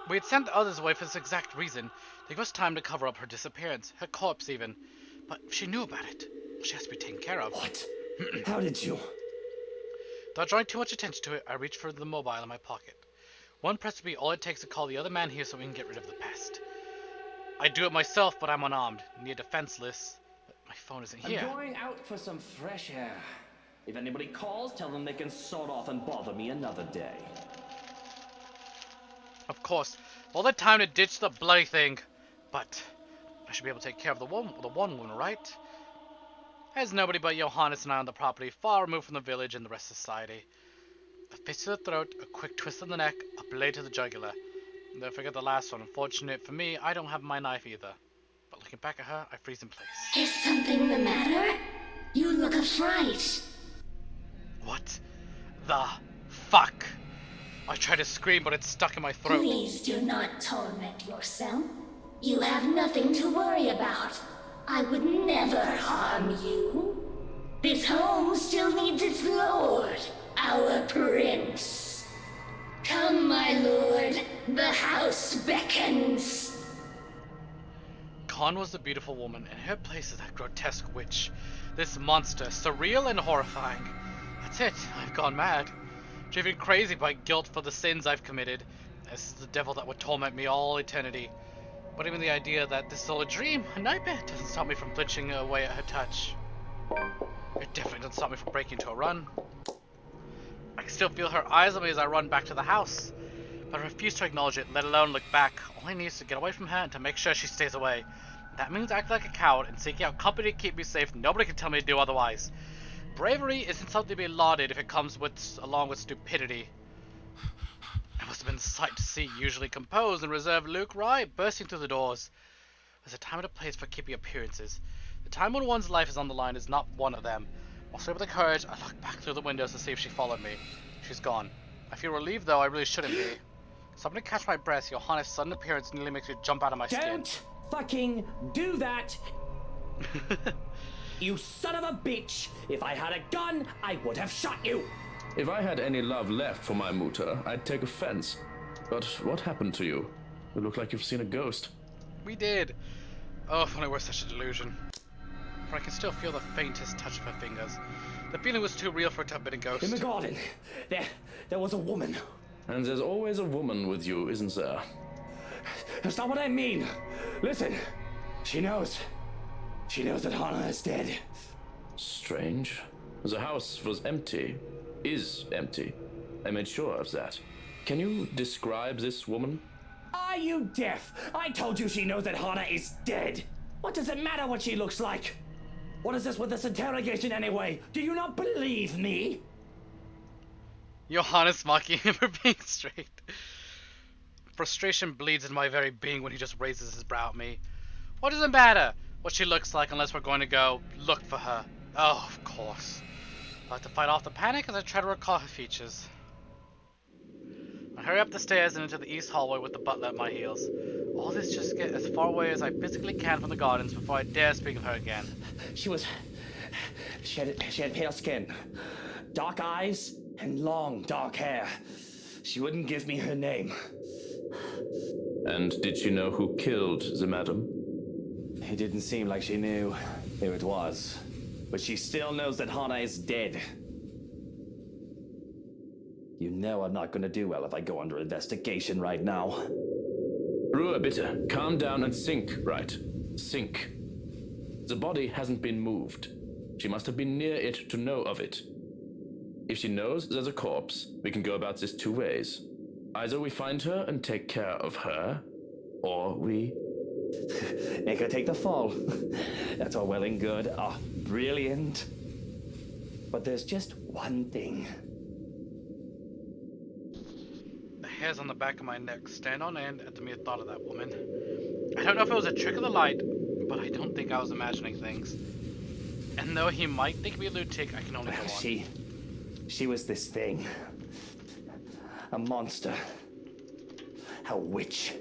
We had sent others away for this exact reason. They gave us time to cover up her disappearance, her corpse even. But if she knew about it, she has to be taken care of. What? How did you? Without drawing too much attention to it, I reached for the mobile in my pocket. One press would be all it takes to call the other man here so we can get rid of the pest. I'd do it myself, but I'm unarmed, near defenseless. But my phone isn't here. I'm going out for some fresh air. If anybody calls, tell them they can sod off and bother me another day. Of course, all the time to ditch the bloody thing. But I should be able to take care of the one woman, right? There's nobody but Johannes and I on the property, far removed from the village and the rest of society. A fist to the throat, a quick twist of the neck, a blade to the jugular. Don't forget the last one. Unfortunate for me, I don't have my knife either. But looking back at her, I freeze in place. Is something the matter? You look a fright. What the fuck? I tried to scream, but it's stuck in my throat. Please do not torment yourself. You have nothing to worry about. I would never harm you. This home still needs its lord, our prince. Come, my lord, the house beckons. Con was the beautiful woman, and her place is that grotesque witch. This monster, surreal and horrifying. That's it, I've gone mad. Driven crazy by guilt for the sins I've committed. This is the devil that would torment me all eternity. But even the idea that this is all a dream, a nightmare, doesn't stop me from flinching away at her touch. It definitely doesn't stop me from breaking into a run. I can still feel her eyes on me as I run back to the house. But I refuse to acknowledge it, let alone look back. All I need is to get away from her and to make sure she stays away. That means acting like a coward and seeking out company to keep me safe. Nobody can tell me to do otherwise. Bravery isn't something to be lauded if it comes along with stupidity. It must have been a sight to see, usually composed and reserved Luke Wright bursting through the doors. There's a time and a place for keeping appearances. The time when one's life is on the line is not one of them. Also with the courage, I look back through the windows to see if she followed me. She's gone. I feel relieved though, I really shouldn't be. Something to catch my breath, Johannes' sudden appearance nearly makes me jump out of my skin. Don't fucking do that! You son of a bitch! If I had a gun, I would have shot you! If I had any love left for my Mutter, I'd take offense. But what happened to you? You look like you've seen a ghost. We did. Oh, if only it were such a delusion. For I can still feel the faintest touch of her fingers. The feeling was too real for it to have been a ghost. In the garden, there was a woman. And there's always a woman with you, isn't there? That's not what I mean. Listen, she knows. She knows that Hannah is dead. Strange. The house was empty. Is empty. I made sure of that. Can you describe this woman? Are you deaf? I told you she knows that Hannah is dead. What does it matter what she looks like? What is this with this interrogation anyway? Do you not believe me? Johannes mocking him for being straight. Frustration bleeds in my very being when he just raises his brow at me. What does it matter what she looks like unless we're going to go look for her? Oh, of course. I have to fight off the panic as I try to recall her features. I hurry up the stairs and into the east hallway with the butler at my heels. All this just to get as far away as I physically can from the gardens before I dare speak of her again. She had pale skin, dark eyes and long dark hair. She wouldn't give me her name. And did she know who killed the madam? It didn't seem like she knew who it was. But she still knows that Hana is dead. You know I'm not gonna do well if I go under investigation right now. Ruhe bitte, calm down and think, right? Think. The body hasn't been moved. She must have been near it to know of it. If she knows there's a corpse, we can go about this two ways. Either we find her and take care of her, or we... Make her take the fall. That's all well and good. Oh, brilliant. But there's just one thing. The hairs on the back of my neck stand on end at the mere thought of that woman. I don't know if it was a trick of the light, but I don't think I was imagining things. And though he might think me a lunatic, I can only go on. She was this thing. A monster. A witch.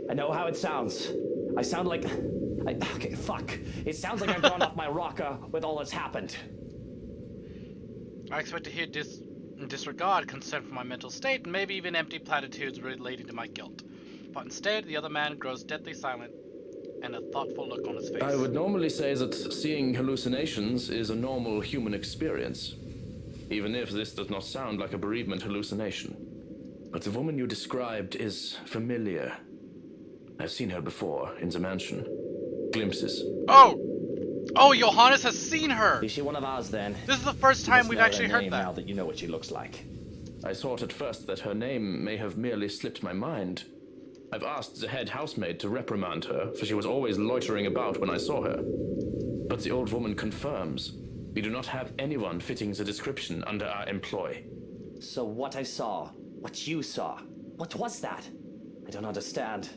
I know how it sounds. I sound like... okay, fuck. It sounds like I've gone off my rocker with all that's happened. I expect to hear disregard, concern for my mental state, and maybe even empty platitudes relating to my guilt. But instead, the other man grows deathly silent, and a thoughtful look on his face. I would normally say that seeing hallucinations is a normal human experience, even if this does not sound like a bereavement hallucination. But the woman you described is familiar. I've seen her before in the mansion. Glimpses. Oh, Johannes has seen her! Is she one of ours then? This is the first time we've actually heard that. Now that you know what she looks like. I thought at first that her name may have merely slipped my mind. I've asked the head housemaid to reprimand her, for she was always loitering about when I saw her. But the old woman confirms we do not have anyone fitting the description under our employ. So what I saw, what you saw, what was that? I don't understand.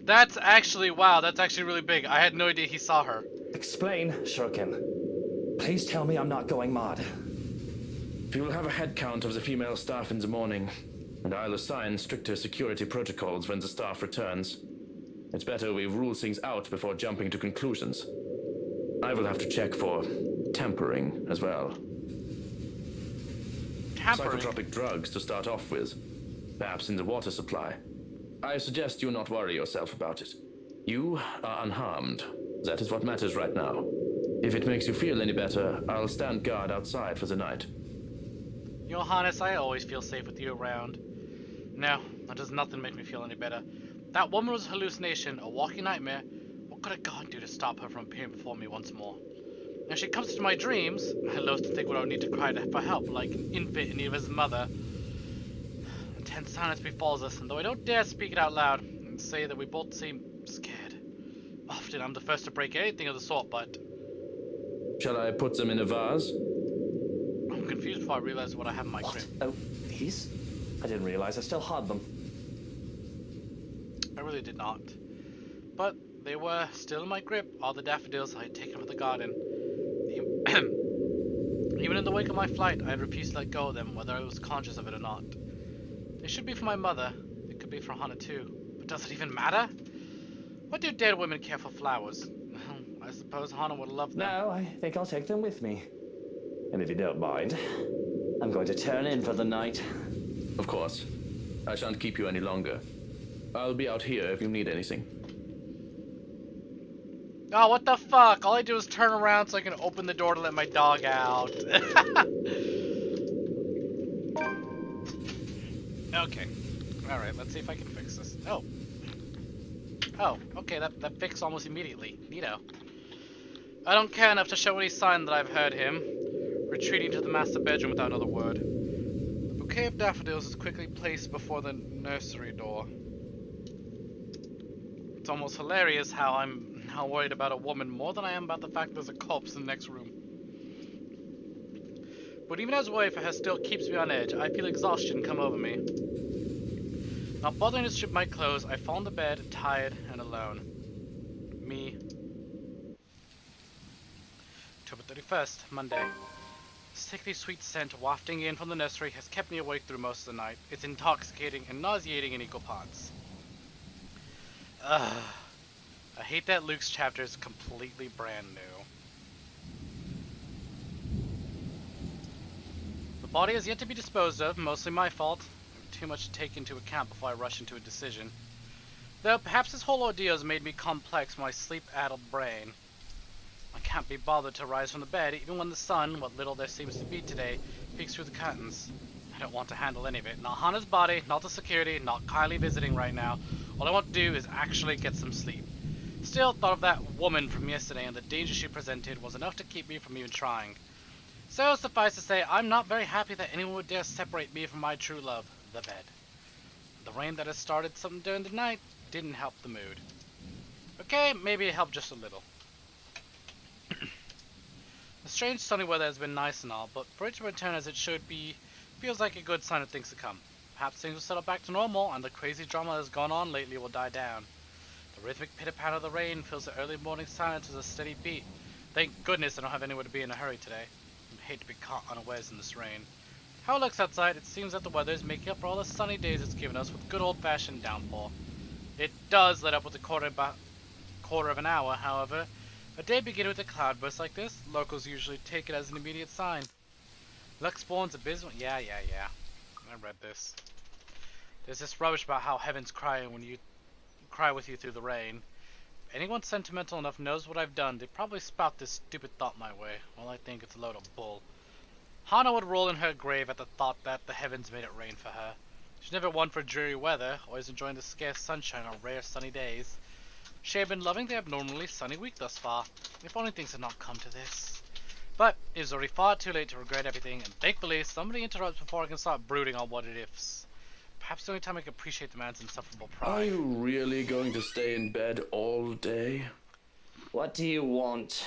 That's actually, wow, that's actually really big. I had no idea he saw her. Explain, Shurkin. Please tell me I'm not going mad. We will have a head count of the female staff in the morning, and I'll assign stricter security protocols when the staff returns. It's better we rule things out before jumping to conclusions. I will have to check for tampering as well. Tampering? Psychotropic drugs to start off with, perhaps in the water supply. I suggest you not worry yourself about it. You are unharmed. That is what matters right now. If it makes you feel any better, I'll stand guard outside for the night. Johannes, I always feel safe with you around. No, that does nothing make me feel any better. That woman was a hallucination, a walking nightmare. What could a god do to stop her from appearing before me once more? If she comes into my dreams, I loathe to think what I would need to cry for help, like an infant in need of his mother. Intense silence befalls us, and though I don't dare speak it out loud and say that we both seem scared. Often I'm the first to break anything of the sort, but... Shall I put them in a vase? I'm confused before I realize what I have in my grip. Oh, these? I didn't realize I still had them. I really did not. But they were still in my grip, all the daffodils I had taken from the garden. Even in the wake of my flight, I had refused to let go of them, whether I was conscious of it or not. They should be for my mother. They could be for Hana too. But does it even matter? What do dead women care for flowers? I suppose Hana would love them. No, I think I'll take them with me. And if you don't mind, I'm going to turn in for the night. Of course. I shan't keep you any longer. I'll be out here if you need anything. Oh, what the fuck? All I do is turn around so I can open the door to let my dog out. Okay. Alright, let's see if I can fix this. Oh. Oh, okay, that fixed almost immediately. Neato. I don't care enough to show any sign that I've heard him. Retreating to the master bedroom without another word. The bouquet of daffodils is quickly placed before the nursery door. It's almost hilarious how I'm now worried about a woman more than I am about the fact there's a corpse in the next room. But even as worry for her still keeps me on edge, I feel exhaustion come over me. Not bothering to strip my clothes, I fall on the bed, tired and alone. Me. October 31st, Monday. Sickly sweet scent wafting in from the nursery has kept me awake through most of the night. It's intoxicating and nauseating in equal parts. Ugh. I hate that Luke's chapter is completely brand new. body is yet to be disposed of, mostly my fault. Too much to take into account before I rush into a decision. Though perhaps this whole ordeal has made me complex my sleep-addled brain. I can't be bothered to rise from the bed, even when the sun, what little there seems to be today, peeks through the curtains. I don't want to handle any of it. Not Hana's body, not the security, not Kylie visiting right now. All I want to do is actually get some sleep. Still, thought of that woman from yesterday and the danger she presented was enough to keep me from even trying. So, suffice to say, I'm not very happy that anyone would dare separate me from my true love, the bed. The rain that has started something during the night didn't help the mood. Okay, maybe it helped just a little. The strange sunny weather has been nice and all, but for it to return as it should be, feels like a good sign of things to come. Perhaps things will settle back to normal, and the crazy drama that has gone on lately will die down. The rhythmic pitter-patter of the rain fills the early morning silence with a steady beat. Thank goodness I don't have anywhere to be in a hurry today. I'd hate to be caught unawares in this rain. How it looks outside, it seems that the weather is making up for all the sunny days it's given us with good old-fashioned downpour. It does let up with a quarter of an hour, however. A day beginning with a cloudburst like this, locals usually take it as an immediate sign. Luck spawns abysmal. Yeah. I read this. There's this rubbish about how heaven's crying when you cry with you through the rain. If anyone sentimental enough knows what I've done, they probably spout this stupid thought my way. Well, I think it's a load of bull. Hana would roll in her grave at the thought that the heavens made it rain for her. She's never one for dreary weather, always enjoying the scarce sunshine on rare sunny days. She had been loving the abnormally sunny week thus far. If only things had not come to this. But it is already far too late to regret everything, and thankfully somebody interrupts before I can start brooding on what it ifs. Perhaps the only time I can appreciate the man's insufferable pride. Are you really going to stay in bed all day? What do you want?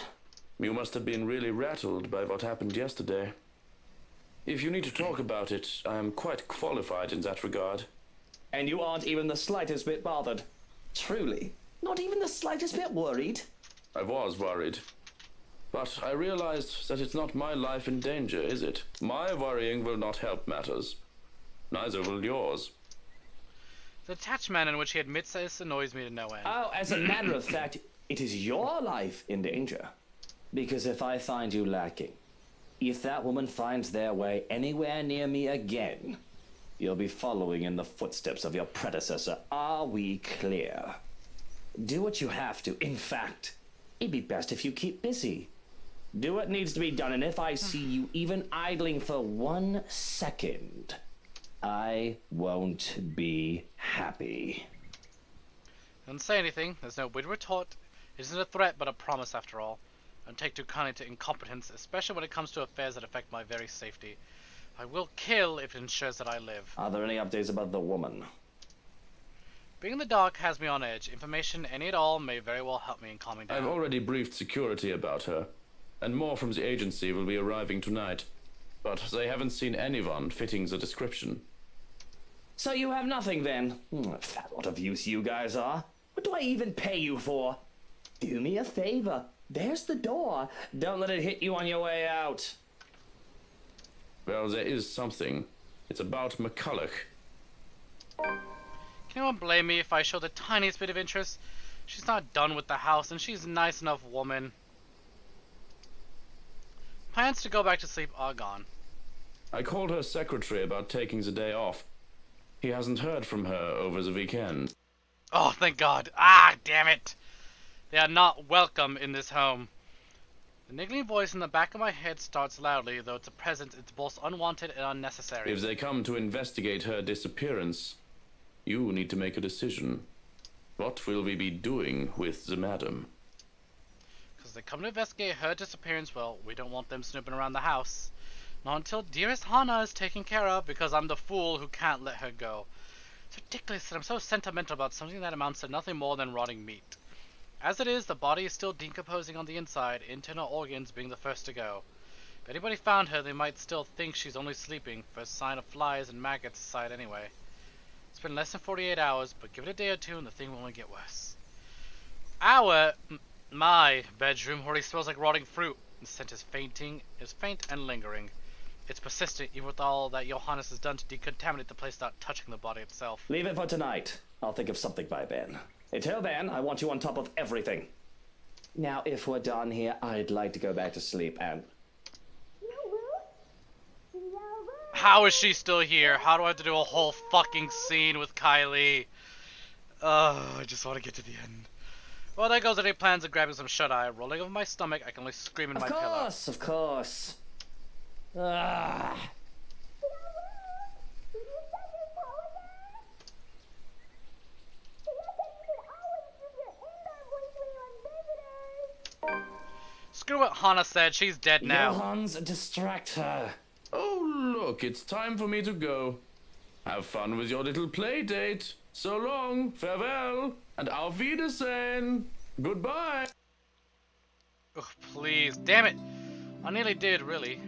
You must have been really rattled by what happened yesterday. If you need to talk about it, I am quite qualified in that regard. And you aren't even the slightest bit bothered? Truly? Not even the slightest bit worried? I was worried. But I realized that it's not my life in danger, is it? My worrying will not help matters. Neither will yours. The detached manner in which he admits this annoys me to no end. Oh, as a matter of fact, it is your life in danger. Because if I find you lacking, if that woman finds their way anywhere near me again, you'll be following in the footsteps of your predecessor. Are we clear? Do what you have to. In fact, it'd be best if you keep busy. Do what needs to be done, and if I see you even idling for 1 second, I won't be happy. Don't say anything. There's no way to retort. It isn't a threat, but a promise after all. Don't take too kindly to incompetence, especially when it comes to affairs that affect my very safety. I will kill if it ensures that I live. Are there any updates about the woman? Being in the dark has me on edge. Information, any at all, may very well help me in calming down. I've already briefed security about her, and more from the agency will be arriving tonight. But they haven't seen anyone fitting the description. So you have nothing then? Fat lot of use you guys are. What do I even pay you for? Do me a favor. There's the door. Don't let it hit you on your way out. Well, there is something. It's about McCulloch. Can anyone blame me if I show the tiniest bit of interest? She's not done with the house, and she's a nice enough woman. Plans to go back to sleep are gone. I called her secretary about taking the day off. He hasn't heard from her over the weekend. Oh, thank God. Ah, damn it. They are not welcome in this home. The niggling voice in the back of my head starts loudly, though its presence is both unwanted and unnecessary. If they come to investigate her disappearance, you need to make a decision. What will we be doing with the madam? Because they come to investigate her disappearance, well, we don't want them snooping around the house. Not until dearest Hana is taken care of, because I'm the fool who can't let her go. It's ridiculous that I'm so sentimental about something that amounts to nothing more than rotting meat. As it is, the body is still decomposing on the inside, internal organs being the first to go. If anybody found her, they might still think she's only sleeping, first sign of flies and maggots aside anyway. It's been less than 48 hours, but give it a day or two and the thing will only get worse. My bedroom already smells like rotting fruit. The scent is faint and lingering. It's persistent even with all that Johannes has done to decontaminate the place without touching the body itself. Leave it for tonight. I'll think of something by then. Until then, I want you on top of everything. Now, if we're done here, I'd like to go back to sleep and... You will? How is she still here? How do I have to do a whole fucking scene with Kylie? I just want to get to the end. Well, there goes any plans of grabbing some shut-eye. Rolling over my stomach, I can only scream in my pillow. Of course. Ah. Screw what Hana said, she's dead now. Johans, distract her. Oh, look, it's time for me to go. Have fun with your little play date. So long, farewell, and auf Wiedersehen. Goodbye. Ugh, please, damn it. I nearly did, really.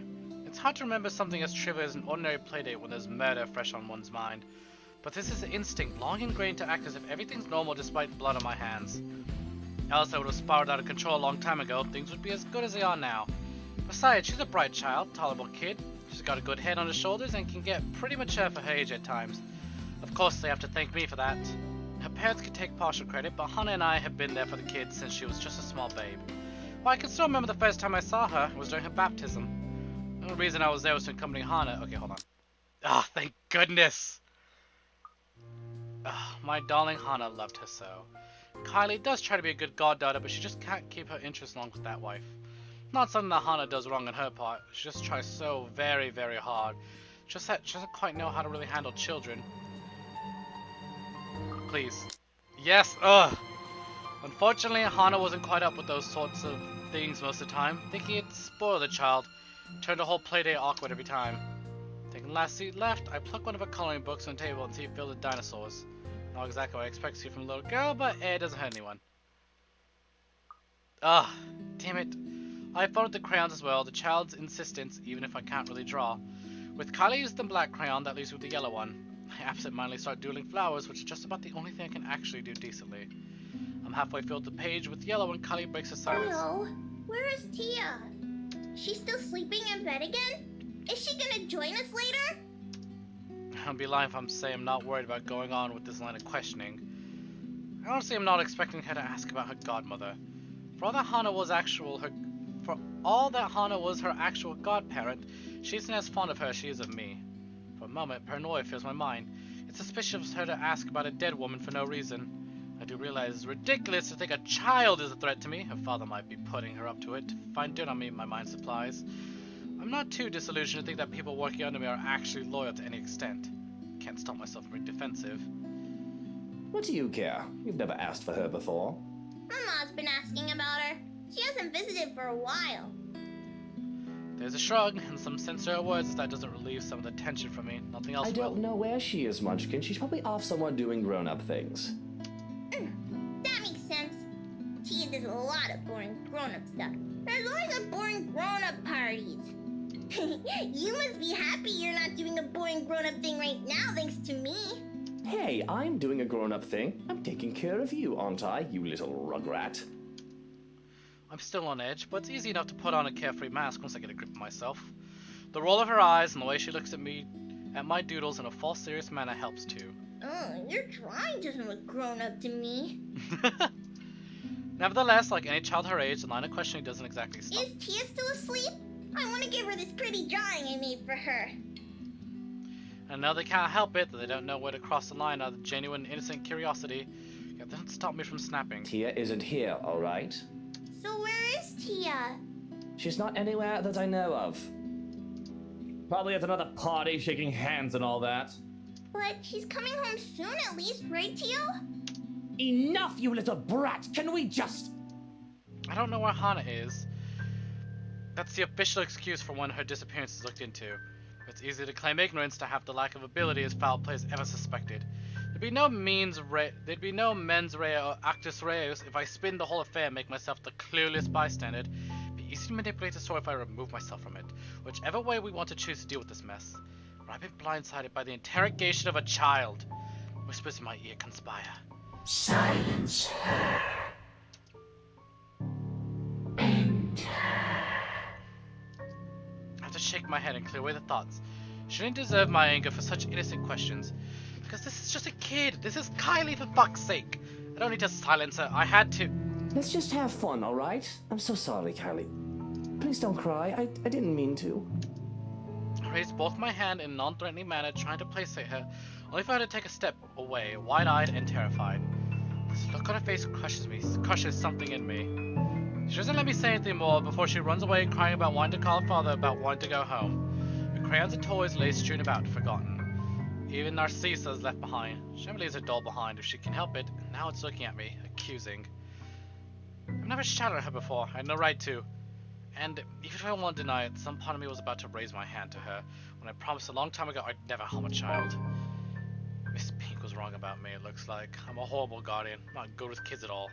It's hard to remember something as trivial as an ordinary playdate when there's murder fresh on one's mind. But this is an instinct long ingrained to act as if everything's normal despite blood on my hands. Else I would have spiraled out of control a long time ago. Things would be as good as they are now. Besides, she's a bright child, tolerable kid. She's got a good head on her shoulders and can get pretty mature for her age at times. Of course, they have to thank me for that. Her parents can take partial credit, but Hana and I have been there for the kid since she was just a small babe. Well, I can still remember the first time I saw her was during her baptism. The only reason I was there was to accompany Hana. Okay, hold on. Ah, thank goodness! My darling Hana loved her so. Kylie does try to be a good goddaughter, but she just can't keep her interest along with that wife. Not something that Hana does wrong on her part. She just tries so very, very hard. Just that she doesn't quite know how to really handle children. Please. Yes, Unfortunately, Hana wasn't quite up with those sorts of things most of the time, thinking it'd spoil the child. Turned the whole playdate awkward every time. Taking the last seat left, I pluck one of her coloring books on the table and see it filled with dinosaurs. Not exactly what I expect to see from a little girl, but it doesn't hurt anyone. Damn it. I followed the crayons as well, the child's insistence, even if I can't really draw. With Kylie using the black crayon, that leaves me with the yellow one. I absentmindedly start doodling flowers, which is just about the only thing I can actually do decently. I'm halfway filled the page with yellow when Kylie breaks her silence. Hello, where is Tia? She's still sleeping in bed again? Is she gonna join us later? I'd be lying if I'm saying I'm not worried about going on with this line of questioning. Honestly, I'm not expecting her to ask about her godmother. For all that Hana was her actual godparent, she isn't as fond of her as she is of me. For a moment, paranoia fills my mind. It's suspicious of her to ask about a dead woman for no reason. I do realize it's ridiculous to think a child is a threat to me. Her father might be putting her up to it to find dirt on me, my mind supplies. I'm not too disillusioned to think that people working under me are actually loyal to any extent. Can't stop myself from being defensive. What do you care? You've never asked for her before. Mama's been asking about her. She hasn't visited for a while. There's a shrug and some sincere words that doesn't relieve some of the tension from me. Nothing else I don't know where she is, Munchkin. She's probably off somewhere doing grown-up things. That makes sense. Tia does a lot of boring grown-up stuff. There's always a boring grown-up parties. You must be happy you're not doing a boring grown-up thing right now, thanks to me. Hey, I'm doing a grown-up thing. I'm taking care of you, aren't I, you little rugrat? I'm still on edge, but it's easy enough to put on a carefree mask once I get a grip of myself. The roll of her eyes and the way she looks at me, at my doodles in a false serious manner helps too. Oh, your drawing doesn't look grown-up to me. Nevertheless, like any child her age, the line of questioning doesn't exactly stop. Is Tia still asleep? I want to give her this pretty drawing I made for her. And now they can't help it, that they don't know where to cross the line out of genuine, innocent curiosity. Yet that doesn't stop me from snapping. Tia isn't here, alright? So where is Tia? She's not anywhere that I know of. Probably at another party, shaking hands and all that. But she's coming home soon at least, right, Tio? Enough, you little brat! Can we just... I don't know where Hana is. That's the official excuse for when her disappearance is looked into. It's easy to claim ignorance to have the lack of ability as foul play as ever suspected. There'd be no mens rea or actus reus if I spin the whole affair and make myself the clueless bystander. It'd be easy to manipulate the story if I remove myself from it. Whichever way we want to choose to deal with this mess. But I've been blindsided by the interrogation of a child. Whispers in my ear conspire. Silence her. I have to shake my head and clear away the thoughts. She didn't deserve my anger for such innocent questions. Because this is just a kid. This is Kylie, for fuck's sake. I don't need to silence her. I had to. Let's just have fun, alright? I'm so sorry, Kylie. Please don't cry. I didn't mean to. I raised both my hand in a non-threatening manner, trying to placate her, only for her to take a step away, wide-eyed and terrified. This look on her face crushes something in me. She doesn't let me say anything more before she runs away, crying about wanting to call her father, about wanting to go home. Her crayons and toys lay strewn about, forgotten. Even Narcissa's left behind. She never leaves her doll behind if she can help it, and now it's looking at me, accusing. I've never shouted at her before, I had no right to. And even if I won't deny it, some part of me was about to raise my hand to her, when I promised a long time ago I'd never harm a child. Miss Pink was wrong about me, it looks like. I'm a horrible guardian, not good with kids at all.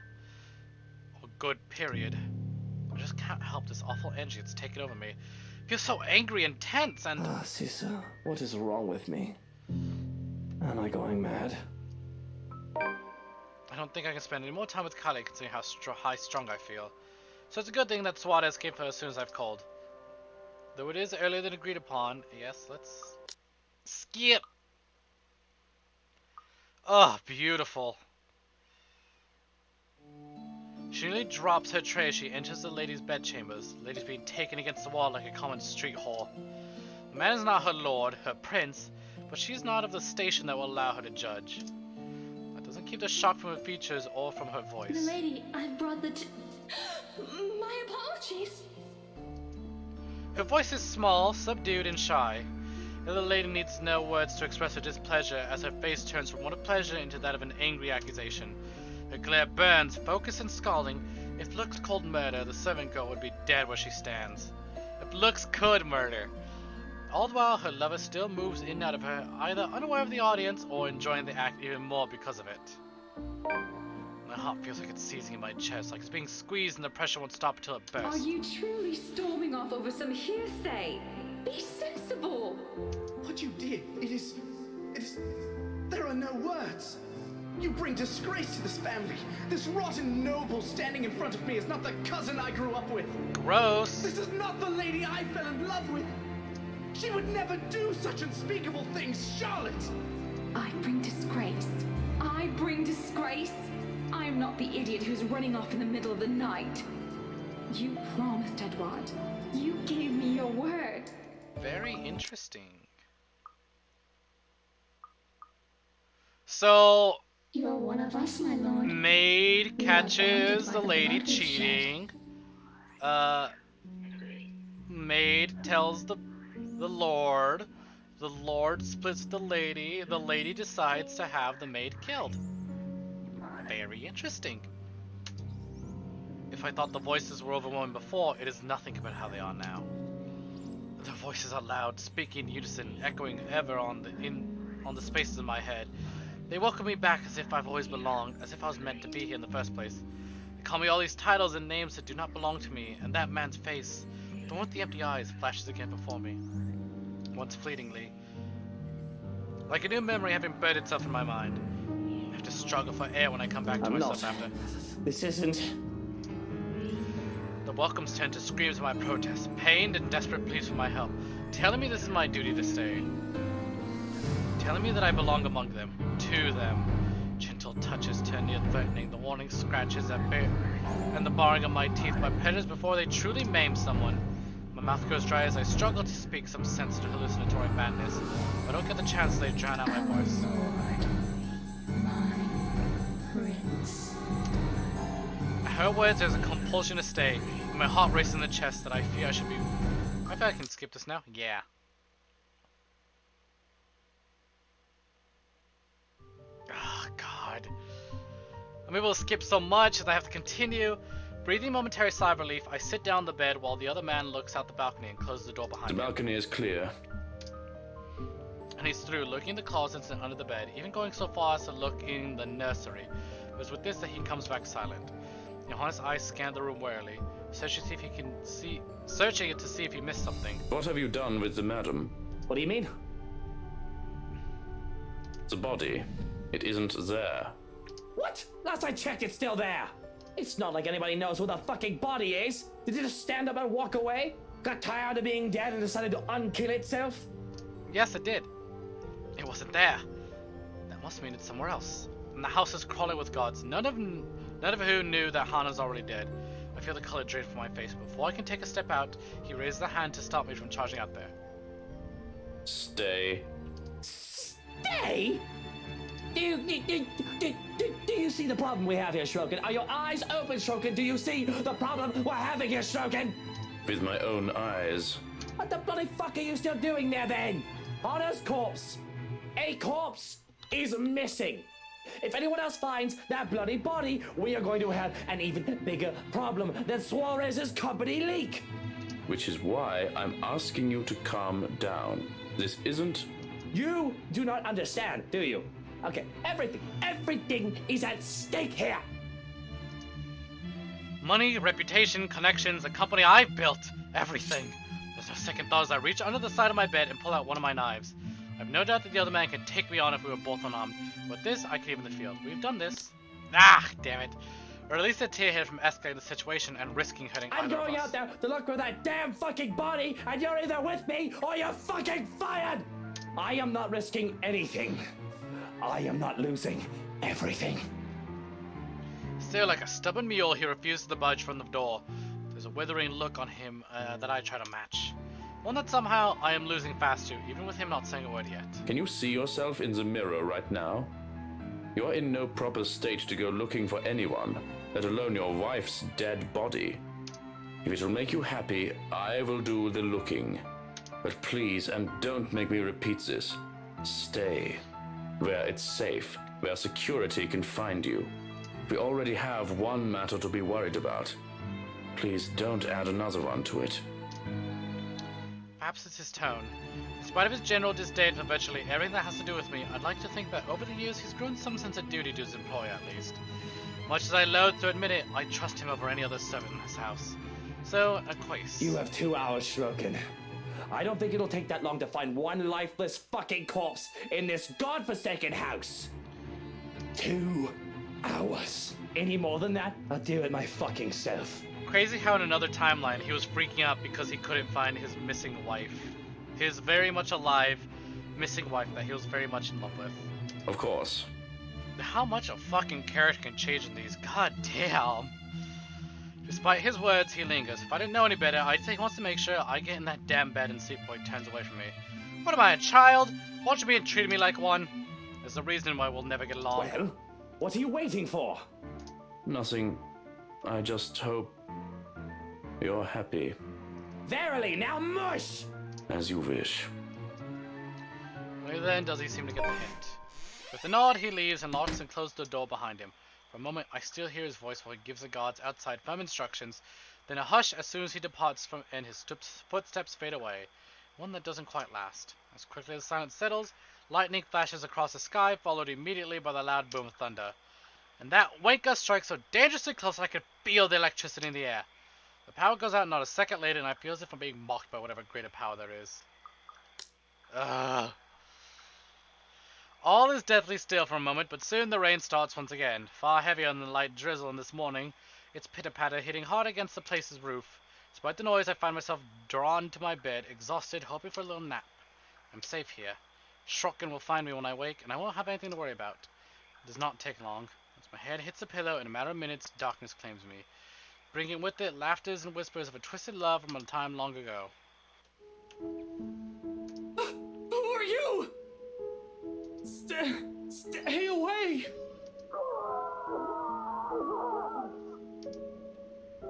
Or good, period. I just can't help this awful energy that's taken over me. I feel so angry and tense and... Cisa, what is wrong with me? Am I going mad? I don't think I can spend any more time with Kali considering how high-strung I feel. So it's a good thing that Suarez came for her as soon as I've called. Though it is earlier than agreed upon. Yes, let's... skip! Oh, beautiful. She nearly drops her tray as she enters the lady's bedchambers. The lady's being taken against the wall like a common street whore. The man is not her lord, her prince, but she is not of the station that will allow her to judge. That doesn't keep the shock from her features or from her voice. Milady, I brought the my apologies. Her voice is small, subdued, and shy. The little lady needs no words to express her displeasure as her face turns from one of pleasure into that of an angry accusation. Her glare burns, focused and scalding. If looks called murder, the servant girl would be dead where she stands. If looks could murder. All the while, her lover still moves in and out of her, either unaware of the audience or enjoying the act even more because of it. My heart feels like it's seizing in my chest, like it's being squeezed and the pressure won't stop until it bursts. Are you truly storming off over some hearsay? Be sensible! What you did, it is... There are no words. You bring disgrace to this family. This rotten noble standing in front of me is not the cousin I grew up with. Gross. This is not the lady I fell in love with. She would never do such unspeakable things, Charlotte! I bring disgrace. I bring disgrace. I'm not the idiot who's running off in the middle of the night. You promised, Edward. You gave me your word. Very interesting. So... You're one of us, my lord. Maid catches the lady cheating. Maid tells the lord. The lord splits the lady. The lady decides to have the maid killed. Very interesting. If I thought the voices were overwhelming before, it is nothing compared to how they are now. The voices are loud, speaking in unison, echoing ever on the spaces in my head. They welcome me back as if I've always belonged, as if I was meant to be here in the first place. They call me all these titles and names that do not belong to me, and that man's face, the one with the empty eyes, flashes again before me. Once fleetingly. Like a new memory having buried itself in my mind. I have to struggle for air when I come back to myself after. This isn't... The welcomes turn to screams of my protest, pained and desperate pleas for my help, telling me this is my duty to stay. Telling me that I belong among them, to them. Gentle touches turn near threatening, the warning scratches that bear, and the barring of my teeth by predators before they truly maim someone. My mouth goes dry as I struggle to speak some sense to hallucinatory madness. I don't get the chance, they drown out my voice. Prince. At her words, there's a compulsion to stay, and my heart races in the chest that I fear I should be... I feel I can skip this now? Yeah. Oh, God. I'm able to skip so much that I have to continue. Breathing a momentary sigh of relief, I sit down on the bed while the other man looks out the balcony and closes the door behind me. The balcony is clear. And he's through, looking in the closets and under the bed, even going so far as to look in the nursery. It was with this that he comes back silent. Johannes' eyes scan the room warily, searching it to see if he missed something. What have you done with the madam? What do you mean? The body. It isn't there. What? Last I checked, it's still there. It's not like anybody knows where the fucking body is. Did it just stand up and walk away? Got tired of being dead and decided to unkill itself? Yes, it did. It wasn't there. That must mean it's somewhere else. And the house is crawling with gods, none of who knew that Hana's already dead. I feel the color drain from my face, but before I can take a step out, he raises a hand to stop me from charging out there. Stay. Stay? Do you see the problem we have here, Shroken? Are your eyes open, Shroken? Do you see the problem we're having here, Shroken? With my own eyes. What the bloody fuck are you still doing there, then? Honor's corpse. A corpse is missing. If anyone else finds that bloody body, we are going to have an even bigger problem than Suarez's company leak. Which is why I'm asking you to calm down. This isn't... You do not understand, do you? Okay, everything is at stake here. Money, reputation, connections, the company I've built. Everything. There's no second thought as I reach under the side of my bed and pull out one of my knives. I've no doubt that the other man can take me on if we were both unarmed. With this, I can even the field. We've done this. Ah, damn it. Or at least a tear hit from escalating the situation and risking hurting I'm either of going us. out there to look for that damn fucking body, and you're either with me or you're fucking fired! I am not risking anything. I am not losing everything. Still, like a stubborn mule, he refuses to budge from the door. There's a withering look on him that I try to match. One that somehow I am losing fast to, even with him not saying a word yet. Can you see yourself in the mirror right now? You're in no proper state to go looking for anyone, let alone your wife's dead body. If it will make you happy, I will do the looking. But please, and don't make me repeat this, stay where it's safe, where security can find you. We already have one matter to be worried about. Please don't add another one to it. Perhaps it's his tone. In spite of his general disdain for virtually everything that has to do with me, I'd like to think that over the years he's grown some sense of duty to his employer at least. Much as I loathe to admit it, I trust him over any other servant in this house. So, a quiz. You have 2 hours, Shroken. I don't think it'll take that long to find one lifeless fucking corpse in this godforsaken house. 2 hours. Any more than that, I'll do it my fucking self. Crazy how in another timeline he was freaking out because he couldn't find his missing wife. His very much alive, missing wife that he was very much in love with. Of course. How much a fucking character can change in these? God damn. Despite his words, he lingers. If I didn't know any better, I'd say he wants to make sure I get in that damn bed and sleep while he turns away from me. What am I, a child? Won't you be treating me like one? There's a reason why we'll never get along. Well, what are you waiting for? Nothing. I just hope you're happy. Verily, now mush! As you wish. Only then does he seem to get the hint. With a nod, he leaves and locks and closes the door behind him. For a moment, I still hear his voice while he gives the guards outside firm instructions, then a hush as soon as he departs and his footsteps fade away. One that doesn't quite last. As quickly as the silence settles, lightning flashes across the sky, followed immediately by the loud boom of thunder. And that wanker strikes so dangerously close I can feel the electricity in the air. The power goes out not a second later, and I feel as if I'm being mocked by whatever greater power there is. Ugh. All is deathly still for a moment, but soon the rain starts once again, far heavier than the light drizzle in this morning, its pitter-patter hitting hard against the place's roof. Despite the noise, I find myself drawn to my bed, exhausted, hoping for a little nap. I'm safe here. Shrocken will find me when I wake, and I won't have anything to worry about. It does not take long. As my head hits the pillow, in a matter of minutes, darkness claims me, bringing with it laughters and whispers of a twisted love from a time long ago. Who are you? Stay away!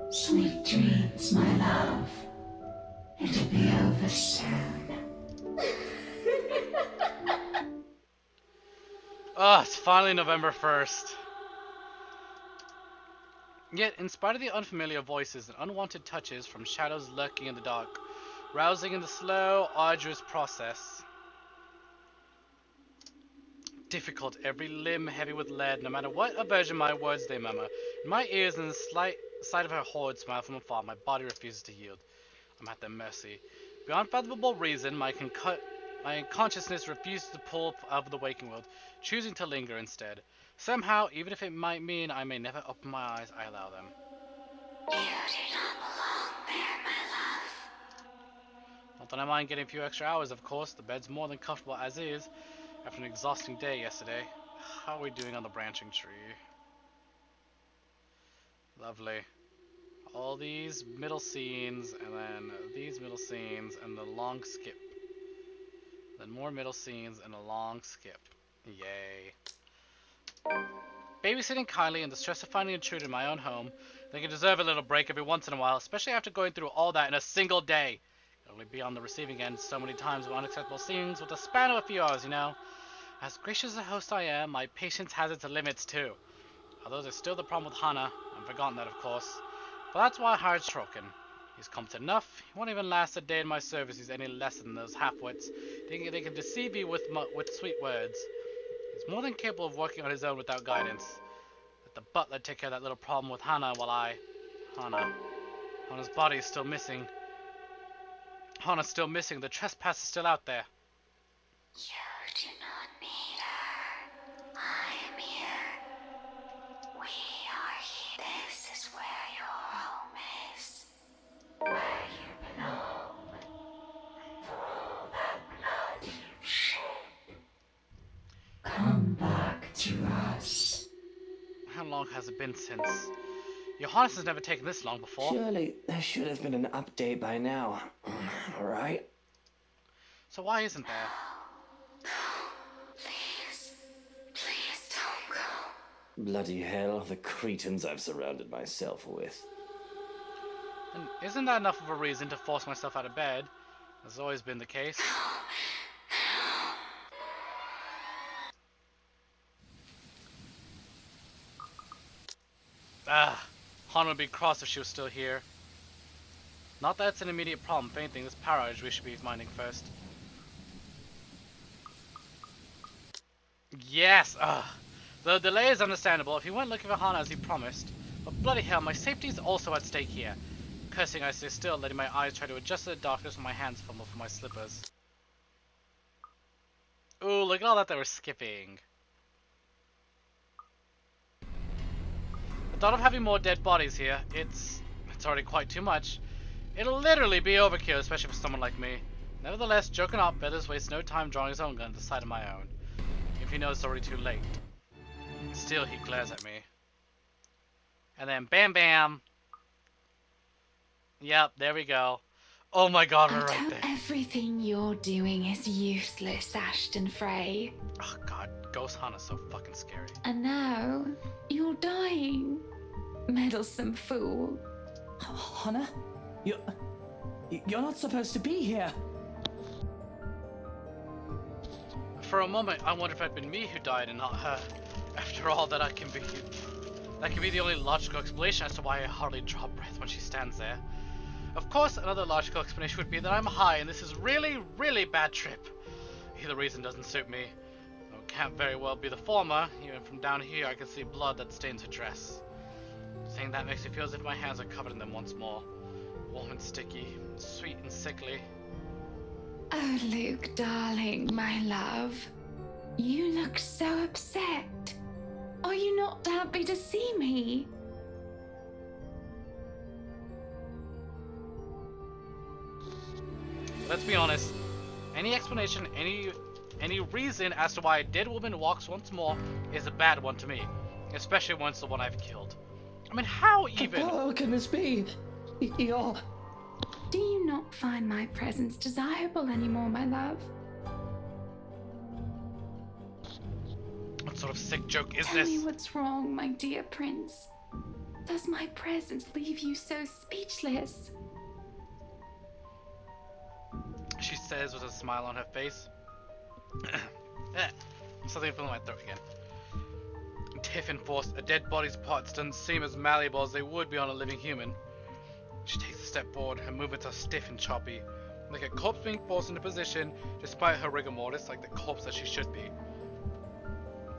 Sweet dreams, my love. It'll be over soon. Oh, it's finally November 1st. Yet, in spite of the unfamiliar voices and unwanted touches from shadows lurking in the dark, rousing in the slow, arduous process, difficult, every limb heavy with lead, no matter what aversion my words they murmur, in my ears and the slight sight of her horrid smile from afar, my body refuses to yield. I'm at their mercy. Beyond fathomable reason, my consciousness refuses to pull out of the waking world, choosing to linger instead. Somehow, even if it might mean I may never open my eyes, I allow them. You do not belong there, my love. Not that I mind getting a few extra hours, of course. The bed's more than comfortable as is, after an exhausting day yesterday. How are we doing on the branching tree? Lovely. All these middle scenes, and then these middle scenes, and the long skip. Then more middle scenes and a long skip. Yay. Babysitting Kylie and the stress of finding an intruder in my own home, they can deserve a little break every once in a while, especially after going through all that in a single day. Can only be on the receiving end so many times of unacceptable scenes with a span of a few hours, you know. As gracious a host I am, my patience has its limits too. Although there's still the problem with Hana, I've forgotten that of course. But that's why I hired Stroken. He's competent enough, he won't even last a day in my service he's any less than those half-wits, thinking they can deceive me with sweet words. He's more than capable of working on his own without guidance. Let the butler take care of that little problem with Hana while Hana's body is still missing. Hana's still missing, the trespass is still out there. You do not need her. I am here. We are here. This is where your home is. Where you belong. For all that blood you've shed. Come back to us. How long has it been since? Your Highness has never taken this long before. Surely there should have been an update by now. Alright? So why isn't there? Please don't go. Bloody hell, the cretins I've surrounded myself with. And isn't that enough of a reason to force myself out of bed? That's always been the case. Han would be cross if she was still here. Not that it's an immediate problem, if anything, this power outage we should be minding first. Yes! The delay is understandable if he went looking for Hana as he promised. But bloody hell, my safety is also at stake here. Cursing, I stay still, letting my eyes try to adjust to the darkness when my hands fumble for my slippers. Ooh, look at all that they were skipping. The thought of having more dead bodies here, it's already quite too much. It'll literally be overkill, especially for someone like me. Nevertheless, joking up, Feathers wastes no time drawing his own gun to the side of my own. If he knows it's already too late. Still, he glares at me. And then bam bam! Yep, there we go. Oh my god, we're right there. Everything you're doing is useless, Ashton Frey. Oh god, Ghost Hana's so fucking scary. And now, you're dying. Meddlesome fool. Hana? You're not supposed to be here. For a moment, I wonder if it had been me who died and not her. After all, that can be the only logical explanation as to why I hardly draw breath when she stands there. Of course, another logical explanation would be that I'm high and this is really, really bad trip. Either reason doesn't suit me. Though it can't very well be the former. Even from down here, I can see blood that stains her dress. Saying that makes me feel as if my hands are covered in them once more. Warm and sticky, sweet and sickly. Oh, Luke, darling, my love. You look so upset. Are you not happy to see me? Let's be honest. Any explanation, any reason as to why a dead woman walks once more is a bad one to me. Especially when it's the one I've killed. I mean, how even? How can this be? You're... Do you not find my presence desirable anymore, my love? What sort of sick joke is Tell this? me what's wrong, my dear prince. Does my presence leave you so speechless? She says with a smile on her face. Something filling my throat again. Tiffin forced a dead body's parts doesn't seem as malleable as they would be on a living human. She takes a step forward, her movements are stiff and choppy, like a corpse being forced into position despite her rigor mortis, like the corpse that she should be.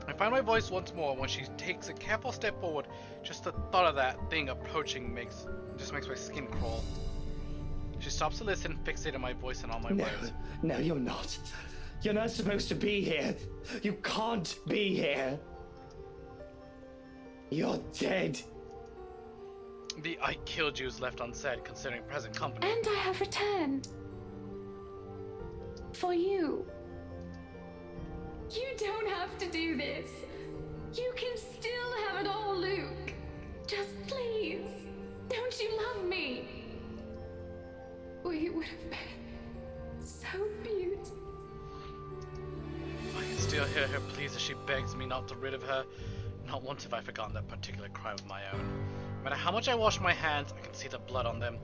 I find my voice once more when she takes a careful step forward. Just the thought of that thing approaching makes my skin crawl. She stops to listen, fixated on my voice and all my words. No, you're not. You're not supposed to be here. You can't be here. You're dead. The I killed you is left unsaid, considering present company. And I have returned. For you. You don't have to do this. You can still have it all, Luke. Just please. Don't you love me? We would have been so beautiful. hear her pleas as she begs me not to rid of her. Not once have I forgotten that particular cry of my own. No matter how much I wash my hands, I can see the blood on them.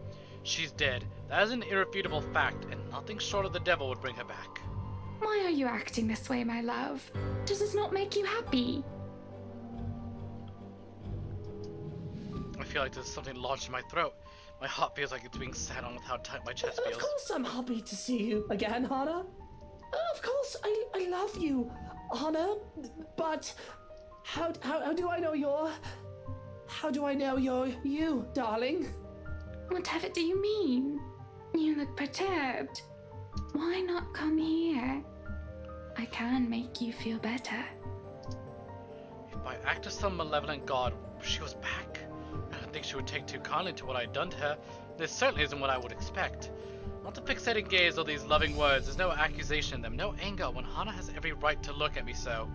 She's dead. That is an irrefutable fact, and nothing short of the devil would bring her back. Why are you acting this way, my love? Does this not make you happy? I feel like there's something lodged in my throat. My heart feels like it's being sat on with how tight my chest Of feels. course I'm happy to see you again, Hannah. Of course I love you, Hannah. But how do I know you're... How do I know you're you, darling? Whatever do you mean? You look perturbed. Why not come here? I can make you feel better. If by act of some malevolent god, she was back. I don't think she would take too kindly to what I'd done to her. This certainly isn't what I would expect. Not the fixated gaze or these loving words. There's no accusation in them, no anger when Hannah has every right to look at me so.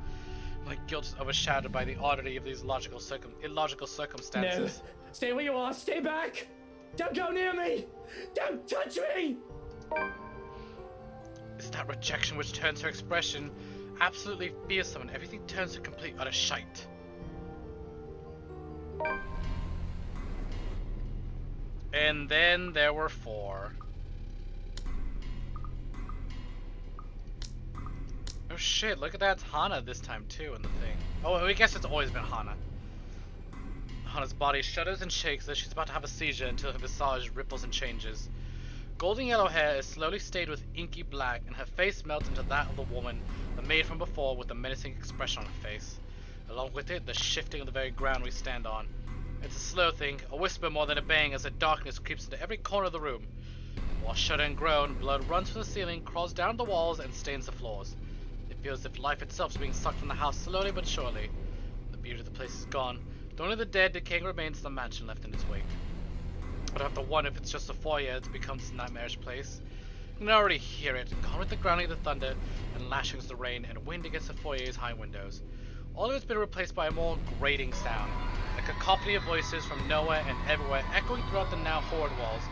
My guilt is overshadowed by the oddity of these illogical circumstances. No, stay where you are. Stay back. Don't go near me. Don't touch me. It's that rejection which turns her expression absolutely fearsome, and everything turns to complete utter shite. And then there were 4. Oh shit, look at that, it's Hannah this time too in the thing. Oh, I guess it's always been Hannah. Hannah's body shudders and shakes as she's about to have a seizure until her visage ripples and changes. Golden yellow hair is slowly stained with inky black, and her face melts into that of the woman, the maid from before, with a menacing expression on her face. Along with it, the shifting of the very ground we stand on. It's a slow thing, a whisper more than a bang as the darkness creeps into every corner of the room. While shudder and groan, blood runs from the ceiling, crawls down the walls, and stains the floors. It feels as if life itself is being sucked from the house slowly but surely. The beauty of the place is gone. Only the dead, decaying remains of the mansion left in its wake. But I have to wonder if it's just a foyer that's become this nightmarish place. You can already hear it, gone with the grounding of the thunder and lashings of the rain and wind against the foyer's high windows. All of it's been replaced by a more grating sound, a cacophony of voices from nowhere and everywhere, echoing throughout the now horrid walls.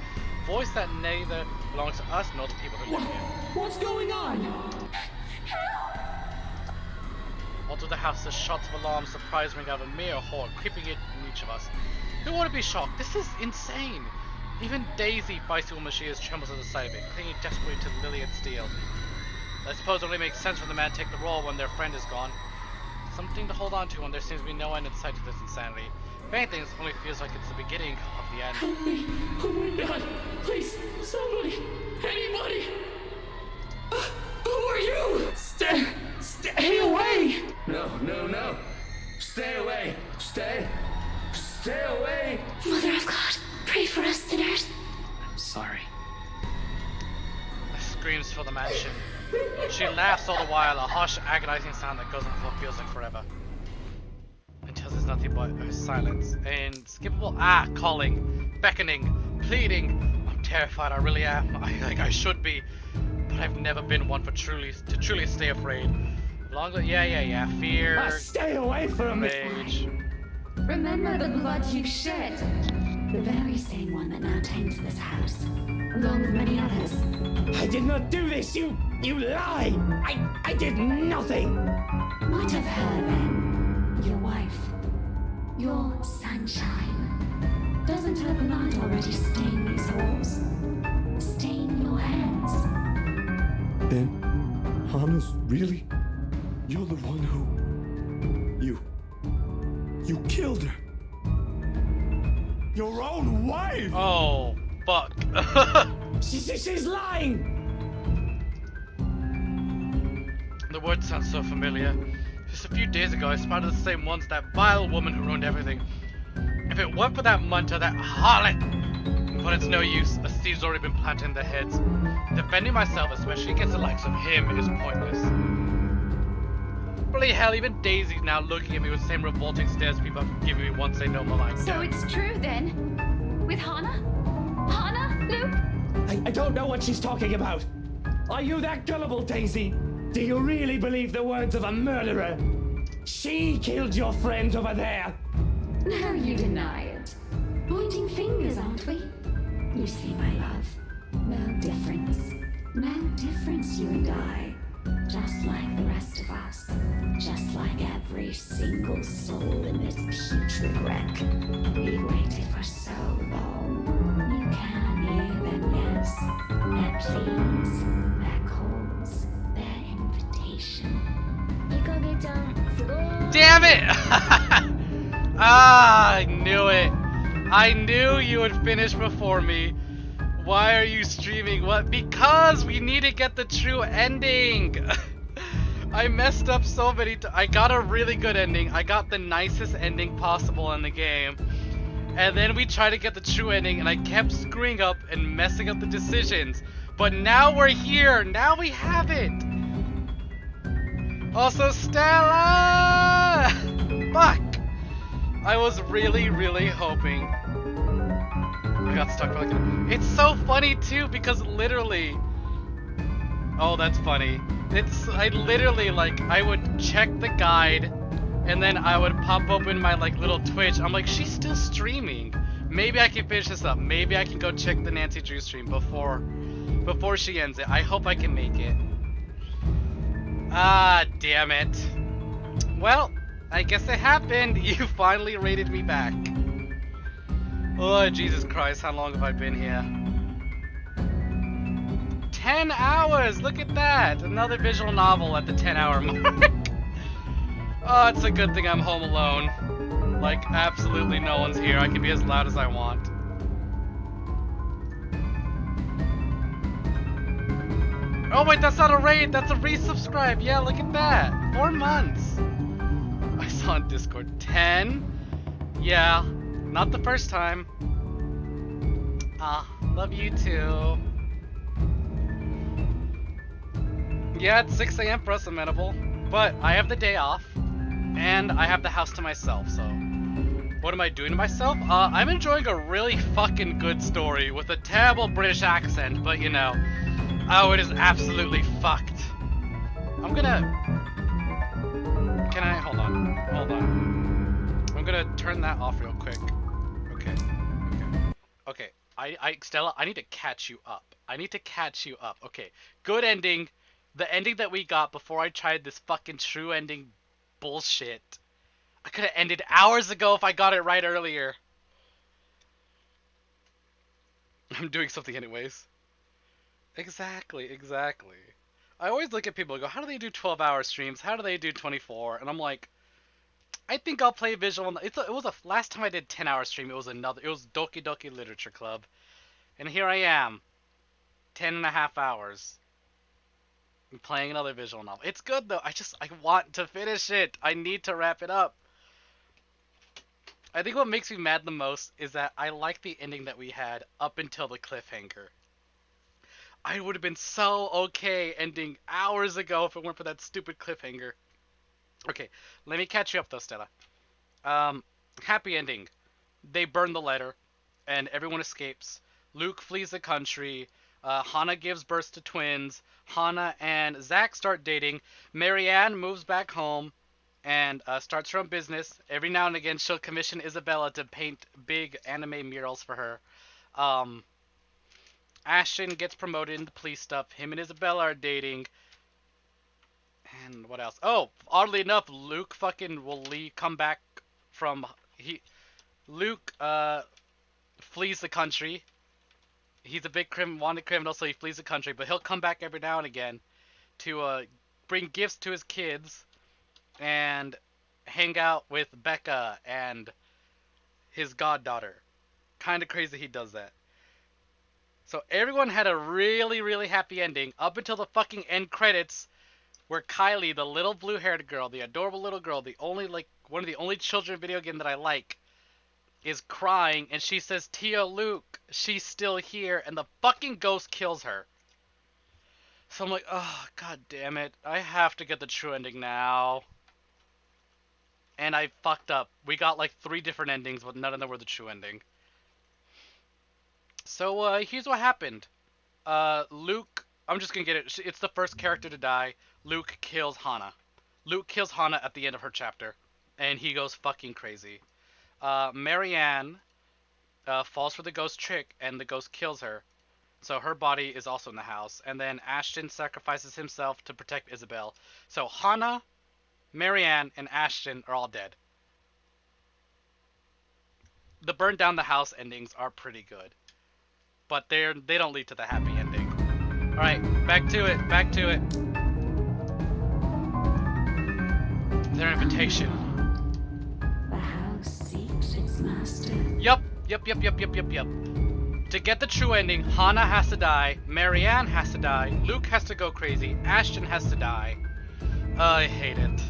Voice that neither belongs to us nor the people who live here. What's going on? All through the house, the shots of alarm surprise ring out of a mere horde, creeping in each of us. Who wouldn't be shocked? This is insane! Even Daisy, feisty woman she is, trembles at the sight of it, clinging desperately to Lily and Steele. I suppose it only makes sense for the man to take the role when their friend is gone. Something to hold on to when there seems to be no end in sight to this insanity. If anything, this only feels like it's the beginning of the end. Help me! Oh my god! Please, somebody! Anybody! Who are you? Stay away! No. Stay away. Stay away. Mother of God, pray for us sinners. I'm sorry. The screams fill the mansion. She laughs all the while, a harsh, agonizing sound that goes on for what feels like forever. Until there's nothing but her silence. And skippable calling, beckoning, pleading. I'm terrified, I really am. I should be. But I've never been one to truly stay afraid. Longer, yeah. Fear. Stay away from me. Rage. Remember the blood you shed. The very same one that now taints this house, along with many others. I did not do this, you lie! I did nothing! What of her then? Your wife. Your sunshine. Doesn't her blood already stain these halls? Stain your hands? Then, Hannah's really... You're the one who... You killed her! Your own wife! Oh, fuck. She's lying! The word sounds so familiar. Just a few days ago, I spotted the same ones, that vile woman who ruined everything. If it weren't for that munter, that harlot! But it's no use, a seed's already been planted in their heads. Defending myself, especially against the likes of him, is pointless. Bloody hell, even Daisy's now looking at me with the same revolting stares people have given me once they know my life. So it's true then? With Hannah? Hannah, Luke? I don't know what she's talking about. Are you that gullible, Daisy? Do you really believe the words of a murderer? She killed your friend over there. Now you deny it. Pointing fingers, aren't we? You see, my love, no difference. No difference, you and I. Just like the rest of us. single soul in this putrid wreck. We've waited for so long. You can hear them, yes. And please, that calls their invitation. Damn it! Ah, I knew it. I knew you would finish before me. Why are you streaming? What? Because we need to get the true ending. I messed up so many times. I got a really good ending. I got the nicest ending possible in the game. And then we tried to get the true ending and I kept screwing up and messing up the decisions. But now we're here. Now we have it. Also, Stella! Fuck! I was really, really hoping. I got stuck for like It's so funny too because literally. Oh, that's funny. I literally like I would check the guide, and then I would pop open my like little Twitch. I'm like, she's still streaming. Maybe I can finish this up. Maybe I can go check the Nancy Drew stream before she ends it. I hope I can make it. Ah, damn it. Well, I guess it happened. You finally rated me back. Oh, Jesus Christ, how long have I been here? 10 hours! Look at that! Another visual novel at the 10-hour mark. Oh, it's a good thing I'm home alone. Like, absolutely no one's here. I can be as loud as I want. Oh wait, that's not a raid, that's a resubscribe. Yeah, look at that. 4 months. I saw on Discord. 10? Yeah, not the first time. Ah, love you too. Yeah, it's 6 AM for us, amenable. But I have the day off, and I have the house to myself, so... What am I doing to myself? I'm enjoying a really fucking good story with a terrible British accent, but you know... Oh, it is absolutely fucked. I'm gonna... Can I? Hold on. Hold on. I'm gonna turn that off real quick. Okay. Okay. Stella, I need to catch you up. I need to catch you up. Okay. Good ending. The ending that we got before I tried this fucking true ending bullshit. I could have ended hours ago if I got it right earlier. I'm doing something anyways. Exactly. I always look at people and go, how do they do 12-hour streams? How do they do 24? And I'm like, I think I'll play visual. Last time I did 10-hour stream, it was Doki Doki Literature Club. And here I am, 10.5 hours. I'm playing another visual novel. It's good though. I want to finish it. I need to wrap it up. I think what makes me mad the most is that I like the ending that we had up until the cliffhanger. I would have been so okay ending hours ago if it weren't for that stupid cliffhanger. Okay, let me catch you up though, Stella. Happy ending. They burn the letter, and everyone escapes. Luke flees the country. Hannah gives birth to twins. Hannah and Zach start dating. Marianne moves back home and starts her own business. Every now and again, she'll commission Isabella to paint big anime murals for her. Ashton gets promoted into police stuff. Him and Isabella are dating. And what else? Oh, oddly enough, Luke fucking will come back from... Luke flees the country. He's a big wanted criminal, so he flees the country. But he'll come back every now and again to bring gifts to his kids and hang out with Becca and his goddaughter. Kind of crazy he does that. So everyone had a really, really happy ending up until the fucking end credits where Kylie, the little blue-haired girl, the adorable little girl, one of the only children video game that I like, is crying and she says, "Tia Luke, she's still here," and the fucking ghost kills her. So I'm like, oh, god damn it. I have to get the true ending now. And I fucked up. We got like 3 different endings, but none of them were the true ending. So, here's what happened. Luke, I'm just gonna get it. It's the first character to die. Luke kills Hannah. Luke kills Hannah at the end of her chapter. And he goes fucking crazy. Marianne falls for the ghost trick, and the ghost kills her. So her body is also in the house. And then Ashton sacrifices himself to protect Isabel. So Hannah, Marianne, and Ashton are all dead. The burn down the house endings are pretty good, but they don't lead to the happy ending. All right, back to it. Their invitation. The house seeks its master. Yup. To get the true ending, Hana has to die, Marianne has to die, Luke has to go crazy, Ashton has to die. I hate it.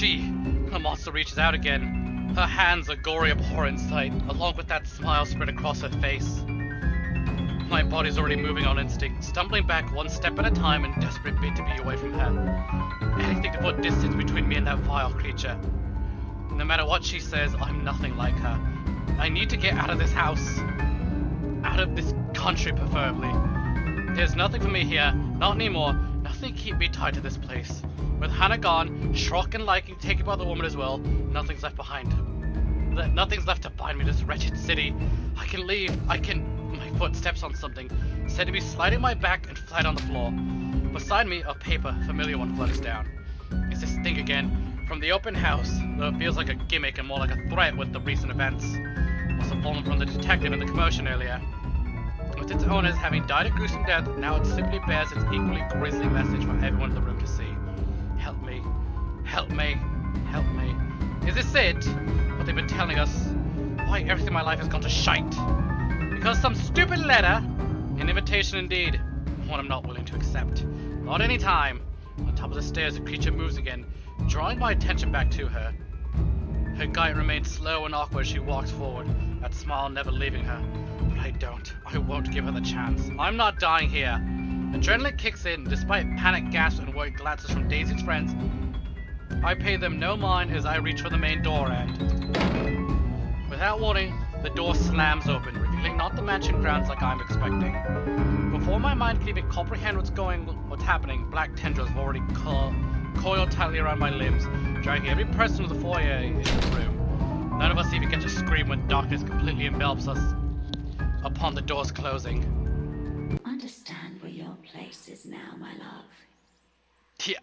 The monster reaches out again. Her hands a gory, abhorrent sight, along with that smile spread across her face. My body's already moving on instinct, stumbling back one step at a time in desperate bid to be away from her. Anything to put distance between me and that vile creature. No matter what she says, I'm nothing like her. I need to get out of this house. Out of this country, preferably. There's nothing for me here, not anymore. Nothing to keep me tied to this place. With Hannah gone, Schrock and liking taken by the woman as well, nothing's left behind. Nothing's left to bind me to this wretched city. I can leave. My foot steps on something, sending me sliding my back and flat on the floor. Beside me, a paper, familiar one, flutters down. It's this thing again. From the open house, though it feels like a gimmick and more like a threat with the recent events. Must have fallen from the detective in the commotion earlier. With its owners having died a gruesome death, now it simply bears its equally grisly message for everyone in the room to see. Help me. Help me. Help me. Is this it? What they've been telling us? Why everything in my life has gone to shite? Because some stupid letter? An invitation indeed. One I'm not willing to accept. Not any time. On top of the stairs, the creature moves again, drawing my attention back to her. Her gait remains slow and awkward as she walks forward, that smile never leaving her. But I won't give her the chance. I'm not dying here. Adrenaline kicks in, despite panic gasps and worried glances from Daisy's friends. I pay them no mind as I reach for the main door and... without warning, the door slams open, revealing not the mansion grounds like I'm expecting. Before my mind can even comprehend what's happening, black tendrils have already coiled tightly around my limbs, dragging every person in the foyer into the room. None of us even get to scream when darkness completely envelops us upon the doors closing. Understand where your place is now, my love. Yeah,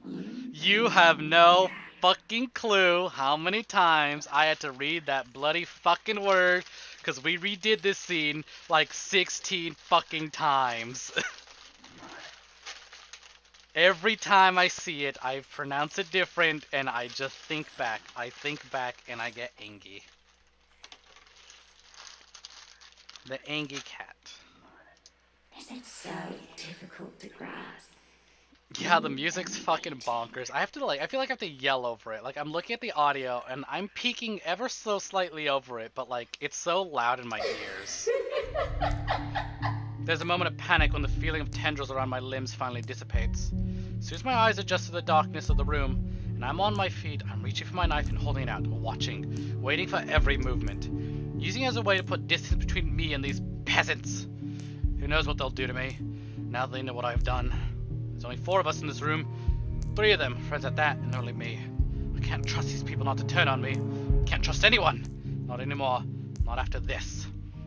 you have no fucking clue how many times I had to read that bloody fucking word, because we redid this scene like 16 fucking times. Every time I see it, I pronounce it different, and I just think back. I think back, and I get angry. The angry cat. Is it so difficult to grasp? Yeah, the music's fucking bonkers. I feel like I have to yell over it. Like, I'm looking at the audio, and I'm peeking ever so slightly over it, but, like, it's so loud in my ears. There's a moment of panic when the feeling of tendrils around my limbs finally dissipates. As soon as my eyes adjust to the darkness of the room, and I'm on my feet, I'm reaching for my knife and holding it out, watching, waiting for every movement, using it as a way to put distance between me and these peasants. Who knows what they'll do to me, now that they know what I've done. There's only 4 of us in this room, 3 of them, friends at that, and only me. I can't trust these people not to turn on me. Can't trust anyone. Not anymore. Not after this.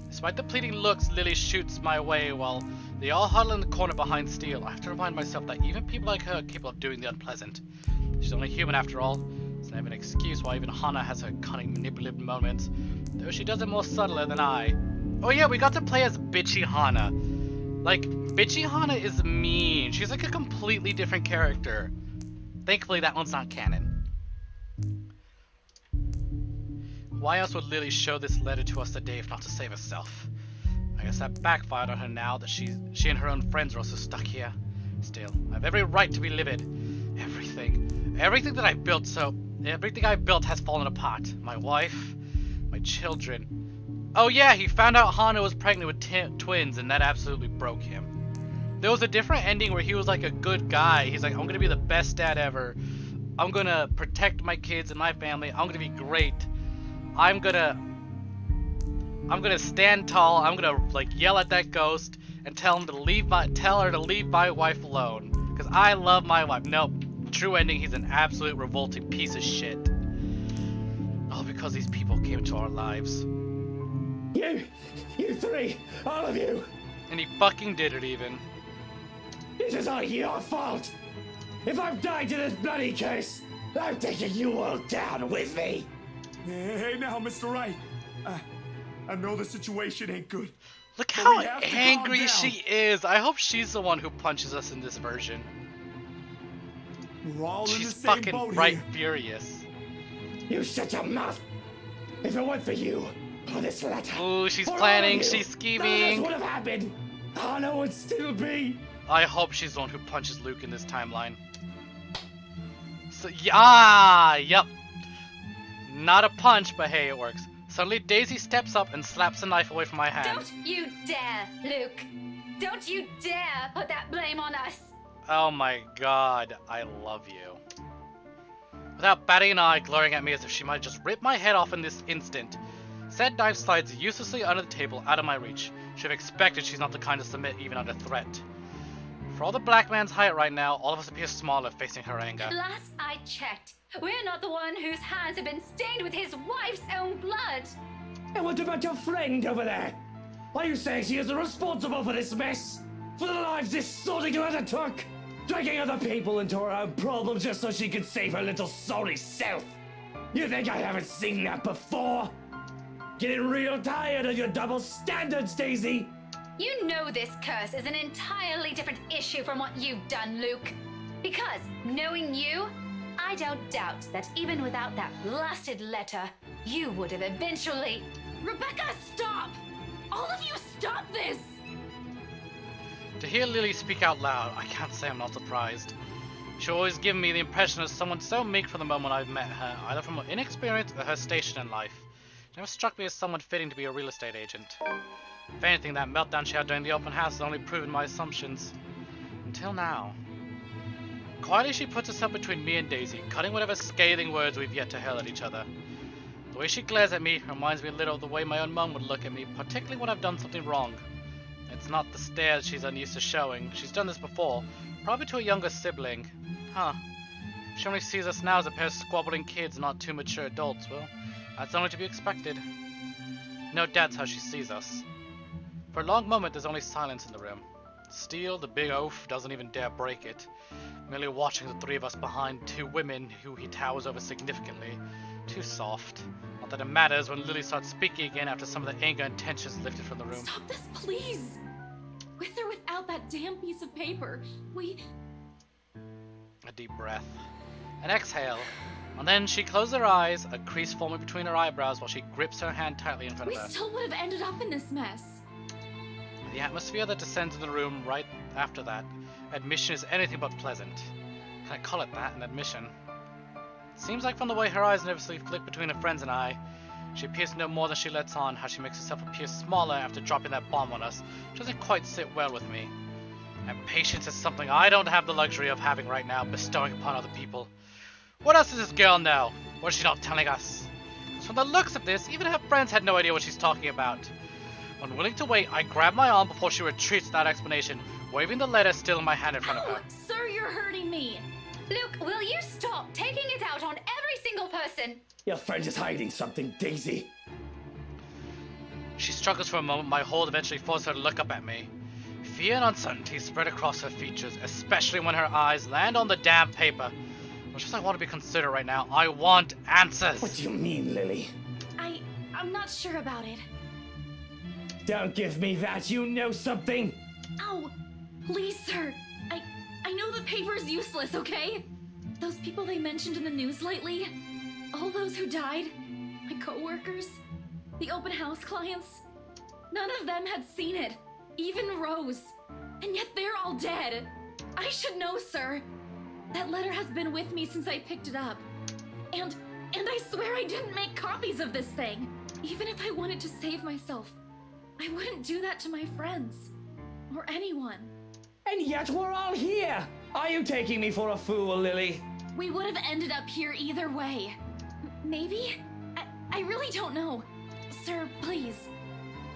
Despite the pleading looks Lily shoots my way while they all huddle in the corner behind Steel, I have to remind myself that even people like her are capable of doing the unpleasant. She's only human after all. It's never an excuse why even Hana has her cunning, manipulative moments, though she does it more subtly than I. Oh yeah, we got to play as bitchy Hana. Like, bitchy Hana is mean. She's like a completely different character. Thankfully, that one's not canon. Why else would Lily show this letter to us today if not to save herself? I guess that backfired on her now that she and her own friends are also stuck here. Still, I have every right to be livid. Everything that I built, everything I built has fallen apart. My wife, my children. Oh yeah, he found out Hana was pregnant with twins, and that absolutely broke him. There was a different ending where he was like a good guy. He's like, I'm gonna be the best dad ever. I'm gonna protect my kids and my family. I'm gonna be great. I'm gonna stand tall. I'm gonna like yell at that ghost and tell her to leave my wife alone. Cause I love my wife. Nope. True ending, he's an absolute revolting piece of shit. All because these people came into our lives. You 3, all of you. And he fucking did it even. This is all your fault. If I'm dying to this bloody case, I'm taking you all down with me. Hey, now, Mr. Wright. I know the situation ain't good. Look but how we have to calm angry down. she is. I hope she's the one who punches us in this version. We're all in the She's same fucking boat right here. furious. You shut your mouth. If it weren't for you, or this letter, Ooh, she's for all planning, of you, she's none of scheming. this would have happened. Anna would still be. I hope she's the one who punches Luke in this timeline. So, yeah, yep. Not a punch, but hey, it works. Suddenly, Daisy steps up and slaps the knife away from my hand. Don't you dare, Luke! Don't you dare put that blame on us! Oh my god, I love you. Without batting an eye, glaring at me as if she might just rip my head off in this instant, said knife slides uselessly under the table, out of my reach. Should have expected she's not the kind to submit even under threat. For all the black man's height right now, all of us appear smaller facing her anger. Last I checked, we're not the one whose hands have been stained with his wife's own blood! And what about your friend over there? Are you saying she is responsible for this mess? For the lives this sorting letter took? Dragging other people into her own problems just so she could save her little sorry self? You think I haven't seen that before? Getting real tired of your double standards, Daisy! You know this curse is an entirely different issue from what you've done, Luke. Because, knowing you, I don't doubt that even without that blasted letter, you would have eventually... Rebecca, stop! All of you, stop this! To hear Lily speak out loud, I can't say I'm not surprised. She always given me the impression of someone so meek from the moment I've met her, either from her inexperience or her station in life. She never struck me as someone fitting to be a real estate agent. If anything, that meltdown she had during the open house has only proven my assumptions. Until now. Quietly she puts herself between me and Daisy, cutting whatever scathing words we've yet to hurl at each other. The way she glares at me reminds me a little of the way my own mum would look at me, particularly when I've done something wrong. It's not the stares she's unused to showing. She's done this before, probably to a younger sibling. Huh. She only sees us now as a pair of squabbling kids, not two mature adults. Well, that's only to be expected. No doubt how she sees us. For a long moment, there's only silence in the room. Steele, the big oaf, doesn't even dare break it, merely watching the three of us behind two women who he towers over significantly. Too soft. Not that it matters when Lily starts speaking again after some of the anger and tensions lifted from the room. Stop this, please! With or without that damn piece of paper, A deep breath. An exhale. And then she closes her eyes, a crease forming between her eyebrows while she grips her hand tightly in front we of her. still would have ended up in this mess. The atmosphere that descends in the room right after that admission is anything but pleasant. Can I call it that, an admission? It seems like from the way her eyes nervously flick between her friends and I, she appears to know more than she lets on, how she makes herself appear smaller after dropping that bomb on us, which doesn't quite sit well with me. And patience is something I don't have the luxury of having right now, bestowing upon other people. What else does this girl know? What is she not telling us? 'Cause from the looks of this, even her friends had no idea what she's talking about. Unwilling to wait, I grab my arm before she retreats without explanation, waving the letter still in my hand in front of her. Sir, you're hurting me! Luke, will you stop taking it out on every single person? Your friend is hiding something, Daisy. She struggles for a moment, my hold eventually forces her to look up at me. Fear and uncertainty spread across her features, especially when her eyes land on the damn paper. Much as I want to be considerate right now, I want answers! What do you mean, Lily? I'm not sure about it. Don't give me that, you know something! Ow! Please, sir! I know the paper's useless, okay? Those people they mentioned in the news lately, all those who died, my co-workers, the open house clients, none of them had seen it, even Rose, and yet they're all dead. I should know, sir. That letter has been with me since I picked it up. And I swear I didn't make copies of this thing. Even if I wanted to save myself, I wouldn't do that to my friends. Or anyone. And yet we're all here! Are you taking me for a fool, Lily? We would have ended up here either way. Maybe? I really don't know. Sir, please.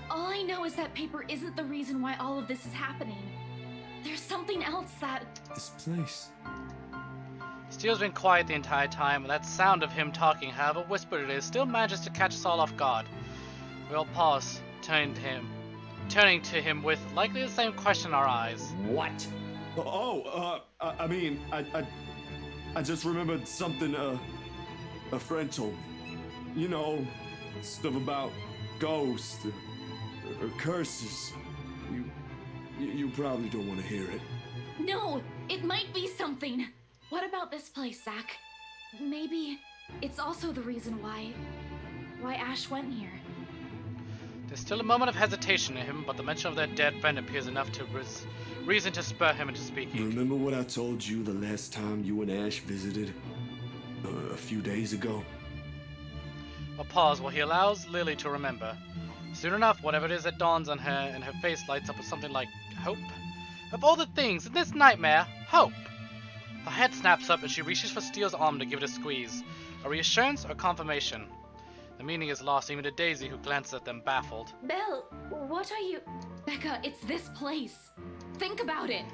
All I know is that paper isn't the reason why all of this is happening. There's something else that... This place. Steele's been quiet the entire time, and that sound of him talking, however whispered it is, still manages to catch us all off guard. We all pause, turning to him with likely the same question in our eyes. What? I mean, I just remembered something a friend told me. You know, stuff about ghosts or curses. You probably don't want to hear it. No, it might be something. What about this place, Zach? Maybe it's also the reason why Ash went here. There's still a moment of hesitation in him, but the mention of their dead friend appears enough to reason to spur him into speaking. Remember what I told you the last time you and Ash visited? A few days ago? A pause while he allows Lily to remember. Soon enough, whatever it is that dawns on her, and her face lights up with something like hope. Of all the things in this nightmare, hope! Her head snaps up and she reaches for Steele's arm to give it a squeeze. A reassurance or confirmation? The meaning is lost even to Daisy, who glances at them baffled. Belle, what are you... Becca, it's this place. Think about it.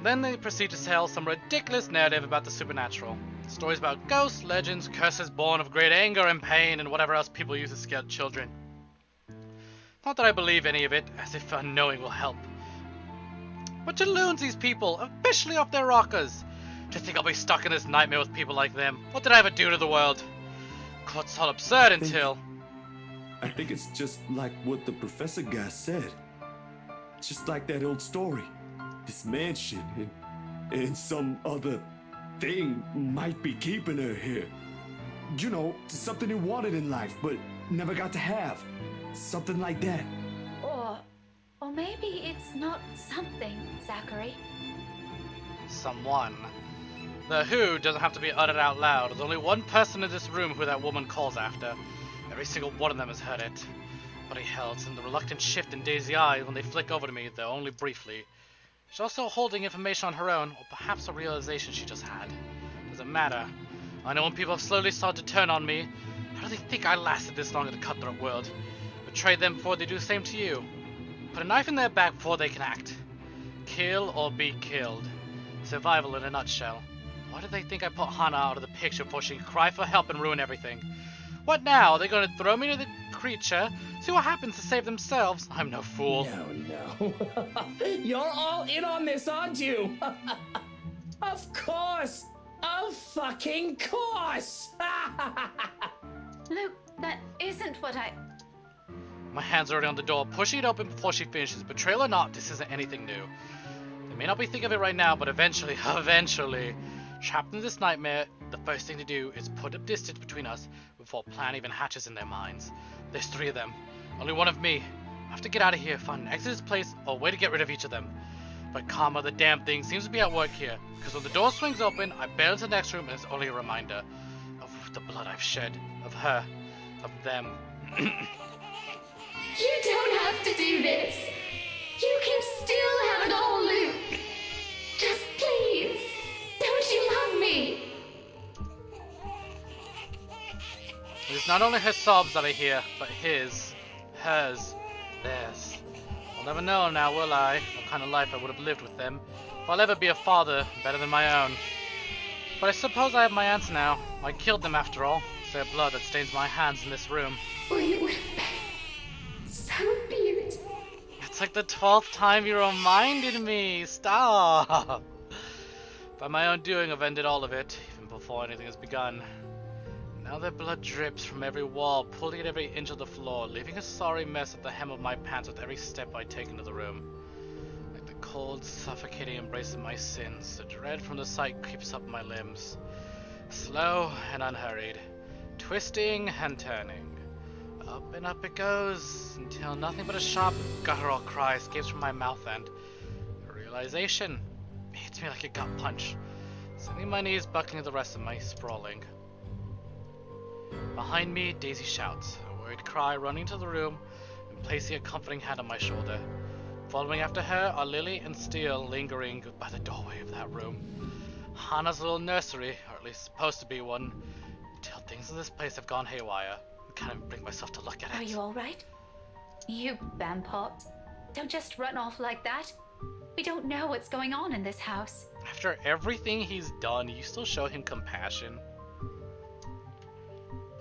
Then they proceed to tell some ridiculous narrative about the supernatural. Stories about ghosts, legends, curses born of great anger and pain, and whatever else people use to scare children. Not that I believe any of it, as if unknowing will help. But to loons, these people, officially off their rockers. To think I'll be stuck in this nightmare with people like them. What did I ever do to the world? It's all absurd until... I think it's just like what the professor guy said. Just like that old story. This mansion and some other thing might be keeping her here. You know, something he wanted in life, but never got to have. Something like that. Or maybe it's not something, Zachary. Someone. The who doesn't have to be uttered out loud. There's only one person in this room who that woman calls after. Every single one of them has heard it. But he held, and the reluctant shift in Daisy's eyes when they flick over to me, though only briefly. She's also holding information on her own, or perhaps a realization she just had. Doesn't matter. I know when people have slowly started to turn on me. How do they think I lasted this long in the cutthroat world? Betray them before they do the same to you. Put a knife in their back before they can act. Kill or be killed. Survival in a nutshell. Why did they think I put Hana out of the picture before she could cry for help and ruin everything? What now? Are they going to throw me to the creature? See what happens to save themselves? I'm no fool. No. You're all in on this, aren't you? Of course! Of fucking course! Luke, that isn't what I... My hand's already on the door, pushing it open before she finishes. Betrayal or not, this isn't anything new. They may not be thinking of it right now, but eventually, trapped in this nightmare, the first thing to do is put a distance between us before a plan even hatches in their minds. There's 3 of them. Only one of me. I have to get out of here, find an exit this place, or a way to get rid of each of them. But karma, the damn thing, seems to be at work here. Because when the door swings open, I bail into the next room, and it's only a reminder of the blood I've shed. Of her. Of them. You don't have to do this. You can still have it all, Luke. Just please, don't you love me? It is not only her sobs that I hear, but his, hers, theirs. I'll never know now, will I, what kind of life I would have lived with them, if I'll ever be a father better than my own. But I suppose I have my answer now. I killed them after all. It's their blood that stains my hands in this room. Well, it would have been so beautiful. It's like the 12th time you reminded me. Stop! By my own doing, I've ended all of it, even before anything has begun. Now their blood drips from every wall, pulling at every inch of the floor, leaving a sorry mess at the hem of my pants with every step I take into the room. Like the cold, suffocating embrace of my sins, the dread from the sight creeps up my limbs. Slow and unhurried, twisting and turning. Up and up it goes, until nothing but a sharp, guttural cry escapes from my mouth and a realization hits me like a gut punch, sending my knees buckling to the rest of my sprawling. Behind me, Daisy shouts, a worried cry running to the room and placing a comforting hand on my shoulder. Following after her are Lily and Steele lingering by the doorway of that room. Hana's little nursery, or at least supposed to be one, until things in this place have gone haywire. I can't even bring myself to look at it. Are you alright? You vampot. Don't just run off like that. We don't know what's going on in this house. After everything he's done, you still show him compassion.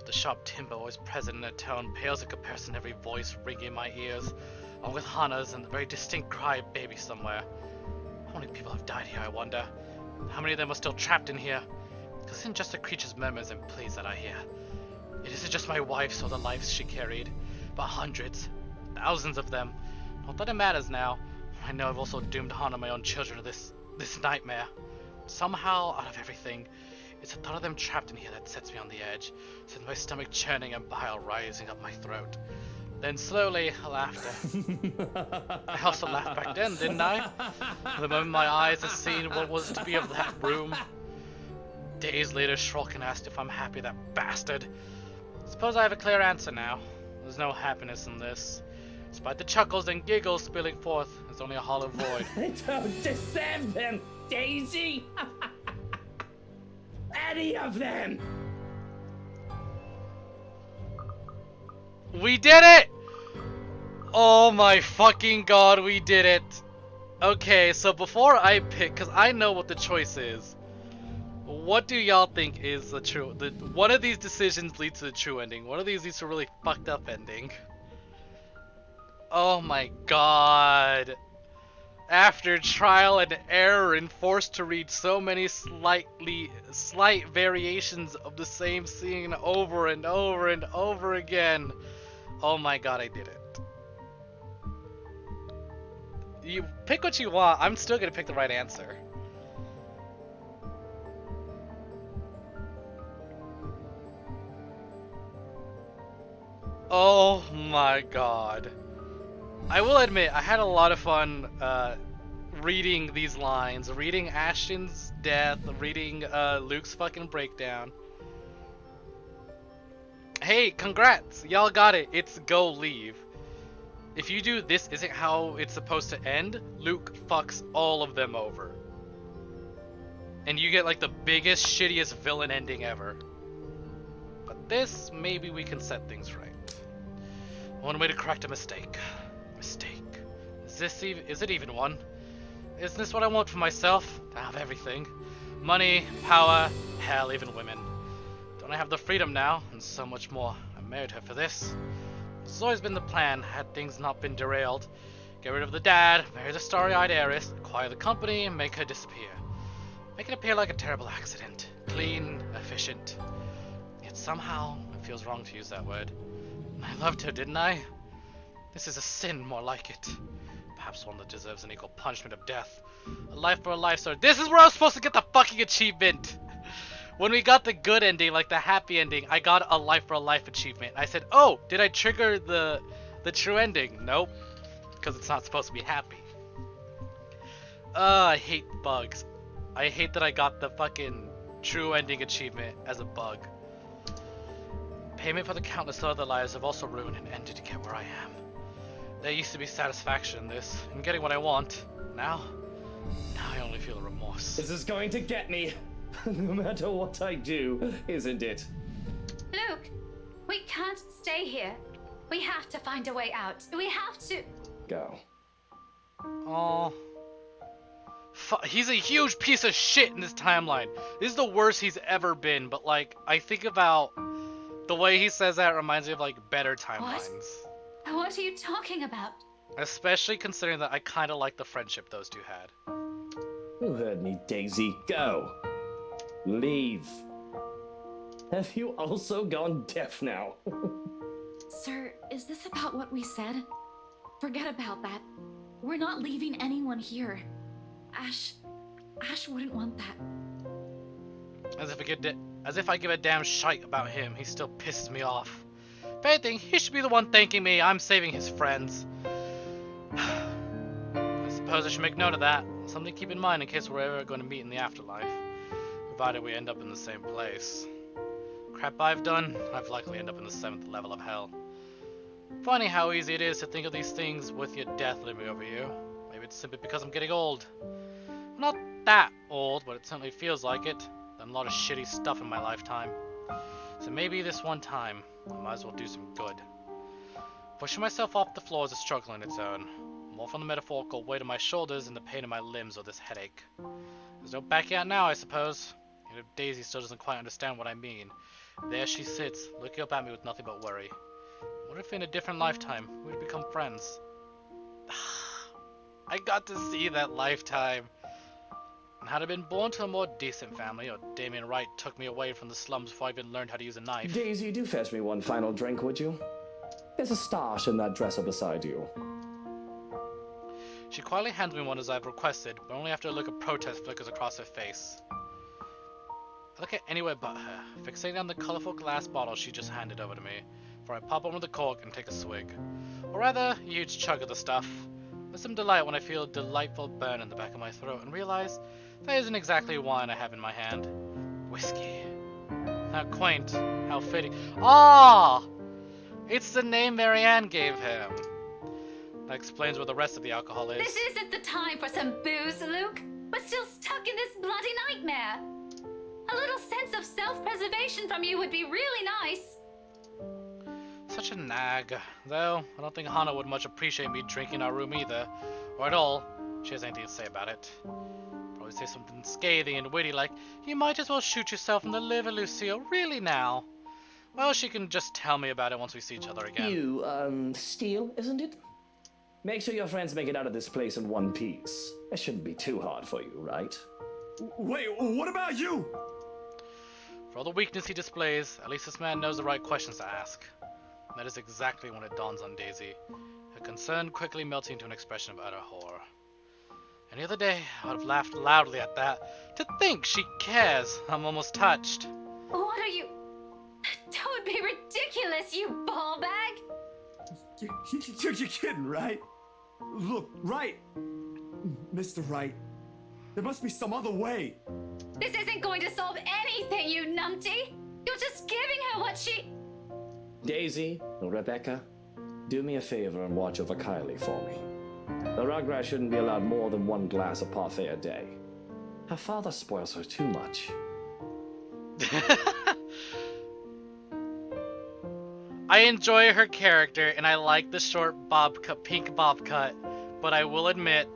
The sharp timbre always present in a tone pales in comparison to every voice ringing in my ears, along with Hana's and the very distinct cry of baby somewhere. How many people have died here, I wonder? How many of them are still trapped in here? This isn't just the creature's murmurs and pleas that I hear. It isn't just my wife's or the lives she carried, but hundreds, thousands of them. Not that it matters now. I know I've also doomed Han and my own children to this nightmare. Somehow, out of everything, it's the thought of them trapped in here that sets me on the edge, sends my stomach churning and bile rising up my throat. Then slowly, laughter. I also laughed back then, didn't I? The moment my eyes had seen what was to be of that room. Days later, Shulkin asked if I'm happy, that bastard. Suppose I have a clear answer now. There's no happiness in this. Despite the chuckles and giggles spilling forth, it's only a hollow void. Don't deserve them, Daisy! Any of them! We did it! Oh my fucking god, we did it! Okay, so before I pick, because I know what the choice is, what do y'all think is the true... one of these decisions leads to the true ending. One of these leads to a really fucked up ending. Oh my god. After trial and error and forced to read so many slight variations of the same scene over and over and over again. Oh my god, I did it. You pick what you want, I'm still gonna pick the right answer. Oh my god. I will admit, I had a lot of fun reading these lines, reading Ashton's death, reading Luke's fucking breakdown. Hey, congrats! Y'all got it. It's go leave. If you do this isn't how it's supposed to end, Luke fucks all of them over. And you get like the biggest, shittiest villain ending ever. But this, maybe we can set things right. One way to correct a mistake. Mistake. Is it even one? Isn't this what I want for myself? To have everything. Money, power, hell, even women. Don't I have the freedom now, and so much more. I married her for this. This has always been the plan, had things not been derailed. Get rid of the dad, marry the starry-eyed heiress, acquire the company, and make her disappear. Make it appear like a terrible accident. Clean, efficient. Yet somehow, it feels wrong to use that word. I loved her, didn't I? This is a sin, more like it. Perhaps one that deserves an equal punishment of death. A life for a life, sir. This is where I was supposed to get the fucking achievement! When we got the good ending, like the happy ending, I got a life for a life achievement. I said, oh, did I trigger the true ending? Nope. Because it's not supposed to be happy. I hate bugs. I hate that I got the fucking true ending achievement as a bug. Payment for the countless other lives have also ruined and ended to get where I am. There used to be satisfaction in this, in getting what I want. Now I only feel remorse. This is going to get me, no matter what I do, isn't it? Luke, we can't stay here. We have to find a way out. We have to... Go. Oh. He's a huge piece of shit in this timeline. This is the worst he's ever been, but like, I think about the way he says that reminds me of like better timelines. What are you talking about? Especially considering that I kind of like the friendship those two had. You heard me, Daisy. Go. Leave. Have you also gone deaf now? Sir, is this about what we said? Forget about that. We're not leaving anyone here. Ash wouldn't want that. As if I give a damn shite about him, he still pisses me off. If anything, he should be the one thanking me. I'm saving his friends. I suppose I should make note of that. Something to keep in mind in case we're ever going to meet in the afterlife. Provided we end up in the same place. Crap I've done, I've likely end up in the 7th level of hell. Funny how easy it is to think of these things with your death looming over you. Maybe it's simply because I'm getting old. Not that old, but it certainly feels like it. Done a lot of shitty stuff in my lifetime. So maybe this one time, I might as well do some good. Pushing myself off the floor is a struggle in its own. More from the metaphorical weight on my shoulders and the pain in my limbs or this headache. There's no backing out now, I suppose. Even if Daisy still doesn't quite understand what I mean. There she sits, looking up at me with nothing but worry. What if in a different lifetime, we'd become friends? I got to see that lifetime. And had I been born to a more decent family, or Damien Wright took me away from the slums before I even learned how to use a knife. Daisy, do fetch me one final drink, would you? There's a stash in that dresser beside you. She quietly hands me one as I've requested, but only after a look of protest flickers across her face. I look at anywhere but her, fixating on the colorful glass bottle she just handed over to me, before I pop open the cork and take a swig. Or rather, a huge chug of the stuff. With some delight when I feel a delightful burn in the back of my throat and realize that isn't exactly wine I have in my hand. Whiskey. How quaint, how fitting. Ah! It's the name Marianne gave him. That explains where the rest of the alcohol is. This isn't the time for some booze, Luke. We're still stuck in this bloody nightmare. A little sense of self-preservation from you would be really nice. Such a nag. Though, I don't think Hana would much appreciate me drinking in our room either. Or at all. She has anything to say about it. Probably say something scathing and witty like, "You might as well shoot yourself in the liver, Lucille. Really now?" Well, she can just tell me about it once we see each other again. You, Steele, isn't it? Make sure your friends make it out of this place in one piece. It shouldn't be too hard for you, right? Wait, what about you? For all the weakness he displays, at least this man knows the right questions to ask. That is exactly when it dawns on Daisy, her concern quickly melting into an expression of utter horror. Any other day, I would have laughed loudly at that. To think she cares! I'm almost touched. What are you... Don't be ridiculous, you ball bag! You're kidding, right? Look, Wright. Mr. Wright. There must be some other way. This isn't going to solve anything, you numpty! You're just giving her what she... Daisy, Rebecca, do me a favor and watch over Kylie for me. The Rugrat shouldn't be allowed more than one glass of parfait a day. Her father spoils her too much. I enjoy her character, and I like the short pink bob cut, but I will admit,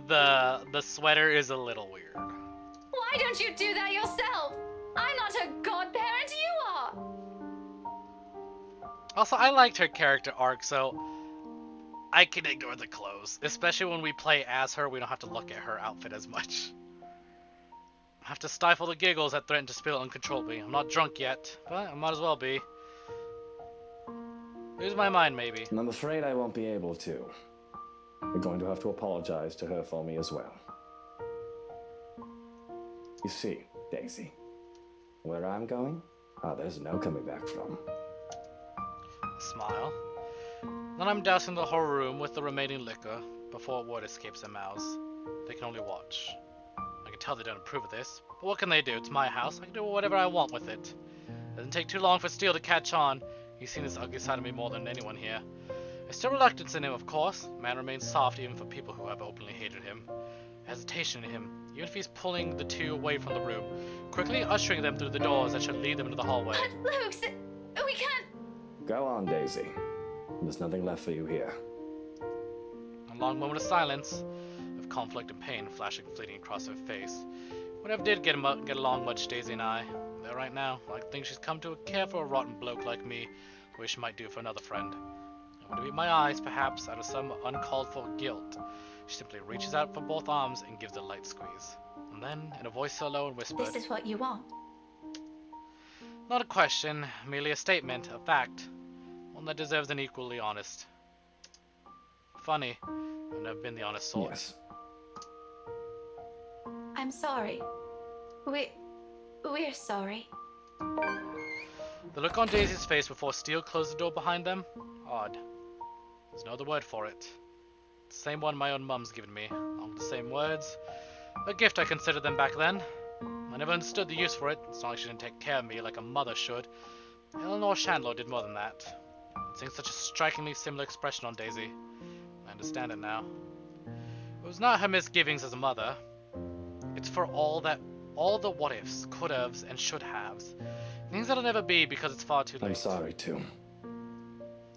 the sweater is a little weird. Why don't you do that yourself? I'm not her godparent, you are! Also, I liked her character arc, so I can ignore the clothes. Especially when we play as her, we don't have to look at her outfit as much. I have to stifle the giggles that threaten to spill uncontrollably. I'm not drunk yet, but I might as well be. Lose my mind, maybe. And I'm afraid I won't be able to. You're going to have to apologize to her for me as well. You see, Daisy, where I'm going, there's no coming back from. Smile. Then I'm dousing the whole room with the remaining liquor before a word escapes their mouths. They can only watch. I can tell they don't approve of this, but what can they do? It's my house. I can do whatever I want with it. Doesn't take too long for Steele to catch on. He's seen this ugly side of me more than anyone here. There's still reluctance in him, of course. Man remains soft even for people who have openly hated him. Hesitation in him, even if he's pulling the two away from the room, quickly ushering them through the doors that should lead them into the hallway. But Luke, we can't... Go on, Daisy. There's nothing left for you here. A long moment of silence, of conflict and pain flashing fleeting across her face. We never did get along much, Daisy and I. There right now, I think she's come to care for a rotten bloke like me, the way she might do for another friend. And when to meet my eyes, perhaps out of some uncalled for guilt, she simply reaches out for both arms and gives a light squeeze. And then, in a voice so low and whispered, This is what you want. Not a question, merely a statement, a fact. One that deserves an equally honest. Funny, I've never been the honest sort. Yes. I'm sorry. We're sorry. The look on Daisy's face before Steele closed the door behind them? Odd. There's no other word for it. The same one my own mum's given me, along with the same words. A gift I considered them back then. I never understood the use for it. It's not like she didn't take care of me like a mother should. Eleanor Chandler did more than that. Seeing such a strikingly similar expression on Daisy. I understand it now. It was not her misgivings as a mother. It's for all the what-ifs, could-haves, and should-haves. Things that'll never be because it's far too late. I'm sorry, too.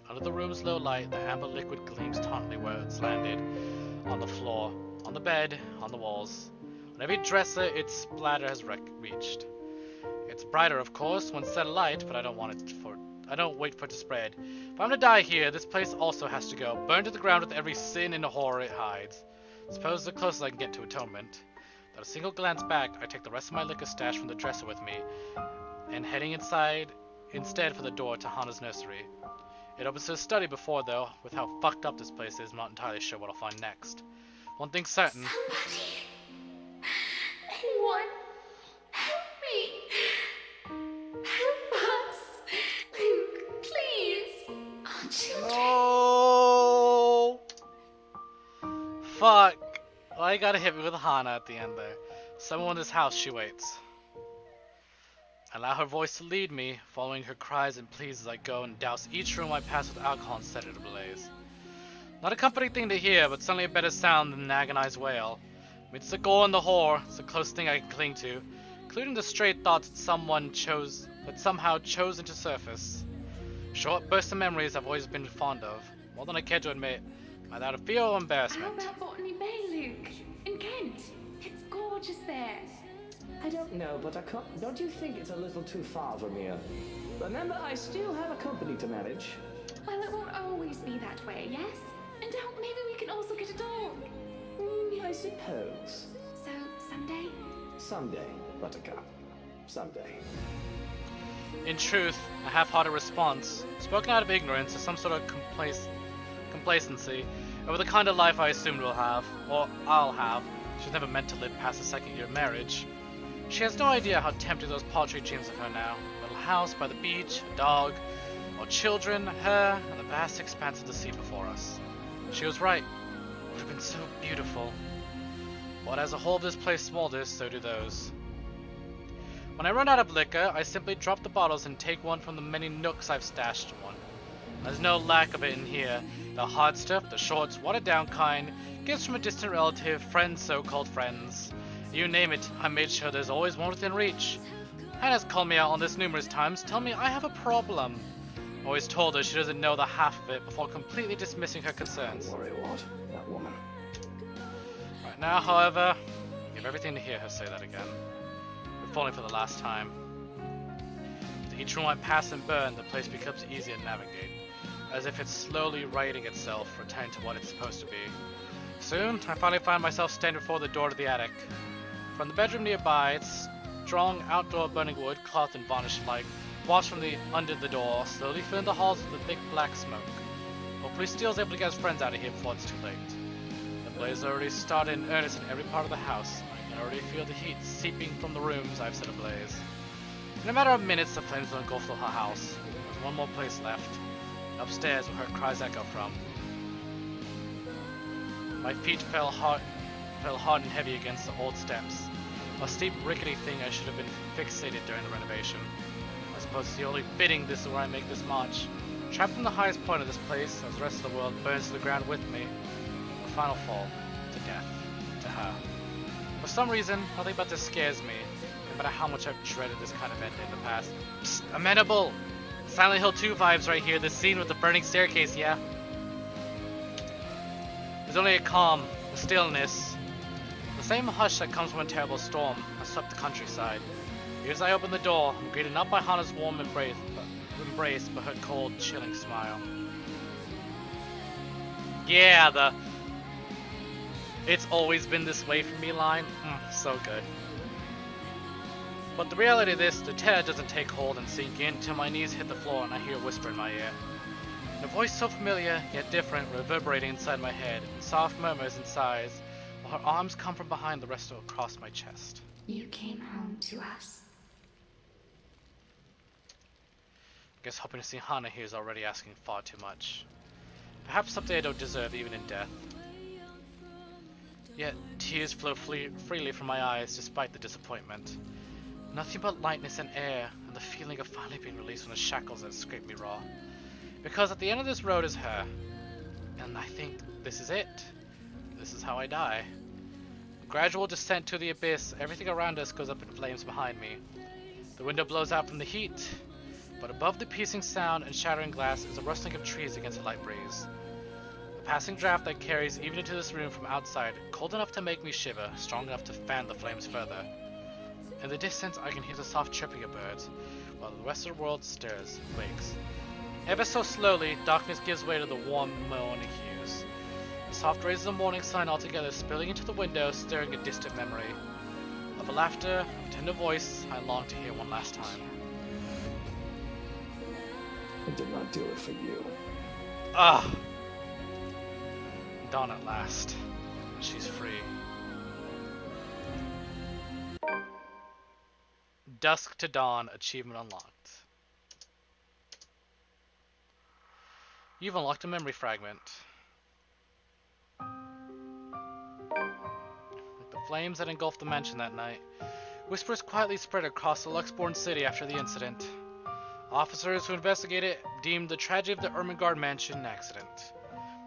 Under the room's low light, the amber liquid gleams tautly where it's landed. On the floor, on the bed, on the walls. On every dresser its splatter has reached. It's brighter, of course, when set alight, but I don't wait for it to spread. If I'm to die here, this place also has to go, burned to the ground with every sin and horror it hides. Suppose the closest I can get to atonement. Without a single glance back, I take the rest of my liquor stash from the dresser with me, and heading inside instead for the door to Hana's nursery. It opens to a study before, though. With how fucked up this place is, I'm not entirely sure what I'll find next. One thing's certain. Anyone, help me. Help us. Luke, please. Our children. No! Fuck. Why you gotta hit me with Hana at the end there? Someone in this house, she waits. I allow her voice to lead me, following her cries and pleas as I go and douse each room I pass with alcohol and set it ablaze. Not a comforting thing to hear, but certainly a better sound than an agonized wail. Amidst the gore and the horror, it's the closest thing I can cling to, including the stray thoughts that somehow chosen to surface. Short bursts of memories I've always been fond of, more than I care to admit, without a fear or How embarrassment. about Botany Bay, Luke? In Kent. It's gorgeous there. I don't know, but don't you think it's a little too far from here? Remember, I still have a company to manage. Well, it won't always be that way, yes? And maybe we can also get a dog. I suppose. So, someday? Someday, Buttercup. Someday. In truth, a half-hearted response, spoken out of ignorance, or some sort of complacency over the kind of life I assumed we'll have, or I'll have. She's never meant to live past the second year of marriage. She has no idea how tempting those paltry dreams of her now. A little house by the beach, a dog, or children, her, and the vast expanse of the sea before us. She was right. It would have been so beautiful. But as a whole of this place smolders, so do those. When I run out of liquor, I simply drop the bottles and take one from the many nooks I've stashed one. There's no lack of it in here. The hard stuff, the shorts, watered down kind, gifts from a distant relative, friends, so-called friends. You name it, I made sure there's always one within reach. Hannah's called me out on this numerous times, telling me I have a problem. Always told her she doesn't know the half of it before completely dismissing her concerns. Don't worry, what? That woman. Right now, however, I give everything to hear her say that again. If only for the last time. With each room I pass and burn, the place becomes easier to navigate, as if it's slowly righting itself, returning to what it's supposed to be. Soon, I finally find myself standing before the door to the attic. From the bedroom nearby, it's strong outdoor burning wood, cloth and varnish alike, wafts from under the door, slowly filling the halls with the thick black smoke. Hopefully Steele's able to get his friends out of here before it's too late. The blaze already started in earnest in every part of the house. I can already feel the heat seeping from the rooms I've set ablaze. In a matter of minutes, the flames will engulf the whole house. There's one more place left. Upstairs, where her cries echo from. My feet fell hard and heavy against the old steps. A steep, rickety thing I should have been fixated during the renovation. I suppose it's the only fitting this is where I make this march. Trapped in the highest point of this place, as the rest of the world burns to the ground with me. A final fall. To death. To her. For some reason, nothing about this scares me, no matter how much I've dreaded this kind of ending in the past. Psst, amenable! Silent Hill 2 vibes right here, this scene with the burning staircase, yeah? There's only a calm, a stillness. The same hush that comes from a terrible storm has swept the countryside. As I open the door, I'm greeted not by Hana's warm embrace, but her cold, chilling smile. Yeah, the "it's always been this way for me" line. So good. But the reality of this, the terror doesn't take hold and sink in till my knees hit the floor and I hear a whisper in my ear. And a voice so familiar, yet different, reverberating inside my head, in soft murmurs and sighs, while her arms come from behind the rest across my chest. You came home to us. Guess hoping to see Hana here is already asking far too much. Perhaps something I don't deserve even in death. Yet tears flow freely from my eyes despite the disappointment. Nothing but lightness and air, and the feeling of finally being released from the shackles that scrape me raw. Because at the end of this road is her. And I think this is it. This is how I die. A gradual descent to the abyss, everything around us goes up in flames behind me. The window blows out from the heat, but above the piercing sound and shattering glass is a rustling of trees against a light breeze. A passing draft that carries even into this room from outside, cold enough to make me shiver, strong enough to fan the flames further. In the distance I can hear the soft chirping of birds, while the rest of the world stirs, wakes. Ever so slowly, darkness gives way to the warm morning hues. The soft rays of the morning sun altogether spilling into the window, stirring a distant memory. Of a laughter, of a tender voice I long to hear one last time. I did not do it for you. Ah! Dawn at last. She's free. Dusk to dawn, achievement unlocked. You've unlocked a memory fragment. Like the flames that engulfed the mansion that night, whispers quietly spread across the Luxborn city after the incident. Officers who investigated deemed the tragedy of the Ermengarde mansion an accident.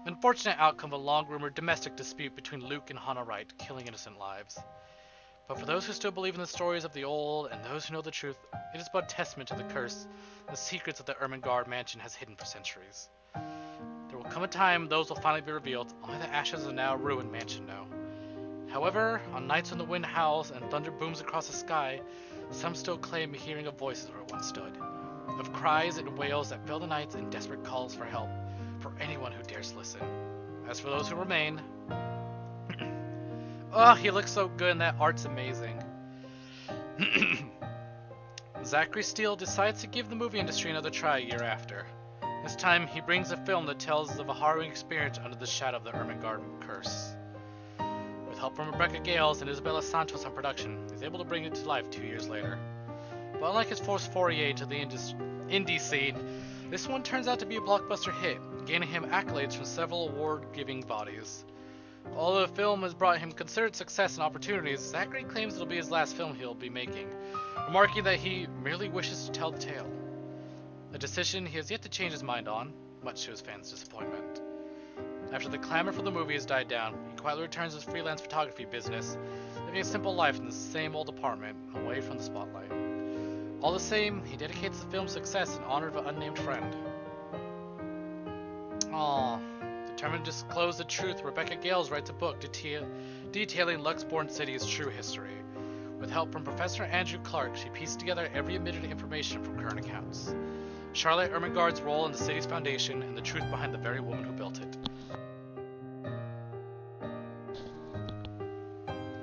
An unfortunate outcome of a long-rumored domestic dispute between Luke and Hannah Wright, killing innocent lives. But for those who still believe in the stories of the old and those who know the truth, it is but a testament to the curse and the secrets that the Ermengarde mansion has hidden for centuries. There will come a time those will finally be revealed, only the ashes of the now ruined mansion know. However, on nights when the wind howls and thunder booms across the sky, some still claim hearing of voices where it once stood. Of cries and wails that fill the nights and desperate calls for help, for anyone who dares listen. As for those who remain... oh, he looks so good and that art's amazing. Zachary Steele decides to give the movie industry another try a year after. This time, he brings a film that tells of a harrowing experience under the shadow of the Ermengarde curse. With help from Rebecca Gales and Isabella Santos on production, he's able to bring it to life 2 years later. But unlike his first foray into the indie scene, this one turns out to be a blockbuster hit, gaining him accolades from several award-giving bodies. Although the film has brought him considered success and opportunities, Zachary claims it'll be his last film he'll be making, remarking that he merely wishes to tell the tale. A decision he has yet to change his mind on, much to his fans' disappointment. After the clamor for the movie has died down, he quietly returns to his freelance photography business, living a simple life in the same old apartment, away from the spotlight. All the same, he dedicates the film's success in honor of an unnamed friend. Aww. Determined to disclose the truth, Rebecca Gales writes a book detailing Luxborn City's true history. With help from Professor Andrew Clark, she pieced together every omitted information from current accounts. Charlotte Ermengarde's role in the city's foundation, and the truth behind the very woman who built it.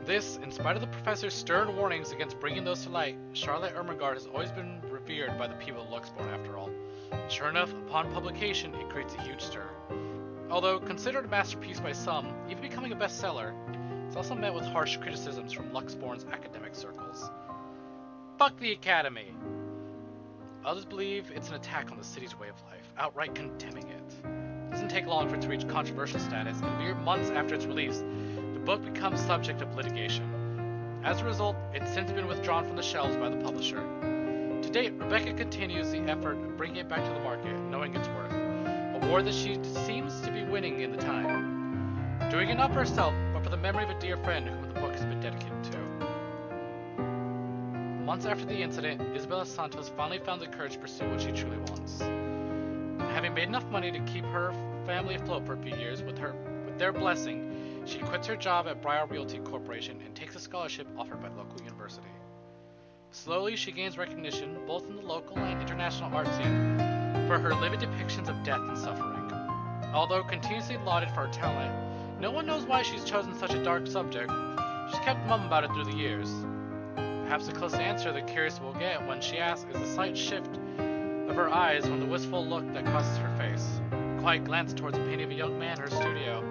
This, in spite of the professor's stern warnings against bringing those to light, Charlotte Ermengarde has always been revered by the people of Luxborn after all. Sure enough, upon publication, it creates a huge stir. Although considered a masterpiece by some, even becoming a bestseller, it's also met with harsh criticisms from Luxborn's academic circles. Fuck the Academy! Others believe it's an attack on the city's way of life, outright condemning it. It doesn't take long for it to reach controversial status, and mere months after its release, the book becomes subject of litigation. As a result, it's since been withdrawn from the shelves by the publisher. To date, Rebecca continues the effort of bringing it back to the market, knowing its worth, a war that she seems to be winning in the time. Doing it not for herself, but for the memory of a dear friend whom the book has been dedicated to. Months after the incident, Isabella Santos finally found the courage to pursue what she truly wants. And having made enough money to keep her family afloat for a few years with their blessing, she quits her job at Briar Realty Corporation and takes a scholarship offered by the local university. Slowly, she gains recognition, both in the local and international art scene, for her livid depictions of death and suffering. Although continuously lauded for her talent, no one knows why she's chosen such a dark subject. She's kept mum about it through the years. Perhaps the closest answer the curious will get when she asks is the slight shift of her eyes when the wistful look that crosses her face. A quiet glance towards the painting of a young man in her studio.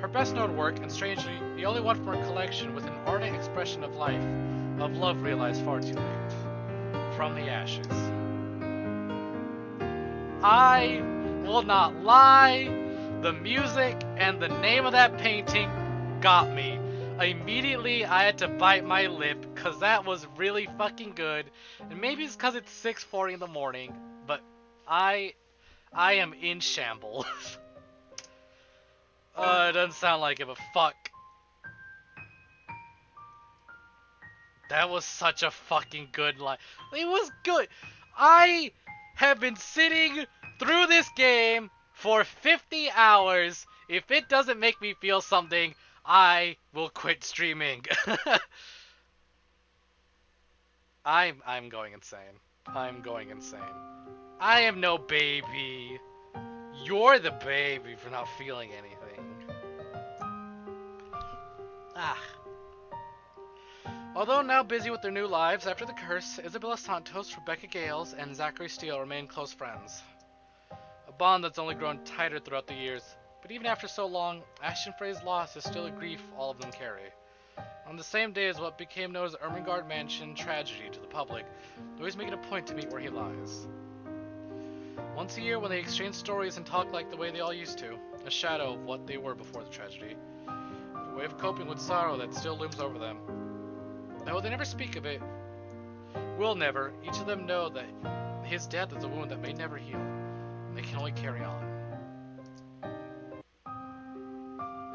Her best known work, and strangely, the only one from her collection with an ardent expression of life, of love realized far too late. From the Ashes. I will not lie, the music and the name of that painting got me. Immediately, I had to bite my lip, cause that was really fucking good. And maybe it's cause it's 6:40 in the morning, but I am in shambles. It doesn't sound like it, but fuck. That was such a fucking good line. It was good. I have been sitting through this game for 50 hours. If it doesn't make me feel something, I will quit streaming. I'm going insane. I'm going insane. I am no baby. You're the baby for not feeling anything. Ah. Although now busy with their new lives after the curse, Isabella Santos, Rebecca Gales, and Zachary Steele remain close friends. A bond that's only grown tighter throughout the years. But even after so long, Ashton Frey's loss is still a grief all of them carry. On the same day as what became known as Ermengarde Mansion tragedy to the public, they always make it a point to meet where he lies. Once a year when they exchange stories and talk like the way they all used to, a shadow of what they were before the tragedy. A way of coping with sorrow that still looms over them. Though they never speak of it, will never, each of them know that his death is a wound that may never heal. And they can only carry on.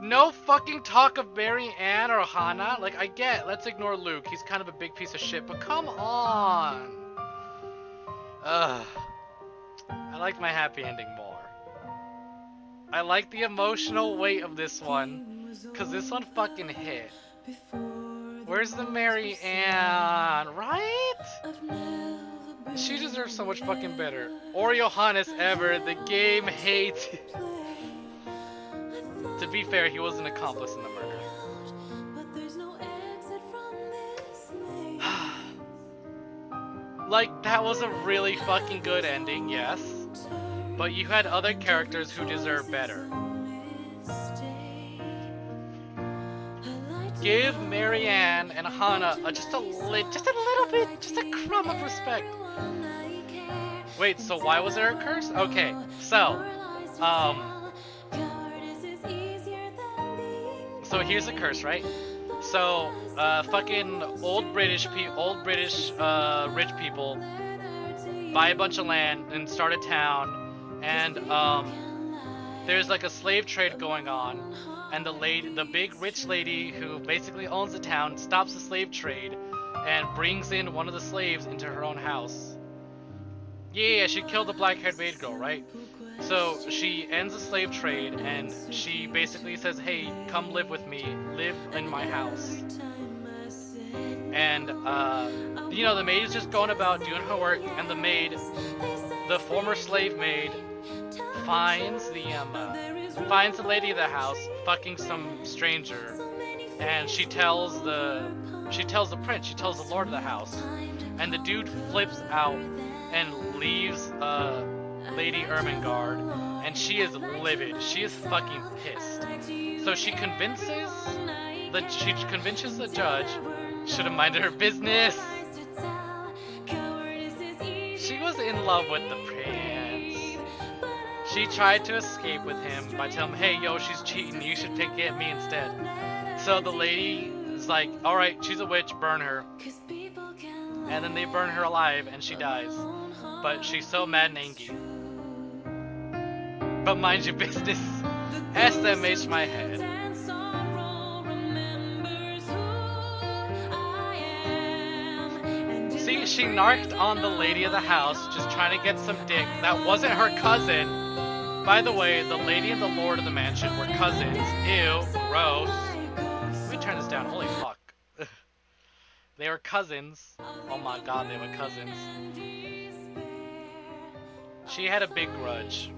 No fucking talk of Mary Ann or Hannah. Like, I get, let's ignore Luke. He's kind of a big piece of shit, but come on. Ugh. I like my happy ending more. I like the emotional weight of this one, because this one fucking hit. Where's the Mary Ann, right? She deserves so much fucking better. Or Johannes ever, the game hates. To be fair, he was an accomplice in the murder. Like, that was a really fucking good ending, yes. But you had other characters who deserve better. Give Mary Ann and Hannah just a little bit, just a crumb of respect. Wait, so why was there a curse? Okay, so, so here's the curse, right? So, fucking old British rich people buy a bunch of land and start a town, and there's like a slave trade going on, and the big rich lady who basically owns the town stops the slave trade and brings in one of the slaves into her own house. Yeah, she killed the black-haired maid girl, right? So she ends the slave trade and she basically says, hey, come live with me, live in my house. And, you know, the maid is just going about doing her work, and the maid, the former slave maid, finds the lady of the house fucking some stranger, and she tells the prince, she tells the lord of the house, and the dude flips out and leaves Lady Ermengarde, and she is livid. She is fucking pissed. So she convinces the judge should have minded her business. She was in love with the prince. She tried to escape with him by telling him, hey, yo, she's cheating, you should get me instead. So the lady is like, alright, she's a witch, burn her. And then they burn her alive and she dies. But she's so mad and angry. But mind your business. SMH my head. See, she narked on the lady of the house just trying to get some dick. That wasn't her cousin. By the way, the lady and the lord of the mansion were cousins. Ew, gross. Let me turn this down. Holy fuck. They were cousins. Oh my god, they were cousins. She had a big grudge.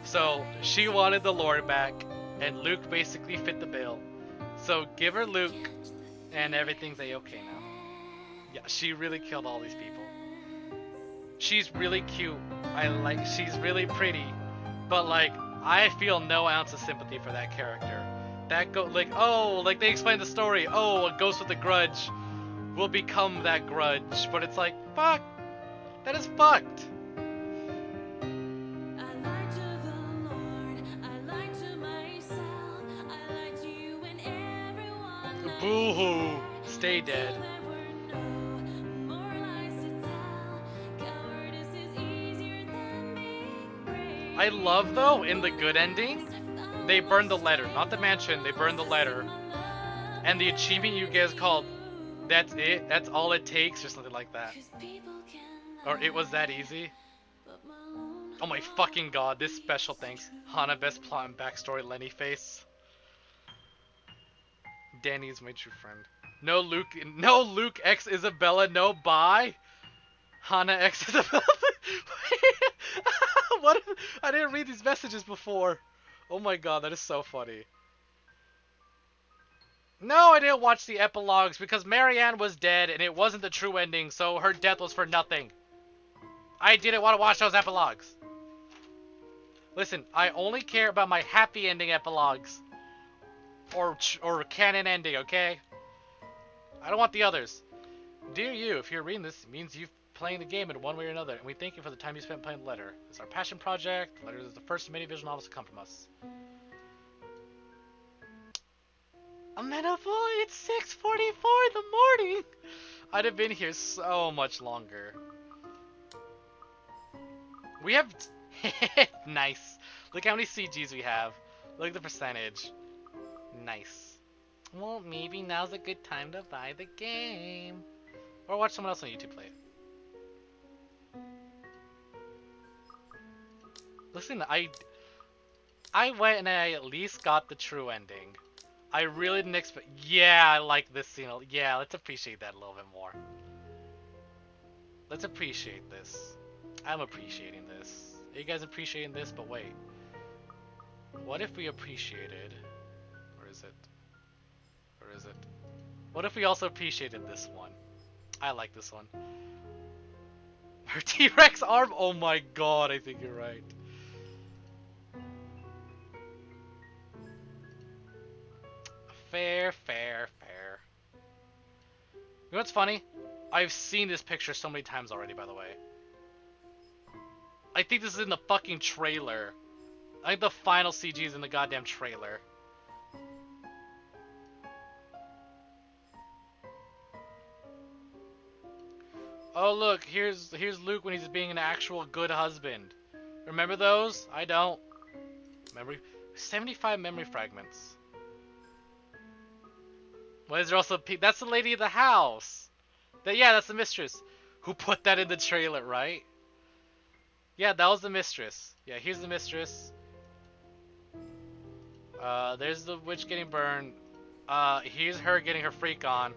So, she wanted the lord back, and Luke basically fit the bill. So, give her Luke, and everything's a-okay now. Yeah, she really killed all these people. She's really cute. She's really pretty. But, like, I feel no ounce of sympathy for that character. Like they explained the story. Oh, a ghost with a grudge will become that grudge. But it's like, fuck. That is fucked. Boo-hoo. Stay dead. I love, though, in the good ending, they burned the letter. Not the mansion, they burned the letter. And the achievement you get is called, that's it, that's all it takes, or something like that. Or it was that easy. Oh my fucking god, this special thanks. Hana, best plot and backstory, Lenny face. Danny is my true friend. No Luke X Isabella, no bye. Hana X Isabella. What? I didn't read these messages before. Oh my god, that is so funny. No, I didn't watch the epilogues because Marianne was dead and it wasn't the true ending, so her death was for nothing. I didn't want to watch those epilogues. Listen, I only care about my happy ending epilogues. Or canon ending, okay? I don't want the others. Dear you, if you're reading this, it means you've playing the game in one way or another, and we thank you for the time you spent playing the letter. It's our passion project. The letter is the first of many visual novels to come from us. Amenable, it's 6:44 in the morning! I'd have been here so much longer. We have... Nice. Look how many CGs we have. Look at the percentage. Nice. Well, maybe now's a good time to buy the game. Or watch someone else on YouTube play it. Listen, I went and I at least got the true ending. I really didn't expect... Yeah, I like this scene. Yeah, let's appreciate that a little bit more. Let's appreciate this. I'm appreciating this. Are you guys appreciating this? But wait. What if we appreciated... Or is it? Or is it? What if we also appreciated this one? I like this one. Her T-Rex arm? Oh my god, I think you're right. Fair, fair, fair. You know what's funny? I've seen this picture so many times already, by the way. I think this is in the fucking trailer. I think the final CG is in the goddamn trailer. Oh look, here's Luke when he's being an actual good husband. Remember those? I don't. Memory 75 memory fragments. Why is there also that's the lady of the house. Yeah, that's the mistress. Who put that in the trailer, right? Yeah, that was the mistress. Yeah, here's the mistress. There's the witch getting burned. Here's her getting her freak on.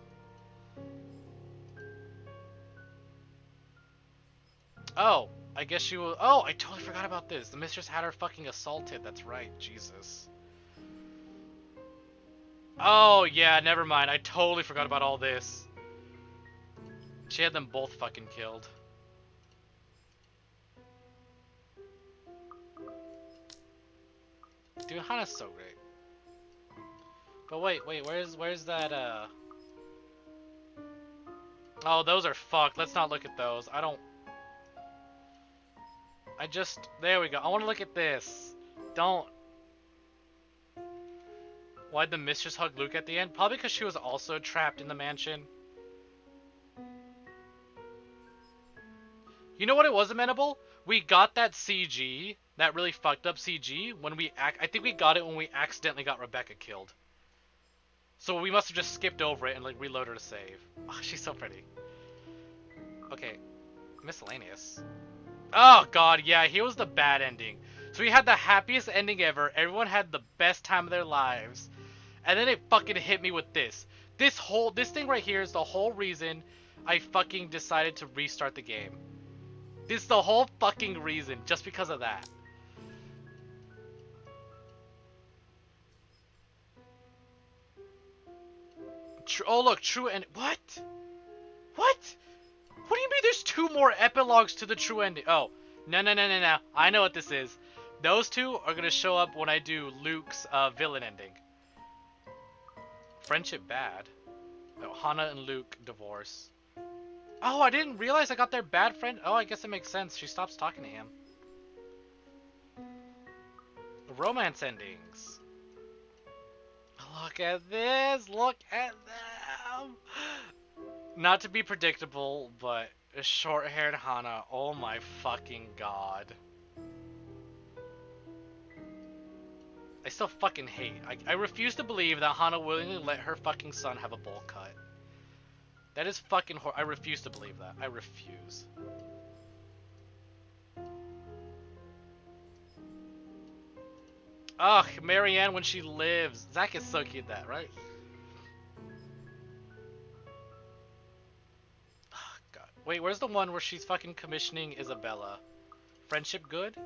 Oh, I guess she will. Oh, I totally forgot about this. The mistress had her fucking assaulted. That's right. Jesus. Oh, yeah, never mind. I totally forgot about all this. She had them both fucking killed. Dude, Hana's so great. But wait, where's that, Oh, those are fucked. Let's not look at those. There we go. I want to look at this. Don't. Why'd the mistress hug Luke at the end? Probably because she was also trapped in the mansion. You know what it was, Amenable? We got that CG, that really fucked up CG, when I think we got it when we accidentally got Rebecca killed. So we must have just skipped over it and like reloaded her to save. Oh, she's so pretty. Okay, miscellaneous. Oh god, yeah, here was the bad ending. So we had the happiest ending ever. Everyone had the best time of their lives. And then it fucking hit me with this. This thing right here is the whole reason I fucking decided to restart the game. This is the whole fucking reason, just because of that. Oh look, true end. What? What? What do you mean there's 2 more epilogues to the true ending? Oh, no. I know what this is. Those 2 are gonna show up when I do Luke's villain ending. Friendship bad. Oh, Hana and Luke divorce. Oh, I didn't realize I got their bad friend. Oh, I guess it makes sense. She stops talking to him. Romance endings. Look at this. Look at them. Not to be predictable, but a short-haired Hana. Oh my fucking god. I still fucking hate. I refuse to believe that Hana willingly let her fucking son have a bowl cut. That is fucking I refuse to believe that. I refuse. Ugh, Marianne when she lives. Zach is so cute that, right? Oh, God. Wait, where's the one where she's fucking commissioning Isabella? Friendship good?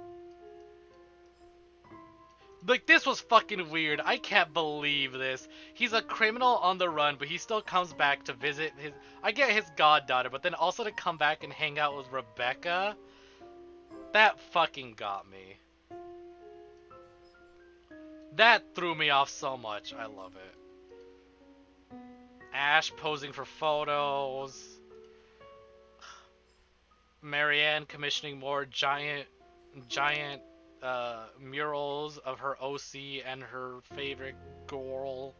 Like, this was fucking weird. I can't believe this. He's a criminal on the run, but he still comes back to visit his... I get his goddaughter, but then also to come back and hang out with Rebecca? That fucking got me. That threw me off so much. I love it. Ash posing for photos. Marianne commissioning more giant murals of her OC and her favorite girl.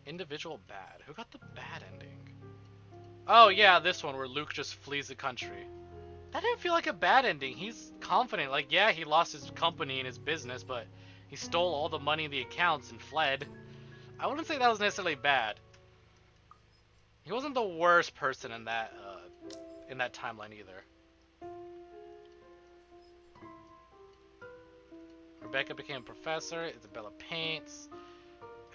Individual bad. Who got the bad ending? Oh yeah, this one where Luke just flees the country. That didn't feel like a bad ending. He's confident. Like, yeah, he lost his company and his business, but he stole all the money in the accounts and fled. I wouldn't say that was necessarily bad. He wasn't the worst person in that timeline either. Rebecca became a professor. Isabella paints.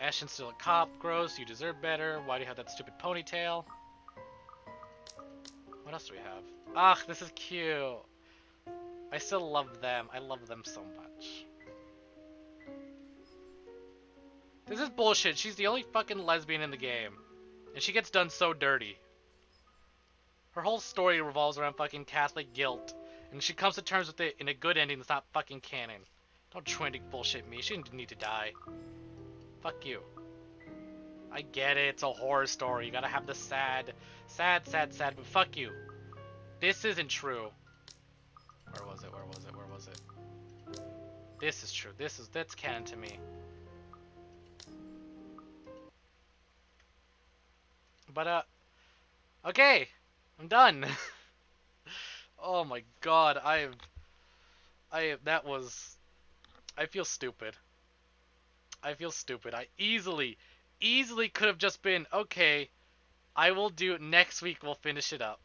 Ashton's still a cop. Gross. You deserve better. Why do you have that stupid ponytail? What else do we have? Ugh, this is cute. I still love them. I love them so much. This is bullshit. She's the only fucking lesbian in the game. And she gets done so dirty. Her whole story revolves around fucking Catholic guilt. And she comes to terms with it in a good ending that's not fucking canon. Don't trendy bullshit me. She didn't need to die. Fuck you. I get it. It's a horror story. You gotta have the sad, but fuck you. This isn't true. Where was it? Where was it? Where was it? This is true. That's canon to me. But okay, I'm done. Oh my god, I feel stupid. I feel stupid. I easily could have just been, okay, I will do it next week, we'll finish it up.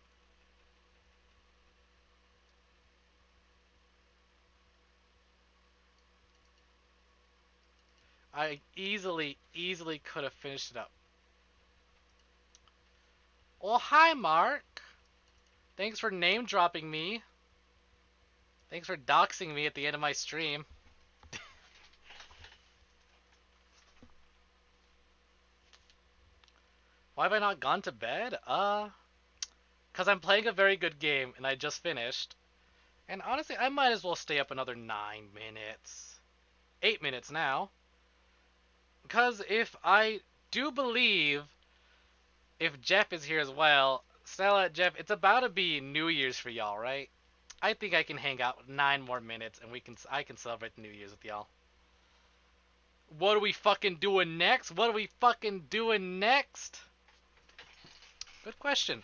I easily could have finished it up. Well, hi, Mark. Thanks for name dropping me. Thanks for doxing me at the end of my stream. Why have I not gone to bed? Because I'm playing a very good game and I just finished. And honestly, I might as well stay up another 9 minutes. 8 minutes now. Because if I do believe, if Jeff is here as well, Stella, Jeff, it's about to be New Year's for y'all, right? I think I can hang out 9 more minutes and I can celebrate the New Year's with y'all. What are we fucking doing next? What are we fucking doing next? Good question.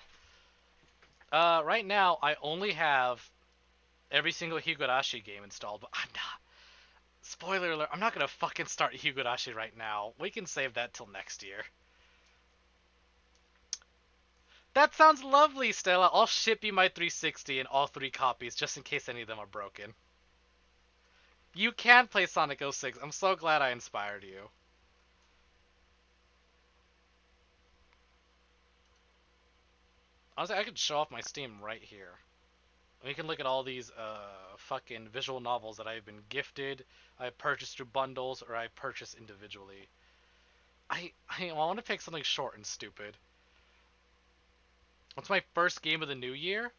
Right now, I only have every single Higurashi game installed, but I'm not. Spoiler alert, I'm not gonna fucking start Higurashi right now. We can save that till next year. That sounds lovely, Stella. I'll ship you my 360 and all 3 copies, just in case any of them are broken. You can play Sonic 06. I'm so glad I inspired you. Honestly, I could show off my Steam right here. We can look at all these fucking visual novels that I've been gifted, I purchased through bundles, or I purchased individually. I want to pick something short and stupid. What's my first game of the new year?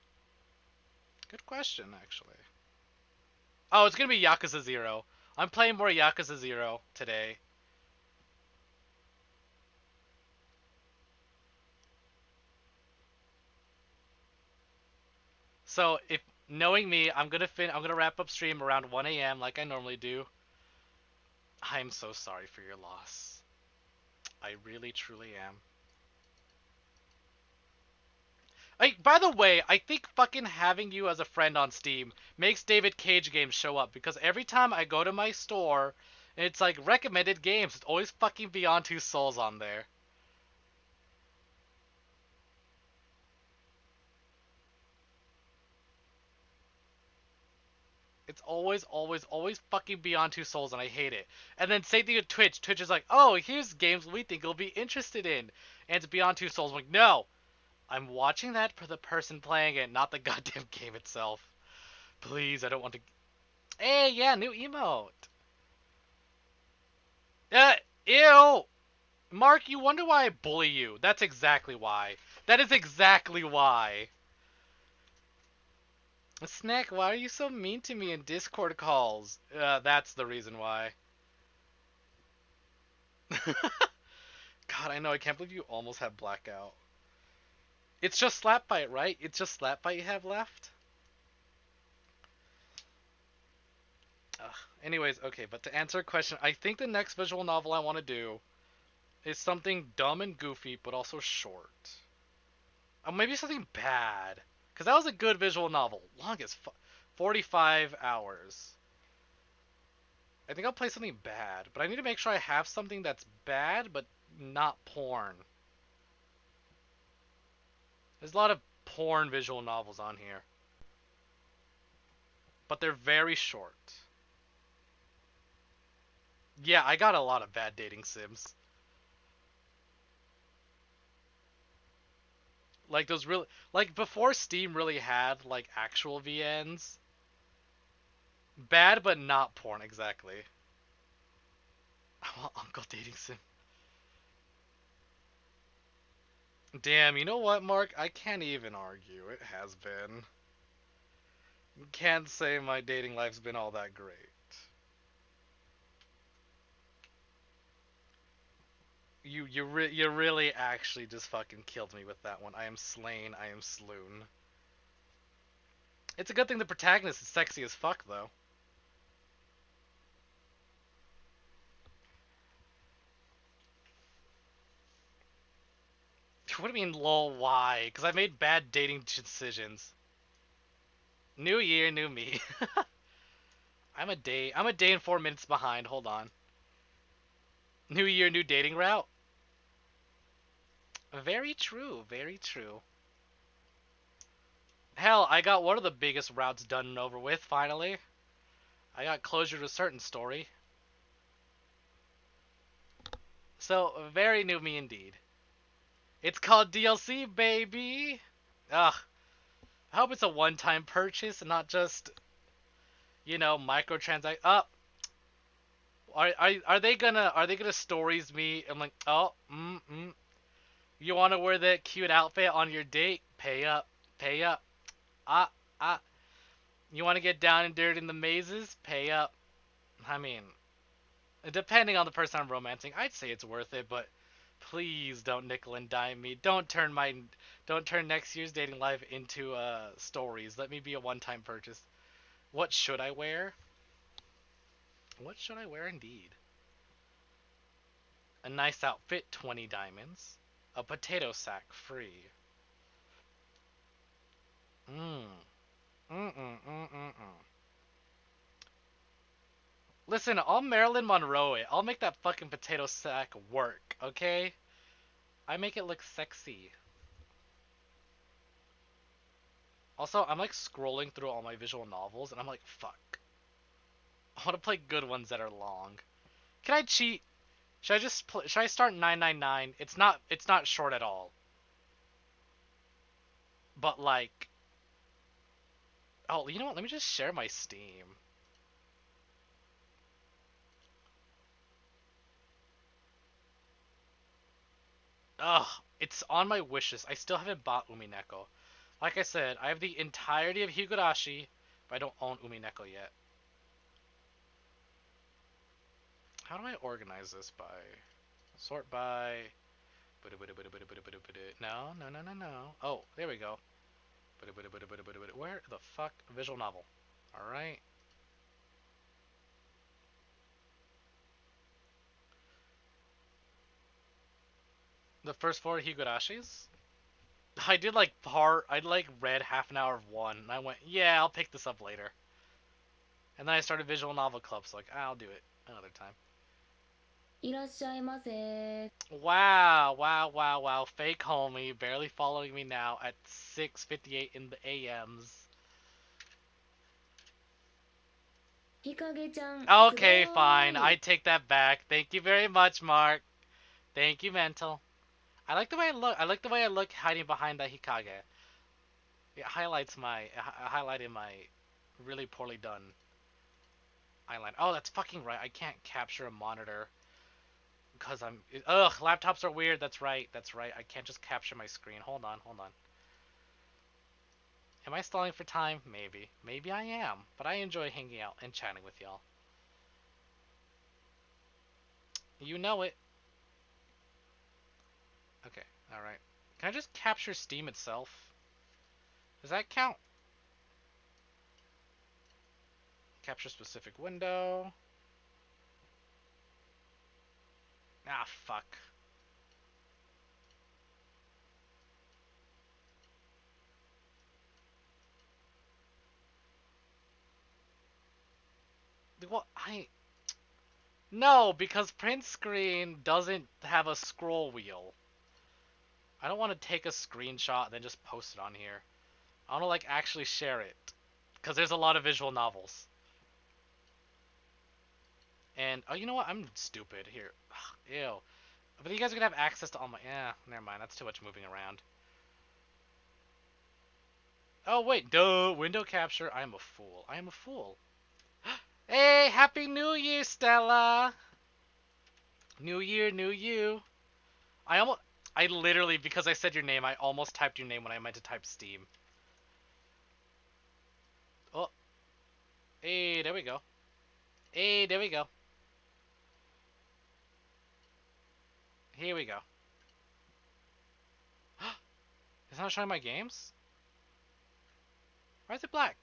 Good question, actually. Oh, it's gonna be Yakuza 0. I'm playing more Yakuza 0 today. So, if knowing me, I'm gonna wrap up stream around 1 a.m. like I normally do. I'm so sorry for your loss. I really, truly am. By the way, I think fucking having you as a friend on Steam makes David Cage games show up, because every time I go to my store and it's like recommended games, it's always fucking Beyond Two Souls on there. It's always fucking Beyond Two Souls, and I hate it. And then same thing with Twitch. Twitch is like, oh, here's games we think you'll be interested in. And it's Beyond Two Souls. I'm like, no. I'm watching that for the person playing it, not the goddamn game itself. Please, I don't want to... Hey, yeah, new emote. Ew! Mark, you wonder why I bully you. That's exactly why. That is exactly why. Snack, why are you so mean to me in Discord calls? That's the reason why. God, I know, I can't believe you almost had blackout. It's just Slap Bite, right? It's just Slap Bite you have left? Ugh. Anyways, okay, but to answer a question, I think the next visual novel I want to do is something dumb and goofy, but also short. Or maybe something bad. Because that was a good visual novel. Long as 45 hours. I think I'll play something bad, but I need to make sure I have something that's bad, but not porn. There's a lot of porn visual novels on here. But they're very short. Yeah, I got a lot of bad dating sims. Like those really, like before Steam really had like actual VNs. Bad but not porn, exactly. I want Uncle Dating Sim. Damn, you know what, Mark? I can't even argue. It has been. Can't say my dating life's been all that great. You really actually just fucking killed me with that one. I am slain. I am sloon. It's a good thing the protagonist is sexy as fuck, though. What do you mean, lol, why? Because I made bad dating decisions. New year, new me. I'm a day and 4 minutes behind. Hold on. New year, new dating route. Very true, very true. Hell, I got one of the biggest routes done and over with, finally. I got closure to a certain story. So, very new me indeed. It's called DLC, baby! Ugh. I hope it's a one-time purchase and not just, you know, microtransact. Are they gonna stories me? I'm like, oh, you want to wear that cute outfit on your date? Pay up, pay up. Ah, ah. You want to get down and dirty in the mazes? Pay up. I mean, depending on the person I'm romancing, I'd say it's worth it, but please don't nickel and dime me. Don't turn next year's dating life into stories. Let me be a one-time purchase. What should I wear? What should I wear indeed? A nice outfit, 20 diamonds. A potato sack, free. Listen, I'll Marilyn Monroe it. I'll make that fucking potato sack work, okay? I make it look sexy. Also, I'm like scrolling through all my visual novels, and I'm like, fuck. I want to play good ones that are long. Can I cheat? Should I just should I start 999? It's not short at all. But like, oh, you know what? Let me just share my Steam. Ugh, it's on my wishes. I still haven't bought Umineko. Like I said, I have the entirety of Higurashi, but I don't own Umineko yet. How do I organize this by? Sort by... No, no, no, no, no. Oh, there we go. Where the fuck? Visual novel. Alright. The first 4 Higurashis? I read half an hour of one, and I went, yeah, I'll pick this up later. And then I started visual novel clubs, so like, I'll do it another time. Wow, wow, wow, wow. Fake homie, barely following me now at 6:58 in the AMs. Okay, fine. I take that back. Thank you very much, Mark. Thank you, Mental. I like the way I look. I like the way I look hiding behind that Hikage. It highlights highlighted my really poorly done eyeline. Oh, that's fucking right. I can't capture a monitor because I'm. Ugh, laptops are weird. That's right. That's right. I can't just capture my screen. Hold on. Hold on. Am I stalling for time? Maybe. Maybe I am. But I enjoy hanging out and chatting with y'all. You know it. Okay. All right. Can I just capture Steam itself? Does that count? Capture specific window. Ah, fuck. What? No, because print screen doesn't have a scroll wheel. I don't want to take a screenshot and then just post it on here. I want to like actually share it. Because there's a lot of visual novels. And, oh, you know what? I'm stupid here. Ugh, ew. But you guys are going to have access to all my... Yeah, never mind. That's too much moving around. Oh, wait. Duh. Window capture. I am a fool. I am a fool. Hey, Happy New Year, Stella. New year, new you. I literally, because I said your name, I almost typed your name when I meant to type Steam. Oh. Hey, there we go. Hey, there we go. Here we go. It's not showing my games? Why is it black?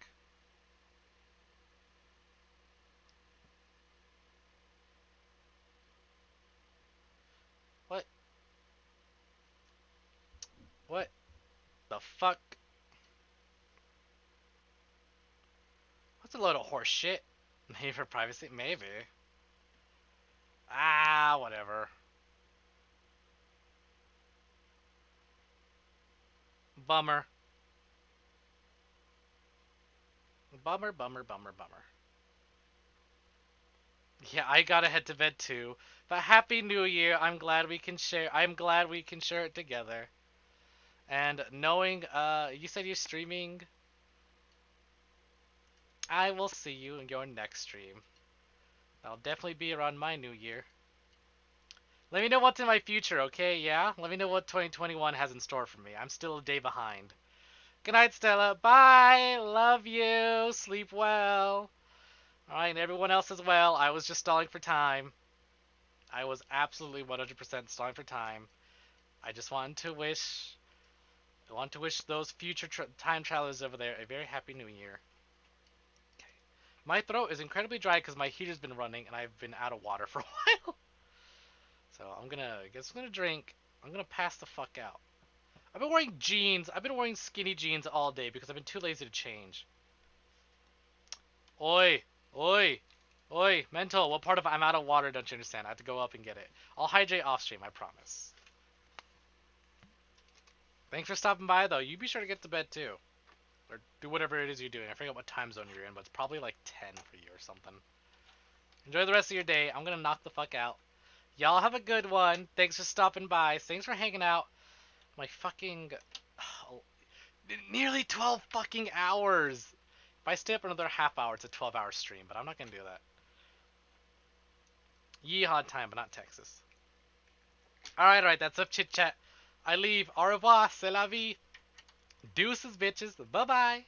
What? What the fuck? What's a load of horse shit? Maybe for privacy? Maybe. Ah, whatever. Bummer. Bummer, bummer, bummer, bummer. Yeah, I gotta head to bed too. But Happy New Year. I'm glad we can share it together. And knowing you said you're streaming, I will see you in your next stream. That'll definitely be around my new year. Let me know what's in my future, okay? Yeah? Let me know what 2021 has in store for me. I'm still a day behind. Good night, Stella. Bye. Love you. Sleep well. Alright, and everyone else as well. I was just stalling for time. I was absolutely 100% stalling for time. I just wanted to wish... I want to wish those future time travelers over there a very happy new year. Okay. My throat is incredibly dry because my heater's been running and I've been out of water for a while. So I'm gonna drink. I'm gonna pass the fuck out. I've been wearing jeans. I've been wearing skinny jeans all day because I've been too lazy to change. Oi, oi, oi, mental. What part of I'm out of water don't you understand? I have to go up and get it. I'll hydrate off stream, I promise. Thanks for stopping by though. You be sure to get to bed too. Or do whatever it is you're doing. I forget what time zone you're in, but it's probably like 10 for you or something. Enjoy the rest of your day. I'm gonna knock the fuck out. Y'all have a good one. Thanks for stopping by. Thanks for hanging out. My fucking... nearly 12 fucking hours! If I stay up another half hour, it's a 12-hour stream, but I'm not gonna do that. Yeehaw time, but not Texas. Alright, that's up chit-chat. I leave. Au revoir, c'est la vie. Deuces, bitches. Bye-bye.